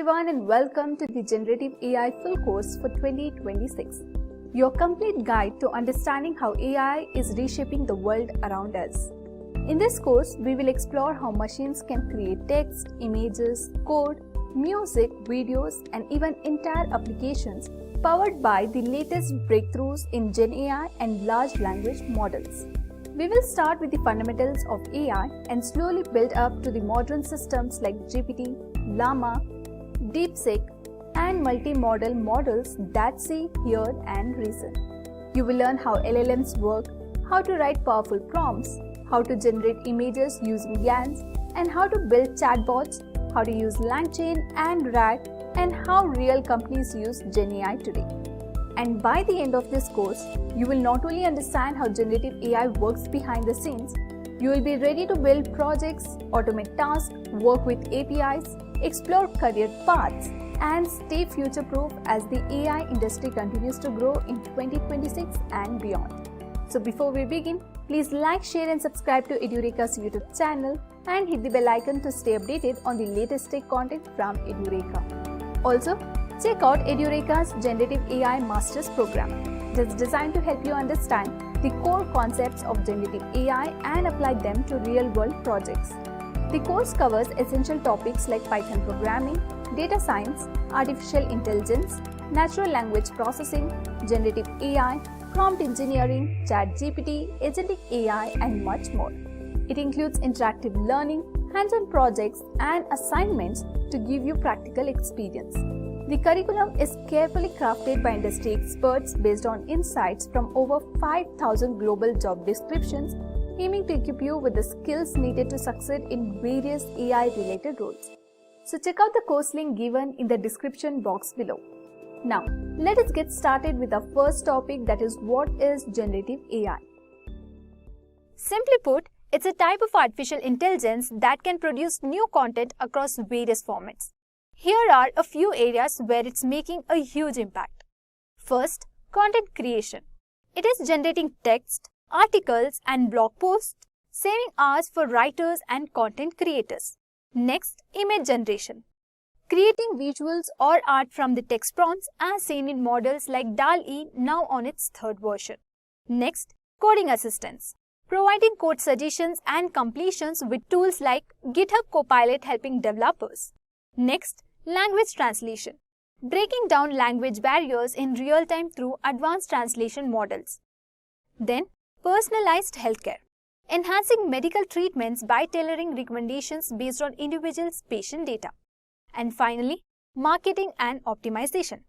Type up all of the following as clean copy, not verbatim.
everyone and welcome to the Generative AI full course for 2026, your complete guide to understanding how AI is reshaping the world around us. In this course, we will explore how machines can create text, images, code, music, videos, and even entire applications powered by the latest breakthroughs in GenAI and large language models. We will start with the fundamentals of AI and slowly build up to the modern systems like GPT, Llama, DeepSeek, and multimodal models that see, hear, and reason. You will learn how LLMs work, how to write powerful prompts, how to generate images using GANs, and how to build chatbots, how to use LangChain and RAG, and how real companies use GenAI today. And by the end of this course, you will not only understand how generative AI works behind the scenes, you will be ready to build projects, automate tasks, work with APIs, explore career paths, and stay future-proof as the AI industry continues to grow in 2026 and beyond. So before we begin, please like, share and subscribe to Edureka's YouTube channel and hit the bell icon to stay updated on the latest tech content from Edureka. Also, check out Edureka's Generative AI Masters program. It's designed to help you understand the core concepts of generative AI and apply them to real-world projects. The course covers essential topics like Python programming, data science, artificial intelligence, natural language processing, generative AI, prompt engineering, ChatGPT, agentic AI, and much more. It includes interactive learning, hands-on projects, and assignments to give you practical experience. The curriculum is carefully crafted by industry experts based on insights from over 5,000 global job descriptions, aiming to equip you with the skills needed to succeed in various AI-related roles. So check out the course link given in the description box below. Now, let us get started with our first topic, that is, what is generative AI? Simply put, it's a type of artificial intelligence that can produce new content across various formats. Here are a few areas where it's making a huge impact. First, content creation. It is generating text, articles, and blog posts, saving hours for writers and content creators. Next, image generation. Creating visuals or art from the text prompts as seen in models like DALL-E, now on its third version. Next, coding assistance. Providing code suggestions and completions with tools like GitHub Copilot helping developers. Next, language translation. Breaking down language barriers in real time through advanced translation models. Then, personalized healthcare. Enhancing medical treatments by tailoring recommendations based on individuals' patient data. And finally, marketing and optimization.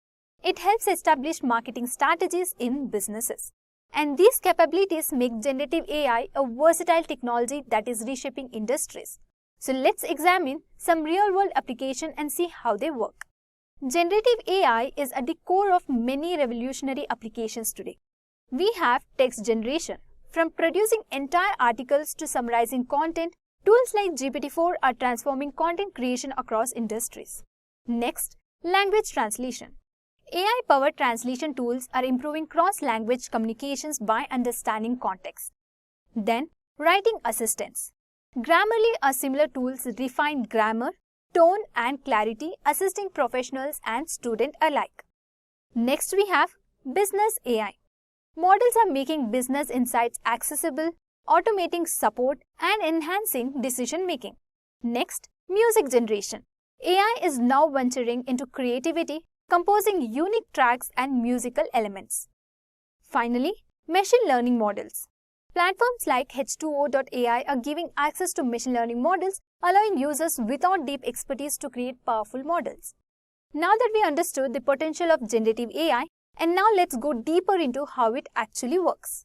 It helps establish marketing strategies in businesses. And these capabilities make generative AI a versatile technology that is reshaping industries. So let's examine some real-world applications and see how they work. Generative AI is at the core of many revolutionary applications today. We have text generation. From producing entire articles to summarizing content, tools like GPT-4 are transforming content creation across industries. Next, language translation. AI-powered translation tools are improving cross-language communications by understanding context. Then, writing assistants. Grammarly or similar tools refine grammar, tone, and clarity, assisting professionals and students alike. Next, we have business AI. Models are making business insights accessible, automating support, and enhancing decision-making. Next, music generation. AI is now venturing into creativity, composing unique tracks and musical elements. Finally, machine learning models. Platforms like H2O.ai are giving access to machine learning models, allowing users without deep expertise to create powerful models. Now that we understood the potential of generative AI, and now let's go deeper into how it actually works.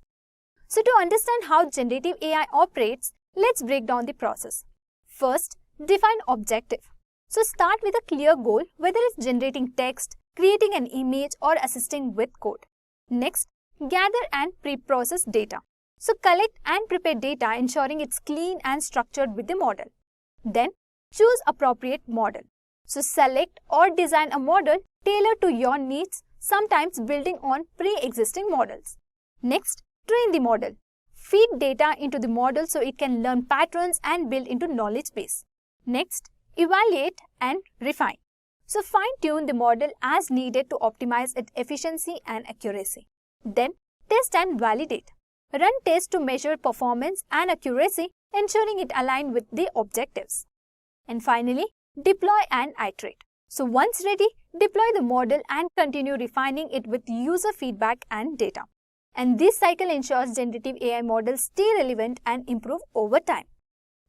So to understand how generative AI operates, let's break down the process. First, define objective. So start with a clear goal, whether it's generating text, creating an image, or assisting with code. Next, gather and pre-process data. So collect and prepare data, ensuring it's clean and structured with the model. Then, choose appropriate model. So select or design a model tailored to your needs, sometimes building on pre-existing models. Next, train the model. Feed data into the model so it can learn patterns and build into knowledge base. Next, evaluate and refine. So fine-tune the model as needed to optimize its efficiency and accuracy. Then test and validate. Run tests to measure performance and accuracy, ensuring it aligns with the objectives. And finally, deploy and iterate. So once ready, deploy the model and continue refining it with user feedback and data. And this cycle ensures generative AI models stay relevant and improve over time.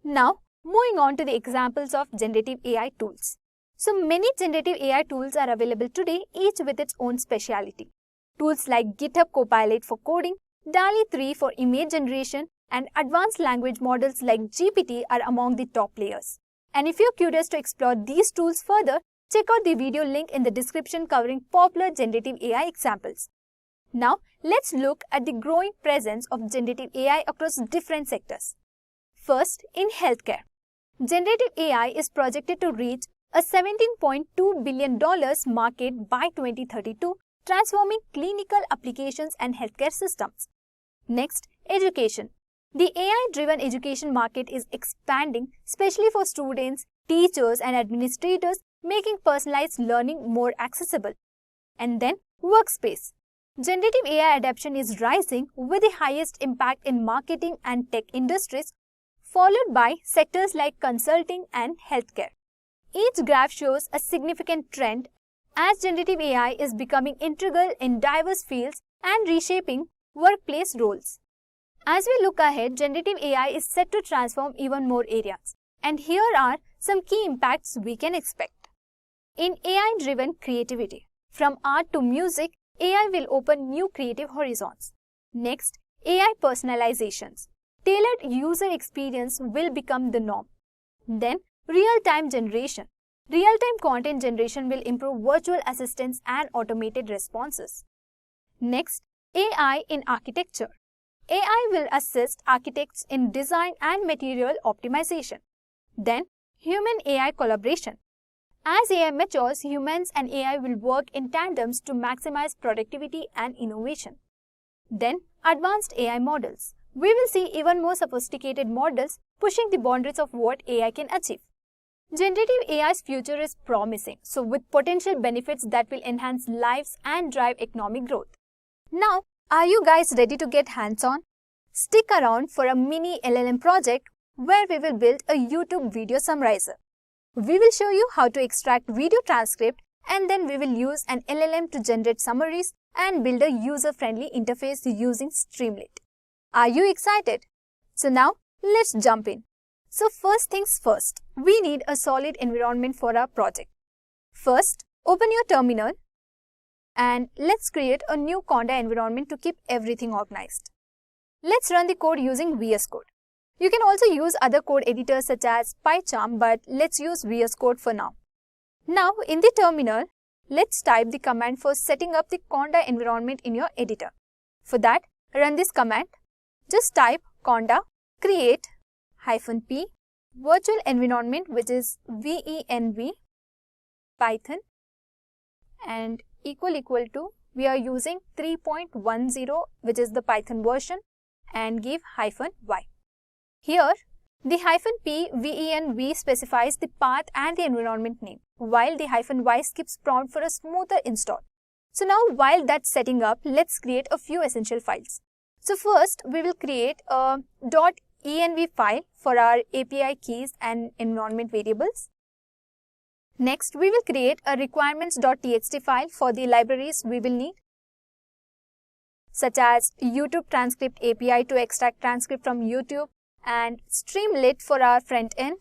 Now, moving on to the examples of generative AI tools. So many generative AI tools are available today, each with its own speciality. Tools like GitHub Copilot for coding, DALL-E 3 for image generation, and advanced language models like GPT are among the top players. And if you're curious to explore these tools further, check out the video link in the description covering popular generative AI examples. Now, let's look at the growing presence of generative AI across different sectors. First, in healthcare. Generative AI is projected to reach a $17.2 billion market by 2032, transforming clinical applications and healthcare systems. Next, education. The AI-driven education market is expanding, especially for students, teachers, and administrators, making personalized learning more accessible. And then, workspace. Generative AI adoption is rising with the highest impact in marketing and tech industries, followed by sectors like consulting and healthcare. Each graph shows a significant trend as generative AI is becoming integral in diverse fields and reshaping workplace roles. As we look ahead, generative AI is set to transform even more areas. And here are some key impacts we can expect. In AI-driven creativity, from art to music, AI will open new creative horizons. Next, AI personalizations. Tailored user experience will become the norm. Then, real-time generation. Real-time content generation will improve virtual assistants and automated responses. Next, AI in architecture. AI will assist architects in design and material optimization. Then, human-AI collaboration. As AI matures, humans and AI will work in tandems to maximize productivity and innovation. Then, advanced AI models. We will see even more sophisticated models pushing the boundaries of what AI can achieve. Generative AI's future is promising, so with potential benefits that will enhance lives and drive economic growth. Now, are you guys ready to get hands-on? Stick around for a mini LLM project where we will build a YouTube video summarizer. We will show you how to extract video transcript, and then we will use an LLM to generate summaries and build a user-friendly interface using Streamlit. Are you excited? So now, let's jump in. So first things first, we need a solid environment for our project. First, open your terminal and let's create a new Conda environment to keep everything organized. Let's run the code using VS Code. You can also use other code editors such as PyCharm, but let's use VS Code for now. Now, in the terminal, let's type the command for setting up the Conda environment in your editor. For that, run this command. Just type conda create -p virtual environment, which is venv python, and equal to, we are using 3.10, which is the Python version, and give -y. Here, the -p venv specifies the path and the environment name, while the -y skips prompt for a smoother install. So now, while that's setting up, let's create a few essential files. So first, we will create a .env file for our API keys and environment variables. Next, we will create a requirements.txt file for the libraries we will need, such as YouTube Transcript API to extract transcript from YouTube, and Streamlit for our front end,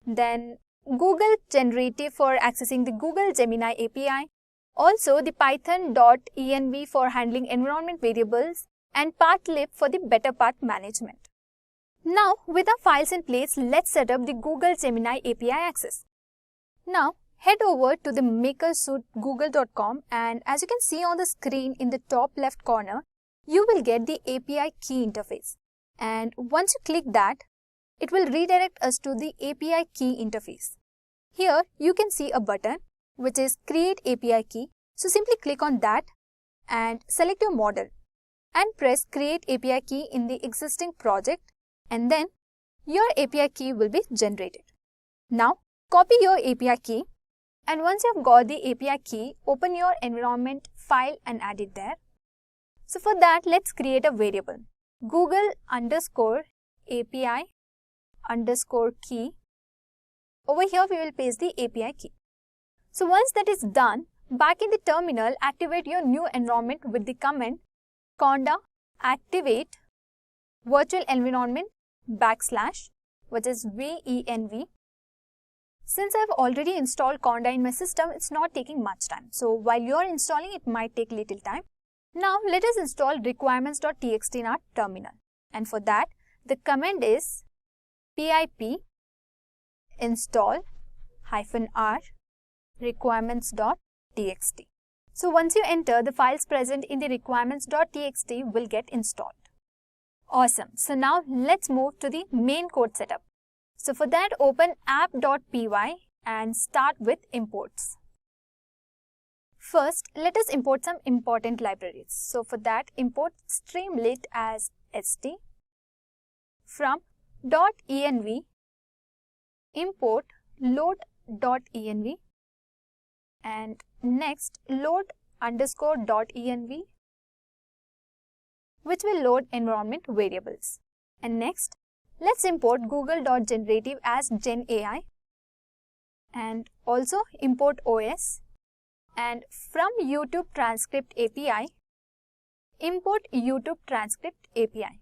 then Google Generative for accessing the Google Gemini API, also the python.env for handling environment variables, and pathlib for the better path management. Now, with our files in place, let's set up the Google Gemini API access. Now, head over to the makersuite.google.com, and as you can see on the screen in the top left corner, you will get the API key interface. And once you click that, it will redirect us to the API key interface. Here, you can see a button which is Create API Key. So simply click on that and select your model and press Create API Key in the existing project, and then your API key will be generated. Now, copy your API key And once you have got the API key, open your environment file and add it there. So for that, let's create a variable, Google_API_key. Over here, we will paste the API key. So once that is done, back in the terminal, activate your new environment with the command conda activate virtual environment / which is VENV. Since I've already installed conda in my system, it's not taking much time. So while you're installing, it might take little time. Now let us install requirements.txt in our terminal. And for that, the command is pip install -r requirements.txt. So once you enter, the files present in the requirements.txt will get installed. Awesome. So now let's move to the main code setup. So for that, open app.py and start with imports. First, let us import some important libraries. So for that, import Streamlit as st. From .env, import load.env, and next load_.env, which will load environment variables. And next, let's import google.generative as GenAI, and also import OS, and from YouTube transcript API, import YouTube transcript API.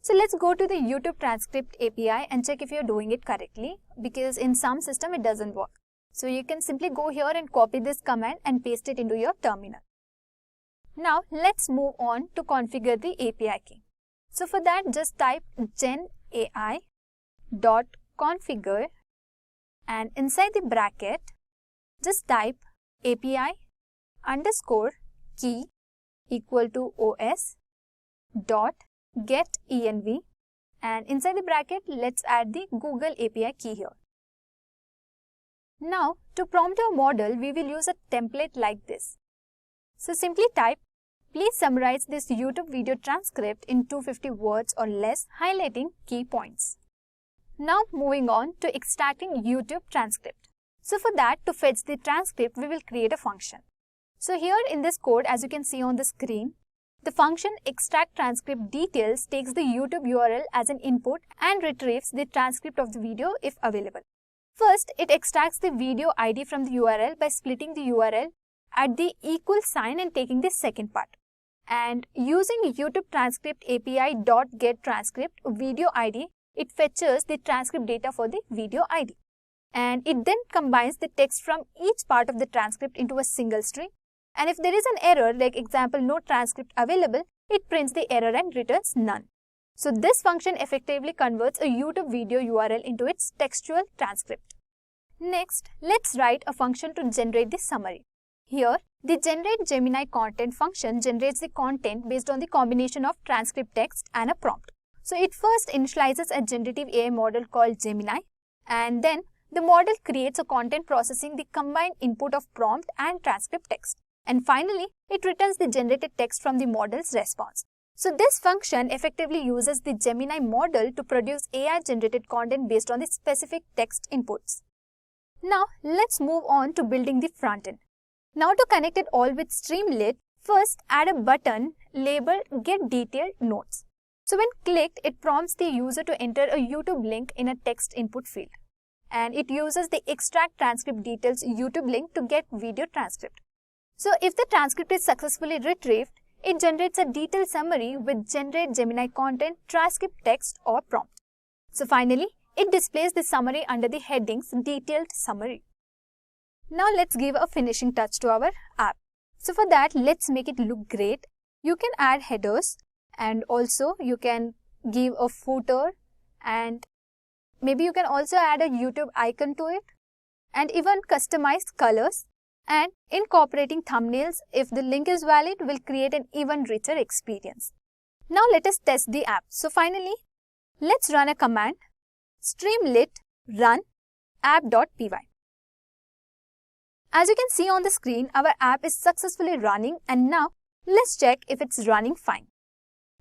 So let's go to the YouTube transcript API and check if you're doing it correctly, because in some system it doesn't work. So you can simply go here and copy this command and paste it into your terminal. Now let's move on to configure the API key. So for that, just type GenAI.configure and inside the bracket, just type API_key equal to OS.getEnv, and inside the bracket, let's add the Google API key here. Now, to prompt our model, we will use a template like this. So simply type, please summarize this YouTube video transcript in 250 words or less, highlighting key points. Now moving on to extracting YouTube transcript. So for that, to fetch the transcript, we will create a function. So here in this code, as you can see on the screen, the function extract transcript details takes the YouTube URL as an input and retrieves the transcript of the video if available. First, it extracts the video ID from the URL by splitting the URL at the equal sign and taking the second part. And using YouTube transcript API.getTranscript video ID, it fetches the transcript data for the video ID. And it then combines the text from each part of the transcript into a single string. And if there is an error, like example, no transcript available, it prints the error and returns none. So this function effectively converts a YouTube video URL into its textual transcript. Next, let's write a function to generate the summary. Here, the generate Gemini content function generates the content based on the combination of transcript text and a prompt. So it first initializes a generative AI model called Gemini, and then the model creates a content processing the combined input of prompt and transcript text. And finally, it returns the generated text from the model's response. So this function effectively uses the Gemini model to produce AI-generated content based on the specific text inputs. Now, let's move on to building the front end. Now to connect it all with Streamlit, first add a button labeled Get Detailed Notes. So when clicked, it prompts the user to enter a YouTube link in a text input field. And it uses the Extract Transcript Details YouTube link to get video transcript. So if the transcript is successfully retrieved, it generates a detailed summary with Generate Gemini Content, Transcript Text or Prompt. So finally, it displays the summary under the headings Detailed Summary. Now let's give a finishing touch to our app. So for that, let's make it look great. You can add headers and also you can give a footer, and maybe you can also add a YouTube icon to it, and even customize colors, and incorporating thumbnails if the link is valid will create an even richer experience. Now let us test the app. So finally, let's run a command streamlit run app.py. As you can see on the screen, our app is successfully running, and now let's check if it's running fine.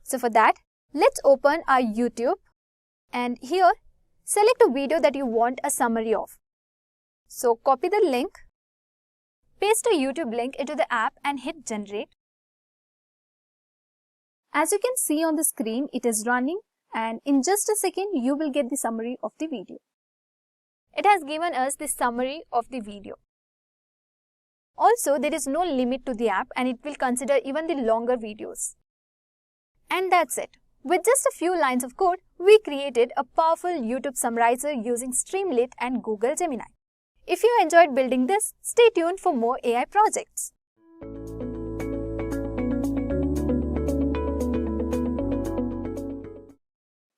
So for that, let's open our YouTube, and here select a video that you want a summary of. So copy the link, paste a YouTube link into the app and hit generate. As you can see on the screen, it is running, and in just a second, you will get the summary of the video. It has given us the summary of the video. Also, there is no limit to the app and it will consider even the longer videos. And that's it. With just a few lines of code, we created a powerful YouTube summarizer using Streamlit and Google Gemini. If you enjoyed building this, stay tuned for more AI projects.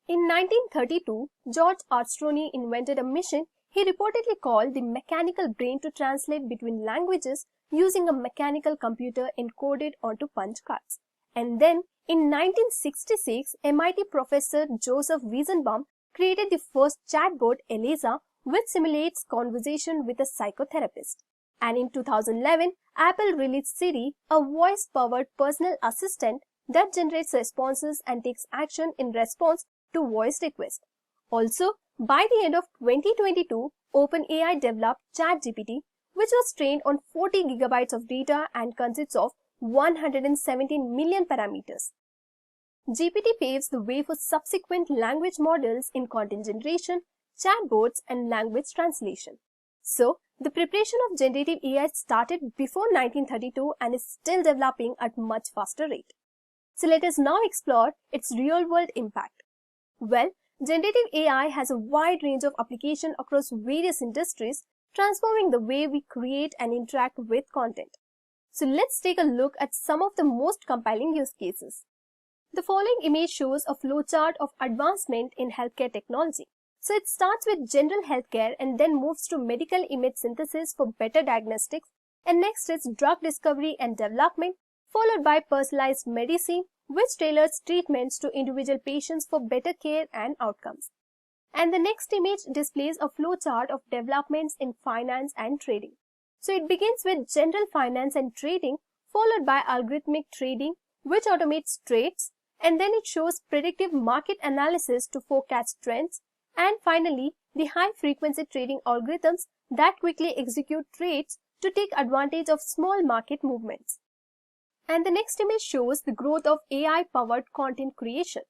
In 1932, George Armstrong invented a machine he reportedly called the mechanical brain to translate between languages using a mechanical computer encoded onto punch cards. And then, in 1966, MIT professor Joseph Weizenbaum created the first chatbot, Eliza, which simulates conversation with a psychotherapist. And in 2011, Apple released Siri, a voice-powered personal assistant that generates responses and takes action in response to voice requests. Also, by the end of 2022, OpenAI developed ChatGPT, which was trained on 40 gigabytes of data and consists of 117 million parameters. GPT paves the way for subsequent language models in content generation, chatbots, and language translation. So, the preparation of generative AI started before 1932 and is still developing at much faster rate. So, let us now explore its real-world impact. Well, generative AI has a wide range of application across various industries, transforming the way we create and interact with content. So let's take a look at some of the most compelling use cases. The following image shows a flowchart of advancement in healthcare technology. So it starts with general healthcare and then moves to medical image synthesis for better diagnostics, and next is drug discovery and development, followed by personalized medicine, which tailors treatments to individual patients for better care and outcomes. And the next image displays a flowchart of developments in finance and trading. So it begins with general finance and trading, followed by algorithmic trading, which automates trades, and then it shows predictive market analysis to forecast trends, and finally, the high-frequency trading algorithms that quickly execute trades to take advantage of small market movements. And the next image shows the growth of AI-powered content creation.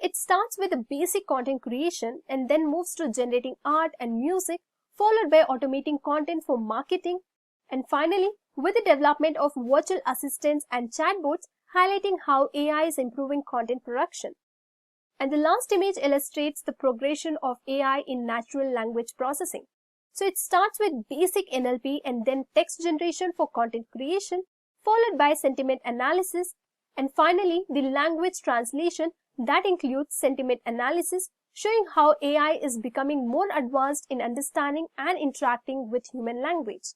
It starts with the basic content creation and then moves to generating art and music, followed by automating content for marketing, and finally, with the development of virtual assistants and chatbots, highlighting how AI is improving content production. And the last image illustrates the progression of AI in natural language processing. So it starts with basic NLP and then text generation for content creation, followed by sentiment analysis, and finally the language translation that includes sentiment analysis, showing how AI is becoming more advanced in understanding and interacting with human language.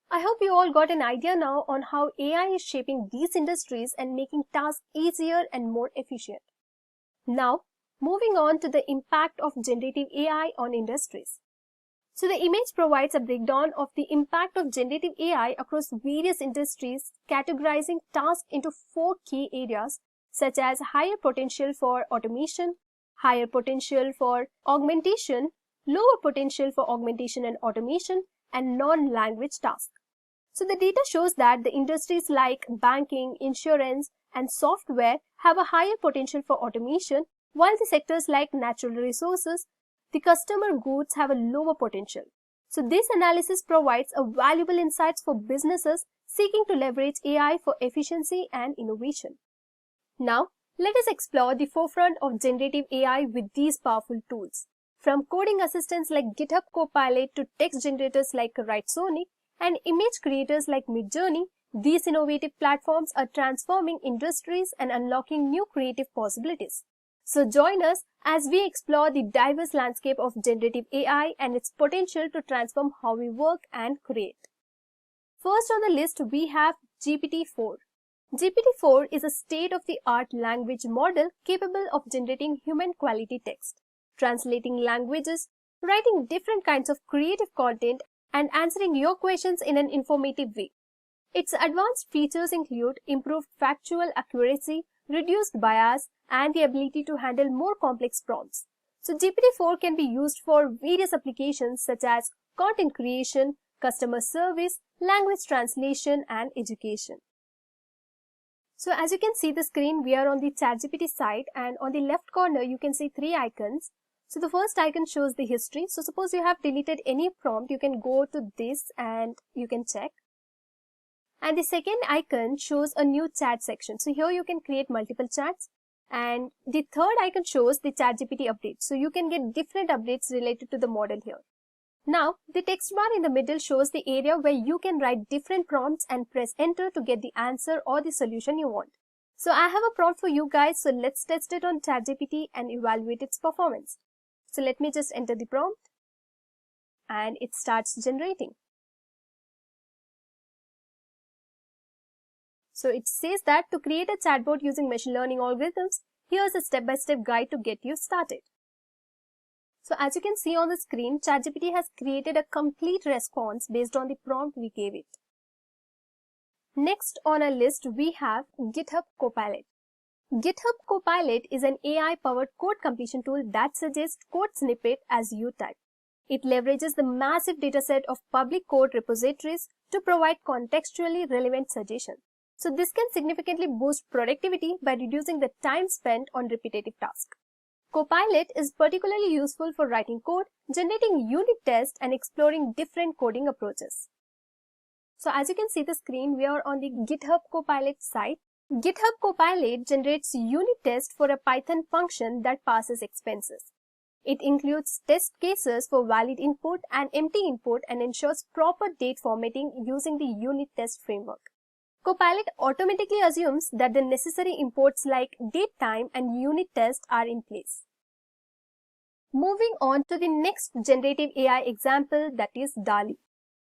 I hope you all got an idea now on how AI is shaping these industries and making tasks easier and more efficient. Now, moving on to the impact of generative AI on industries. So the image provides a breakdown of the impact of generative AI across various industries, categorizing tasks into 4 key areas, such as higher potential for automation, higher potential for augmentation, lower potential for augmentation and automation, and non-language tasks. So the data shows that the industries like banking, insurance, and software have a higher potential for automation, while the sectors like natural resources, the customer goods have a lower potential. So this analysis provides a valuable insights for businesses seeking to leverage AI for efficiency and innovation. Now, let us explore the forefront of generative AI with these powerful tools. From coding assistants like GitHub Copilot to text generators like Writesonic and image creators like Midjourney, these innovative platforms are transforming industries and unlocking new creative possibilities. So join us as we explore the diverse landscape of generative AI and its potential to transform how we work and create. First on the list, we have GPT-4. GPT-4 is a state-of-the-art language model capable of generating human-quality text, translating languages, writing different kinds of creative content, and answering your questions in an informative way. Its advanced features include improved factual accuracy, reduced bias, and the ability to handle more complex prompts. So GPT-4 can be used for various applications such as content creation, customer service, language translation, and education. So as you can see the screen, we are on the ChatGPT site, and on the left corner you can see 3 icons. So the first icon shows the history. So suppose you have deleted any prompt, you can go to this and you can check. And the second icon shows a new chat section. So here you can create multiple chats. And the third icon shows the ChatGPT update. So you can get different updates related to the model here. Now, the text bar in the middle shows the area where you can write different prompts and press enter to get the answer or the solution you want. So I have a prompt for you guys. So let's test it on ChatGPT and evaluate its performance. So let me just enter the prompt and it starts generating. So it says that to create a chatbot using machine learning algorithms, here's a step-by-step guide to get you started. So as you can see on the screen, ChatGPT has created a complete response based on the prompt we gave it. Next on our list, we have GitHub Copilot. GitHub Copilot is an AI-powered code completion tool that suggests code snippet as you type. It leverages the massive dataset of public code repositories to provide contextually relevant suggestions. So this can significantly boost productivity by reducing the time spent on repetitive tasks. Copilot is particularly useful for writing code, generating unit tests, and exploring different coding approaches. So as you can see the screen, we are on the GitHub Copilot site. GitHub Copilot generates unit tests for a Python function that passes expenses. It includes test cases for valid input and empty input and ensures proper date formatting using the unit test framework. Copilot automatically assumes that the necessary imports like date time and unit test are in place. Moving on to the next generative AI example, that is DALL-E.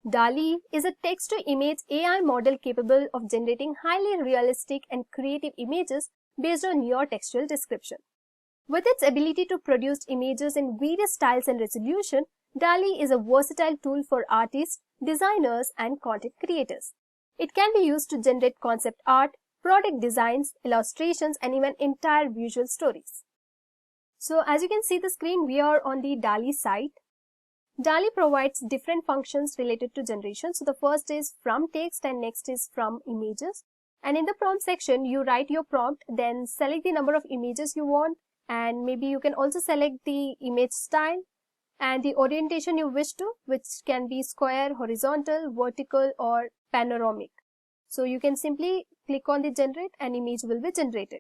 DALL-E is a text-to-image AI model capable of generating highly realistic and creative images based on your textual description. With its ability to produce images in various styles and resolution, DALL-E is a versatile tool for artists, designers, and content creators. It can be used to generate concept art, product designs, illustrations, and even entire visual stories. So as you can see the screen, we are on the DALL-E site. DALL-E provides different functions related to generation. So the first is from text and next is from images. And in the prompt section, you write your prompt, then select the number of images you want, and maybe you can also select the image style and the orientation you wish to, which can be square, horizontal, vertical, or panoramic. So you can simply click on the generate and image will be generated.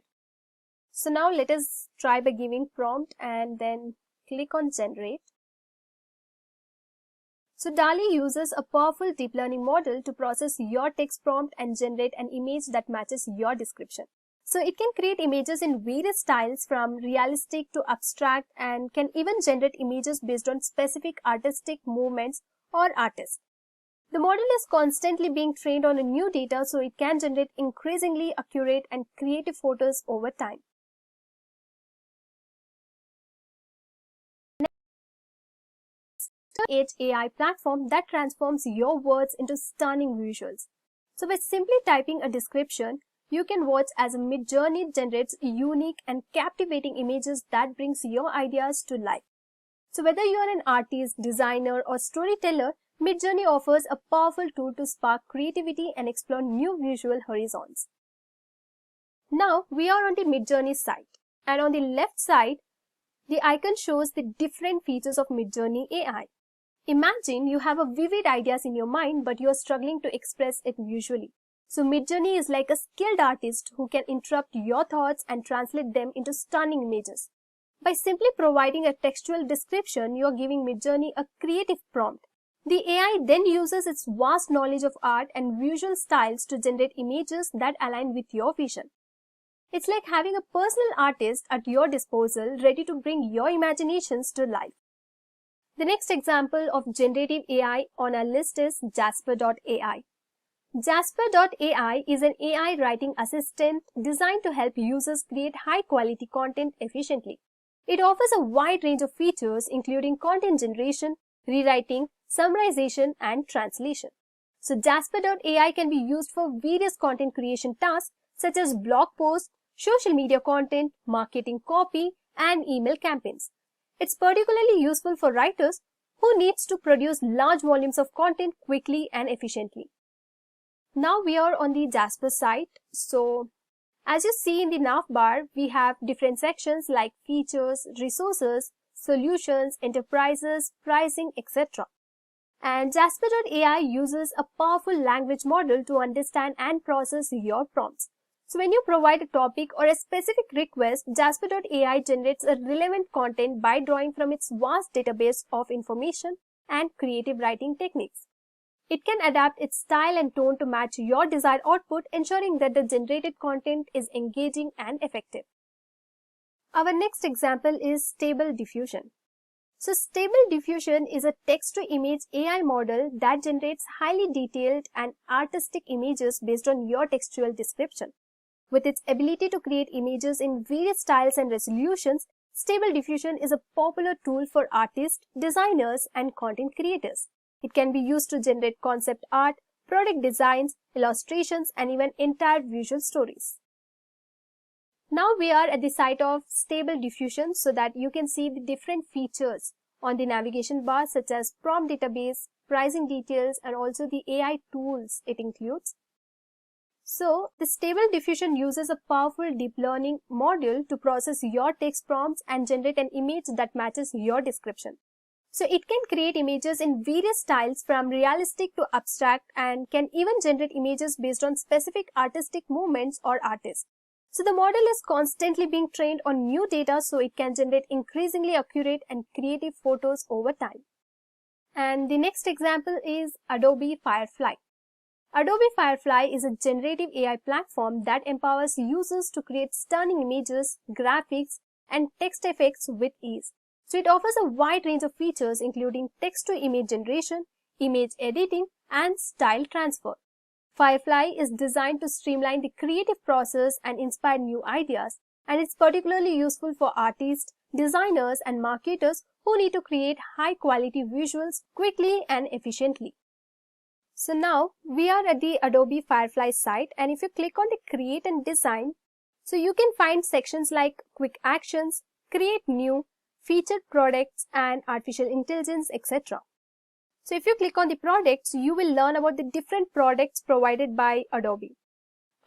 So now let us try by giving prompt and then click on generate. So DALL-E uses a powerful deep learning model to process your text prompt and generate an image that matches your description. So it can create images in various styles from realistic to abstract and can even generate images based on specific artistic movements or artists. The model is constantly being trained on a new data, so it can generate increasingly accurate and creative photos over time. Edge AI platform that transforms your words into stunning visuals. So by simply typing a description, you can watch as Midjourney generates unique and captivating images that brings your ideas to life. So whether you are an artist, designer, or storyteller, Midjourney offers a powerful tool to spark creativity and explore new visual horizons. Now we are on the Midjourney site, and on the left side, the icon shows the different features of Midjourney AI. Imagine you have a vivid ideas in your mind, but you are struggling to express it visually. So Midjourney is like a skilled artist who can interrupt your thoughts and translate them into stunning images. By simply providing a textual description, you are giving Midjourney a creative prompt. The AI then uses its vast knowledge of art and visual styles to generate images that align with your vision. It's like having a personal artist at your disposal, ready to bring your imaginations to life. The next example of generative AI on our list is Jasper.ai. Jasper.ai is an AI writing assistant designed to help users create high-quality content efficiently. It offers a wide range of features, including content generation, rewriting, summarization, and translation. So Jasper.ai can be used for various content creation tasks such as blog posts, social media content, marketing copy, and email campaigns. It's particularly useful for writers who needs to produce large volumes of content quickly and efficiently. Now we are on the Jasper site. So as you see in the navbar, we have different sections like features, resources, solutions, enterprises, pricing, etc. And Jasper.ai uses a powerful language model to understand and process your prompts. So when you provide a topic or a specific request, Jasper.ai generates a relevant content by drawing from its vast database of information and creative writing techniques. It can adapt its style and tone to match your desired output, ensuring that the generated content is engaging and effective. Our next example is Stable Diffusion. So Stable Diffusion is a text-to-image AI model that generates highly detailed and artistic images based on your textual description. With its ability to create images in various styles and resolutions, Stable Diffusion is a popular tool for artists, designers, and content creators. It can be used to generate concept art, product designs, illustrations, and even entire visual stories. Now we are at the site of Stable Diffusion so that you can see the different features on the navigation bar such as prompt database, pricing details, and also the AI tools it includes. So the Stable Diffusion uses a powerful deep learning module to process your text prompts and generate an image that matches your description. So it can create images in various styles from realistic to abstract and can even generate images based on specific artistic movements or artists. So the model is constantly being trained on new data so it can generate increasingly accurate and creative photos over time. And the next example is Adobe Firefly. Adobe Firefly is a generative AI platform that empowers users to create stunning images, graphics, and text effects with ease. So it offers a wide range of features including text-to-image generation, image editing, and style transfer. Firefly is designed to streamline the creative process and inspire new ideas, and it's particularly useful for artists, designers, and marketers who need to create high-quality visuals quickly and efficiently. So now we are at the Adobe Firefly site, and if you click on the Create and Design, so you can find sections like Quick Actions, Create New, Featured Products, and Artificial Intelligence, etc. So if you click on the products, you will learn about the different products provided by Adobe.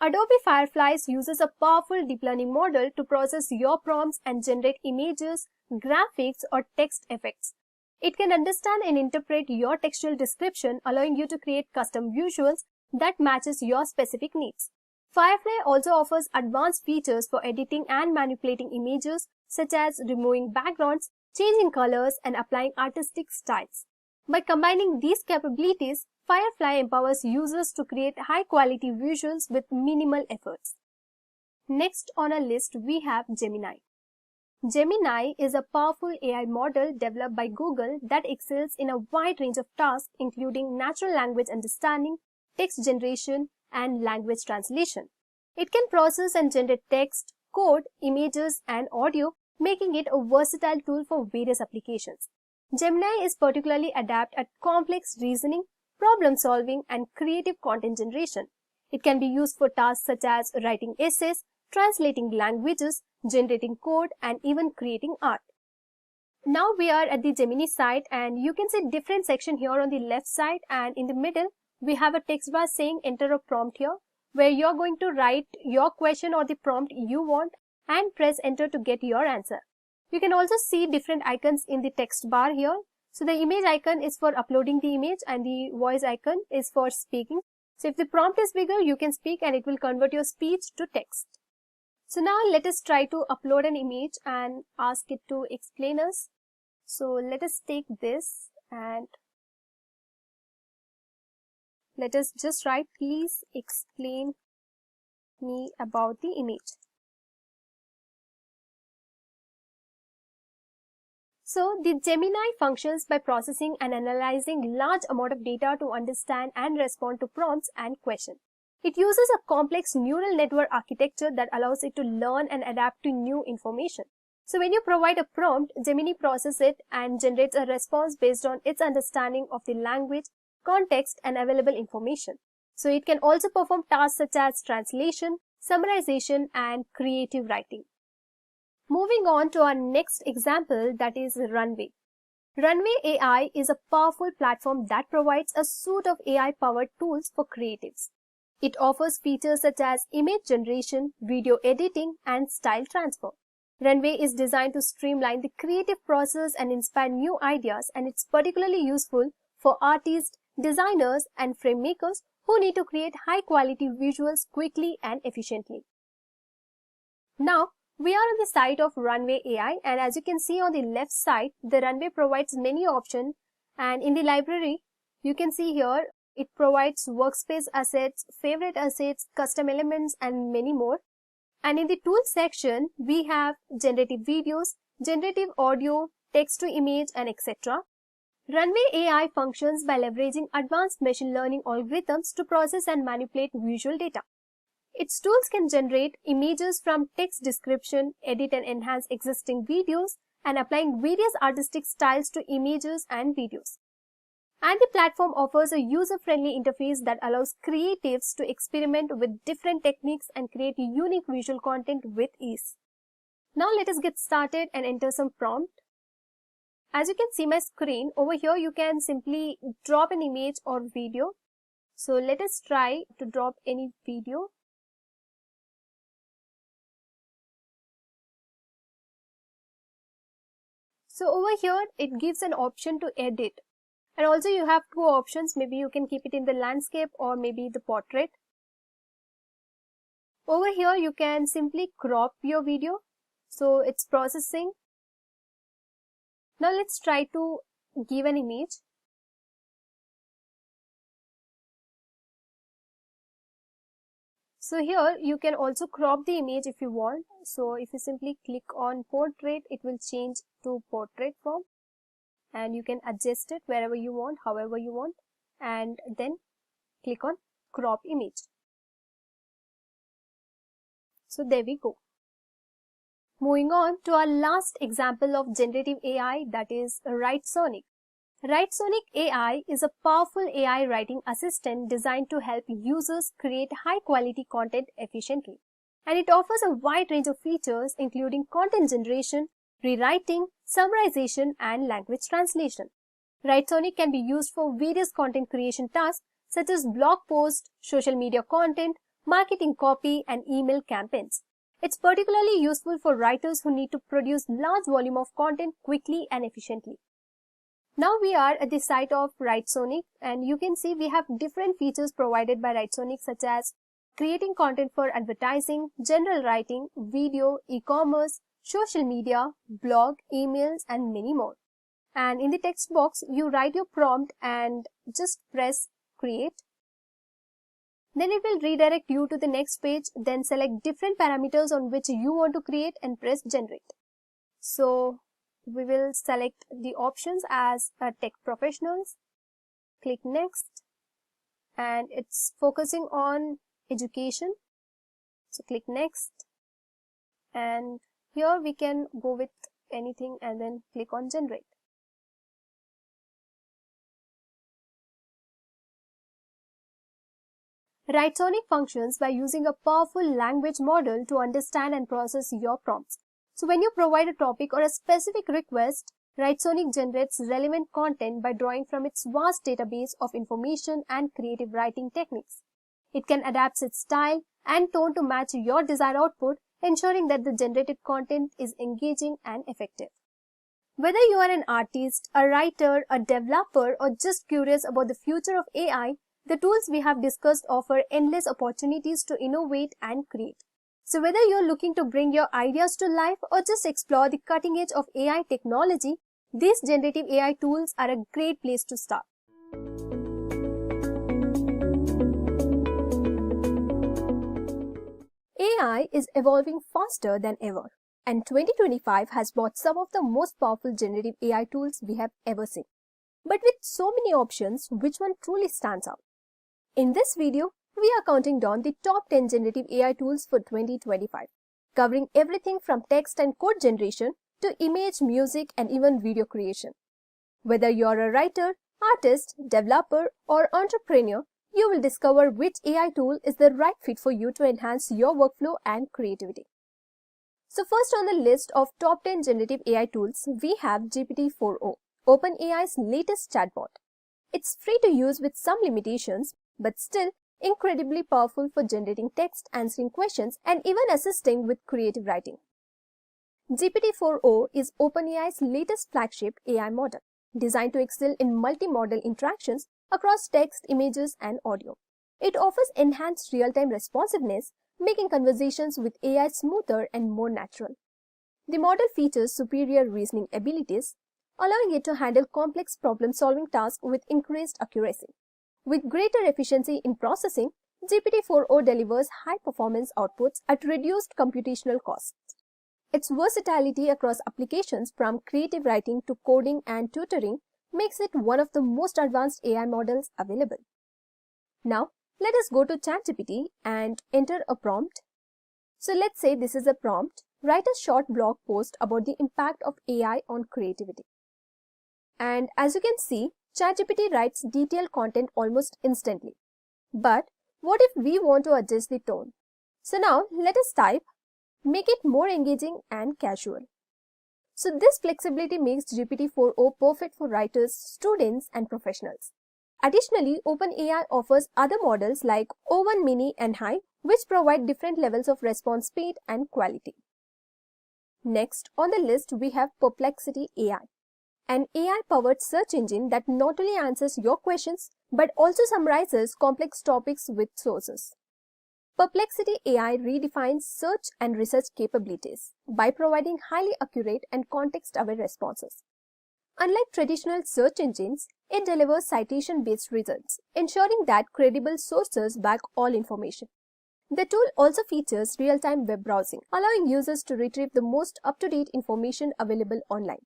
Adobe Firefly uses a powerful deep learning model to process your prompts and generate images, graphics, or text effects. It can understand and interpret your textual description, allowing you to create custom visuals that matches your specific needs. Firefly also offers advanced features for editing and manipulating images, such as removing backgrounds, changing colors, and applying artistic styles. By combining these capabilities, Firefly empowers users to create high-quality visuals with minimal efforts. Next on our list, we have Gemini. Gemini is a powerful AI model developed by Google that excels in a wide range of tasks including natural language understanding, text generation, and language translation. It can process and generate text, code, images, and audio, making it a versatile tool for various applications. Gemini is particularly adept at complex reasoning, problem solving, and creative content generation. It can be used for tasks such as writing essays, translating languages, generating code, and even creating art. Now we are at the Gemini site, and you can see different section here on the left side, and in the middle we have a text bar saying enter a prompt here, where you're going to write your question or the prompt you want and press enter to get your answer. You can also see different icons in the text bar here. So the image icon is for uploading the image and the voice icon is for speaking. So if the prompt is bigger, you can speak and it will convert your speech to text. So now let us try to upload an image and ask it to explain us. So let us take this and let us just write, please explain me about the image. So the Gemini functions by processing and analyzing large amount of data to understand and respond to prompts and questions. It uses a complex neural network architecture that allows it to learn and adapt to new information. So when you provide a prompt, Gemini processes it and generates a response based on its understanding of the language, context, and available information. So it can also perform tasks such as translation, summarization, and creative writing. Moving on to our next example, that is Runway. Runway AI is a powerful platform that provides a suite of AI-powered tools for creatives. It offers features such as image generation, video editing, and style transfer. Runway is designed to streamline the creative process and inspire new ideas, and it's particularly useful for artists, designers, and frame makers who need to create high-quality visuals quickly and efficiently. Now, we are on the site of Runway AI, and as you can see on the left side, the Runway provides many options, and in the library, you can see here, it provides workspace assets, favorite assets, custom elements, and many more. And in the tools section, we have generative videos, generative audio, text to image, and etc. Runway AI functions by leveraging advanced machine learning algorithms to process and manipulate visual data. Its tools can generate images from text description, edit and enhance existing videos, and applying various artistic styles to images and videos. And the platform offers a user-friendly interface that allows creatives to experiment with different techniques and create unique visual content with ease. Now let us get started and enter some prompt. As you can see my screen, over here you can simply drop an image or video. So let us try to drop any video. So over here, it gives an option to edit. And also you have two options. Maybe you can keep it in the landscape or maybe the portrait. Over here, you can simply crop your video. So it's processing. Now let's try to give an image. So here you can also crop the image if you want. So if you simply click on portrait, it will change to portrait form, and you can adjust it wherever you want, however you want, and then click on crop image. So there we go. Moving on to our last example of generative AI, that is WriteSonic. WriteSonic AI is a powerful AI writing assistant designed to help users create high-quality content efficiently. And it offers a wide range of features including content generation, rewriting, summarization, and language translation. WriteSonic can be used for various content creation tasks such as blog posts, social media content, marketing copy, and email campaigns. It's particularly useful for writers who need to produce large volume of content quickly and efficiently. Now we are at the site of WriteSonic, and you can see we have different features provided by WriteSonic such as creating content for advertising, general writing, video, e-commerce, social media, blog, emails, and many more. And in the text box, you write your prompt and just press create. Then it will redirect you to the next page, then select different parameters on which you want to create and press generate. So we will select the options as tech professionals, click next, and it's focusing on education. So click next, and here we can go with anything and then click on generate. WriteSonic functions by using a powerful language model to understand and process your prompts. So when you provide a topic or a specific request, WriteSonic generates relevant content by drawing from its vast database of information and creative writing techniques. It can adapt its style and tone to match your desired output, ensuring that the generated content is engaging and effective. Whether you are an artist, a writer, a developer, or just curious about the future of AI, the tools we have discussed offer endless opportunities to innovate and create. So whether you're looking to bring your ideas to life or just explore the cutting edge of AI technology, these generative AI tools are a great place to start. AI is evolving faster than ever, and 2025 has brought some of the most powerful generative AI tools we have ever seen. But with so many options, which one truly stands out? In this video, we are counting down the top 10 generative AI tools for 2025, covering everything from text and code generation to image, music, and even video creation. Whether you're a writer, artist, developer, or entrepreneur, you will discover which AI tool is the right fit for you to enhance your workflow and creativity. So first on the list of top 10 generative AI tools, we have GPT-4o, OpenAI's latest chatbot. It's free to use with some limitations, but still incredibly powerful for generating text, answering questions, and even assisting with creative writing. GPT-4o is OpenAI's latest flagship AI model, designed to excel in multi-modal interactions across text, images, and audio. It offers enhanced real-time responsiveness, making conversations with AI smoother and more natural. The model features superior reasoning abilities, allowing it to handle complex problem-solving tasks with increased accuracy. With greater efficiency in processing, GPT-4o delivers high-performance outputs at reduced computational costs. Its versatility across applications from creative writing to coding and tutoring makes it one of the most advanced AI models available. Now, let us go to ChatGPT and enter a prompt. So let's say this is a prompt. Write a short blog post about the impact of AI on creativity. And as you can see, ChatGPT writes detailed content almost instantly. But what if we want to adjust the tone? So now let us type, make it more engaging and casual. So this flexibility makes GPT-4o perfect for writers, students, and professionals. Additionally, OpenAI offers other models like O1 Mini and High, which provide different levels of response speed and quality. Next on the list, we have Perplexity AI, an AI-powered search engine that not only answers your questions, but also summarizes complex topics with sources. Perplexity AI redefines search and research capabilities by providing highly accurate and context-aware responses. Unlike traditional search engines, it delivers citation-based results, ensuring that credible sources back all information. The tool also features real-time web browsing, allowing users to retrieve the most up-to-date information available online.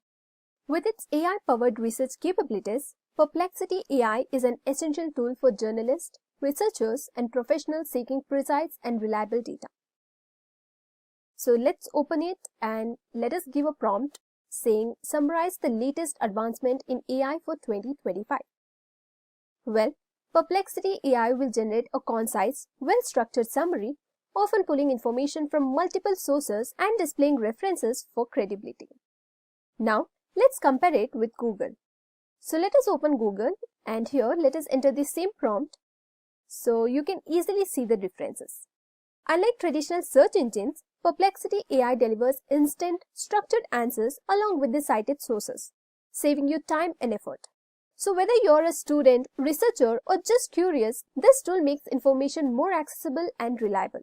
With its AI-powered research capabilities, Perplexity AI is an essential tool for journalists, researchers, and professionals seeking precise and reliable data. So let's open it and let us give a prompt saying, summarize the latest advancement in AI for 2025. Well, Perplexity AI will generate a concise, well-structured summary, often pulling information from multiple sources and displaying references for credibility. Now, let's compare it with Google. So let us open Google and here let us enter the same prompt so you can easily see the differences. Unlike traditional search engines, Perplexity AI delivers instant, structured answers along with the cited sources, saving you time and effort. So whether you're a student, researcher, or just curious, this tool makes information more accessible and reliable.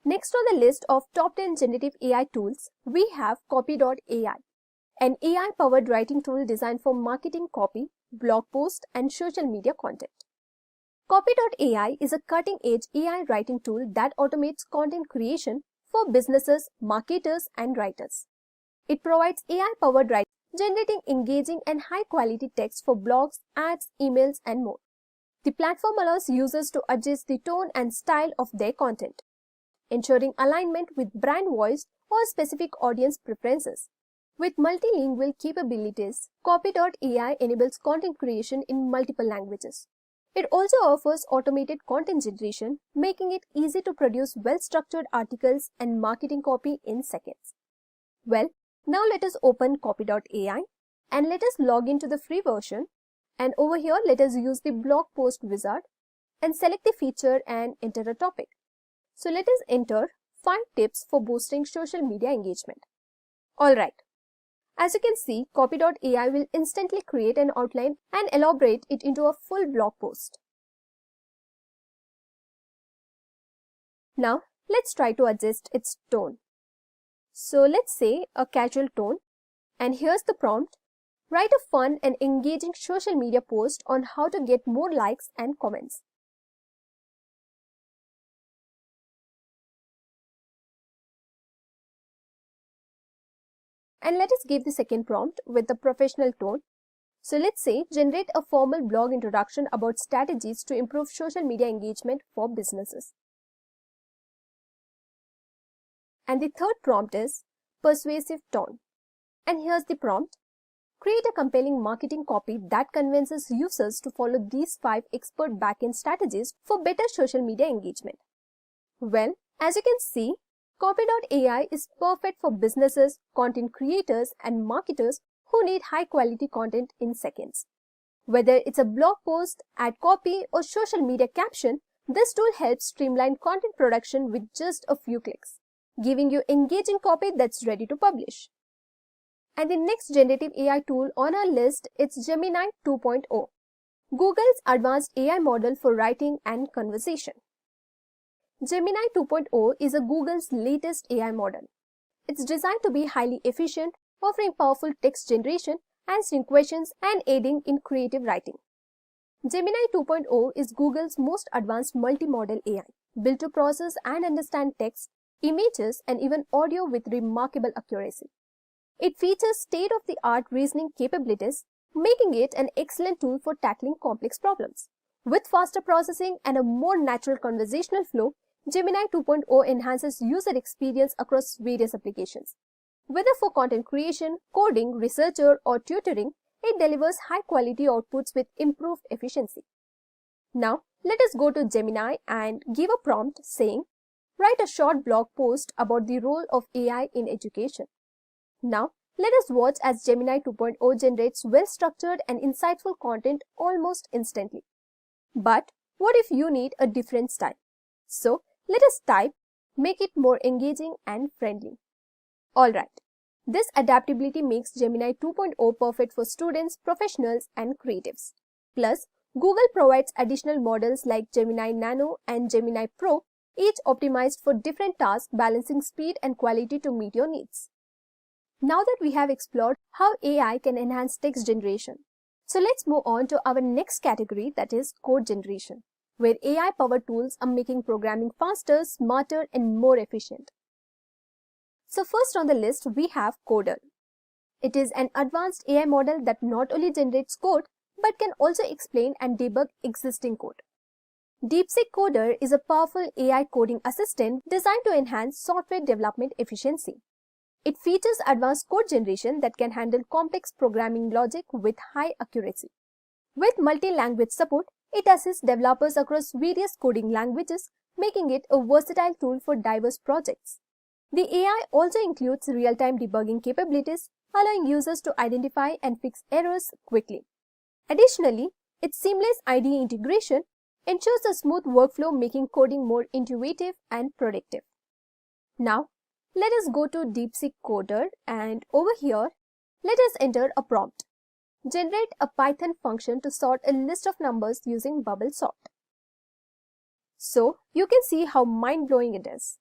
Next on the list of top 10 generative AI tools, we have Copy.ai, an AI-powered writing tool designed for marketing copy, blog post, and social media content. Copy.ai is a cutting-edge AI writing tool that automates content creation for businesses, marketers, and writers. It provides AI-powered writing, generating engaging and high-quality text for blogs, ads, emails, and more. The platform allows users to adjust the tone and style of their content, ensuring alignment with brand voice or specific audience preferences. With multilingual capabilities, Copy.ai enables content creation in multiple languages. It also offers automated content generation, making it easy to produce well-structured articles and marketing copy in seconds. Well, now let us open Copy.ai and let us log into the free version. And over here, let us use the blog post wizard and select the feature and enter a topic. So let us enter 5 tips for boosting social media engagement. Alright. As you can see, Copy.ai will instantly create an outline and elaborate it into a full blog post. Now, let's try to adjust its tone. So let's say a casual tone, and here's the prompt. Write a fun and engaging social media post on how to get more likes and comments. And let us give the second prompt with the professional tone. So let's say, generate a formal blog introduction about strategies to improve social media engagement for businesses. And the third prompt is persuasive tone. And here's the prompt. Create a compelling marketing copy that convinces users to follow these 5 expert backend strategies for better social media engagement. Well, as you can see, Copy.ai is perfect for businesses, content creators, and marketers who need high quality content in seconds. Whether it's a blog post, ad copy, or social media caption, this tool helps streamline content production with just a few clicks, giving you engaging copy that's ready to publish. And the next generative AI tool on our list is Gemini 2.0, Google's advanced AI model for writing and conversation. Gemini 2.0 is Google's latest AI model. It's designed to be highly efficient, offering powerful text generation, answering questions, and aiding in creative writing. Gemini 2.0 is Google's most advanced multimodal AI, built to process and understand text, images, and even audio with remarkable accuracy. It features state-of-the-art reasoning capabilities, making it an excellent tool for tackling complex problems. With faster processing and a more natural conversational flow, Gemini 2.0 enhances user experience across various applications. Whether for content creation, coding, researcher, or tutoring, it delivers high-quality outputs with improved efficiency. Now, let us go to Gemini and give a prompt saying, write a short blog post about the role of AI in education. Now, let us watch as Gemini 2.0 generates well-structured and insightful content almost instantly. But what if you need a different style? So, let us type, make it more engaging and friendly. Alright, this adaptability makes Gemini 2.0 perfect for students, professionals, and creatives. Plus, Google provides additional models like Gemini Nano and Gemini Pro, each optimized for different tasks, balancing speed and quality to meet your needs. Now that we have explored how AI can enhance text generation, so let's move on to our next category, that is code generation, where AI-powered tools are making programming faster, smarter, and more efficient. So first on the list, we have Coder. It is an advanced AI model that not only generates code, but can also explain and debug existing code. DeepSeek Coder is a powerful AI coding assistant designed to enhance software development efficiency. It features advanced code generation that can handle complex programming logic with high accuracy. With multi-language support, it assists developers across various coding languages, making it a versatile tool for diverse projects. The AI also includes real-time debugging capabilities, allowing users to identify and fix errors quickly. Additionally, its seamless IDE integration ensures a smooth workflow, making coding more intuitive and productive. Now, let us go to DeepSeek Coder, and over here, let us enter a prompt. Generate a Python function to sort a list of numbers using bubble sort. So, you can see how mind-blowing it is.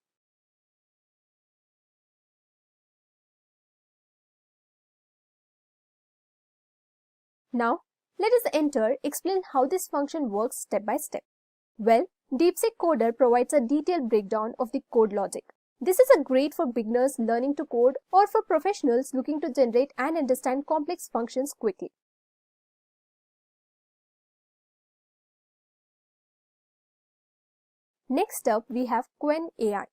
Now, let us explain how this function works step by step. Well, DeepSeek Coder provides a detailed breakdown of the code logic. This is great for beginners learning to code or for professionals looking to generate and understand complex functions quickly. Next up, we have GenAI,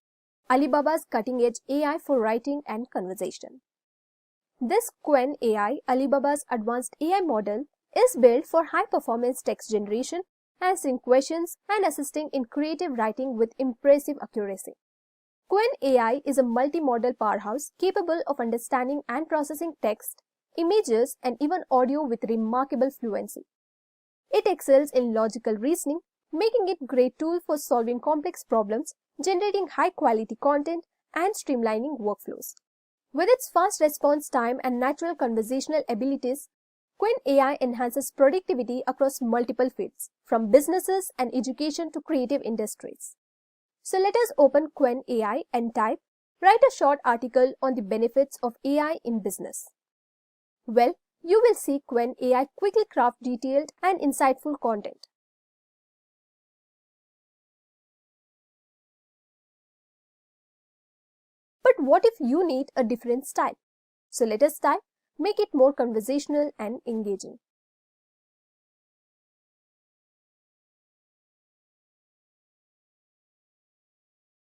Alibaba's cutting-edge AI for writing and conversation. This GenAI, Alibaba's advanced AI model, is built for high-performance text generation, answering questions, and assisting in creative writing with impressive accuracy. GenAI is a multimodal powerhouse capable of understanding and processing text, images, and even audio with remarkable fluency. It excels in logical reasoning, making it a great tool for solving complex problems, generating high-quality content, and streamlining workflows. With its fast response time and natural conversational abilities, GenAI enhances productivity across multiple fields, from businesses and education to creative industries. So let us open GenAI and type, write a short article on the benefits of AI in business. Well, you will see GenAI quickly craft detailed and insightful content. But what if you need a different style? So let us type, make it more conversational and engaging.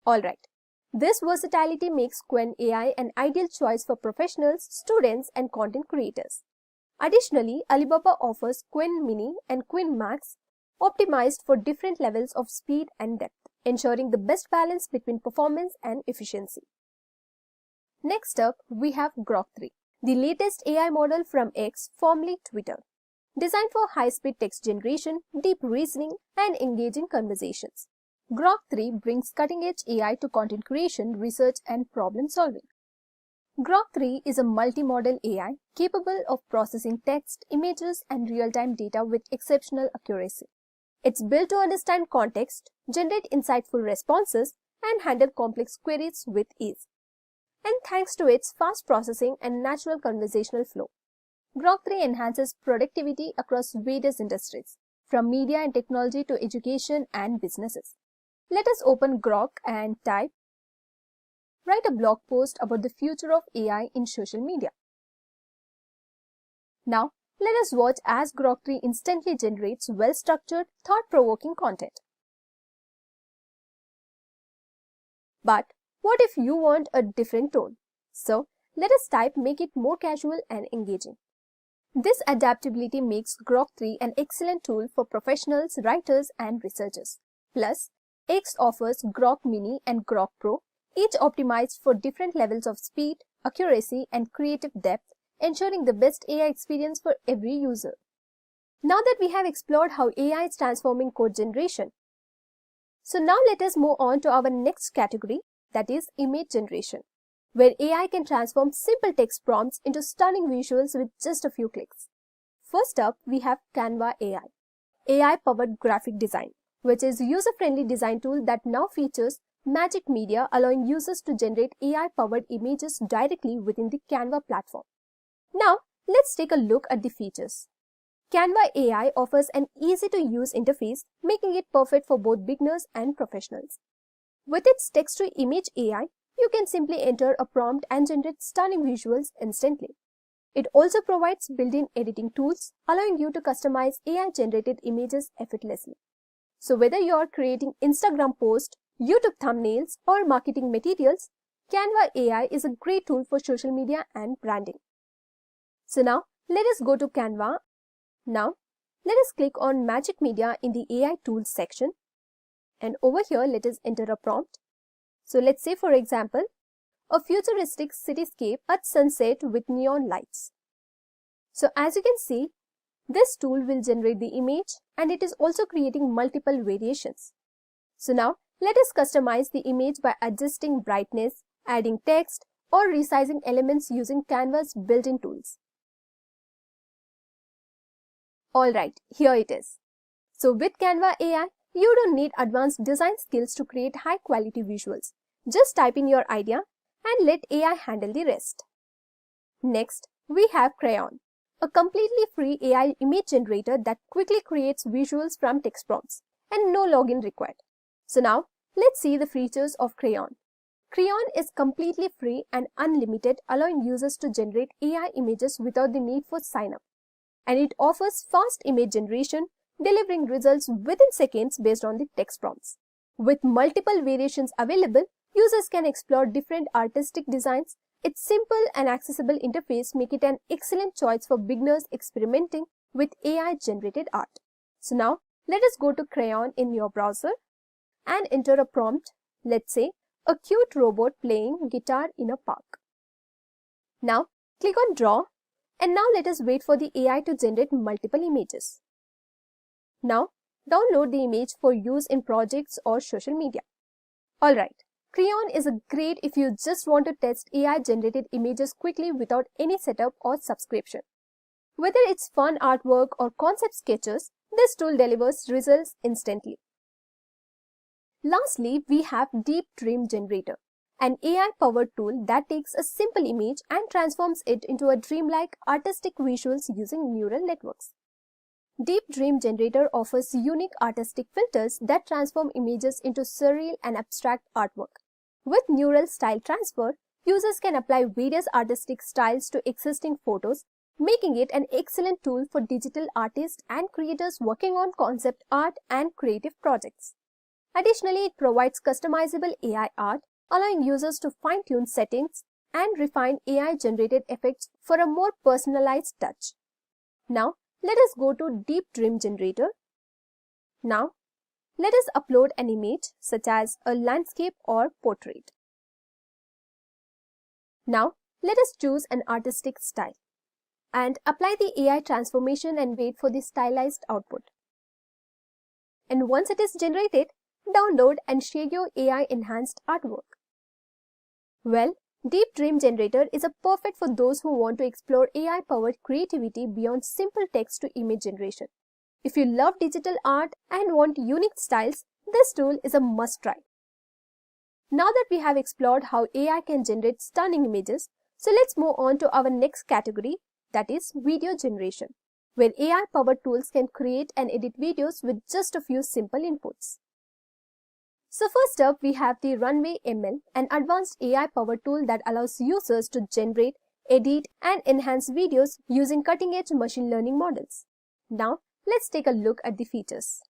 Alright, this versatility makes GenAI an ideal choice for professionals, students, and content creators. Additionally, Alibaba offers Gen Mini and Gen Max, optimized for different levels of speed and depth, ensuring the best balance between performance and efficiency. Next up, we have Grok 3. the latest AI model from X, formerly Twitter, designed for high-speed text generation, deep reasoning, and engaging conversations. Grok 3 brings cutting-edge AI to content creation, research, and problem-solving. Grok 3 is a multi-modal AI capable of processing text, images, and real-time data with exceptional accuracy. It's built to understand context, generate insightful responses, and handle complex queries with ease. And thanks to its fast processing and natural conversational flow, Grok 3 enhances productivity across various industries, from media and technology to education and businesses. Let us open Grok and write a blog post about the future of AI in social media. Now, let us watch as Grok 3 instantly generates well-structured, thought-provoking content. But what if you want a different tone? So, let us make it more casual and engaging. This adaptability makes Grok 3 an excellent tool for professionals, writers, and researchers. Plus, X offers Grok Mini and Grok Pro, each optimized for different levels of speed, accuracy, and creative depth, ensuring the best AI experience for every user. Now that we have explored how AI is transforming code generation, so now let us move on to our next category, that is image generation, where AI can transform simple text prompts into stunning visuals with just a few clicks. First up, we have Canva AI, AI-powered graphic design, which is a user-friendly design tool that now features Magic Media, allowing users to generate AI-powered images directly within the Canva platform. Now, let's take a look at the features. Canva AI offers an easy-to-use interface, making it perfect for both beginners and professionals. With its text-to-image AI, you can simply enter a prompt and generate stunning visuals instantly. It also provides built-in editing tools, allowing you to customize AI-generated images effortlessly. So whether you are creating Instagram posts, YouTube thumbnails, or marketing materials, Canva AI is a great tool for social media and branding. So now, let us go to Canva. Now, let us click on Magic Media in the AI Tools section. And over here, let us enter a prompt. So let's say, for example, a futuristic cityscape at sunset with neon lights. So as you can see, this tool will generate the image, and it is also creating multiple variations. So now, let us customize the image by adjusting brightness, adding text, or resizing elements using Canva's built-in tools. Alright, here it is. So with Canva AI, you don't need advanced design skills to create high-quality visuals. Just type in your idea and let AI handle the rest. Next, we have Crayon, a completely free AI image generator that quickly creates visuals from text prompts and no login required. So now, let's see the features of Crayon. Crayon is completely free and unlimited, allowing users to generate AI images without the need for sign-up. And it offers fast image generation, delivering results within seconds based on the text prompts. With multiple variations available, users can explore different artistic designs. Its simple and accessible interface make it an excellent choice for beginners experimenting with AI-generated art. So now, let us go to Crayon in your browser and enter a prompt, let's say, a cute robot playing guitar in a park. Now, click on Draw, and now let us wait for the AI to generate multiple images. Now, download the image for use in projects or social media. Alright, Crayon is great if you just want to test AI-generated images quickly without any setup or subscription. Whether it's fun artwork or concept sketches, this tool delivers results instantly. Lastly, we have Deep Dream Generator, an AI-powered tool that takes a simple image and transforms it into a dreamlike, artistic visuals using neural networks. Deep Dream Generator offers unique artistic filters that transform images into surreal and abstract artwork. With neural style transfer, users can apply various artistic styles to existing photos, making it an excellent tool for digital artists and creators working on concept art and creative projects. Additionally, it provides customizable AI art, allowing users to fine-tune settings and refine AI-generated effects for a more personalized touch. Now, let us go to Deep Dream Generator. Now, let us upload an image such as a landscape or portrait. Now, let us choose an artistic style and apply the AI transformation and wait for the stylized output. And once it is generated, download and share your AI enhanced artwork. Well, Deep Dream Generator is perfect for those who want to explore AI-powered creativity beyond simple text to image generation. If you love digital art and want unique styles, this tool is a must-try. Now that we have explored how AI can generate stunning images, so let's move on to our next category, that is video generation, where AI-powered tools can create and edit videos with just a few simple inputs. So first up, we have the Runway ML, an advanced AI-powered tool that allows users to generate, edit, and enhance videos using cutting-edge machine learning models. Now, let's take a look at the features.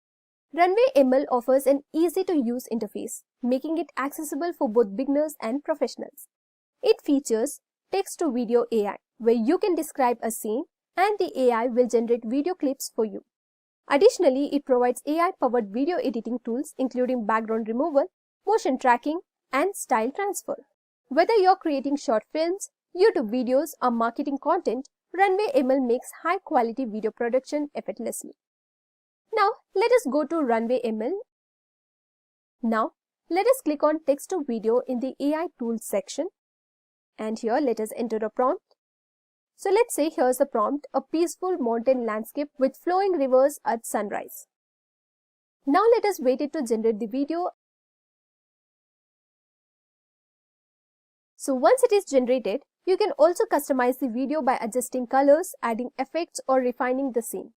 Runway ML offers an easy-to-use interface, making it accessible for both beginners and professionals. It features text-to-video AI, where you can describe a scene and the AI will generate video clips for you. Additionally, it provides AI-powered video editing tools including background removal, motion tracking, and style transfer. Whether you're creating short films, YouTube videos, or marketing content, Runway ML makes high-quality video production effortlessly. Now, let us go to Runway ML. Now, let us click on Text to Video in the AI Tools section. And here, let us enter a prompt. So let's say here's the prompt, a peaceful mountain landscape with flowing rivers at sunrise. Now let us wait it to generate the video. So once it is generated, you can also customize the video by adjusting colors, adding effects, or refining the scene.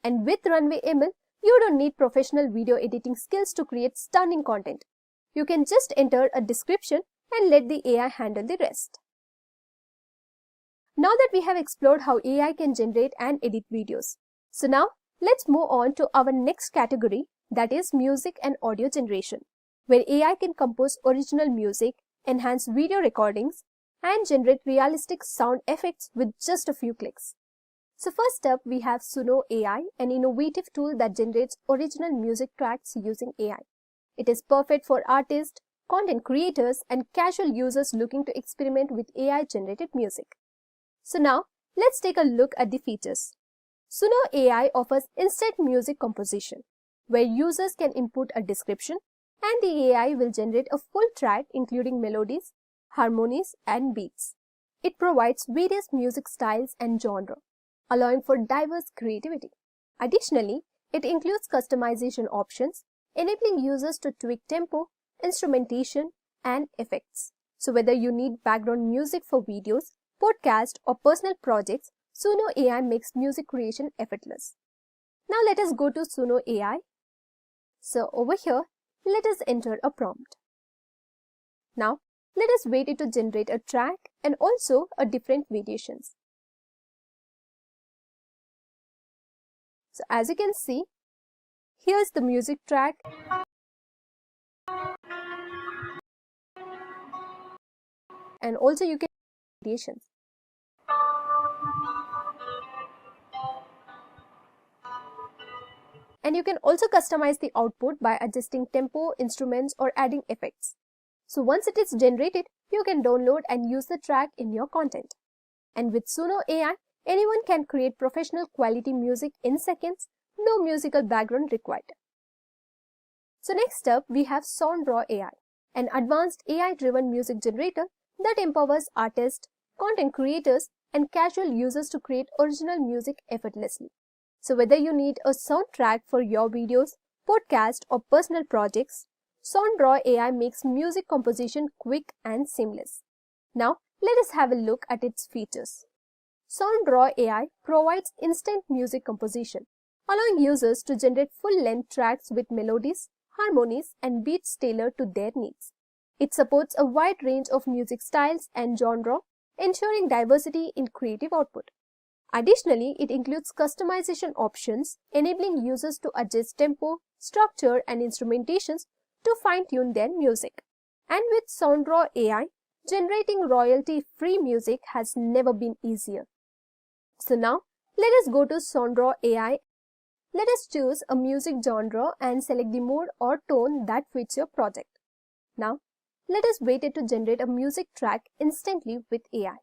And with Runway ML, you don't need professional video editing skills to create stunning content. You can just enter a description and let the AI handle the rest. Now that we have explored how AI can generate and edit videos, so now let's move on to our next category, that is music and audio generation, where AI can compose original music, enhance video recordings, and generate realistic sound effects with just a few clicks. So first up, we have Suno AI, an innovative tool that generates original music tracks using AI. It is perfect for artists, content creators, and casual users looking to experiment with AI-generated music. So now, let's take a look at the features. Suno AI offers instant music composition, where users can input a description and the AI will generate a full track including melodies, harmonies, and beats. It provides various music styles and genre, allowing for diverse creativity. Additionally, it includes customization options, enabling users to tweak tempo, instrumentation, and effects. So whether you need background music for videos, podcast, or personal projects, Suno AI makes music creation effortless. Now let us go to Suno AI. So over here, let us enter a prompt. Now, let us wait it to generate a track and also a different variations. So as you can see, here's the music track. And also you can variations. And you can also customize the output by adjusting tempo, instruments, or adding effects. So once it is generated, you can download and use the track in your content. And with Suno AI, anyone can create professional quality music in seconds, no musical background required. So next up, we have SoundRaw AI, an advanced AI-driven music generator that empowers artists, content creators, and casual users to create original music effortlessly. So whether you need a soundtrack for your videos, podcast, or personal projects, SoundRaw AI makes music composition quick and seamless. Now, let us have a look at its features. SoundRaw AI provides instant music composition, allowing users to generate full-length tracks with melodies, harmonies, and beats tailored to their needs. It supports a wide range of music styles and genre, ensuring diversity in creative output. Additionally, it includes customization options, enabling users to adjust tempo, structure, and instrumentations to fine-tune their music. And with SoundRaw AI, generating royalty-free music has never been easier. So now, let us go to SoundRaw AI. Let us choose a music genre and select the mode or tone that fits your project. Now, let us wait it to generate a music track instantly with AI.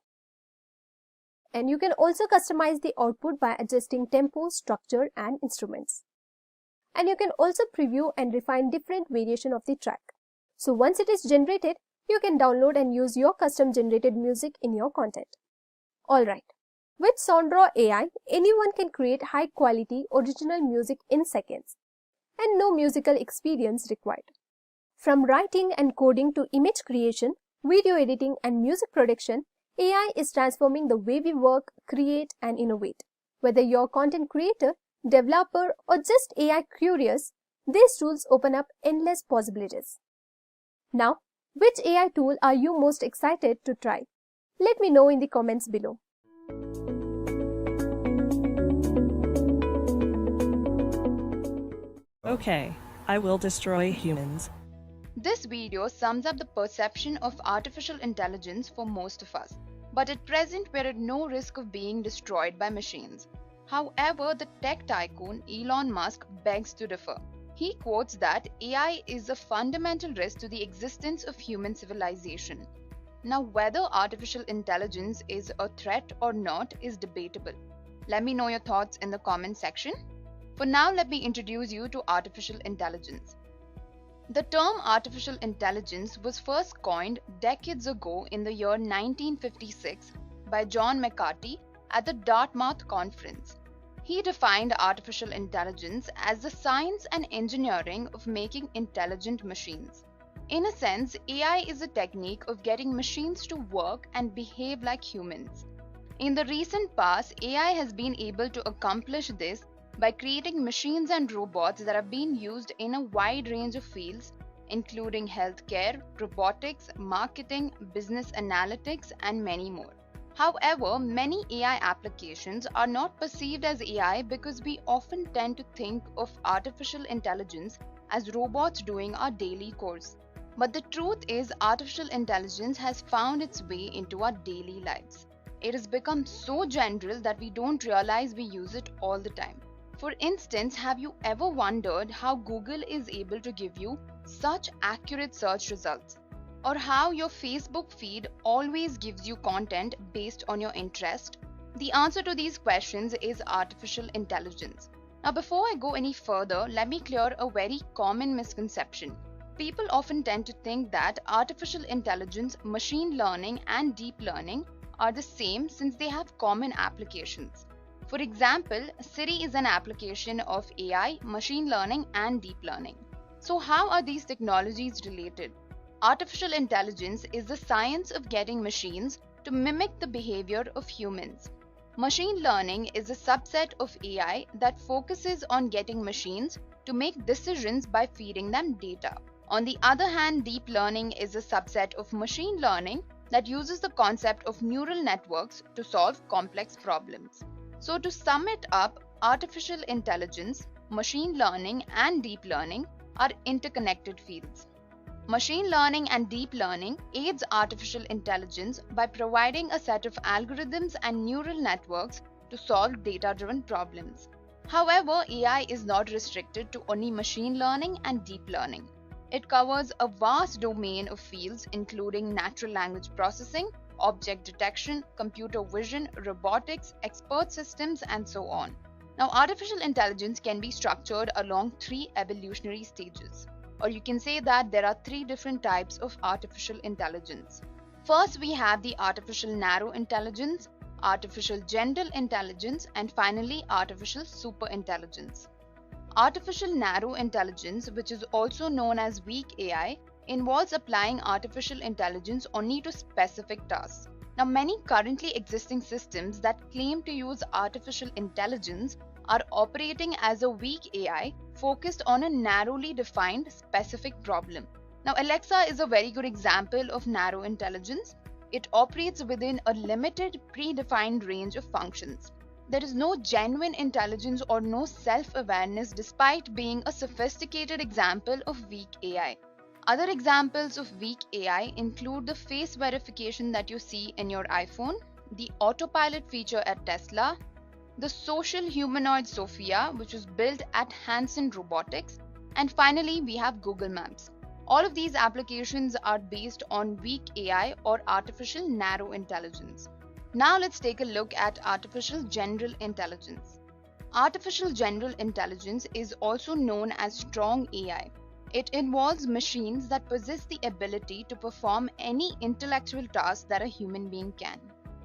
And you can also customize the output by adjusting tempo, structure, and instruments. And you can also preview and refine different variations of the track. So once it is generated, you can download and use your custom generated music in your content. Alright, with Soundraw AI, anyone can create high quality original music in seconds and no musical experience required. From writing and coding to image creation, video editing and music production, AI is transforming the way we work, create and innovate. Whether you're a content creator, developer or just AI curious, these tools open up endless possibilities. Now, which AI tool are you most excited to try? Let me know in the comments below. Okay, I will destroy humans. This video sums up the perception of artificial intelligence for most of us, but at present we're at no risk of being destroyed by machines. However, the tech tycoon Elon Musk begs to differ. He quotes that AI is a fundamental risk to the existence of human civilization. Now, whether artificial intelligence is a threat or not is debatable. Let me know your thoughts in the comment section. For now, let me introduce you to artificial intelligence. The term artificial intelligence was first coined decades ago in the year 1956 by John McCarthy at the Dartmouth Conference. He defined artificial intelligence as the science and engineering of making intelligent machines. In a sense, AI is a technique of getting machines to work and behave like humans. In the recent past, AI has been able to accomplish this by creating machines and robots that are being used in a wide range of fields, including healthcare, robotics, marketing, business analytics, and many more. However, many AI applications are not perceived as AI because we often tend to think of artificial intelligence as robots doing our daily chores. But the truth is, artificial intelligence has found its way into our daily lives. It has become so general that we don't realize we use it all the time. For instance, have you ever wondered how Google is able to give you such accurate search results? Or how your Facebook feed always gives you content based on your interest? The answer to these questions is artificial intelligence. Now, before I go any further, let me clear a very common misconception. People often tend to think that artificial intelligence, machine learning, and deep learning are the same since they have common applications. For example, Siri is an application of AI, machine learning, and deep learning. So, how are these technologies related? Artificial intelligence is the science of getting machines to mimic the behavior of humans. Machine learning is a subset of AI that focuses on getting machines to make decisions by feeding them data. On the other hand, deep learning is a subset of machine learning that uses the concept of neural networks to solve complex problems. So, to sum it up, artificial intelligence, machine learning, and deep learning are interconnected fields. Machine learning and deep learning aids artificial intelligence by providing a set of algorithms and neural networks to solve data-driven problems. However, AI is not restricted to only machine learning and deep learning. It covers a vast domain of fields including natural language processing, object detection, computer vision, robotics, expert systems, and so on. Now, artificial intelligence can be structured along three evolutionary stages. Or you can say that there are three different types of artificial intelligence. First, we have the artificial narrow intelligence, artificial general intelligence, and finally artificial superintelligence. Artificial narrow intelligence, which is also known as weak AI, involves applying artificial intelligence only to specific tasks. Now, many currently existing systems that claim to use artificial intelligence are operating as a weak AI focused on a narrowly defined specific problem. Now, Alexa is a very good example of narrow intelligence. It operates within a limited predefined range of functions. There is no genuine intelligence or no self-awareness despite being a sophisticated example of weak AI. Other examples of weak AI include the face verification that you see in your iPhone, the autopilot feature at Tesla, the social humanoid Sophia, which was built at Hanson Robotics, and finally we have Google Maps. All of these applications are based on weak AI or artificial narrow intelligence. Now let's take a look at artificial general intelligence. Artificial general intelligence is also known as strong AI. It involves machines that possess the ability to perform any intellectual task that a human being can.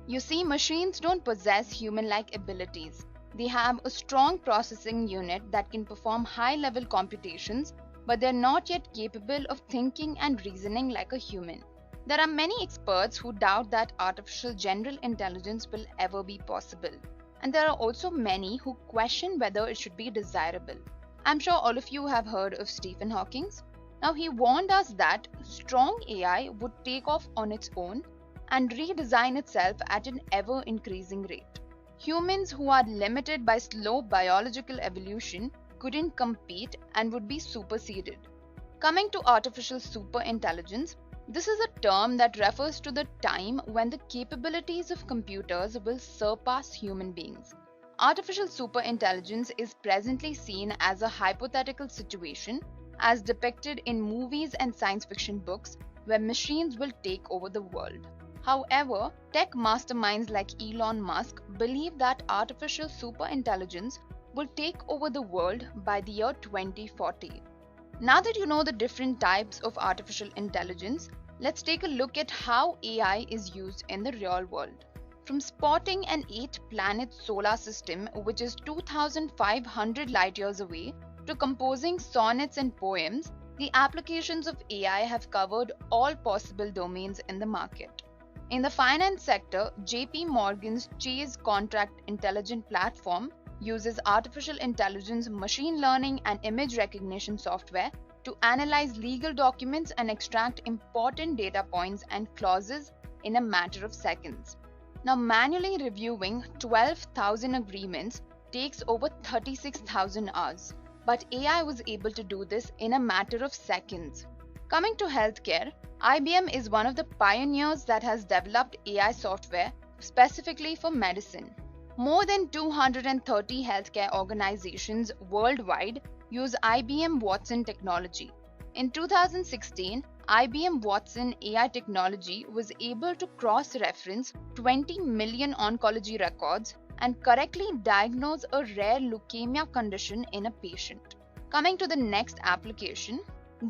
You see, machines don't possess human-like abilities. They have a strong processing unit that can perform high-level computations, but they're not yet capable of thinking and reasoning like a human. There are many experts who doubt that artificial general intelligence will ever be possible. And there are also many who question whether it should be desirable. I'm sure all of you have heard of Stephen Hawking. Now, he warned us that strong AI would take off on its own and redesign itself at an ever-increasing rate. Humans who are limited by slow biological evolution couldn't compete and would be superseded. Coming to artificial superintelligence, this is a term that refers to the time when the capabilities of computers will surpass human beings. Artificial superintelligence is presently seen as a hypothetical situation as depicted in movies and science fiction books where machines will take over the world. However, tech masterminds like Elon Musk believe that artificial superintelligence will take over the world by the year 2040. Now that you know the different types of artificial intelligence, let's take a look at how AI is used in the real world. From spotting an 8-planet solar system, which is 2,500 light years away, to composing sonnets and poems, the applications of AI have covered all possible domains in the market. In the finance sector, JP Morgan's Chase Contract Intelligent Platform uses artificial intelligence, machine learning, and image recognition software to analyze legal documents and extract important data points and clauses in a matter of seconds. Now, manually reviewing 12,000 agreements takes over 36,000 hours, but AI was able to do this in a matter of seconds. Coming to healthcare, IBM is one of the pioneers that has developed AI software specifically for medicine. More than 230 healthcare organizations worldwide use IBM Watson technology. In 2016, IBM Watson AI technology was able to cross-reference 20 million oncology records and correctly diagnose a rare leukemia condition in a patient. Coming to the next application,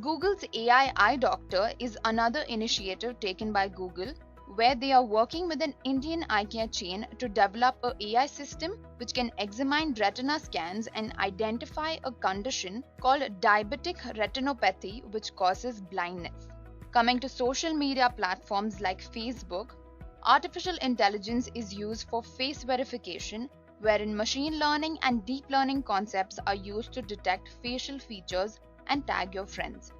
Google's AI Eye Doctor is another initiative taken by Google where they are working with an Indian eye care chain to develop an AI system which can examine retina scans and identify a condition called diabetic retinopathy which causes blindness. Coming to social media platforms like Facebook, artificial intelligence is used for face verification, wherein machine learning and deep learning concepts are used to detect facial features and tag your friends.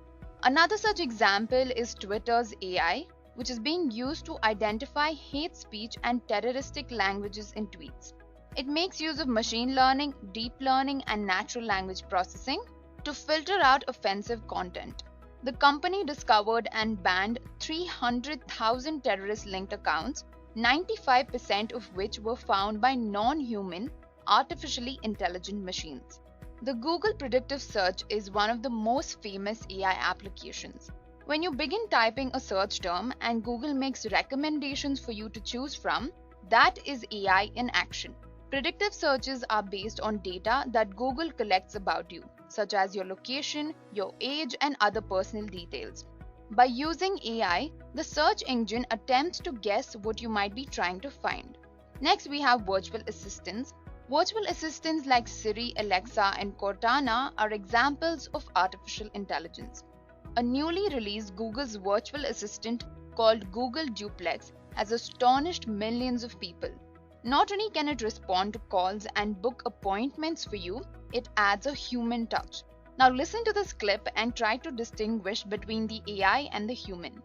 Another such example is Twitter's AI, which is being used to identify hate speech and terroristic languages in tweets. It makes use of machine learning, deep learning, and natural language processing to filter out offensive content. The company discovered and banned 300,000 terrorist-linked accounts, 95% of which were found by non-human, artificially intelligent machines. The Google predictive search is one of the most famous AI applications. When you begin typing a search term and Google makes recommendations for you to choose from, that is AI in action. Predictive searches are based on data that Google collects about you, such as your location, your age, and other personal details. By using AI, the search engine attempts to guess what you might be trying to find. Next, we have virtual assistants. Virtual assistants like Siri, Alexa, and Cortana are examples of artificial intelligence. A newly released Google's virtual assistant called Google Duplex has astonished millions of people. Not only can it respond to calls and book appointments for you, it adds a human touch. Now listen to this clip and try to distinguish between the AI and the human.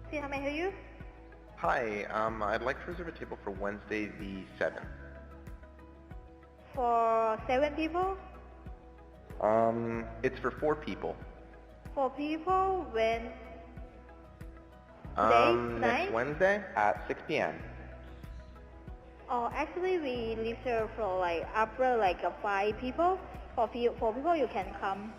See, how may I help you? Hi, I'd like to reserve a table for Wednesday the 7th. For 7 people? It's for 4 people. 4 people when? Today? Next Wednesday at 6 p.m. Oh, actually we reserve for after 5 people. For 4 people you can come.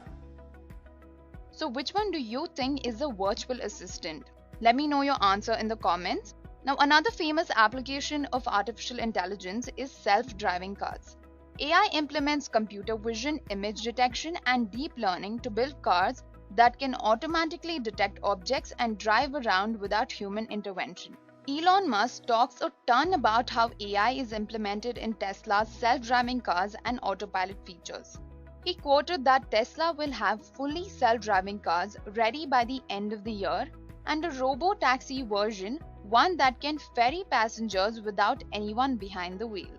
So which one do you think is a virtual assistant? Let me know your answer in the comments. Now, another famous application of artificial intelligence is self-driving cars. AI implements computer vision, image detection, and deep learning to build cars that can automatically detect objects and drive around without human intervention. Elon Musk talks a ton about how AI is implemented in Tesla's self-driving cars and autopilot features. He quoted that Tesla will have fully self-driving cars ready by the end of the year and a robo-taxi version, one that can ferry passengers without anyone behind the wheel.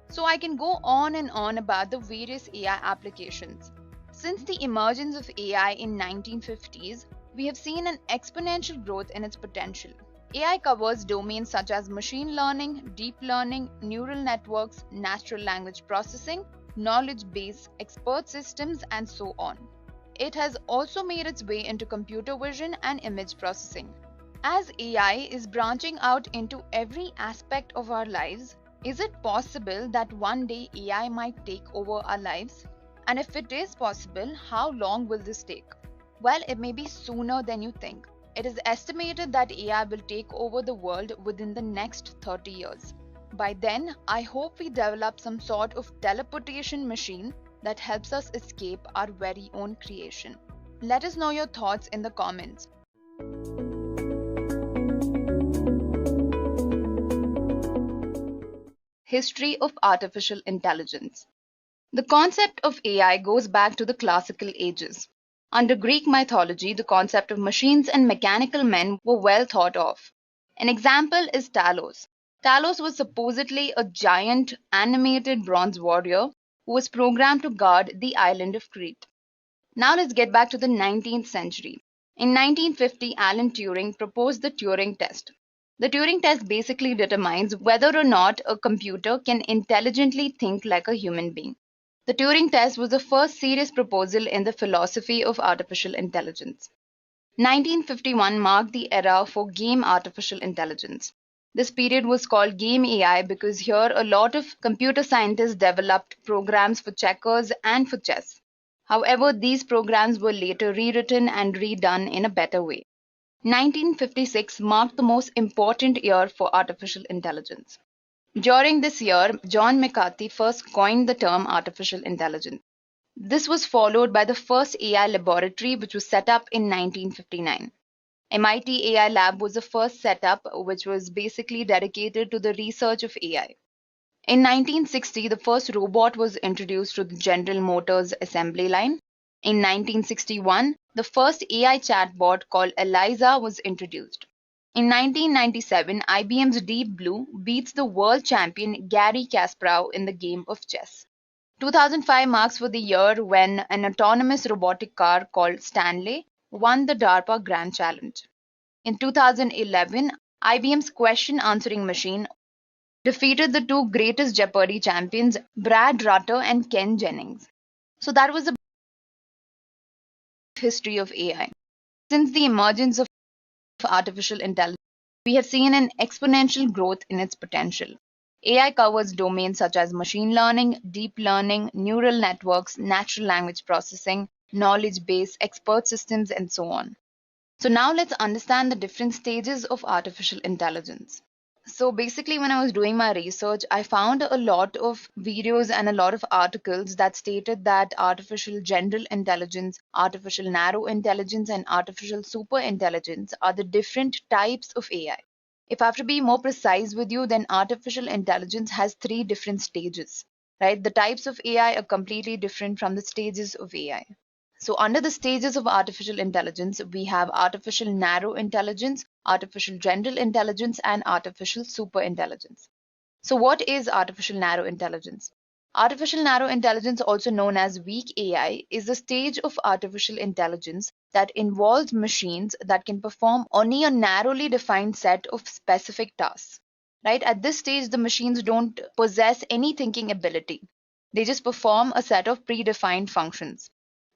So I can go on and on about the various AI applications. Since the emergence of AI in 1950s, we have seen an exponential growth in its potential. AI covers domains such as machine learning, deep learning, neural networks, natural language processing, knowledge base, expert systems, and so on. It has also made its way into computer vision and image processing. As AI is branching out into every aspect of our lives, is it possible that one day AI might take over our lives? And if it is possible, how long will this take? Well, it may be sooner than you think. It is estimated that AI will take over the world within the next 30 years. By then, I hope we develop some sort of teleportation machine that helps us escape our very own creation. Let us know your thoughts in the comments. History of artificial intelligence. The concept of AI goes back to the classical ages. Under Greek mythology, the concept of machines and mechanical men were well thought of. An example is Talos. Talos was supposedly a giant animated bronze warrior who was programmed to guard the island of Crete. Now let's get back to the 19th century. In 1950, Alan Turing proposed the Turing test. The Turing test basically determines whether or not a computer can intelligently think like a human being. The Turing test was the first serious proposal in the philosophy of artificial intelligence. 1951 marked the era for game artificial intelligence. This period was called Game AI because here a lot of computer scientists developed programs for checkers and for chess. However, these programs were later rewritten and redone in a better way. 1956 marked the most important year for artificial intelligence. During this year, John McCarthy first coined the term artificial intelligence. This was followed by the first AI laboratory, which was set up in 1959. MIT AI Lab was the first setup, which was basically dedicated to the research of AI. In 1960, the first robot was introduced to the General Motors assembly line. In 1961, the first AI chatbot called Eliza was introduced. In 1997, IBM's Deep Blue beats the world champion Garry Kasparov in the game of chess. 2005 marks for the year when an autonomous robotic car called Stanley won the DARPA Grand Challenge. In 2011, IBM's question answering machine defeated the two greatest Jeopardy champions, Brad Rutter and Ken Jennings. So that was the history of AI. Since the emergence of artificial intelligence, we have seen an exponential growth in its potential. AI covers domains such as machine learning, deep learning, neural networks, natural language processing, knowledge base, expert systems, and so on. So now let's understand the different stages of artificial intelligence. So basically, when I was doing my research, I found a lot of videos and a lot of articles that stated that artificial general intelligence, artificial narrow intelligence, and artificial super intelligence are the different types of AI. If I have to be more precise with you, then artificial intelligence has three different stages, right? The types of AI are completely different from the stages of AI. So under the stages of artificial intelligence, we have artificial narrow intelligence, artificial general intelligence, and artificial super intelligence. So what is artificial narrow intelligence? Artificial narrow intelligence, also known as weak AI, is the stage of artificial intelligence that involves machines that can perform only a narrowly defined set of specific tasks. Right? At this stage, the machines don't possess any thinking ability. They just perform a set of predefined functions.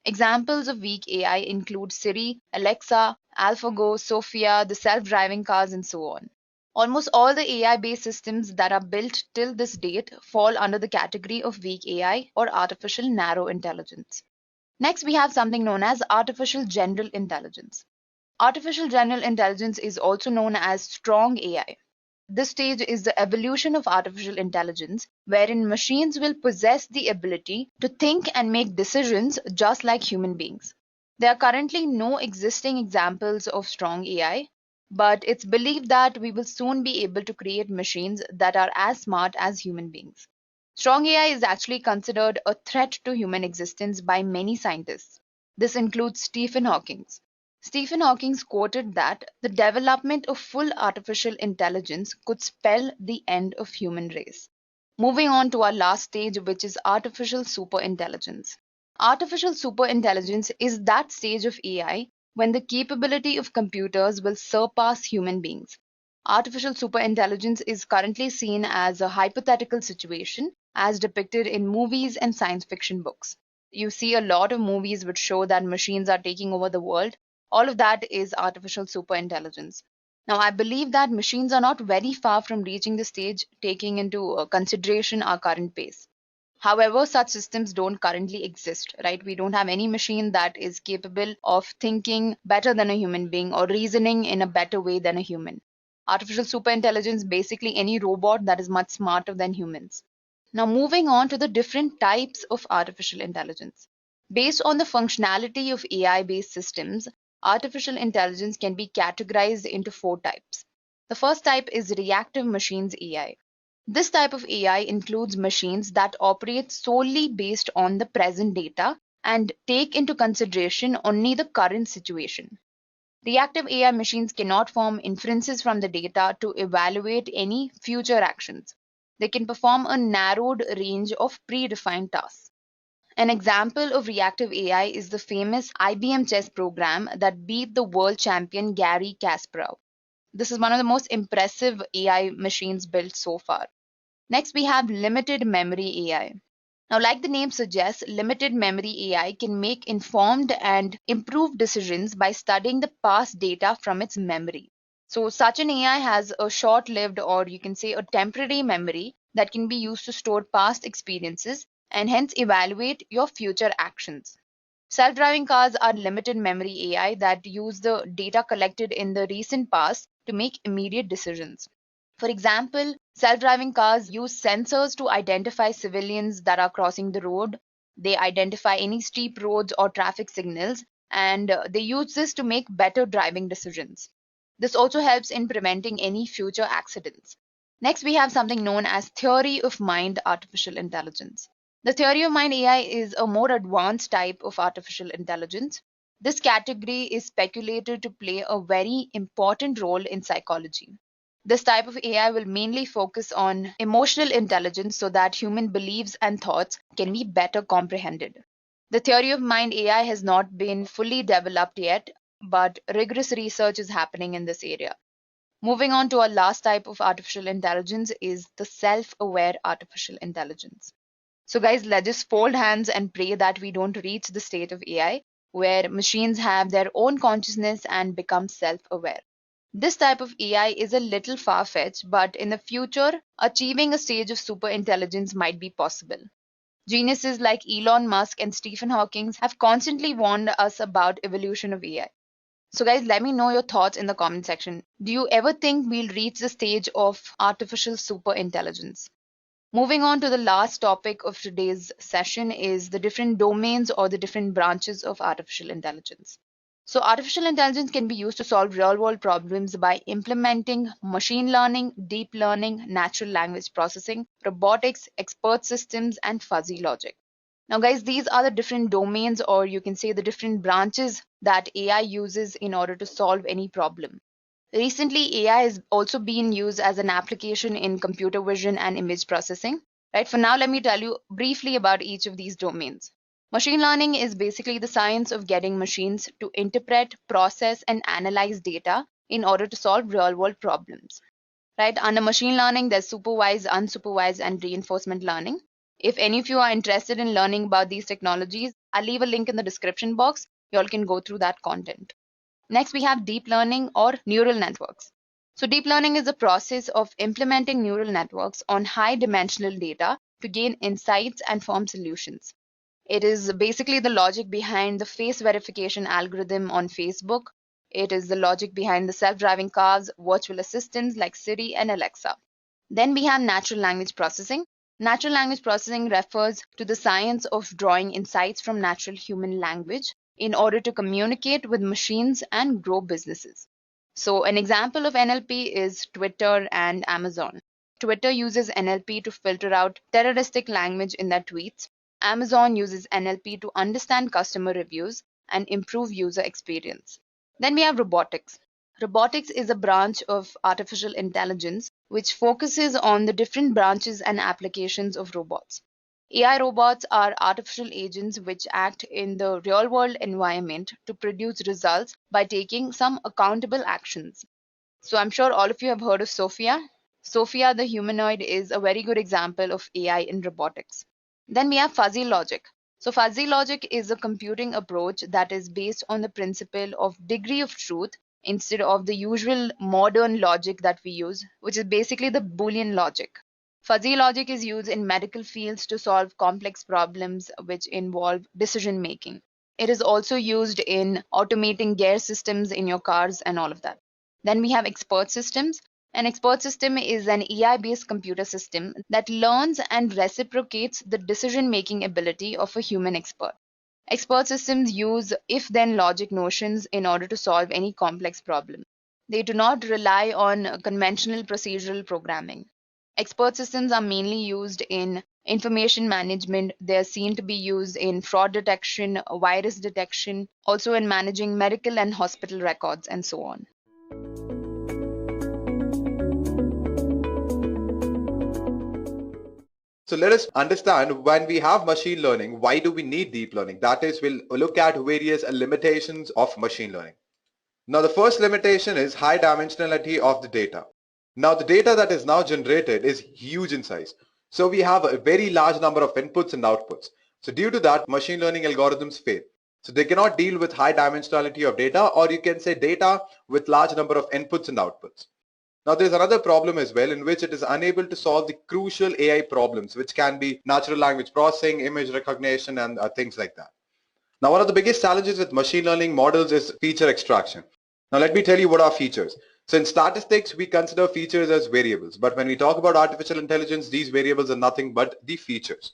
Examples of weak AI include Siri, Alexa, AlphaGo, Sophia, the self-driving cars, and so on. Almost all the AI-based systems that are built till this date fall under the category of weak AI or artificial narrow intelligence. Next, we have something known as artificial general intelligence. Artificial general intelligence is also known as strong AI. This stage is the evolution of artificial intelligence, wherein machines will possess the ability to think and make decisions just like human beings. There are currently no existing examples of strong AI, but it's believed that we will soon be able to create machines that are as smart as human beings. Strong AI is actually considered a threat to human existence by many scientists. This includes Stephen Hawking. Stephen Hawking quoted that the development of full artificial intelligence could spell the end of human race. Moving on to our last stage, which is artificial superintelligence. Artificial superintelligence is that stage of AI when the capability of computers will surpass human beings. Artificial superintelligence is currently seen as a hypothetical situation as depicted in movies and science fiction books. You see a lot of movies which show that machines are taking over the world. All of that is artificial superintelligence. Now, I believe that machines are not very far from reaching the stage taking into consideration our current pace. However, such systems don't currently exist, right? We don't have any machine that is capable of thinking better than a human being or reasoning in a better way than a human. Artificial superintelligence, basically any robot that is much smarter than humans. Now, moving on to the different types of artificial intelligence. Based on the functionality of AI-based systems, artificial intelligence can be categorized into 4 types. The first type is reactive machines AI. This type of AI includes machines that operate solely based on the present data and take into consideration only the current situation. Reactive AI machines cannot form inferences from the data to evaluate any future actions. They can perform a narrowed range of predefined tasks. An example of reactive AI is the famous IBM chess program that beat the world champion Garry Kasparov. This is one of the most impressive AI machines built so far. Next, we have limited memory AI. Now, like the name suggests, limited memory AI can make informed and improved decisions by studying the past data from its memory. So, such an AI has a short lived, or you can say a temporary memory that can be used to store past experiences and hence evaluate your future actions. Self driving cars are limited memory AI that use the data collected in the recent past to make immediate decisions. For example, self-driving cars use sensors to identify civilians that are crossing the road. They identify any steep roads or traffic signals, and they use this to make better driving decisions. This also helps in preventing any future accidents. Next, we have something known as theory of mind artificial intelligence. The theory of mind AI is a more advanced type of artificial intelligence. This category is speculated to play a very important role in psychology. This type of AI will mainly focus on emotional intelligence so that human beliefs and thoughts can be better comprehended. The theory of mind AI has not been fully developed yet, but rigorous research is happening in this area. Moving on to our last type of artificial intelligence is the self-aware artificial intelligence. So guys, let's just fold hands and pray that we don't reach the state of AI where machines have their own consciousness and become self-aware. This type of AI is a little far-fetched, but in the future, achieving a stage of superintelligence might be possible. Geniuses like Elon Musk and Stephen Hawking have constantly warned us about evolution of AI. So guys, let me know your thoughts in the comment section. Do you ever think we'll reach the stage of artificial superintelligence? Moving on to the last topic of today's session is the different domains or the different branches of artificial intelligence. So artificial intelligence can be used to solve real-world problems by implementing machine learning, deep learning, natural language processing, robotics, expert systems, and fuzzy logic. Now, guys, these are the different domains, or you can say the different branches that AI uses in order to solve any problem. Recently, AI has also been used as an application in computer vision and image processing. Right, for now, let me tell you briefly about each of these domains. Machine learning is basically the science of getting machines to interpret, process, and analyze data in order to solve real-world problems. Right, under machine learning, there's supervised, unsupervised, and reinforcement learning. If any of you are interested in learning about these technologies, I'll leave a link in the description box. You all can go through that content. Next, we have deep learning or neural networks. So deep learning is the process of implementing neural networks on high dimensional data to gain insights and form solutions. It is basically the logic behind the face verification algorithm on Facebook It is the logic behind the self-driving cars, virtual assistants like Siri and Alexa. Then we have natural language processing. Natural language processing refers to the science of drawing insights from natural human language in order to communicate with machines and grow businesses. So an example of NLP is Twitter and Amazon. Twitter uses NLP to filter out terroristic language in their tweets. Amazon uses NLP to understand customer reviews and improve user experience. Then we have robotics. Robotics is a branch of artificial intelligence which focuses on the different branches and applications of robots. AI robots are artificial agents which act in the real world environment to produce results by taking some accountable actions. So I'm sure all of you have heard of Sophia. Sophia the humanoid is a very good example of AI in robotics. Then we have fuzzy logic. So fuzzy logic is a computing approach that is based on the principle of degree of truth instead of the usual modern logic that we use, which is basically the Boolean logic. Fuzzy logic is used in medical fields to solve complex problems which involve decision making. It is also used in automating gear systems in your cars and all of that. Then we have expert systems. An expert system is an AI-based computer system that learns and reciprocates the decision-making ability of a human expert. Expert systems use if-then logic notions in order to solve any complex problem. They do not rely on conventional procedural programming. Expert systems are mainly used in information management. They are seen to be used in fraud detection, virus detection, also in managing medical and hospital records, and so on. So let us understand, when we have machine learning, why do we need deep learning? That is, we'll look at various limitations of machine learning. Now, the first limitation is high dimensionality of the data. Now, the data that is now generated is huge in size. So we have a very large number of inputs and outputs. So due to that, machine learning algorithms fail. So they cannot deal with high dimensionality of data, or you can say data with large number of inputs and outputs. Now, there's another problem as well, in which it is unable to solve the crucial AI problems, which can be natural language processing, image recognition, and things like that. Now, one of the biggest challenges with machine learning models is feature extraction. Now, let me tell you what are features. So in statistics, we consider features as variables, but when we talk about artificial intelligence, these variables are nothing but the features.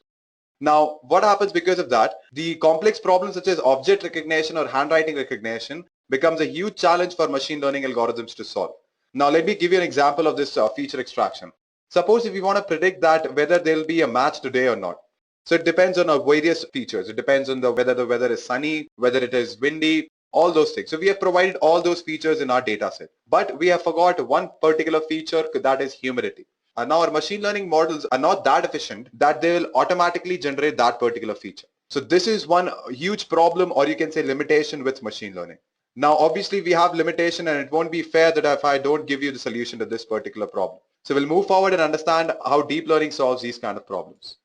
Now, what happens because of that? The complex problems such as object recognition or handwriting recognition becomes a huge challenge for machine learning algorithms to solve. Now, let me give you an example of this feature extraction. Suppose if we want to predict that whether there will be a match today or not. So it depends on various features. It depends on whether the weather is sunny, whether it is windy, all those things. So we have provided all those features in our data set. But we have forgot one particular feature, that is humidity. And now our machine learning models are not that efficient that they will automatically generate that particular feature. So this is one huge problem, or you can say limitation with machine learning. Now, obviously, we have limitation, and it won't be fair that if I don't give you the solution to this particular problem. So we'll move forward and understand how deep learning solves these kind of problems.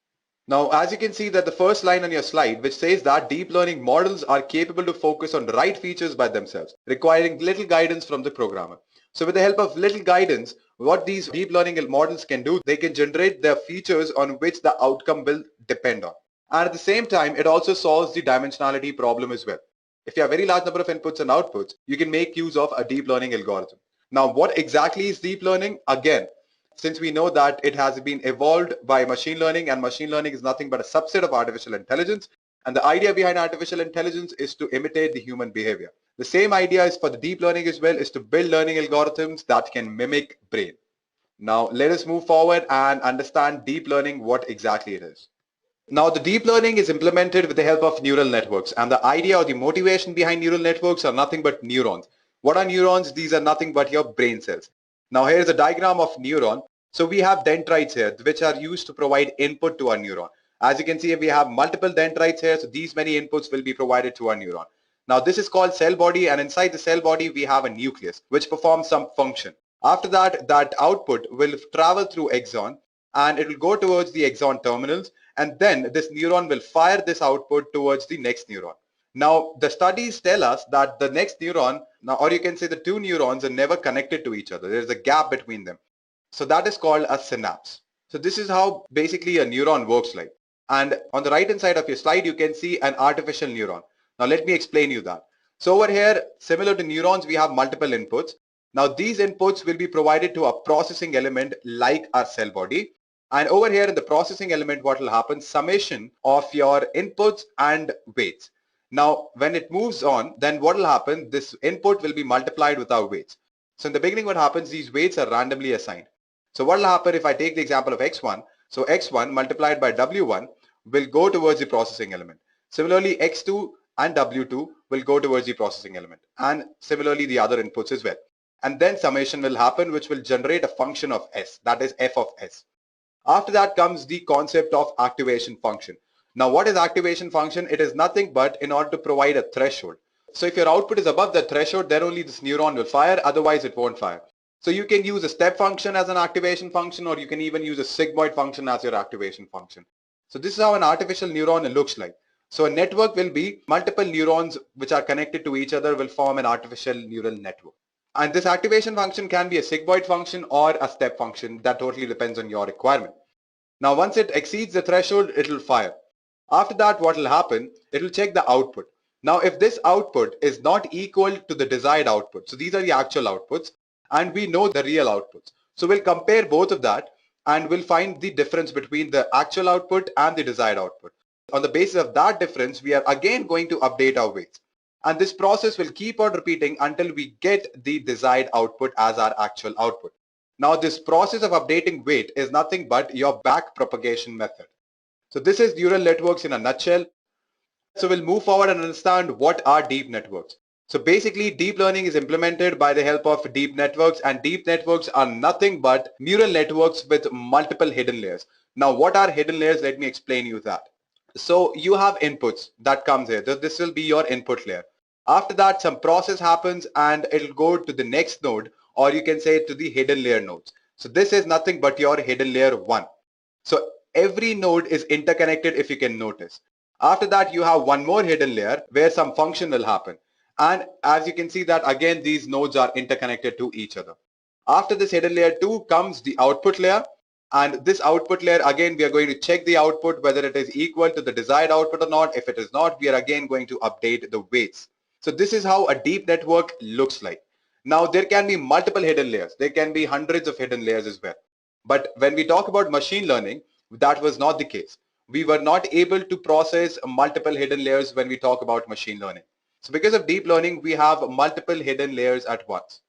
Now, as you can see that the first line on your slide, which says that deep learning models are capable to focus on the right features by themselves, requiring little guidance from the programmer. So with the help of little guidance, what these deep learning models can do, they can generate their features on which the outcome will depend on. And at the same time, it also solves the dimensionality problem as well. If you have a very large number of inputs and outputs, you can make use of a deep learning algorithm. Now, what exactly is deep learning? Again, since we know that it has been evolved by machine learning, and machine learning is nothing but a subset of artificial intelligence, and the idea behind artificial intelligence is to imitate the human behavior. The same idea is for the deep learning as well, is to build learning algorithms that can mimic brain. Now, let us move forward and understand deep learning, what exactly it is. Now, the deep learning is implemented with the help of neural networks, and the idea or the motivation behind neural networks are nothing but neurons. What are neurons? These are nothing but your brain cells. Now, here's a diagram of neuron. So we have dendrites here, which are used to provide input to our neuron. As you can see, we have multiple dendrites here, so these many inputs will be provided to our neuron. Now, this is called cell body, and inside the cell body, we have a nucleus, which performs some function. After that, that output will travel through axon, and it will go towards the axon terminals, and then this neuron will fire this output towards the next neuron. Now, the studies tell us that the next neuron, or you can say the two neurons, are never connected to each other. There's a gap between them. So that is called a synapse. So this is how basically a neuron works like. And on the right hand side of your slide, you can see an artificial neuron. Now let me explain you that. So over here, similar to neurons, we have multiple inputs. Now these inputs will be provided to a processing element like our cell body. And over here in the processing element, what will happen? Summation of your inputs and weights. Now, when it moves on, then what will happen? This input will be multiplied with our weights. So in the beginning, what happens? These weights are randomly assigned. So what will happen if I take the example of x1? So x1 multiplied by w1 will go towards the processing element. Similarly, x2 and w2 will go towards the processing element. And similarly, the other inputs as well. And then summation will happen, which will generate a function of s, that is f of s. After that comes the concept of activation function. Now, what is activation function? It is nothing but in order to provide a threshold. So if your output is above the threshold, then only this neuron will fire, otherwise it won't fire. So you can use a step function as an activation function, or you can even use a sigmoid function as your activation function. So this is how an artificial neuron looks like. So a network will be multiple neurons which are connected to each other will form an artificial neural network. And this activation function can be a sigmoid function or a step function. That totally depends on your requirement. Now, once it exceeds the threshold, it will fire. After that, what will happen? It will check the output. Now, if this output is not equal to the desired output, so these are the actual outputs, and we know the real outputs. So we'll compare both of that and we'll find the difference between the actual output and the desired output. On the basis of that difference, we are again going to update our weights. And this process will keep on repeating until we get the desired output as our actual output. Now, this process of updating weight is nothing but your back propagation method. So this is neural networks in a nutshell. So we'll move forward and understand what are deep networks. So basically, deep learning is implemented by the help of deep networks, and deep networks are nothing but neural networks with multiple hidden layers. Now, what are hidden layers? Let me explain you that. So you have inputs that comes here. This will be your input layer. After that, some process happens and it'll go to the next node, or you can say to the hidden layer nodes. So this is nothing but your hidden layer 1. So every node is interconnected if you can notice. After that, you have one more hidden layer where some function will happen. And as you can see that again, these nodes are interconnected to each other. After this hidden layer 2 comes the output layer. And this output layer, again, we are going to check the output, whether it is equal to the desired output or not. If it is not, we are again going to update the weights. So this is how a deep network looks like. Now, there can be multiple hidden layers. There can be hundreds of hidden layers as well. But when we talk about machine learning, that was not the case. We were not able to process multiple hidden layers when we talk about machine learning. So because of deep learning, we have multiple hidden layers at once.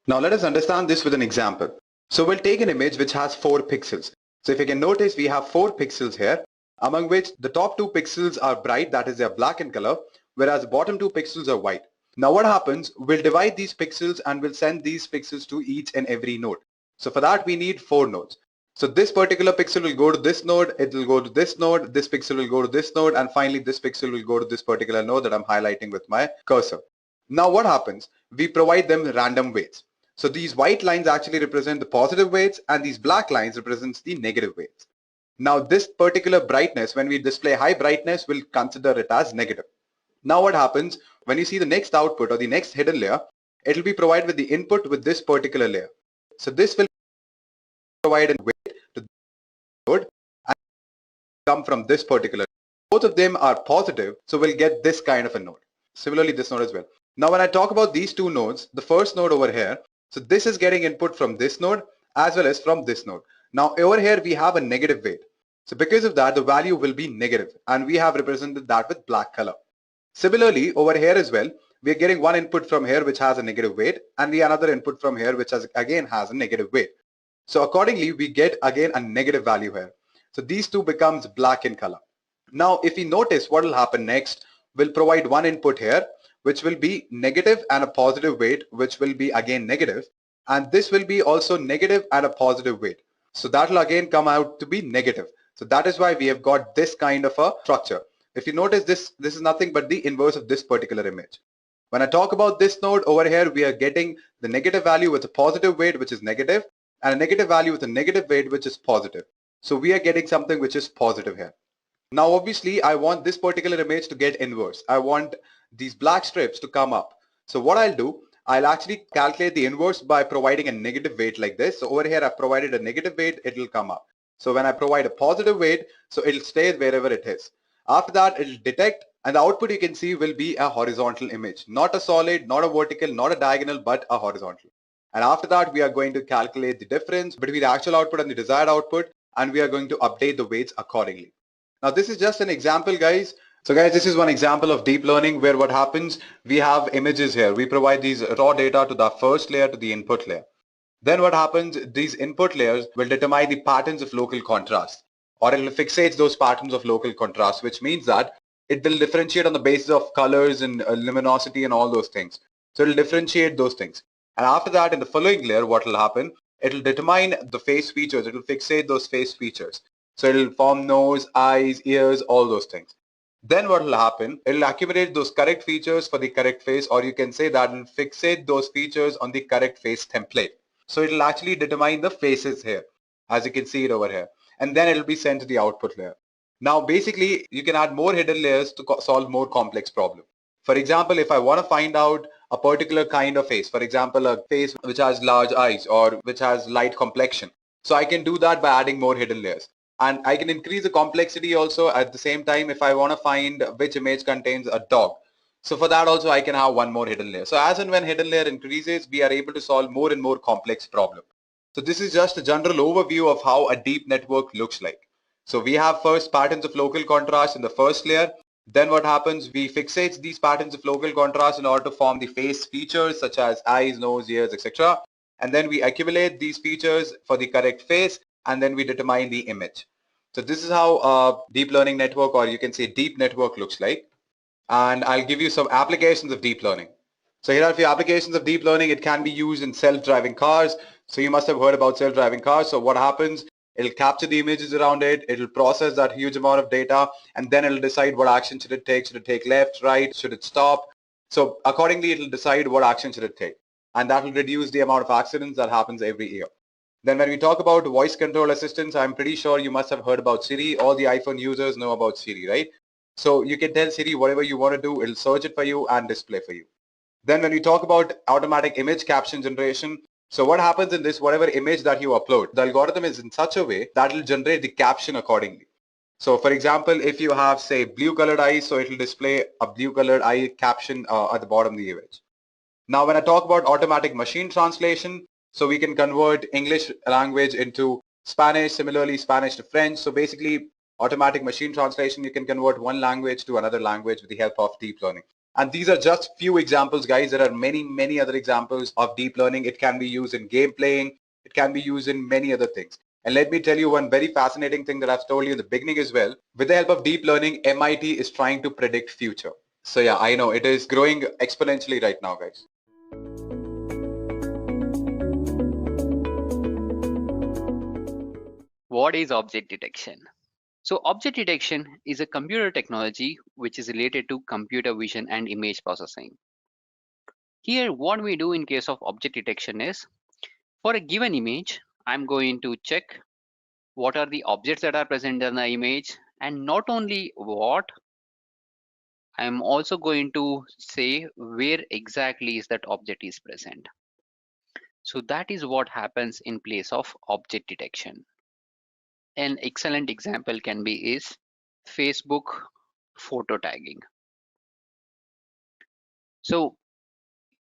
Now let us understand this with an example. So we'll take an image which has 4 pixels. So if you can notice, we have 4 pixels here, among which the top 2 pixels are bright, that is, they are black in color, whereas the bottom 2 pixels are white. Now what happens? We'll divide these pixels and we'll send these pixels to each and every node. So for that, we need 4 nodes. So this particular pixel will go to this node, it will go to this node, this pixel will go to this node, and finally this pixel will go to this particular node that I'm highlighting with my cursor. Now what happens? We provide them random weights. So these white lines actually represent the positive weights and these black lines represents the negative weights. Now this particular brightness, when we display high brightness, we'll consider it as negative. Now what happens? When you see the next output or the next hidden layer, it will be provided with the input with this particular layer. So this will provide a weight to the node and come from this particular. Both of them are positive, so we'll get this kind of a node. Similarly, this node as well. Now when I talk about these two nodes, the first node over here, so this is getting input from this node as well as from this node. Now over here we have a negative weight. So because of that, the value will be negative, and we have represented that with black color. Similarly, over here as well, we are getting one input from here which has a negative weight, and we another input from here which again has a negative weight. So accordingly, we get again a negative value here. So these two becomes black in color. Now if we notice, what will happen next, we'll provide one input here which will be negative and a positive weight, which will be again negative, and this will be also negative and a positive weight. So that will again come out to be negative. So that is why we have got this kind of a structure. If you notice, this is nothing but the inverse of this particular image. When I talk about this node over here, we are getting the negative value with a positive weight, which is negative, and a negative value with a negative weight, which is positive. So we are getting something which is positive here. Now obviously I want this particular image to get inverse. I want these black strips to come up. So what I'll do, I'll actually calculate the inverse by providing a negative weight like this. So over here I've provided a negative weight, it will come up. So when I provide a positive weight, so it'll stay wherever it is. After that, it'll detect, and the output you can see will be a horizontal image, not a solid, not a vertical, not a diagonal, but a horizontal. And after that, we are going to calculate the difference between the actual output and the desired output, and we are going to update the weights accordingly. Now, this is just an example, guys. So guys, this is one example of deep learning where what happens, we have images here. We provide these raw data to the first layer, to the input layer. Then what happens, these input layers will determine the patterns of local contrast, or it will fixate those patterns of local contrast, which means that it will differentiate on the basis of colors and luminosity and all those things. So it will differentiate those things. And after that, in the following layer, what will happen, it will determine the face features. It will fixate those face features. So it will form nose, eyes, ears, all those things. Then what will happen, it will accumulate those correct features for the correct face, or you can say that it will fixate those features on the correct face template. So it will actually determine the faces here, as you can see it over here. And then it will be sent to the output layer. Now, basically, you can add more hidden layers to solve more complex problems. For example, if I want to find out a particular kind of face, for example, a face which has large eyes or which has light complexion. So I can do that by adding more hidden layers. And I can increase the complexity also at the same time if I want to find which image contains a dog. So for that also I can have one more hidden layer. So as and when hidden layer increases, we are able to solve more and more complex problem. So this is just a general overview of how a deep network looks like. So we have first patterns of local contrast in the first layer. Then what happens, we fixate these patterns of local contrast in order to form the face features such as eyes, nose, ears, etc. And then we accumulate these features for the correct face, and then we determine the image. So this is how a deep learning network, or you can say deep network, looks like. And I'll give you some applications of deep learning. So here are a few applications of deep learning. It can be used in self-driving cars. So you must have heard about self-driving cars. So what happens, it'll capture the images around it, it'll process that huge amount of data, and then it'll decide what action should it take. Should it take left, right, should it stop? So accordingly, it'll decide what action should it take. And that will reduce the amount of accidents that happens every year. Then when we talk about voice control assistants, I'm pretty sure you must have heard about Siri. All the iPhone users know about Siri, right? So you can tell Siri whatever you want to do, it'll search it for you and display for you. Then when we talk about automatic image caption generation, so what happens in this, whatever image that you upload, the algorithm is in such a way that it'll generate the caption accordingly. So for example, if you have say blue colored eyes, so it'll display a blue colored eye caption at the bottom of the image. Now when I talk about automatic machine translation, so we can convert English language into Spanish, similarly Spanish to French. So basically automatic machine translation, you can convert one language to another language with the help of deep learning. And these are just few examples, guys. There are many, many other examples of deep learning. It can be used in game playing. It can be used in many other things. And let me tell you one very fascinating thing that I've told you in the beginning as well. With the help of deep learning, MIT is trying to predict future. So yeah, I know it is growing exponentially right now, guys. What is object detection? So object detection is a computer technology which is related to computer vision and image processing. Here, what we do in case of object detection is, for a given image, I'm going to check what are the objects that are present in the image, and not only what, I'm also going to say where exactly is that object is present. So that is what happens in place of object detection. An excellent example can be is Facebook photo tagging. So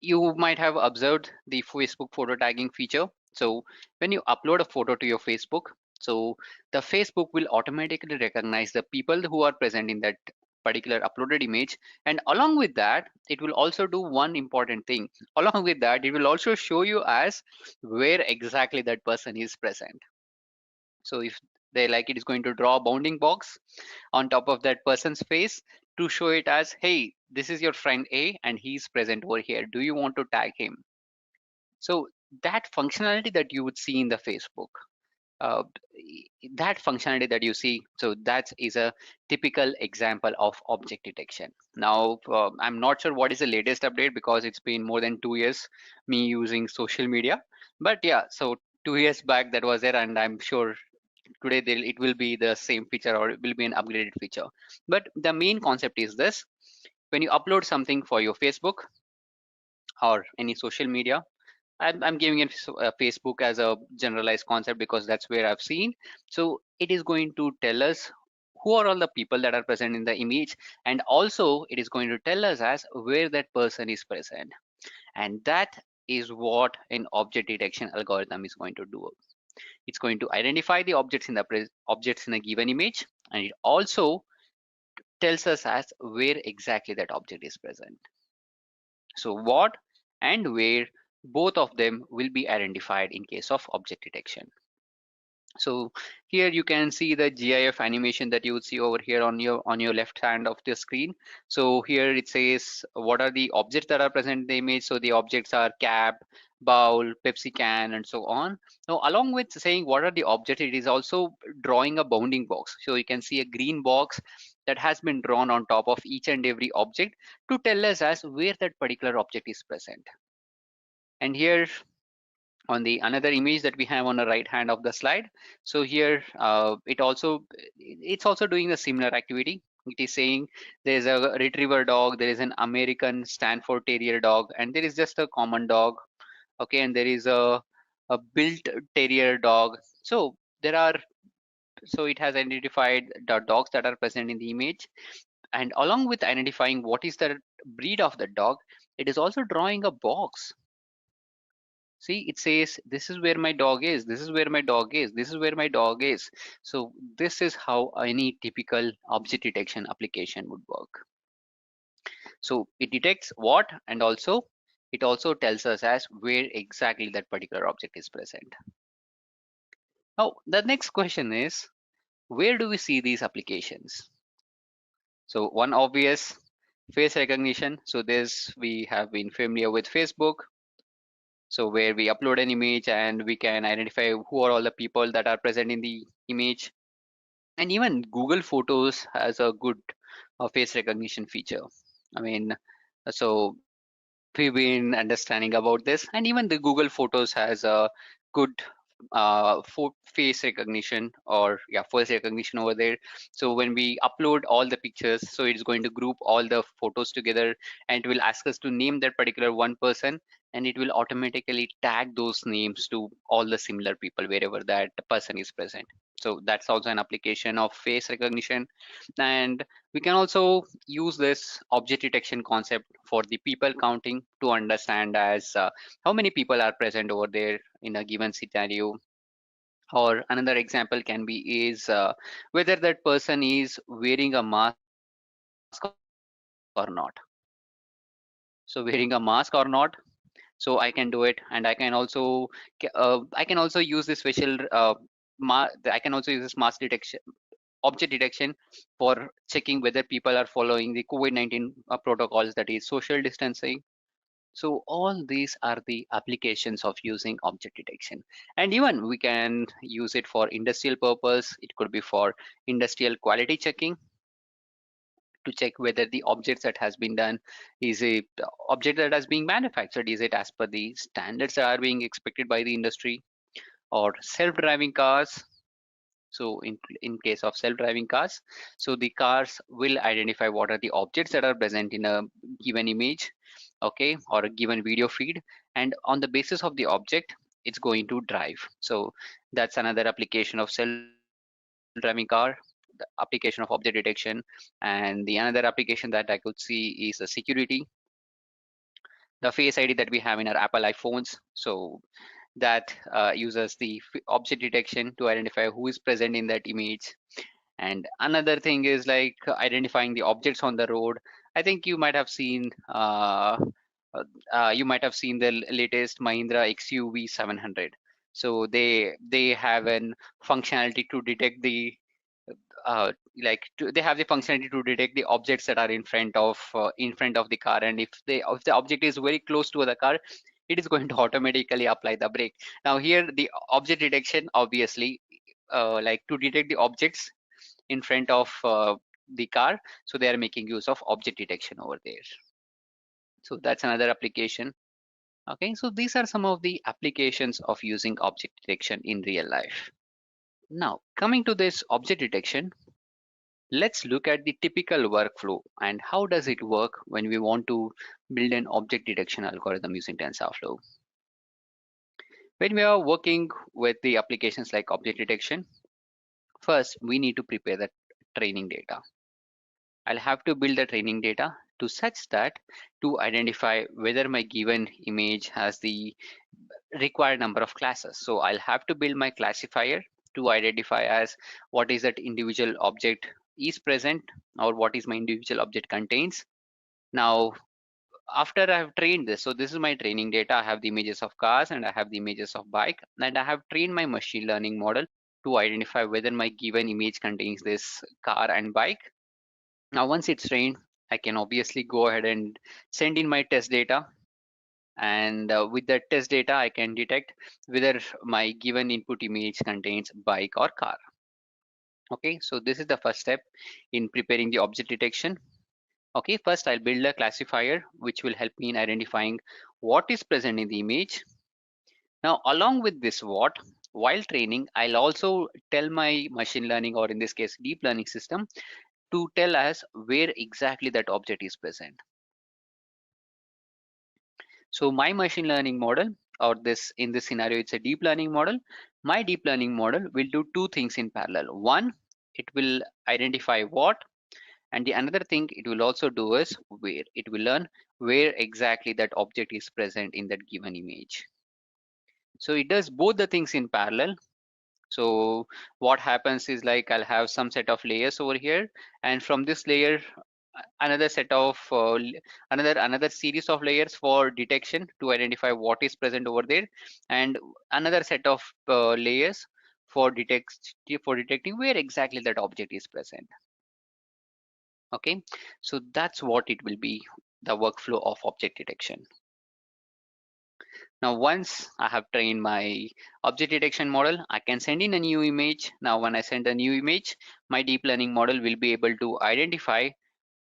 you might have observed the Facebook photo tagging feature. So when you upload a photo to your Facebook, so the Facebook will automatically recognize the people who are present in that particular uploaded image, and along with that it will also do one important thing. Along with that, it will also show you as where exactly that person is present. So if they like, it is going to draw a bounding box on top of that person's face to show it as, hey, this is your friend A and he's present over here, do you want to tag him? So that functionality that you would see in the Facebook, uh, that functionality that you see, so that is a typical example of object detection. Now I'm not sure what is the latest update because it's been more than 2 years me using social media, but yeah, so 2 years back that was there, and I'm sure today it will be the same feature or it will be an upgraded feature. But the main concept is this: when you upload something for your Facebook or any social media, I'm giving it Facebook as a generalized concept because that's where I've seen. So it is going to tell us who are all the people that are present in the image, and also it is going to tell us as where that person is present. And that is what an object detection algorithm is going to do. It's going to identify the objects in a given image, and it also tells us as where exactly that object is present. So what and where, both of them will be identified in case of object detection. So here you can see the GIF animation that you would see over here on your left hand of the screen. So here it says what are the objects that are present in the image. So the objects are cap, bowl, Pepsi can, and so on. Now along with saying what are the objects, it is also drawing a bounding box. So you can see a green box that has been drawn on top of each and every object to tell us as where that particular object is present. And here on the another image that we have on the right hand of the slide, so here it's also doing a similar activity. It is saying there is a retriever dog, there is an American Stanford Terrier dog, and there is just a common dog. Okay, and there is a built terrier dog. So there are, so it has identified the dogs that are present in the image, and along with identifying what is the breed of the dog, it is also drawing a box. See, it says, this is where my dog is, this is where my dog is, this is where my dog is. So this is how any typical object detection application would work. So it detects what, and also it also tells us as where exactly that particular object is present. Now, the next question is, where do we see these applications? So one obvious, face recognition. So this, we have been familiar with Facebook. So where we upload an image and we can identify who are all the people that are present in the image. And even Google Photos has a good face recognition feature. I mean, so we've been understanding about this, and even the Google Photos has a good face recognition, or yeah, voice recognition over there. So when we upload all the pictures, so it's going to group all the photos together, and it will ask us to name that particular one person, and it will automatically tag those names to all the similar people wherever that person is present. So that's also an application of face recognition. And we can also use this object detection concept for the people counting to understand as how many people are present over there in a given scenario. Or another example can be is whether that person is wearing a mask or not. So wearing a mask or not, so I can do it, and I can also use this special I can also use this mask detection, object detection, for checking whether people are following the COVID-19 protocols, that is social distancing. So all these are the applications of using object detection. And even we can use it for industrial purpose. It could be for industrial quality checking, to check whether the objects that has been done is a object that has been manufactured, is it as per the standards that are being expected by the industry. Or self-driving cars. So in case of self-driving cars, so the cars will identify what are the objects that are present in a given image, okay, or a given video feed, and on the basis of the object, it's going to drive. So that's another application of self-driving car, the application of object detection. And the another application that I could see is a security, the Face ID that we have in our Apple iPhones. So that uses the object detection to identify who is present in that image. And another thing is like identifying the objects on the road. I think you might have seen the latest Mahindra XUV 700. So they have an functionality to detect the they have the functionality to detect the objects that are in front of the car, and if the object is very close to the car, it is going to automatically apply the brake. Now here the object detection, obviously, like to detect the objects in front of the car, so they are making use of object detection over there. So that's another application. Okay, so these are some of the applications of using object detection in real life. Now coming to this object detection, let's look at the typical workflow and how does it work when we want to build an object detection algorithm using TensorFlow. When we are working with the applications like object detection, first we need to prepare the training data. I'll have to build the training data to such that to identify whether my given image has the required number of classes. So I'll have to build my classifier to identify as what is that individual object is present or what is my individual object contains. Now, after I have trained this, so this is my training data. I have the images of cars and I have the images of bike, and I have trained my machine learning model to identify whether my given image contains this car and bike. Now, once it's trained, I can obviously go ahead and send in my test data. And with that test data, I can detect whether my given input image contains bike or car. Okay, so this is the first step in preparing the object detection. Okay, first I'll build a classifier which will help me in identifying what is present in the image. Now, along with this while training, I'll also tell my machine learning, or in this case, deep learning system, to tell us where exactly that object is present. So my machine learning model, or in this scenario, it's a deep learning model. My deep learning model will do two things in parallel. One, it will identify what, and the another thing it will also do is where. It will learn where exactly that object is present in that given image. So it does both the things in parallel. So what happens is, like, I'll have some set of layers over here, and from this layer another set of another series of layers for detection to identify what is present over there, and another set of layers for detecting where exactly that object is present. Okay, so that's what it will be, the workflow of object detection. Now, once I have trained my object detection model, I can send in a new image. Now, when I send a new image, my deep learning model will be able to identify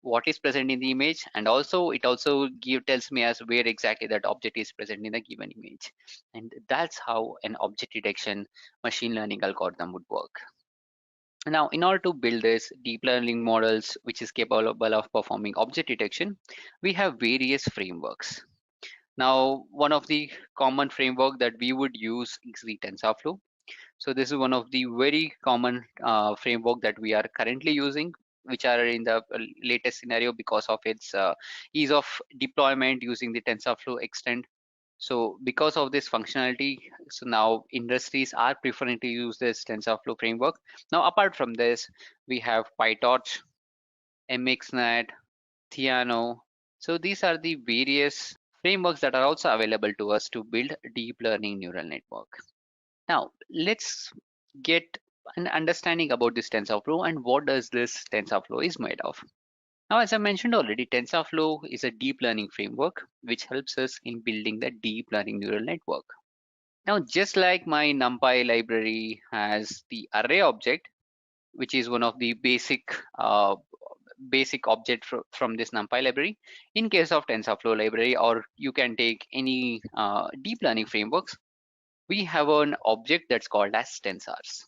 what is present in the image, and also it also tells me as where exactly that object is present in the given image. And that's how an object detection machine learning algorithm would work. Now, in order to build this deep learning models which is capable of performing object detection, we have various frameworks. Now, one of the common framework that we would use is the TensorFlow. So this is one of the very common framework that we are currently using, which are in the latest scenario because of its ease of deployment using the TensorFlow extent. So because of this functionality, so now industries are preferring to use this TensorFlow framework. Now, apart from this, we have PyTorch, MXNet, Theano. So these are the various frameworks that are also available to us to build deep learning neural network. Now, let's get an understanding about this TensorFlow and what does this TensorFlow is made of. Now, as I mentioned already, TensorFlow is a deep learning framework which helps us in building the deep learning neural network. Now, just like my NumPy library has the array object, which is one of the basic object from this NumPy library. In case of TensorFlow library, or you can take any deep learning frameworks, we have an object that's called as tensors.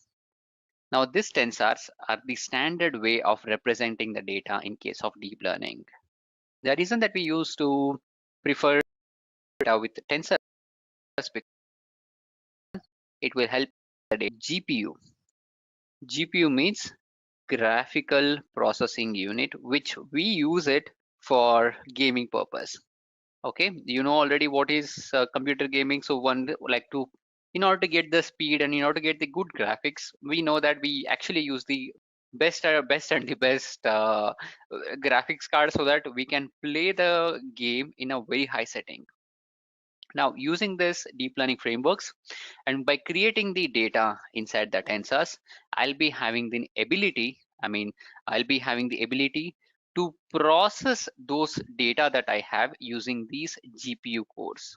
Now, these tensors are the standard way of representing the data in case of deep learning. The reason that we used to prefer data with tensors, because it will help the GPU. GPU means graphical processing unit, which we use it for gaming purpose. Okay, you know already what is computer gaming. So one like to, in order to get the speed and in order to get the good graphics, we know that we actually use the best and the best graphics card so that we can play the game in a very high setting. Now, using this deep learning frameworks and by creating the data inside the tensors, I'll be having the ability, to process those data that I have using these GPU cores.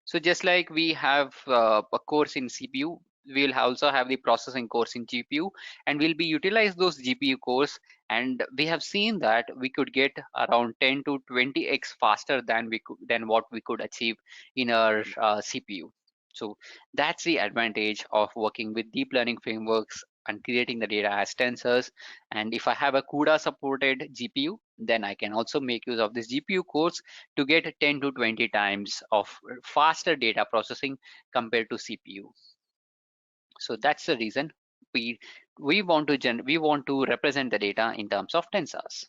So just like we have a course in CPU, we'll also have the processing course in GPU, and we'll be utilize those GPU cores. And we have seen that we could get around 10 to 20x faster than what we could achieve in our CPU. So that's the advantage of working with deep learning frameworks and creating the data as tensors. And if I have a CUDA supported GPU, then I can also make use of this GPU cores to get 10 to 20 times of faster data processing compared to CPU. So that's the reason we we want to represent the data in terms of tensors.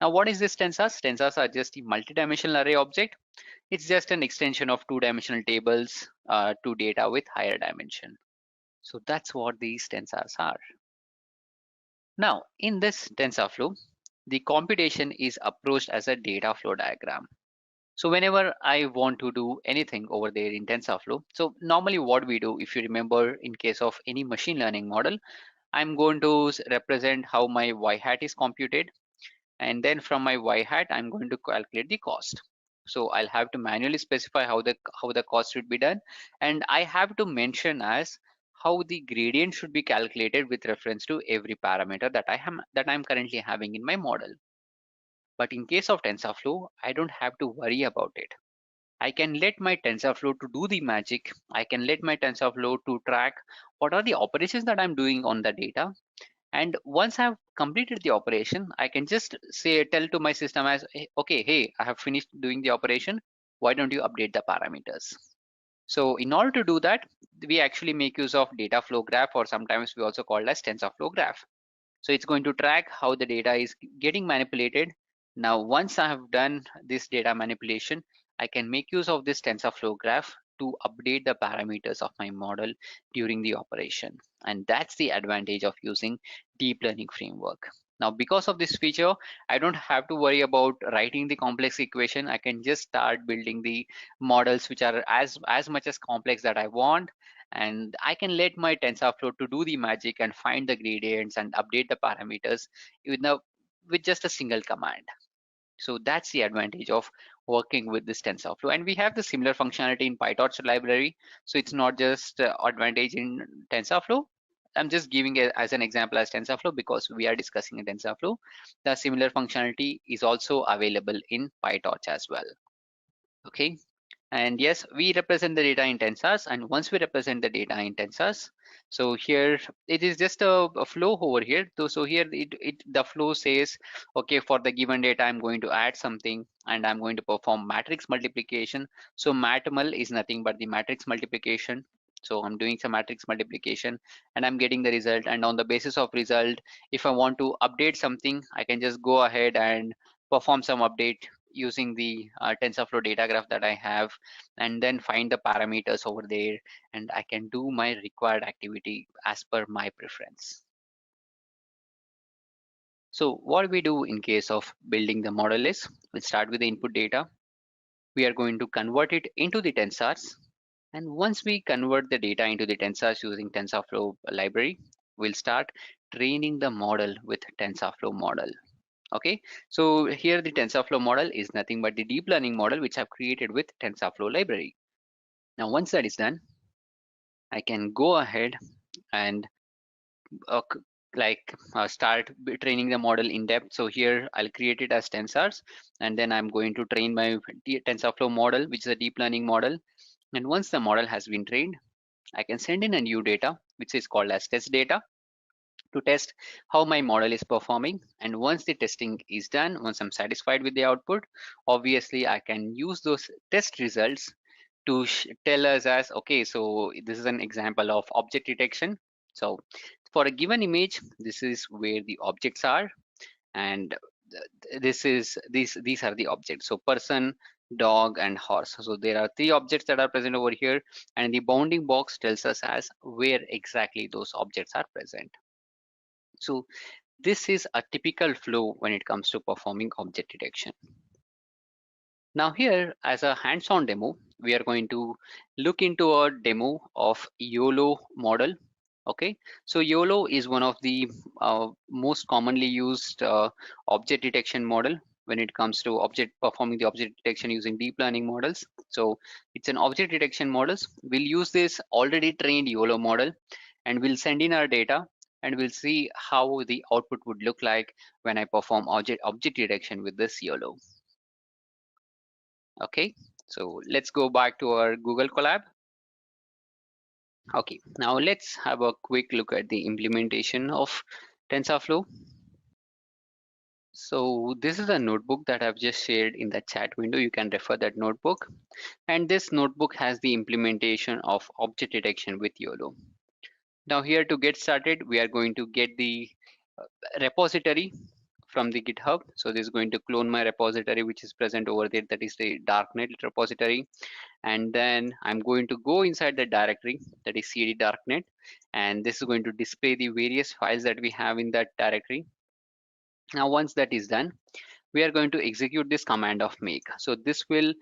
Now, what is this tensors? Tensors are just the multidimensional array object. It's just an extension of two-dimensional tables to data with higher dimension. So that's what these tensors are. Now, in this TensorFlow, the computation is approached as a data flow diagram. So whenever I want to do anything over there in TensorFlow, so normally what we do, if you remember, in case of any machine learning model, I'm going to represent how my y hat is computed, and then from my y hat I'm going to calculate the cost. So I'll have to manually specify how the cost should be done, and I have to mention as how the gradient should be calculated with reference to every parameter that I'm currently having in my model. But in case of TensorFlow, I don't have to worry about it. I can let my TensorFlow to do the magic. I can let my TensorFlow to track what are the operations that I'm doing on the data. And once I've completed the operation, I can just tell to my system as, okay, hey, I have finished doing the operation. Why don't you update the parameters? So in order to do that, we actually make use of data flow graph, or sometimes we also call it as TensorFlow graph. So it's going to track how the data is getting manipulated. Now, once I have done this data manipulation, I can make use of this TensorFlow graph to update the parameters of my model during the operation. And that's the advantage of using deep learning framework. Now, because of this feature, I don't have to worry about writing the complex equation. I can just start building the models which are as much as complex that I want, and I can let my TensorFlow to do the magic and find the gradients and update the parameters with just a single command. So that's the advantage of working with this TensorFlow. And we have the similar functionality in PyTorch library. So it's not just advantage in TensorFlow. I'm just giving it as an example as TensorFlow because we are discussing in TensorFlow. The similar functionality is also available in PyTorch as well. Okay. And yes, we represent the data in tensors, and once we represent the data in tensors, so here it is just a flow over here. So here the flow says, okay, for the given data I'm going to add something and I'm going to perform matrix multiplication. So matmul is nothing but the matrix multiplication. So I'm doing some matrix multiplication and I'm getting the result, and on the basis of result, if I want to update something, I can just go ahead and perform some update using the TensorFlow data graph that I have, and then find the parameters over there, and I can do my required activity as per my preference. So what we do in case of building the model is, we'll start with the input data. We are going to convert it into the tensors, and once we convert the data into the tensors using TensorFlow library, we'll start training the model with TensorFlow model. Okay, so here the TensorFlow model is nothing but the deep learning model which I've created with TensorFlow library. Now, once that is done, I can go ahead and start training the model in depth. So here I'll create it as tensors, and then I'm going to train my TensorFlow model, which is a deep learning model. And once the model has been trained, I can send in a new data, which is called as test data, to test how my model is performing. And once the testing is done, once I'm satisfied with the output, obviously I can use those test results to tell us as, okay, so this is an example of object detection. So for a given image, this is where the objects are, and these are the objects. So person, dog, and horse. So there are three objects that are present over here, and the bounding box tells us as where exactly those objects are present. So this is a typical flow when it comes to performing object detection. Now here, as a hands-on demo, we are going to look into a demo of YOLO model. Okay, so YOLO is one of the most commonly used object detection model when it comes to performing the object detection using deep learning models. So it's an object detection models. We'll use this already trained YOLO model, and we'll send in our data, and we'll see how the output would look like when I perform object detection with this YOLO. Okay, so let's go back to our Google Colab. Okay, now let's have a quick look at the implementation of TensorFlow. So this is a notebook that I've just shared in the chat window. You can refer that notebook. And this notebook has the implementation of object detection with YOLO. Now here to get started, we are going to get the repository from the GitHub. So this is going to clone my repository, which is present over there. That is the darknet repository. And then I'm going to go inside the directory, that is cd darknet. And this is going to display the various files that we have in that directory. Now, once that is done, we are going to execute this command of make. So this will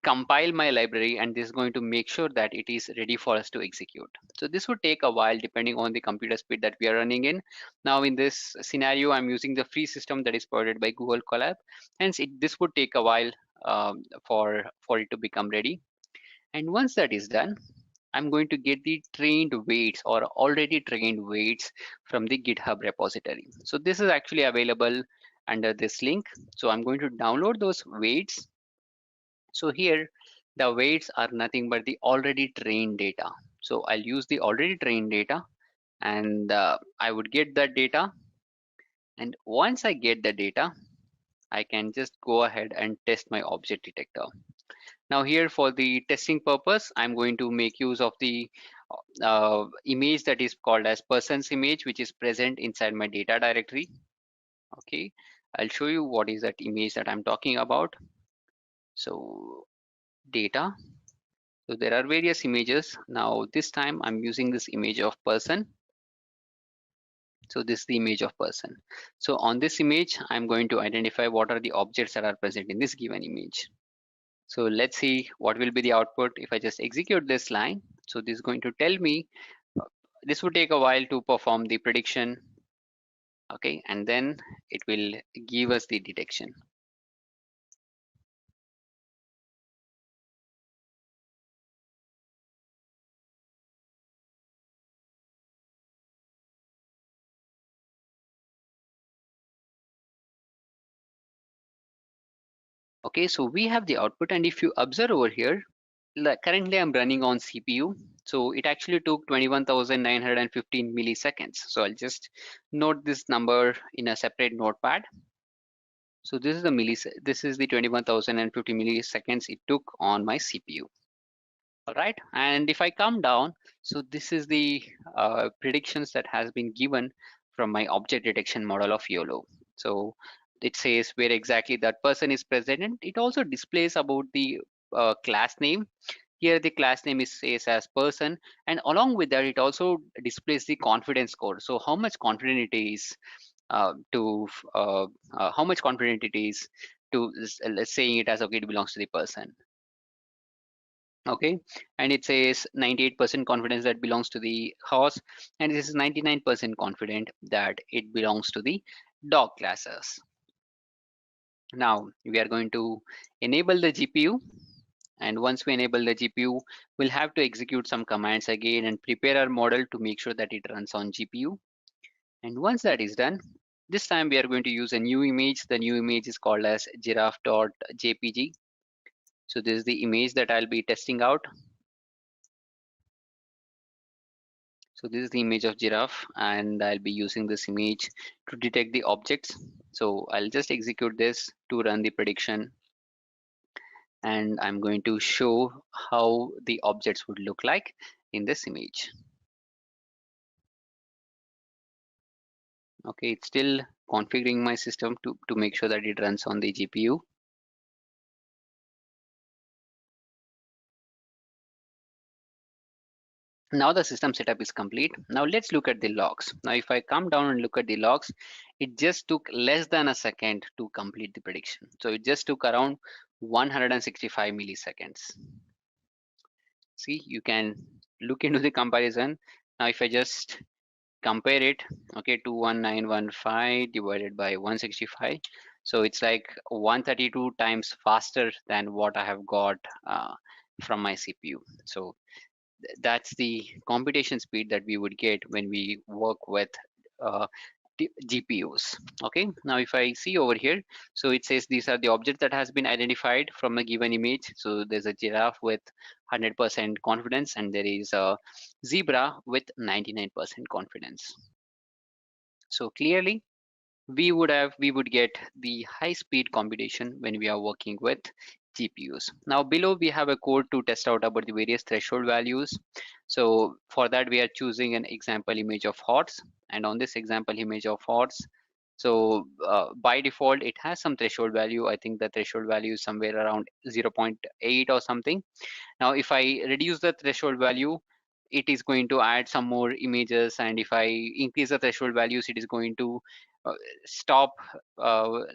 compile my library, and this is going to make sure that it is ready for us to execute. So this would take a while depending on the computer speed that we are running in. Now in this scenario, I'm using the free system that is provided by Google Colab. Hence this would take a while for it to become ready. And once that is done, I'm going to get the trained weights or already trained weights from the GitHub repository. So this is actually available under this link. So I'm going to download those weights. So here the weights are nothing but the already trained data. So I'll use the already trained data, and I would get that data. And once I get the data, I can just go ahead and test my object detector. Now here for the testing purpose, I'm going to make use of the image that is called as person's image, which is present inside my data directory. Okay, I'll show you what is that image that I'm talking about. So data. So there are various images. Now this time I'm using this image of person. So this is the image of person. So on this image, I'm going to identify what are the objects that are present in this given image. So let's see what will be the output if I just execute this line. So this is going to tell me, this would take a while to perform the prediction. Okay, and then it will give us the detection. Okay, so we have the output, and if you observe over here, currently I'm running on CPU, so it actually took 21,915 milliseconds. So I'll just note this number in a separate notepad. So this is the 21,050 milliseconds it took on my CPU. All right, and if I come down, so this is the predictions that has been given from my object detection model of YOLO. So it says where exactly that person is present, and it also displays about the class name. Here the class name says as person, and along with that it also displays the confidence score. So how much confident it is how much confident it is to saying it as okay, it belongs to the person. Okay, and it says 98% confidence that belongs to the horse, and this is 99% confident that it belongs to the dog classes. Now we are going to enable the GPU, and once we enable the GPU, we'll have to execute some commands again and prepare our model to make sure that it runs on GPU. And once that is done, this time we are going to use a new image. The new image is called as giraffe.jpg. So this is the image that I'll be testing out. So this is the image of giraffe, and I'll be using this image to detect the objects. So I'll just execute this to run the prediction, and I'm going to show how the objects would look like in this image. Okay, it's still configuring my system to make sure that it runs on the GPU. Now the system setup is complete. Now let's look at the logs. Now if I come down and look at the logs, it just took less than a second to complete the prediction. So it just took around 165 milliseconds. See, you can look into the comparison. Now if I just compare it, okay, 21915 divided by 165, so it's like 132 times faster than what I have got from my CPU. So that's the computation speed that we would get when we work with uh, GPUs. Okay, now if I see over here, so it says these are the objects that has been identified from a given image. So there's a giraffe with 100% confidence, and there is a zebra with 99% confidence. So clearly we would get the high speed computation when we are working with GPUs. Now below we have a code to test out about the various threshold values. So for that we are choosing an example image of horse, and on this example image of horse, so by default it has some threshold value. I think the threshold value is somewhere around 0.8 or something. Now if I reduce the threshold value, it is going to add some more images, and if I increase the threshold values, it is going to uh, stop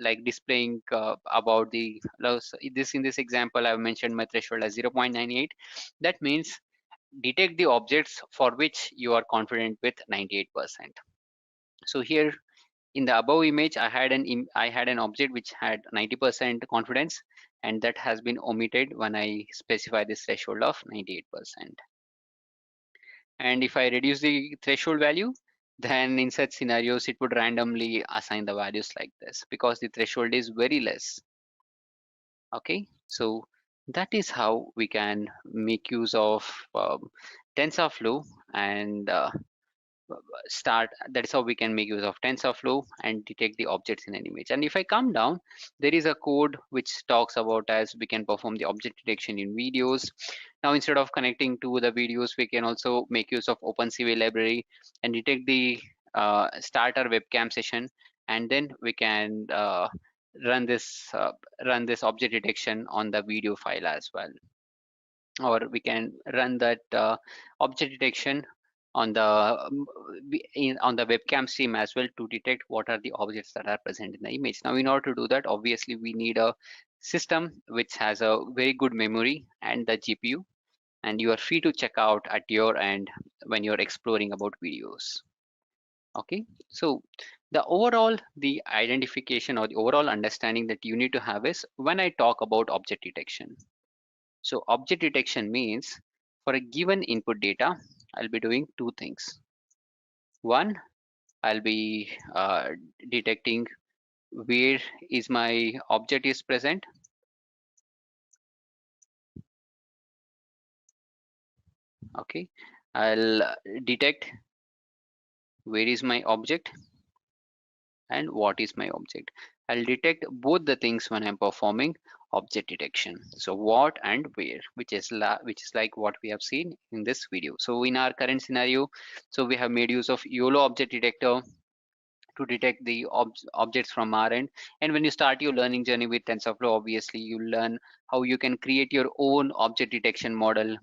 like displaying about the loss. In this example I've mentioned my threshold as 0.98. That means detect the objects for which you are confident with 98%. So here in the above image I had an object which had 90% confidence, and that has been omitted when I specify this threshold of 98%. And if I reduce the threshold value, then in such scenarios it would randomly assign the values like this, because the threshold is very less. Okay, so that is how we can make use of TensorFlow and that is how we can make use of TensorFlow and detect the objects in an image. And if I come down, there is a code which talks about as we can perform the object detection in videos. Now instead of connecting to the videos, we can also make use of OpenCV library and detect the starter webcam session, and then we can run this object detection on the video file as well, or we can run that object detection on the on the webcam stream as well to detect what are the objects that are present in the image. Now in order to do that, obviously we need a system which has a very good memory and the GPU, and you are free to check out at your end when you're exploring about videos. Okay, so the identification or the overall understanding that you need to have is when I talk about object detection. So object detection means for a given input data, I'll be doing two things. One, I'll be detecting where is my object is present. Okay, I'll detect where is my object and what is my object. I'll detect both the things when I'm performing object detection. So what and where, which is like what we have seen in this video. So in our current scenario, so we have made use of YOLO object detector to detect the objects from our end. And when you start your learning journey with TensorFlow, obviously you learn how you can create your own object detection model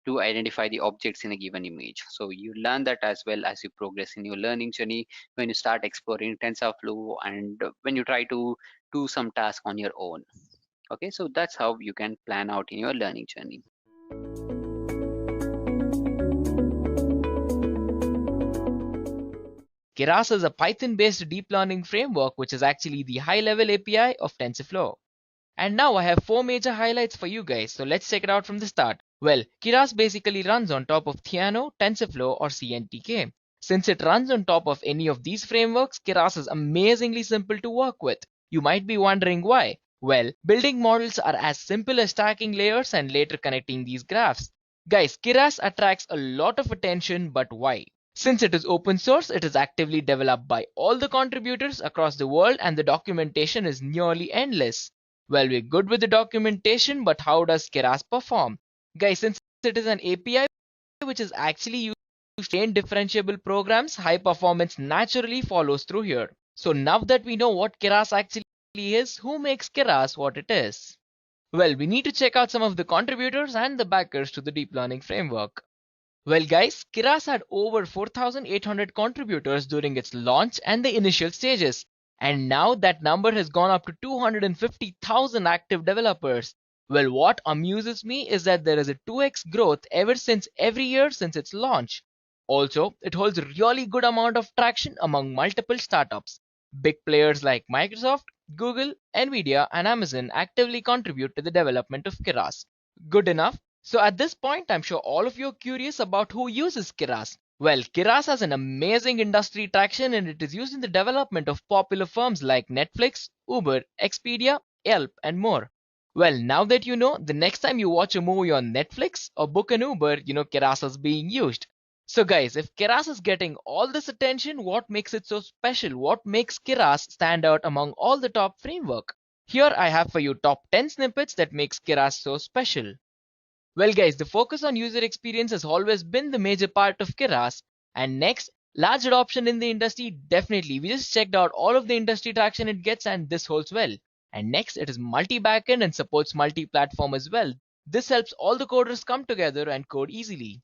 to identify the objects in a given image. So you learn that as well as you progress in your learning journey when you start exploring TensorFlow and when you try to do some task on your own. Okay, so that's how you can plan out in your learning journey. Keras is a Python-based deep learning framework which is actually the high-level API of TensorFlow. And now I have 4 major highlights for you guys, so let's check it out from the start. Well, Keras basically runs on top of Theano, TensorFlow or CNTK. Since it runs on top of any of these frameworks, Keras is amazingly simple to work with. You might be wondering why. Well, building models are as simple as stacking layers and later connecting these graphs. Guys, Keras attracts a lot of attention, but why? Since it is open source, it is actively developed by all the contributors across the world and the documentation is nearly endless. Well, we're good with the documentation, but how does Keras perform? Guys, since it is an API which is actually used to train differentiable programs, high performance naturally follows through here. So now that we know what Keras actually is, who makes Keras what it is? Well, we need to check out some of the contributors and the backers to the deep learning framework. Well guys, Keras had over 4,800 contributors during its launch and the initial stages. And now that number has gone up to 250,000 active developers. Well, what amuses me is that there is a 2x growth every year since its launch. Also, it holds a really good amount of traction among multiple startups. Big players like Microsoft, Google, Nvidia, and Amazon actively contribute to the development of Keras. Good enough? So at this point, I'm sure all of you are curious about who uses Keras. Well, Keras has an amazing industry traction and it is used in the development of popular firms like Netflix, Uber, Expedia, Yelp, and more. Well, now that you know, the next time you watch a movie on Netflix or book an Uber, you know Keras is being used. So guys, if Keras is getting all this attention, what makes it so special? What makes Keras stand out among all the top framework? Here I have for you top 10 snippets that makes Keras so special. Well guys, the focus on user experience has always been the major part of Keras. And next, large adoption in the industry, definitely. We just checked out all of the industry traction it gets and this holds well. And next, it is multi-backend and supports multi-platform as well. This helps all the coders come together and code easily.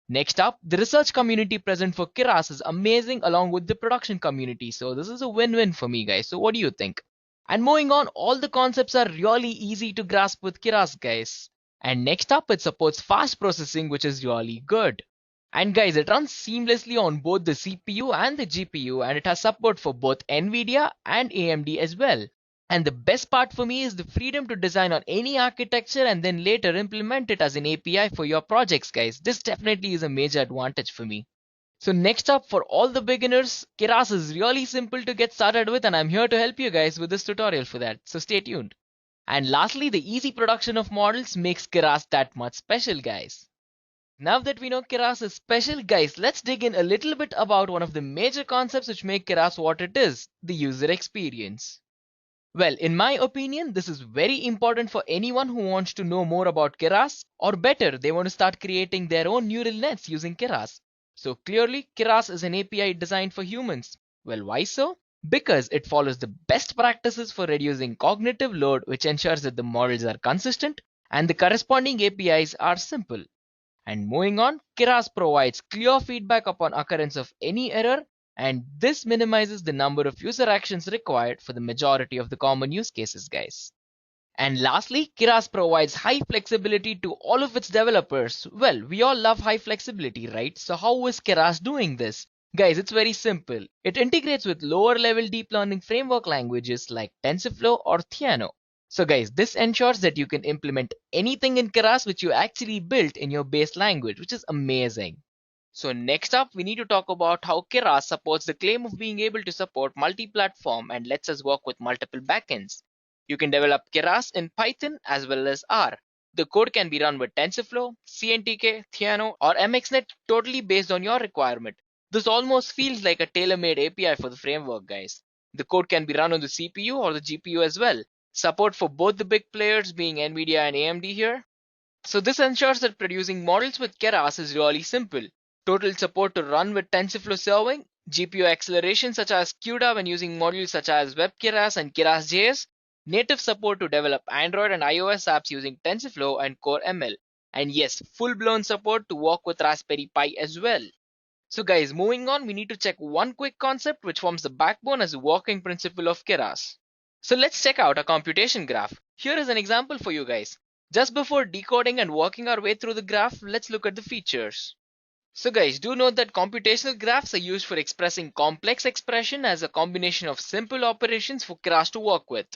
Next up, the research community present for Keras is amazing along with the production community. So this is a win-win for me guys. So what do you think? And moving on, all the concepts are really easy to grasp with Keras guys. And next up, it supports fast processing, which is really good. And guys, it runs seamlessly on both the CPU and the GPU, and it has support for both NVIDIA and AMD as well. And the best part for me is the freedom to design on any architecture and then later implement it as an API for your projects, guys. This definitely is a major advantage for me. So next up, for all the beginners, Keras is really simple to get started with, and I'm here to help you guys with this tutorial for that. So stay tuned. And lastly, the easy production of models makes Keras that much special, guys. Now that we know Keras is special, guys, let's dig in a little bit about one of the major concepts which make Keras what it is, the user experience. Well, in my opinion, this is very important for anyone who wants to know more about Keras, or better, they want to start creating their own neural nets using Keras. So clearly, Keras is an API designed for humans. Well, why so? Because it follows the best practices for reducing cognitive load, which ensures that the models are consistent and the corresponding APIs are simple. And moving on, Keras provides clear feedback upon occurrence of any error, and this minimizes the number of user actions required for the majority of the common use cases, guys. And lastly, Keras provides high flexibility to all of its developers. Well, we all love high flexibility, right? So how is Keras doing this? Guys, it's very simple. It integrates with lower level deep learning framework languages like TensorFlow or Theano. So guys, this ensures that you can implement anything in Keras which you actually built in your base language, which is amazing. So next up, we need to talk about how Keras supports the claim of being able to support multi-platform and lets us work with multiple backends. You can develop Keras in Python as well as R. The code can be run with TensorFlow, CNTK, Theano, or MXNet, totally based on your requirement. This almost feels like a tailor-made API for the framework, guys. The code can be run on the CPU or the GPU as well. Support for both the big players being NVIDIA and AMD here. So this ensures that producing models with Keras is really simple. Total support to run with TensorFlow serving, GPU acceleration such as CUDA when using modules such as WebKeras and Keras.js, native support to develop Android and iOS apps using TensorFlow and Core ML, and yes, full-blown support to work with Raspberry Pi as well. So guys, moving on, we need to check one quick concept which forms the backbone as a working principle of Keras. So let's check out a computation graph. Here is an example for you guys. Just before decoding and working our way through the graph, let's look at the features. So guys, do note that computational graphs are used for expressing complex expression as a combination of simple operations for Keras to work with.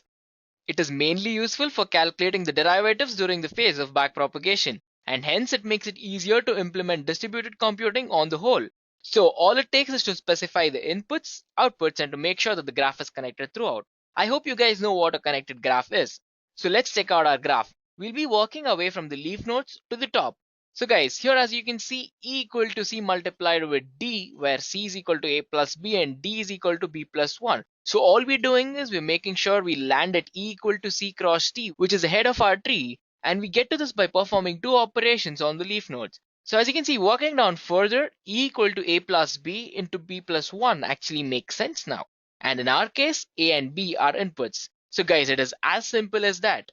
It is mainly useful for calculating the derivatives during the phase of backpropagation, and hence it makes it easier to implement distributed computing on the whole. So all it takes is to specify the inputs, outputs, and to make sure that the graph is connected throughout. I hope you guys know what a connected graph is. So let's check out our graph. We'll be working our way from the leaf nodes to the top. So guys, here as you can see, E equal to C multiplied with D, where C is equal to A plus B and D is equal to B plus 1. So all we're doing is we're making sure we land at E equal to C cross T, which is ahead of our tree, and we get to this by performing two operations on the leaf nodes. So as you can see, working down further, E equal to A plus B into B plus 1 actually makes sense now. And in our case, A and B are inputs. So guys, it is as simple as that.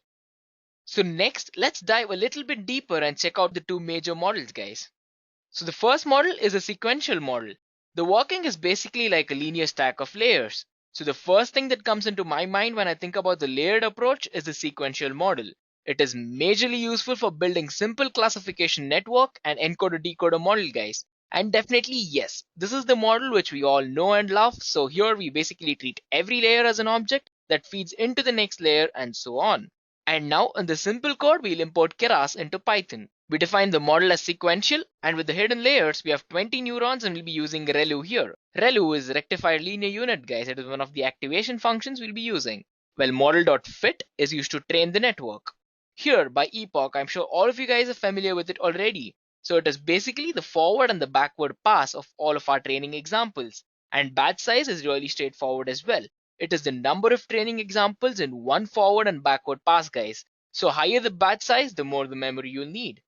So next, let's dive a little bit deeper and check out the two major models, guys. So the first model is a sequential model. The working is basically like a linear stack of layers. So the first thing that comes into my mind when I think about the layered approach is the sequential model. It is majorly useful for building simple classification network and encoder-decoder model, guys. And definitely yes, this is the model which we all know and love. So here we basically treat every layer as an object that feeds into the next layer and so on. And now in the simple code, we'll import Keras into Python. We define the model as sequential, and with the hidden layers, we have 20 neurons and we'll be using ReLU here. ReLU is rectified linear unit, guys. It is one of the activation functions we'll be using. Well, model.fit is used to train the network. Here, by epoch, I'm sure all of you guys are familiar with it already. So it is basically the forward and the backward pass of all of our training examples. And batch size is really straightforward as well. It is the number of training examples in one forward and backward pass, guys. So higher the batch size, the more the memory you'll need.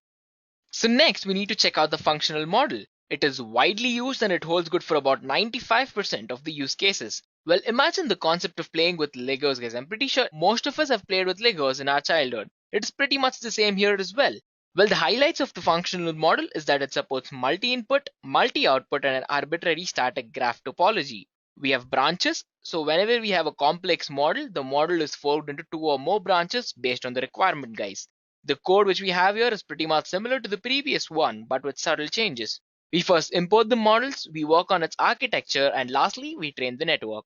So next, we need to check out the functional model. It is widely used and it holds good for about 95% of the use cases. Well, imagine the concept of playing with Legos, guys. I'm pretty sure most of us have played with Legos in our childhood. It's pretty much the same here as well. Well, the highlights of the functional model is that it supports multi-input, multi-output, and an arbitrary static graph topology. We have branches, so whenever we have a complex model, the model is formed into 2 or more branches based on the requirement, guys. The code which we have here is pretty much similar to the previous one, but with subtle changes. We first import the models, we work on its architecture, and lastly, we train the network.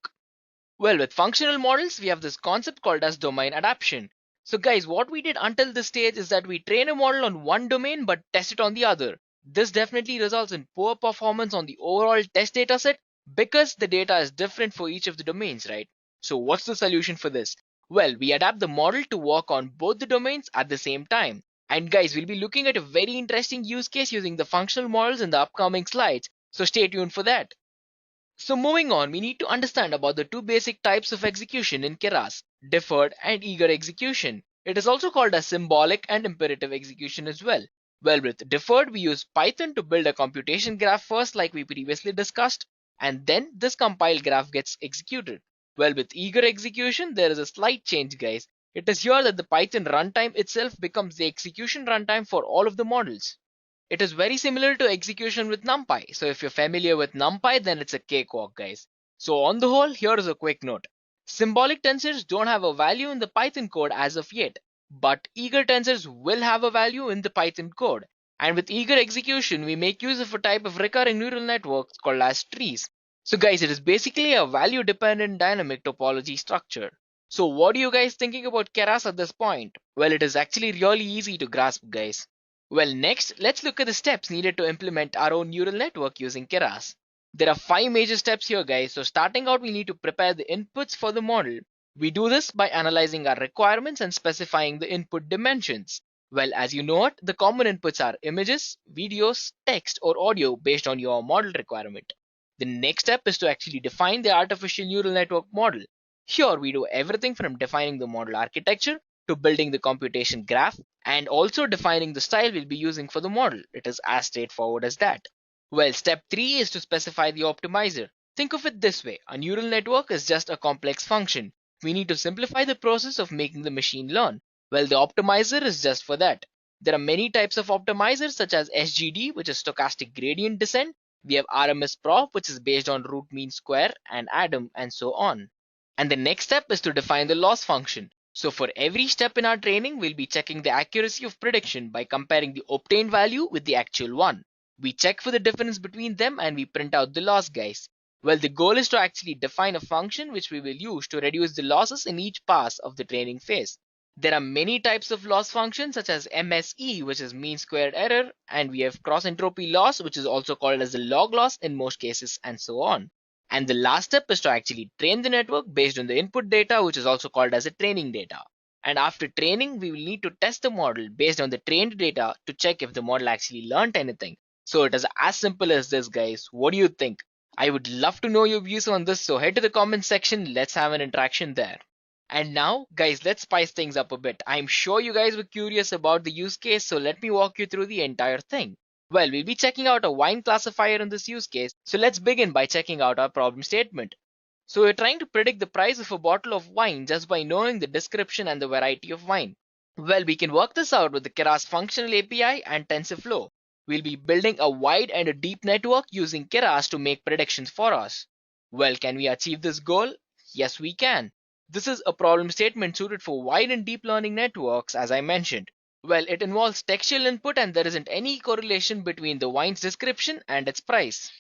Well, with functional models, we have this concept called as domain adaptation. So guys, what we did until this stage is that we train a model on one domain but test it on the other. This definitely results in poor performance on the overall test dataset because the data is different for each of the domains, right? So what's the solution for this? Well, we adapt the model to work on both the domains at the same time. And guys, we'll be looking at a very interesting use case using the functional models in the upcoming slides. So stay tuned for that. So moving on, we need to understand about the two basic types of execution in Keras, deferred and eager execution. It is also called as symbolic and imperative execution as well. Well, with deferred, we use Python to build a computation graph first like we previously discussed, and then this compiled graph gets executed. Well, with eager execution, there is a slight change, guys. It is here that the Python runtime itself becomes the execution runtime for all of the models. It is very similar to execution with NumPy. So if you're familiar with NumPy, then it's a cakewalk, guys. So on the whole, here is a quick note. Symbolic tensors don't have a value in the Python code as of yet, but eager tensors will have a value in the Python code. And with eager execution, we make use of a type of recurring neural networks called as trees. So guys, it is basically a value dependent dynamic topology structure. So what are you guys thinking about Keras at this point? Well, it is actually really easy to grasp, guys. Well, next, let's look at the steps needed to implement our own neural network using Keras. There are 5 major steps here, guys. So starting out, we need to prepare the inputs for the model. We do this by analyzing our requirements and specifying the input dimensions. Well, as you know it, the common inputs are images, videos, text, or audio based on your model requirement. The next step is to actually define the artificial neural network model. Here, we do everything from defining the model architecture to building the computation graph and also defining the style we'll be using for the model. It is as straightforward as that. Well, step 3 is to specify the optimizer. Think of it this way, a neural network is just a complex function. We need to simplify the process of making the machine learn. Well, the optimizer is just for that. There are many types of optimizers such as SGD, which is stochastic gradient descent. We have RMS-Prof, which is based on root mean square, and ADAM, and so on. And the next step is to define the loss function. So for every step in our training, we'll be checking the accuracy of prediction by comparing the obtained value with the actual one. We check for the difference between them and we print out the loss, guys. Well, the goal is to actually define a function which we will use to reduce the losses in each pass of the training phase. There are many types of loss functions such as MSE, which is mean squared error, and we have cross entropy loss, which is also called as the log loss in most cases, and so on. And the last step is to actually train the network based on the input data, which is also called as a training data. And after training, we will need to test the model based on the trained data to check if the model actually learned anything. So it is as simple as this, guys. What do you think? I would love to know your views on this, so head to the comment section, let's have an interaction there. And now, guys, let's spice things up a bit. I'm sure you guys were curious about the use case, so let me walk you through the entire thing. Well, we'll be checking out a wine classifier in this use case, so let's begin by checking out our problem statement. So we're trying to predict the price of a bottle of wine just by knowing the description and the variety of wine. Well, we can work this out with the Keras functional API and TensorFlow. We'll be building a wide and a deep network using Keras to make predictions for us. Well, can we achieve this goal? Yes, we can. This is a problem statement suited for wide and deep learning networks, as I mentioned. Well, it involves textual input and there isn't any correlation between the wine's description and its price.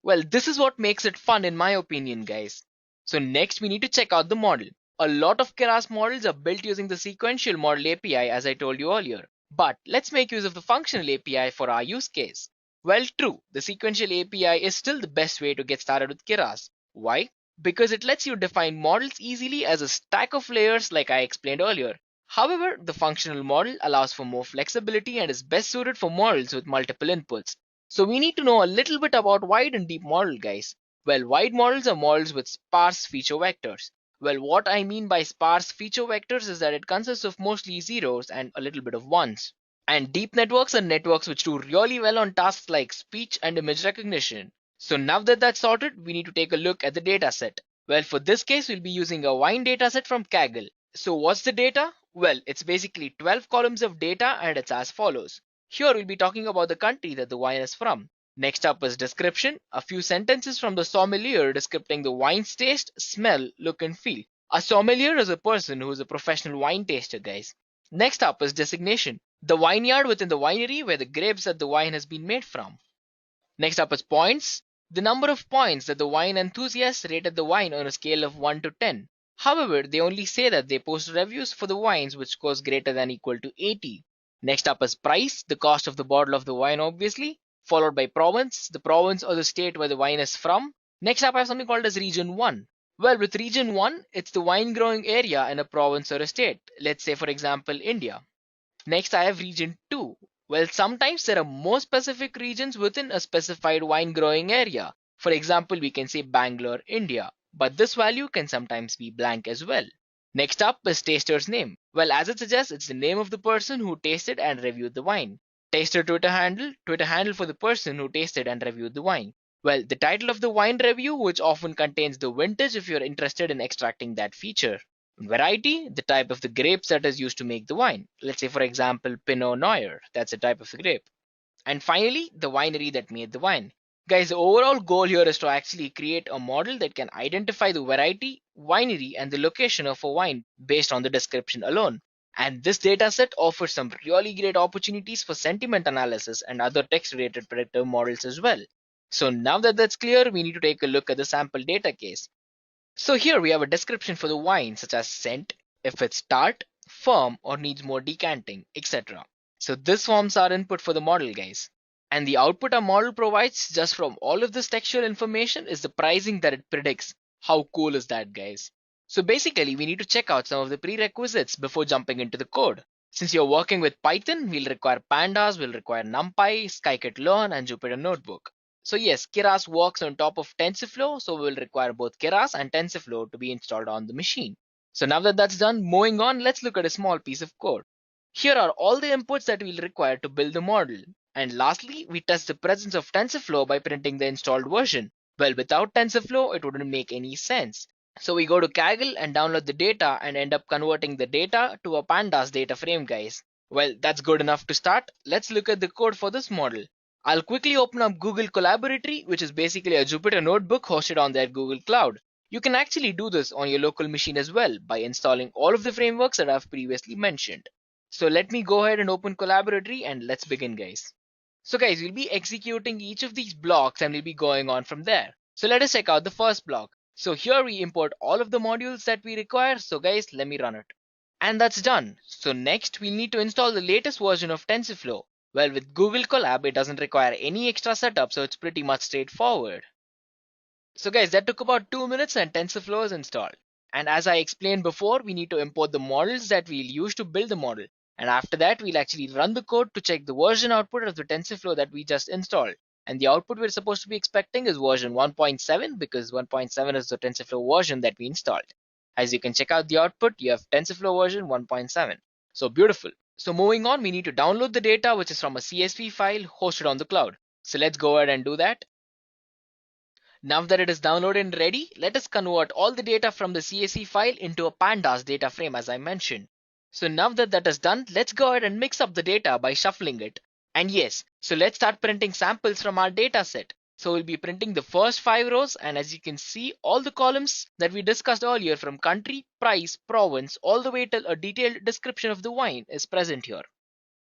Well, this is what makes it fun in my opinion, guys. So next we need to check out the model. A lot of Keras models are built using the sequential model API as I told you earlier. But let's make use of the functional API for our use case. Well, true, the sequential API is still the best way to get started with Keras. Why? Because it lets you define models easily as a stack of layers like I explained earlier. However, the functional model allows for more flexibility and is best suited for models with multiple inputs. So we need to know a little bit about wide and deep model, guys. Well, wide models are models with sparse feature vectors. Well, what I mean by sparse feature vectors is that it consists of mostly zeros and a little bit of ones. And deep networks are networks which do really well on tasks like speech and image recognition. So now that that's sorted, we need to take a look at the dataset. Well, for this case, we'll be using a wine dataset from Kaggle. So what's the data? Well, it's basically 12 columns of data and it's as follows. Here we'll be talking about the country that the wine is from. Next up is description, a few sentences from the sommelier describing the wine's taste, smell, look and feel. A sommelier is a person who is a professional wine taster, guys. Next up is designation, the vineyard within the winery where the grapes that the wine has been made from. Next up is points, the number of points that the wine enthusiasts rated the wine on a scale of 1 to 10. However, they only say that they post reviews for the wines which scores greater than equal to 80. Next up is price, the cost of the bottle of the wine obviously, followed by province, the province or the state where the wine is from. Next up I have something called as region 1. Well, with region 1, it's the wine growing area in a province or a state. Let's say for example India. Next I have region 2. Well, sometimes there are more specific regions within a specified wine growing area. For example, we can say Bangalore, India, but this value can sometimes be blank as well. Next up is taster's name. Well, as it suggests, it's the name of the person who tasted and reviewed the wine. Taster Twitter handle for the person who tasted and reviewed the wine. Well, the title of the wine review, which often contains the vintage if you're interested in extracting that feature. Variety, the type of the grapes that is used to make the wine. Let's say for example Pinot Noir, that's a type of the grape. And finally, the winery that made the wine. Guys, the overall goal here is to actually create a model that can identify the variety, winery and the location of a wine based on the description alone. And this dataset offers some really great opportunities for sentiment analysis and other text-related predictive models as well. So now that that's clear, we need to take a look at the sample data case. So here we have a description for the wine such as scent, if it's tart, firm or needs more decanting, etc. So this forms our input for the model, guys. And the output our model provides just from all of this textual information is the pricing that it predicts. How cool is that, guys? So basically we need to check out some of the prerequisites before jumping into the code. Since you're working with Python, we'll require pandas, we'll require NumPy, scikit-learn and Jupyter Notebook. So yes, Keras works on top of TensorFlow, so we'll require both Keras and TensorFlow to be installed on the machine. So now that that's done, moving on, let's look at a small piece of code. Here are all the inputs that we'll require to build the model. And lastly, we test the presence of TensorFlow by printing the installed version. Well, without TensorFlow, it wouldn't make any sense. So we go to Kaggle and download the data and end up converting the data to a pandas data frame, guys. Well, that's good enough to start. Let's look at the code for this model. I'll quickly open up Google Collaboratory, which is basically a Jupyter Notebook hosted on their Google Cloud. You can actually do this on your local machine as well by installing all of the frameworks that I've previously mentioned. So let me go ahead and open Collaboratory and let's begin, guys. So guys, we'll be executing each of these blocks and we'll be going on from there. So let us check out the first block. So here we import all of the modules that we require. So guys, let me run it. And that's done. So next we need to install the latest version of TensorFlow. Well, with Google Colab, it doesn't require any extra setup, so it's pretty much straightforward. So guys, that took about 2 minutes and TensorFlow is installed. And as I explained before, we need to import the models that we'll use to build the model. And after that, we'll actually run the code to check the version output of the TensorFlow that we just installed. And the output we're supposed to be expecting is version 1.7 because 1.7 is the TensorFlow version that we installed. As you can check out the output, you have TensorFlow version 1.7. So beautiful. So moving on, we need to download the data, which is from a CSV file hosted on the cloud. So let's go ahead and do that. Now that it is downloaded and ready, let us convert all the data from the CSV file into a pandas data frame as I mentioned. So now that that is done, let's go ahead and mix up the data by shuffling it. And yes, so let's start printing samples from our data set. So we'll be printing the first 5 rows, and as you can see, all the columns that we discussed earlier from country, price, province, all the way till a detailed description of the wine is present here.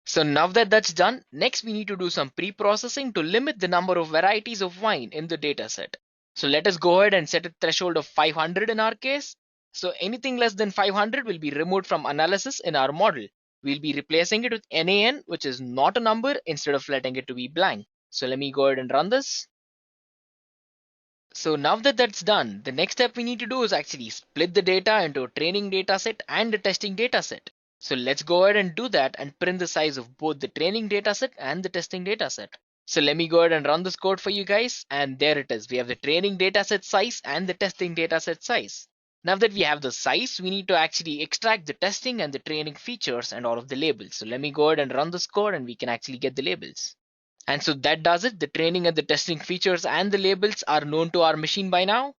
So now that that's done, next we need to do some pre-processing to limit the number of varieties of wine in the dataset. So let us go ahead and set a threshold of 500 in our case. So anything less than 500 will be removed from analysis in our model. We'll be replacing it with NaN, which is not a number, instead of letting it to be blank. So let me go ahead and run this. So now that that's done, the next step we need to do is actually split the data into a training dataset and a testing dataset. So let's go ahead and do that and print the size of both the training dataset and the testing dataset. So let me go ahead and run this code for you guys, and there it is. We have the training dataset size and the testing dataset size. Now that we have the size, we need to actually extract the testing and the training features and all of the labels. So let me go ahead and run this code and we can actually get the labels. And so that does it. The training and the testing features and the labels are known to our machine by now.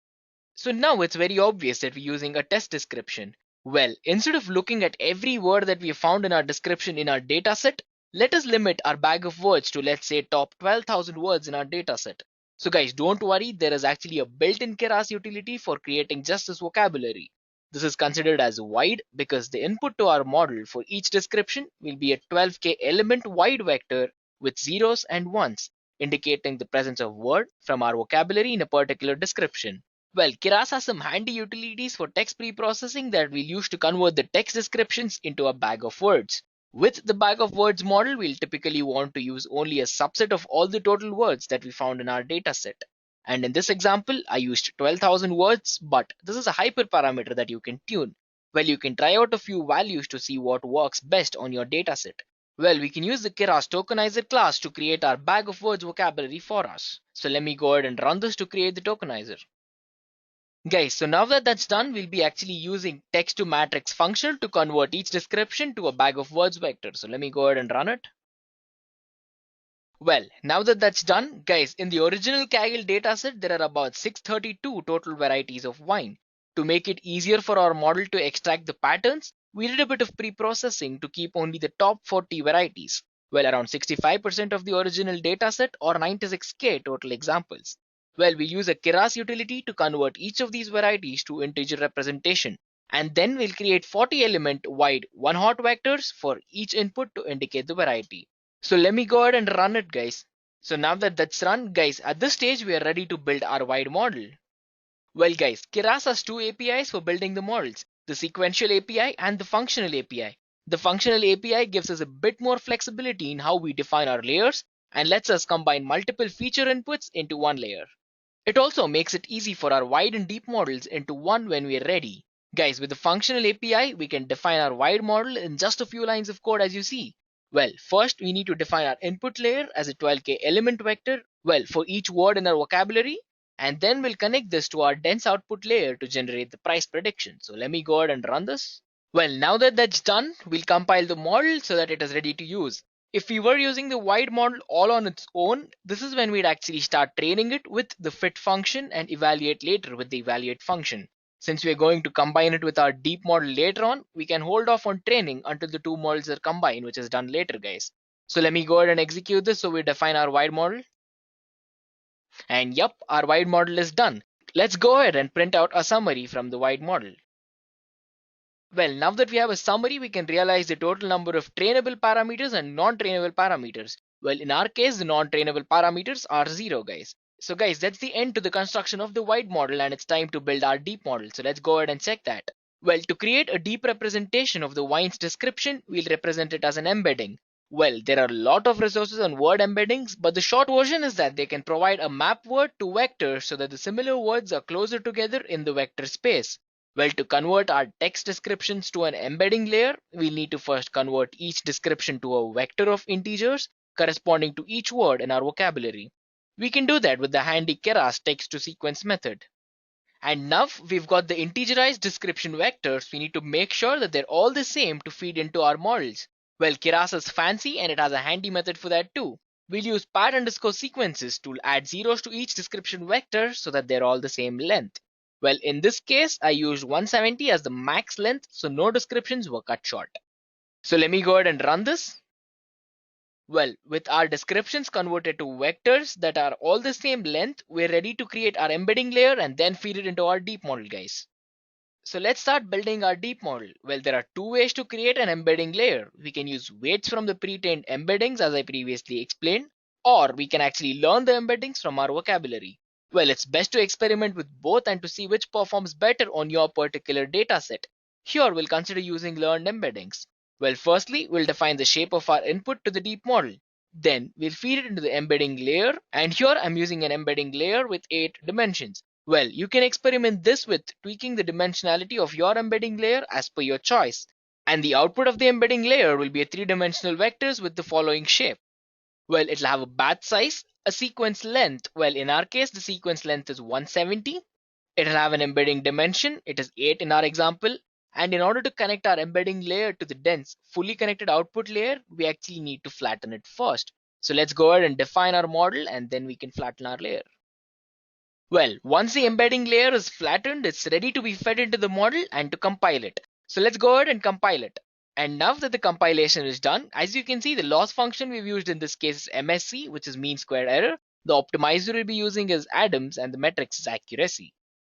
So now it's very obvious that we're using a test description. Well, instead of looking at every word that we have found in our description in our dataset, let us limit our bag of words to, let's say, top 12,000 words in our dataset. So guys, don't worry, there is actually a built-in Keras utility for creating just this vocabulary. This is considered as wide because the input to our model for each description will be a 12k element wide vector with zeros and ones, indicating the presence of word from our vocabulary in a particular description. Well, Keras has some handy utilities for text pre-processing that we'll use to convert the text descriptions into a bag of words. With the bag of words model, we'll typically want to use only a subset of all the total words that we found in our dataset. And in this example, I used 12,000 words, but this is a hyperparameter that you can tune. Well, you can try out a few values to see what works best on your dataset. Well, we can use the Keras tokenizer class to create our bag of words vocabulary for us. So let me go ahead and run this to create the tokenizer. Guys, so now that that's done, we'll be actually using text to matrix function to convert each description to a bag of words vector. So let me go ahead and run it. Well, now that that's done, guys, in the original Kaggle dataset, there are about 632 total varieties of wine. To make it easier for our model to extract the patterns, we did a bit of pre-processing to keep only the top 40 varieties. Well, around 65% of the original dataset or 96k total examples. Well, we'll use a Keras utility to convert each of these varieties to integer representation. And then we'll create 40 element wide one hot vectors for each input to indicate the variety. So let me go ahead and run it, guys. So now that that's run, guys, at this stage, we are ready to build our wide model. Well, guys, Keras has two APIs for building the models, the sequential API and the functional API. The functional API gives us a bit more flexibility in how we define our layers and lets us combine multiple feature inputs into one layer. It also makes it easy for our wide and deep models into one when we're ready. Guys, with the functional API, we can define our wide model in just a few lines of code as you see. Well, first we need to define our input layer as a 12k element vector, well, for each word in our vocabulary, and then we'll connect this to our dense output layer to generate the price prediction. So let me go ahead and run this. Well, now that that's done, we'll compile the model so that it is ready to use. If we were using the wide model all on its own, this is when we'd actually start training it with the fit function and evaluate later with the evaluate function. Since we're going to combine it with our deep model later on, we can hold off on training until the two models are combined, which is done later, guys. So let me go ahead and execute this so we define our wide model. And yep, our wide model is done. Let's go ahead and print out a summary from the wide model. Well, now that we have a summary, we can realize the total number of trainable parameters and non-trainable parameters. Well, in our case, the non-trainable parameters are 0, guys. So guys, that's the end to the construction of the wide model, and it's time to build our deep model. So let's go ahead and check that. Well, to create a deep representation of the wine's description, we'll represent it as an embedding. Well, there are a lot of resources on word embeddings, but the short version is that they can provide a map word to vectors so that the similar words are closer together in the vector space. Well, to convert our text descriptions to an embedding layer, we'll need to first convert each description to a vector of integers corresponding to each word in our vocabulary. We can do that with the handy Keras text to sequence method. And now we've got the integerized description vectors, we need to make sure that they're all the same to feed into our models. Well, Keras is fancy and it has a handy method for that too. We'll use pat_sequences to add zeros to each description vector so that they're all the same length. Well, in this case, I used 170 as the max length, so no descriptions were cut short. So let me go ahead and run this. Well, with our descriptions converted to vectors that are all the same length, we're ready to create our embedding layer and then feed it into our deep model, guys. So let's start building our deep model. Well, there are two ways to create an embedding layer. We can use weights from the pre-trained embeddings as I previously explained, or we can actually learn the embeddings from our vocabulary. Well, it's best to experiment with both and to see which performs better on your particular dataset. Here, we'll consider using learned embeddings. Well, firstly, we'll define the shape of our input to the deep model. Then, we'll feed it into the embedding layer, and here I'm using an embedding layer with 8 dimensions. Well, you can experiment this with tweaking the dimensionality of your embedding layer as per your choice. And the output of the embedding layer will be a 3-dimensional vectors with the following shape. Well, it'll have a batch size, a sequence length. Well, in our case, the sequence length is 170. It'll have an embedding dimension, it is 8 in our example, and in order to connect our embedding layer to the dense, fully connected output layer, we actually need to flatten it first. So let's go ahead and define our model and then we can flatten our layer. Well, once the embedding layer is flattened, it's ready to be fed into the model and to compile it. So let's go ahead and compile it. And now that the compilation is done, as you can see, the loss function we've used in this case is MSE, which is mean squared error. The optimizer we'll be using is Adams and the metrics is accuracy.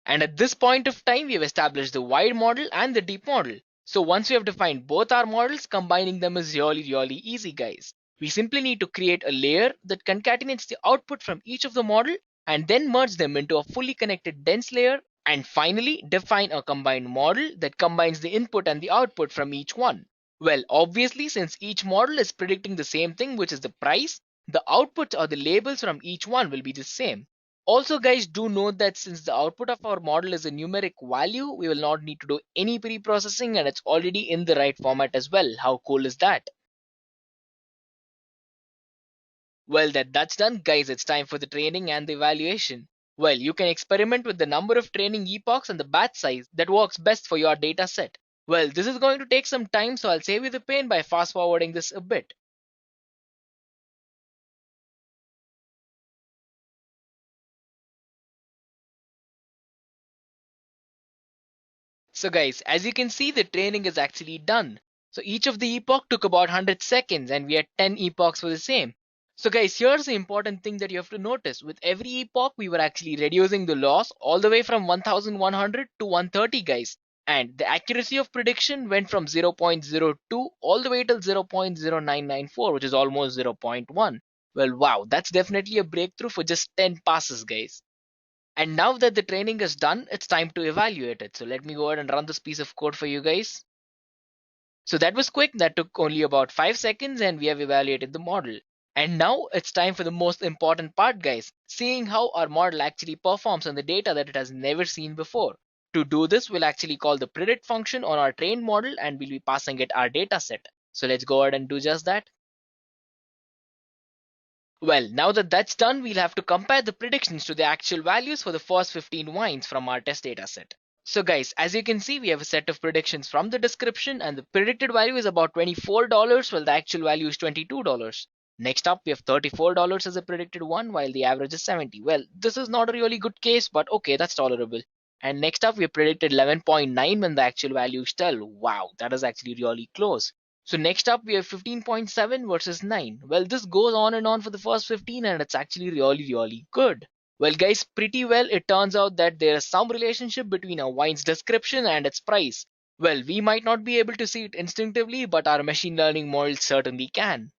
And at this point of time, we have established the wide model and the deep model. So once we have defined both our models, combining them is really easy, guys. We simply need to create a layer that concatenates the output from each of the model and then merge them into a fully connected dense layer, and finally define a combined model that combines the input and the output from each one. Well, obviously, since each model is predicting the same thing, which is the price, the outputs or the labels from each one will be the same. Also, guys, do note that since the output of our model is a numeric value, we will not need to do any pre-processing and it's already in the right format as well. How cool is that? Well, that's done, guys. It's time for the training and the evaluation. Well, you can experiment with the number of training epochs and the batch size that works best for your data set. Well, this is going to take some time, so I'll save you the pain by fast forwarding this a bit. So guys, as you can see, the training is actually done. So each of the epoch took about 100 seconds and we had 10 epochs for the same. So guys, here's the important thing that you have to notice. With every epoch, we were actually reducing the loss all the way from 1100 to 130, guys. And the accuracy of prediction went from 0.02 all the way till 0.0994, which is almost 0.1. Well, wow, that's definitely a breakthrough for just 10 passes, guys. And now that the training is done, it's time to evaluate it. So let me go ahead and run this piece of code for you guys. So that was quick. That took only about 5 seconds and we have evaluated the model. And now it's time for the most important part, guys, seeing how our model actually performs on the data that it has never seen before. To do this, we'll actually call the predict function on our trained model and we'll be passing it our data set. So let's go ahead and do just that. Well, now that that's done, we'll have to compare the predictions to the actual values for the first 15 wines from our test data set. So guys, as you can see, we have a set of predictions from the description and the predicted value is about $24 while the actual value is $22. Next up, we have $34 as a predicted one while the average is 70. Well, this is not a really good case, but okay, that's tolerable. And next up, we have predicted 11.9 when the actual value is 12. Wow, that is actually really close. So next up we have 15.7 versus 9. Well, this goes on and on for the first 15 and it's actually really good. Well guys, pretty well it turns out that there is some relationship between a wine's description and its price. Well, we might not be able to see it instinctively, but our machine learning models certainly can.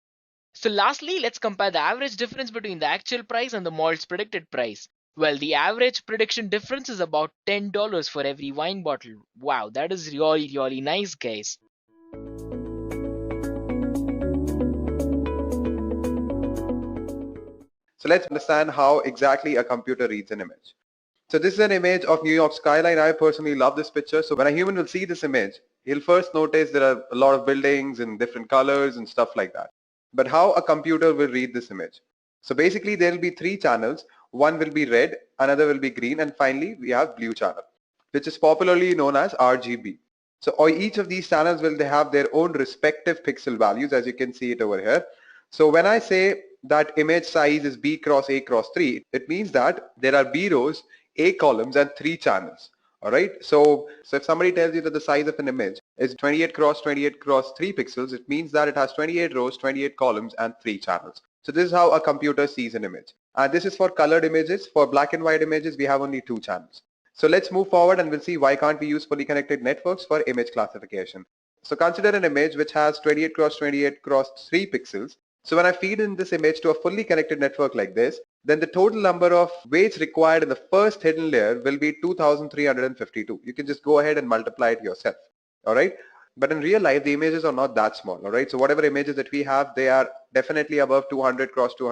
So lastly, let's compare the average difference between the actual price and the model's predicted price. Well, the average prediction difference is about $10 for every wine bottle. Wow, that is really nice, guys. So let's understand how exactly a computer reads an image. So this is an image of New York skyline. I personally love this picture. So when a human will see this image, he'll first notice there are a lot of buildings in different colors and stuff like that. But how a computer will read this image? So basically there will be 3 channels. One will be red, another will be green, and finally we have blue channel, which is popularly known as RGB. So each of these channels will have their own respective pixel values, as you can see it over here. So when I say that image size is B cross A cross 3, it means that there are B rows, A columns and 3 channels. Alright, so if somebody tells you that the size of an image is 28 cross 3 pixels, it means that it has 28 rows, 28 columns and 3 channels. So this is how a computer sees an image. And this is for colored images. For black and white images, we have only 2 channels. So let's move forward and we'll see why can't we use fully connected networks for image classification. So consider an image which has 28 cross 3 pixels. So when I feed in this image to a fully connected network like this, then the total number of weights required in the first hidden layer will be 2352. You can just go ahead and multiply it yourself. Alright. But in real life, the images are not that small. Alright. So whatever images that we have, they are definitely above 200 cross 3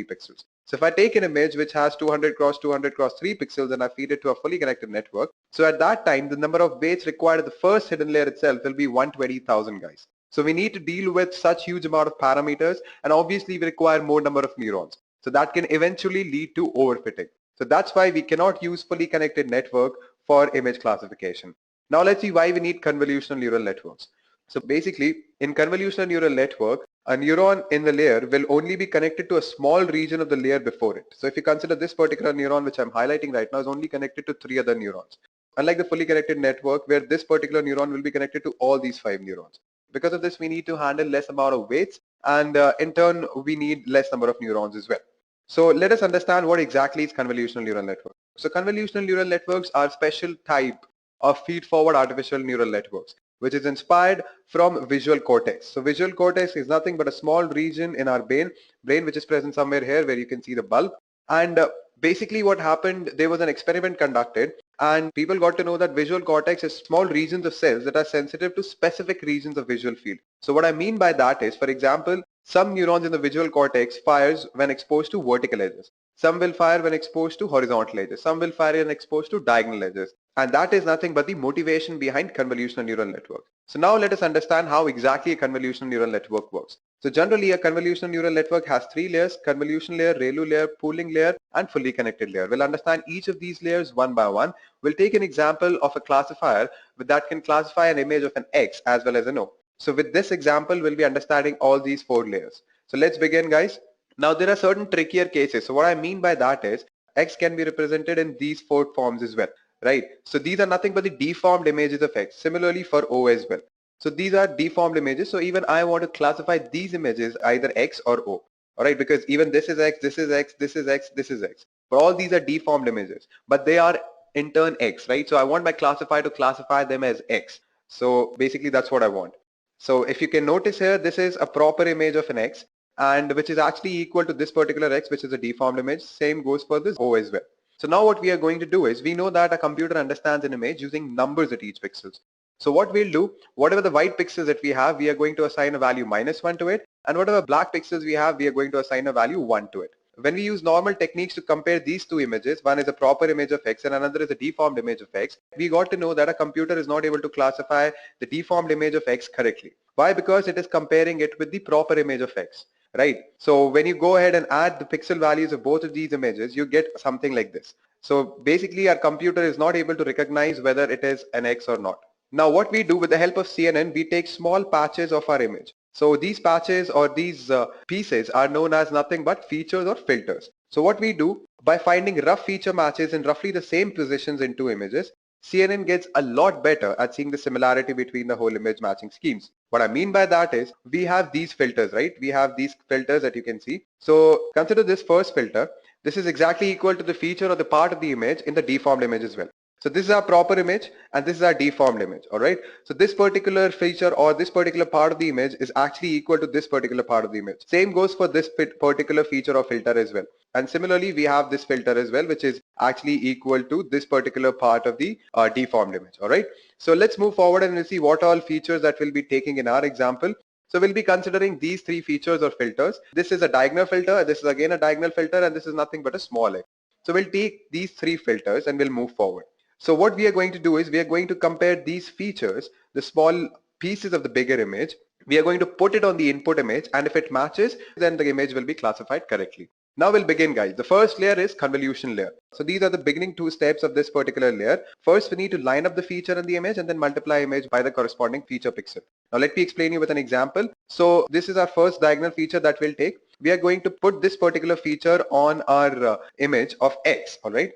pixels. So if I take an image which has 200 cross 3 pixels and I feed it to a fully connected network, so at that time, the number of weights required at the first hidden layer itself will be 120,000, guys. So we need to deal with such huge amount of parameters, and obviously we require more number of neurons. So that can eventually lead to overfitting. So that's why we cannot use fully connected network for image classification. Now let's see why we need convolutional neural networks. So basically, in convolutional neural network, a neuron in the layer will only be connected to a small region of the layer before it. So if you consider this particular neuron which I'm highlighting right now is only connected to 3 other neurons. Unlike the fully connected network where this particular neuron will be connected to all these 5 neurons. Because of this, we need to handle less amount of weights, and in turn, we need less number of neurons as well. So let us understand what exactly is convolutional neural network. So convolutional neural networks are special type of feed-forward artificial neural networks, which is inspired from visual cortex. So visual cortex is nothing but a small region in our brain which is present somewhere here where you can see the bulb. And basically what happened, there was an experiment conducted and people got to know that visual cortex is small regions of cells that are sensitive to specific regions of visual field. So what I mean by that is, for example, some neurons in the visual cortex fires when exposed to vertical edges. Some will fire when exposed to horizontal edges. Some will fire when exposed to diagonal edges. And that is nothing but the motivation behind convolutional neural network. So now let us understand how exactly a convolutional neural network works. So generally a convolutional neural network has 3 layers: convolution layer, ReLU layer, pooling layer, and fully connected layer. We'll understand each of these layers one by one. We'll take an example of a classifier that can classify an image of an X as well as an O. So with this example, we'll be understanding all these 4 layers. So let's begin, guys. Now there are certain trickier cases. So what I mean by that is X can be represented in these 4 forms as well, right? So these are nothing but the deformed images of X. Similarly for O as well. So these are deformed images. So even I want to classify these images either X or O. All right, because even this is X, this is X, this is X, this is X. But all these are deformed images, but they are in turn X, right? So I want my classifier to classify them as X. So basically that's what I want. So if you can notice here, this is a proper image of an X, and which is actually equal to this particular X, which is a deformed image. Same goes for this O as well. So now what we are going to do is, we know that a computer understands an image using numbers at each pixels. So what we'll do, whatever the white pixels that we have, we are going to assign a value -1 to it, and whatever black pixels we have, we are going to assign a value 1 to it. When we use normal techniques to compare these two images, one is a proper image of X and another is a deformed image of X, we got to know that a computer is not able to classify the deformed image of X correctly. Why? Because it is comparing it with the proper image of X, right? So when you go ahead and add the pixel values of both of these images, you get something like this. So basically our computer is not able to recognize whether it is an X or not. Now what we do with the help of CNN, we take small patches of our image. So these patches or these pieces are known as nothing but features or filters. So what we do, by finding rough feature matches in roughly the same positions in two images, CNN gets a lot better at seeing the similarity between the whole image matching schemes. What I mean by that is, we have these filters, right? We have these filters that you can see. So consider this first filter. This is exactly equal to the feature or the part of the image in the deformed image as well. So this is our proper image and this is our deformed image, all right? So this particular feature or this particular part of the image is actually equal to this particular part of the image. Same goes for this particular feature or filter as well. And similarly, we have this filter as well, which is actually equal to this particular part of the deformed image, all right? So let's move forward and we'll see what all features that we'll be taking in our example. So we'll be considering these 3 features or filters. This is a diagonal filter, this is again a diagonal filter, and this is nothing but a small X. So we'll take these 3 filters and we'll move forward. So what we are going to do is, we are going to compare these features, the small pieces of the bigger image. We are going to put it on the input image, and if it matches, then the image will be classified correctly. Now we'll begin, guys. The first layer is convolution layer. So these are the beginning 2 steps of this particular layer. First, we need to line up the feature in the image and then multiply image by the corresponding feature pixel. Now let me explain you with an example. So this is our first diagonal feature that we'll take. We are going to put this particular feature on our image of X, all right?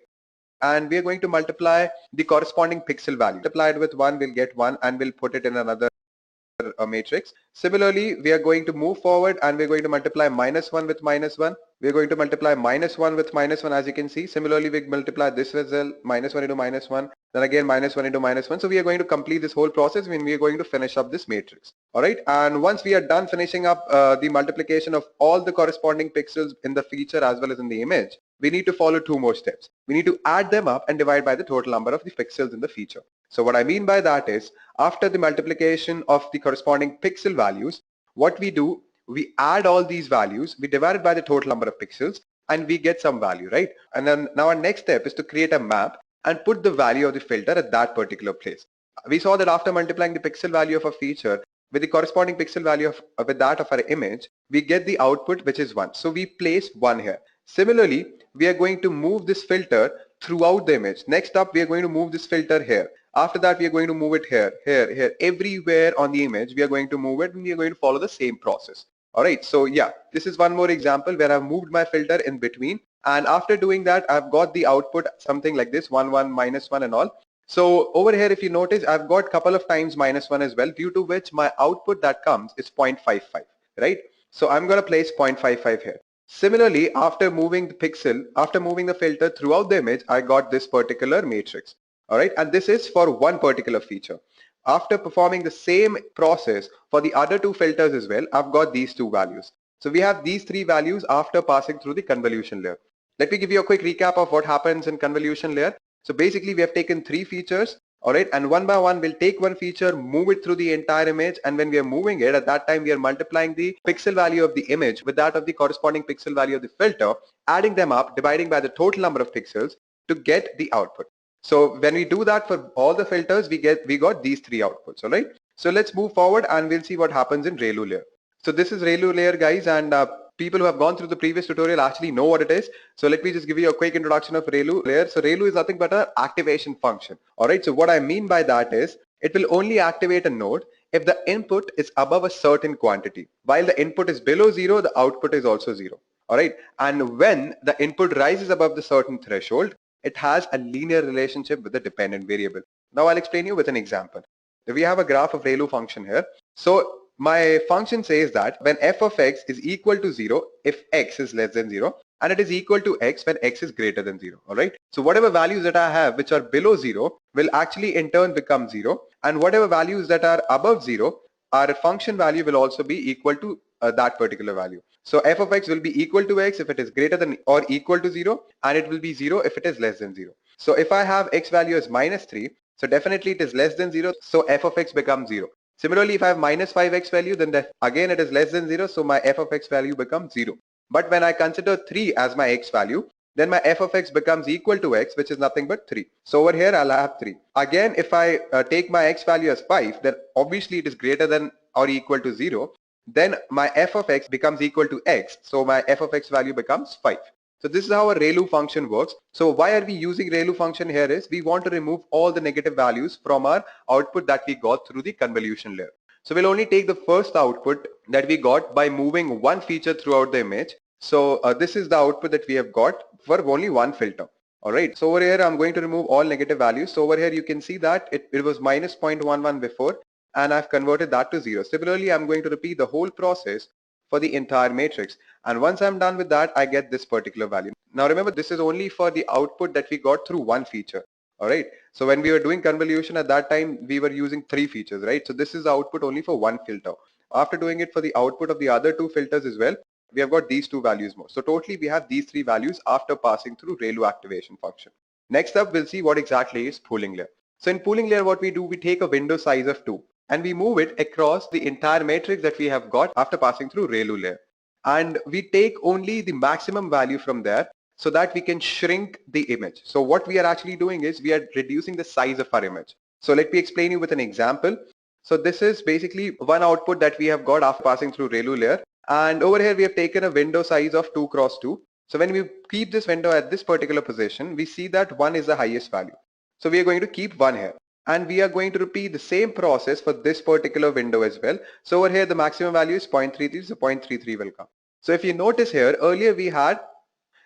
And we are going to multiply the corresponding pixel value. Multiplied with 1, we'll get 1 and we'll put it in another matrix. Similarly, we are going to move forward and we're going to multiply -1 with -1. We're going to multiply -1 with -1, as you can see. Similarly, we multiply this as well, -1 into -1, then again -1 into -1. So we are going to complete this whole process when we are going to finish up this matrix. All right. And once we are done finishing up the multiplication of all the corresponding pixels in the feature as well as in the image, we need to follow 2 more steps. We need to add them up and divide by the total number of the pixels in the feature. So what I mean by that is, after the multiplication of the corresponding pixel values, what we do, we add all these values, we divide it by the total number of pixels, and we get some value, right? And then now our next step is to create a map and put the value of the filter at that particular place. We saw that after multiplying the pixel value of a feature with the corresponding pixel value of with that of our image, we get the output, which is 1. So we place 1 here. Similarly, we are going to move this filter throughout the image. Next up, we are going to move this filter here. After that, we are going to move it here, here, here, everywhere on the image. We are going to move it and we are going to follow the same process. All right, so yeah, this is one more example where I've moved my filter in between. And after doing that, I've got the output something like this, 1, 1, -1 and all. So over here, if you notice, I've got a couple of times -1 as well, due to which my output that comes is 0.55, right? So I'm going to place 0.55 here. Similarly, after moving the pixel, after moving the filter throughout the image, I got this particular matrix. All right, and this is for one particular feature. After performing the same process for the other two filters as well, I've got these two values. So we have these three values after passing through the convolution layer. Let me give you a quick recap of what happens in convolution layer. So basically we have taken three features, all right, and one by one we'll take one feature, move it through the entire image, and when we are moving it, at that time we are multiplying the pixel value of the image with that of the corresponding pixel value of the filter, adding them up, dividing by the total number of pixels to get the output. So when we do that for all the filters, we got these three outputs, all right? So let's move forward and we'll see what happens in ReLU layer. So this is ReLU layer, guys, and people who have gone through the previous tutorial actually know what it is. So let me just give you a quick introduction of ReLU layer. So ReLU is nothing but an activation function. All right. So what I mean by that is it will only activate a node if the input is above a certain quantity. While the input is below 0, the output is also 0. All right. And when the input rises above the certain threshold, it has a linear relationship with the dependent variable. Now I'll explain you with an example. We have a graph of ReLU function here. So my function says that when f of x is equal to 0 if x is less than 0, and it is equal to x when x is greater than 0. All right. So whatever values that I have which are below 0 will actually in turn become 0, and whatever values that are above 0, our function value will also be equal to that particular value. So f of x will be equal to x if it is greater than or equal to 0, and it will be 0 if it is less than 0. So if I have x value as -3, so definitely it is less than 0, so f of x becomes 0. Similarly, if I have -5x value, then again it is less than 0, so my f of x value becomes 0. But when I consider 3 as my x value, then my f of x becomes equal to x, which is nothing but 3. So over here I'll have 3. Again, if I take my x value as 5, then obviously it is greater than or equal to 0. Then my f of x becomes equal to x, so my f of x value becomes 5. So this is how a ReLU function works. So why are we using ReLU function here is we want to remove all the negative values from our output that we got through the convolution layer. So we'll only take the first output that we got by moving one feature throughout the image. So this is the output that we have got for only one filter. All right. So over here, I'm going to remove all negative values. So over here, you can see that it was -0.11 before, and I've converted that to 0. Similarly, I'm going to repeat the whole process for the entire matrix. And once I'm done with that, I get this particular value. Now remember, this is only for the output that we got through one feature. All right. So when we were doing convolution at that time, we were using three features, right? So this is the output only for one filter. After doing it for the output of the other two filters as well, we have got these two values more. So totally we have these three values after passing through ReLU activation function. Next up, we'll see what exactly is pooling layer. So in pooling layer, what we do, we take a window size of 2. And we move it across the entire matrix that we have got after passing through ReLU layer. And we take only the maximum value from there so that we can shrink the image. So what we are actually doing is we are reducing the size of our image. So let me explain you with an example. So this is basically one output that we have got after passing through ReLU layer. And over here we have taken a window size of 2 cross 2. So when we keep this window at this particular position, we see that 1 is the highest value. So we are going to keep 1 here. And we are going to repeat the same process for this particular window as well. So over here the maximum value is 0.33, so 0.33 will come. So if you notice here, earlier we had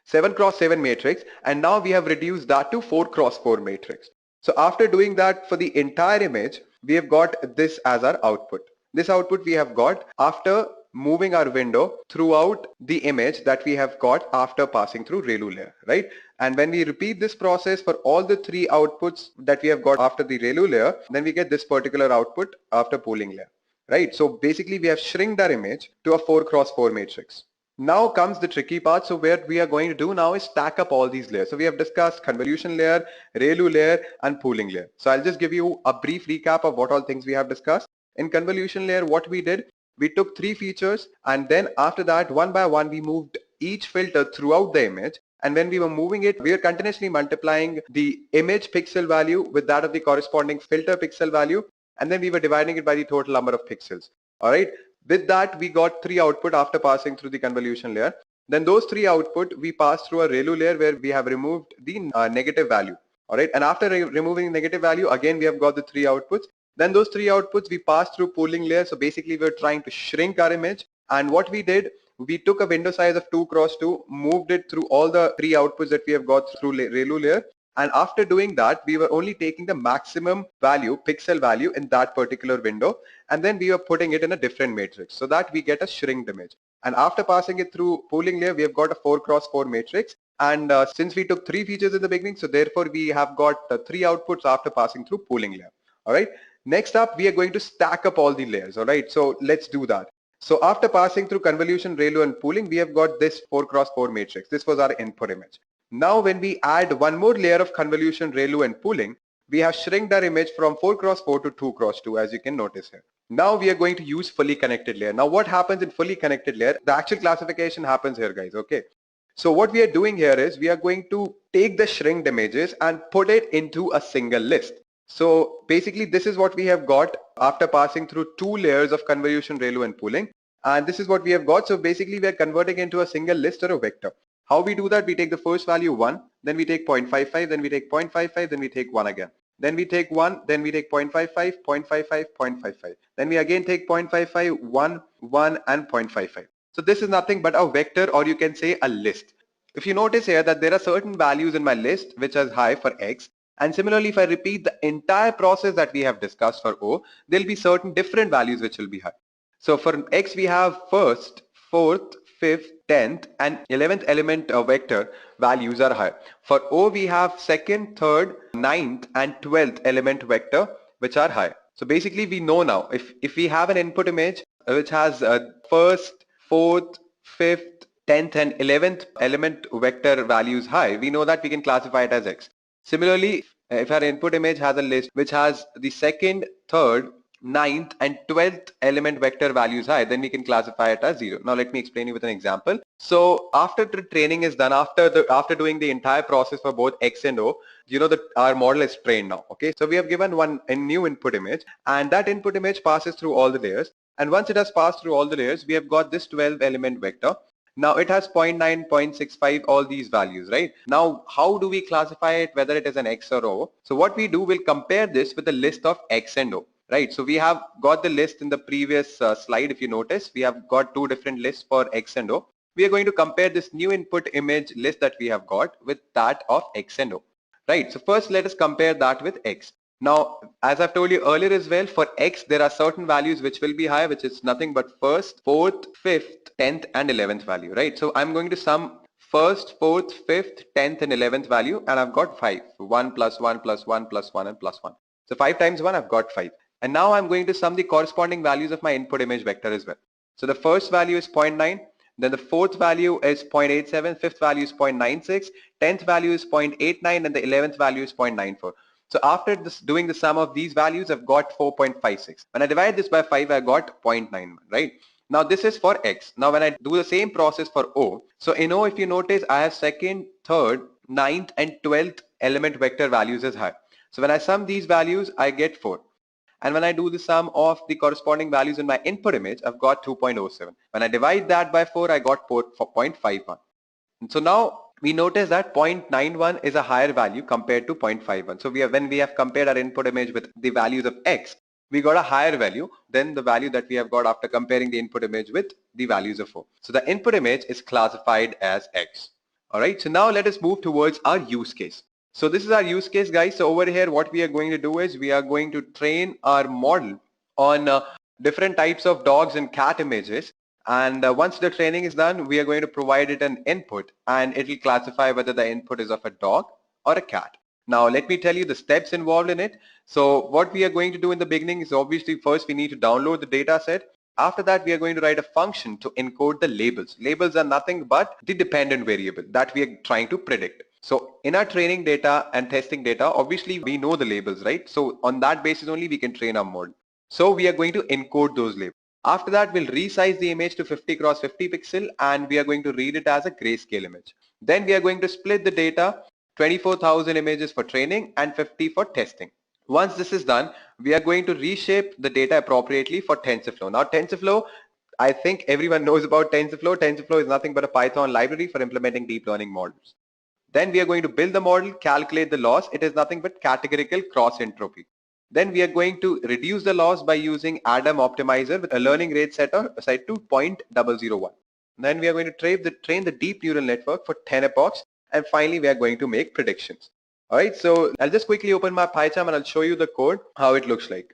7 cross 7 matrix, and now we have reduced that to 4 cross 4 matrix. So after doing that for the entire image, we have got this as our output. This output we have got after moving our window throughout the image that we have got after passing through ReLU layer, right? And when we repeat this process for all the three outputs that we have got after the ReLU layer, then we get this particular output after pooling layer, right? So basically we have shrinked our image to a 4 cross 4 matrix. Now comes the tricky part. So what we are going to do now is stack up all these layers. So we have discussed convolution layer, ReLU layer, and pooling layer. So I'll just give you a brief recap of what all things we have discussed. In convolution layer, what we did, we took three features, and then after that, one by one, we moved each filter throughout the image. And when we were moving it, we were continuously multiplying the image pixel value with that of the corresponding filter pixel value. And then we were dividing it by the total number of pixels. All right. With that, we got three output after passing through the convolution layer. Then those three output we pass through a ReLU layer where we have removed the negative value. All right, and after removing negative value, again we have got the three outputs. Then those three outputs we pass through pooling layer. So basically we're trying to shrink our image, and what we did, we took a window size of 2 cross 2, moved it through all the three outputs that we have got through ReLU layer. And after doing that, we were only taking the maximum value, pixel value in that particular window, and then we were putting it in a different matrix so that we get a shrinked image. And after passing it through pooling layer, we have got a 4 cross 4 matrix. And since we took three features in the beginning, so therefore we have got three outputs after passing through pooling layer. All right. Next up, we are going to stack up all the layers. All right. So let's do that. So after passing through convolution, ReLU and pooling, we have got this 4 cross 4 matrix. This was our input image. Now when we add one more layer of convolution, ReLU and pooling, we have shrinked our image from 4 cross 4 to 2 cross 2, as you can notice here. Now we are going to use fully connected layer. Now what happens in fully connected layer? The actual classification happens here, guys. Okay. So what we are doing here is we are going to take the shrinked images and put it into a single list. So basically this is what we have got after passing through two layers of convolution, ReLU and pooling. And this is what we have got. So basically we are converting into a single list or a vector. How we do that? We take the first value 1, then we take 0.55, then we take 0.55, then we take 1 again. Then we take 1, then we take 0.55, 0.55, 0.55. Then we again take 0.55, 1, 1 and 0.55. So this is nothing but a vector, or you can say a list. If you notice here that there are certain values in my list which is high for X, and similarly if I repeat the entire process that we have discussed for O, there will be certain different values which will be high. So for X we have first, fourth, 5th, 10th and 11th element vector values are high. For O we have 2nd, 3rd, 9th and 12th element vector which are high. So basically we know now if we have an input image which has 1st, 4th, 5th, 10th and 11th element vector values high, we know that we can classify it as X. Similarly, if our input image has a list which has the 2nd, 3rd, 9th and 12th element vector values high, then we can classify it as 0. Now let me explain you with an example. So after the training is done, after doing the entire process for both X and O, you know that our model is trained now. Okay, so we have given a new input image, and that input image passes through all the layers, and once it has passed through all the layers, we have got this 12 element vector. Now it has 0.9, 0.65, all these values, right? Now how do we classify it, whether it is an X or O? So what we do, we'll compare this with a list of X and O. Right, so we have got the list in the previous slide. If you notice, we have got two different lists for X and O. We are going to compare this new input image list that we have got with that of X and O. Right, so first let us compare that with X. Now, as I've told you earlier as well, for X, there are certain values which will be high, which is nothing but 1st, 4th, 5th, 10th and 11th value, right? So I'm going to sum 1st, 4th, 5th, 10th and 11th value, and I've got 5. 1 plus 1 plus 1 plus 1 and plus 1. So 5 times 1, I've got 5. And now I'm going to sum the corresponding values of my input image vector as well. So the first value is 0.9, then the fourth value is 0.87, fifth value is 0.96, 10th value is 0.89 and the 11th value is 0.94. So after doing the sum of these values, I've got 4.56. When I divide this by 5, I got 0.91, right? Now this is for X. Now when I do the same process for O, so in O, if you notice, I have 2nd, 3rd, 9th and 12th element vector values as high. So when I sum these values, I get 4. And when I do the sum of the corresponding values in my input image, I've got 2.07. When I divide that by 4, I got 0.51. And so now we notice that 0.91 is a higher value compared to 0.51. So when we have compared our input image with the values of X, we got a higher value than the value that we have got after comparing the input image with the values of O. So the input image is classified as X. All right, so now let us move towards our use case. So this is our use case, guys. So over here, what we are going to do is we are going to train our model on different types of dogs and cat images. And once the training is done, we are going to provide it an input, and it will classify whether the input is of a dog or a cat. Now, let me tell you the steps involved in it. So what we are going to do in the beginning is obviously first we need to download the data set. After that, we are going to write a function to encode the labels. Labels are nothing but the dependent variable that we are trying to predict. So in our training data and testing data, obviously we know the labels, right? So on that basis only we can train our model. So we are going to encode those labels. After that, we'll resize the image to 50 cross 50 pixel and we are going to read it as a grayscale image. Then we are going to split the data, 24,000 images for training and 50 for testing. Once this is done, we are going to reshape the data appropriately for TensorFlow. Now TensorFlow, I think everyone knows about TensorFlow. TensorFlow is nothing but a Python library for implementing deep learning models. Then we are going to build the model, calculate the loss. It is nothing but categorical cross entropy. Then we are going to reduce the loss by using Adam optimizer with a learning rate set to 0.001. Then we are going to train the deep neural network for 10 epochs. And finally, we are going to make predictions. All right, so I'll just quickly open my PyCharm and I'll show you the code, how it looks like.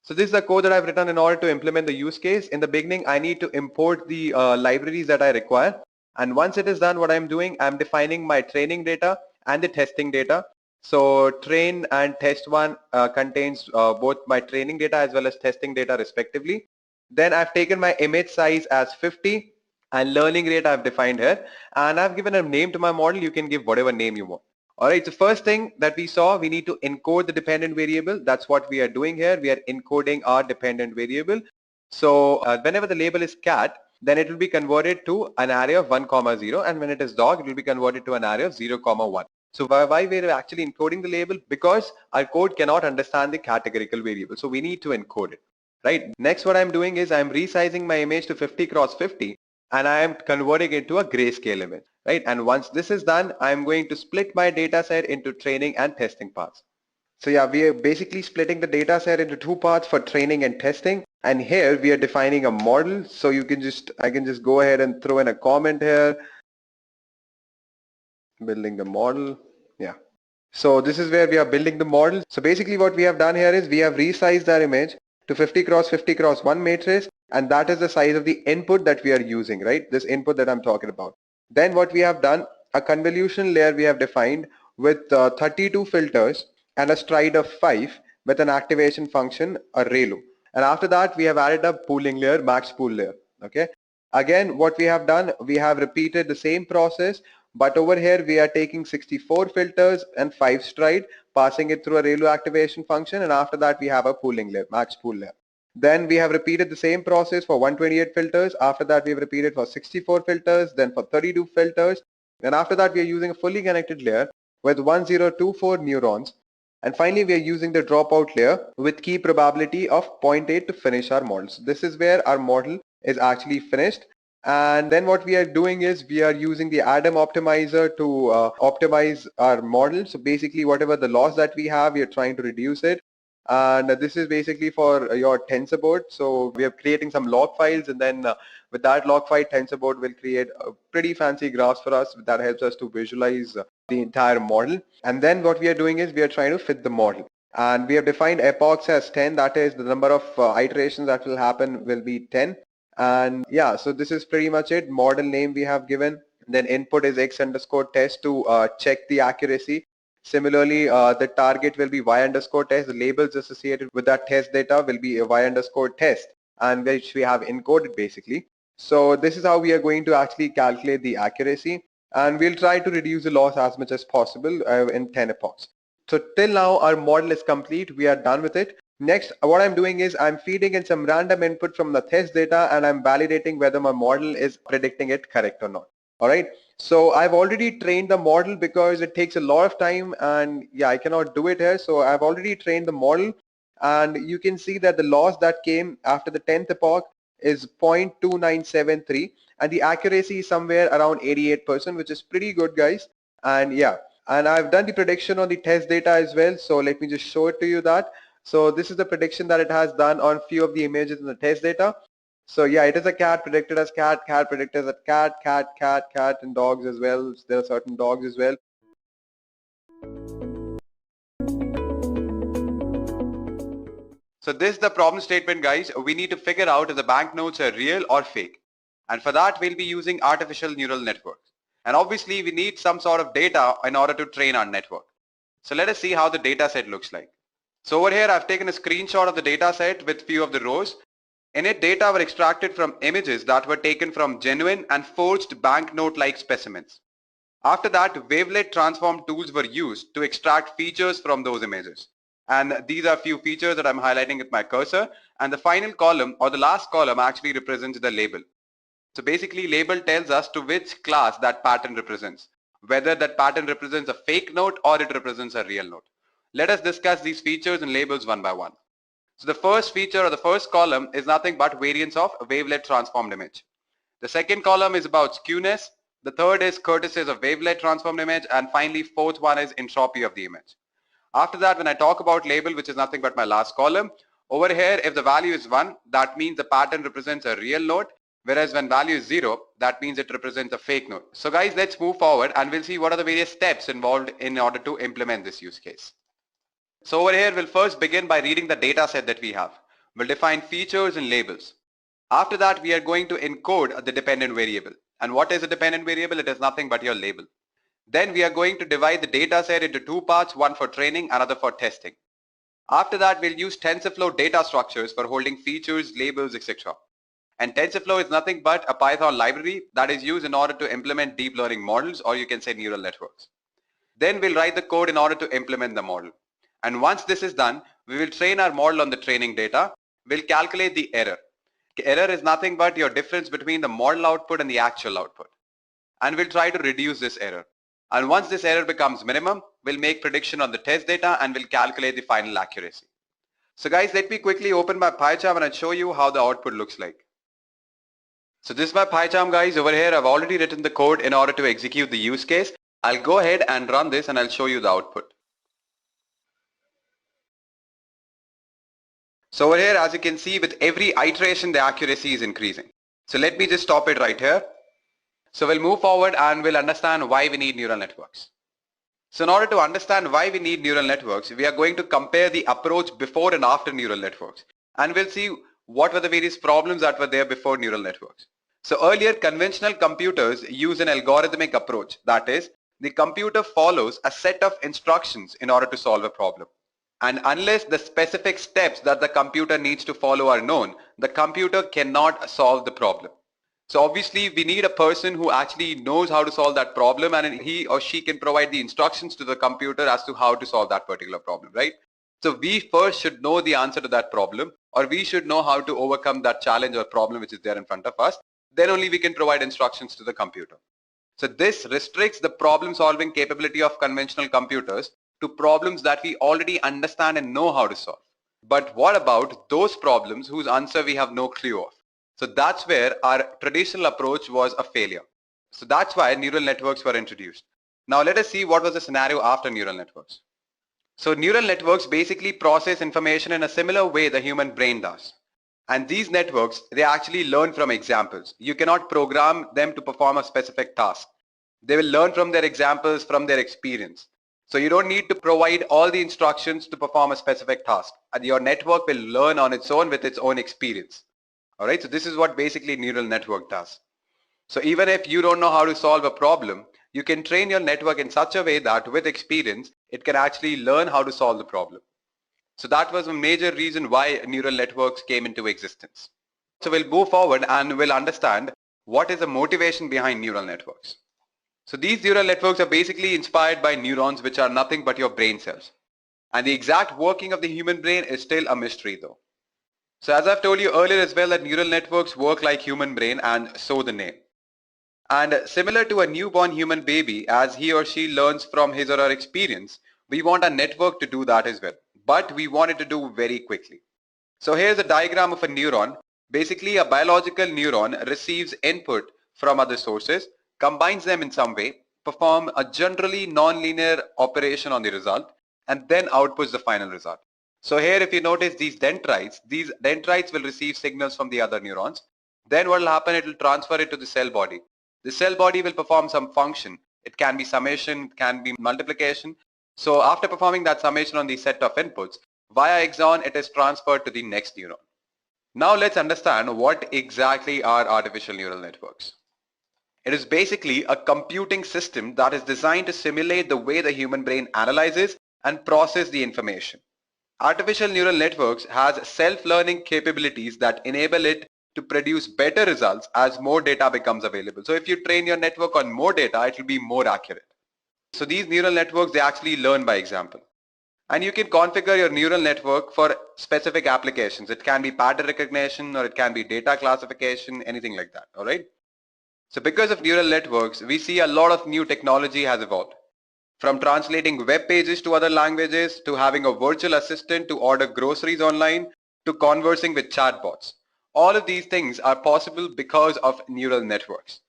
So this is the code that I've written in order to implement the use case. In the beginning, I need to import the libraries that I require. And once it is done, what I'm doing, I'm defining my training data and the testing data. So train and test one contains both my training data as well as testing data respectively. Then I've taken my image size as 50 and learning rate I've defined here. And I've given a name to my model. You can give whatever name you want. All right, so first thing that we saw, we need to encode the dependent variable. That's what we are doing here. We are encoding our dependent variable. So whenever the label is cat, then it will be converted to an array of 1, 0, and when it is dog, it will be converted to an array of 0, 1. So why we are actually encoding the label? Because our code cannot understand the categorical variable. So we need to encode it, right? Next, what I'm doing is I'm resizing my image to 50 cross 50, and I am converting it to a grayscale image, right? And once this is done, I'm going to split my data set into training and testing parts. So yeah, we are basically splitting the data set into two parts for training and testing. And here we are defining a model. So you can I can just go ahead and throw in a comment here. Building the model. Yeah. So this is where we are building the model. So basically what we have done here is we have resized our image to 50 cross 50 cross 1 matrix, and that is the size of the input that we are using, right? This input that I'm talking about. Then what we have done, a convolution layer we have defined with 32 filters and a stride of 5 with an activation function, a ReLU. And after that we have added a pooling layer, max pool layer. Okay. Again, what we have done, we have repeated the same process, but over here we are taking 64 filters and 5 stride, passing it through a ReLU activation function, and after that we have a pooling layer, max pool layer. Then we have repeated the same process for 128 filters. After that we have repeated for 64 filters, then for 32 filters. And after that we are using a fully connected layer with 1024 neurons. And finally we are using the dropout layer with key probability of 0.8 to finish our model. So this is where our model is actually finished. And then what we are doing is we are using the Adam optimizer to optimize our model. So basically whatever the loss that we have, we are trying to reduce it. And this is basically for your TensorBoard. So we are creating some log files, and then with that log file, TensorBoard will create a pretty fancy graphs for us that helps us to visualize the entire model. And then what we are doing is we are trying to fit the model. And we have defined epochs as 10. That is the number of iterations that will happen will be 10. And yeah, so this is pretty much it. Model name we have given. Then input is x underscore test to check the accuracy. Similarly, the target will be y underscore test. The labels associated with that test data will be a y underscore test, and which we have encoded basically. So this is how we are going to actually calculate the accuracy, and we'll try to reduce the loss as much as possible in 10 epochs. So till now our model is complete. We are done with it. Next, what I'm doing is I'm feeding in some random input from the test data, and I'm validating whether my model is predicting it correct or not. All right. So I've already trained the model because it takes a lot of time, and yeah, I cannot do it here. So I've already trained the model, and you can see that the loss that came after the 10th epoch is 0.2973, and the accuracy is somewhere around 88%, which is pretty good, guys. And yeah, and I've done the prediction on the test data as well. So let me just show it to you that. So this is the prediction that it has done on few of the images in the test data. So yeah, it is a cat predicted as cat predicted as cat, and dogs as well. There are certain dogs as well. So this is the problem statement, guys. We need to figure out if the banknotes are real or fake. And for that, we'll be using artificial neural networks. And obviously, we need some sort of data in order to train our network. So let us see how the data set looks like. So over here, I've taken a screenshot of the data set with few of the rows. In it, data were extracted from images that were taken from genuine and forged banknote-like specimens. After that, wavelet transform tools were used to extract features from those images. And these are few features that I'm highlighting with my cursor. And the final column, or the last column, actually represents the label. So basically, label tells us to which class that pattern represents, whether that pattern represents a fake note or it represents a real note. Let us discuss these features and labels one by one. So the first feature or the first column is nothing but variance of a wavelet transformed image. The second column is about skewness. The third is curtices of wavelet transformed image. And finally, fourth one is entropy of the image. After that, when I talk about label, which is nothing but my last column, over here, if the value is 1, that means the pattern represents a real node. Whereas when value is 0, that means it represents a fake node. So guys, let's move forward and we'll see what are the various steps involved in order to implement this use case. So over here, we'll first begin by reading the data set that we have. We'll define features and labels. After that, we are going to encode the dependent variable. And what is a dependent variable? It is nothing but your label. Then we are going to divide the data set into two parts, one for training, another for testing. After that, we'll use TensorFlow data structures for holding features, labels, etc. And TensorFlow is nothing but a Python library that is used in order to implement deep learning models, or you can say neural networks. Then we'll write the code in order to implement the model. And once this is done, we will train our model on the training data. We'll calculate the error. Error is nothing but your difference between the model output and the actual output. And we'll try to reduce this error. And once this error becomes minimum, we'll make prediction on the test data and we'll calculate the final accuracy. So guys, let me quickly open my PyCharm and I'll show you how the output looks like. So this is my PyCharm guys. Over here, I've already written the code in order to execute the use case. I'll go ahead and run this and I'll show you the output. So over here, as you can see, with every iteration, the accuracy is increasing. So let me just stop it right here. So we'll move forward and we'll understand why we need neural networks. So in order to understand why we need neural networks, we are going to compare the approach before and after neural networks. And we'll see what were the various problems that were there before neural networks. So earlier, conventional computers use an algorithmic approach. That is, the computer follows a set of instructions in order to solve a problem. And unless the specific steps that the computer needs to follow are known, the computer cannot solve the problem. So obviously we need a person who actually knows how to solve that problem, and he or she can provide the instructions to the computer as to how to solve that particular problem, right? So we first should know the answer to that problem, or we should know how to overcome that challenge or problem which is there in front of us. Then only we can provide instructions to the computer. So this restricts the problem solving capability of conventional computers to problems that we already understand and know how to solve. But what about those problems whose answer we have no clue of? So that's where our traditional approach was a failure. So that's why neural networks were introduced. Now let us see what was the scenario after neural networks. So neural networks basically process information in a similar way the human brain does. And these networks, they actually learn from examples. You cannot program them to perform a specific task. They will learn from their examples, from their experience. So you don't need to provide all the instructions to perform a specific task. And your network will learn on its own with its own experience. All right, so this is what basically neural network does. So even if you don't know how to solve a problem, you can train your network in such a way that with experience, it can actually learn how to solve the problem. So that was a major reason why neural networks came into existence. So we'll move forward and we'll understand what is the motivation behind neural networks. So these neural networks are basically inspired by neurons, which are nothing but your brain cells. And the exact working of the human brain is still a mystery though. So as I've told you earlier as well, that neural networks work like human brain, and so the name. And similar to a newborn human baby, as he or she learns from his or her experience, we want a network to do that as well. But we want it to do very quickly. So here's a diagram of a neuron. Basically, a biological neuron receives input from other sources, combines them in some way, perform a generally non-linear operation on the result, and then outputs the final result. So here, if you notice these dendrites will receive signals from the other neurons. Then what will happen, it will transfer it to the cell body. The cell body will perform some function. It can be summation, it can be multiplication. So after performing that summation on the set of inputs, via axon, it is transferred to the next neuron. Now let's understand what exactly are artificial neural networks. It is basically a computing system that is designed to simulate the way the human brain analyzes and processes the information. Artificial neural networks has self-learning capabilities that enable it to produce better results as more data becomes available. So if you train your network on more data, it will be more accurate. So these neural networks, they actually learn by example. And you can configure your neural network for specific applications. It can be pattern recognition, or it can be data classification, anything like that, all right? So because of neural networks, we see a lot of new technology has evolved. From translating web pages to other languages, to having a virtual assistant to order groceries online, to conversing with chatbots. All of these things are possible because of neural networks.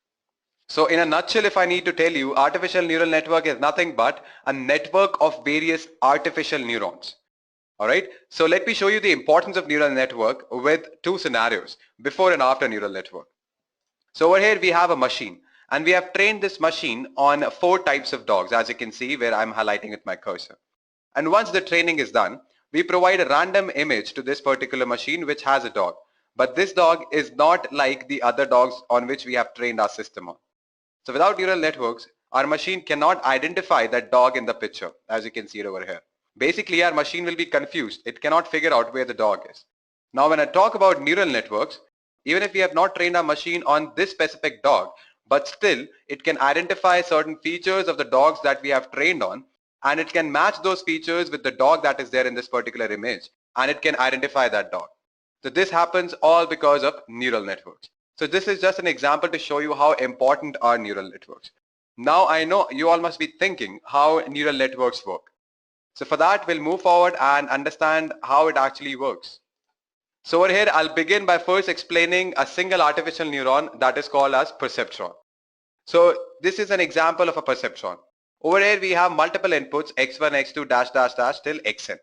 So in a nutshell, if I need to tell you, artificial neural network is nothing but a network of various artificial neurons. Alright, so let me show you the importance of neural network with two scenarios, before and after neural network. So over here we have a machine, and we have trained this machine on 4 types of dogs, as you can see where I'm highlighting with my cursor. And once the training is done, we provide a random image to this particular machine which has a dog. But this dog is not like the other dogs on which we have trained our system on. So without neural networks, our machine cannot identify that dog in the picture, as you can see it over here. Basically, our machine will be confused. It cannot figure out where the dog is. Now, when I talk about neural networks, even if we have not trained our machine on this specific dog, but still it can identify certain features of the dogs that we have trained on, and it can match those features with the dog that is there in this particular image, and it can identify that dog. So this happens all because of neural networks. So this is just an example to show you how important are neural networks. Now I know you all must be thinking how neural networks work. So for that, we'll move forward and understand how it actually works. So over here, I'll begin by first explaining a single artificial neuron that is called as perceptron. So this is an example of a perceptron. Over here, we have multiple inputs, x1, x2, dash, dash, dash, till xn.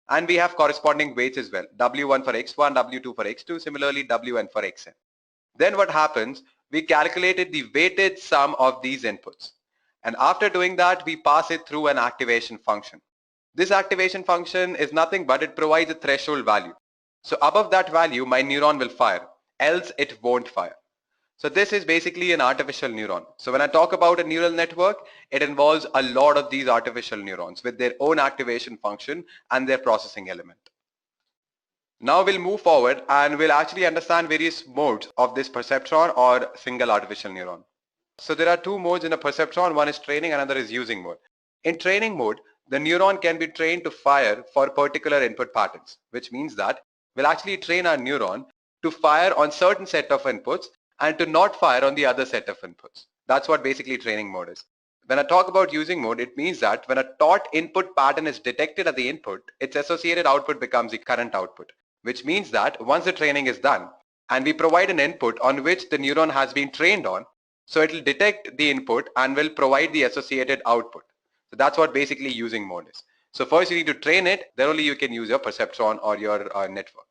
And we have corresponding weights as well, w1 for x1, w2 for x2, similarly wn for xn. Then what happens, we calculated the weighted sum of these inputs. And after doing that, we pass it through an activation function. This activation function is nothing but it provides a threshold value. So above that value, my neuron will fire, else it won't fire. So this is basically an artificial neuron. So when I talk about a neural network, it involves a lot of these artificial neurons with their own activation function and their processing element. Now we'll move forward and we'll actually understand various modes of this perceptron or single artificial neuron. So there are 2 modes in a perceptron. One is training, another is using mode. In training mode, the neuron can be trained to fire for particular input patterns, which means that we'll actually train our neuron to fire on certain set of inputs and to not fire on the other set of inputs. That's what basically training mode is. When I talk about using mode, it means that when a taught input pattern is detected at the input, its associated output becomes the current output, which means that once the training is done and we provide an input on which the neuron has been trained on, so it will detect the input and will provide the associated output. So that's what basically using mode is. So first you need to train it, then only you can use your perceptron or your network.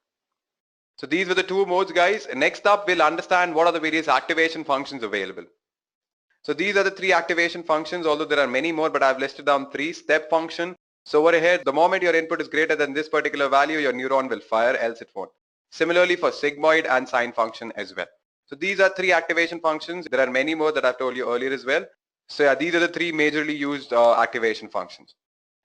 So these were the 2 modes, guys. Next up, we'll understand what are the various activation functions available. So these are the 3 activation functions, although there are many more, but I've listed down 3. Step function. So over here, the moment your input is greater than this particular value, your neuron will fire, else it won't. Similarly for sigmoid and sine function as well. So these are 3 activation functions. There are many more that I've told you earlier as well. So yeah, these are the 3 majorly used activation functions.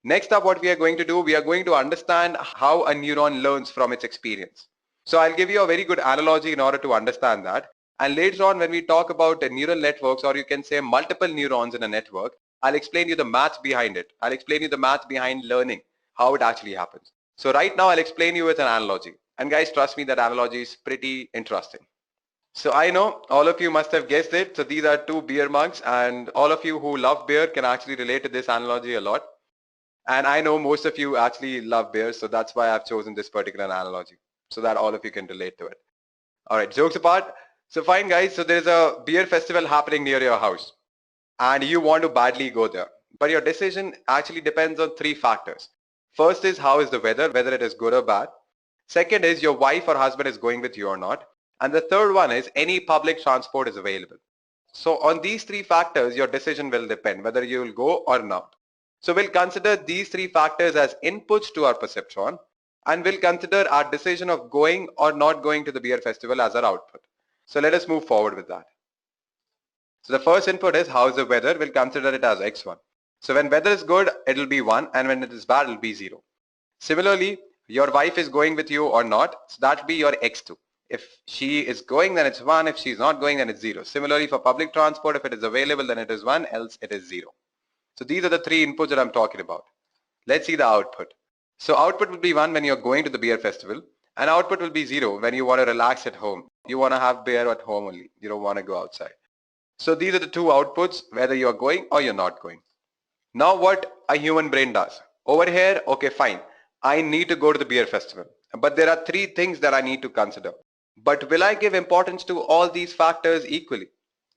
Next up, what we are going to do, we are going to understand how a neuron learns from its experience. So I'll give you a very good analogy in order to understand that. And later on, when we talk about neural networks, or you can say multiple neurons in a network, I'll explain you the math behind it. I'll explain you the math behind learning, how it actually happens. So right now, I'll explain you with an analogy. And guys, trust me, that analogy is pretty interesting. So I know all of you must have guessed it. So these are 2 beer mugs, and all of you who love beer can actually relate to this analogy a lot. And I know most of you actually love beer, so that's why I've chosen this particular analogy, so that all of you can relate to it. All right, jokes apart. So fine, guys. So there's a beer festival happening near your house, and you want to badly go there. But your decision actually depends on 3 factors. First is how is the weather, whether it is good or bad. Second is your wife or husband is going with you or not. And the third one is any public transport is available. So on these 3 factors, your decision will depend whether you will go or not. So we'll consider these 3 factors as inputs to our perceptron, and we'll consider our decision of going or not going to the beer festival as our output. So let us move forward with that. So the first input is how's the weather. We'll consider it as x1. So when weather is good, it'll be 1, and when it is bad, it'll be 0. Similarly, your wife is going with you or not, so that'll be your x2. If she is going, then it's 1. If she's not going, then it's 0. Similarly, for public transport, if it is available, then it is 1, else it is 0. So these are the 3 inputs that I'm talking about. Let's see the output. So output will be 1 when you're going to the beer festival, and output will be 0 when you want to relax at home. You want to have beer at home only. You don't want to go outside. So these are the 2 outputs, whether you're going or you're not going. Now what a human brain does. Over here, okay, fine. I need to go to the beer festival. but there are three things that I need to consider. But will I give importance to all these factors equally?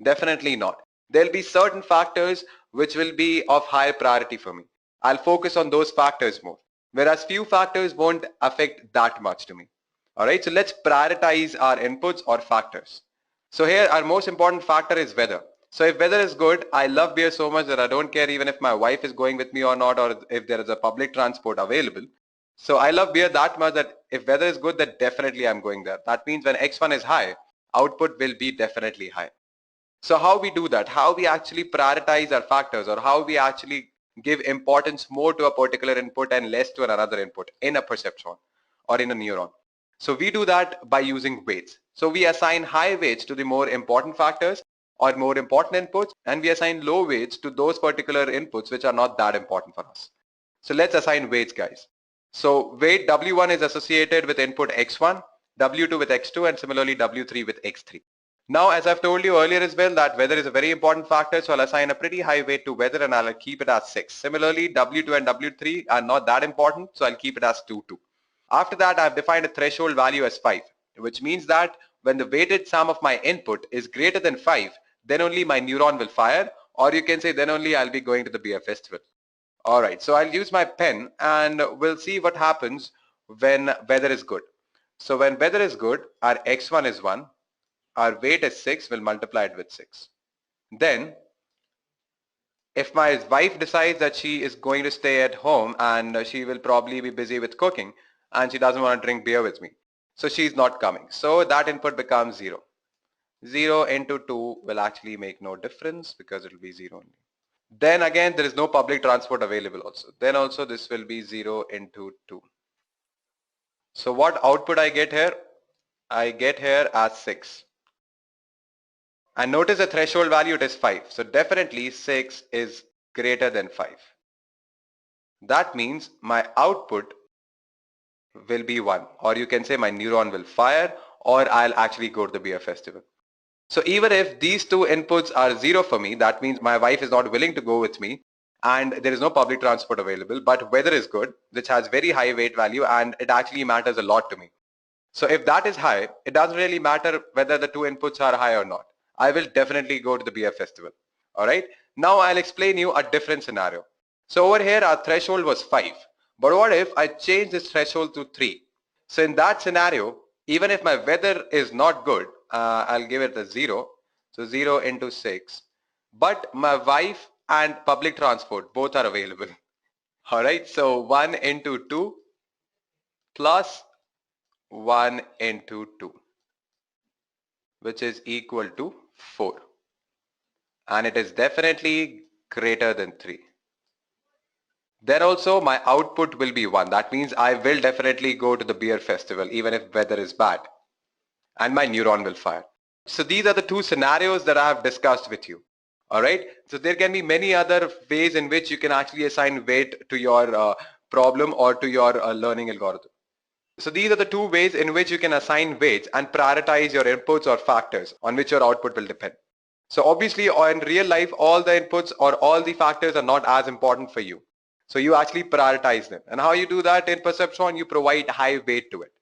Definitely not. There'll be certain factors which will be of higher priority for me. I'll focus on those factors more, whereas few factors won't affect that much to me. All right, so let's prioritize our inputs or factors. So here our most important factor is weather. So if weather is good, I love beer so much that I don't care even if my wife is going with me or not, or if there is a public transport available. So I love beer that much that if weather is good, then definitely I'm going there. That means when X1 is high, output will be definitely high. So how we do that, how we actually prioritize our factors, or how we actually give importance more to a particular input and less to another input in a perceptron or in a neuron. So we do that by using weights. So we assign high weights to the more important factors or more important inputs, and we assign low weights to those particular inputs which are not that important for us. So let's assign weights, guys. So weight W1 is associated with input X1, W2 with X2, and similarly W3 with X3. Now, as I've told you earlier as well, that weather is a very important factor, so I'll assign a pretty high weight to weather and I'll keep it as 6. Similarly, W2 and W3 are not that important, so I'll keep it as 2, 2. After that, I've defined a threshold value as 5, which means that when the weighted sum of my input is greater than 5, then only my neuron will fire, or you can say then only I'll be going to the beer festival. All right, so I'll use my pen and we'll see what happens when weather is good. So when weather is good, our X1 is 1, our weight is 6, we'll multiply it with 6. Then if my wife decides that she is going to stay at home and she will probably be busy with cooking and she doesn't want to drink beer with me, so she's not coming. So that input becomes 0. 0 into 2 will actually make no difference because it will be 0 only. Then again, there is no public transport available also. Then also this will be 0 into 2. So what output I get here? I get here as 6. And notice the threshold value, it is 5. So definitely 6 is greater than 5. That means my output will be 1, or you can say my neuron will fire, or I'll actually go to the beer festival. So even if these two inputs are 0 for me, that means my wife is not willing to go with me and there is no public transport available, but weather is good, which has very high weight value and it actually matters a lot to me. So if that is high, it doesn't really matter whether the two inputs are high or not. I will definitely go to the beer festival. All right. Now I'll explain you a different scenario. So over here, our threshold was 5. But what if I change this threshold to 3? So in that scenario, even if my weather is not good, I'll give it a 0. So 0 into 6. But my wife and public transport both are available. All right. So 1 into 2 plus 1 into 2, which is equal to 4. And it is definitely greater than 3. Then also my output will be 1. That means I will definitely go to the beer festival even if weather is bad. And my neuron will fire. So these are the two scenarios that I have discussed with you. All right. So there can be many other ways in which you can actually assign weight to your problem or to your learning algorithm. So these are the two ways in which you can assign weights and prioritize your inputs or factors on which your output will depend. So obviously in real life, all the inputs or all the factors are not as important for you. So you actually prioritize them. And how you do that in perceptron, you provide high weight to it.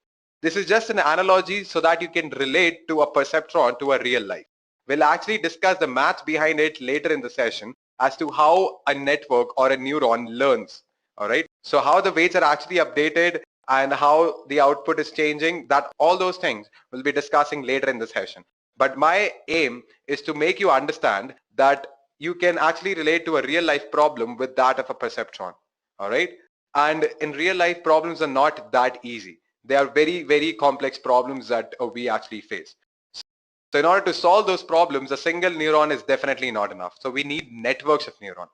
This is just an analogy so that you can relate to a perceptron to a real life. We'll actually discuss the math behind it later in the session as to how a network or a neuron learns. All right. So how the weights are actually updated and how the output is changing, that all those things we'll be discussing later in the session. But my aim is to make you understand that you can actually relate to a real life problem with that of a perceptron. All right. And in real life, problems are not that easy. They are very, very complex problems that we actually face. So in order to solve those problems, a single neuron is definitely not enough. So we need networks of neurons.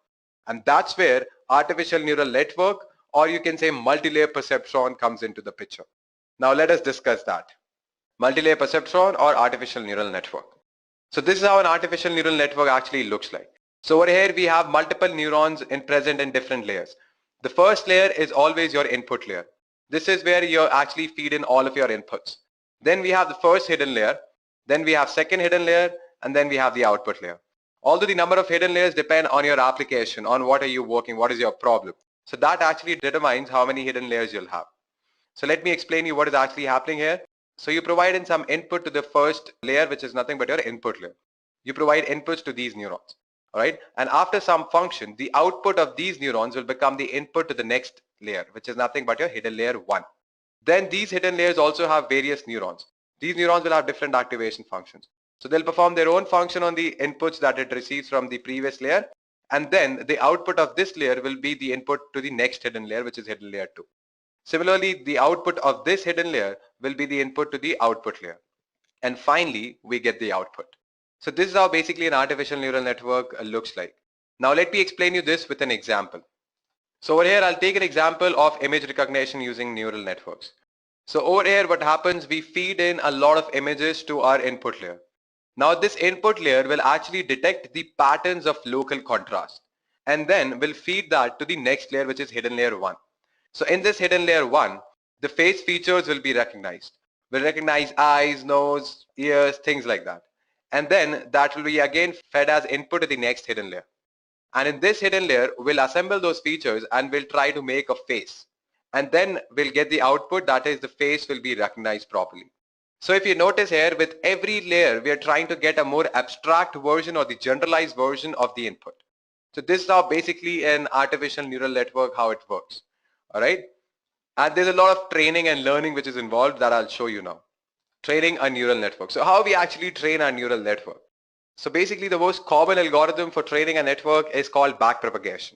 And that's where artificial neural network, or you can say multi-layer perceptron, comes into the picture. Now let us discuss that. Multi-layer perceptron or artificial neural network. So this is how an artificial neural network actually looks like. So over here we have multiple neurons present in different layers. The first layer is always your input layer. This is where you actually feed in all of your inputs. Then we have the first hidden layer. Then we have second hidden layer, and then we have the output layer. Although the number of hidden layers depend on your application, on what are you working, what is your problem. So that actually determines how many hidden layers you'll have. So let me explain you what is actually happening here. So you provide in some input to the first layer, which is nothing but your input layer. You provide inputs to these neurons. All right. And after some function, the output of these neurons will become the input to the next layer, which is nothing but your hidden layer 1. Then these hidden layers also have various neurons. These neurons will have different activation functions. So they'll perform their own function on the inputs that it receives from the previous layer. And then the output of this layer will be the input to the next hidden layer, which is hidden layer 2. Similarly, the output of this hidden layer will be the input to the output layer. And finally, we get the output. So this is how basically an artificial neural network looks like. Now let me explain you this with an example. So over here, I'll take an example of image recognition using neural networks. So over here, what happens, we feed in a lot of images to our input layer. Now this input layer will actually detect the patterns of local contrast and then will feed that to the next layer, which is hidden layer 1. So in this hidden layer 1, the face features will be recognized. We'll recognize eyes, nose, ears, things like that. And then that will be again fed as input to the next hidden layer. And in this hidden layer, we'll assemble those features and we'll try to make a face. And then we'll get the output, that is the face will be recognized properly. So if you notice here, with every layer, we are trying to get a more abstract version or the generalized version of the input. So this is how basically an artificial neural network, how it works. All right. And there's a lot of training and learning which is involved that I'll show you now. Training a neural network. So how we actually train our neural network. So basically the most common algorithm for training a network is called backpropagation.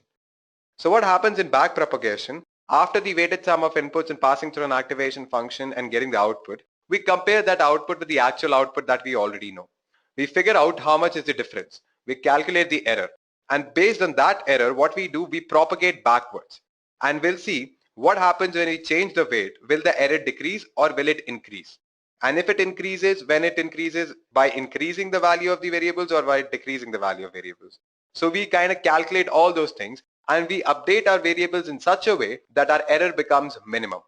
So what happens in backpropagation, after the weighted sum of inputs and passing through an activation function and getting the output, we compare that output with the actual output that we already know. We figure out how much is the difference. We calculate the error. And based on that error, what we do, we propagate backwards. And we'll see what happens when we change the weight. Will the error decrease or will it increase? And if it increases, when it increases by increasing the value of the variables or by decreasing the value of variables. So we kind of calculate all those things and we update our variables in such a way that our error becomes minimum.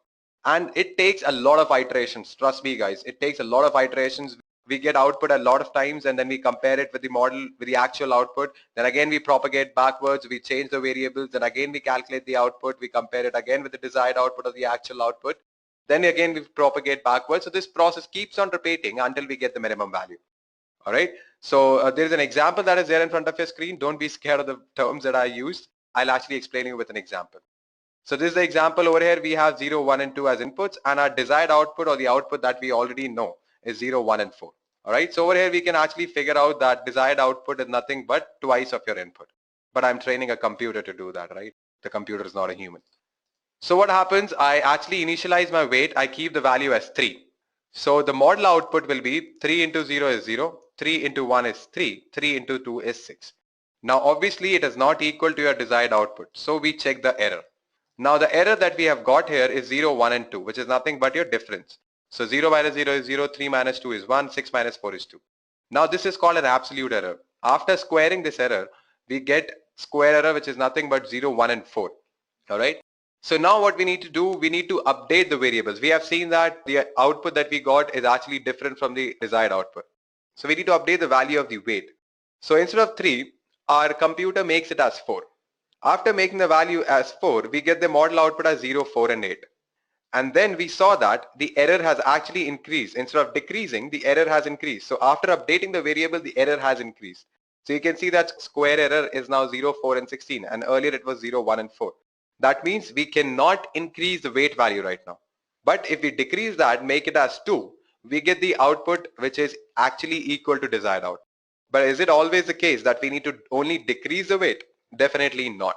And it takes a lot of iterations. Trust me guys, it takes a lot of iterations. We get output a lot of times and then we compare it with the model, with the actual output. Then again we propagate backwards, we change the variables, then again we calculate the output, we compare it again with the desired output of the actual output. Then again we propagate backwards. So this process keeps on repeating until we get the minimum value. All right. So there's an example that is there in front of your screen. Don't be scared of the terms that I used. I'll actually explain you with an example. So this is the example over here. We have 0, 1 and 2 as inputs and our desired output or the output that we already know is 0, 1 and 4. All right. So over here we can actually figure out that desired output is nothing but twice of your input. But I'm training a computer to do that, right? The computer is not a human. So what happens, I actually initialize my weight, I keep the value as 3. So the model output will be 3 into 0 is 0, 3 into 1 is 3, 3 into 2 is 6. Now obviously it is not equal to your desired output, so we check the error. Now the error that we have got here is 0, 1 and 2, which is nothing but your difference. So 0 minus 0 is 0, 3 minus 2 is 1, 6 minus 4 is 2. Now this is called an absolute error. After squaring this error, we get square error, which is nothing but 0, 1 and 4. All right. So now what we need to do, we need to update the variables. We have seen that the output that we got is actually different from the desired output. So we need to update the value of the weight. So instead of 3, our computer makes it as 4. After making the value as 4, we get the model output as 0, 4 and 8. And then we saw that the error has actually increased. Instead of decreasing, the error has increased. So after updating the variable, the error has increased. So you can see that square error is now 0, 4 and 16. And earlier it was 0, 1 and 4. That means we cannot increase the weight value right now. But if we decrease that, make it as 2, we get the output which is actually equal to desired output. But is it always the case that we need to only decrease the weight? Definitely not.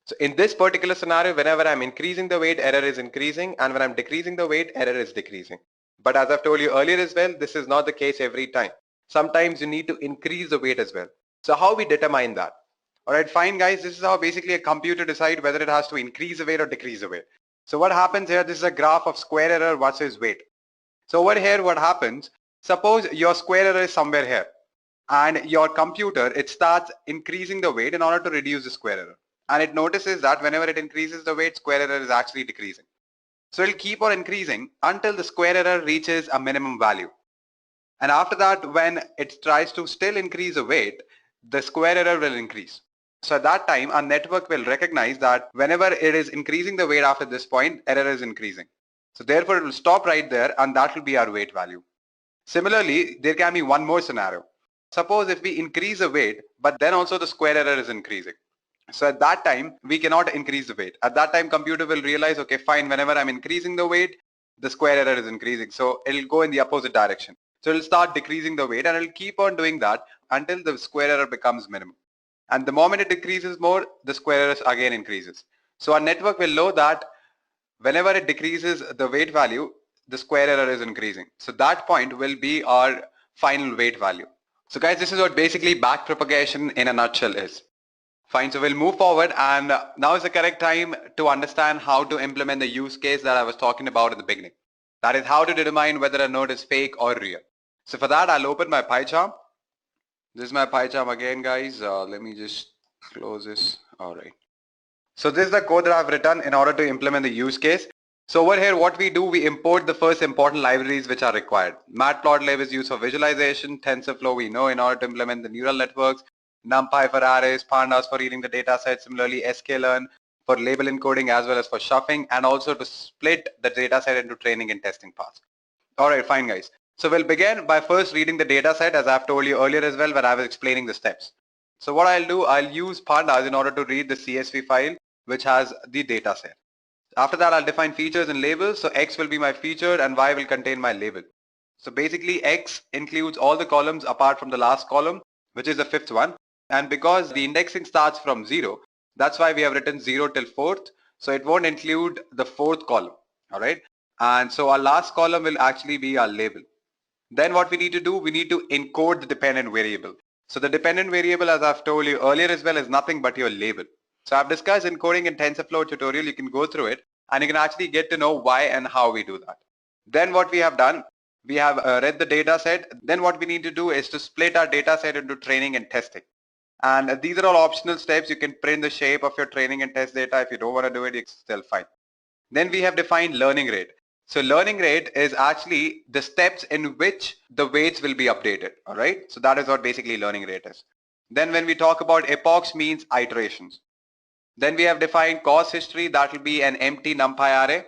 So in this particular scenario, whenever I'm increasing the weight, error is increasing, and when I'm decreasing the weight, error is decreasing. But as I've told you earlier as well, this is not the case every time. Sometimes you need to increase the weight as well. So how we determine that? All right, fine guys, this is how basically a computer decides whether it has to increase the weight or decrease the weight. So what happens here, this is a graph of square error versus weight. So over here what happens, suppose your square error is somewhere here and your computer, it starts increasing the weight in order to reduce the square error. And it notices that whenever it increases the weight, square error is actually decreasing. So it'll keep on increasing until the square error reaches a minimum value. And after that, when it tries to still increase the weight, the square error will increase. So at that time, our network will recognize that whenever it is increasing the weight after this point, error is increasing. So therefore it will stop right there, and that will be our weight value. Similarly, there can be one more scenario. Suppose if we increase the weight, but then also the square error is increasing. So at that time, we cannot increase the weight. At that time, computer will realize, okay, fine, whenever I'm increasing the weight, the square error is increasing. So it'll go in the opposite direction. So it'll start decreasing the weight, and it'll keep on doing that until the square error becomes minimum. And the moment it decreases more, the square error again increases. So our network will know that whenever it decreases the weight value, the square error is increasing. So that point will be our final weight value. So guys, this is what basically backpropagation in a nutshell is. Fine, so we'll move forward, and now is the correct time to understand how to implement the use case that I was talking about in the beginning. That is how to determine whether a node is fake or real. So for that, I'll open my PyCharm. This is my PyCharm again, guys. Let me just close this. All right. So this is the code that I've written in order to implement the use case. So over here, what we do, we import the first important libraries which are required. Matplotlib is used for visualization. TensorFlow we know in order to implement the neural networks. NumPy for arrays, pandas for reading the data set. Similarly, sklearn for label encoding as well as for shuffling, and also to split the data set into training and testing paths. All right, fine guys. So we'll begin by first reading the data set, as I've told you earlier as well when I was explaining the steps. So what I'll do, I'll use pandas in order to read the CSV file which has the data set. After that, I'll define features and labels. So X will be my feature and Y will contain my label. So basically X includes all the columns apart from the last column, which is the fifth one. And because the indexing starts from 0, that's why we have written 0 till 4th. So it won't include the 4th column. All right. And so our last column will actually be our label. Then what we need to do, we need to encode the dependent variable. So the dependent variable, as I've told you earlier as well, is nothing but your label. So I've discussed encoding in TensorFlow tutorial. You can go through it and you can actually get to know why and how we do that. Then what we have done, we have read the data set. Then what we need to do is to split our data set into training and testing. And these are all optional steps. You can print the shape of your training and test data. If you don't want to do it, it's still fine. Then we have defined learning rate. So learning rate is actually the steps in which the weights will be updated. All right. So that is what basically learning rate is. Then when we talk about epochs, means iterations. Then we have defined course history. That will be an empty NumPy array,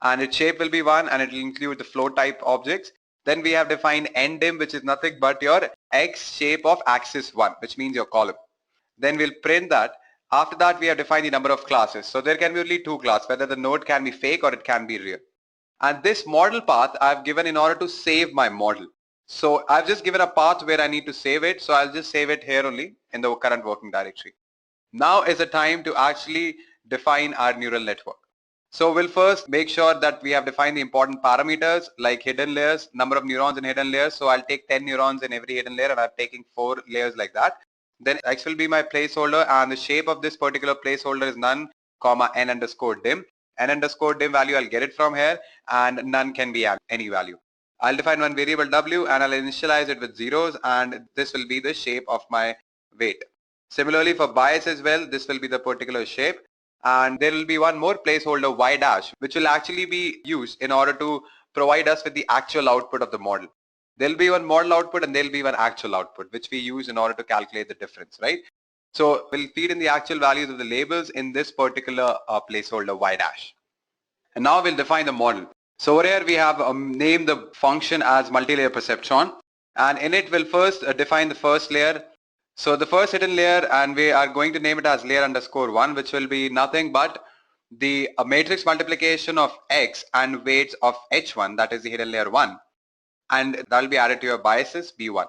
and its shape will be 1, and it will include the float type objects. Then we have defined ndim, which is nothing but your X shape of axis 1, which means your column. Then we'll print that. After that, we have defined the number of classes. So there can be only 2 classes, whether the node can be fake or it can be real. And this model path I've given in order to save my model. So I've just given a path where I need to save it. So I'll just save it here only in the current working directory. Now is the time to actually define our neural network. So we'll first make sure that we have defined the important parameters like hidden layers, number of neurons in hidden layers. So I'll take 10 neurons in every hidden layer, and I'm taking 4 layers like that. Then X will be my placeholder, and the shape of this particular placeholder is none, comma n underscore dim. N underscore dim value, I'll get it from here, and none can be any value. I'll define one variable W, and I'll initialize it with zeros, and this will be the shape of my weight. Similarly for bias as well, this will be the particular shape, and there will be one more placeholder Y dash, which will actually be used in order to provide us with the actual output of the model. There'll be one model output and there'll be one actual output, which we use in order to calculate the difference, right? So we'll feed in the actual values of the labels in this particular placeholder Y dash. And now we'll define the model. So over here we have named the function as multi-layer perceptron, and in it we'll first define the first layer. So the first hidden layer, and we are going to name it as layer underscore 1, which will be nothing but the matrix multiplication of X and weights of H1, that is the hidden layer 1, and that will be added to your biases B1.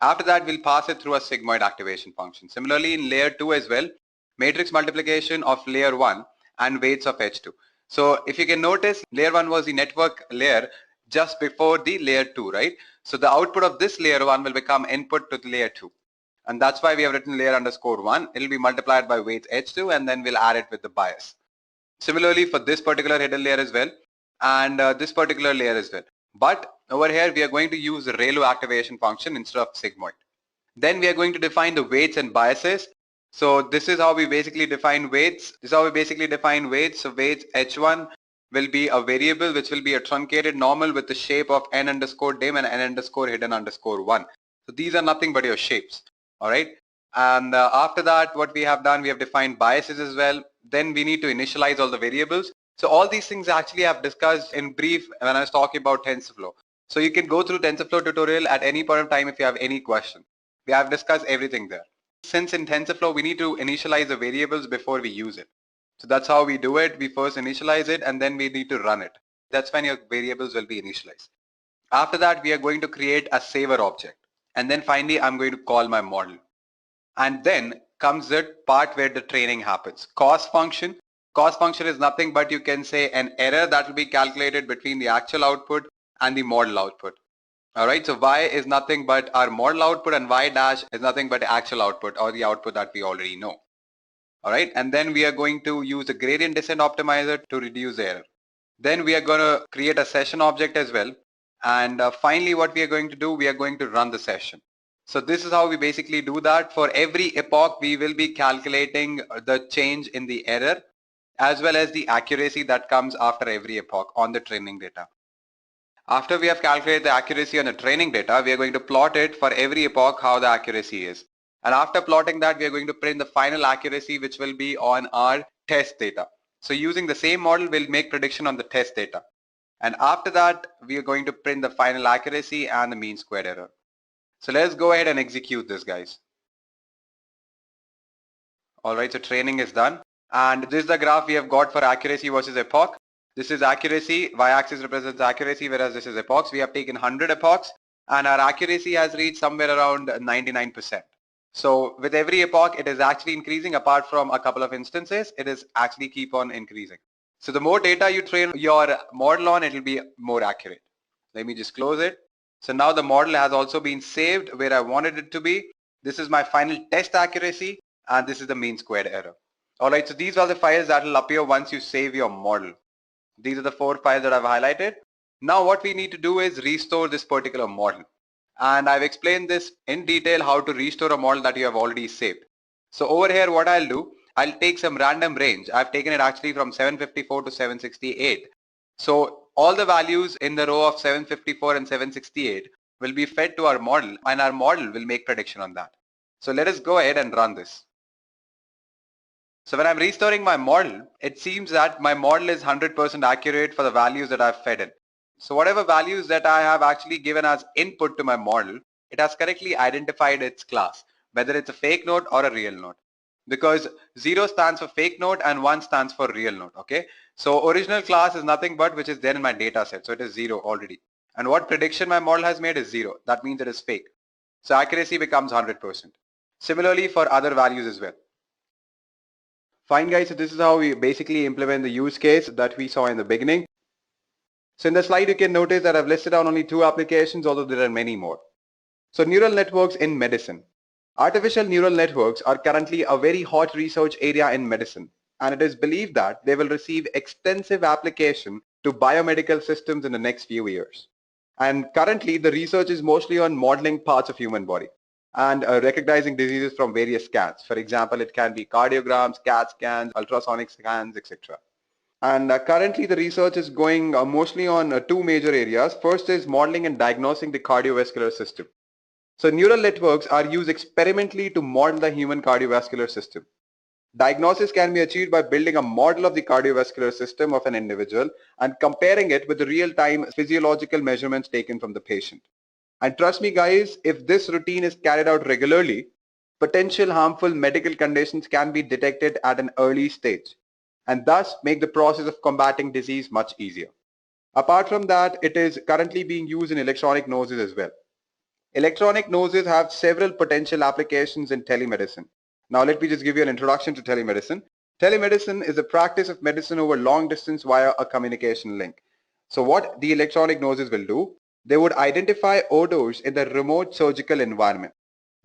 After that, we'll pass it through a sigmoid activation function. Similarly, in layer 2 as well, matrix multiplication of layer 1 and weights of H2. So if you can notice, layer 1 was the network layer just before the layer 2, right? So the output of this layer 1 will become input to the layer 2. And that's why we have written layer underscore 1. It will be multiplied by weights H2, and then we'll add it with the bias. Similarly for this particular hidden layer as well, and this particular layer as well. But over here we are going to use the ReLU activation function instead of sigmoid. Then we are going to define the weights and biases. So this is how we basically define weights. So weights H1 will be a variable which will be a truncated normal with the shape of n underscore dim and n underscore hidden underscore 1. So these are nothing but your shapes. All right. And after that, what we have done, we have defined biases as well. Then we need to initialize all the variables. So all these things actually I've discussed in brief when I was talking about TensorFlow. So you can go through TensorFlow tutorial at any point of time if you have any question. We have discussed everything there. Since in TensorFlow we need to initialize the variables before we use it. So that's how we do it. We first initialize it and then we need to run it. That's when your variables will be initialized. After that, we are going to create a saver object. And then finally, I'm going to call my model. And then comes the part where the training happens. Cost function. Cost function is nothing but you can say an error that will be calculated between the actual output and the model output. All right, so y is nothing but our model output and y dash is nothing but the actual output or the output that we already know. All right, and then we are going to use a gradient descent optimizer to reduce the error. Then we are going to create a session object as well. And finally, what we are going to do, we are going to run the session. So this is how we basically do that. For every epoch, we will be calculating the change in the error as well as the accuracy that comes after every epoch on the training data. After we have calculated the accuracy on the training data, we are going to plot it for every epoch how the accuracy is. And after plotting that, we are going to print the final accuracy, which will be on our test data. So using the same model, we'll make prediction on the test data. And after that, we are going to print the final accuracy and the mean squared error. So let's go ahead and execute this, guys. All right, so training is done. And this is the graph we have got for accuracy versus epoch. This is accuracy, y-axis represents accuracy, whereas this is epochs. We have taken 100 epochs and our accuracy has reached somewhere around 99%. So with every epoch, it is actually increasing. Apart from a couple of instances, it is actually keep on increasing. So the more data you train your model on, it will be more accurate. Let me just close it. So now the model has also been saved where I wanted it to be. This is my final test accuracy and this is the mean squared error. All right, so these are the files that will appear once you save your model. These are the 4 files that I've highlighted. Now what we need to do is restore this particular model. And I've explained this in detail how to restore a model that you have already saved. So over here what I'll do, I'll take some random range. I've taken it actually from 754 to 768. So all the values in the row of 754 and 768 will be fed to our model and our model will make prediction on that. So let us go ahead and run this. So when I'm restoring my model, it seems that my model is 100% accurate for the values that I've fed in. So whatever values that I have actually given as input to my model, it has correctly identified its class, whether it's a fake node or a real node. Because 0 stands for fake node and 1 stands for real node, okay? So original class is nothing but which is there in my data set. So it is 0 already. And what prediction my model has made is 0. That means it is fake. So accuracy becomes 100%. Similarly for other values as well. Fine guys, so this is how we basically implement the use case that we saw in the beginning. So in the slide you can notice that I've listed down only 2 applications, although there are many more. So neural networks in medicine. Artificial neural networks are currently a very hot research area in medicine, and it is believed that they will receive extensive application to biomedical systems in the next few years. And currently the research is mostly on modeling parts of human body and recognizing diseases from various scans. For example, it can be cardiograms, CAT scans, ultrasonic scans, etc. And currently the research is going mostly on 2 major areas. First is modeling and diagnosing the cardiovascular system. So neural networks are used experimentally to model the human cardiovascular system. Diagnosis can be achieved by building a model of the cardiovascular system of an individual and comparing it with the real-time physiological measurements taken from the patient. And trust me guys, if this routine is carried out regularly, potential harmful medical conditions can be detected at an early stage and thus make the process of combating disease much easier. Apart from that, it is currently being used in electronic noses as well. Electronic noses have several potential applications in telemedicine. Now let me just give you an introduction to telemedicine. Telemedicine is the practice of medicine over long distance via a communication link. So what the electronic noses will do, they would identify odors in the remote surgical environment.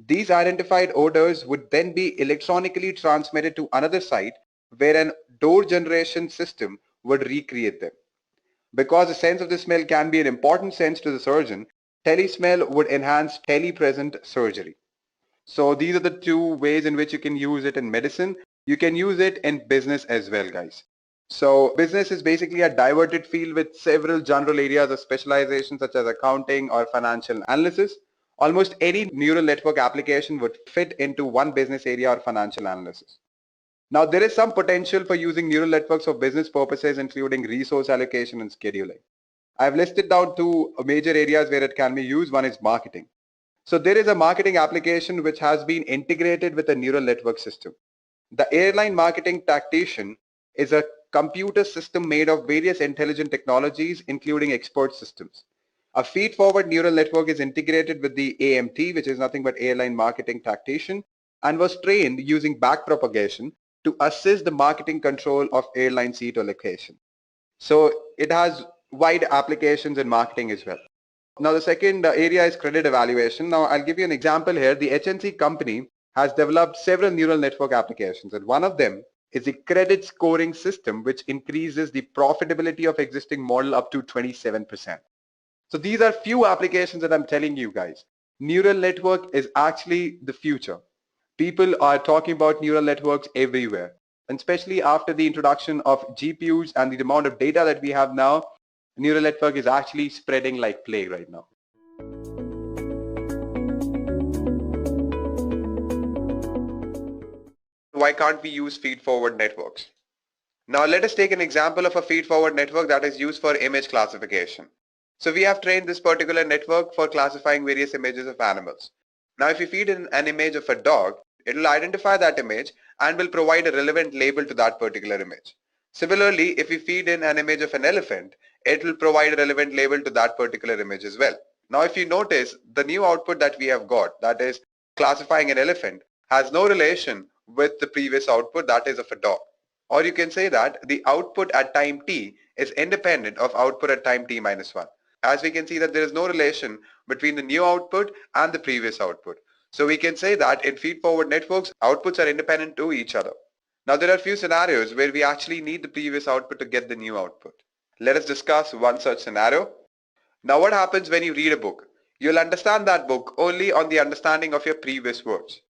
These identified odors would then be electronically transmitted to another site where an odor generation system would recreate them. Because the sense of the smell can be an important sense to the surgeon, telesmell would enhance telepresent surgery. So these are the 2 ways in which you can use it in medicine. You can use it in business as well, guys. So business is basically a diverted field with several general areas of specialization such as accounting or financial analysis. Almost any neural network application would fit into one business area or financial analysis. Now, there is some potential for using neural networks for business purposes, including resource allocation and scheduling. I've listed down two major areas where it can be used. One is marketing. So there is a marketing application which has been integrated with a neural network system. The airline marketing tactician is a computer system made of various intelligent technologies, including expert systems. A feed-forward neural network is integrated with the AMT, which is nothing but airline marketing tactician, and was trained using backpropagation to assist the marketing control of airline seat allocation. So it has wide applications in marketing as well. Now the second area is credit evaluation. Now I'll give you an example here. The HNC company has developed several neural network applications, and one of them is a credit scoring system which increases the profitability of existing model up to 27%. So these are few applications that I'm telling you guys. Neural network is actually the future. People are talking about neural networks everywhere, and especially after the introduction of GPUs and the amount of data that we have now, neural network is actually spreading like plague right now. Why can't we use feed-forward networks? Now let us take an example of a feed-forward network that is used for image classification. So we have trained this particular network for classifying various images of animals. Now if you feed in an image of a dog, it will identify that image and will provide a relevant label to that particular image. Similarly, if we feed in an image of an elephant, it will provide a relevant label to that particular image as well. Now if you notice, the new output that we have got, that is classifying an elephant, has no relation with the previous output, that is of a dog. Or you can say that the output at time t is independent of output at time t minus 1. As we can see that there is no relation between the new output and the previous output. So we can say that in feed-forward networks, outputs are independent to each other. Now there are a few scenarios where we actually need the previous output to get the new output. Let us discuss one such scenario. Now what happens when you read a book? You'll understand that book only on the understanding of your previous words.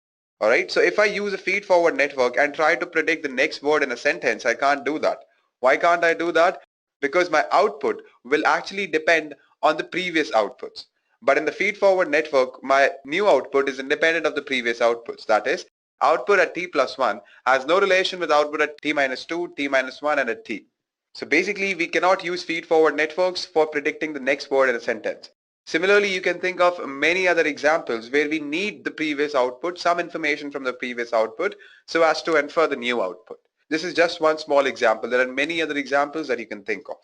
Alright, so if I use a feed-forward network and try to predict the next word in a sentence, I can't do that. Why can't I do that? Because my output will actually depend on the previous outputs. But in the feed-forward network, my new output is independent of the previous outputs. That is, output at t plus 1 has no relation with output at t minus 2, t minus 1 and at t. So basically, we cannot use feed-forward networks for predicting the next word in a sentence. Similarly, you can think of many other examples where we need the previous output, some information from the previous output, so as to infer the new output. This is just one small example. There are many other examples that you can think of.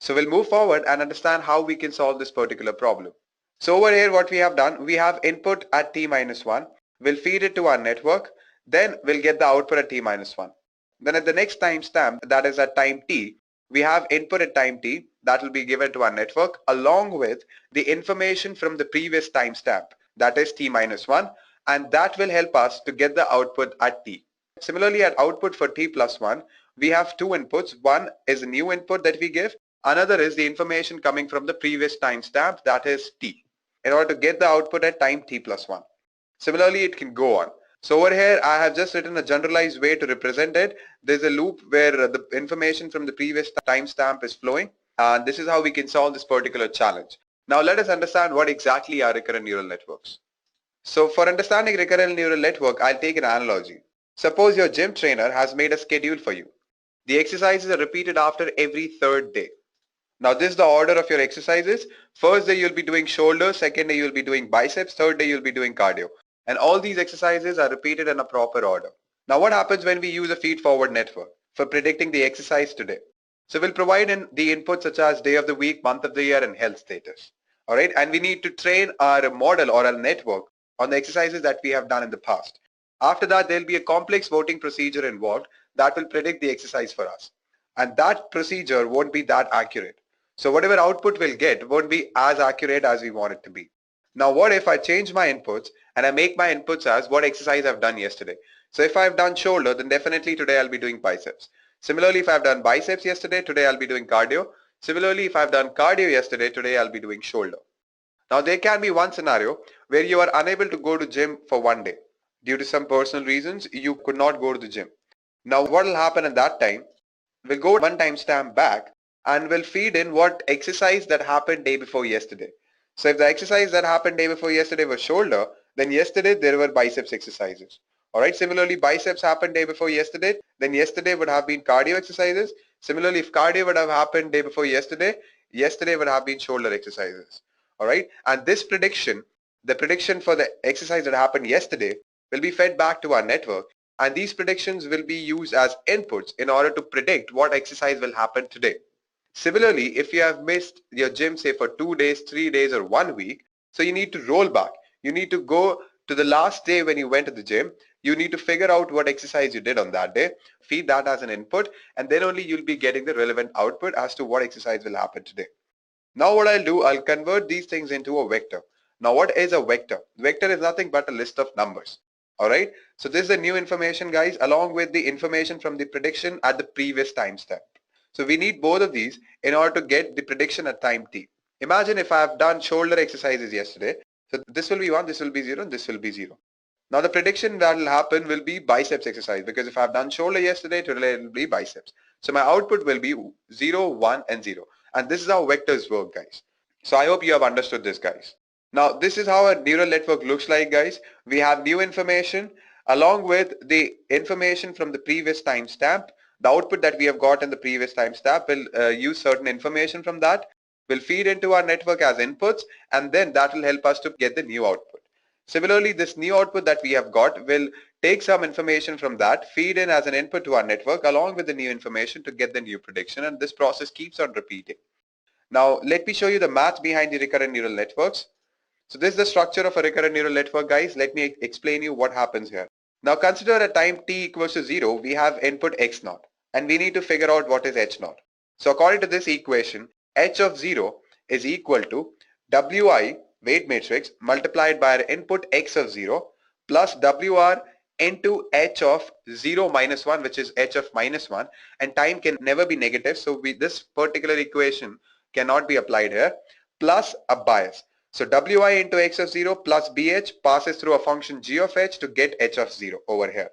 So we'll move forward and understand how we can solve this particular problem. So over here, what we have done, we have input at t minus 1. We'll feed it to our network. Then we'll get the output at t minus 1. Then at the next timestamp, that is at time t, we have input at time t that will be given to our network along with the information from the previous timestamp, that is t minus 1, and that will help us to get the output at t. Similarly, at output for t plus 1, we have two inputs. One is a new input that we give. Another is the information coming from the previous timestamp, that is t, in order to get the output at time t plus 1. Similarly, it can go on. So over here, I have just written a generalized way to represent it. There's a loop where the information from the previous timestamp is flowing. And this is how we can solve this particular challenge. Now let us understand what exactly are recurrent neural networks. So for understanding recurrent neural network, I'll take an analogy. Suppose your gym trainer has made a schedule for you. The exercises are repeated after every third day. Now this is the order of your exercises. First day you'll be doing shoulder, second day you'll be doing biceps, third day you'll be doing cardio. And all these exercises are repeated in a proper order. Now what happens when we use a feed-forward network for predicting the exercise today? So we'll provide in the inputs such as day of the week, month of the year and health status. Alright, and we need to train our model or our network on the exercises that we have done in the past. After that, there'll be a complex voting procedure involved that will predict the exercise for us. And that procedure won't be that accurate. So whatever output we'll get won't be as accurate as we want it to be. Now what if I change my inputs and I make my inputs as what exercise I've done yesterday? So if I've done shoulder, then definitely today I'll be doing biceps. Similarly, if I've done biceps yesterday, today I'll be doing cardio. Similarly, if I've done cardio yesterday, today I'll be doing shoulder. Now there can be one scenario where you are unable to go to gym for one day. Due to some personal reasons, you could not go to the gym. Now what will happen at that time? We'll go one timestamp back and we'll feed in what exercise that happened day before yesterday. So if the exercise that happened day before yesterday was shoulder, then yesterday there were biceps exercises. Alright, similarly biceps happened day before yesterday, then yesterday would have been cardio exercises. Similarly, if cardio would have happened day before yesterday, yesterday would have been shoulder exercises. Alright, and this prediction, the prediction for the exercise that happened yesterday will be fed back to our network, and these predictions will be used as inputs in order to predict what exercise will happen today. Similarly, if you have missed your gym say for 2 days, 3 days or 1 week, so you need to roll back. You need to go to the last day when you went to the gym. You need to figure out what exercise you did on that day, feed that as an input, and then only you'll be getting the relevant output as to what exercise will happen today. Now what I'll do, I'll convert these things into a vector. Now what is a vector? Vector is nothing but a list of numbers. Alright, so this is the new information guys along with the information from the prediction at the previous timestamp. So we need both of these in order to get the prediction at time t. Imagine if I have done shoulder exercises yesterday. So this will be 1, this will be 0, and this will be 0. Now the prediction that will happen will be biceps exercise, because if I have done shoulder yesterday, today it will be biceps. So my output will be 0, 1 and 0. And this is how vectors work guys. So I hope you have understood this guys. Now this is how a neural network looks like guys. We have new information along with the information from the previous timestamp. The output that we have got in the previous timestamp will use certain information from that, will feed into our network as inputs, and then that will help us to get the new output. Similarly, this new output that we have got will take some information from that, feed in as an input to our network along with the new information to get the new prediction, and this process keeps on repeating. Now let me show you the math behind the recurrent neural networks. So this is the structure of a recurrent neural network guys. Let me explain you what happens here. Now consider at time t equals to 0, we have input x naught and we need to figure out what is h naught. So according to this equation, h of 0 is equal to wi weight matrix multiplied by our input x of 0 plus wr into h of 0 minus 1, which is h of minus 1, and time can never be negative, so this particular equation cannot be applied here, plus a bias. So wi into x of 0 plus bh passes through a function g of h to get h of 0 over here.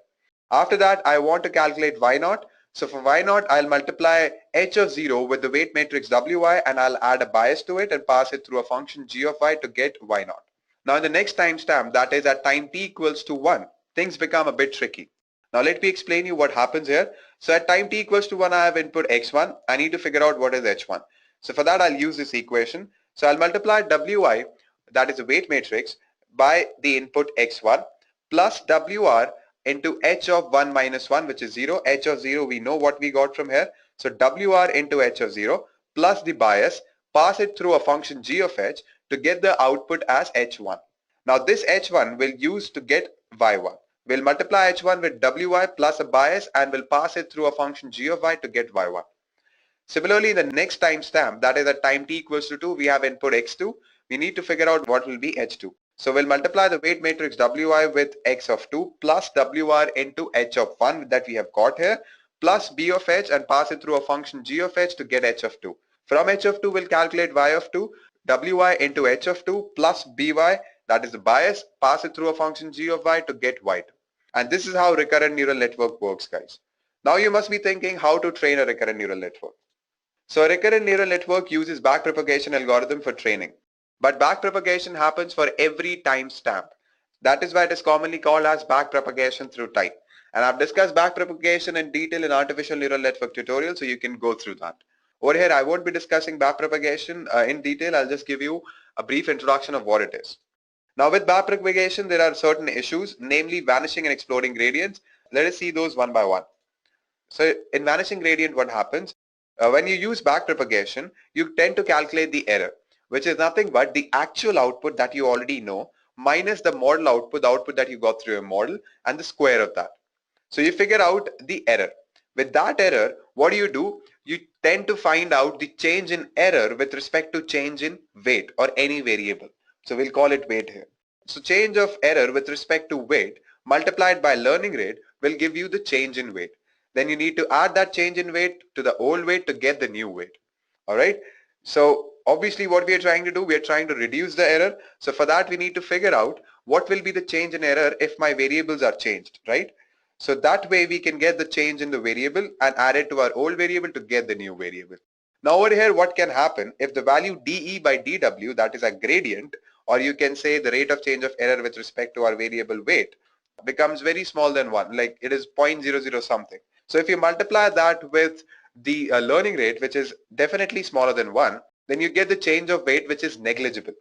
After that, I want to calculate y naught. So for y naught, I'll multiply h of 0 with the weight matrix wi, and I'll add a bias to it and pass it through a function g of y to get y naught. Now in the next timestamp, that is at time t equals to 1, things become a bit tricky. Now let me explain you what happens here. So at time t equals to 1, I have input x1. I need to figure out what is h1. So for that, I'll use this equation. So I'll multiply wi, that is the weight matrix, by the input x1 plus wr into h of 1 minus 1, which is 0. H of 0, we know what we got from here. So wr into h of 0 plus the bias, pass it through a function g of h to get the output as h1. Now this h1 will use to get y1. We'll multiply h1 with wi plus a bias and we'll pass it through a function g of y to get y1. Similarly, the next timestamp, that is at time t equals to 2, we have input x2. We need to figure out what will be h2. So we'll multiply the weight matrix wi with x of 2 plus wr into h of 1 that we have got here plus b of h and pass it through a function g of h to get h of 2. From h of 2, we'll calculate y of 2, wi into h of 2 plus by, that is the bias, pass it through a function g of y to get y2. And this is how recurrent neural network works, guys. Now you must be thinking how to train a recurrent neural network. So a recurrent neural network uses backpropagation algorithm for training. But backpropagation happens for every timestamp. That is why it is commonly called as backpropagation through time. And I've discussed backpropagation in detail in artificial neural network tutorial, so you can go through that. Over here, I won't be discussing backpropagation in detail. I'll just give you a brief introduction of what it is. Now with backpropagation, there are certain issues, namely vanishing and exploding gradients. Let us see those one by one. So in vanishing gradient, what happens? When you use backpropagation, you tend to calculate the error, which is nothing but the actual output that you already know minus the model output, the output that you got through your model, and the square of that. So you figure out the error. With that error, what do? You tend to find out the change in error with respect to change in weight or any variable. So we'll call it weight here. So change of error with respect to weight multiplied by learning rate will give you the change in weight. Then you need to add that change in weight to the old weight to get the new weight. Alright. So obviously what we are trying to do, we are trying to reduce the error. So for that we need to figure out what will be the change in error if my variables are changed, right? So that way we can get the change in the variable and add it to our old variable to get the new variable. Now over here, what can happen if the value dE by dW, that is a gradient, or you can say the rate of change of error with respect to our variable weight, becomes very small than 1, like it is 0.00 something. So if you multiply that with the learning rate, which is definitely smaller than 1, then you get the change of weight which is negligible.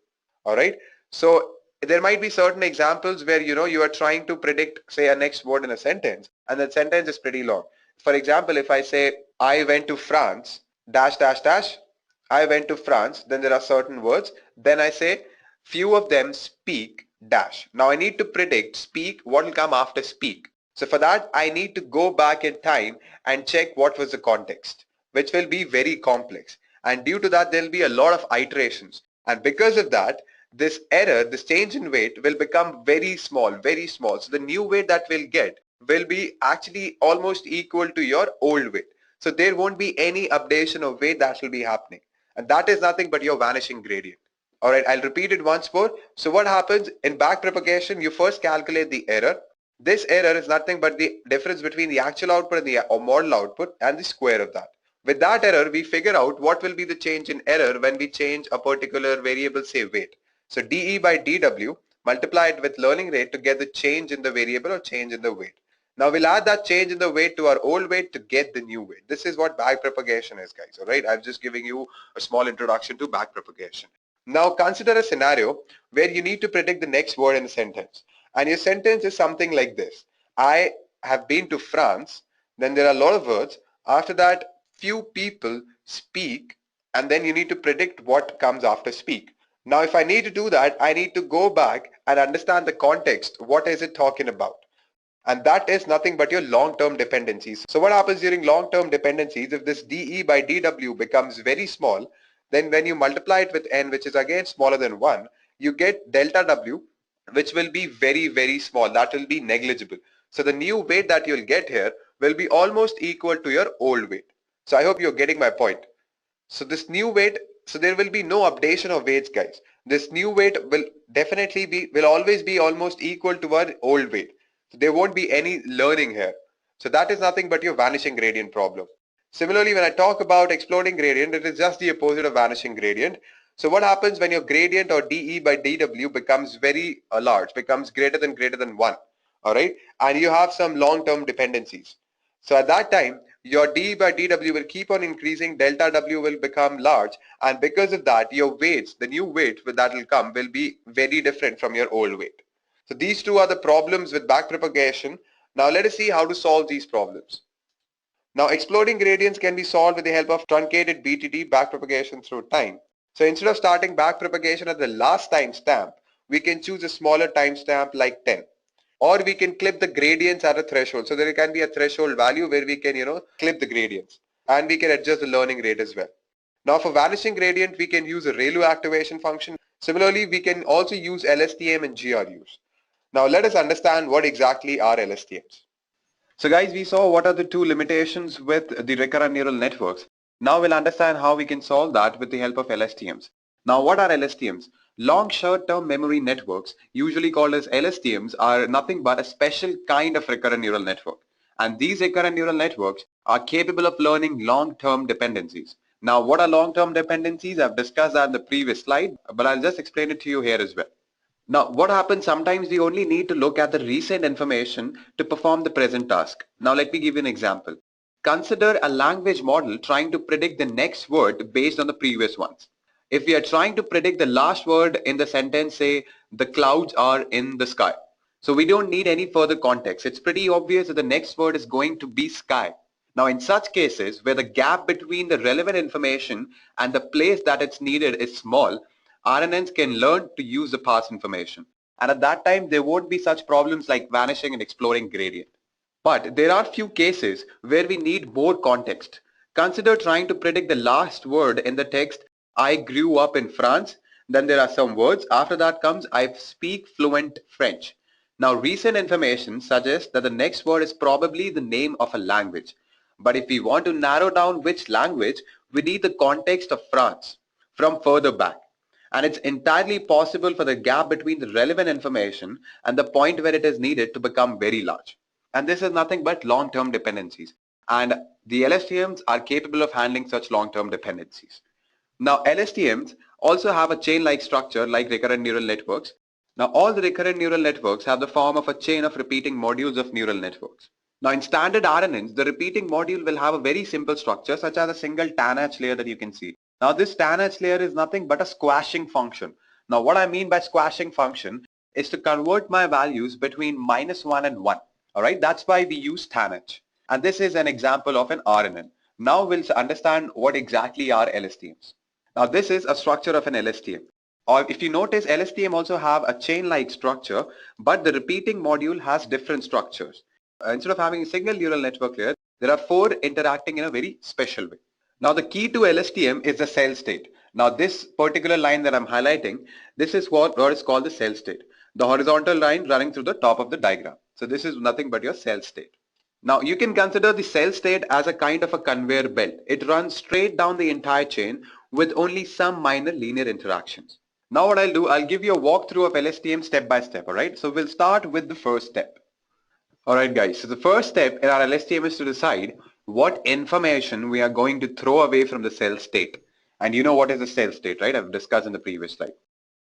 All right. So there might be certain examples where you are trying to predict, say, a next word in a sentence, and that sentence is pretty long. For example, if I say I went to France dash dash dash, I went to France, then there are certain words, then I say few of them speak dash. Now I need to predict speak, what will come after speak. So for that I need to go back in time and check what was the context, which will be very complex, and due to that there will be a lot of iterations, and because of that this error, this change in weight will become very small, very small. So the new weight that we'll get will be actually almost equal to your old weight. So there won't be any updation of weight that will be happening, and that is nothing but your vanishing gradient. All right, I'll repeat it once more. So what happens in backpropagation, you first calculate the error. This error is nothing but the difference between the actual output and the model output and the square of that. With that error, we figure out what will be the change in error when we change a particular variable, say weight. So dE by dW, multiply it with learning rate to get the change in the variable or change in the weight. Now we'll add that change in the weight to our old weight to get the new weight. This is what backpropagation is, guys. All right, I'm just giving you a small introduction to backpropagation. Now consider a scenario where you need to predict the next word in a sentence. And your sentence is something like this. I have been to France. Then there are a lot of words. After that, few people speak. And then you need to predict what comes after speak. Now if I need to do that, I need to go back and understand the context. What is it talking about? And that is nothing but your long-term dependencies. So what happens during long-term dependencies, if this dE by dW becomes very small, then when you multiply it with n, which is again smaller than 1, you get delta W, which will be very, very small. That will be negligible. So the new weight that you'll get here will be almost equal to your old weight. So I hope you're getting my point. So this new weight, so there will be no updation of weights, guys. This new weight will definitely will always be almost equal to our old weight. So there won't be any learning here. So that is nothing but your vanishing gradient problem. Similarly, when I talk about exploding gradient, it is just the opposite of vanishing gradient. So what happens when your gradient or dE by dW becomes very large, becomes greater than 1, all right? And you have some long-term dependencies. So at that time, your dE by dW will keep on increasing, delta W will become large, and because of that, your weights, the new weight that will come will be very different from your old weight. So these two are the problems with backpropagation. Now let us see how to solve these problems. Now exploding gradients can be solved with the help of truncated BTD, backpropagation through time. So instead of starting backpropagation at the last timestamp, we can choose a smaller timestamp like 10. Or we can clip the gradients at a threshold. So there can be a threshold value where we can, clip the gradients. And we can adjust the learning rate as well. Now for vanishing gradient, we can use a ReLU activation function. Similarly, we can also use LSTM and GRUs. Now let us understand what exactly are LSTMs. So guys, we saw what are the two limitations with the recurrent neural networks. Now we'll understand how we can solve that with the help of LSTMs. Now what are LSTMs? Long short-term memory networks, usually called as LSTMs, are nothing but a special kind of recurrent neural network. And these recurrent neural networks are capable of learning long-term dependencies. Now what are long-term dependencies? I've discussed that in the previous slide, but I'll just explain it to you here as well. Now, what happens sometimes we only need to look at the recent information to perform the present task. Now, let me give you an example. Consider a language model trying to predict the next word based on the previous ones. If we are trying to predict the last word in the sentence, say, the clouds are in the sky. So we don't need any further context. It's pretty obvious that the next word is going to be sky. Now, in such cases where the gap between the relevant information and the place that it's needed is small, RNNs can learn to use the past information. And at that time, there won't be such problems like vanishing and exploding gradient. But there are few cases where we need more context. Consider trying to predict the last word in the text, I grew up in France. Then there are some words. After that comes, I speak fluent French. Now, recent information suggests that the next word is probably the name of a language. But if we want to narrow down which language, we need the context of France from further back. And it's entirely possible for the gap between the relevant information and the point where it is needed to become very large. And this is nothing but long-term dependencies. And the LSTMs are capable of handling such long-term dependencies. Now, LSTMs also have a chain-like structure like recurrent neural networks. Now all the recurrent neural networks have the form of a chain of repeating modules of neural networks. Now in standard RNNs, the repeating module will have a very simple structure such as a single tanh layer that you can see. Now this tanh layer is nothing but a squashing function. Now what I mean by squashing function is to convert my values between -1 and 1. Alright, that's why we use tanh. And this is an example of an RNN. Now we'll understand what exactly are LSTMs. Now this is a structure of an LSTM. Or if you notice, LSTM also have a chain-like structure, but the repeating module has different structures. Instead of having a single neural network layer, there are 4 interacting in a very special way. Now the key to LSTM is the cell state. Now this particular line that I'm highlighting, this is what is called the cell state. The horizontal line running through the top of the diagram. So this is nothing but your cell state. Now you can consider the cell state as a kind of a conveyor belt. It runs straight down the entire chain with only some minor linear interactions. Now what I'll do, I'll give you a walkthrough of LSTM step by step, alright? So we'll start with the first step. Alright guys, so the first step in our LSTM is to decide what information we are going to throw away from the cell state. And you know what is the cell state, right? I've discussed in the previous slide.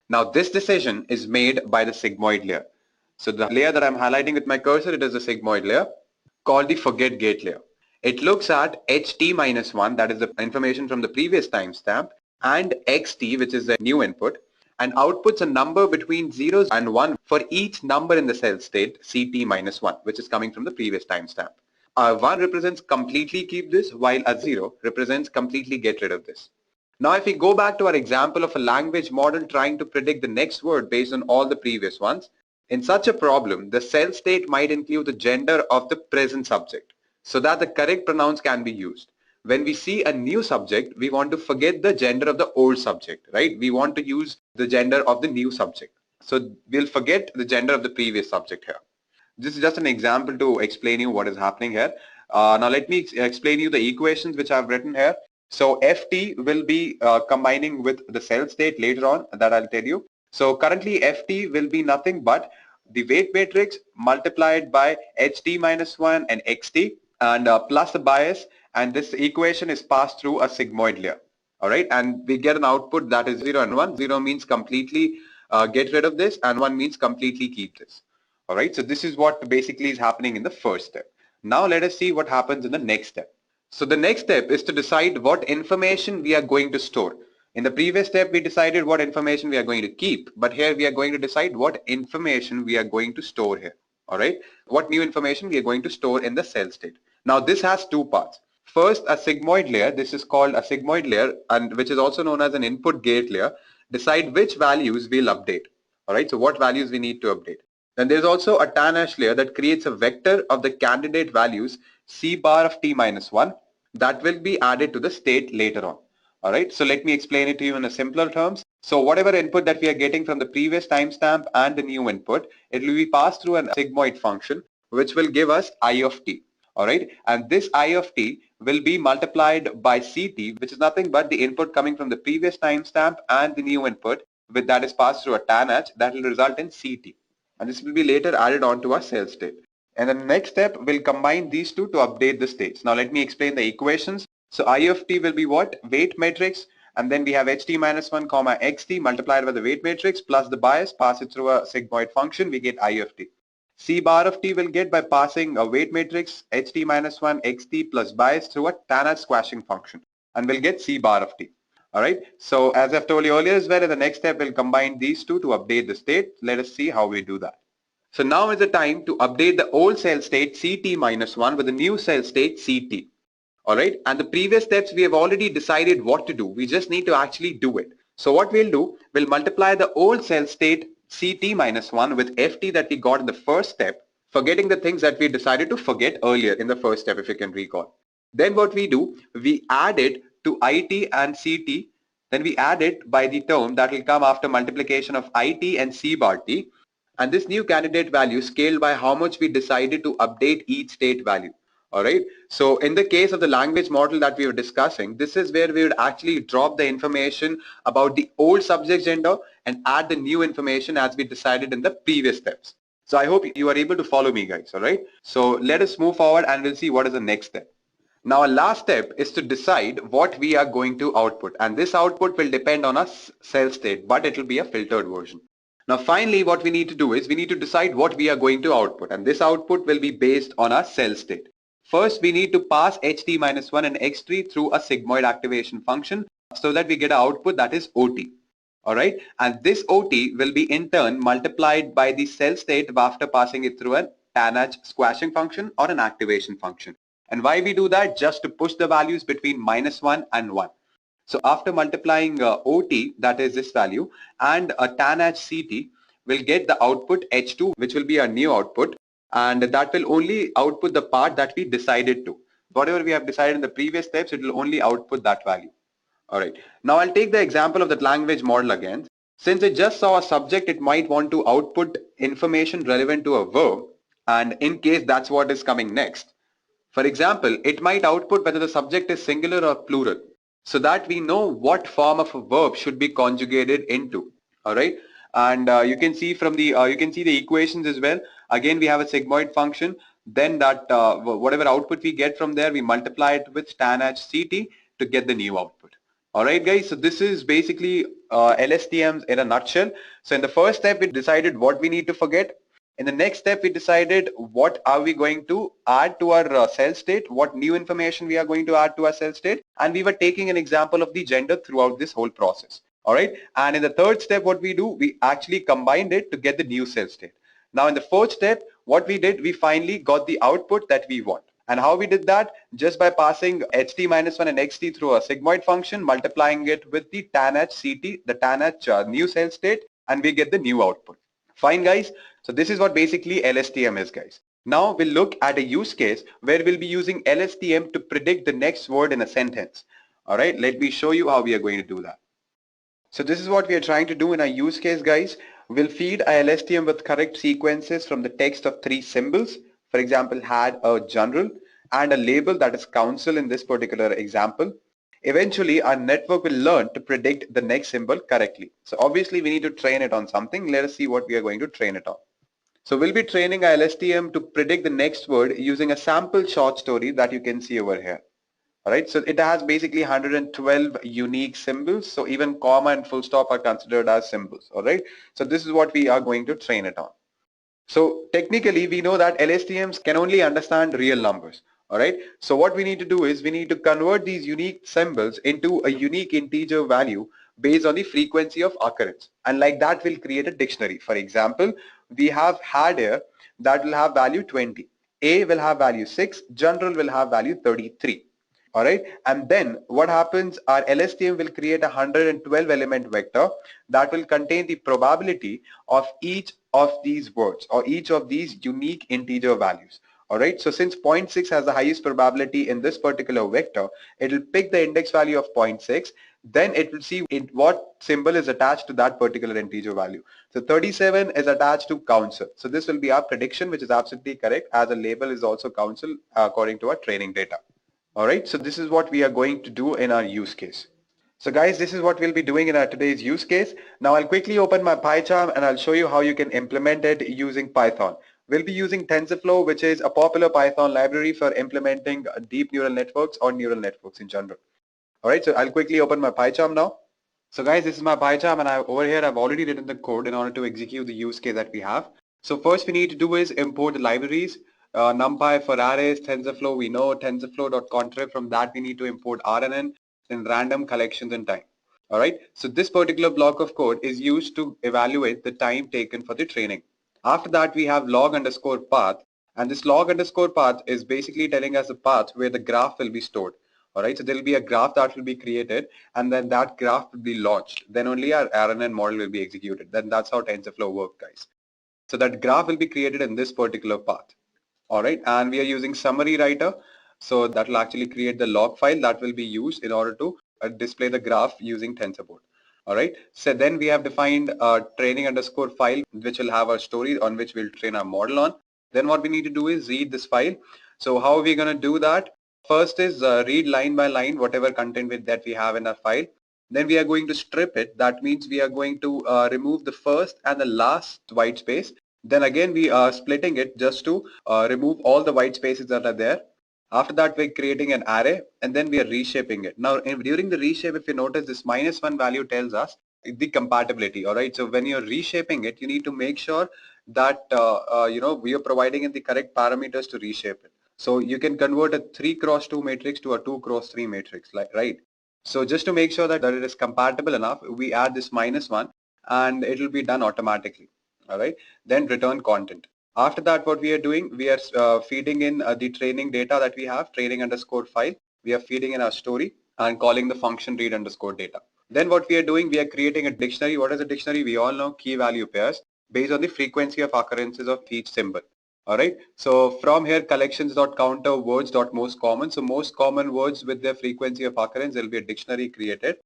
Now this decision is made by the sigmoid layer. So the layer that I'm highlighting with my cursor, it is the sigmoid layer called the forget gate layer. It looks at ht-1, that is the information from the previous timestamp, and xt, which is the new input, and outputs a number between 0 and 1 for each number in the cell state ct-1, which is coming from the previous timestamp. A 1 represents completely keep this, while a 0 represents completely get rid of this. Now if we go back to our example of a language model trying to predict the next word based on all the previous ones, in such a problem, the cell state might include the gender of the present subject so that the correct pronouns can be used. When we see a new subject, we want to forget the gender of the old subject, right? We want to use the gender of the new subject. So we'll forget the gender of the previous subject here. This is just an example to explain you what is happening here. Now let me explain you the equations which I've written here. So ft will be combining with the cell state later on, that I'll tell you. So currently ft will be nothing but the weight matrix multiplied by ht-1 and xt and plus the bias, and this equation is passed through a sigmoid layer. Alright, and we get an output that is 0 and 1. 0 means completely get rid of this, and 1 means completely keep this. Alright, so this is what basically is happening in the first step. Now let us see what happens in the next step. So the next step is to decide what information we are going to store. In the previous step, we decided what information we are going to keep, but here we are going to decide what information we are going to store here. Alright, what new information we are going to store in the cell state. Now this has two parts. First, a sigmoid layer, this is called a sigmoid layer, and which is also known as an input gate layer, decide which values we'll update. Alright, so what values we need to update. Then there's also a tanh layer that creates a vector of the candidate values c bar of t-1 that will be added to the state later on. Alright, so let me explain it to you in a simpler terms. So whatever input that we are getting from the previous timestamp and the new input, it will be passed through a sigmoid function which will give us I of t. Alright, and this I of t will be multiplied by ct, which is nothing but the input coming from the previous timestamp and the new input with that is passed through a tanh that will result in ct. And this will be later added on to our cell state. And then the next step will combine these two to update the states. Now let me explain the equations. So I of t will be what? Weight matrix, and then we have ht-1 comma xt multiplied by the weight matrix plus the bias, pass it through a sigmoid function, we get I of t. C bar of t will get by passing a weight matrix ht-1 xt plus bias through a tanh squashing function, and we'll get C bar of t. Alright, so as I've told you earlier as well, in the next step we'll combine these two to update the state. Let us see how we do that. So now is the time to update the old cell state ct-1 with the new cell state ct. Alright, and the previous steps we have already decided what to do. We just need to actually do it. So what we'll do, we'll multiply the old cell state ct-1 with ft that we got in the first step, forgetting the things that we decided to forget earlier in the first step, if you can recall. Then what we do, we add it to it and ct, then we add it by the term that will come after multiplication of it and c bar t, and this new candidate value scaled by how much we decided to update each state value. Alright, so in the case of the language model that we were discussing, this is where we would actually drop the information about the old subject gender and add the new information as we decided in the previous steps. So I hope you are able to follow me, guys. Alright, so let us move forward and we'll see what is the next step. Now our last step is to decide what we are going to output, and this output will depend on a cell state, but it will be a filtered version. Now finally what we need to do is we need to decide what we are going to output, and this output will be based on our cell state. First we need to pass ht minus 1 and x3 through a sigmoid activation function so that we get an output that is OT. Alright, and this OT will be in turn multiplied by the cell state after passing it through a tanh squashing function or an activation function. And why we do that? Just to push the values between -1 and 1. So after multiplying OT, that is this value, and a tanh CT, we'll get the output H2, which will be our new output, and that will only output the part that we decided to. Whatever we have decided in the previous steps, it will only output that value. Alright, now I'll take the example of that language model again. Since it just saw a subject, it might want to output information relevant to a verb, and in case that's what is coming next. For example, it might output whether the subject is singular or plural, so that we know what form of a verb should be conjugated into. Alright, and you can see from the the equations as well. Again, we have a sigmoid function, then that whatever output we get from there, we multiply it with tanh CT to get the new output. Alright guys, so this is basically LSTMs in a nutshell. So in the first step, we decided what we need to forget. In the next step, we decided what are we going to add to our cell state, what new information we are going to add to our cell state, and we were taking an example of the gender throughout this whole process. Alright, and in the third step, what we do, we actually combined it to get the new cell state. Now in the fourth step, what we did, we finally got the output that we want. And how we did that? Just by passing ht minus 1 and xt through a sigmoid function, multiplying it with the tanh CT, the tanh new cell state, and we get the new output. Fine guys, so this is what basically LSTM is guys. Now we'll look at a use case where we'll be using LSTM to predict the next word in a sentence. Alright, let me show you how we are going to do that. So this is what we are trying to do in our use case guys. We'll feed our LSTM with correct sequences from the text of 3 symbols. For example, had a general and a label that is council in this particular example. Eventually, our network will learn to predict the next symbol correctly. So obviously, we need to train it on something. Let us see what we are going to train it on. So we'll be training our LSTM to predict the next word using a sample short story that you can see over here. Alright, so it has basically 112 unique symbols. So even comma and full stop are considered as symbols. Alright, so this is what we are going to train it on. So technically we know that LSTMs can only understand real numbers. Alright, so what we need to do is we need to convert these unique symbols into a unique integer value based on the frequency of occurrence, and like that we'll create a dictionary. For example, we have had here that will have value 20, A will have value 6, general will have value 33. Alright, and then what happens, our LSTM will create a 112 element vector that will contain the probability of each of these words or each of these unique integer values. Alright, so since 0.6 has the highest probability in this particular vector, it will pick the index value of 0.6, then it will see what symbol is attached to that particular integer value. So 37 is attached to council. So this will be our prediction, which is absolutely correct, as a label is also council according to our training data. Alright, so this is what we are going to do in our use case. So guys, this is what we'll be doing in our today's use case. Now I'll quickly open my PyCharm and I'll show you how you can implement it using Python. We'll be using TensorFlow, which is a popular Python library for implementing deep neural networks or neural networks in general. Alright, so I'll quickly open my PyCharm now. So guys, this is my PyCharm, and over here I've already written the code in order to execute the use case that we have. So first we need to do is import the libraries. NumPy for arrays, TensorFlow, we know TensorFlow.contrib. From that we need to import RNN, then random collections and time. Alright, so this particular block of code is used to evaluate the time taken for the training. After that we have log underscore path, and this log underscore path is basically telling us the path where the graph will be stored. Alright, so there will be a graph that will be created, and then that graph will be launched. Then only our RNN model will be executed. Then that's how TensorFlow works, guys. So that graph will be created in this particular path. Alright, and we are using summary writer, so that will actually create the log file that will be used in order to display the graph using TensorBoard. Alright, so then we have defined a training underscore file, which will have our story on which we'll train our model on. Then what we need to do is read this file. So how are we going to do that? First is read line by line whatever content that we have in our file. Then we are going to strip it. That means we are going to remove the first and the last white space. Then again we are splitting it just to remove all the white spaces that are there. After that we're creating an array, and then we are reshaping it. Now during the reshape, if you notice, this -1 value tells us the compatibility. All right. So when you're reshaping it, you need to make sure that we are providing it the correct parameters to reshape it. So you can convert a 3x2 matrix to a 2x3 matrix, like, right? So just to make sure that it is compatible enough, we add this -1 and it will be done automatically. All right. Then return content. After that, what we are doing, we are feeding in the training data that we have, training underscore file. We are feeding in our story and calling the function read underscore data. Then what we are doing, we are creating a dictionary. What is a dictionary? We all know key value pairs based on the frequency of occurrences of each symbol. All right. So from here, collections.counter words.most common. So most common words with their frequency of occurrence, there will be a dictionary created.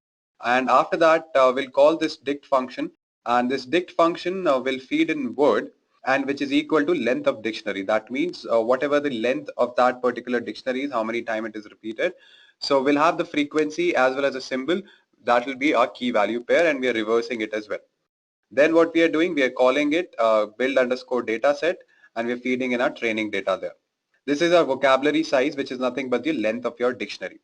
And after that, we'll call this dict function. And this dict function will feed in word, and which is equal to length of dictionary. That means whatever the length of that particular dictionary is, how many times it is repeated. So we'll have the frequency as well as a symbol. That will be our key value pair, and we are reversing it as well. Then what we are doing, we are calling it build underscore data set, and we're feeding in our training data there. This is our vocabulary size, which is nothing but the length of your dictionary.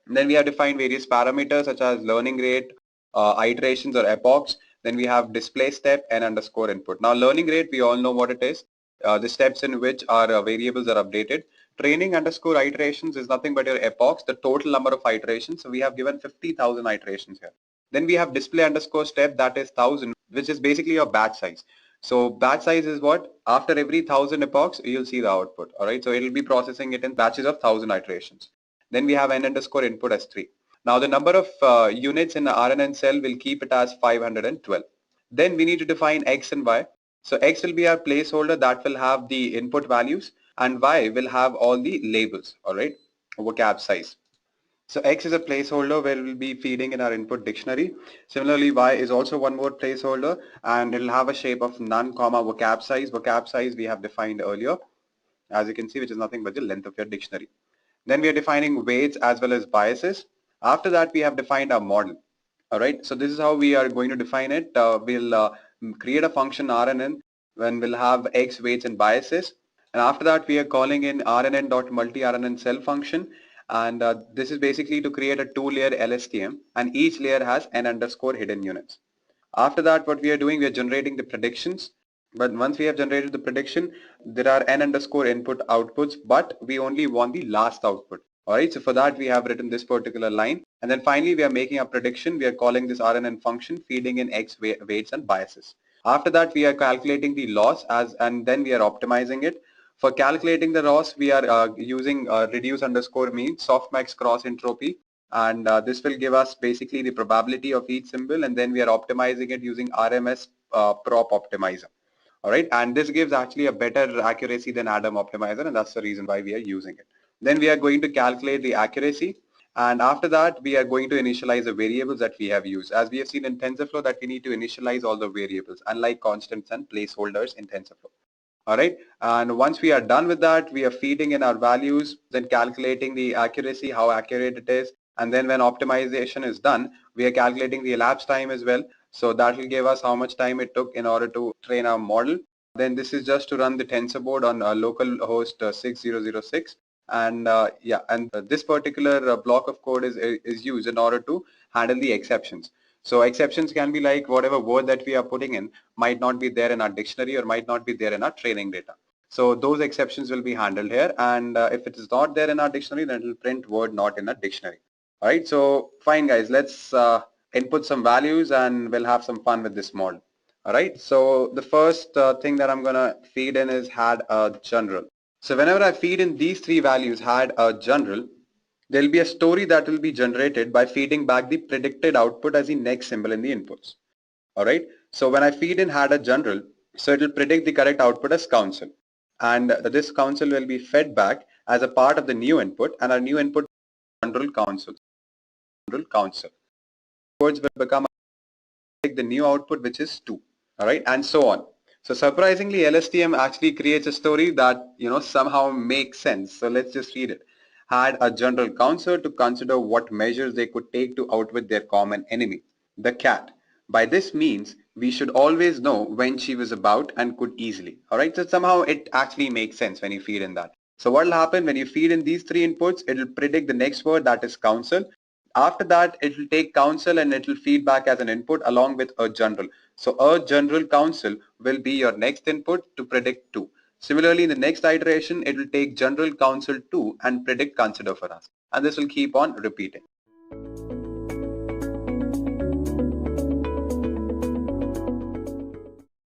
And then we have defined various parameters such as learning rate, iterations or epochs. Then we have display step and underscore input. Now learning rate, we all know what it is. The steps in which our variables are updated. Training underscore iterations is nothing but your epochs, the total number of iterations. So we have given 50,000 iterations here. Then we have display underscore step, that is 1000, which is basically your batch size. So batch size is what? After every 1000 epochs, you'll see the output. All right. So it'll be processing it in batches of 1000 iterations. Then we have n underscore input as 3. Now the number of units in the RNN cell will keep it as 512. Then we need to define X and Y. So X will be our placeholder that will have the input values, and Y will have all the labels, all right, vocab size. So X is a placeholder where we'll be feeding in our input dictionary. Similarly, Y is also one more placeholder, and it'll have a shape of none, comma, vocab size. Vocab size we have defined earlier, as you can see, which is nothing but the length of your dictionary. Then we are defining weights as well as biases. After that, we have defined our model. All right. So this is how we are going to define it. We'll create a function RNN when we'll have X weights and biases. And after that, we are calling in RNN.multi-RNN cell function. And this is basically to create a 2-layer LSTM. And each layer has n underscore hidden units. After that, what we are doing, we are generating the predictions. But once we have generated the prediction, there are n underscore input outputs, but we only want the last output. All right, so for that, we have written this particular line. And then finally, we are making a prediction. We are calling this RNN function, feeding in X weights and biases. After that, we are calculating the loss and then we are optimizing it. For calculating the loss, we are using reduce underscore mean, softmax cross entropy. And this will give us basically the probability of each symbol, and then we are optimizing it using RMS prop optimizer. All right, and this gives actually a better accuracy than Adam optimizer, and that's the reason why we are using it. Then we are going to calculate the accuracy, and after that we are going to initialize the variables that we have used. As we have seen in TensorFlow that we need to initialize all the variables, unlike constants and placeholders in TensorFlow. All right, and once we are done with that, we are feeding in our values, then calculating the accuracy, how accurate it is. And then when optimization is done, we are calculating the elapsed time as well. So that will give us how much time it took in order to train our model. Then this is just to run the tensor board on local host 6006. And this particular block of code is used in order to handle the exceptions. So exceptions can be like whatever word that we are putting in might not be there in our dictionary or might not be there in our training data. So those exceptions will be handled here. And if it is not there in our dictionary, then it will print word not in a dictionary. All right, so fine guys, let's input some values and we'll have some fun with this model. All right, so the first thing that I'm gonna feed in is had a general. So whenever I feed in these three values, had a general, there will be a story that will be generated by feeding back the predicted output as the next symbol in the inputs. All right, so when I feed in had a general, so it will predict the correct output as council. And this council will be fed back as a part of the new input, and our new input general council. Words will become the new output, which is 2. All right, and so on. So surprisingly, LSTM actually creates a story that somehow makes sense. So let's just read it. Had a general council to consider what measures they could take to outwit their common enemy, the cat. By this means, we should always know when she was about and could easily. All right, so somehow it actually makes sense when you feed in that. So what will happen when you feed in these three inputs? It will predict the next word, that is council. After that, it will take council and it will feed back as an input along with a general. So a general council will be your next input to predict 2. Similarly, in the next iteration, it will take general council 2 and predict consider for us. And this will keep on repeating.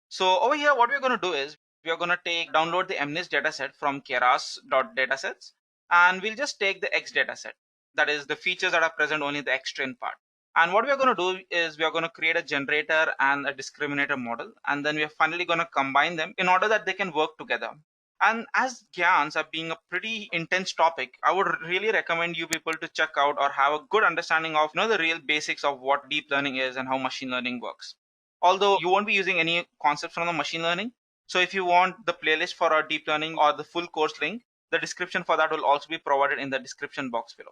So over here, what we're going to do is we're going to download the MNIST dataset from keras.datasets, and we'll just take the X dataset. That is the features that are present only in the X train part. And what we're going to do is we are going to create a generator and a discriminator model, and then we are finally going to combine them in order that they can work together. And as GANs are being a pretty intense topic, I would really recommend you people to check out or have a good understanding of the real basics of what deep learning is and how machine learning works. Although you won't be using any concepts from the machine learning. So if you want the playlist for our deep learning or the full course link, the description for that will also be provided in the description box below.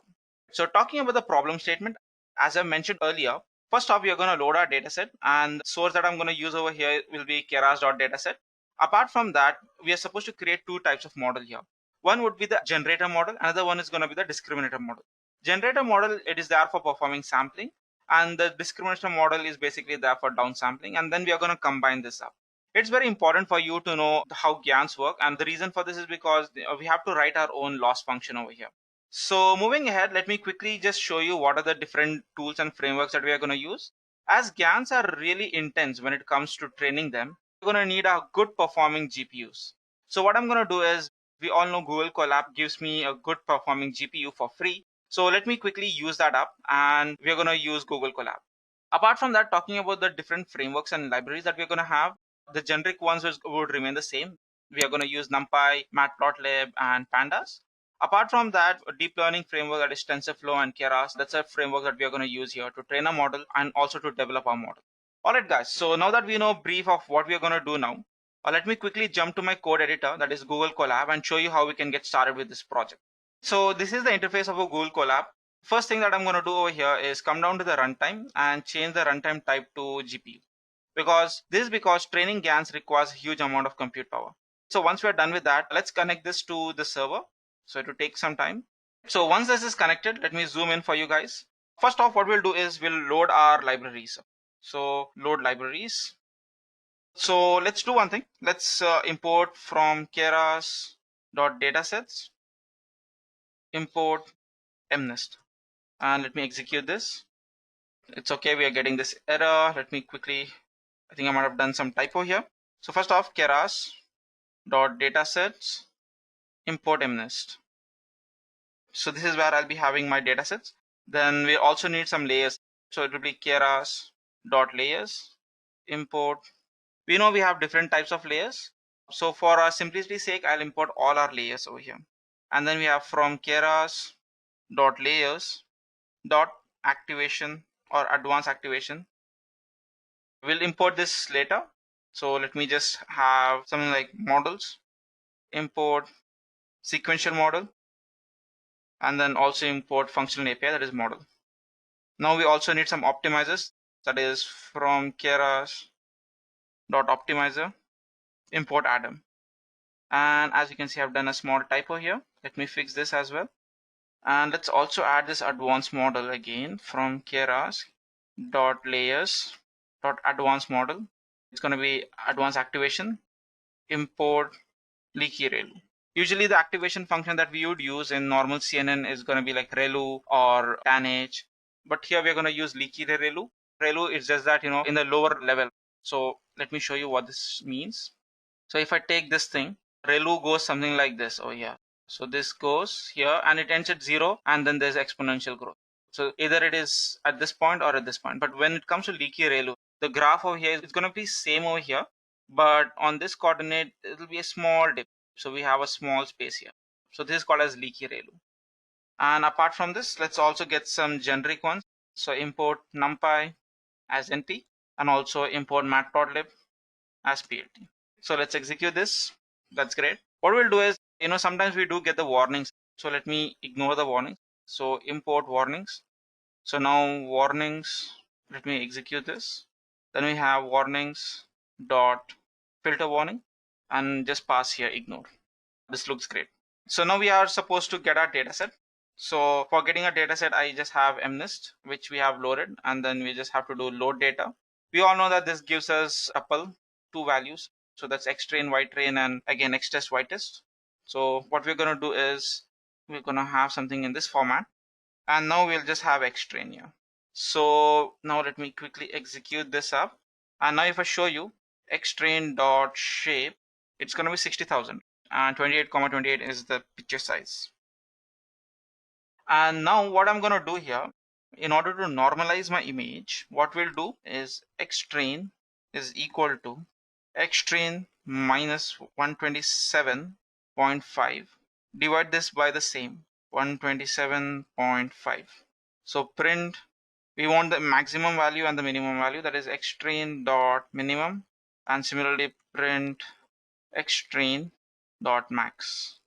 So talking about the problem statement, as I mentioned earlier, first off, we are going to load our dataset, and the source that I'm going to use over here will be keras.dataset. Apart from that, we are supposed to create 2 types of model here. One would be the generator model, another one is going to be the discriminator model. Generator model, it is there for performing sampling, and the discrimination model is basically there for downsampling, and then we are going to combine this up. It's very important for you to know how GANs work, and the reason for this is because we have to write our own loss function over here. So moving ahead, let me quickly just show you what are the different tools and frameworks that we are going to use. As GANs are really intense when it comes to training them, we're going to need a good performing GPUs. So what I'm going to do is, we all know Google Colab gives me a good performing GPU for free. So let me quickly use that up, and we're going to use Google Colab. Apart from that, talking about the different frameworks and libraries that we're going to have, the generic ones would remain the same. We are going to use NumPy, Matplotlib, and Pandas. Apart from that, a deep learning framework that is TensorFlow and Keras, that's a framework that we are going to use here to train a model and also to develop our model. Alright guys, so now that we know brief of what we are going to do now, let me quickly jump to my code editor, that is Google Colab, and show you how we can get started with this project. So this is the interface of a Google Colab. First thing that I'm going to do over here is come down to the runtime and change the runtime type to GPU. Because training GANs requires a huge amount of compute power. So once we're done with that, let's connect this to the server. So it will take some time. So once this is connected, let me zoom in for you guys. First off, what we'll do is we'll load our libraries. So load libraries. So let's do one thing. Let's import from keras.datasets, import MNIST, and let me execute this. It's okay, we are getting this error. Let me quickly, I think I might have done some typo here. So first off, keras.datasets, import MNIST. So this is where I'll be having my datasets. Then we also need some layers. So it will be keras.layers, import. We know we have different types of layers. So for our simplicity's sake, I'll import all our layers over here. And then we have from keras.layers.activation or advanced activation. We'll import this later. So let me just have something like models, import sequential model, and then also import functional API, that is model. Now we also need some optimizers, that is from keras.optimizer, import Adam. And as you can see, I've done a small typo here. Let me fix this as well. And let's also add this advanced model again from keras.layers.advanced model. It's going to be advanced activation, import leaky relu. Usually the activation function that we would use in normal CNN is going to be like relu or tanh, but here we're going to use leaky relu. Relu is just that, in the lower level. So let me show you what this means. So if I take this thing, relu goes something like this. Oh yeah. So this goes here and it ends at 0, and then there's exponential growth. So either it is at this point or at this point. But when it comes to leaky relu, the graph over here is going to be same over here, but on this coordinate it will be a small dip. So we have a small space here. So this is called as leaky relu. And apart from this, let's also get some generic ones. So import NumPy as NP, and also import Matplotlib as PLT. So let's execute this. That's great. What we'll do is, sometimes we do get the warnings. So let me ignore the warnings. So import warnings. So now warnings, let me execute this. Then we have warnings dot filter warning, and just pass here ignore. This looks great. So now we are supposed to get our data set. So for getting a data set, I just have MNIST, which we have loaded, and then we just have to do load data. We all know that this gives us tuple, two values. So that's xtrain, ytrain, and again xtest, ytest. So what we're going to do is we're going to have something in this format, and now we'll just have xtrain here. So now let me quickly execute this up. And now if I show you xtrain dot shape, it's going to be 60,000, and 28,28 is the picture size. And now what I'm going to do here, in order to normalize my image, what we'll do is xtrain is equal to xtrain minus 127.5. Divide this by the same 127.5. So print, we want the maximum value and the minimum value, that is xtrain dot minimum, and similarly print xtrain dot max.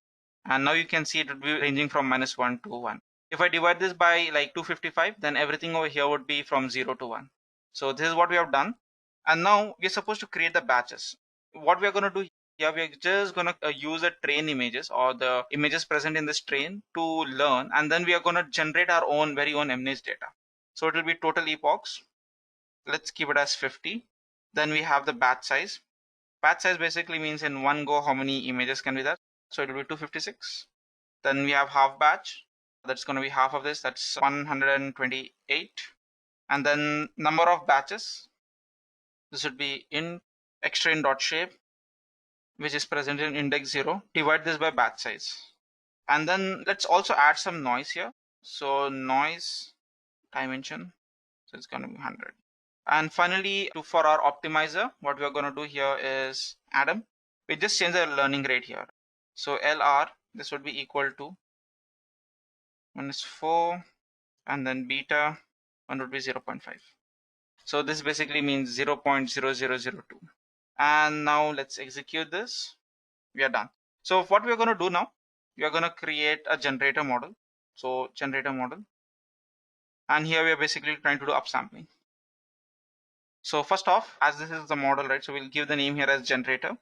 And now you can see it would be ranging from -1 to 1. If I divide this by like 255, then everything over here would be from 0 to 1. So this is what we have done. And now we're supposed to create the batches. What we are going to do here, we are just going to use the train images or the images present in this train to learn, and then we are going to generate our own very own MNIST data. So it will be total epochs. Let's keep it as 50. Then we have the batch size. Batch size basically means in one go how many images can be there. So it will be 256. Then we have half batch. That's going to be half of this. That's 128. And then number of batches. This would be in xtrain dot shape, which is present in index 0. Divide this by batch size. And then let's also add some noise here. So noise dimension. So it's going to be 100. And finally, for our optimizer, what we are going to do here is Adam. We just change the learning rate here. So LR, this would be equal to -4, and then beta 1 would be 0.5. So this basically means 0.0002. And now let's execute this. We are done. So what we are going to do now, we are going to create a generator model. So generator model. And here we are basically trying to do upsampling. So first off, as this is the model, right? So we'll give the name here as generator.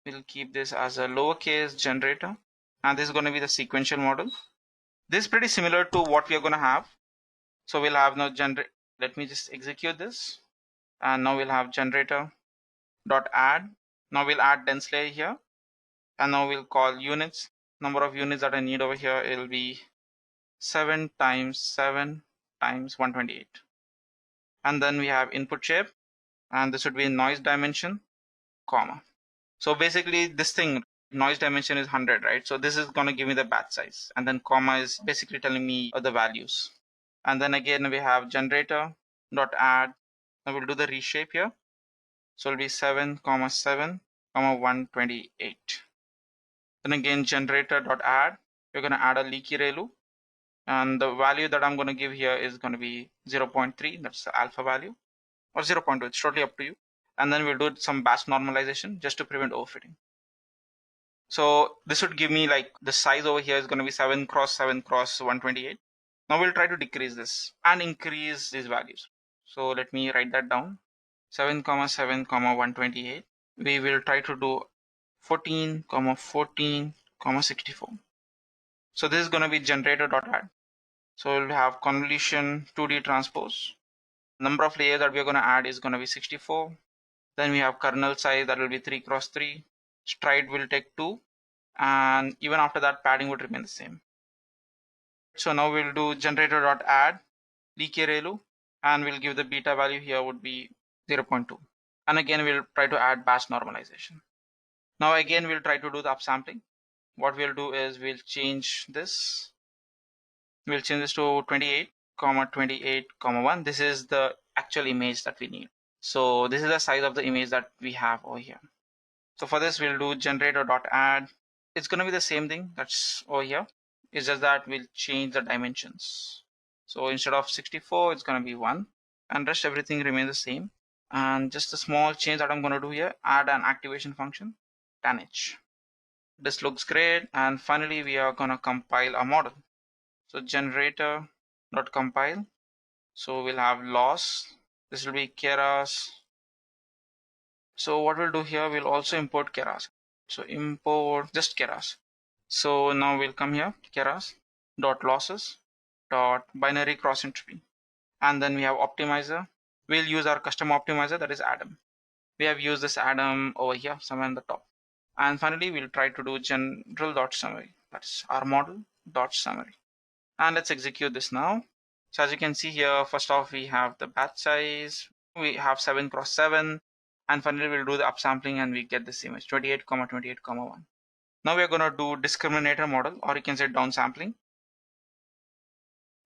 We'll keep this as a lowercase generator. And this is going to be the sequential model. This is pretty similar to what we are going to have. So we'll have now generate. Let me just execute this. And now we'll have generator dot add. Now we'll add dense layer here. And now we'll call units. Number of units that I need over here, it'll be 7 times 7 times 128. And then we have input shape. And this would be noise dimension, comma. So basically this thing, noise dimension is 100, right? So this is going to give me the batch size. And then comma is basically telling me the values. And then again, we have generator dot add. Now we'll do the reshape here. So it'll be 7, 7, 128. Then again, generator dot add. We're going to add a leaky ReLU. And the value that I'm going to give here is going to be 0.3. That's the alpha value. Or 0.2. It's totally up to you. And then we'll do some batch normalization just to prevent overfitting. So this would give me like the size over here is going to be 7 cross 7 cross 128. Now we'll try to decrease this and increase these values. So let me write that down. 7, 7, 128. We will try to do 14, 14, 64. So this is going to be generator.add. So we'll have convolution 2D transpose. Number of layers that we are going to add is going to be 64. Then we have kernel size, that will be 3 cross 3. Stride will take 2. And even after that, padding would remain the same. So now we'll do generator.add leaky ReLU, and we'll give the beta value here would be 0.2. And again, we'll try to add batch normalization. Now again, we'll try to do the upsampling. What we'll do is we'll change this. We'll change this to 28, 28, 1. This is the actual image that we need. So this is the size of the image that we have over here. So for this, we'll do generator.add. It's going to be the same thing that's over here. It's just that we'll change the dimensions. So instead of 64, it's going to be 1. And rest everything remains the same. And just a small change that I'm going to do here, add an activation function, tanh. This looks great. And finally, we are going to compile a model. So generator.compile. So we'll have loss. This will be Keras. So what we'll do here, we'll also import Keras. So import just Keras. So now we'll come here, Keras. dot losses dot binary cross entropy. And then we have optimizer. We'll use our custom optimizer, that is Adam. We have used this Adam over here somewhere in the top. And finally, we'll try to do general.summary. That's our model.summary. And let's execute this now. So as you can see here, first off, we have the batch size. We have 7 cross 7. And finally, we'll do the upsampling and we get this image 28, 28, 1. Now we're going to do discriminator model, or you can say downsampling.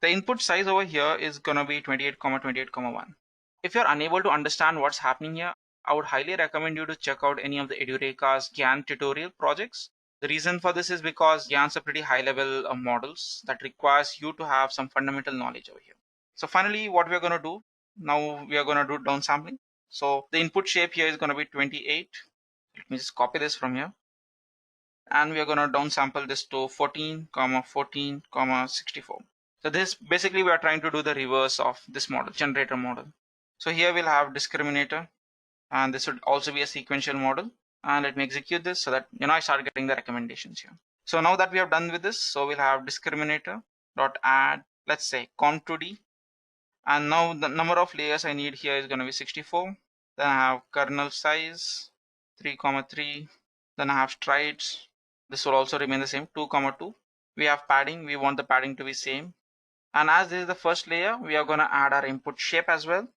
The input size over here is going to be 28, 28, 1. If you're unable to understand what's happening here, I would highly recommend you to check out any of the Edureka's GAN tutorial projects. The reason for this is because GANs are pretty high level models that requires you to have some fundamental knowledge over here. So finally, what we're going to do, now we are going to do downsampling. So the input shape here is going to be 28. Let me just copy this from here. And we are going to downsample this to 14, 14, 64. So this basically we are trying to do the reverse of this model, generator model. So here we'll have discriminator, and this would also be a sequential model. And let me execute this so that I start getting the recommendations here. So now that we have done with this, so we'll have discriminator dot add, let's say conv2d, and now the number of layers I need here is going to be 64. Then I have kernel size 3, 3. Then I have strides. This will also remain the same 2, 2. We have padding. We want the padding to be same. And as this is the first layer, we are going to add our input shape as well.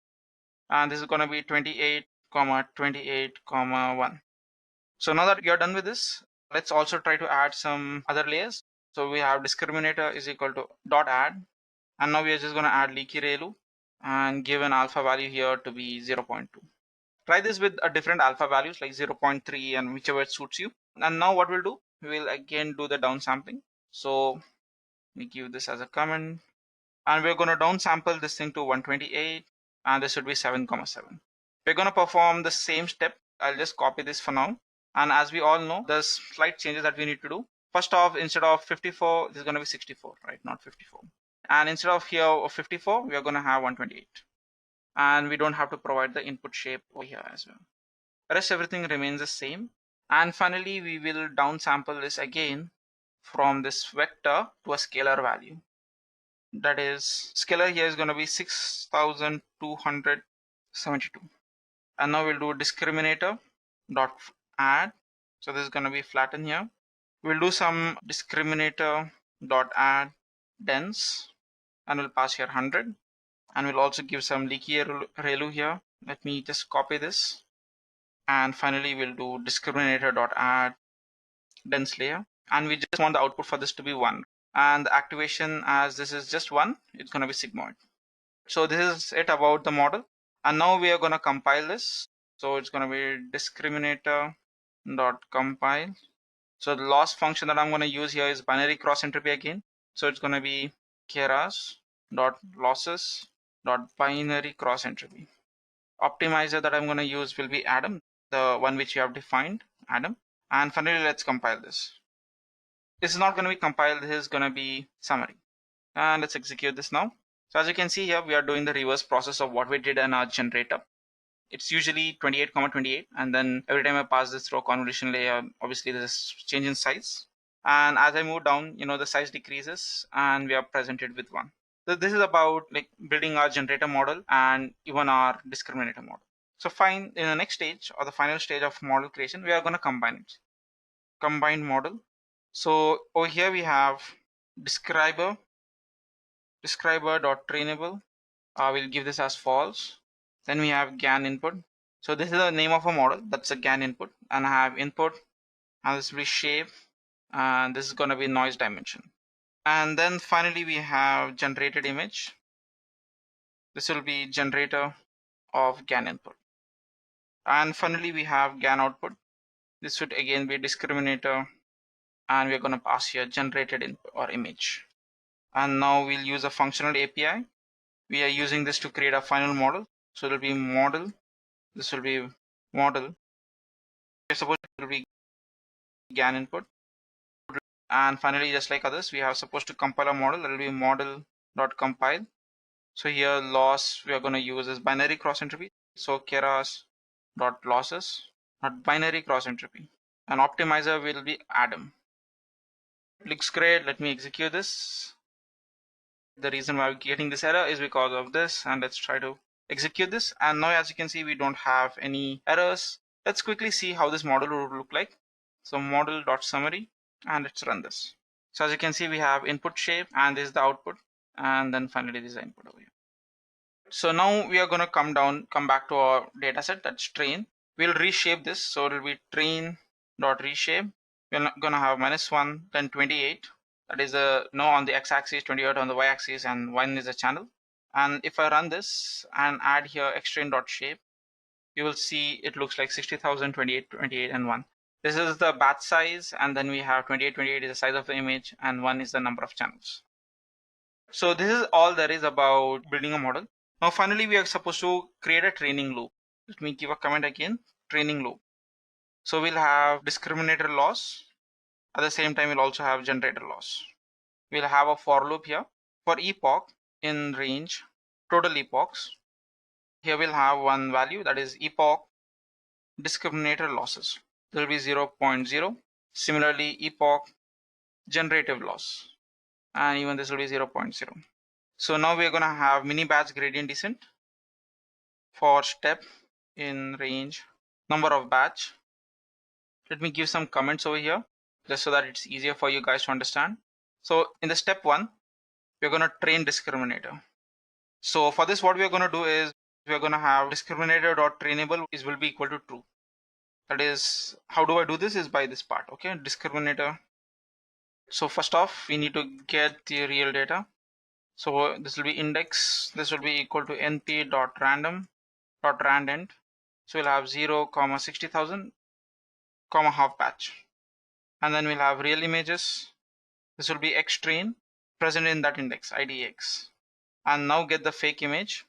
And this is going to be 28, 28, 1. So now that you're done with this, let's also try to add some other layers. So we have discriminator is equal to dot add. And now we are just going to add leaky ReLU and give an alpha value here to be 0.2. Try this with a different alpha values like 0.3 and whichever suits you. And now what we'll do, we will again do the downsampling. So we give this as a comment. And we're going to downsample this thing to 128, and this should be 7, 7. We're going to perform the same step. I'll just copy this for now. And as we all know, there's slight changes that we need to do. First off, instead of 54, this is going to be 64, right? Not 54. And instead of here of 54, we are going to have 128. And we don't have to provide the input shape over here as well. The rest everything remains the same. And finally, we will downsample this again from this vector to a scalar value. That is, scalar here is going to be 6272. And now we'll do discriminator dot add. So this is going to be flatten here. We'll do some discriminator dot add dense, and we'll pass here 100. And we'll also give some leaky ReLU here. Let me just copy this. And finally, we'll do discriminator dot add dense layer. And we just want the output for this to be 1. And the activation, as this is just 1, it's going to be sigmoid. So this is it about the model. And now we are going to compile this. So it's going to be discriminator dot compile. So the loss function that I'm going to use here is binary cross entropy again. So it's going to be keras dot losses dot binary cross entropy. Optimizer that I'm going to use will be Adam, the one which you have defined, Adam. And finally, let's compile this. This is not going to be compiled. This is going to be summary. And let's execute this now. So as you can see here, we are doing the reverse process of what we did in our generator. It's usually 28, 28. And then every time I pass this through a convolution layer, obviously there's change in size. And as I move down, the size decreases and we are presented with 1. So this is about like building our generator model and even our discriminator model. So fine, in the next stage or the final stage of model creation, we are going to combine it. Combined model. So over here we have describer.trainable. We'll give this as false. Then we have GAN input. So this is the name of a model. That's a GAN input. And I have input. And this will be shape. And this is going to be noise dimension. And then finally we have generated image. This will be generator of GAN input. And finally we have GAN output. This would again be discriminator. And we're going to pass here generated input or image. And now we'll use a functional API. We are using this to create a final model. So it will be model. This will be model. Suppose it will be GAN input. And finally, just like others, we are supposed to compile a model. That will be model.compile. So here loss we are going to use is binary cross entropy. So keras.losses, not binary cross entropy. And optimizer will be Adam. Looks great. Let me execute this. The reason why we're getting this error is because of this, and let's try to execute this. And now as you can see, we don't have any errors. Let's quickly see how this model would look like. So model.summary, and let's run this. So as you can see, we have input shape, and this is the output, and then finally this is the input over here. So now we are going to come back to our data set, that's train. We'll reshape this, so it will be train.reshape. We're going to have -1, then 28. That is no on the x-axis, 28 on the y-axis, and 1 is a channel. And if I run this and add here xtrain.shape, you will see it looks like 60,000, 28, 28, and 1. This is the batch size, and then we have 28, 28 is the size of the image, and 1 is the number of channels. So this is all there is about building a model. Now finally we are supposed to create a training loop. Let me give a comment again, training loop. So we'll have discriminator loss. At the same time, we'll also have generator loss. We'll have a for loop here for epoch in range, total epochs. Here we'll have one value, that is epoch discriminator losses. There will be 0.0. Similarly, epoch generative loss, and even this will be 0.0. So now we're going to have mini batch gradient descent for step in range, number of batch. Let me give some comments over here just so that it's easier for you guys to understand. So in the step 1, we're going to train discriminator. So for this, what we're going to do is we're going to have discriminator.trainable will be equal to true. That is, how do I do this is by this part. Okay, discriminator. So first off, we need to get the real data. So this will be index, this will be equal to np.random.randint. So we'll have 0, 60,000, half batch. And then we'll have real images. This will be xtrain present in that index, idx. And now get the fake image,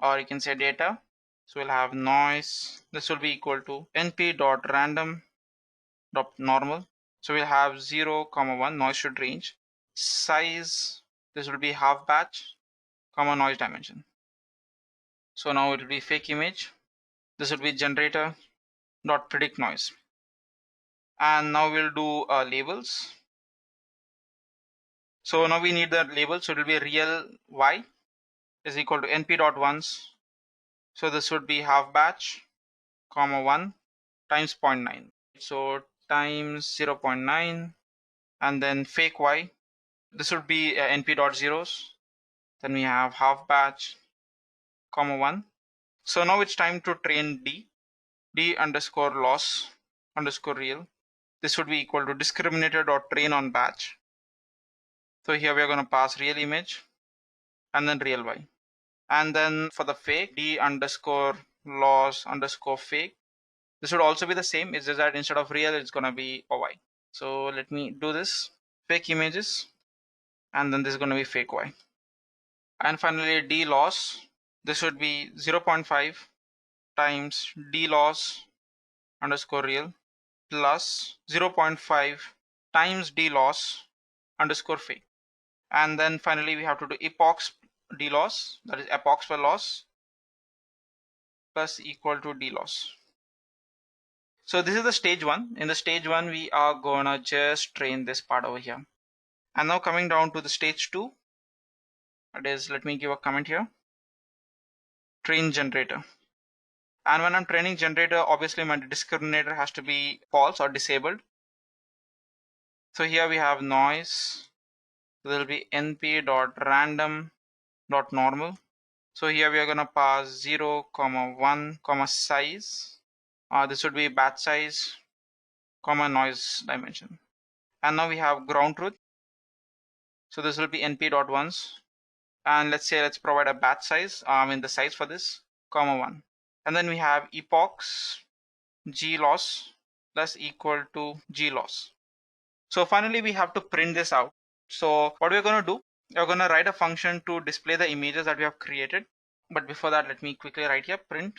or you can say data. So we'll have noise. This will be equal to np.random.normal. So we'll have 0, 1, noise should range. Size, this will be half batch, noise dimension. So now it will be fake image. This will be generator.predict noise. And now we'll do labels. So now we need the label. So it will be real y is equal to np.ones. So this would be half batch, 1 times 0.9. So times 0.9, and then fake y. This would be np.zeros. Then we have half batch, 1. So now it's time to train d underscore loss underscore real. This would be equal to discriminator.train on batch. So here we are going to pass real image and then real y. And then for the fake, d underscore loss underscore fake. This would also be the same. It's just that instead of real, it's going to be y. So let me do this. Fake images, and then this is going to be fake y. And finally, d loss. This would be 0.5 times d loss underscore real plus 0.5 times d loss underscore fake. And then finally, we have to do epochs d loss, that is epochs per loss plus equal to d loss. So this is the stage 1. In the stage 1, we are gonna just train this part over here. And now coming down to the stage 2, that is, let me give a comment here, train generator. And when I'm training generator, obviously my discriminator has to be false or disabled. So here we have noise. So there will be np.random.normal. So here we are going to pass 0, 1, size. This would be batch size, noise dimension. And now we have ground truth. So this will be np.ones. And let's provide a batch size, the size for this, 1. And then we have epochs g loss plus equal to g loss. So finally we have to print this out. So what we're going to do, we're going to write a function to display the images that we have created. But before that, let me quickly write here print.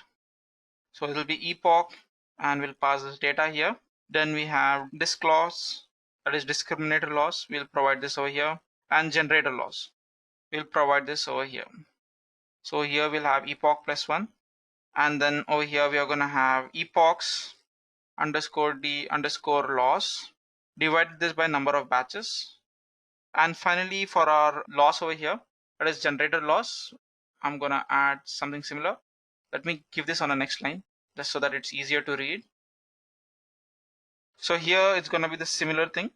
So it will be epoch, and we'll pass this data here. Then we have disc loss, that is discriminator loss. We'll provide this over here, and generator loss. We'll provide this over here. So here we'll have epoch plus 1, and then over here we are going to have epochs underscore d underscore loss. Divided this by number of batches, And finally, for our loss over here, that is generator loss, I'm gonna add something similar. Let me give this on the next line just so that it's easier to read. So here it's gonna be the similar thing,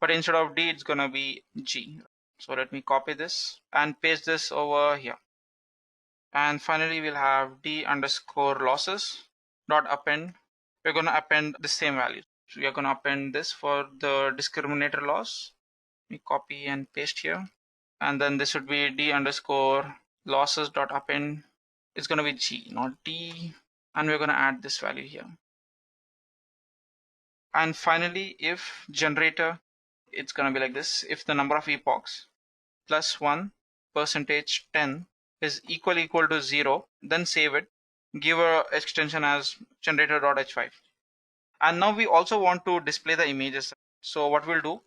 but instead of D, it's gonna be G. So let me copy this and paste this over here. And finally, we'll have D underscore losses dot append. We're gonna append the same value. So we are gonna append this for the discriminator loss. We copy and paste here. And then this would be D underscore losses dot append. It's gonna be G, not D. And we're gonna add this value here. And finally, if generator, it's gonna be like this. If the number of epochs plus 1 percentage 10 is equal to 0, then save it. Give a extension as generator.h5. And now we also want to display the images. So what we'll do,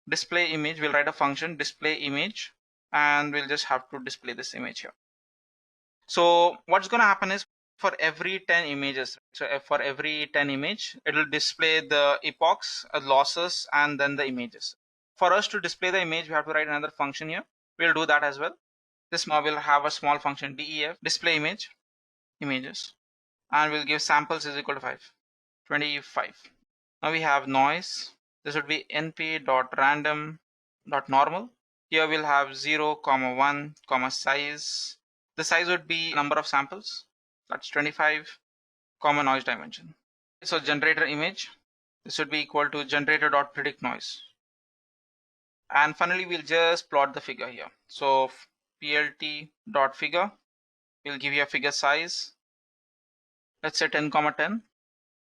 display image, we'll write a function display image, and we'll just have to display this image here. So what's going to happen is for every 10 images, so for every 10 image, it will display the epochs, losses, and then the images. For us to display the image, we have to write another function here. We'll do that as well. This will have a small function def display image images, and we'll give samples is equal to 25. Now we have noise. This would be np.random.normal. Here we'll have 0, 1, size. The size would be number of samples. That's 25, noise dimension. So generator image, this would be equal to generator.predict noise. And finally, we'll just plot the figure here. So plt.figure, we'll give you a figure size. Let's say 10, 10.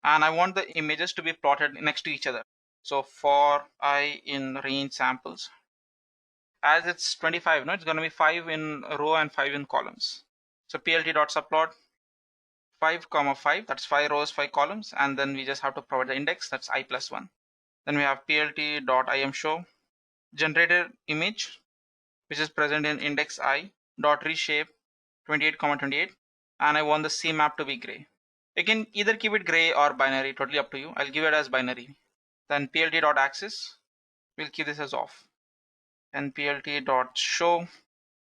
And I want the images to be plotted next to each other. So for I in range samples, as it's 25, no, it's going to be 5 in row and 5 in columns. So plt.subplot 5, 5, that's 5 rows, 5 columns, and then we just have to provide the index, that's I plus 1. Then we have plt.imshow generated image, which is present in index I dot reshape 28, 28, and I want the C map to be gray. You can either keep it gray or binary, totally up to you. I'll give it as binary. Then plt.axis, we'll keep this as off. And plt.show,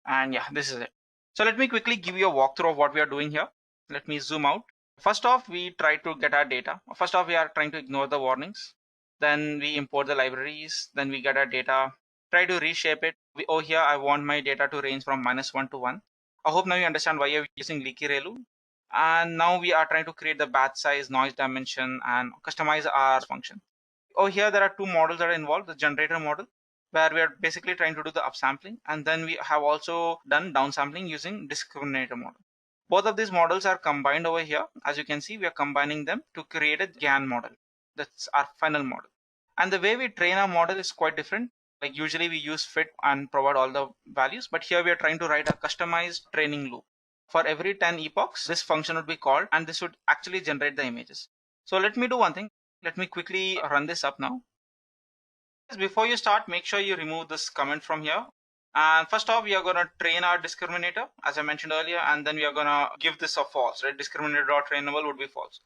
and yeah, this is it. So let me quickly give you a walkthrough of what we are doing here. Let me zoom out. First off, we try to get our data. First off, we are trying to ignore the warnings. Then we import the libraries. Then we get our data, try to reshape it. Oh, here I want my data to range from -1 to 1. I hope now you understand why you're using leaky ReLU. And now we are trying to create the batch size, noise dimension, and customize our function. Oh, here there are two models that are involved. The generator model, where we are basically trying to do the upsampling, and then we have also done downsampling using discriminator model. Both of these models are combined over here. As you can see, we are combining them to create a GAN model. That's our final model. And the way we train our model is quite different. Like usually we use fit and provide all the values, but here we are trying to write a customized training loop. For every 10 epochs, this function would be called, and this would actually generate the images. So let me do one thing. Let me quickly run this up now. Before you start, make sure you remove this comment from here. And first off, we are going to train our discriminator, as I mentioned earlier, and then we are going to give this a false, right? Discriminator.trainable would be false.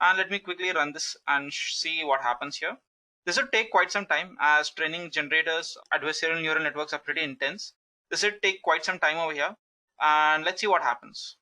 And let me quickly run this and see what happens here. This would take quite some time, as training generators, adversarial neural networks are pretty intense. This would take quite some time over here. And let's see what happens.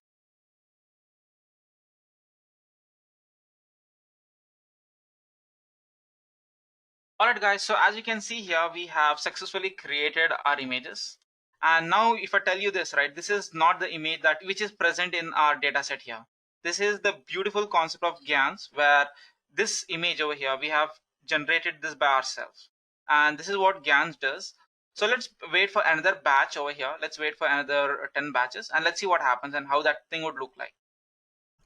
Alright guys, so as you can see here, we have successfully created our images. And now if I tell you this, right, this is not the image which is present in our data set here. This is the beautiful concept of GANs, where this image over here, we have generated this by ourselves. And this is what GANs does. So let's wait for another batch over here. Let's wait for another 10 batches and let's see what happens and how that thing would look like.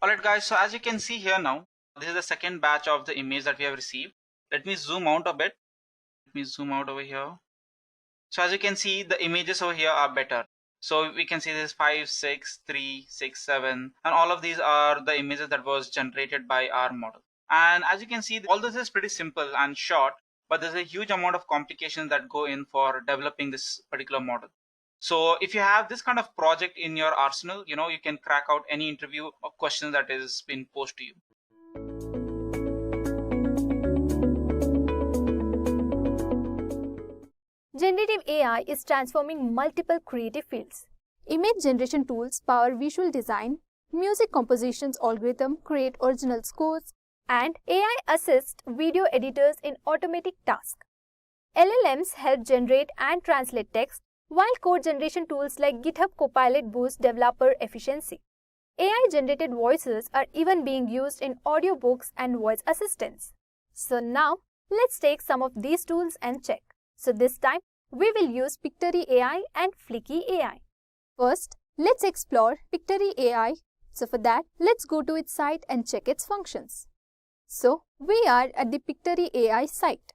Alright guys, so as you can see here now, this is the second batch of the image that we have received. Let me zoom out a bit. Let me zoom out over here. So as you can see, the images over here are better. So we can see this 5, 6, 3, 6, 7, and all of these are the images that was generated by our model. And as you can see, all this is pretty simple and short, but there's a huge amount of complications that go in for developing this particular model. So if you have this kind of project in your arsenal, you can crack out any interview or question that is being posed to you. Generative AI is transforming multiple creative fields. Image generation tools power visual design, music compositions algorithm create original scores, and AI assists video editors in automatic tasks. LLMs help generate and translate text, while code generation tools like GitHub Copilot boost developer efficiency. AI-generated voices are even being used in audiobooks and voice assistants. So now, let's take some of these tools and check. So this time, we will use Pictory AI and Flicky AI. First, let's explore Pictory AI. So for that, let's go to its site and check its functions. So we are at the Pictory AI site.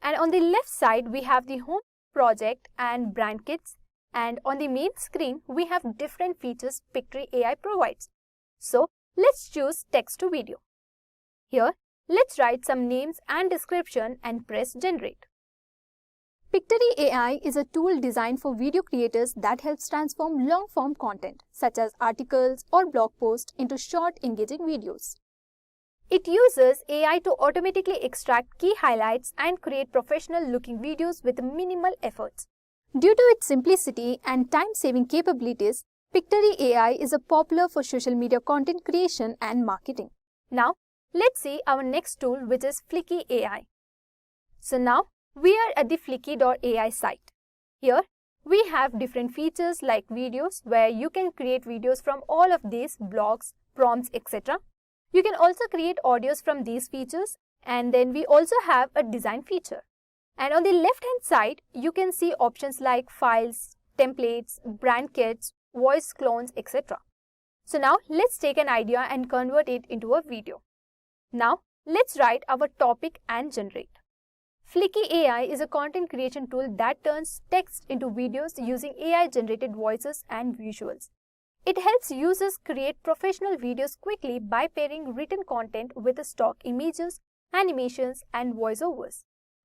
And on the left side, we have the home, project and brand kits. And on the main screen, we have different features Pictory AI provides. So let's choose text to video. Here, let's write some names and description and press generate. Pictory AI is a tool designed for video creators that helps transform long-form content, such as articles or blog posts, into short, engaging videos. It uses AI to automatically extract key highlights and create professional-looking videos with minimal efforts. Due to its simplicity and time-saving capabilities, Pictory AI is popular for social media content creation and marketing. Now, let's see our next tool, which is Flicky AI. So now, we are at the Flicky.ai site. Here, we have different features like videos, where you can create videos from all of these blogs, prompts, etc. You can also create audios from these features, and then we also have a design feature. And on the left hand side, you can see options like files, templates, brand kits, voice clones, etc. So now let's take an idea and convert it into a video. Now let's write our topic and generate. Flicky AI is a content creation tool that turns text into videos using AI generated voices and visuals. It helps users create professional videos quickly by pairing written content with stock images, animations, and voiceovers.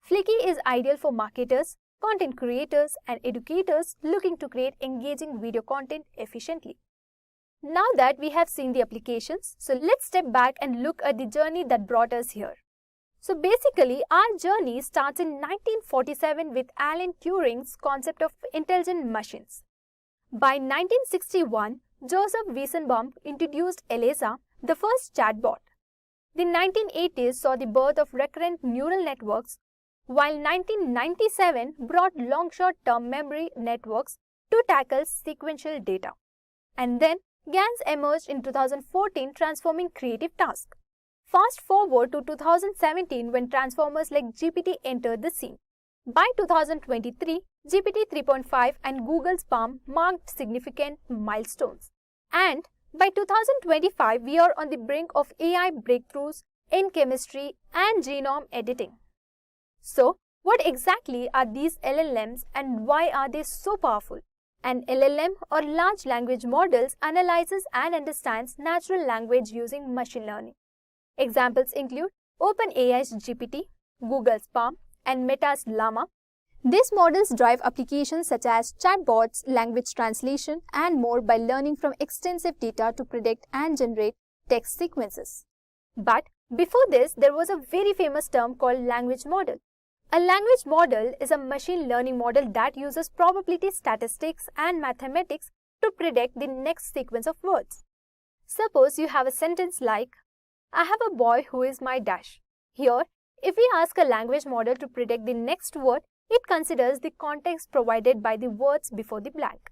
Flicky is ideal for marketers, content creators, and educators looking to create engaging video content efficiently. Now that we have seen the applications, so let's step back and look at the journey that brought us here. So basically, our journey starts in 1947 with Alan Turing's concept of intelligent machines. By 1961, Joseph Weissenbaum introduced ELIZA, the first chatbot. The 1980s saw the birth of recurrent neural networks, while 1997 brought long short-term memory networks to tackle sequential data. And then GANs emerged in 2014, transforming creative tasks. Fast forward to 2017 when transformers like GPT entered the scene. By 2023, GPT 3.5 and Google's Palm marked significant milestones. And by 2025, we are on the brink of AI breakthroughs in chemistry and genome editing. So, what exactly are these LLMs and why are they so powerful? An LLM or large language models analyzes and understands natural language using machine learning. Examples include OpenAI's GPT, Google's Palm, and Meta's Llama. These models drive applications such as chatbots, language translation, and more by learning from extensive data to predict and generate text sequences. But before this, there was a very famous term called language model. A language model is a machine learning model that uses probability statistics and mathematics to predict the next sequence of words. Suppose you have a sentence like, I have a boy who is my dash. Here, if we ask a language model to predict the next word, it considers the context provided by the words before the blank.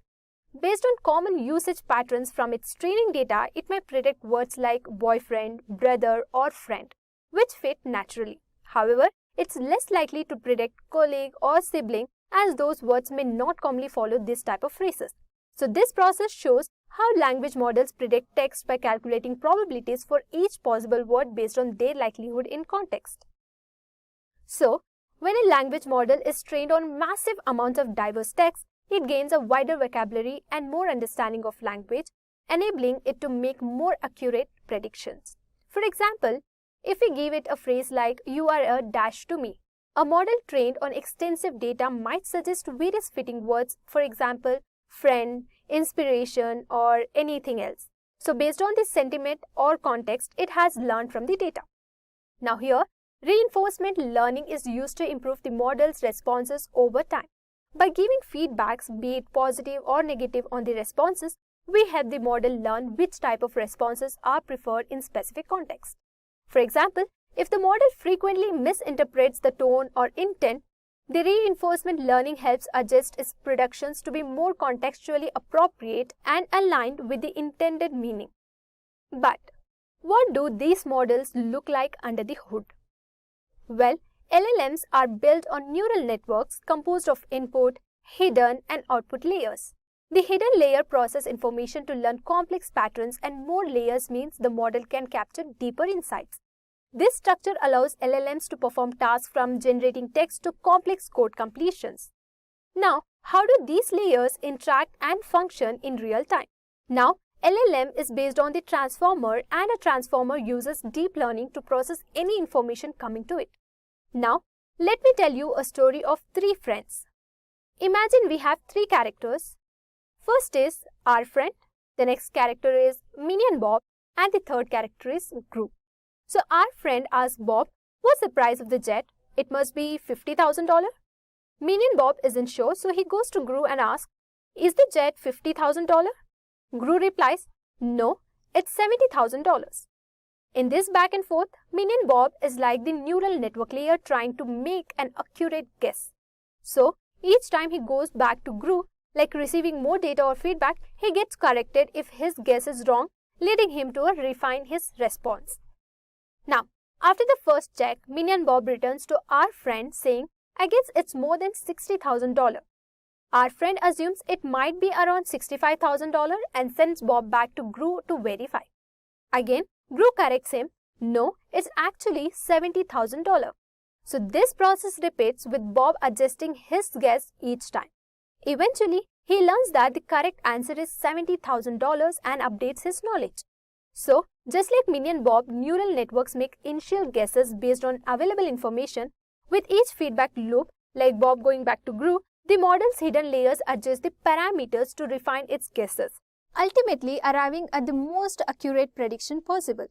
Based on common usage patterns from its training data, it may predict words like boyfriend, brother, or friend, which fit naturally. However, it's less likely to predict colleague or sibling, as those words may not commonly follow this type of phrases. So this process shows how language models predict text by calculating probabilities for each possible word based on their likelihood in context. So, when a language model is trained on massive amounts of diverse text, it gains a wider vocabulary and more understanding of language, enabling it to make more accurate predictions. For example, if we give it a phrase like, you are a dash to me, a model trained on extensive data might suggest various fitting words, for example, friend, inspiration, or anything else. So based on this sentiment or context, it has learned from the data. Now here, reinforcement learning is used to improve the model's responses over time. By giving feedbacks, be it positive or negative on the responses, we help the model learn which type of responses are preferred in specific contexts. For example, if the model frequently misinterprets the tone or intent, the reinforcement learning helps adjust its predictions to be more contextually appropriate and aligned with the intended meaning. But what do these models look like under the hood? Well, LLMs are built on neural networks composed of input, hidden, and output layers. The hidden layer processes information to learn complex patterns, and more layers means the model can capture deeper insights. This structure allows LLMs to perform tasks from generating text to complex code completions. Now, how do these layers interact and function in real time? Now, LLM is based on the transformer, and a transformer uses deep learning to process any information coming to it. Now, let me tell you a story of three friends. Imagine we have three characters. First is our friend, the next character is Minion Bob, and the third character is Gru. So our friend asks Bob, what's the price of the jet? It must be $50,000. Minion Bob isn't sure, so he goes to Gru and asks, is the jet $50,000? Gru replies, no, it's $70,000. In this back and forth, Minion Bob is like the neural network layer trying to make an accurate guess. So each time he goes back to Gru, like receiving more data or feedback, he gets corrected if his guess is wrong, leading him to refine his response. Now, after the first check, Minion Bob returns to our friend saying, I guess it's more than $60,000. Our friend assumes it might be around $65,000 and sends Bob back to Gru to verify. Again, Gru corrects him, no, it's actually $70,000. So this process repeats with Bob adjusting his guess each time. Eventually, he learns that the correct answer is $70,000 and updates his knowledge. So, just like Minion Bob, neural networks make initial guesses based on available information. With each feedback loop, like Bob going back to Gru, the model's hidden layers adjust the parameters to refine its guesses, ultimately arriving at the most accurate prediction possible.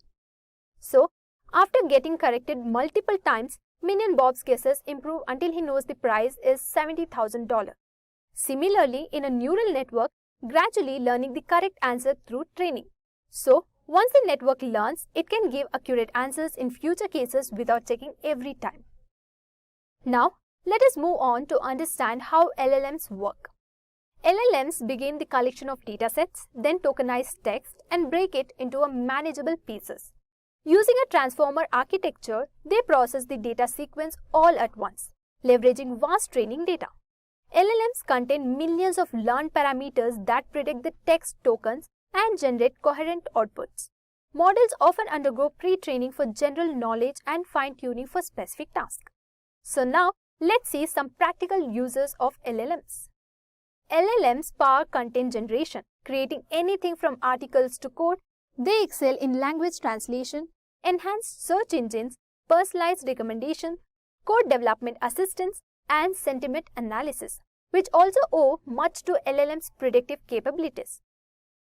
So, after getting corrected multiple times, Minion Bob's guesses improve until he knows the price is $70,000. Similarly, in a neural network, gradually learning the correct answer through training. So, once the network learns, it can give accurate answers in future cases without checking every time. Now, let us move on to understand how LLMs work. LLMs begin the collection of datasets, then tokenize text and break it into manageable pieces. Using a transformer architecture, they process the data sequence all at once, leveraging vast training data. LLMs contain millions of learned parameters that predict the text tokens and generate coherent outputs. Models often undergo pre-training for general knowledge and fine-tuning for specific tasks. So now, let's see some practical uses of LLMs. LLMs power content generation, creating anything from articles to code. They excel in language translation, enhanced search engines, personalized recommendation, code development assistance, and sentiment analysis, which also owe much to LLM's predictive capabilities.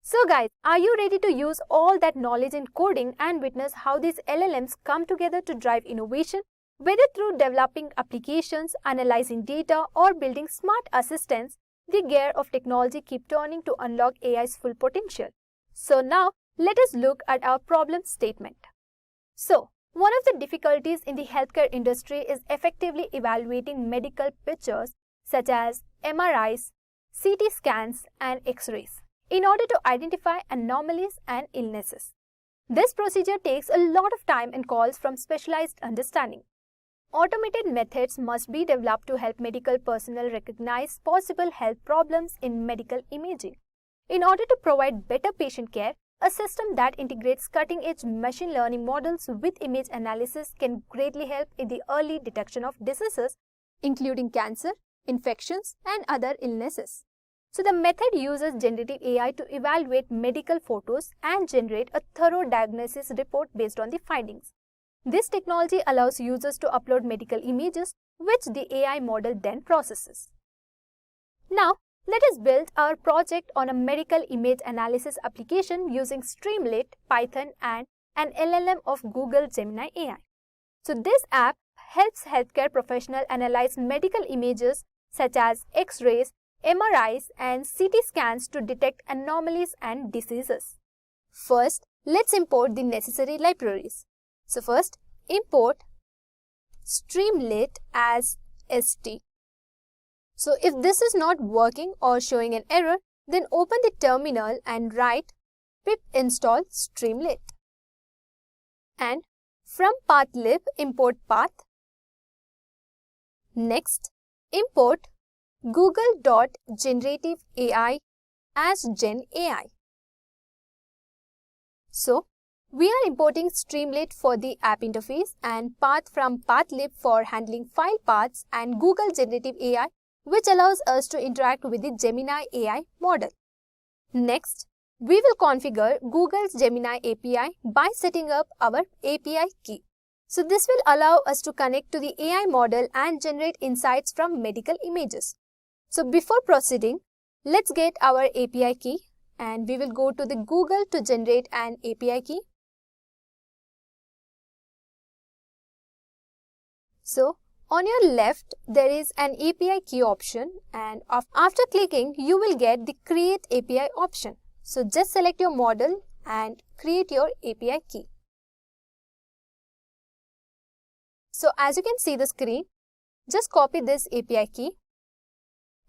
So guys, are you ready to use all that knowledge in coding and witness how these LLMs come together to drive innovation? Whether through developing applications, analyzing data, or building smart assistants, the gear of technology keep turning to unlock AI's full potential. So now, let us look at our problem statement. So, one of the difficulties in the healthcare industry is effectively evaluating medical pictures such as MRIs, CT scans, and X-rays in order to identify anomalies and illnesses. This procedure takes a lot of time and calls for specialized understanding. Automated methods must be developed to help medical personnel recognize possible health problems in medical imaging. In order to provide better patient care, a system that integrates cutting-edge machine learning models with image analysis can greatly help in the early detection of diseases, including cancer, infections, and other illnesses. So the method uses generative AI to evaluate medical photos and generate a thorough diagnosis report based on the findings. This technology allows users to upload medical images, which the AI model then processes. Now, let us build our project on a medical image analysis application using Streamlit, Python, and an LLM of Google Gemini AI. So this app helps healthcare professionals analyze medical images such as X-rays, MRIs and CT scans to detect anomalies and diseases. First, let's import the necessary libraries. So first, import Streamlit as ST. So if this is not working or showing an error, then open the terminal and write pip install Streamlit. And from pathlib, import path. Next, import google.generative.ai as GenAI. So, we are importing Streamlit for the app interface and path from pathlib for handling file paths and Google Generative AI, which allows us to interact with the Gemini AI model. Next, we will configure Google's Gemini API by setting up our API key. So this will allow us to connect to the AI model and generate insights from medical images. So before proceeding, let's get our API key and we will go to the Google to generate an API key. So on your left, there is an API key option and after clicking, you will get the Create API option. So just select your model and create your API key. So as you can see the screen, just copy this API key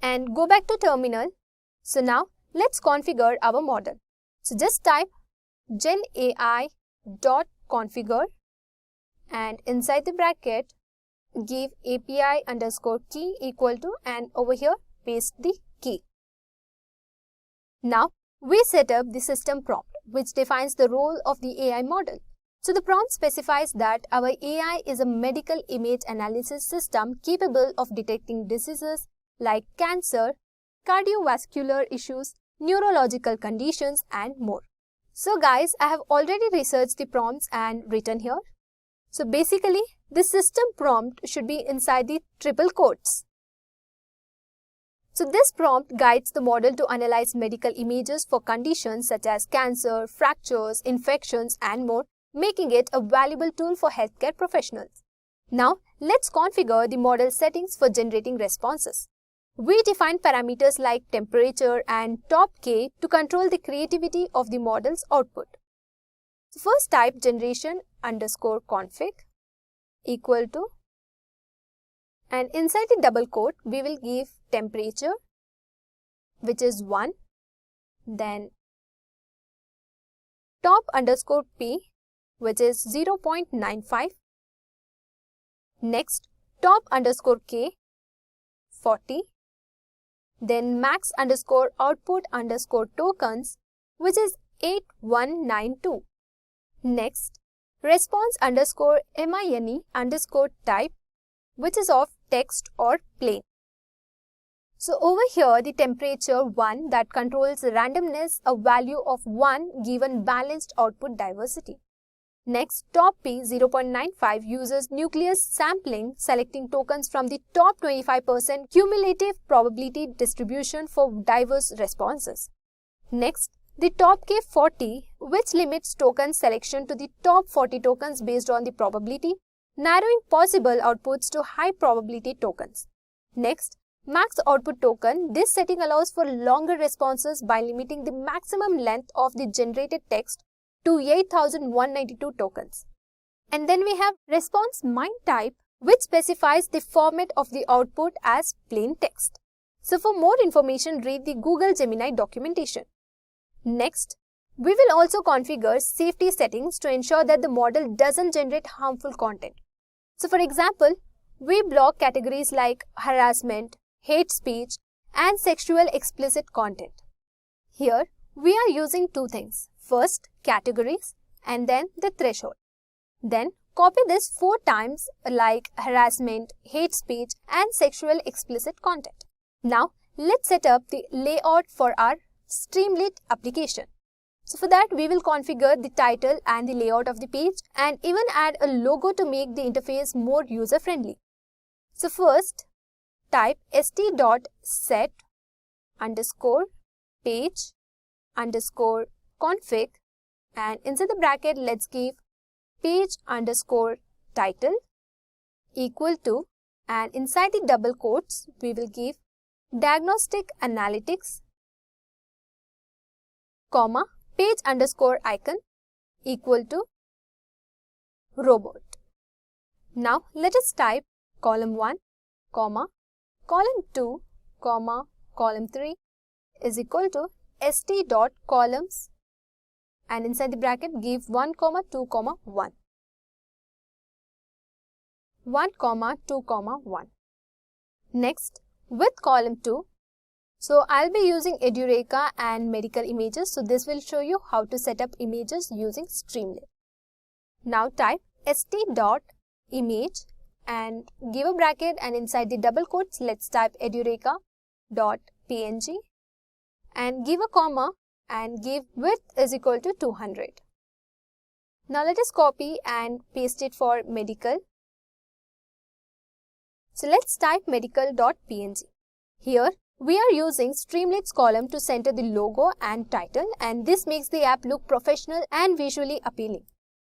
and go back to terminal. So now let's configure our model. So just type genai.configure and inside the bracket give API underscore key equal to and over here paste the key. Now we set up the system prompt which defines the role of the AI model. So the prompt specifies that our AI is a medical image analysis system capable of detecting diseases like cancer, cardiovascular issues, neurological conditions and more. So guys, I have already researched the prompts and written here. So basically, the system prompt should be inside the triple quotes. So this prompt guides the model to analyze medical images for conditions such as cancer, fractures, infections and more, making it a valuable tool for healthcare professionals. Now, let's configure the model settings for generating responses. We define parameters like temperature and top K to control the creativity of the model's output. So first type generation underscore config equal to and inside the double quote we will give temperature which is 1, then top underscore P which is 0.95, next top underscore K 40, then max underscore output underscore tokens which is 8192. Next, response underscore MINE underscore type which is of text or plain. So over here the temperature 1 that controls randomness, a value of 1 given balanced output diversity. Next, top P 0.95 uses nucleus sampling, selecting tokens from the top 25% cumulative probability distribution for diverse responses. Next, the top K 40 which limits token selection to the top 40 tokens based on the probability, narrowing possible outputs to high probability tokens. Next, max output token. This setting allows for longer responses by limiting the maximum length of the generated text to 8192 tokens. And then we have response MINE type which specifies the format of the output as plain text. So for more information, read the Google Gemini documentation. Next, we will also configure safety settings to ensure that the model doesn't generate harmful content. So for example, we block categories like harassment, hate speech and sexual explicit content. Here, we are using two things. First, categories and then the threshold. Then, copy this 4 times like harassment, hate speech and sexual explicit content. Now, let's set up the layout for our Streamlit application. So for that, we will configure the title and the layout of the page and even add a logo to make the interface more user-friendly. So first, type st.set underscore page underscore config and inside the bracket, let's give page underscore title equal to and inside the double quotes, we will give diagnostic analytics, comma, page underscore icon equal to robot. Now let us type column 1, comma, column 2, comma, column 3 is equal to st dot columns, and inside the bracket give 1, comma, 2, comma, 1. 1, comma, 2, comma, 1. Next, with column 2, so I'll be using Edureka and medical images. So this will show you how to set up images using Streamlit. Now type st dot image and give a bracket, and inside the double quotes, let's type Edureka dot png and give a comma and give width is equal to 200. Now let us copy and paste it for medical. So let's type medical.png. Here we are using Streamlit's column to center the logo and title, and this makes the app look professional and visually appealing.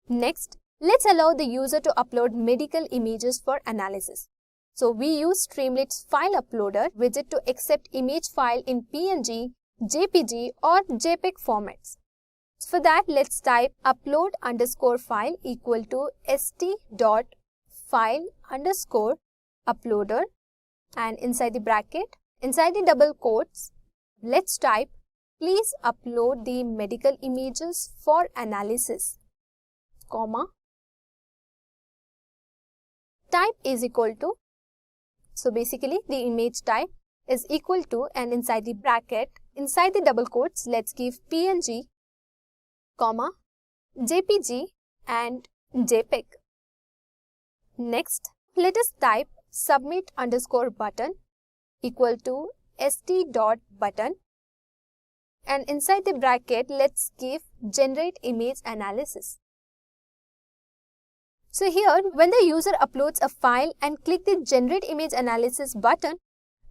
Next, let's allow the user to upload medical images for analysis. So we use Streamlit's file uploader widget to accept image file in PNG, JPG or JPEG formats. So for that, let's type upload underscore file equal to st.file underscore uploader, and inside the bracket, inside the double quotes, let's type please upload the medical images for analysis, comma, type is equal to, so basically the image type is equal to, and inside the bracket, inside the double quotes, let's give PNG, comma, JPG and JPEG. Next, let us type submit underscore button equal to st.button, and inside the bracket, let's give generate image analysis. So here, when the user uploads a file and click the generate image analysis button,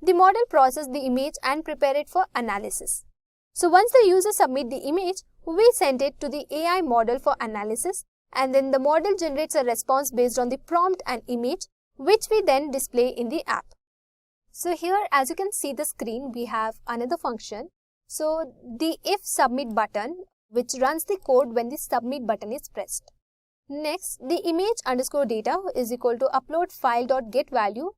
the model processes the image and prepare it for analysis. So once the user submits the image, we send it to the AI model for analysis, and then the model generates a response based on the prompt and image, which we then display in the app. So here, as you can see the screen, we have another function. So the if submit button, which runs the code when the submit button is pressed. Next, the image underscore data is equal to upload file.getValue.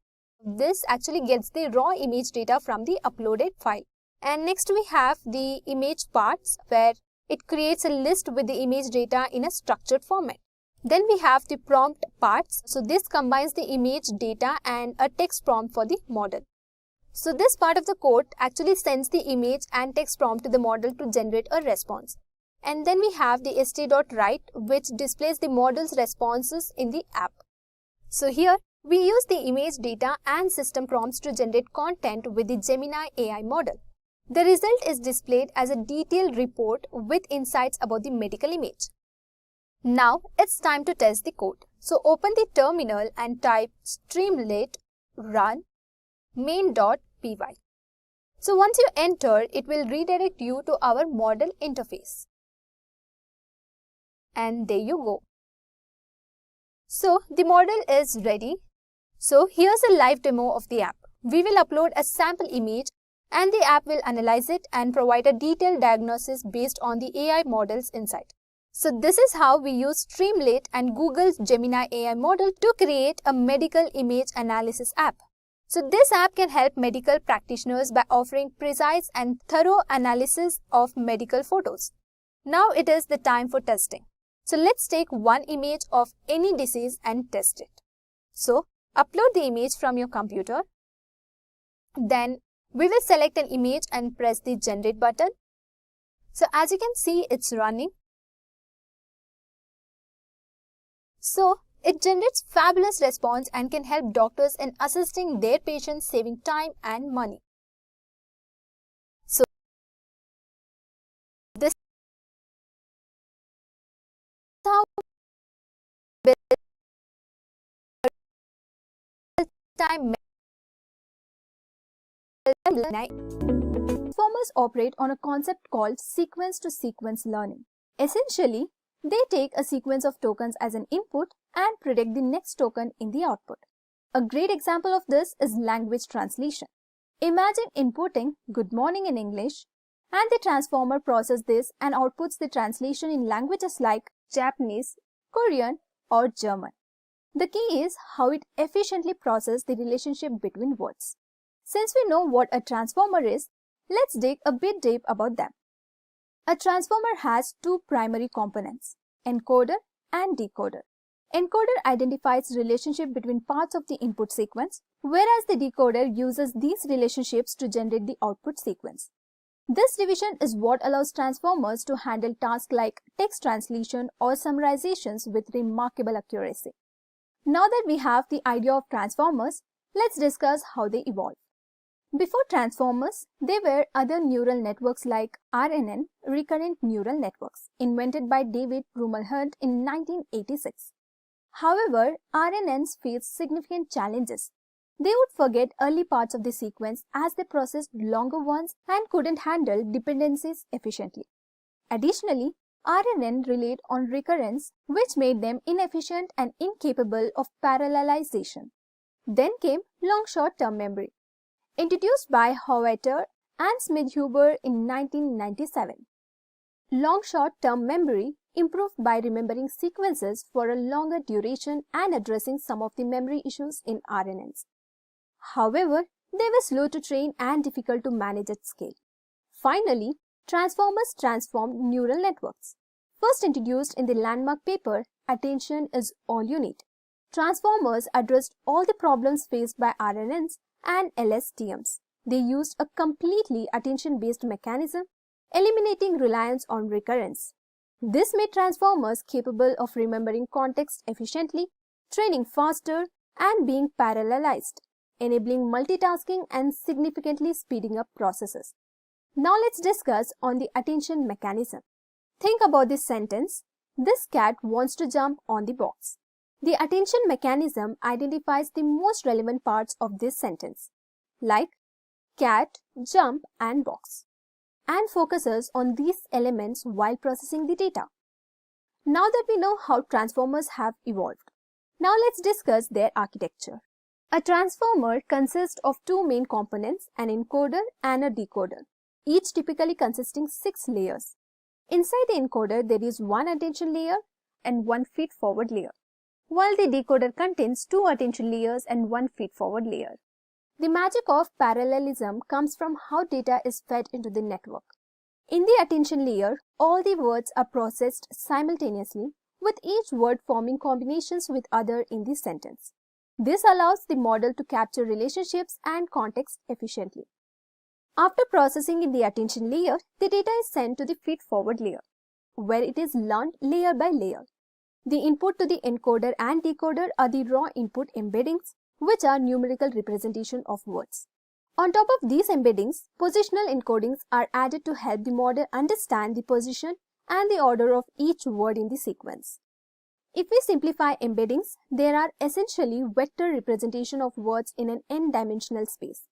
This actually gets the raw image data from the uploaded file. And next we have the image parts, where it creates a list with the image data in a structured format. Then we have the prompt parts. So this combines the image data and a text prompt for the model. So this part of the code actually sends the image and text prompt to the model to generate a response. And then we have the st.write, which displays the model's responses in the app. So here we use the image data and system prompts to generate content with the Gemini AI model. The result is displayed as a detailed report with insights about the medical image. Now it's time to test the code. So open the terminal and type streamlit run main.py. So once you enter, it will redirect you to our model interface. And there you go. So the model is ready. So here's a live demo of the app. We will upload a sample image and the app will analyze it and provide a detailed diagnosis based on the AI model's insight. So this is how we use Streamlit and Google's Gemini AI model to create a medical image analysis app. So this app can help medical practitioners by offering precise and thorough analysis of medical photos. Now it is the time for testing. So let's take one image of any disease and test it. So upload the image from your computer. Then we will select an image and press the generate button. So as you can see, it's running. So it generates fabulous response and can help doctors in assisting their patients, saving time and money. So this is how time Transformers operate on a concept called sequence-to-sequence learning. Essentially, they take a sequence of tokens as an input and predict the next token in the output. A great example of this is language translation. Imagine inputting "Good morning" in English, and the transformer processes this and outputs the translation in languages like Japanese, Korean, or German. The key is how it efficiently processes the relationship between words. Since we know what a transformer is, let's dig a bit deep about them. A transformer has two primary components, encoder and decoder. Encoder identifies relationship between parts of the input sequence, whereas the decoder uses these relationships to generate the output sequence. This division is what allows transformers to handle tasks like text translation or summarizations with remarkable accuracy. Now that we have the idea of transformers, let's discuss how they evolved. Before transformers, there were other neural networks like RNN, recurrent neural networks, invented by David Rumelhart in 1986. However, RNNs faced significant challenges. They would forget early parts of the sequence as they processed longer ones and couldn't handle dependencies efficiently. Additionally, RNN relied on recurrence, which made them inefficient and incapable of parallelization. Then came long short-term memory, introduced by Howather and Schmidhuber in 1997. Long short-term memory improved by remembering sequences for a longer duration and addressing some of the memory issues in RNNs. However, they were slow to train and difficult to manage at scale. Finally, transformers transformed neural networks. First introduced in the landmark paper, "Attention is All You Need." Transformers addressed all the problems faced by RNNs and LSTMs. They used a completely attention-based mechanism, eliminating reliance on recurrence. This made transformers capable of remembering context efficiently, training faster, and being parallelized, enabling multitasking and significantly speeding up processes. Now let's discuss on the attention mechanism. Think about this sentence: "This cat wants to jump on the box." The attention mechanism identifies the most relevant parts of this sentence, like cat, jump, and box, and focuses on these elements while processing the data. Now that we know how transformers have evolved, now let's discuss their architecture. A transformer consists of two main components, an encoder and a decoder, each typically consisting 6 layers. Inside the encoder, there is one attention layer and one feed-forward layer, while the decoder contains 2 attention layers and one feed-forward layer. The magic of parallelism comes from how data is fed into the network. In the attention layer, all the words are processed simultaneously, with each word forming combinations with other in the sentence. This allows the model to capture relationships and context efficiently. After processing in the attention layer, the data is sent to the feed-forward layer, where it is learned layer by layer. The input to the encoder and decoder are the raw input embeddings, which are numerical representation of words. On top of these embeddings, positional encodings are added to help the model understand the position and the order of each word in the sequence. If we simplify embeddings, there are essentially vector representation of words in an n-dimensional space.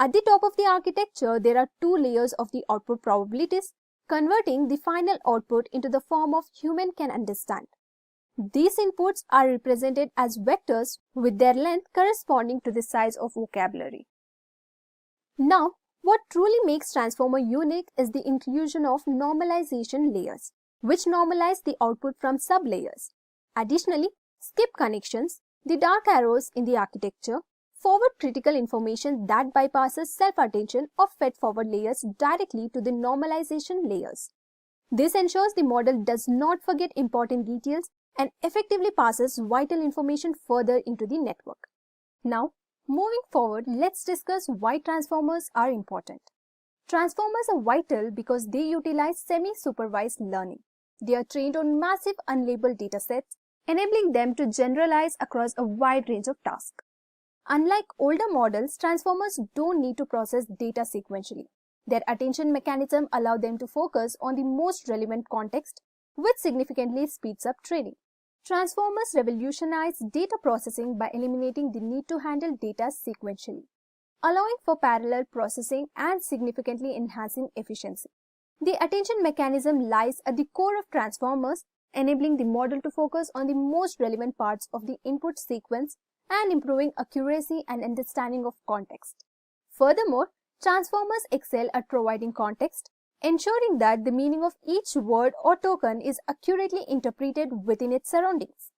At the top of the architecture, there are 2 layers of the output probabilities, converting the final output into the form of human can understand. These inputs are represented as vectors with their length corresponding to the size of vocabulary. Now, what truly makes transformer unique is the inclusion of normalization layers, which normalize the output from sub-layers. Additionally, skip connections, the dark arrows in the architecture, forward critical information that bypasses self-attention or fed-forward layers directly to the normalization layers. This ensures the model does not forget important details and effectively passes vital information further into the network. Now, moving forward, let's discuss why transformers are important. Transformers are vital because they utilize semi-supervised learning. They are trained on massive unlabeled datasets, enabling them to generalize across a wide range of tasks. Unlike older models, transformers don't need to process data sequentially. Their attention mechanism allows them to focus on the most relevant context, which significantly speeds up training. Transformers revolutionize data processing by eliminating the need to handle data sequentially, allowing for parallel processing and significantly enhancing efficiency. The attention mechanism lies at the core of transformers, enabling the model to focus on the most relevant parts of the input sequence and improving accuracy and understanding of context. Furthermore, transformers excel at providing context, ensuring that the meaning of each word or token is accurately interpreted within its surroundings.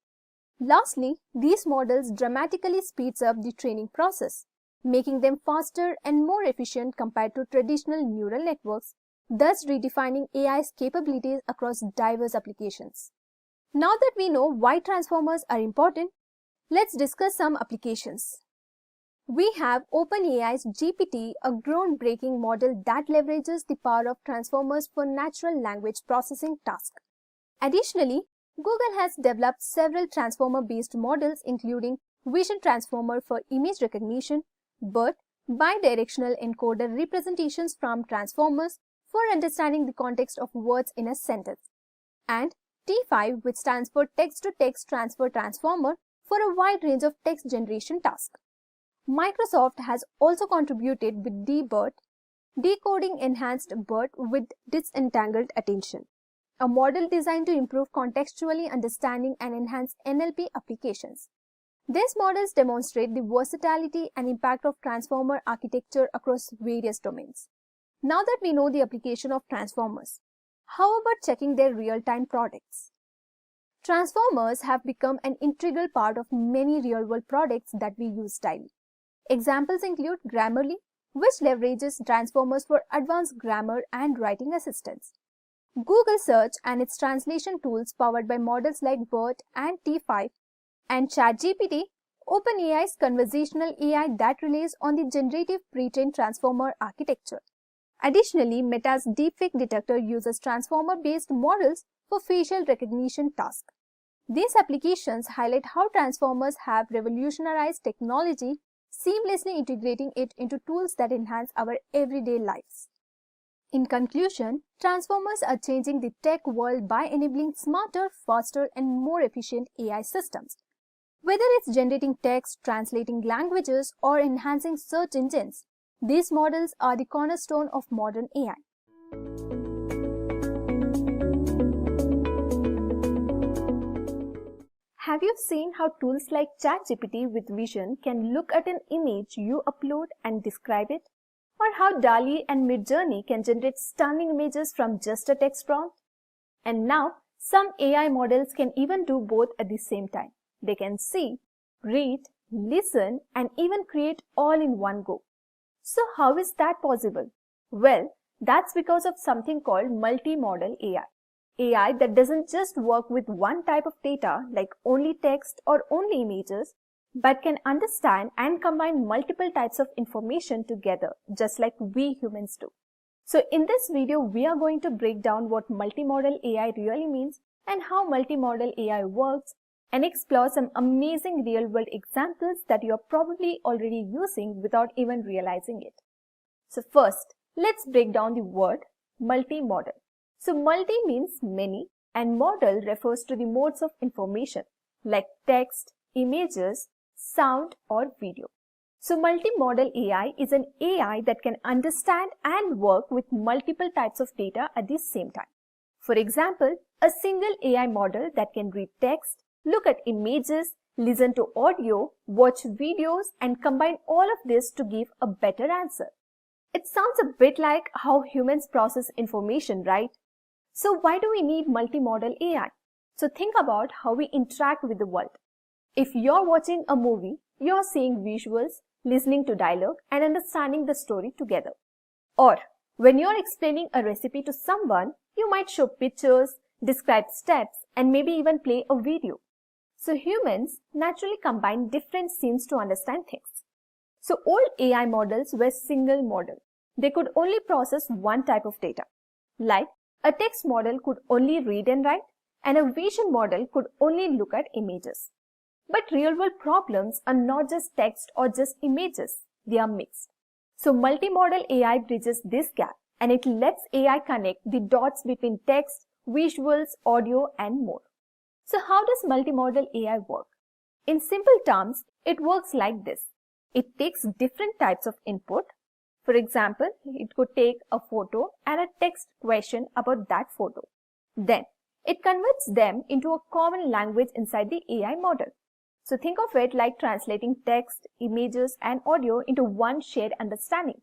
Lastly, these models dramatically speeds up the training process, making them faster and more efficient compared to traditional neural networks, thus redefining AI's capabilities across diverse applications. Now that we know why transformers are important, let's discuss some applications. We have OpenAI's GPT, a groundbreaking model that leverages the power of transformers for natural language processing tasks. Additionally, Google has developed several transformer-based models including Vision Transformer for image recognition, BERT, bidirectional encoder representations from transformers for understanding the context of words in a sentence, and T5, which stands for Text-to-Text Transfer Transformer for a wide range of text generation tasks. Microsoft has also contributed with DBERT, Decoding Enhanced BERT with Disentangled Attention, a model designed to improve contextually understanding and enhance NLP applications. These models demonstrate the versatility and impact of transformer architecture across various domains. Now that we know the application of transformers, how about checking their real-time products? Transformers have become an integral part of many real-world products that we use daily. Examples include Grammarly, which leverages transformers for advanced grammar and writing assistance. Google Search and its translation tools powered by models like BERT and T5, and ChatGPT, OpenAI's conversational AI that relies on the generative pre-trained transformer architecture. Additionally, Meta's deepfake detector uses transformer-based models for facial recognition tasks. These applications highlight how transformers have revolutionized technology, seamlessly integrating it into tools that enhance our everyday lives. In conclusion, transformers are changing the tech world by enabling smarter, faster, and more efficient AI systems. Whether it's generating text, translating languages, or enhancing search engines, these models are the cornerstone of modern AI. Have you seen how tools like ChatGPT with Vision can look at an image you upload and describe it? Or how DALL-E and Midjourney can generate stunning images from just a text prompt? And now, some AI models can even do both at the same time. They can see, read, listen, and even create all in one go. So how is that possible? Well, that's because of something called multimodal AI. AI that doesn't just work with one type of data like only text or only images, but can understand and combine multiple types of information together, just like we humans do. So in this video, we are going to break down what multimodal AI really means and how multimodal AI works, and explore some amazing real-world examples that you are probably already using without even realizing it. So first, let's break down the word multimodal. So multi means many and modal refers to the modes of information like text, images, sound or video. So multimodal AI is an AI that can understand and work with multiple types of data at the same time. For example, a single AI model that can read text, look at images, listen to audio, watch videos and combine all of this to give a better answer. It sounds a bit like how humans process information, right? So why do we need multimodal AI? So think about how we interact with the world. If you're watching a movie, you're seeing visuals, listening to dialogue, and understanding the story together. Or when you're explaining a recipe to someone, you might show pictures, describe steps, and maybe even play a video. So humans naturally combine different scenes to understand things. So old AI models were single model. They could only process one type of data. Like a text model could only read and write, and a vision model could only look at images. But real-world problems are not just text or just images, they are mixed. So multimodal AI bridges this gap, and it lets AI connect the dots between text, visuals, audio, and more. So how does multimodal AI work? In simple terms, it works like this. It takes different types of input. For example, it could take a photo and a text question about that photo. Then, it converts them into a common language inside the AI model. So think of it like translating text, images, and audio into one shared understanding.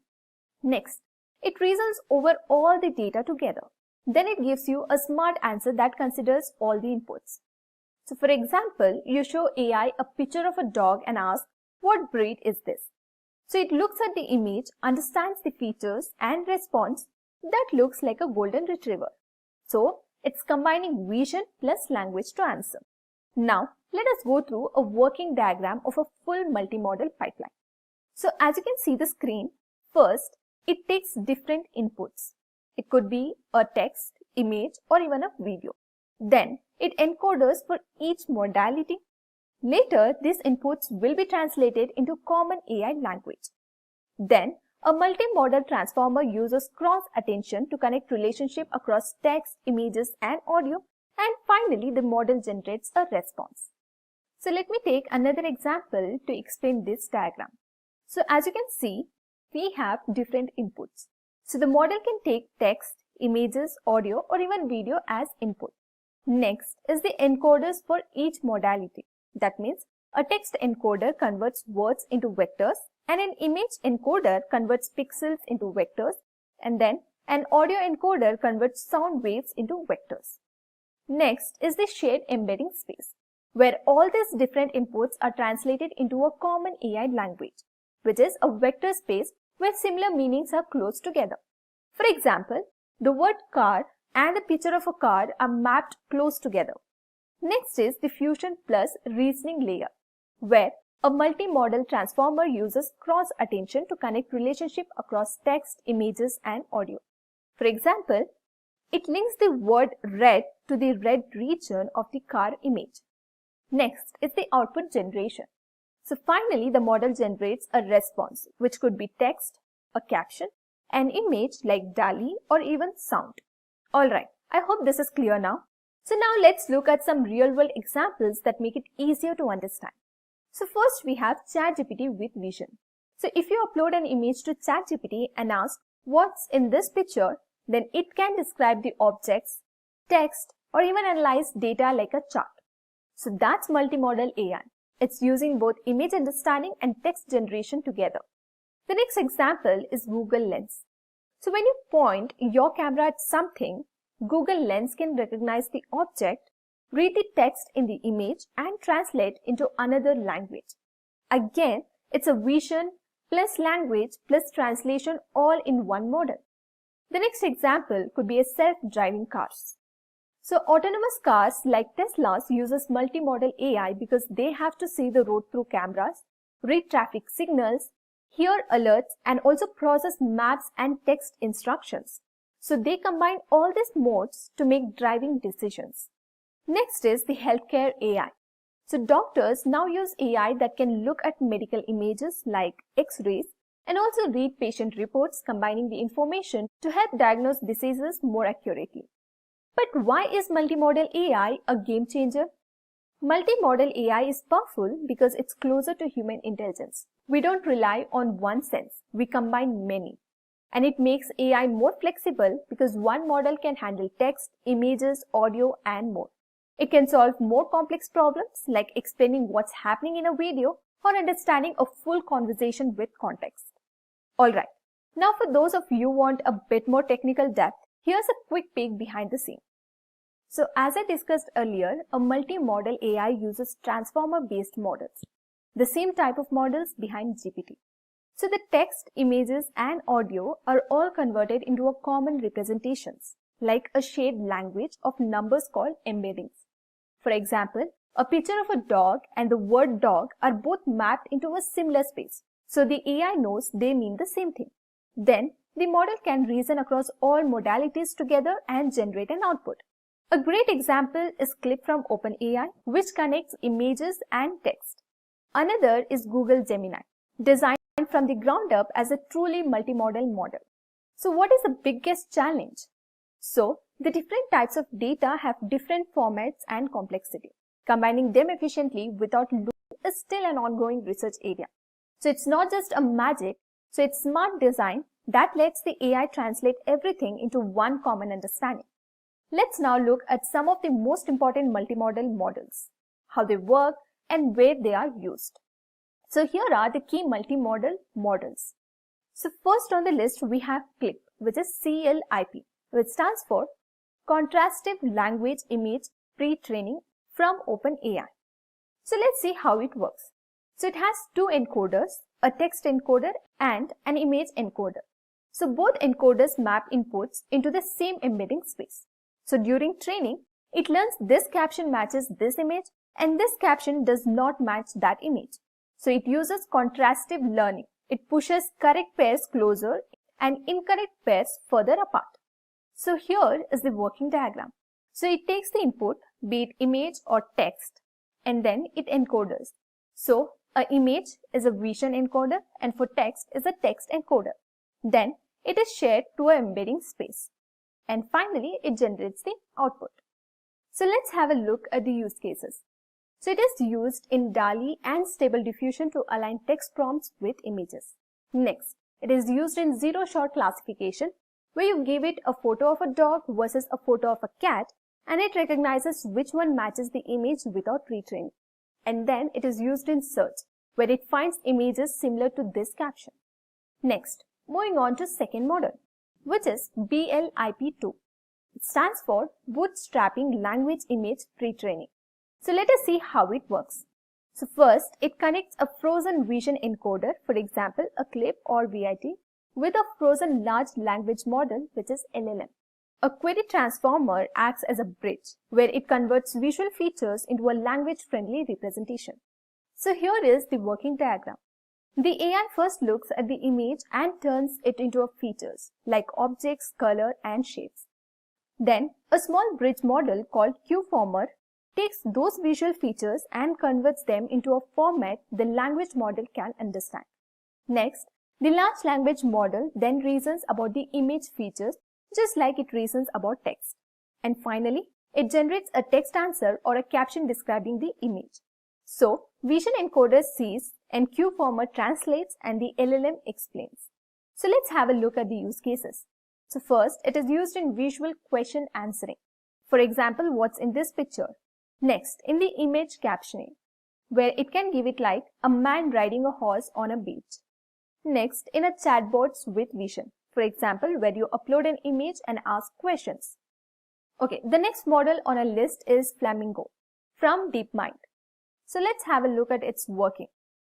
Next, it reasons over all the data together. Then it gives you a smart answer that considers all the inputs. So for example, you show AI a picture of a dog and ask, what breed is this? So it looks at the image, understands the features, and responds, that looks like a golden retriever. So it's combining vision plus language to answer. Now let us go through a working diagram of a full multimodal pipeline. So as you can see the screen, first it takes different inputs. It could be a text, image, or even a video. Then it encoders for each modality. Later, these inputs will be translated into common AI language. Then, a multimodal transformer uses cross-attention to connect relationship across text, images, and audio. And finally, the model generates a response. So let me take another example to explain this diagram. So as you can see, we have different inputs. So the model can take text, images, audio, or even video as input. Next is the encoders for each modality. That means a text encoder converts words into vectors, and an image encoder converts pixels into vectors, and then an audio encoder converts sound waves into vectors. Next is the shared embedding space, where all these different inputs are translated into a common AI language, which is a vector space where similar meanings are close together. For example, the word car and the picture of a car are mapped close together. Next is the fusion plus reasoning layer, where a multimodal transformer uses cross-attention to connect relationship across text, images, and audio. For example, it links the word red to the red region of the car image. Next is the output generation. So finally, the model generates a response, which could be text, a caption, an image like DALL-E, or even sound. Alright, I hope this is clear now. So now let's look at some real-world examples that make it easier to understand. So first we have ChatGPT with vision. So if you upload an image to ChatGPT and ask what's in this picture, then it can describe the objects, text, or even analyze data like a chart. So that's multimodal AI. It's using both image understanding and text generation together. The next example is Google Lens. So when you point your camera at something, Google Lens can recognize the object, read the text in the image, and translate into another language. Again, it's a vision plus language plus translation all in one model. The next example could be a self-driving cars. So autonomous cars like Tesla's uses multimodal AI because they have to see the road through cameras, read traffic signals, hear alerts, and also process maps and text instructions. So they combine all these modes to make driving decisions. Next is the healthcare AI. So doctors now use AI that can look at medical images like X-rays and also read patient reports, combining the information to help diagnose diseases more accurately. But why is multimodal AI a game changer? Multimodal AI is powerful because it's closer to human intelligence. We don't rely on one sense, we combine many. And it makes AI more flexible because one model can handle text, images, audio, and more. It can solve more complex problems like explaining what's happening in a video or understanding a full conversation with context. Alright, now for those of you who want a bit more technical depth, here's a quick peek behind the scene. So as I discussed earlier, a multimodal AI uses transformer-based models, the same type of models behind GPT. So the text, images, and audio are all converted into a common representations, like a shared language of numbers called embeddings. For example, a picture of a dog and the word dog are both mapped into a similar space, so the AI knows they mean the same thing. Then, the model can reason across all modalities together and generate an output. A great example is Clip from OpenAI, which connects images and text. Another is Google Gemini, designed from the ground up as a truly multimodal model. So what is the biggest challenge? So, the different types of data have different formats and complexity. Combining them efficiently without loop is still an ongoing research area. So it's not just a magic, so it's smart design that lets the AI translate everything into one common understanding. Let's now look at some of the most important multimodal models, how they work, and where they are used. So here are the key multimodal models. So first on the list we have CLIP, which is CLIP, which stands for Contrastive Language Image Pre-Training from OpenAI. So let's see how it works. So it has two encoders, a text encoder and an image encoder. So both encoders map inputs into the same embedding space. So during training, it learns this caption matches this image and this caption does not match that image. So it uses contrastive learning. It pushes correct pairs closer and incorrect pairs further apart. So here is the working diagram. So it takes the input, be it image or text, and then it encodes. So an image is a vision encoder and for text is a text encoder. Then it is shared to an embedding space. And finally, it generates the output. So let's have a look at the use cases. So it is used in DALL-E and Stable Diffusion to align text prompts with images. Next, it is used in zero-shot classification, where you give it a photo of a dog versus a photo of a cat, and it recognizes which one matches the image without retraining. And then it is used in search, where it finds images similar to this caption. Next, moving on to second model, which is BLIP2. It stands for Bootstrapping Language Image Pre-Training. So let us see how it works. So first, it connects a frozen vision encoder, for example, a CLIP or VIT, with a frozen large language model, which is LLM. A query transformer acts as a bridge, where it converts visual features into a language-friendly representation. So here is the working diagram. The AI first looks at the image and turns it into a features, like objects, color, and shapes. Then, a small bridge model called QFormer takes those visual features and converts them into a format the language model can understand. Next, the large language model then reasons about the image features just like it reasons about text. And finally, it generates a text answer or a caption describing the image. So, vision encoder sees and QFormer translates and the LLM explains. So let's have a look at the use cases. So first, it is used in visual question answering. For example, what's in this picture? Next, in the image captioning, where it can give it like a man riding a horse on a beach. Next, in a chatbots with vision, for example, where you upload an image and ask questions. Okay, the next model on our list is Flamingo from DeepMind. So let's have a look at its working.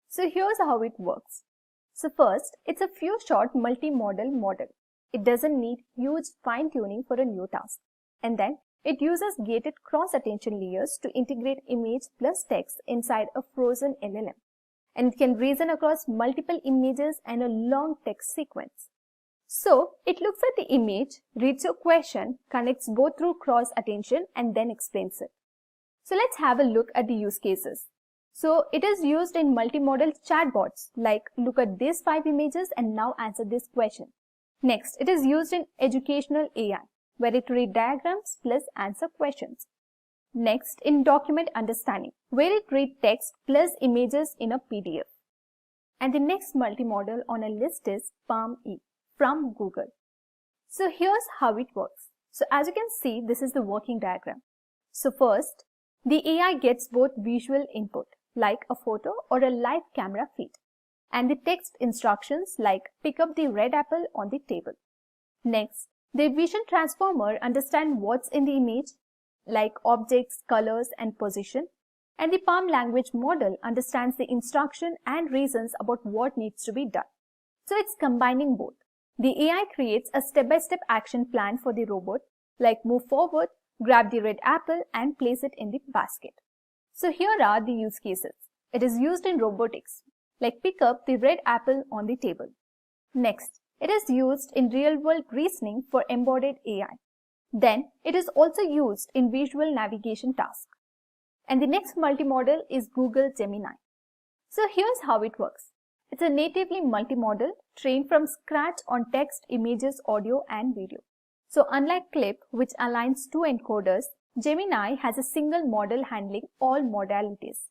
So here's how it works. So first, it's a few shot multimodal model. It doesn't need huge fine-tuning for a new task. And then it uses gated cross-attention layers to integrate image plus text inside a frozen LLM. And it can reason across multiple images and a long text sequence. So it looks at the image, reads your question, connects both through cross-attention and then explains it. So let's have a look at the use cases. So it is used in multimodal chatbots like look at these 5 images and now answer this question. Next, it is used in educational AI, where it reads diagrams plus answer questions. Next, in document understanding, where it reads text plus images in a PDF. And the next multimodal on a list is PalmE from Google. So here's how it works. So as you can see, this is the working diagram. So first, the AI gets both visual input, like a photo or a live camera feed, and the text instructions like pick up the red apple on the table. Next, the vision transformer understands what's in the image, like objects, colors, and position, and the Palm language model understands the instruction and reasons about what needs to be done. So it's combining both. The AI creates a step-by-step action plan for the robot, like move forward, grab the red apple, and place it in the basket. So here are the use cases. It is used in robotics, like pick up the red apple on the table. Next, it is used in real-world reasoning for embodied AI. Then, it is also used in visual navigation tasks. And the next multimodal is Google Gemini. So here's how it works. It's a natively multimodal trained from scratch on text, images, audio, and video. So unlike CLIP, which aligns 2 encoders, Gemini has a single model handling all modalities.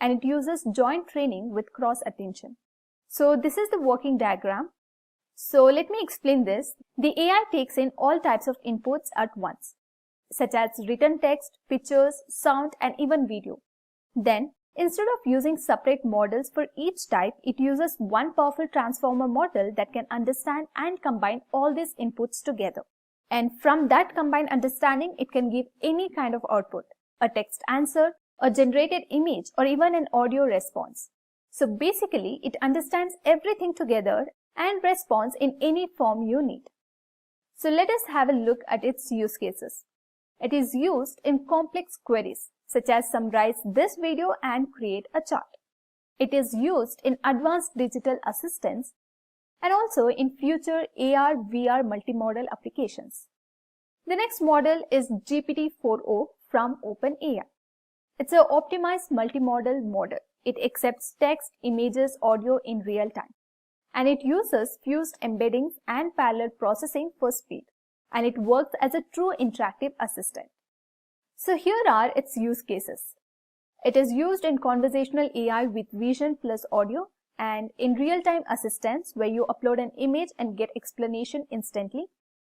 And it uses joint training with cross-attention. So this is the working diagram. So let me explain this. The AI takes in all types of inputs at once, such as written text, pictures, sound, and even video. Then Instead of using separate models for each type, it uses one powerful transformer model that can understand and combine all these inputs together. And from that combined understanding, it can give any kind of output, a text answer, a generated image, or even an audio response. So basically, it understands everything together and responds in any form you need. So let us have a look at its use cases. It is used in complex queries, such as summarize this video and create a chart. It is used in advanced digital assistants and also in future AR/VR multimodal applications. The next model is GPT-4o from OpenAI. It's an optimized multimodal model. It accepts text, images, audio in real time. And it uses fused embeddings and parallel processing for speed. And it works as a true interactive assistant. So here are its use cases. It is used in conversational AI with vision plus audio and in real-time assistance where you upload an image and get explanation instantly,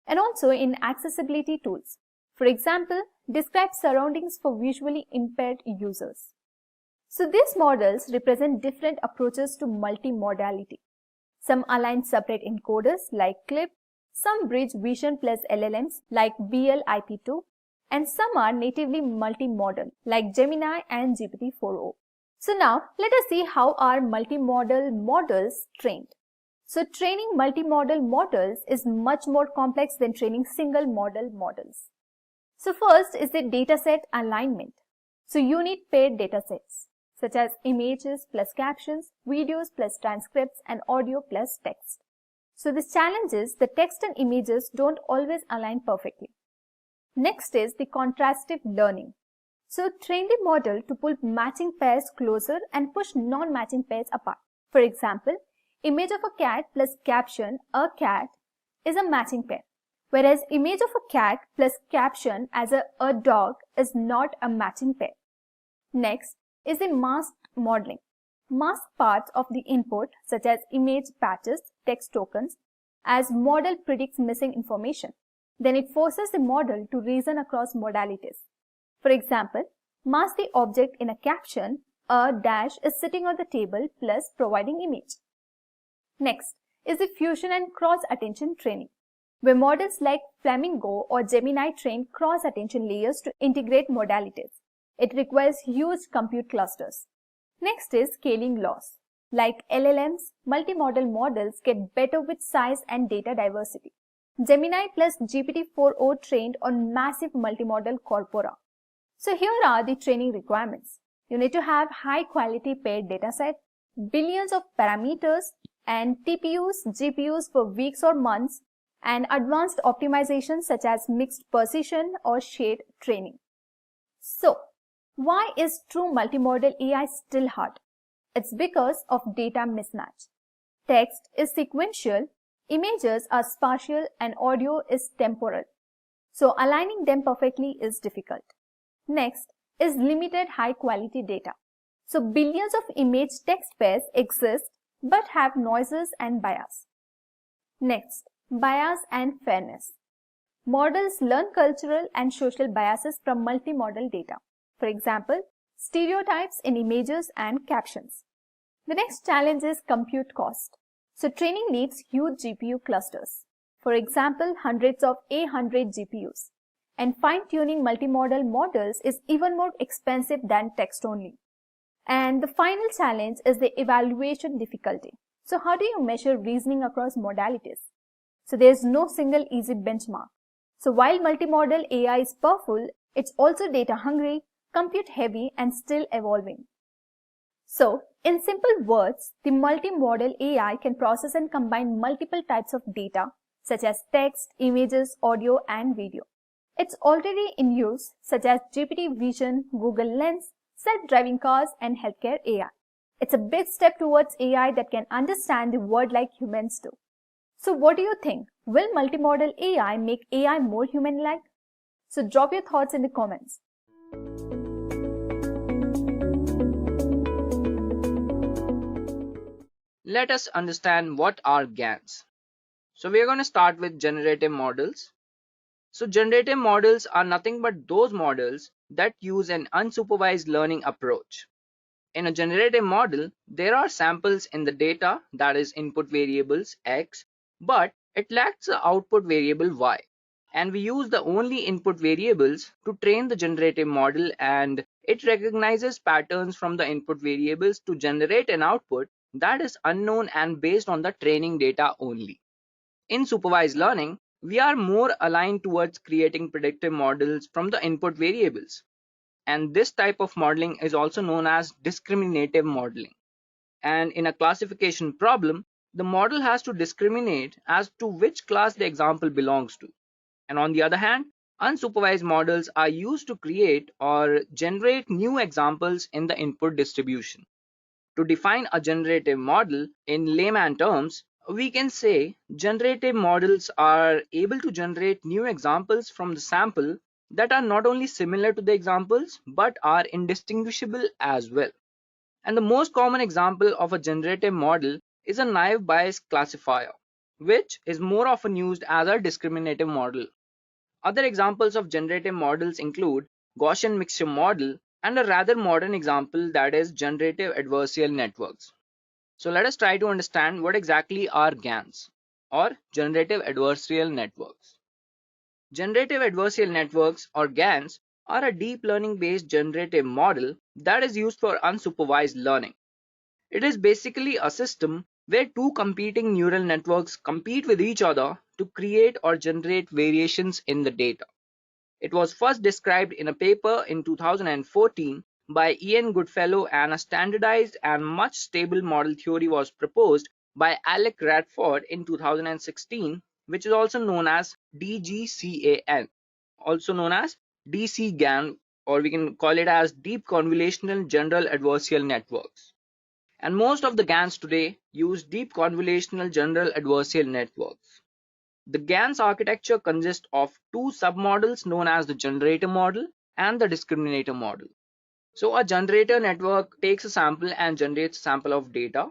and also in accessibility tools. For example, describe surroundings for visually impaired users. So these models represent different approaches to multimodality. Some align separate encoders like CLIP, some bridge vision plus LLMs like BLIP2, and some are natively multimodal like Gemini and GPT-4o. So now let us see how are multimodal models trained. So training multimodal models is much more complex than training single model models. So first is the dataset alignment. So you need paired datasets such as images plus captions, videos plus transcripts, and audio plus text. So this challenge is the text and images don't always align perfectly. Next is the contrastive learning. So train the model to pull matching pairs closer and push non-matching pairs apart. For example, image of a cat plus caption, a cat, is a matching pair, whereas image of a cat plus caption as a dog is not a matching pair. Next is the masked modeling. Mask parts of the input such as image patches, text tokens, as model predicts missing information. Then it forces the model to reason across modalities. For example, mask the object in a caption, a dash is sitting on the table plus providing image. Next is the fusion and cross-attention training, where models like Flamingo or Gemini train cross-attention layers to integrate modalities. It requires huge compute clusters. Next is scaling laws. Like LLMs, multimodal models get better with size and data diversity. Gemini plus GPT-4o trained on massive multimodal corpora. So here are the training requirements. You need to have high quality paired dataset, billions of parameters, and TPUs, GPUs for weeks or months, and advanced optimizations such as mixed precision or shade training. So, why is true multimodal AI still hard? It's because of data mismatch. Text is sequential, images are spatial, and audio is temporal. So aligning them perfectly is difficult. Next is limited high quality data. So billions of image text pairs exist but have noises and bias. Next, bias and fairness. Models learn cultural and social biases from multimodal data. For example, stereotypes in images and captions. The next challenge is compute cost. So training needs huge GPU clusters. For example, hundreds of A100 GPUs. And fine-tuning multimodal models is even more expensive than text only. And the final challenge is the evaluation difficulty. So how do you measure reasoning across modalities? So there's no single easy benchmark. So while multimodal AI is powerful, it's also data hungry, compute heavy, and still evolving. So in simple words, the multimodal AI can process and combine multiple types of data such as text, images, audio, and video. It's already in use such as GPT Vision, Google Lens, self-driving cars, and healthcare AI. It's a big step towards AI that can understand the world like humans do. So what do you think? Will multimodal AI make AI more human-like? So drop your thoughts in the comments. Let us understand what are GANs. So we are going to start with generative models. So generative models are nothing but those models that use an unsupervised learning approach. In a generative model, there are samples in the data, that is input variables x, but it lacks the output variable y. And we use the only input variables to train the generative model, and it recognizes patterns from the input variables to generate an output that is unknown and based on the training data only. In supervised learning, we are more aligned towards creating predictive models from the input variables. And this type of modeling is also known as discriminative modeling. And in a classification problem, the model has to discriminate as to which class the example belongs to. And on the other hand, unsupervised models are used to create or generate new examples in the input distribution. To define a generative model in layman terms, we can say generative models are able to generate new examples from the sample that are not only similar to the examples but are indistinguishable as well. And the most common example of a generative model is a naive Bayes classifier, which is more often used as a discriminative model. Other examples of generative models include Gaussian mixture model and a rather modern example, that is generative adversarial networks. So let us try to understand what exactly are GANs, or generative adversarial networks. Generative adversarial networks, or GANs, are a deep learning based generative model that is used for unsupervised learning. It is basically a system where two competing neural networks compete with each other to create or generate variations in the data. It was first described in a paper in 2014 by Ian Goodfellow, and a standardized and much stable model theory was proposed by Alec Radford in 2016, which is also known as DGCAN, also known as DCGAN, or we can call it as Deep Convolutional General Adversarial Networks. And most of the GANs today use deep convolutional general adversarial networks. The GANs architecture consists of two submodels known as the generator model and the discriminator model. So a generator network takes a sample and generates a sample of data.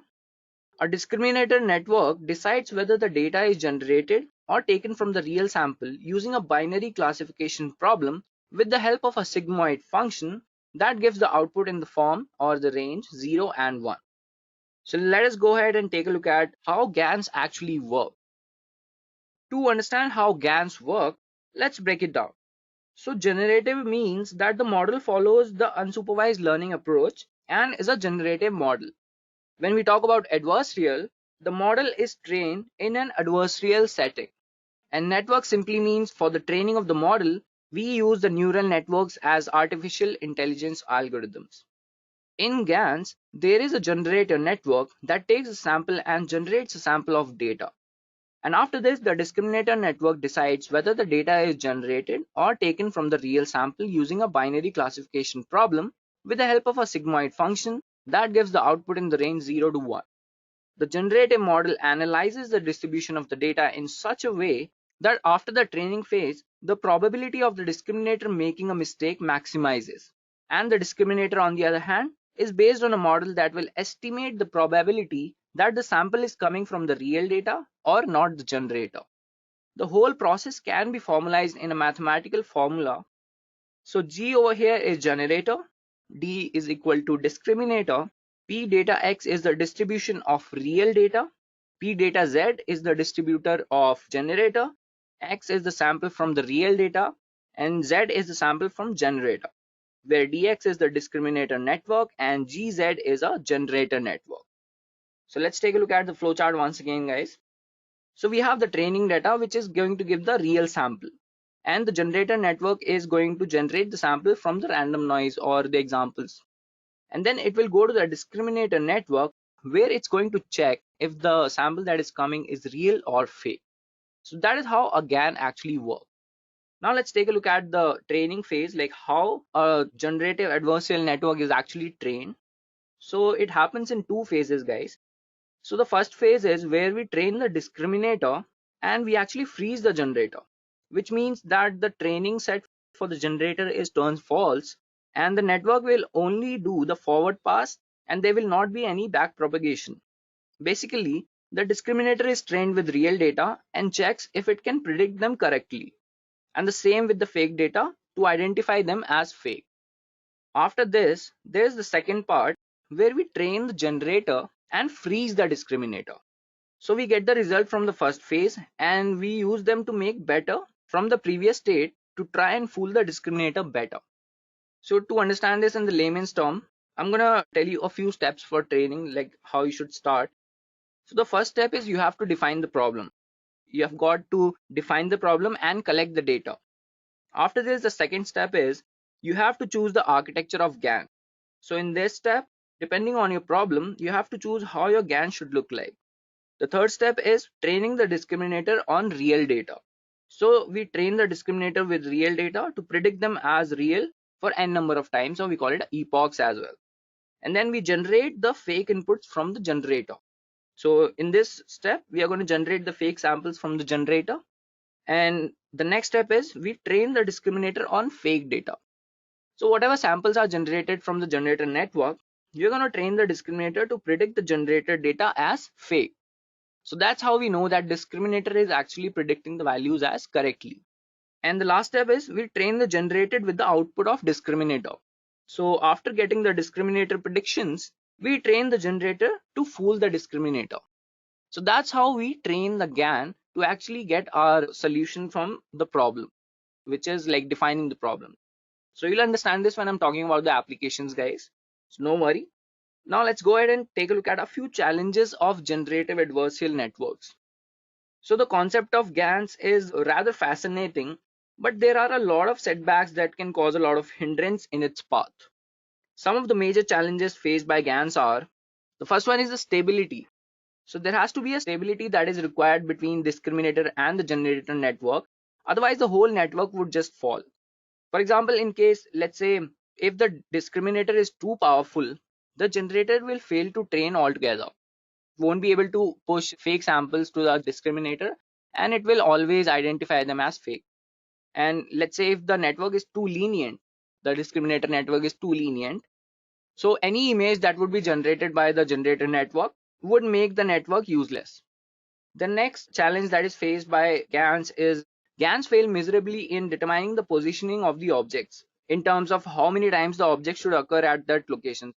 A discriminator network decides whether the data is generated or taken from the real sample using a binary classification problem with the help of a sigmoid function that gives the output in the form or the range 0 and 1. So let us go ahead and take a look at how GANs actually work. To understand how GANs work, let's break it down. So generative means that the model follows the unsupervised learning approach and is a generative model. When we talk about adversarial, the model is trained in an adversarial setting. And network simply means for the training of the model, we use the neural networks as artificial intelligence algorithms. In GANs, there is a generator network that takes a sample and generates a sample of data. And after this, the discriminator network decides whether the data is generated or taken from the real sample using a binary classification problem with the help of a sigmoid function that gives the output in the range 0 to 1. The generative model analyzes the distribution of the data in such a way that after the training phase, the probability of the discriminator making a mistake maximizes. And the discriminator, on the other hand, is based on a model that will estimate the probability that the sample is coming from the real data or not the generator. The whole process can be formalized in a mathematical formula. So G over here is generator, D is equal to discriminator, P data X is the distribution of real data, P data Z is the distributor of generator, X is the sample from the real data, and Z is the sample from generator, where dx is the discriminator network and gz is a generator network. So let's take a look at the flowchart once again, guys. So we have the training data, which is going to give the real sample, and the generator network is going to generate the sample from the random noise or the examples. And then it will go to the discriminator network, where it's going to check if the sample that is coming is real or fake. So that is how a GAN actually works. Now let's take a look at the training phase, like how a generative adversarial network is actually trained. So it happens in two phases, guys. So the first phase is where we train the discriminator and we actually freeze the generator, which means that the training set for the generator is turned false and the network will only do the forward pass and there will not be any back propagation. Basically, the discriminator is trained with real data and checks if it can predict them correctly, and the same with the fake data to identify them as fake. After this, there is the second part where we train the generator and freeze the discriminator. So we get the result from the first phase and we use them to make better from the previous state to try and fool the discriminator better. So to understand this in the layman's term, I'm gonna tell you a few steps for training, like how you should start. So the first step is you have to define the problem. You have got to define the problem and collect the data. After this, the second step is you have to choose the architecture of GAN. So in this step, depending on your problem, you have to choose how your GAN should look like. The third step is training the discriminator on real data. So we train the discriminator with real data to predict them as real for n number of times, or we call it epochs as well. And then we generate the fake inputs from the generator. So in this step, we are going to generate the fake samples from the generator. And the next step is we train the discriminator on fake data. So whatever samples are generated from the generator network, you're going to train the discriminator to predict the generated data as fake. So that's how we know that discriminator is actually predicting the values as correctly. And the last step is we train the generated with the output of discriminator. So after getting the discriminator predictions, we train the generator to fool the discriminator. So that's how we train the GAN to actually get our solution from the problem, which is like defining the problem. So you'll understand this when I'm talking about the applications, guys. So no worry. Now let's go ahead and take a look at a few challenges of generative adversarial networks. So the concept of GANs is rather fascinating, but there are a lot of setbacks that can cause a lot of hindrance in its path. Some of the major challenges faced by GANs are, the first one is the stability. So there has to be a stability that is required between discriminator and the generator network. Otherwise, the whole network would just fall. For example, in case, let's say, if the discriminator is too powerful, the generator will fail to train altogether. Won't be able to push fake samples to the discriminator, and it will always identify them as fake. And let's say if the network is too lenient, the discriminator network is too lenient, so any image that would be generated by the generator network would make the network useless. The next challenge that is faced by GANs is GANs fail miserably in determining the positioning of the objects in terms of how many times the object should occur at that location.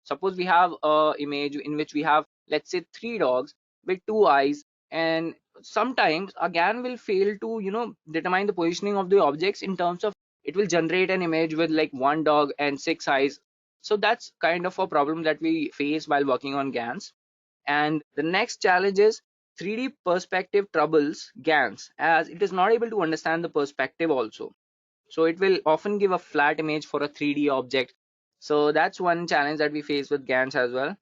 Suppose we have an image in which we have, let's say, 3 dogs with 2 eyes, and sometimes a GAN will fail to determine the positioning of the objects in terms of it will generate an image with like 1 dog and 6 eyes. So that's kind of a problem that we face while working on GANs. And the next challenge is 3D perspective troubles GANs, as it is not able to understand the perspective also. So it will often give a flat image for a 3D object. So that's one challenge that we face with GANs as well.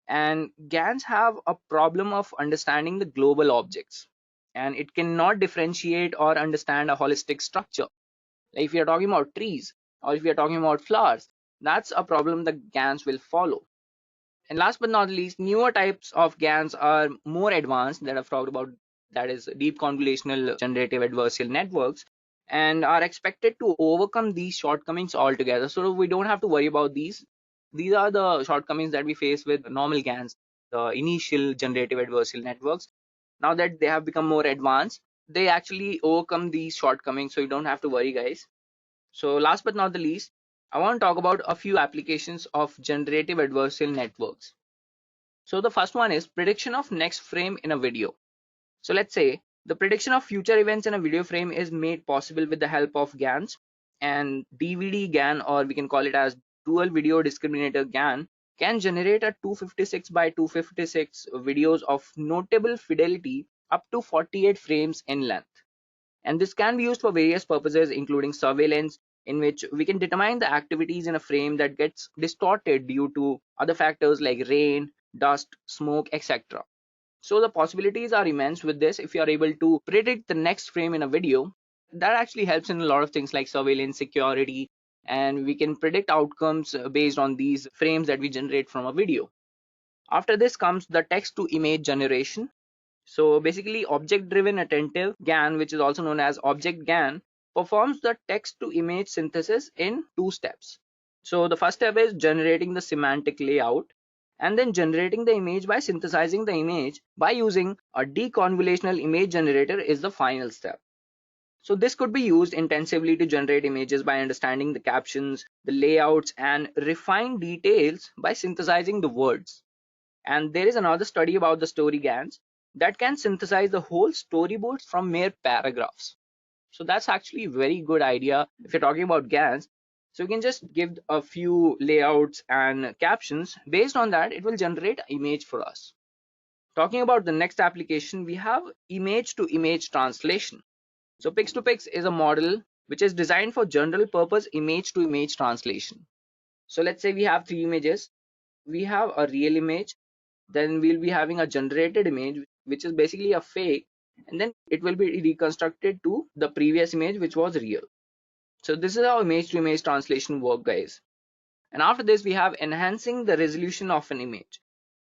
And GANs have a problem of understanding the global objects, and it cannot differentiate or understand a holistic structure. Like if you're talking about trees or if you're talking about flowers, that's a problem that GANs will follow. And last but not least, newer types of GANs are more advanced that I've talked about, that is deep convolutional generative adversarial networks, and are expected to overcome these shortcomings altogether. So we don't have to worry about these. These are the shortcomings that we face with normal GANs, the initial generative adversarial networks. Now that they have become more advanced, they actually overcome these shortcomings, so you don't have to worry, guys. So last but not the least, I want to talk about a few applications of generative adversarial networks. So the first one is prediction of next frame in a video. So let's say the prediction of future events in a video frame is made possible with the help of GANs, and DVD GAN, or we can call it as dual video discriminator GAN, can generate a 256 by 256 videos of notable fidelity up to 48 frames in length. And this can be used for various purposes, including surveillance, in which we can determine the activities in a frame that gets distorted due to other factors like rain, dust, smoke, etc. So the possibilities are immense with this. If you are able to predict the next frame in a video, that actually helps in a lot of things like surveillance, security, and we can predict outcomes based on these frames that we generate from a video. After this comes the text to image generation. So basically, object-driven attentive GAN, which is also known as object GAN, performs the text-to-image synthesis in 2 steps. So the first step is generating the semantic layout, and then generating the image by synthesizing the image by using a deconvolutional image generator is the final step. So this could be used intensively to generate images by understanding the captions, the layouts, and refine details by synthesizing the words. And there is another study about the story GANs that can synthesize the whole storyboards from mere paragraphs. So that's actually a very good idea if you're talking about GANs. So you can just give a few layouts and captions. Based on that, it will generate an image for us. Talking about the next application, we have image to image translation. So Pix2Pix is a model which is designed for general purpose image to image translation. So let's say we have three images. We have a real image, then we'll be having a generated image, which is basically a fake, and then it will be reconstructed to the previous image, which was real. So this is how image to image translation work, guys. And after this, we have enhancing the resolution of an image.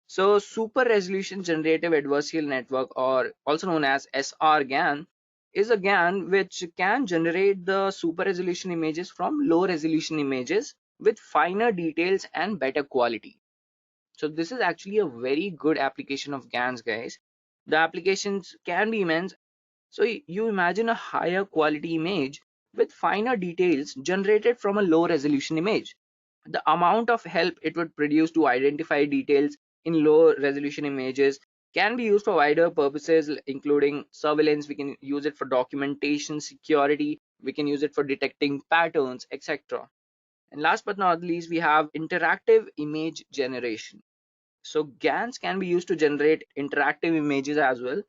So super resolution generative adversarial network, or also known as SR-GAN, is a GAN which can generate the super resolution images from low resolution images with finer details and better quality. So this is actually a very good application of GANs, guys. The applications can be immense. So you imagine a higher quality image with finer details generated from a low resolution image. The amount of help it would produce to identify details in low resolution images can be used for wider purposes, including surveillance. We can use it for documentation, security. We can use it for detecting patterns, etc. And last but not least, we have interactive image generation. So GANs can be used to generate interactive images as well.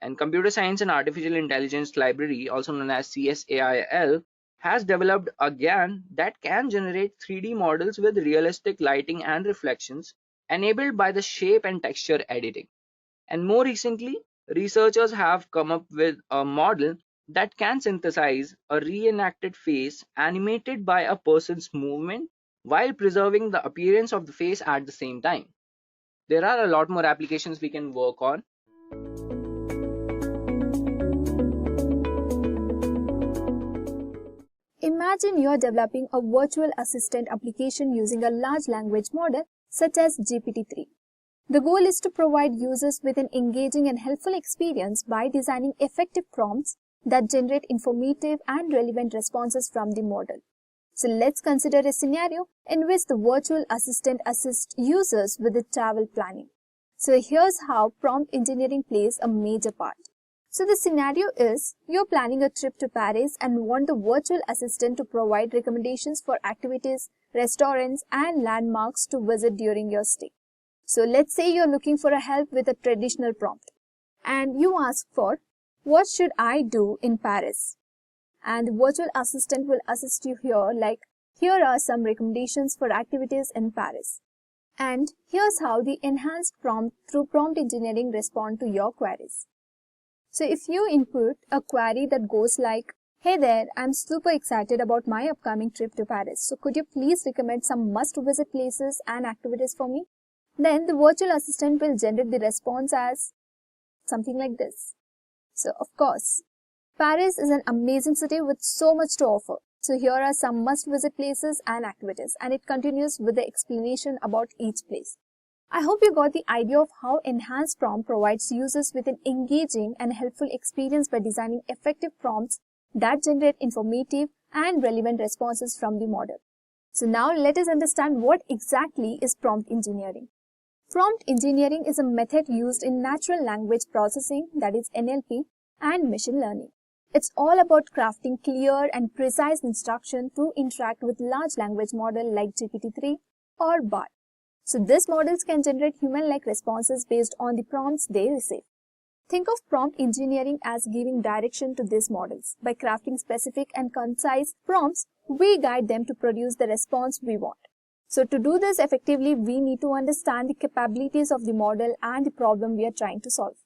And computer science and artificial intelligence library, also known as CSAIL, has developed a GAN that can generate 3D models with realistic lighting and reflections enabled by the shape and texture editing. And more recently, researchers have come up with a model that can synthesize a reenacted face animated by a person's movement while preserving the appearance of the face at the same time. There are a lot more applications we can work on. Imagine you're developing a virtual assistant application using a large language model such as GPT-3. The goal is to provide users with an engaging and helpful experience by designing effective prompts that generate informative and relevant responses from the model. So let's consider a scenario in which the virtual assistant assists users with the travel planning. So here's how prompt engineering plays a major part. So the scenario is you're planning a trip to Paris and want the virtual assistant to provide recommendations for activities, restaurants, and landmarks to visit during your stay. So let's say you're looking for a help with a traditional prompt and you ask for, what should I do in Paris? And the virtual assistant will assist you here, like, here are some recommendations for activities in Paris. And here's how the enhanced prompt through prompt engineering respond to your queries. So if you input a query that goes like, hey there, I'm super excited about my upcoming trip to Paris. So could you please recommend some must-visit places and activities for me? Then the virtual assistant will generate the response as something like this. So of course, Paris is an amazing city with so much to offer. So here are some must-visit places and activities, and it continues with the explanation about each place. I hope you got the idea of how enhanced prompt provides users with an engaging and helpful experience by designing effective prompts that generate informative and relevant responses from the model. So now let us understand what exactly is prompt engineering. Prompt engineering is a method used in natural language processing, that is NLP, and machine learning. It's all about crafting clear and precise instruction to interact with large language model like GPT-3 or BART. So these models can generate human-like responses based on the prompts they receive. Think of prompt engineering as giving direction to these models. By crafting specific and concise prompts, we guide them to produce the response we want. So to do this effectively, we need to understand the capabilities of the model and the problem we are trying to solve.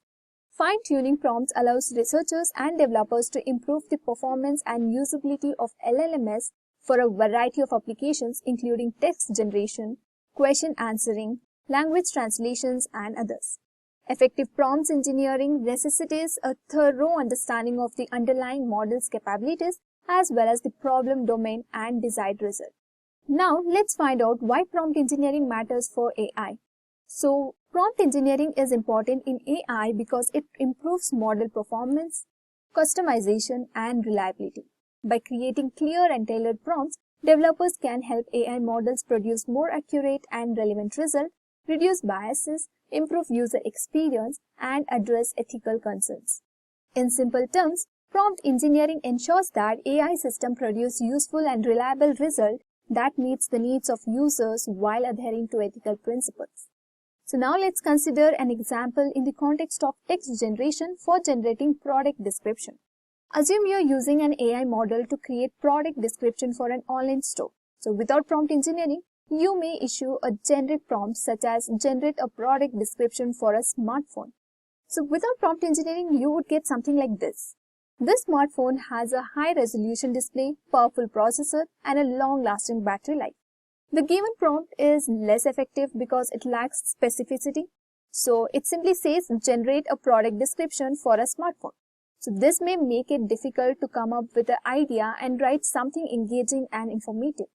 Fine-tuning prompts allows researchers and developers to improve the performance and usability of LLMs for a variety of applications, including text generation, question answering, language translations, and others. Effective prompts engineering necessitates a thorough understanding of the underlying model's capabilities as well as the problem domain and desired result. Now, let's find out why prompt engineering matters for AI. So, prompt engineering is important in AI because it improves model performance, customization, and reliability. By creating clear and tailored prompts, developers can help AI models produce more accurate and relevant results, reduce biases, improve user experience, and address ethical concerns. In simple terms, prompt engineering ensures that AI systems produce useful and reliable results that meets the needs of users while adhering to ethical principles. So now let's consider an example in the context of text generation for generating product description. Assume you're using an AI model to create product description for an online store. So without prompt engineering, you may issue a generic prompt such as generate a product description for a smartphone. So without prompt engineering, you would get something like this. This smartphone has a high resolution display, powerful processor, and a long-lasting battery life. The given prompt is less effective because it lacks specificity. So it simply says generate a product description for a smartphone. So this may make it difficult to come up with an idea and write something engaging and informative.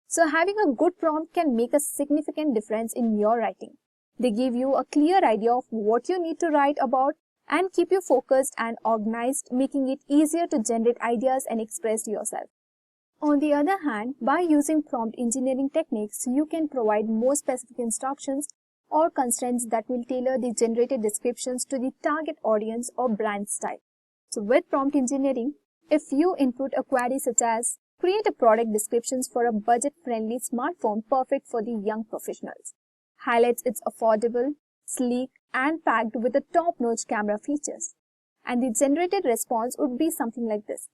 So having a good prompt can make a significant difference in your writing. They give you a clear idea of what you need to write about and keep you focused and organized, making it easier to generate ideas and express yourself. On the other hand, by using prompt engineering techniques, you can provide more specific instructions or constraints that will tailor the generated descriptions to the target audience or brand style. So with prompt engineering, if you input a query such as create a product descriptions for a budget-friendly smartphone perfect for the young professionals, highlights its affordable, sleek, and packed with the top-notch camera features, and the generated response would be something like this.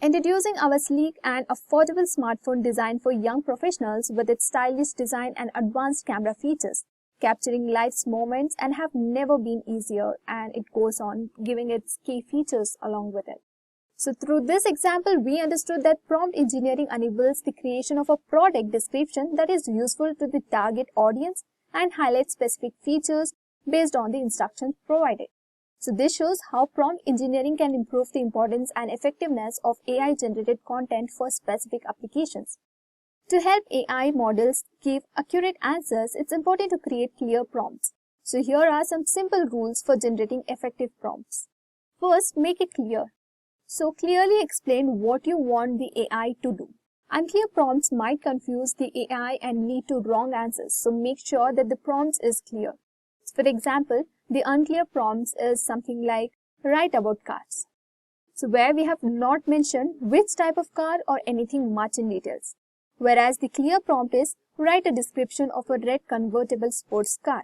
Introducing our sleek and affordable smartphone designed for young professionals with its stylish design and advanced camera features, capturing life's moments and have never been easier, and it goes on giving its key features along with it. So through this example, we understood that prompt engineering enables the creation of a product description that is useful to the target audience and highlights specific features based on the instructions provided. So this shows how prompt engineering can improve the importance and effectiveness of AI-generated content for specific applications. To help AI models give accurate answers, it's important to create clear prompts. So here are some simple rules for generating effective prompts. First, make it clear. So clearly explain what you want the AI to do. Unclear prompts might confuse the AI and lead to wrong answers, so make sure that the prompt is clear. For example, the unclear prompts is something like write about cars. So where we have not mentioned which type of car or anything much in details. Whereas the clear prompt is write a description of a red convertible sports car.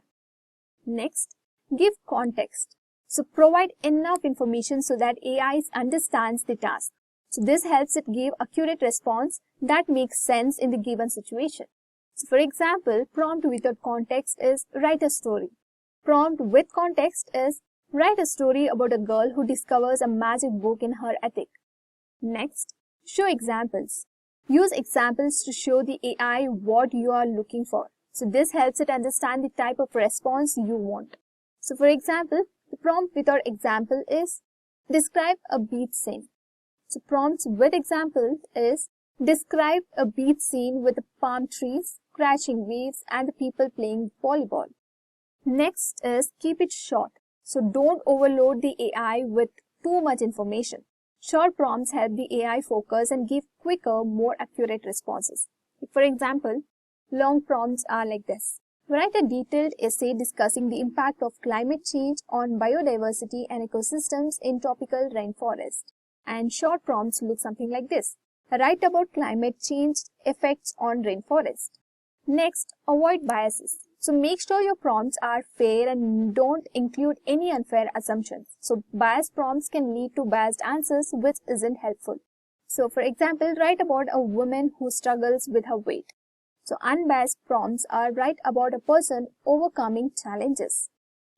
Next, give context. So provide enough information so that AI understands the task. So this helps it give accurate response that makes sense in the given situation. So for example, prompt without context is write a story. Prompt with context is write a story about a girl who discovers a magic book in her attic. Next, show examples. Use examples to show the AI what you are looking for. So this helps it understand the type of response you want. So for example, the prompt without example is describe a beach scene. So prompts with example is describe a beach scene with the palm trees, crashing waves, and the people playing volleyball. Next is keep it short. So don't overload the AI with too much information. Short prompts help the AI focus and give quicker, more accurate responses. For example, long prompts are like this. Write a detailed essay discussing the impact of climate change on biodiversity and ecosystems in tropical rainforest. And short prompts look something like this. Write about climate change effects on rainforest. Next, avoid biases. So make sure your prompts are fair and don't include any unfair assumptions. So biased prompts can lead to biased answers, which isn't helpful. So for example, write about a woman who struggles with her weight. So unbiased prompts are write about a person overcoming challenges.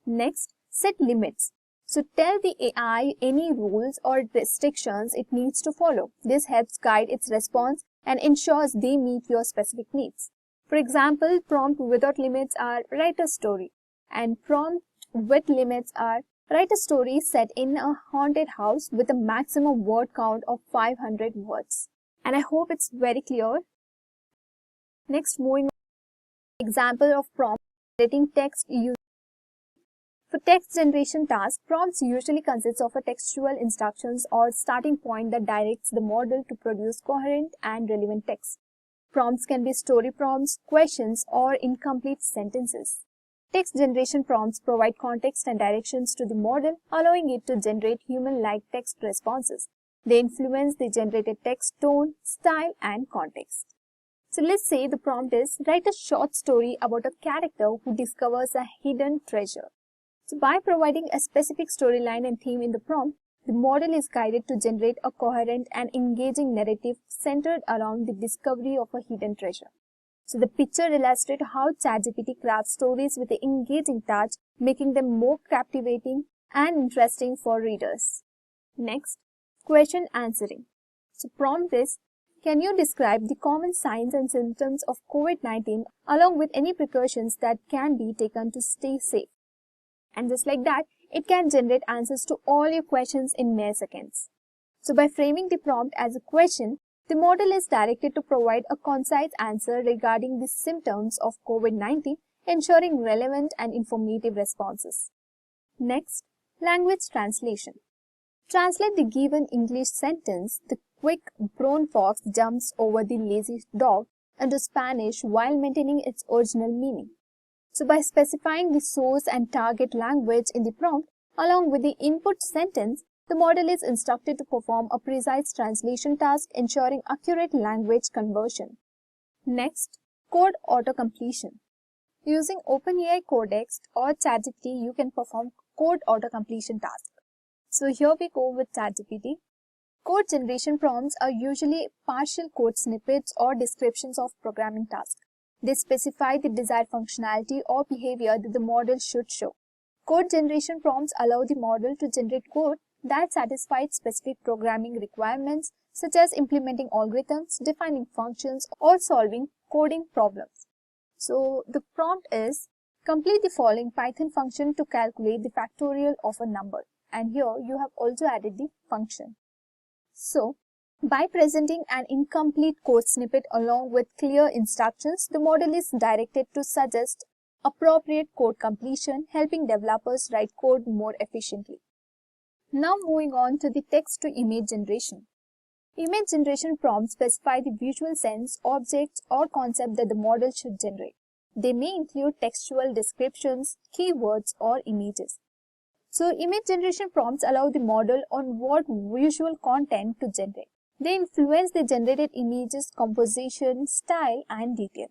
Next, set limits. So tell the AI any rules or restrictions it needs to follow. This helps guide its response and ensures they meet your specific needs. For example, prompt without limits are write a story, and prompt with limits are write a story set in a haunted house with a maximum word count of 500 words. And I hope it's very clear. Next, moving on to example of prompt generating text using. For text generation tasks, prompts usually consist of a textual instructions or starting point that directs the model to produce coherent and relevant text. Prompts can be story prompts, questions, or incomplete sentences. Text generation prompts provide context and directions to the model, allowing it to generate human-like text responses. They influence the generated text tone, style, and context. So let's say the prompt is, write a short story about a character who discovers a hidden treasure. So by providing a specific storyline and theme in the prompt, the model is guided to generate a coherent and engaging narrative centered around the discovery of a hidden treasure. So the picture illustrates how ChatGPT crafts stories with an engaging touch, making them more captivating and interesting for readers. Next, question answering. So prompt is, can you describe the common signs and symptoms of COVID-19 along with any precautions that can be taken to stay safe? And just like that, it can generate answers to all your questions in mere seconds. So by framing the prompt as a question, the model is directed to provide a concise answer regarding the symptoms of COVID-19, ensuring relevant and informative responses. Next, language translation. Translate the given English sentence, the quick brown fox jumps over the lazy dog, into Spanish while maintaining its original meaning. So by specifying the source and target language in the prompt, along with the input sentence, the model is instructed to perform a precise translation task, ensuring accurate language conversion. Next, code auto-completion. Using OpenAI Codex or ChatGPT, you can perform code auto-completion task. So here we go with ChatGPT. Code generation prompts are usually partial code snippets or descriptions of programming tasks. They specify the desired functionality or behavior that the model should show. Code generation prompts allow the model to generate code that satisfies specific programming requirements, such as implementing algorithms, defining functions, or solving coding problems. So the prompt is, complete the following Python function to calculate the factorial of a number. And here you have also added the function. So, by presenting an incomplete code snippet along with clear instructions, the model is directed to suggest appropriate code completion, helping developers write code more efficiently. Now moving on to the text-to-image generation. Image generation prompts specify the visual sense, objects, or concept that the model should generate. They may include textual descriptions, keywords, or images. So image generation prompts allow the model on what visual content to generate. They influence the generated image's composition, style, and detail.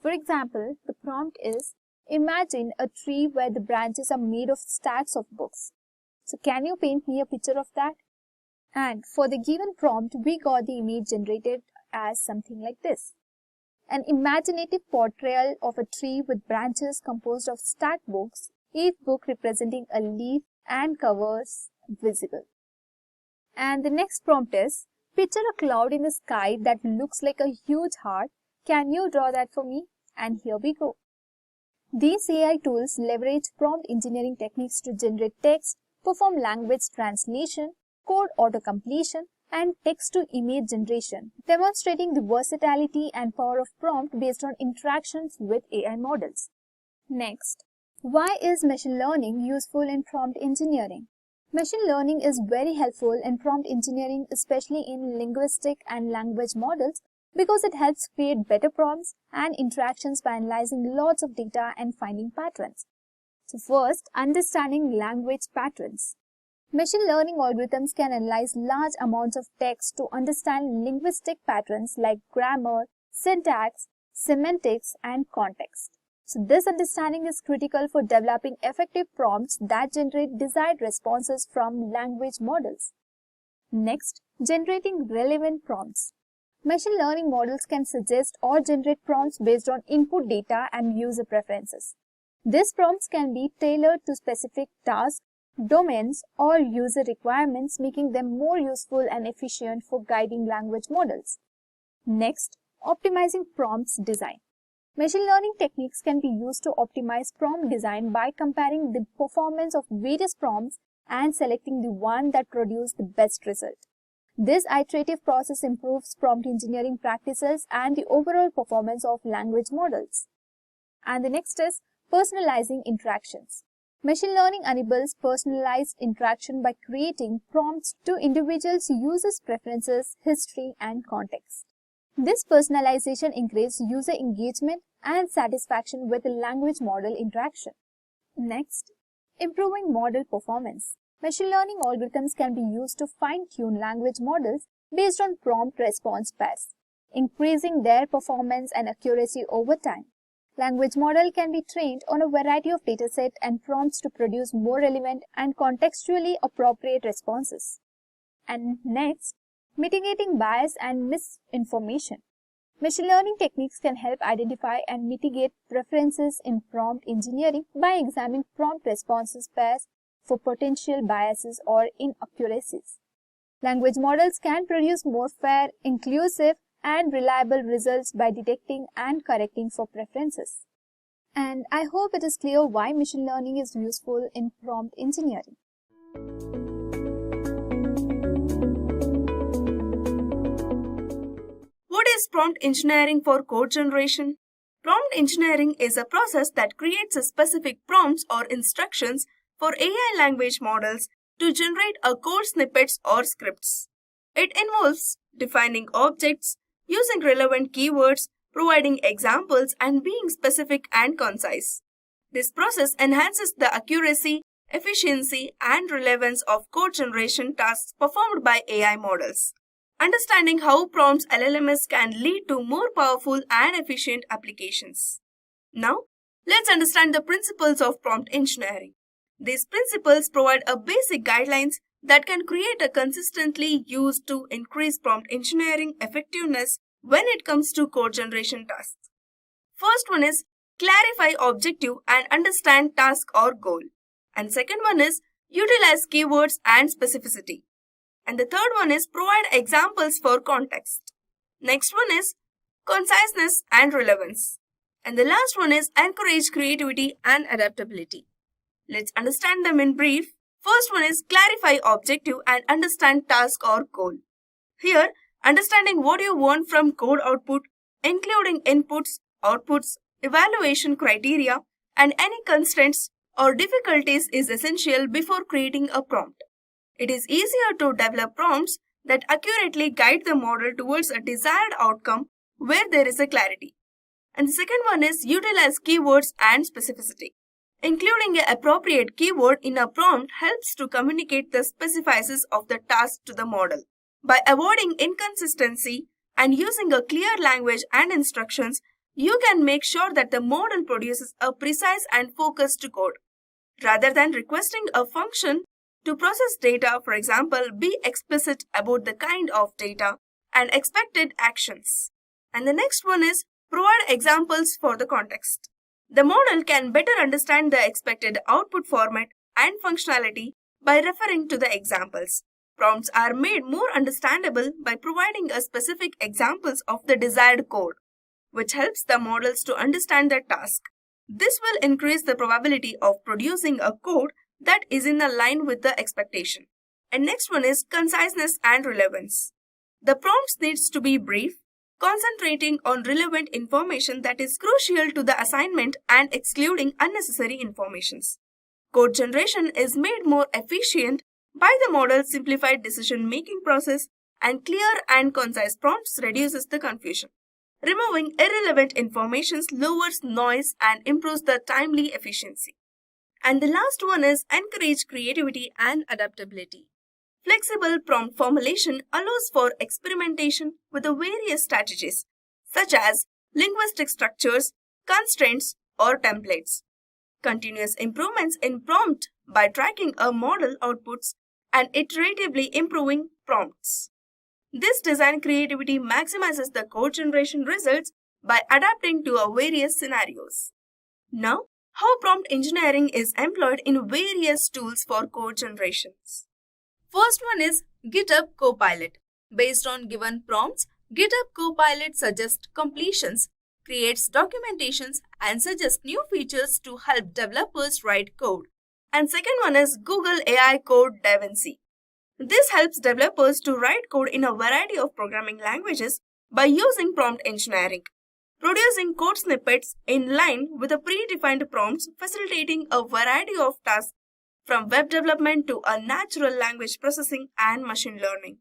For example, the prompt is, imagine a tree where the branches are made of stacks of books. So can you paint me a picture of that? And for the given prompt, we got the image generated as something like this. An imaginative portrayal of a tree with branches composed of stacked books, each book representing a leaf and covers visible. And the next prompt is, picture a cloud in the sky that looks like a huge heart. Can you draw that for me? And here we go. These AI tools leverage prompt engineering techniques to generate text, perform language translation, code auto-completion, and text-to-image generation, demonstrating the versatility and power of prompt based on interactions with AI models. Next, why is machine learning useful in prompt engineering? Machine learning is very helpful in prompt engineering, especially in linguistic and language models, because it helps create better prompts and interactions by analyzing lots of data and finding patterns. So first, understanding language patterns. Machine learning algorithms can analyze large amounts of text to understand linguistic patterns like grammar, syntax, semantics, and context. So this understanding is critical for developing effective prompts that generate desired responses from language models. Next, generating relevant prompts. Machine learning models can suggest or generate prompts based on input data and user preferences. These prompts can be tailored to specific tasks, domains, or user requirements, making them more useful and efficient for guiding language models. Next, optimizing prompts design. Machine learning techniques can be used to optimize prompt design by comparing the performance of various prompts and selecting the one that produces the best result. This iterative process improves prompt engineering practices and the overall performance of language models. And the next is personalizing interactions. Machine learning enables personalized interaction by creating prompts to individuals' users' preferences, history, and context. This personalization increases user engagement and satisfaction with language model interaction. Next, improving model performance. Machine learning algorithms can be used to fine-tune language models based on prompt response pairs, increasing their performance and accuracy over time. Language model can be trained on a variety of datasets and prompts to produce more relevant and contextually appropriate responses. And next, mitigating bias and misinformation. Machine learning techniques can help identify and mitigate preferences in prompt engineering by examining prompt responses pairs for potential biases or inaccuracies. Language models can produce more fair, inclusive, and reliable results by detecting and correcting for preferences. And I hope it is clear why machine learning is useful in prompt engineering. What is prompt engineering for code generation? Prompt engineering is a process that creates a specific prompts or instructions for AI language models to generate a code snippets or scripts. It involves defining objects, using relevant keywords, providing examples, and being specific and concise. This process enhances the accuracy, efficiency, and relevance of code generation tasks performed by AI models. Understanding how prompts LLMs can lead to more powerful and efficient applications. Now, let's understand the principles of prompt engineering. These principles provide a basic guidelines that can create a consistently used to increase prompt engineering effectiveness when it comes to code generation tasks. First one is clarify objective and understand task or goal. And second one is utilize keywords and specificity. And the third one is provide examples for context. Next one is conciseness and relevance. And the last one is encourage creativity and adaptability. Let's understand them in brief. First one is clarify objective and understand task or goal. Here, understanding what you want from code output, including inputs, outputs, evaluation criteria, and any constraints or difficulties is essential before creating a prompt. It is easier to develop prompts that accurately guide the model towards a desired outcome where there is a clarity. And the second one is utilize keywords and specificity. Including an appropriate keyword in a prompt helps to communicate the specifics of the task to the model. By avoiding inconsistency and using a clear language and instructions, you can make sure that the model produces a precise and focused code. Rather than requesting a function to process data, for example, be explicit about the kind of data and expected actions. And the next one is provide examples for the context. The model can better understand the expected output format and functionality by referring to the examples. Prompts are made more understandable by providing a specific examples of the desired code, which helps the models to understand the task. This will increase the probability of producing a code that is in line with the expectation. And next one is conciseness and relevance. The prompts needs to be brief, concentrating on relevant information that is crucial to the assignment and excluding unnecessary informations. Code generation is made more efficient by the model's simplified decision-making process, and clear and concise prompts reduces the confusion. Removing irrelevant information lowers noise and improves the timely efficiency. And the last one is encourage creativity and adaptability. Flexible prompt formulation allows for experimentation with the various strategies, such as linguistic structures, constraints, or templates. Continuous improvements in prompt by tracking a model outputs and iteratively improving prompts. This design creativity maximizes the code generation results by adapting to a various scenarios. Now, how prompt engineering is employed in various tools for code generations. First one is GitHub Copilot. Based on given prompts, GitHub Copilot suggests completions, creates documentations, and suggests new features to help developers write code. And second one is Google AI Code DaVinci. This helps developers to write code in a variety of programming languages by using prompt engineering. producing code snippets in line with the predefined prompts, facilitating a variety of tasks from web development to a natural language processing and machine learning.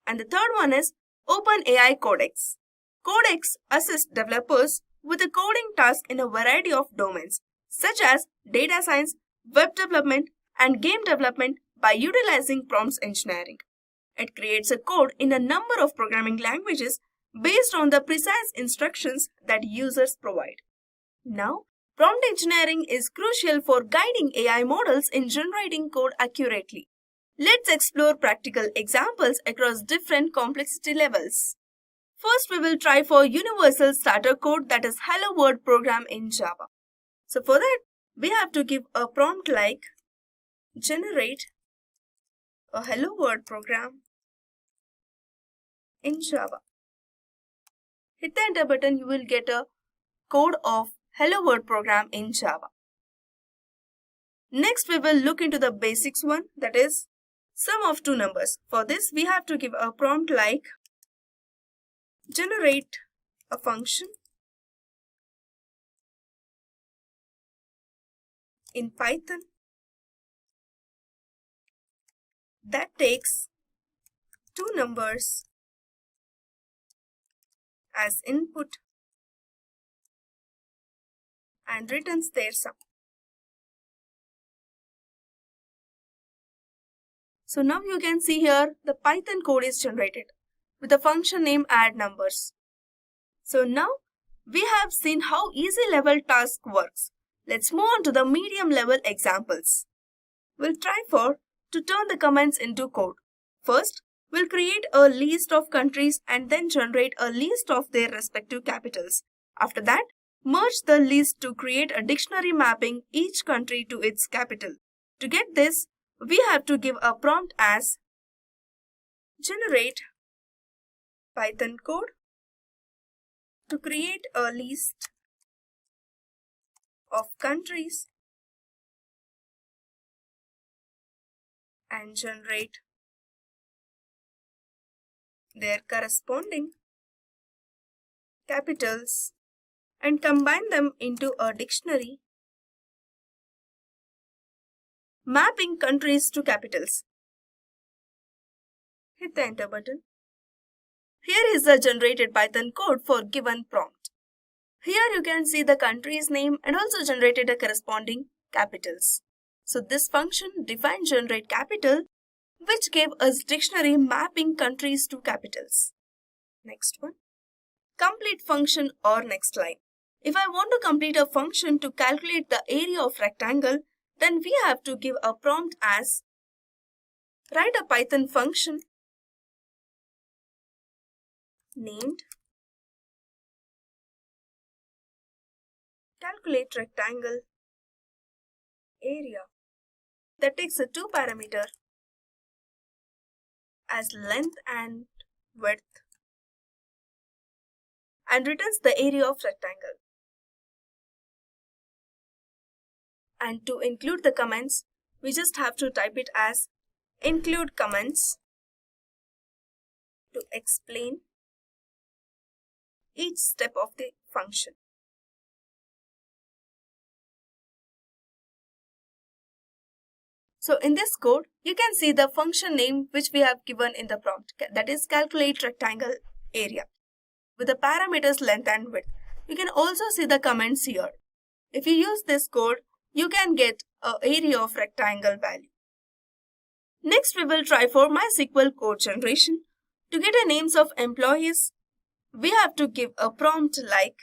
And the third one is OpenAI Codex. Codex assists developers with the coding task in a variety of domains, such as data science, web development, and game development by utilizing prompts engineering. It creates a code in a number of programming languages based on the precise instructions that users provide. Now, prompt engineering is crucial for guiding AI models in generating code accurately. Let's explore practical examples across different complexity levels. First, we will try for universal starter code, that is Hello World program in Java. So for that, we have to give a prompt like generate a Hello World program in Java. Hit the enter button, you will get a code of Hello World program in Java. Next, we will look into the basics one, that is sum of two numbers. For this, we have to give a prompt like generate a function in Python that takes two numbers as input and returns their sum. So now you can see here the Python code is generated with the function name add numbers. So now we have seen how easy level task works. Let's move on to the medium level examples. We'll try to turn the comments into code. First, we'll create a list of countries and then generate a list of their respective capitals. After that, merge the list to create a dictionary mapping each country to its capital. To get this, we have to give a prompt as generate Python code to create a list of countries and generate their corresponding capitals and combine them into a dictionary mapping countries to capitals. Hit the enter button. Here is the generated Python code for given prompt. Here you can see the country's name and also generated a corresponding capitals. So this function define generate capital, which gave us dictionary mapping countries to capitals. Next one, complete function or next line. If I want to complete a function to calculate the area of rectangle, then we have to give a prompt as write a Python function named calculate rectangle area that takes a two parameter as length and width and returns the area of rectangle. And to include the comments, we just have to type it as include comments to explain each step of the function. So in this code, you can see the function name which we have given in the prompt, that is calculate rectangle area with the parameters length and width. You can also see the comments here. If you use this code, you can get an area of rectangle value. Next, we will try for MySQL code generation. To get the names of employees, we have to give a prompt like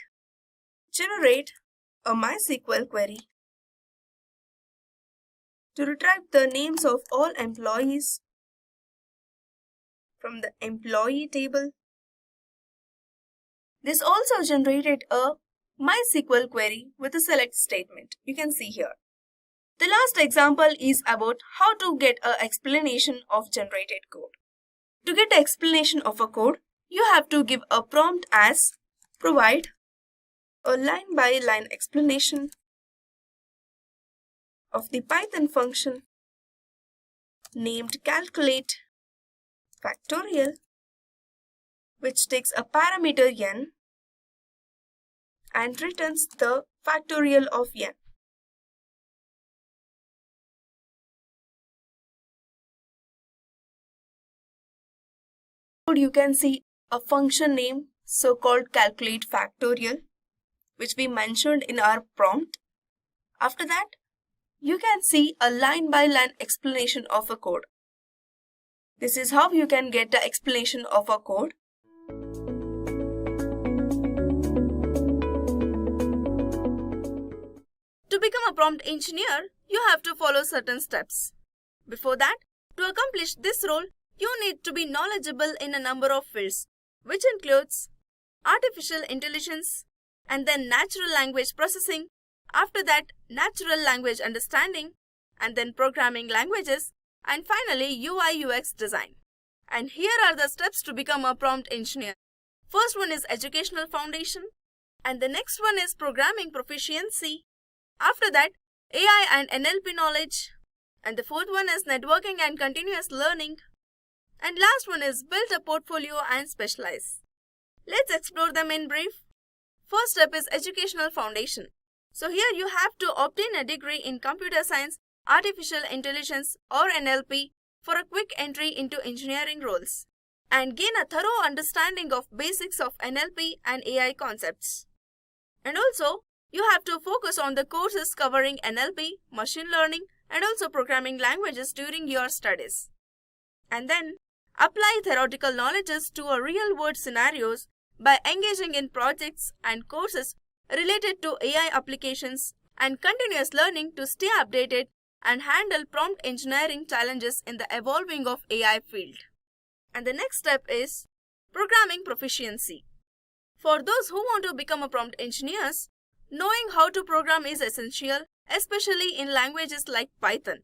generate a MySQL query to retrieve the names of all employees from the employee table. This also generated a MySQL query with a select statement. You can see here. The last example is about how to get an explanation of generated code. To get an explanation of a code, you have to give a prompt as provide a line-by-line explanation of the Python function named calculate factorial, which takes a parameter n and returns the factorial of n. You can see a function name so-called calculate factorial, which we mentioned in our prompt. After that, you can see a line-by-line explanation of a code. This is how you can get the explanation of a code. To become a prompt engineer, you have to follow certain steps. Before that, to accomplish this role, you need to be knowledgeable in a number of fields, which includes artificial intelligence, and then natural language processing, after that natural language understanding, and then programming languages, and finally UI UX design. And here are the steps to become a prompt engineer. First one is educational foundation, and the next one is programming proficiency. After that, AI and NLP knowledge, and the fourth one is networking and continuous learning, and last one is build a portfolio and specialize. Let's explore them in brief. First step is educational foundation. So here you have to obtain a degree in computer science, artificial intelligence or NLP for a quick entry into engineering roles and gain a thorough understanding of basics of NLP and AI concepts. And also, you have to focus on the courses covering NLP, machine learning and also programming languages during your studies. And then, apply theoretical knowledges to a real-world scenarios by engaging in projects and courses related to AI applications and continuous learning to stay updated and handle prompt engineering challenges in the evolving of AI field. And the next step is programming proficiency. For those who want to become a prompt engineers, knowing how to program is essential, especially in languages like Python.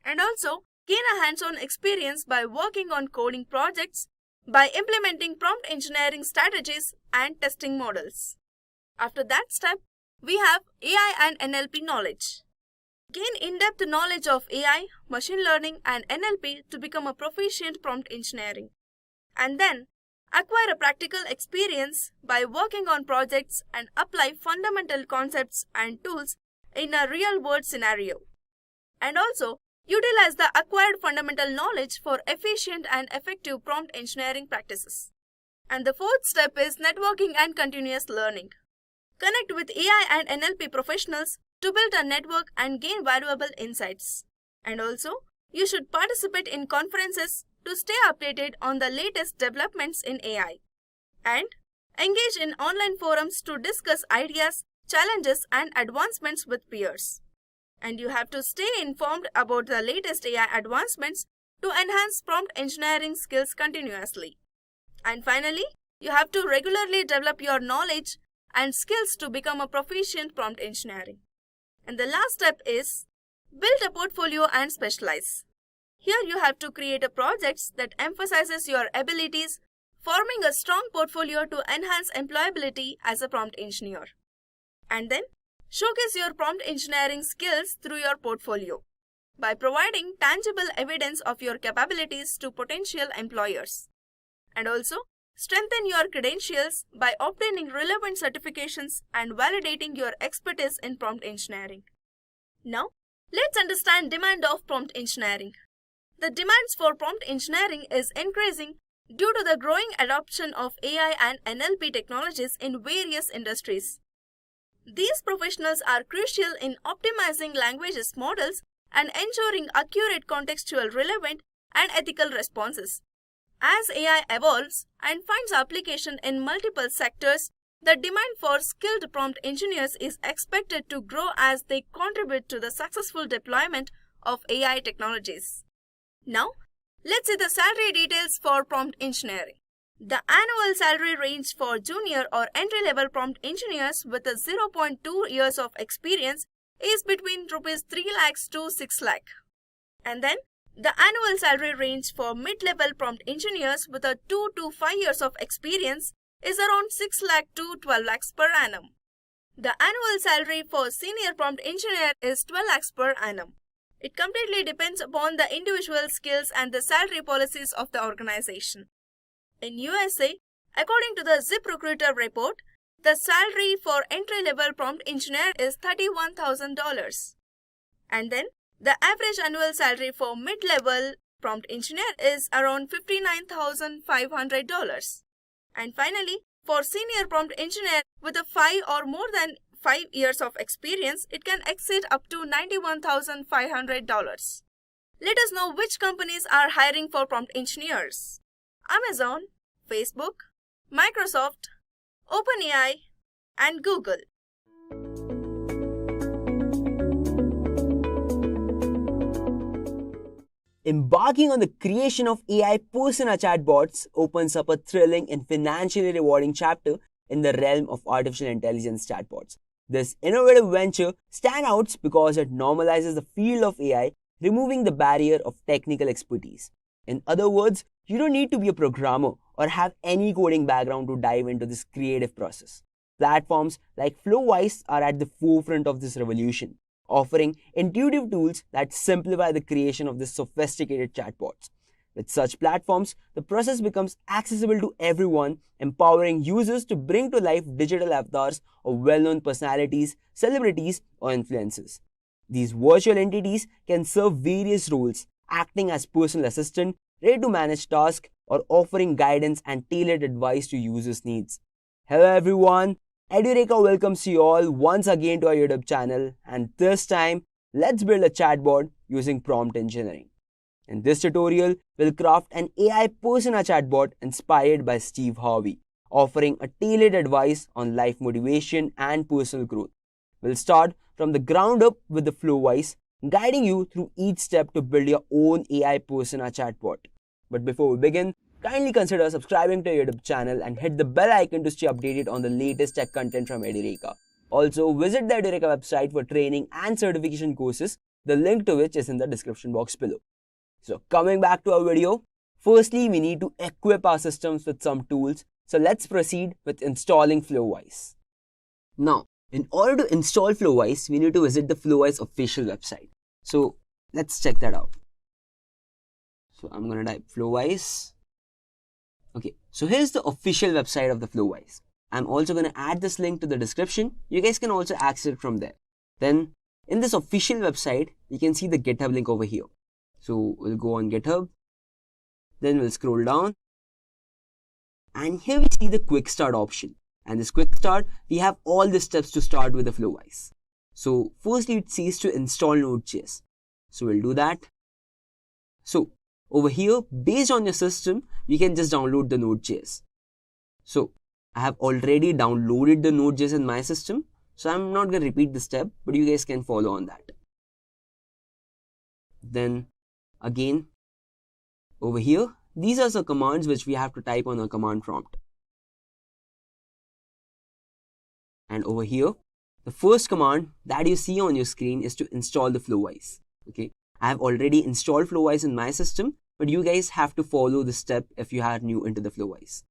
And also, gain a hands-on experience by working on coding projects, by implementing prompt engineering strategies and testing models. After that step, we have AI and NLP knowledge. Gain in-depth knowledge of AI, machine learning and NLP to become a proficient prompt engineering. And then, acquire a practical experience by working on projects and apply fundamental concepts and tools in a real-world scenario. And also, utilize the acquired fundamental knowledge for efficient and effective prompt engineering practices. And the fourth step is networking and continuous learning. Connect with AI and NLP professionals to build a network and gain valuable insights. And also, you should participate in conferences to stay updated on the latest developments in AI. And engage in online forums to discuss ideas, challenges and advancements with peers. And you have to stay informed about the latest AI advancements to enhance prompt engineering skills continuously. And finally, you have to regularly develop your knowledge and skills to become a proficient prompt engineering. And the last step is build a portfolio and specialize. Here you have to create a project that emphasizes your abilities, forming a strong portfolio to enhance employability as a prompt engineer. And then showcase your prompt engineering skills through your portfolio by providing tangible evidence of your capabilities to potential employers. And also, strengthen your credentials by obtaining relevant certifications and validating your expertise in prompt engineering. Now, let's understand demand of prompt engineering. The demands for prompt engineering is increasing due to the growing adoption of AI and NLP technologies in various industries. These professionals are crucial in optimizing languages models and ensuring accurate contextual relevant and ethical responses. As AI evolves and finds application in multiple sectors, the demand for skilled prompt engineers is expected to grow as they contribute to the successful deployment of AI technologies. Now, let's see the salary details for prompt engineering. The annual salary range for junior or entry-level prompt engineers with a 0.2 years of experience is between Rs 3 lakhs to 6 lakh. And then, the annual salary range for mid-level prompt engineers with a 2 to 5 years of experience is around 6 lakh to 12 lakhs per annum. The annual salary for senior prompt engineer is 12 lakhs per annum. It completely depends upon the individual skills and the salary policies of the organization. In USA, according to the ZipRecruiter report, The salary for entry-level prompt engineer is $31,000. And then the average annual salary for mid-level prompt engineer is around $59,500. And finally, for senior prompt engineer with a 5 or more than 5 years of experience, it can exceed up to $91,500. Let us know which companies are hiring for prompt engineers. Amazon, Facebook, Microsoft, OpenAI, and Google. Embarking on the creation of AI persona chatbots opens up a thrilling and financially rewarding chapter in the realm of artificial intelligence chatbots. This innovative venture stands out because it normalizes the field of AI, removing the barrier of technical expertise. In other words, you don't need to be a programmer or have any coding background to dive into this creative process. Platforms like Flowise are at the forefront of this revolution, offering intuitive tools that simplify the creation of these sophisticated chatbots. With such platforms, the process becomes accessible to everyone, empowering users to bring to life digital avatars of well-known personalities, celebrities, or influencers. These virtual entities can serve various roles, acting as personal assistant, ready to manage tasks, or offering guidance and tailored advice to users' needs. Hello everyone, Edureka welcomes you all once again to our YouTube channel, and this time, let's build a chatbot using prompt engineering. In this tutorial, we'll craft an AI persona chatbot inspired by Steve Harvey, offering a tailored advice on life motivation and personal growth. We'll start from the ground up with the Flowise, guiding you through each step to build your own AI persona chatbot. But before we begin, kindly consider subscribing to our YouTube channel and hit the bell icon to stay updated on the latest tech content from Edureka. Also, visit the Edureka website for training and certification courses, the link to which is in the description box below. So coming back to our video, firstly we need to equip our systems with some tools. So let's proceed with installing Flowise. Now, in order to install Flowise, we need to visit the Flowise official website. So let's check that out. So I'm going to type Flowise. Okay, so here's the official website of the Flowise. I'm also going to add this link to the description. You guys can also access it from there. Then in this official website, you can see the GitHub link over here. So we'll go on GitHub, then we'll scroll down, and here we see the quick start option. And this quick start, we have all the steps to start with the Flowise. So firstly, it says to install Node.js. So we'll do that. So over here, based on your system, you can just download the Node.js. So I have already downloaded the Node.js in my system. So I'm not going to repeat the step, but you guys can follow on that. Then again, over here, these are some commands which we have to type on a command prompt. And over here, the first command that you see on your screen is to install the Flowise. Okay, I have already installed Flowise in my system, but you guys have to follow this step if you are new into the Flowise.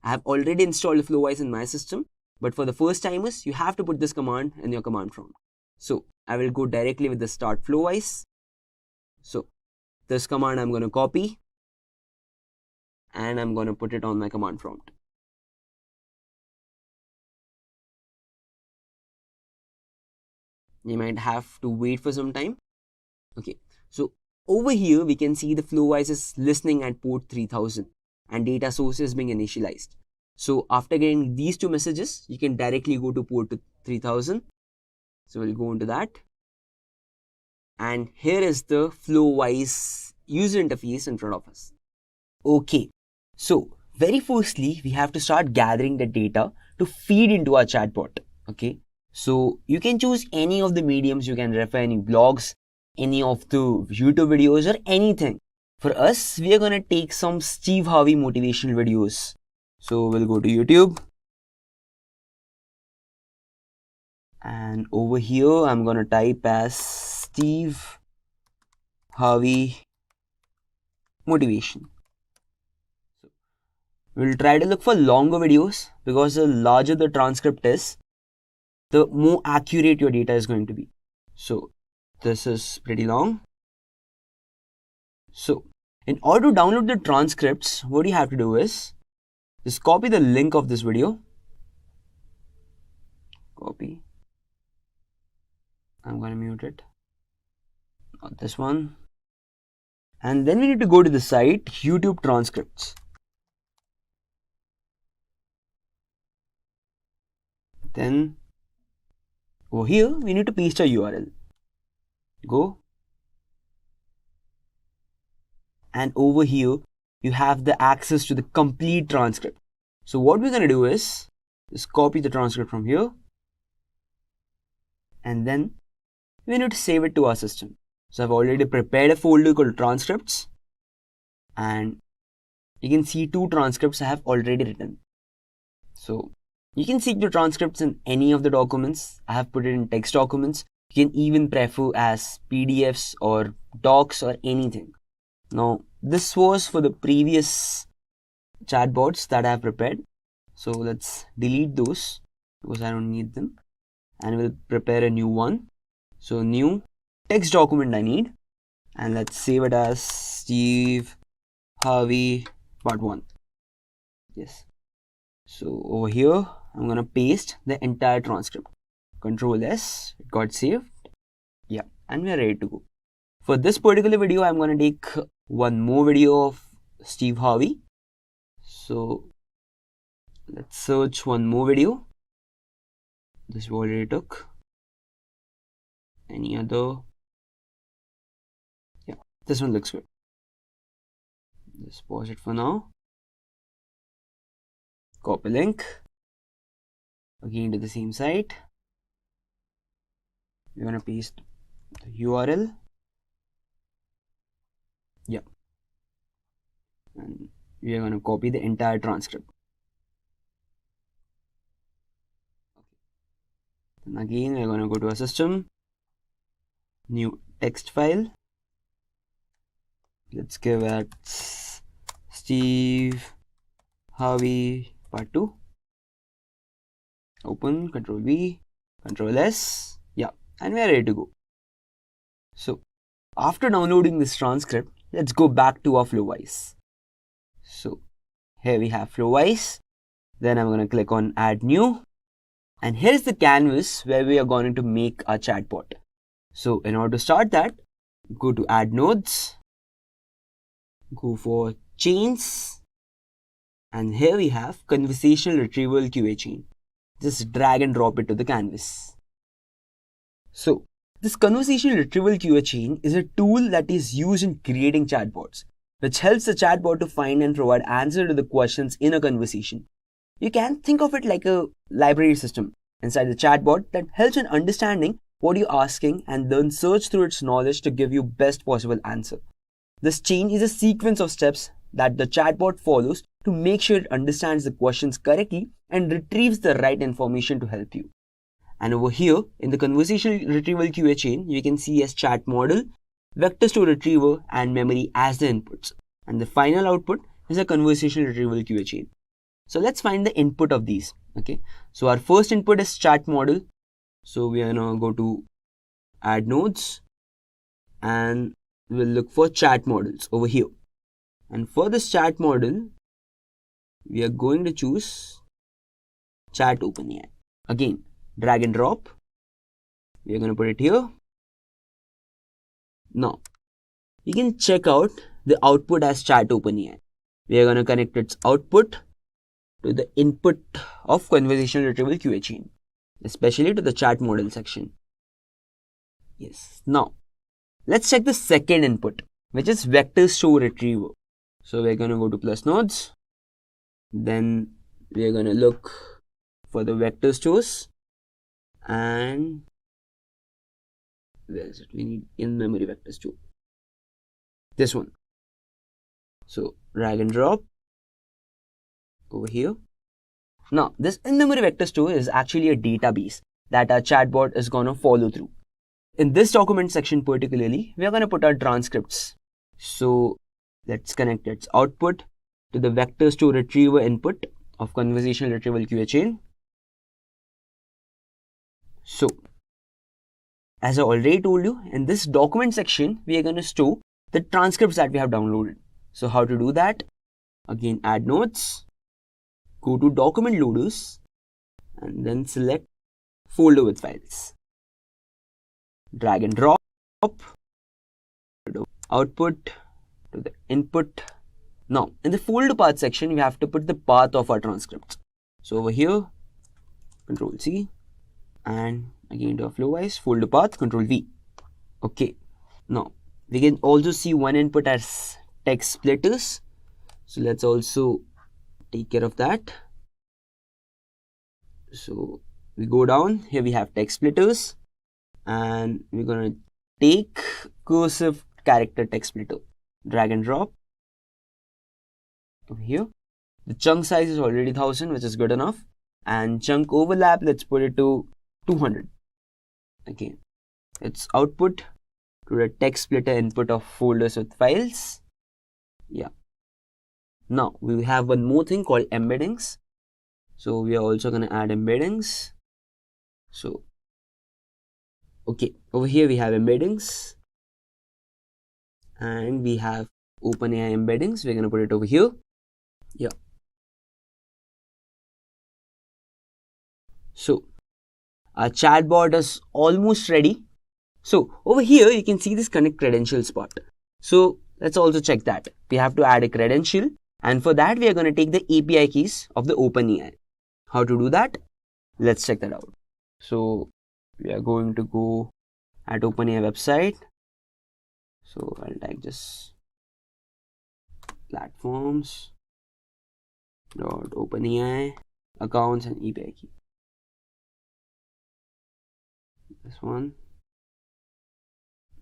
I have already installed the Flowise in my system, but for the first timers, you have to put this command in your command prompt. So I will go directly with the start Flowise. So this command I'm going to copy and I'm going to put it on my command prompt. You might have to wait for some time. Okay, so over here we can see the Flowise is listening at port 3000 and data source is being initialized. So after getting these two messages, you can directly go to port 3000. So we'll go into that. And here is the Flowise user interface in front of us. Okay, so very firstly, we have to start gathering the data to feed into our chatbot. Okay, so you can choose any of the mediums. You can refer any blogs, any of the YouTube videos or anything. For us, we are going to take some Steve Harvey motivational videos. So we'll go to YouTube. And over here, I'm going to type as Steve Harvey motivation. So we'll try to look for longer videos because the larger the transcript is, the more accurate your data is going to be. So this is pretty long. So in order to download the transcripts, what you have to do is just copy the link of this video Copy. I'm going to mute it. Not this one. And then we need to go to the site YouTube transcripts. Then over here we need to paste a URL. Go. And over here you have the access to the complete transcript. So what we're going to do is just copy the transcript from here. And then we need to save it to our system. So I've already prepared a folder called transcripts, and you can see 2 transcripts I have already written. So you can seek the transcripts in any of the documents. I have put it in text documents. You can even prefer as PDFs or docs or anything. Now this was for the previous chatbots that I have prepared. So let's delete those because I don't need them, and we'll prepare a new one. So new text document I need, and let's save it as Steve Harvey part 1. Yes. So over here I'm gonna paste the entire transcript. Control S, it got saved. Yeah, and we are ready to go. For this particular video I'm gonna take one more video of Steve Harvey. So let's search one more video. This we already took. Any other? Yeah, this one looks good. Just pause it for now. Copy link. Again to the same site. We're gonna paste the URL. Yeah. And we are gonna copy the entire transcript. And again we're gonna go to our system. New text file. Let's give it Steve Harvey part 2. Open, Control V, Control S. Yeah, and we are ready to go. So after downloading this transcript, let's go back to our Flowise. So here we have Flowise. Then I'm going to click on Add New. And here's the canvas where we are going to make our chatbot. So in order to start that, go to Add Nodes. Go for Chains. And here we have Conversational Retrieval QA chain. Just drag and drop it to the canvas. So this Conversational Retrieval QA chain is a tool that is used in creating chatbots, which helps the chatbot to find and provide answer to the questions in a conversation. You can think of it like a library system inside the chatbot that helps in understanding what you're asking and then search through its knowledge to give you best possible answer. This chain is a sequence of steps that the chatbot follows to make sure it understands the questions correctly and retrieves the right information to help you. And over here in the Conversational Retrieval QA chain, you can see as chat model, vector store retriever and memory as the inputs. And the final output is a Conversational Retrieval QA chain. So let's find the input of these. Okay. So our first input is chat model. So we are going to go to Add Nodes and we'll look for chat models over here. And for this chat model, we are going to choose Chat OpenAI. Again, drag and drop. We are going to put it here. Now, you can check out the output as Chat OpenAI. We are going to connect its output to the input of Conversational Retrieval QA chain, especially to the chat model section. Yes. Now, let's check the second input, which is vector store retriever. So we're going to go to plus nodes. Then we're going to look for the vector stores. And where is it? We need in-memory vector store. This one. So drag and drop over here. Now, this in-memory vector store is actually a database that our chatbot is going to follow through. In this document section particularly, we are going to put our transcripts. So let's connect its output to the vector store retriever input of Conversational Retrieval QA chain. So, as I already told you, in this document section, we are going to store the transcripts that we have downloaded. So how to do that? Again, add nodes, go to document loaders, and then select folder with files. Drag and drop output to the input. Now, in the folder path section, we have to put the path of our transcript. So over here, Control C, and again to our flow wise, folder path, Control V. Okay. Now, we can also see one input as text splitters. So let's also take care of that. So we go down, here we have text splitters, and we're going to take cursive character text splitter, drag and drop over here. The chunk size is already 1000, which is good enough, and chunk overlap, let's put it to 200. Again, it's output to the text splitter input of folders with files. Yeah. Now we have one more thing called embeddings. So we are also going to add embeddings. So okay, over here we have embeddings, and we have OpenAI embeddings. We're going to put it over here. Yeah. So our chatbot is almost ready. So over here you can see this connect credentials part. So let's also check that. We have to add a credential, and for that we are going to take the API keys of the OpenAI. How to do that? Let's check that out. So we are going to go at OpenAI website. So I'll type just platforms.openai accounts and API key. This one.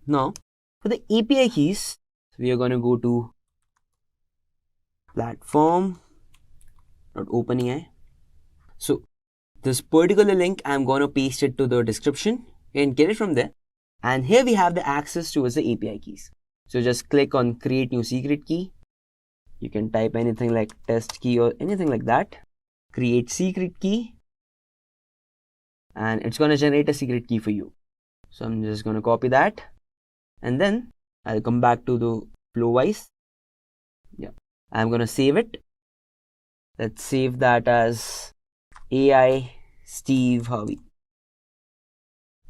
Now for the API keys, we are going to go to platform.openai. So this particular link, I'm going to paste it to the description. You can get it from there. And here we have the access towards the API keys. So just click on create new secret key. You can type anything like test key or anything like that. Create secret key. And it's going to generate a secret key for you. So I'm just going to copy that. And then I'll come back to the flow wise. Yeah. I'm going to save it. Let's save that as AI Steve Harvey.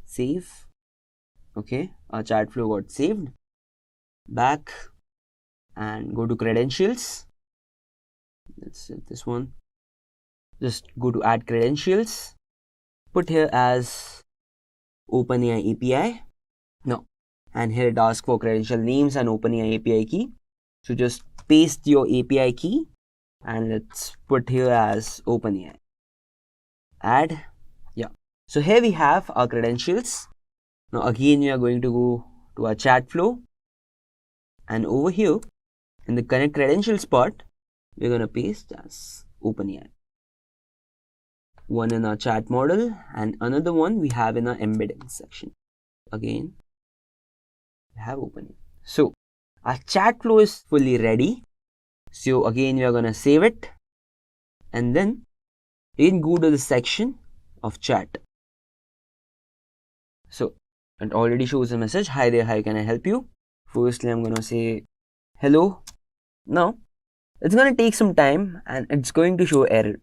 Save. Okay, our chat flow got saved. Back and go to credentials. Let's set this one. Just go to add credentials. Put here as OpenAI API. No, and here it asks for credential names and OpenAI API key. So just paste your API key and let's put here as OpenAI. Add. Yeah. So here we have our credentials. Now again we are going to go to our chat flow, and over here in the connect credentials part we're going to paste as OpenAI. One in our chat model and another one we have in our embedding section. Again we have OpenAI. So our chat flow is fully ready. So again we are going to save it, and then we can go to the section of chat. So it already shows a message, hi there, how can I help you? Firstly I'm going to say hello. Now it's going to take some time and it's going to show error.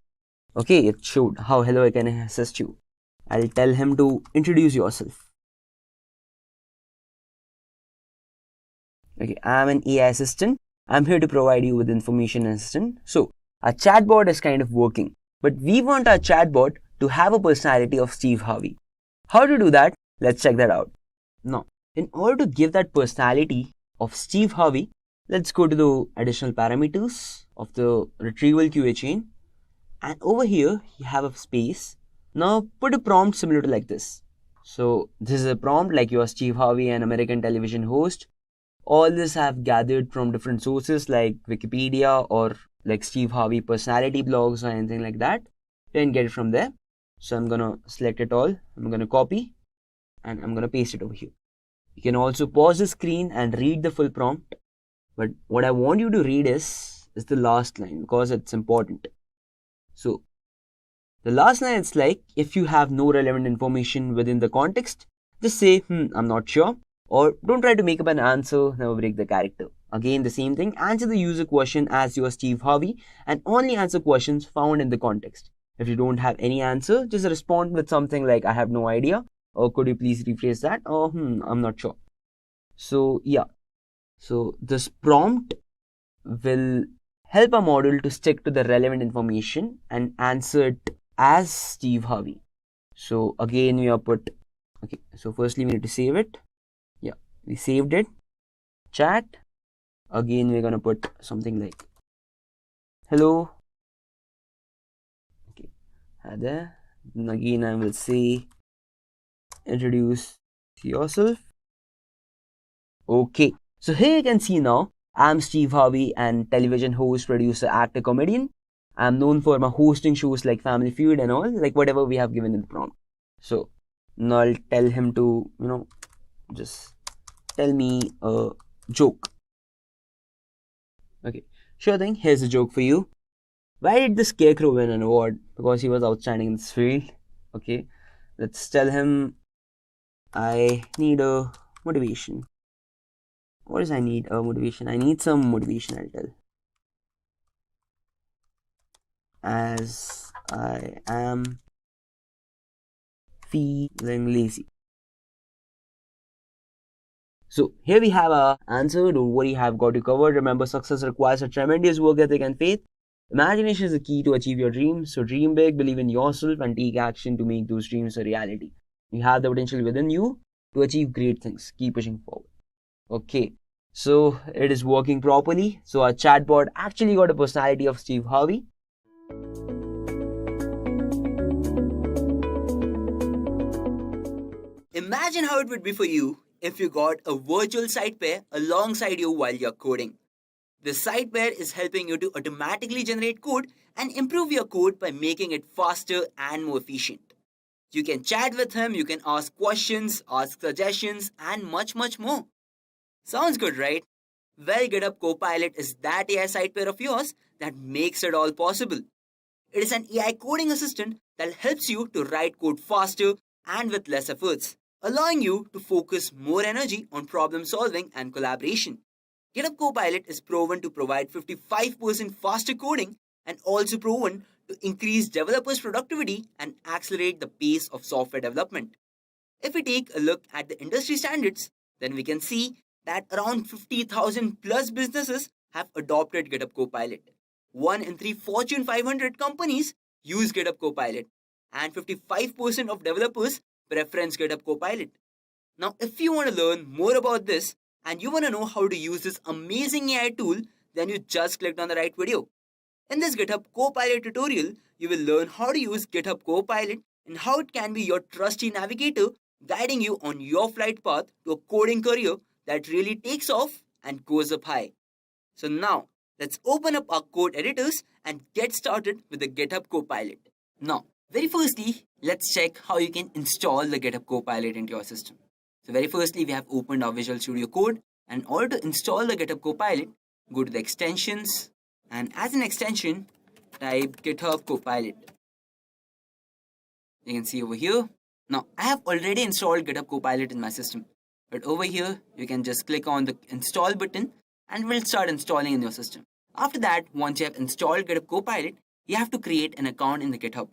Okay, it showed how hello, I can assist you. I'll tell him to introduce yourself. Okay, I'm an AI assistant. I'm here to provide you with information assistant. So our chatbot is kind of working, but we want our chatbot to have a personality of Steve Harvey. How to do that? Let's check that out. Now, in order to give that personality of Steve Harvey, let's go to the additional parameters of the retrieval QA chain. And over here, you have a space. Now, put a prompt similar to like this. So, this is a prompt like you are Steve Harvey, an American television host. All this I have gathered from different sources like Wikipedia or like Steve Harvey personality blogs or anything like that. You can get it from there. So, I'm going to select it all. I'm going to copy. And I'm going to paste it over here. You can also pause the screen and read the full prompt. But what I want you to read is the last line because it's important. So the last line is like, if you have no relevant information within the context, just say, I'm not sure. Or don't try to make up an answer, never break the character. Again, the same thing, answer the user question as you are Steve Harvey and only answer questions found in the context. If you don't have any answer, just respond with something like, I have no idea, or could you please rephrase that, or I'm not sure. So yeah, so this prompt will help a model to stick to the relevant information and answer it as Steve Harvey. So again, we are put, okay, so firstly we need to save it. Yeah, we saved it. Chat. Again, we're gonna put something like, hello. Okay, hi there. And again, I will say, introduce yourself. Okay, so here you can see now, I'm Steve Harvey, and television host, producer, actor, comedian. I'm known for my hosting shows like Family Feud and all, like whatever we have given in the prompt. So now I'll tell him to, just tell me a joke. Okay, sure thing. Here's a joke for you. Why did the scarecrow win an award? Because he was outstanding in this field. Okay, let's tell him I need a motivation. What does I need? A motivation. I need some motivation, I'll tell. As I am feeling lazy. So here we have our answer. Don't worry, I've got you covered. Remember, success requires a tremendous work ethic and faith. Imagination is the key to achieve your dreams. So dream big, believe in yourself, and take action to make those dreams a reality. You have the potential within you to achieve great things. Keep pushing forward. Okay, so it is working properly. So our chatbot actually got a personality of Steve Harvey. Imagine how it would be for you if you got a virtual side pair alongside you while you're coding. The side pair is helping you to automatically generate code and improve your code by making it faster and more efficient. You can chat with him, you can ask questions, ask suggestions, and much more. Sounds good, right? Well, GitHub Copilot is that AI side pair of yours that makes it all possible. It is an AI coding assistant that helps you to write code faster and with less efforts, allowing you to focus more energy on problem solving and collaboration. GitHub Copilot is proven to provide 55% faster coding and also proven to increase developers' productivity and accelerate the pace of software development. If we take a look at the industry standards, then we can see that around 50,000 plus businesses have adopted GitHub Copilot. 1 in 3 Fortune 500 companies use GitHub Copilot, and 55% of developers preference GitHub Copilot. Now, if you want to learn more about this and you want to know how to use this amazing AI tool, then you just clicked on the right video. In this GitHub Copilot tutorial, you will learn how to use GitHub Copilot and how it can be your trusty navigator guiding you on your flight path to a coding career that really takes off and goes up high. So now, let's open up our code editors and get started with the GitHub Copilot. Now, very firstly, let's check how you can install the GitHub Copilot into your system. So very firstly, we have opened our Visual Studio Code, and in order to install the GitHub Copilot, go to the extensions, and as an extension, type GitHub Copilot. You can see over here. Now, I have already installed GitHub Copilot in my system, but over here, you can just click on the install button and we'll start installing in your system. After that, once you have installed GitHub Copilot, you have to create an account in the GitHub.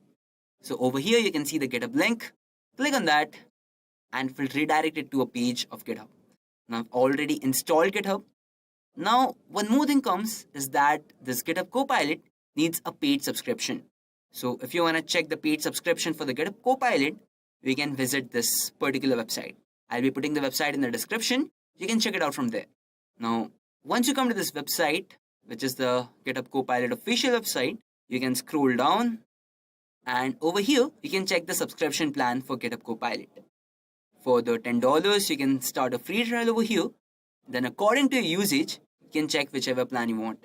So over here, you can see the GitHub link. Click on that and it will redirect it to a page of GitHub. Now, I've already installed GitHub. Now, one more thing comes is that this GitHub Copilot needs a paid subscription. So if you want to check the paid subscription for the GitHub Copilot, we can visit this particular website. I'll be putting the website in the description. You can check it out from there. Now, once you come to this website, which is the GitHub Copilot official website, you can scroll down and over here, you can check the subscription plan for GitHub Copilot. For the $10, you can start a free trial over here. Then according to your usage, you can check whichever plan you want.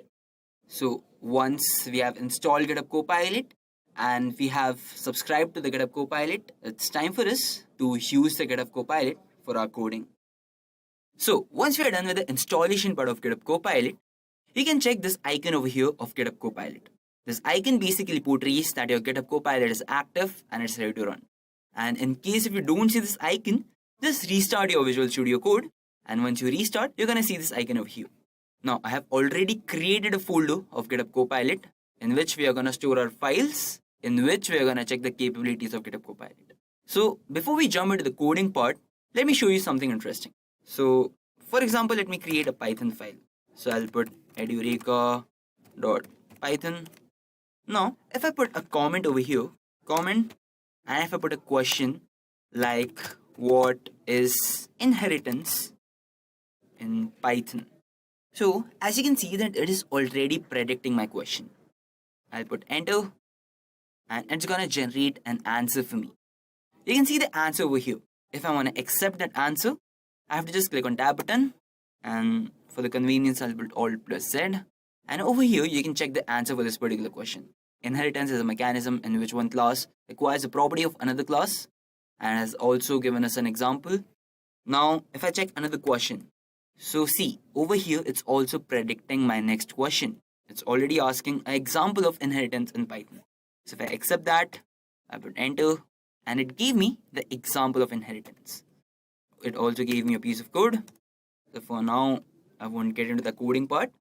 So once we have installed GitHub Copilot and we have subscribed to the GitHub Copilot, it's time for us to use the GitHub Copilot for our coding. So once we are done with the installation part of GitHub Copilot, you can check this icon over here of GitHub Copilot. This icon basically portrays that your GitHub Copilot is active and it's ready to run. And in case if you don't see this icon, just restart your Visual Studio Code. And once you restart, you're going to see this icon over here. Now, I have already created a folder of GitHub Copilot in which we are going to store our files in which we're going to check the capabilities of GitHub Copilot. So before we jump into the coding part, let me show you something interesting. So for example, let me create a Python file. So I'll put edureka.python. Now, if I put a comment over here, comment, and if I put a question like what is inheritance in Python. So as you can see that it is already predicting my question. I'll put enter and it's gonna generate an answer for me. You can see the answer over here. If I want to accept that answer, I have to just click on tab button, and for the convenience I'll put Alt plus Z, and over here you can check the answer for this particular question. Inheritance is a mechanism in which one class acquires a property of another class, and has also given us an example. Now if I check another question, so see over here it's also predicting my next question. It's already asking an example of inheritance in Python. So if I accept that, I put enter, and it gave me the example of inheritance. It also gave me a piece of code. So for now, I won't get into the coding part.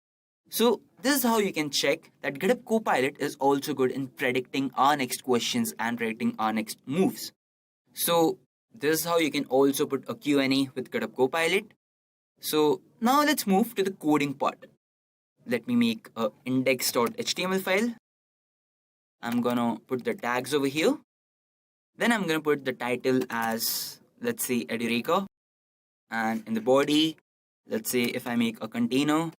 So this is how you can check that GitHub Copilot is also good in predicting our next questions and predicting our next moves. So this is how you can also put a Q&A with GitHub Copilot. So now let's move to the coding part. Let me make a index.html file. I'm gonna put the tags over here. Then I'm gonna put the title as, let's say, Edureka. And in the body, let's say if I make a container.